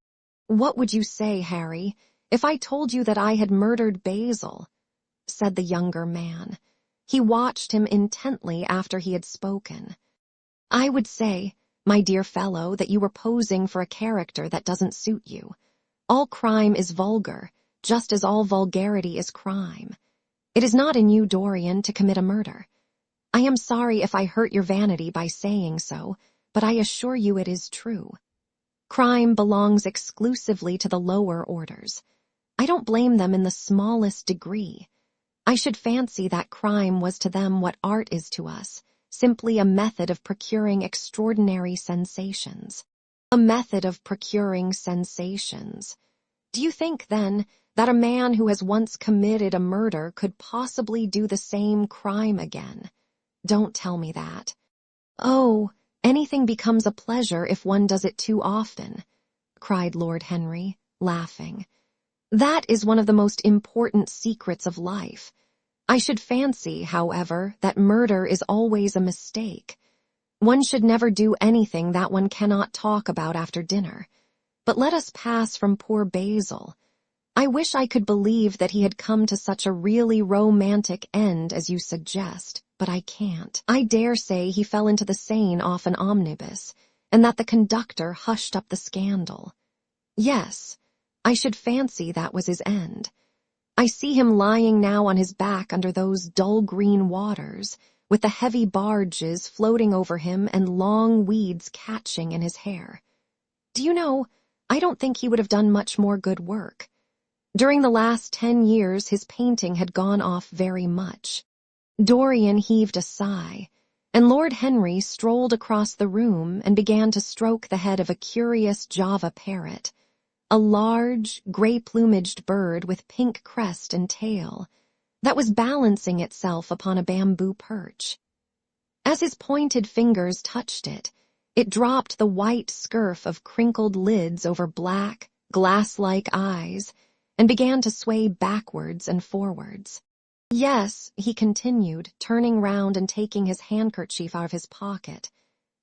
What would you say, Harry, if I told you that I had murdered Basil? Said the younger man. He watched him intently after he had spoken. I would say, my dear fellow, that you were posing for a character that doesn't suit you. All crime is vulgar, just as all vulgarity is crime. It is not in you, Dorian, to commit a murder. I am sorry if I hurt your vanity by saying so, but I assure you it is true. Crime belongs exclusively to the lower orders. I don't blame them in the smallest degree. I should fancy that crime was to them what art is to us, simply a method of procuring extraordinary sensations. A method of procuring sensations. Do you think, then, that a man who has once committed a murder could possibly do the same crime again? Don't tell me that. Oh, anything becomes a pleasure if one does it too often, cried Lord Henry, laughing. That is one of the most important secrets of life. I should fancy, however, that murder is always a mistake. One should never do anything that one cannot talk about after dinner. But let us pass from poor Basil. I wish I could believe that he had come to such a really romantic end as you suggest, but I can't. I dare say he fell into the Seine off an omnibus, and that the conductor hushed up the scandal. Yes, I should fancy that was his end. I see him lying now on his back under those dull green waters, with the heavy barges floating over him and long weeds catching in his hair. Do you know, I don't think he would have done much more good work. During the last 10 years his painting had gone off very much. Dorian heaved a sigh, and Lord Henry strolled across the room and began to stroke the head of a curious Java parrot, a large, gray-plumaged bird with pink crest and tail, that was balancing itself upon a bamboo perch. As his pointed fingers touched it, it dropped the white scurf of crinkled lids over black, glass-like eyes, and began to sway backwards and forwards. Yes, he continued, turning round and taking his handkerchief out of his pocket.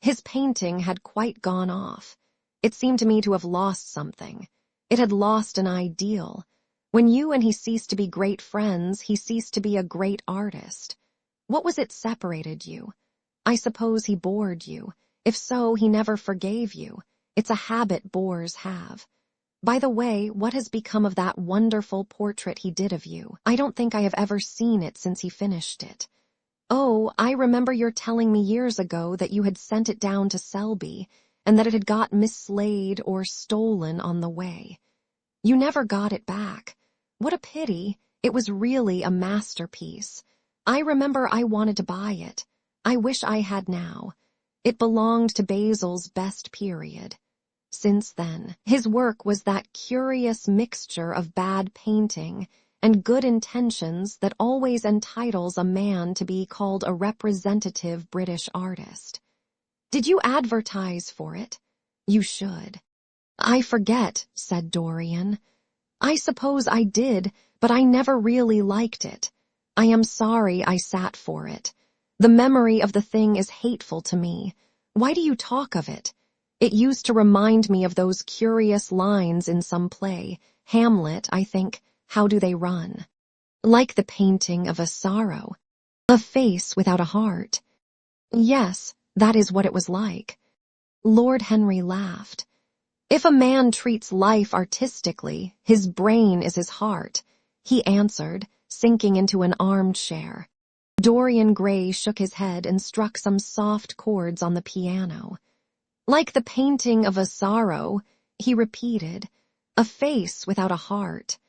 His painting had quite gone off. It seemed to me to have lost something. It had lost an ideal. When you and he ceased to be great friends, he ceased to be a great artist. What was it separated you? I suppose he bored you. If so, he never forgave you. It's a habit bores have. By the way, what has become of that wonderful portrait he did of you? I don't think I have ever seen it since he finished it. Oh, I remember your telling me years ago that you had sent it down to Selby, and that it had got mislaid or stolen on the way. You never got it back. What a pity! It was really a masterpiece. I remember I wanted to buy it. I wish I had now. It belonged to Basil's best period. Since then, his work was that curious mixture of bad painting and good intentions that always entitles a man to be called a representative British artist. Did you advertise for it? You should. I forget, said Dorian. I suppose I did, but I never really liked it. I am sorry I sat for it. The memory of the thing is hateful to me. Why do you talk of it? It used to remind me of those curious lines in some play, Hamlet, I think. How do they run? Like the painting of a sorrow, a face without a heart. Yes, that is what it was like. Lord Henry laughed. If a man treats life artistically, his brain is his heart, he answered, sinking into an armchair. Dorian Gray shook his head and struck some soft chords on the piano. Like the painting of a sorrow, he repeated, a face without a heart.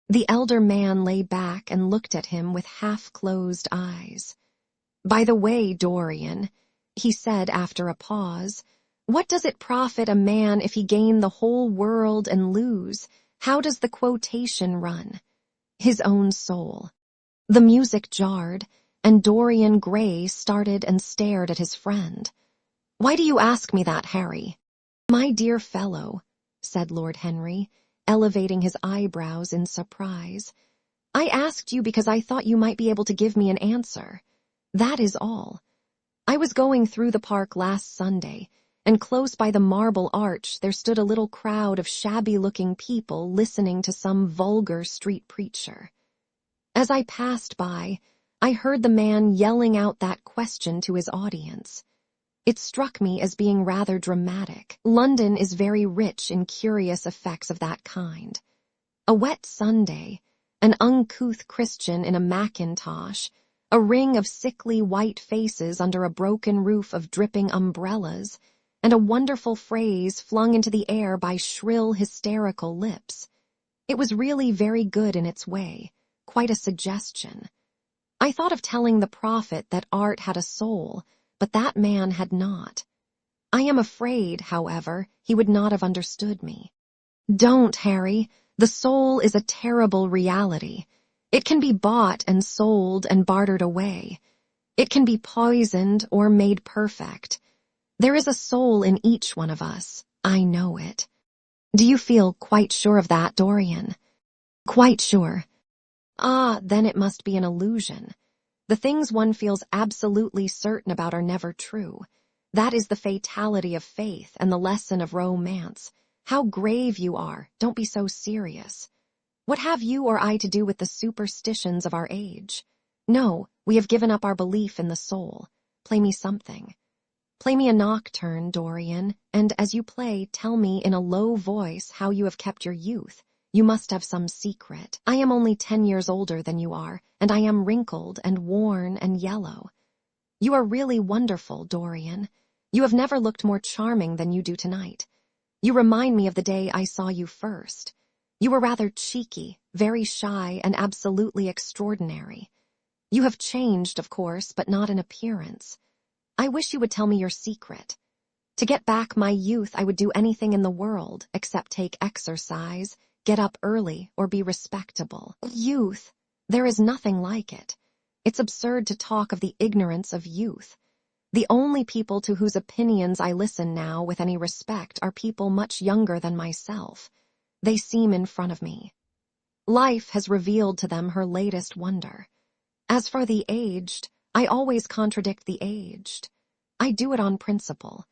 The elder man lay back and looked at him with half-closed eyes. By the way, Dorian, he said after a pause, what does it profit a man if he gain the whole world and lose? How does the quotation run? His own soul. The music jarred, and Dorian Gray started and stared at his friend. Why do you ask me that, Harry? My dear fellow, said Lord Henry, elevating his eyebrows in surprise. I asked you because I thought you might be able to give me an answer. That is all. I was going through the park last Sunday, and close by the Marble Arch there stood a little crowd of shabby-looking people listening to some vulgar street preacher. As I passed by, I heard the man yelling out that question to his audience. It struck me as being rather dramatic. London is very rich in curious effects of that kind. A wet Sunday, an uncouth Christian in a mackintosh, a ring of sickly white faces under a broken roof of dripping umbrellas, and a wonderful phrase flung into the air by shrill, hysterical lips. It was really very good in its way, quite a suggestion. I thought of telling the prophet that art had a soul, but that man had not. I am afraid, however, he would not have understood me. Don't, Harry. The soul is a terrible reality. It can be bought and sold and bartered away. It can be poisoned or made perfect. There is a soul in each one of us. I know it. Do you feel quite sure of that, Dorian? Quite sure. Ah, then it must be an illusion. The things one feels absolutely certain about are never true. That is the fatality of faith and the lesson of romance. How grave you are. Don't be so serious. What have you or I to do with the superstitions of our age? No, we have given up our belief in the soul. Play me something. Play me a nocturne, Dorian, and as you play, tell me in a low voice how you have kept your youth. You must have some secret. I am only 10 years older than you are, and I am wrinkled and worn and yellow. You are really wonderful, Dorian. You have never looked more charming than you do tonight. You remind me of the day I saw you first. You were rather cheeky, very shy, and absolutely extraordinary. You have changed, of course, but not in appearance. I wish you would tell me your secret. To get back my youth, I would do anything in the world, except take exercise, get up early, or be respectable. Youth. There is nothing like it. It's absurd to talk of the ignorance of youth. The only people to whose opinions I listen now with any respect are people much younger than myself. They seem in front of me. Life has revealed to them her latest wonder. As for the aged, I always contradict the aged. I do it on principle.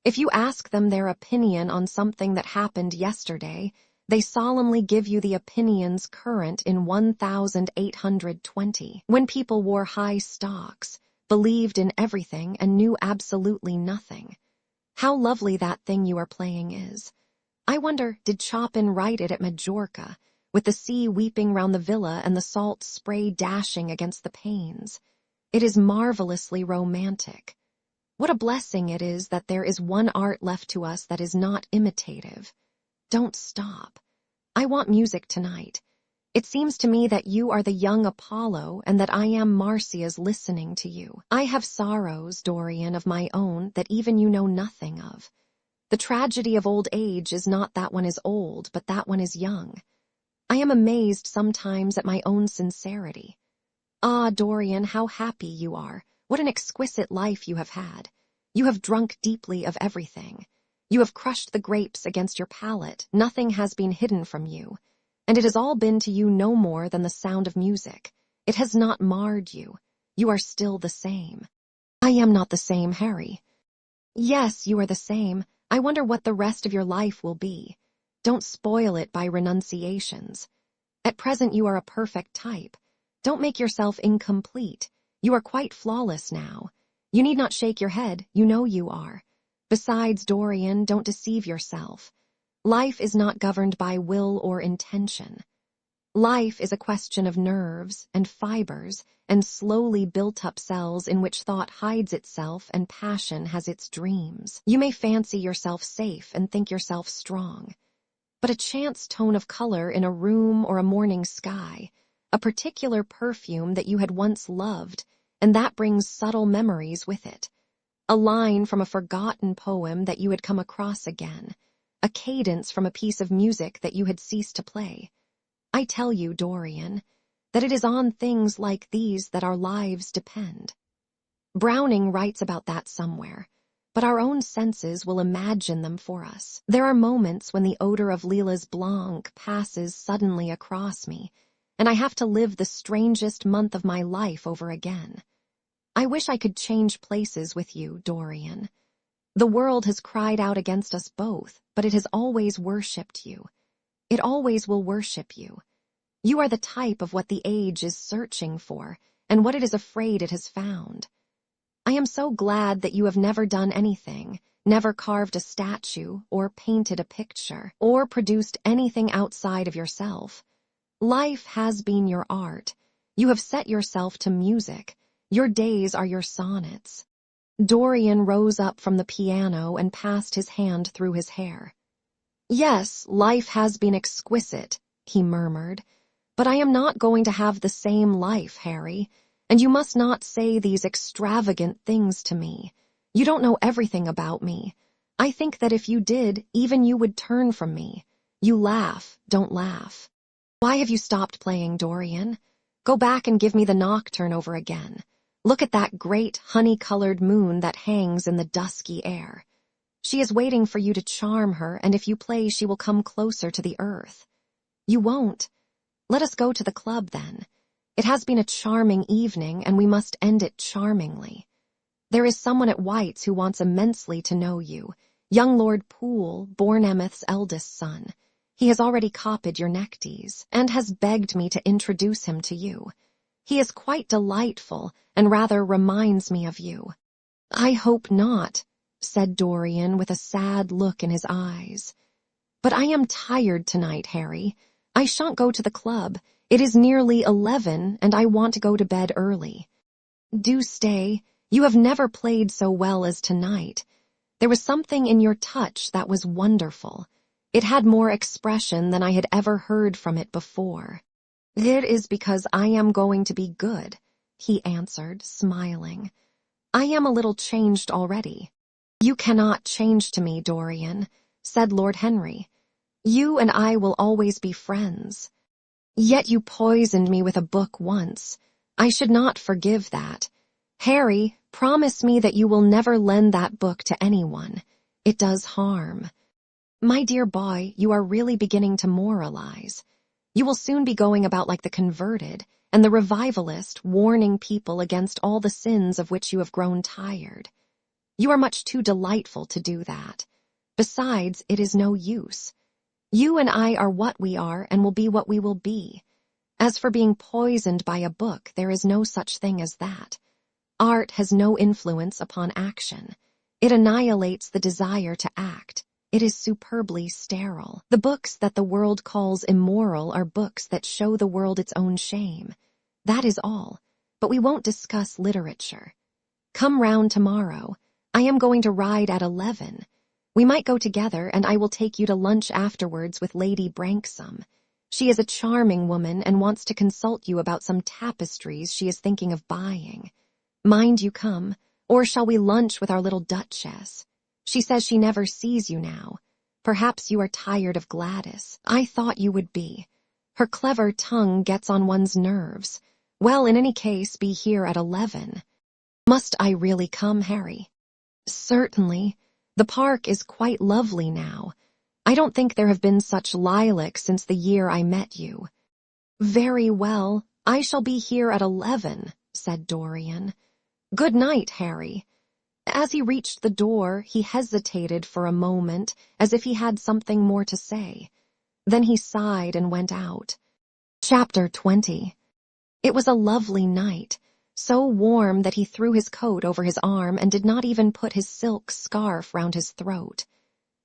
If you ask them their opinion on something that happened yesterday, they solemnly give you the opinions current in 1820, when people wore high stocks, believed in everything, and knew absolutely nothing. How lovely that thing you are playing is. I wonder, did Chopin write it at Majorca, with the sea weeping round the villa and the salt spray dashing against the panes? It is marvelously romantic. What a blessing it is that there is one art left to us that is not imitative. Don't stop. I want music tonight. It seems to me that you are the young Apollo and that I am Marcia's listening to you. I have sorrows, Dorian, of my own that even you know nothing of. The tragedy of old age is not that one is old, but that one is young. I am amazed sometimes at my own sincerity. Ah, Dorian, how happy you are. What an exquisite life you have had. You have drunk deeply of everything. You have crushed the grapes against your palate. Nothing has been hidden from you. And it has all been to you no more than the sound of music. It has not marred you. You are still the same. I am not the same, Harry. Yes, you are the same. I wonder what the rest of your life will be. Don't spoil it by renunciations. At present you are a perfect type. Don't make yourself incomplete. You are quite flawless now. You need not shake your head. You know you are. Besides, Dorian, don't deceive yourself. Life is not governed by will or intention. Life is a question of nerves and fibers and slowly built-up cells in which thought hides itself and passion has its dreams. You may fancy yourself safe and think yourself strong. But a chance tone of color in a room or a morning sky, a particular perfume that you had once loved, and that brings subtle memories with it. A line from a forgotten poem that you had come across again, a cadence from a piece of music that you had ceased to play. I tell you, Dorian, that it is on things like these that our lives depend. Browning writes about that somewhere, but our own senses will imagine them for us. There are moments when the odor of Lilas Blanc passes suddenly across me, and I have to live the strangest month of my life over again. I wish I could change places with you, Dorian. The world has cried out against us both, but it has always worshipped you. It always will worship you. You are the type of what the age is searching for, and what it is afraid it has found. I am so glad that you have never done anything, never carved a statue, or painted a picture, or produced anything outside of yourself. Life has been your art. You have set yourself to music. Your days are your sonnets. Dorian rose up from the piano and passed his hand through his hair. Yes, life has been exquisite, he murmured, but I am not going to have the same life, Harry, and you must not say these extravagant things to me. You don't know everything about me. I think that if you did, even you would turn from me. You laugh, don't laugh. Why have you stopped playing, Dorian? Go back and give me the nocturne over again. Look at that great honey-colored moon that hangs in the dusky air. She is waiting for you to charm her, and if you play, she will come closer to the earth. You won't. Let us go to the club, then. It has been a charming evening, and we must end it charmingly. There is someone at White's who wants immensely to know you, young Lord Poole, Bournemouth's eldest son. He has already copied your neckties, and has begged me to introduce him to you. He is quite delightful, and rather reminds me of you. I hope not, said Dorian with a sad look in his eyes. But I am tired tonight, Harry. I shan't go to the club. It is nearly 11, and I want to go to bed early. Do stay. You have never played so well as tonight. There was something in your touch that was wonderful. It had more expression than I had ever heard from it before. It is because I am going to be good, he answered, smiling. I am a little changed already. You cannot change to me, Dorian, said Lord Henry. You and I will always be friends. Yet you poisoned me with a book once. I should not forgive that. Harry, promise me that you will never lend that book to anyone. It does harm. My dear boy, you are really beginning to moralize. You will soon be going about like the converted and the revivalist, warning people against all the sins of which you have grown tired. You are much too delightful to do that. Besides, it is no use. You and I are what we are and will be what we will be. As for being poisoned by a book, there is no such thing as that. Art has no influence upon action. It annihilates the desire to act. It is superbly sterile. The books that the world calls immoral are books that show the world its own shame. That is all. But we won't discuss literature. Come round tomorrow. I am going to ride at 11. We might go together, and I will take you to lunch afterwards with Lady Branksome. She is a charming woman and wants to consult you about some tapestries she is thinking of buying. Mind you come, or shall we lunch with our little Duchess? She says she never sees you now. Perhaps you are tired of Gladys. I thought you would be. Her clever tongue gets on one's nerves. Well, in any case, be here at 11. Must I really come, Harry? Certainly. The park is quite lovely now. I don't think there have been such lilacs since the year I met you. Very well, I shall be here at 11, said Dorian. Good night, Harry. As he reached the door, he hesitated for a moment, as if he had something more to say. Then he sighed and went out. Chapter 20. It was a lovely night, so warm that he threw his coat over his arm and did not even put his silk scarf round his throat.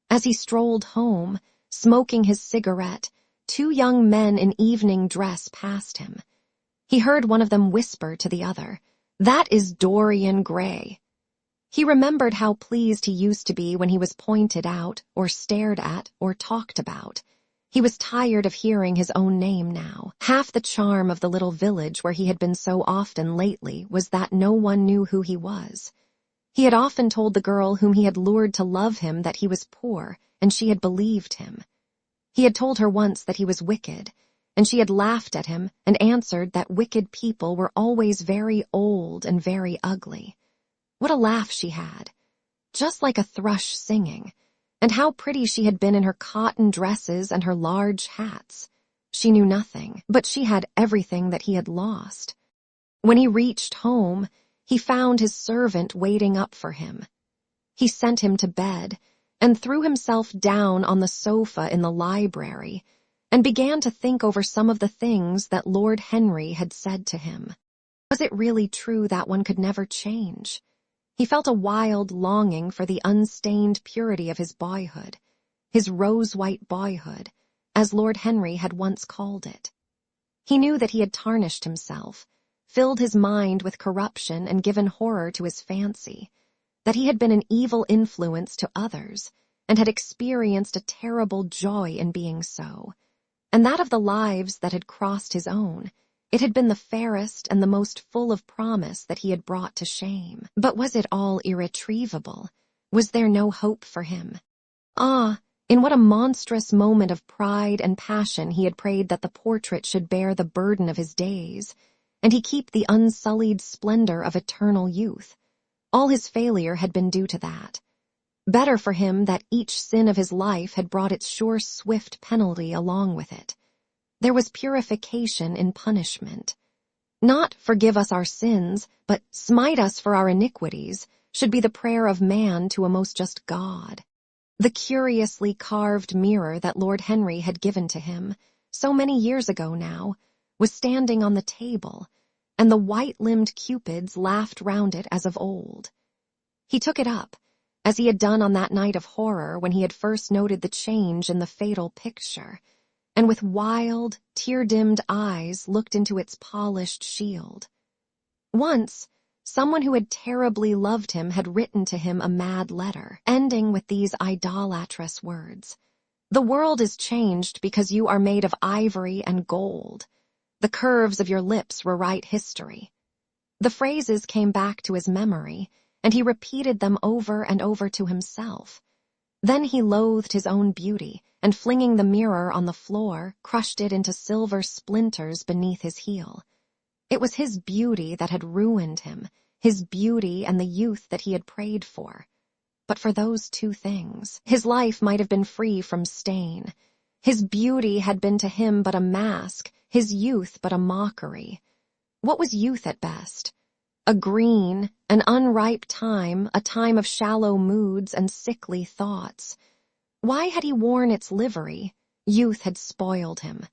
As he strolled home, smoking his cigarette, 2 young men in evening dress passed him. He heard one of them whisper to the other, "That is Dorian Gray." He remembered how pleased he used to be when he was pointed out, or stared at, or talked about. He was tired of hearing his own name now. Half the charm of the little village where he had been so often lately was that no one knew who he was. He had often told the girl whom he had lured to love him that he was poor, and she had believed him. He had told her once that he was wicked, and she had laughed at him and answered that wicked people were always very old and very ugly. What a laugh she had! Just like a thrush singing. And how pretty she had been in her cotton dresses and her large hats. She knew nothing, but she had everything that he had lost. When he reached home, he found his servant waiting up for him. He sent him to bed and threw himself down on the sofa in the library and began to think over some of the things that Lord Henry had said to him. Was it really true that one could never change? He felt a wild longing for the unstained purity of his boyhood, his rose-white boyhood, as Lord Henry had once called it. He knew that he had tarnished himself, filled his mind with corruption and given horror to his fancy, that he had been an evil influence to others, and had experienced a terrible joy in being so, and that of the lives that had crossed his own. It had been the fairest and the most full of promise that he had brought to shame. But was it all irretrievable? Was there no hope for him? Ah, in what a monstrous moment of pride and passion he had prayed that the portrait should bear the burden of his days, and he keep the unsullied splendor of eternal youth. All his failure had been due to that. Better for him that each sin of his life had brought its sure swift penalty along with it. There was purification in punishment. Not "forgive us our sins," but "smite us for our iniquities," should be the prayer of man to a most just God. The curiously carved mirror that Lord Henry had given to him, so many years ago now, was standing on the table, and the white-limbed cupids laughed round it as of old. He took it up, as he had done on that night of horror when he had first noted the change in the fatal picture, and with wild, tear-dimmed eyes looked into its polished shield. Once, someone who had terribly loved him had written to him a mad letter, ending with these idolatrous words: "The world is changed because you are made of ivory and gold. The curves of your lips rewrite history." The phrases came back to his memory, and he repeated them over and over to himself. Then he loathed his own beauty, and flinging the mirror on the floor, crushed it into silver splinters beneath his heel. It was his beauty that had ruined him, his beauty and the youth that he had prayed for. But for those 2 things, his life might have been free from stain. His beauty had been to him but a mask, his youth but a mockery. What was youth at best? A green, an unripe time, a time of shallow moods and sickly thoughts. Why had he worn its livery? Youth had spoiled him.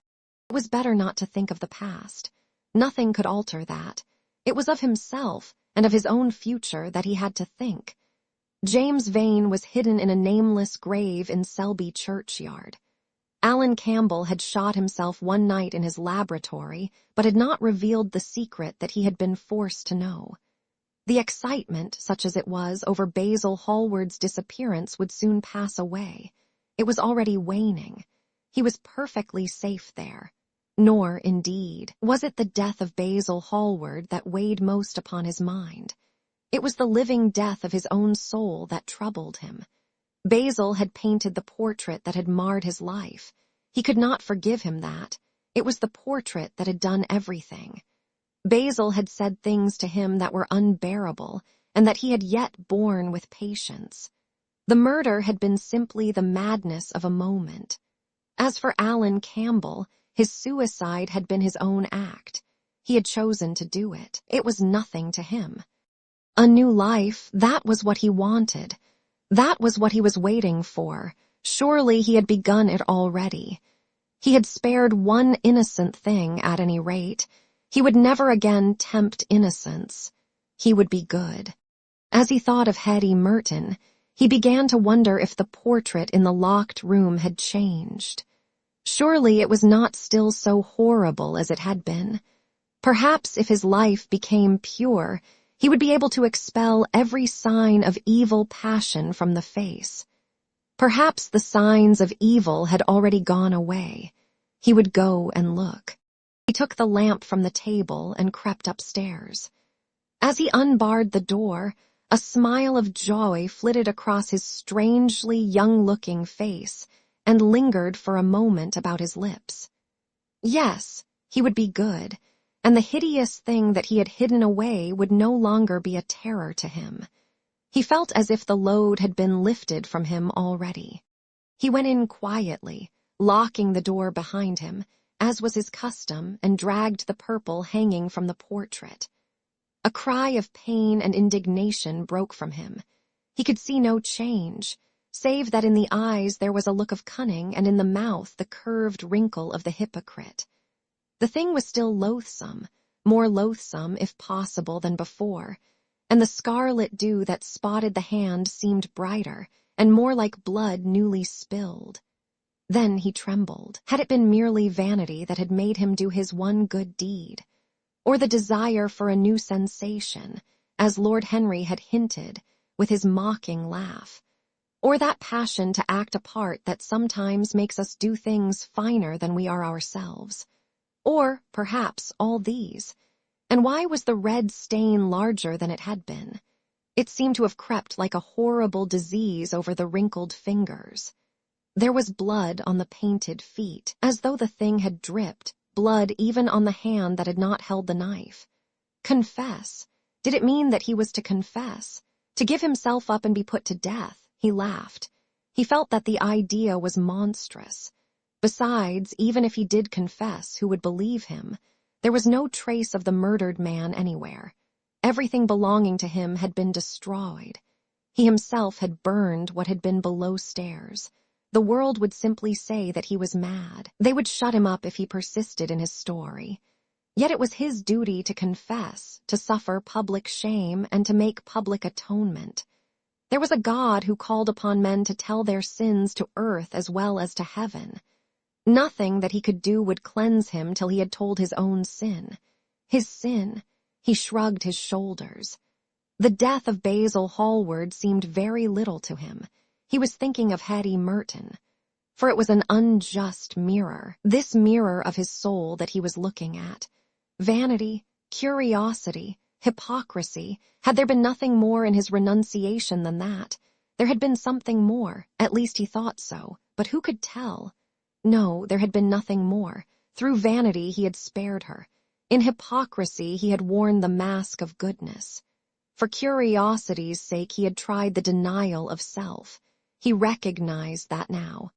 It was better not to think of the past. Nothing could alter that. It was of himself and of his own future that he had to think. James Vane was hidden in a nameless grave in Selby churchyard. Alan Campbell had shot himself one night in his laboratory, but had not revealed the secret that he had been forced to know. The excitement, such as it was, over Basil Hallward's disappearance would soon pass away. It was already waning. He was perfectly safe there. Nor, indeed, was it the death of Basil Hallward that weighed most upon his mind. It was the living death of his own soul that troubled him. Basil had painted the portrait that had marred his life. He could not forgive him that. It was the portrait that had done everything. Basil had said things to him that were unbearable, and that he had yet borne with patience. The murder had been simply the madness of a moment. As for Alan Campbell, his suicide had been his own act. He had chosen to do it. It was nothing to him. A new life, that was what he wanted. That was what he was waiting for. Surely he had begun it already. He had spared one innocent thing, at any rate. He would never again tempt innocence. He would be good. As he thought of Hetty Merton, he began to wonder if the portrait in the locked room had changed. Surely it was not still so horrible as it had been. Perhaps if his life became pure, he would be able to expel every sign of evil passion from the face. Perhaps the signs of evil had already gone away. He would go and look. He took the lamp from the table and crept upstairs. As he unbarred the door, a smile of joy flitted across his strangely young-looking face and lingered for a moment about his lips. Yes, he would be good, and the hideous thing that he had hidden away would no longer be a terror to him. He felt as if the load had been lifted from him already. He went in quietly, locking the door behind him, as was his custom, and dragged the purple hanging from the portrait. A cry of pain and indignation broke from him. He could see no change, save that in the eyes there was a look of cunning, and in the mouth the curved wrinkle of the hypocrite. The thing was still loathsome, more loathsome, if possible, than before, and the scarlet dew that spotted the hand seemed brighter, and more like blood newly spilled. Then he trembled. Had it been merely vanity that had made him do his one good deed? Or the desire for a new sensation, as Lord Henry had hinted, with his mocking laugh? Or that passion to act a part that sometimes makes us do things finer than we are ourselves? Or, perhaps, all these? And why was the red stain larger than it had been? It seemed to have crept like a horrible disease over the wrinkled fingers. There was blood on the painted feet, as though the thing had dripped, blood even on the hand that had not held the knife. Confess? Did it mean that he was to confess? To give himself up and be put to death? He laughed. He felt that the idea was monstrous. Besides, even if he did confess, who would believe him? There was no trace of the murdered man anywhere. Everything belonging to him had been destroyed. He himself had burned what had been below stairs. The world would simply say that he was mad. They would shut him up if he persisted in his story. Yet it was his duty to confess, to suffer public shame, and to make public atonement. There was a God who called upon men to tell their sins to earth as well as to heaven. Nothing that he could do would cleanse him till he had told his own sin. His sin. He shrugged his shoulders. The death of Basil Hallward seemed very little to him. He was thinking of Hetty Merton. For it was an unjust mirror, this mirror of his soul that he was looking at. Vanity, curiosity, hypocrisy. Had there been nothing more in his renunciation than that? There had been something more, at least he thought so, but who could tell? No, there had been nothing more. Through vanity he had spared her. In hypocrisy he had worn the mask of goodness. For curiosity's sake he had tried the denial of self. He recognized that now.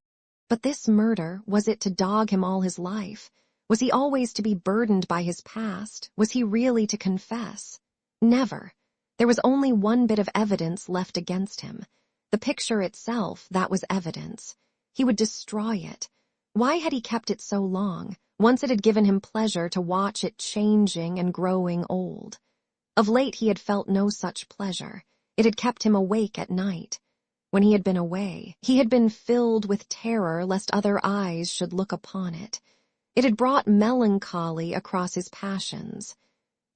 But this murder, was it to dog him all his life? Was he always to be burdened by his past? Was he really to confess? Never. There was only one bit of evidence left against him. The picture itself, that was evidence. He would destroy it. Why had he kept it so long? Once it had given him pleasure to watch it changing and growing old. Of late he had felt no such pleasure. It had kept him awake at night. When he had been away, he had been filled with terror lest other eyes should look upon it. It had brought melancholy across his passions.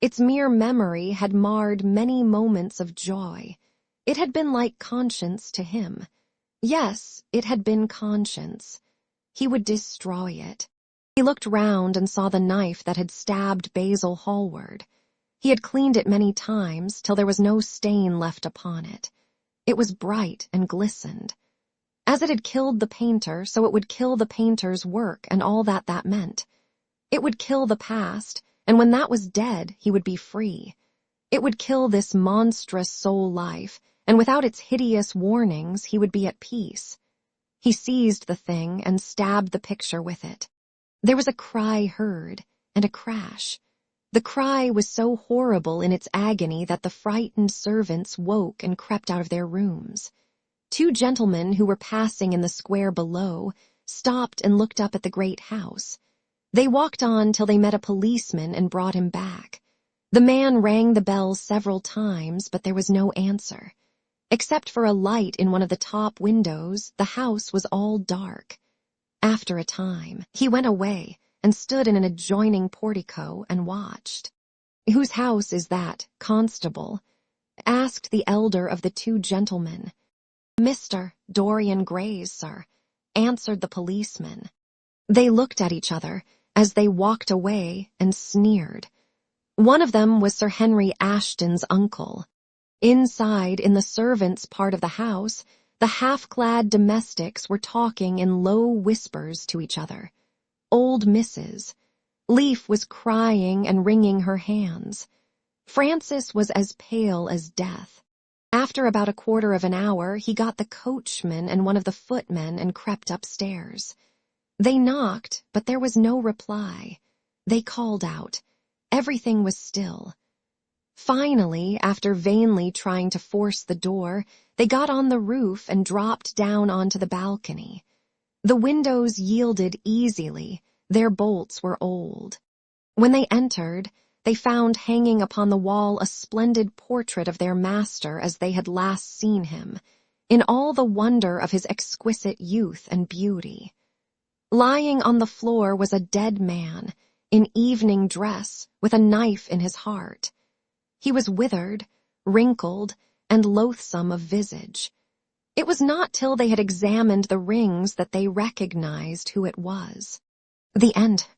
Its mere memory had marred many moments of joy. It had been like conscience to him. Yes, it had been conscience. he would destroy it. He looked round and saw the knife that had stabbed Basil Hallward. He had cleaned it many times till there was no stain left upon it. It was bright and glistened. As it had killed the painter, so it would kill the painter's work and all that that meant. It would kill the past, and when that was dead, he would be free. It would kill this monstrous soul life, and without its hideous warnings, he would be at peace. He seized the thing and stabbed the picture with it. There was a cry heard, and a crash. The cry was so horrible in its agony that the frightened servants woke and crept out of their rooms. Two gentlemen who were passing in the square below stopped and looked up at the great house. They walked on till they met a policeman and brought him back. The man rang the bell several times, but there was no answer. Except for a light in one of the top windows, the house was all dark. After a time, he went away and stood in an adjoining portico and watched. "Whose house is that, constable?" asked the elder of the two gentlemen. "Mr. Dorian Gray's, sir," answered the policeman. They looked at each other as they walked away and sneered. One of them was Sir Henry Ashton's uncle. Inside, in the servants' part of the house, the half-clad domestics were talking in low whispers to each other. Old Mrs. Leaf was crying and wringing her hands. Francis was as pale as death. After about a quarter of an hour, he got the coachman and one of the footmen and crept upstairs. They knocked, but there was no reply. They called out. Everything was still. Finally, after vainly trying to force the door, they got on the roof and dropped down onto the balcony. The windows yielded easily, their bolts were old. When they entered, they found hanging upon the wall a splendid portrait of their master as they had last seen him, in all the wonder of his exquisite youth and beauty. Lying on the floor was a dead man, in evening dress, with a knife in his heart. He was withered, wrinkled, and loathsome of visage. It was not till they had examined the rings that they recognized who it was. The end.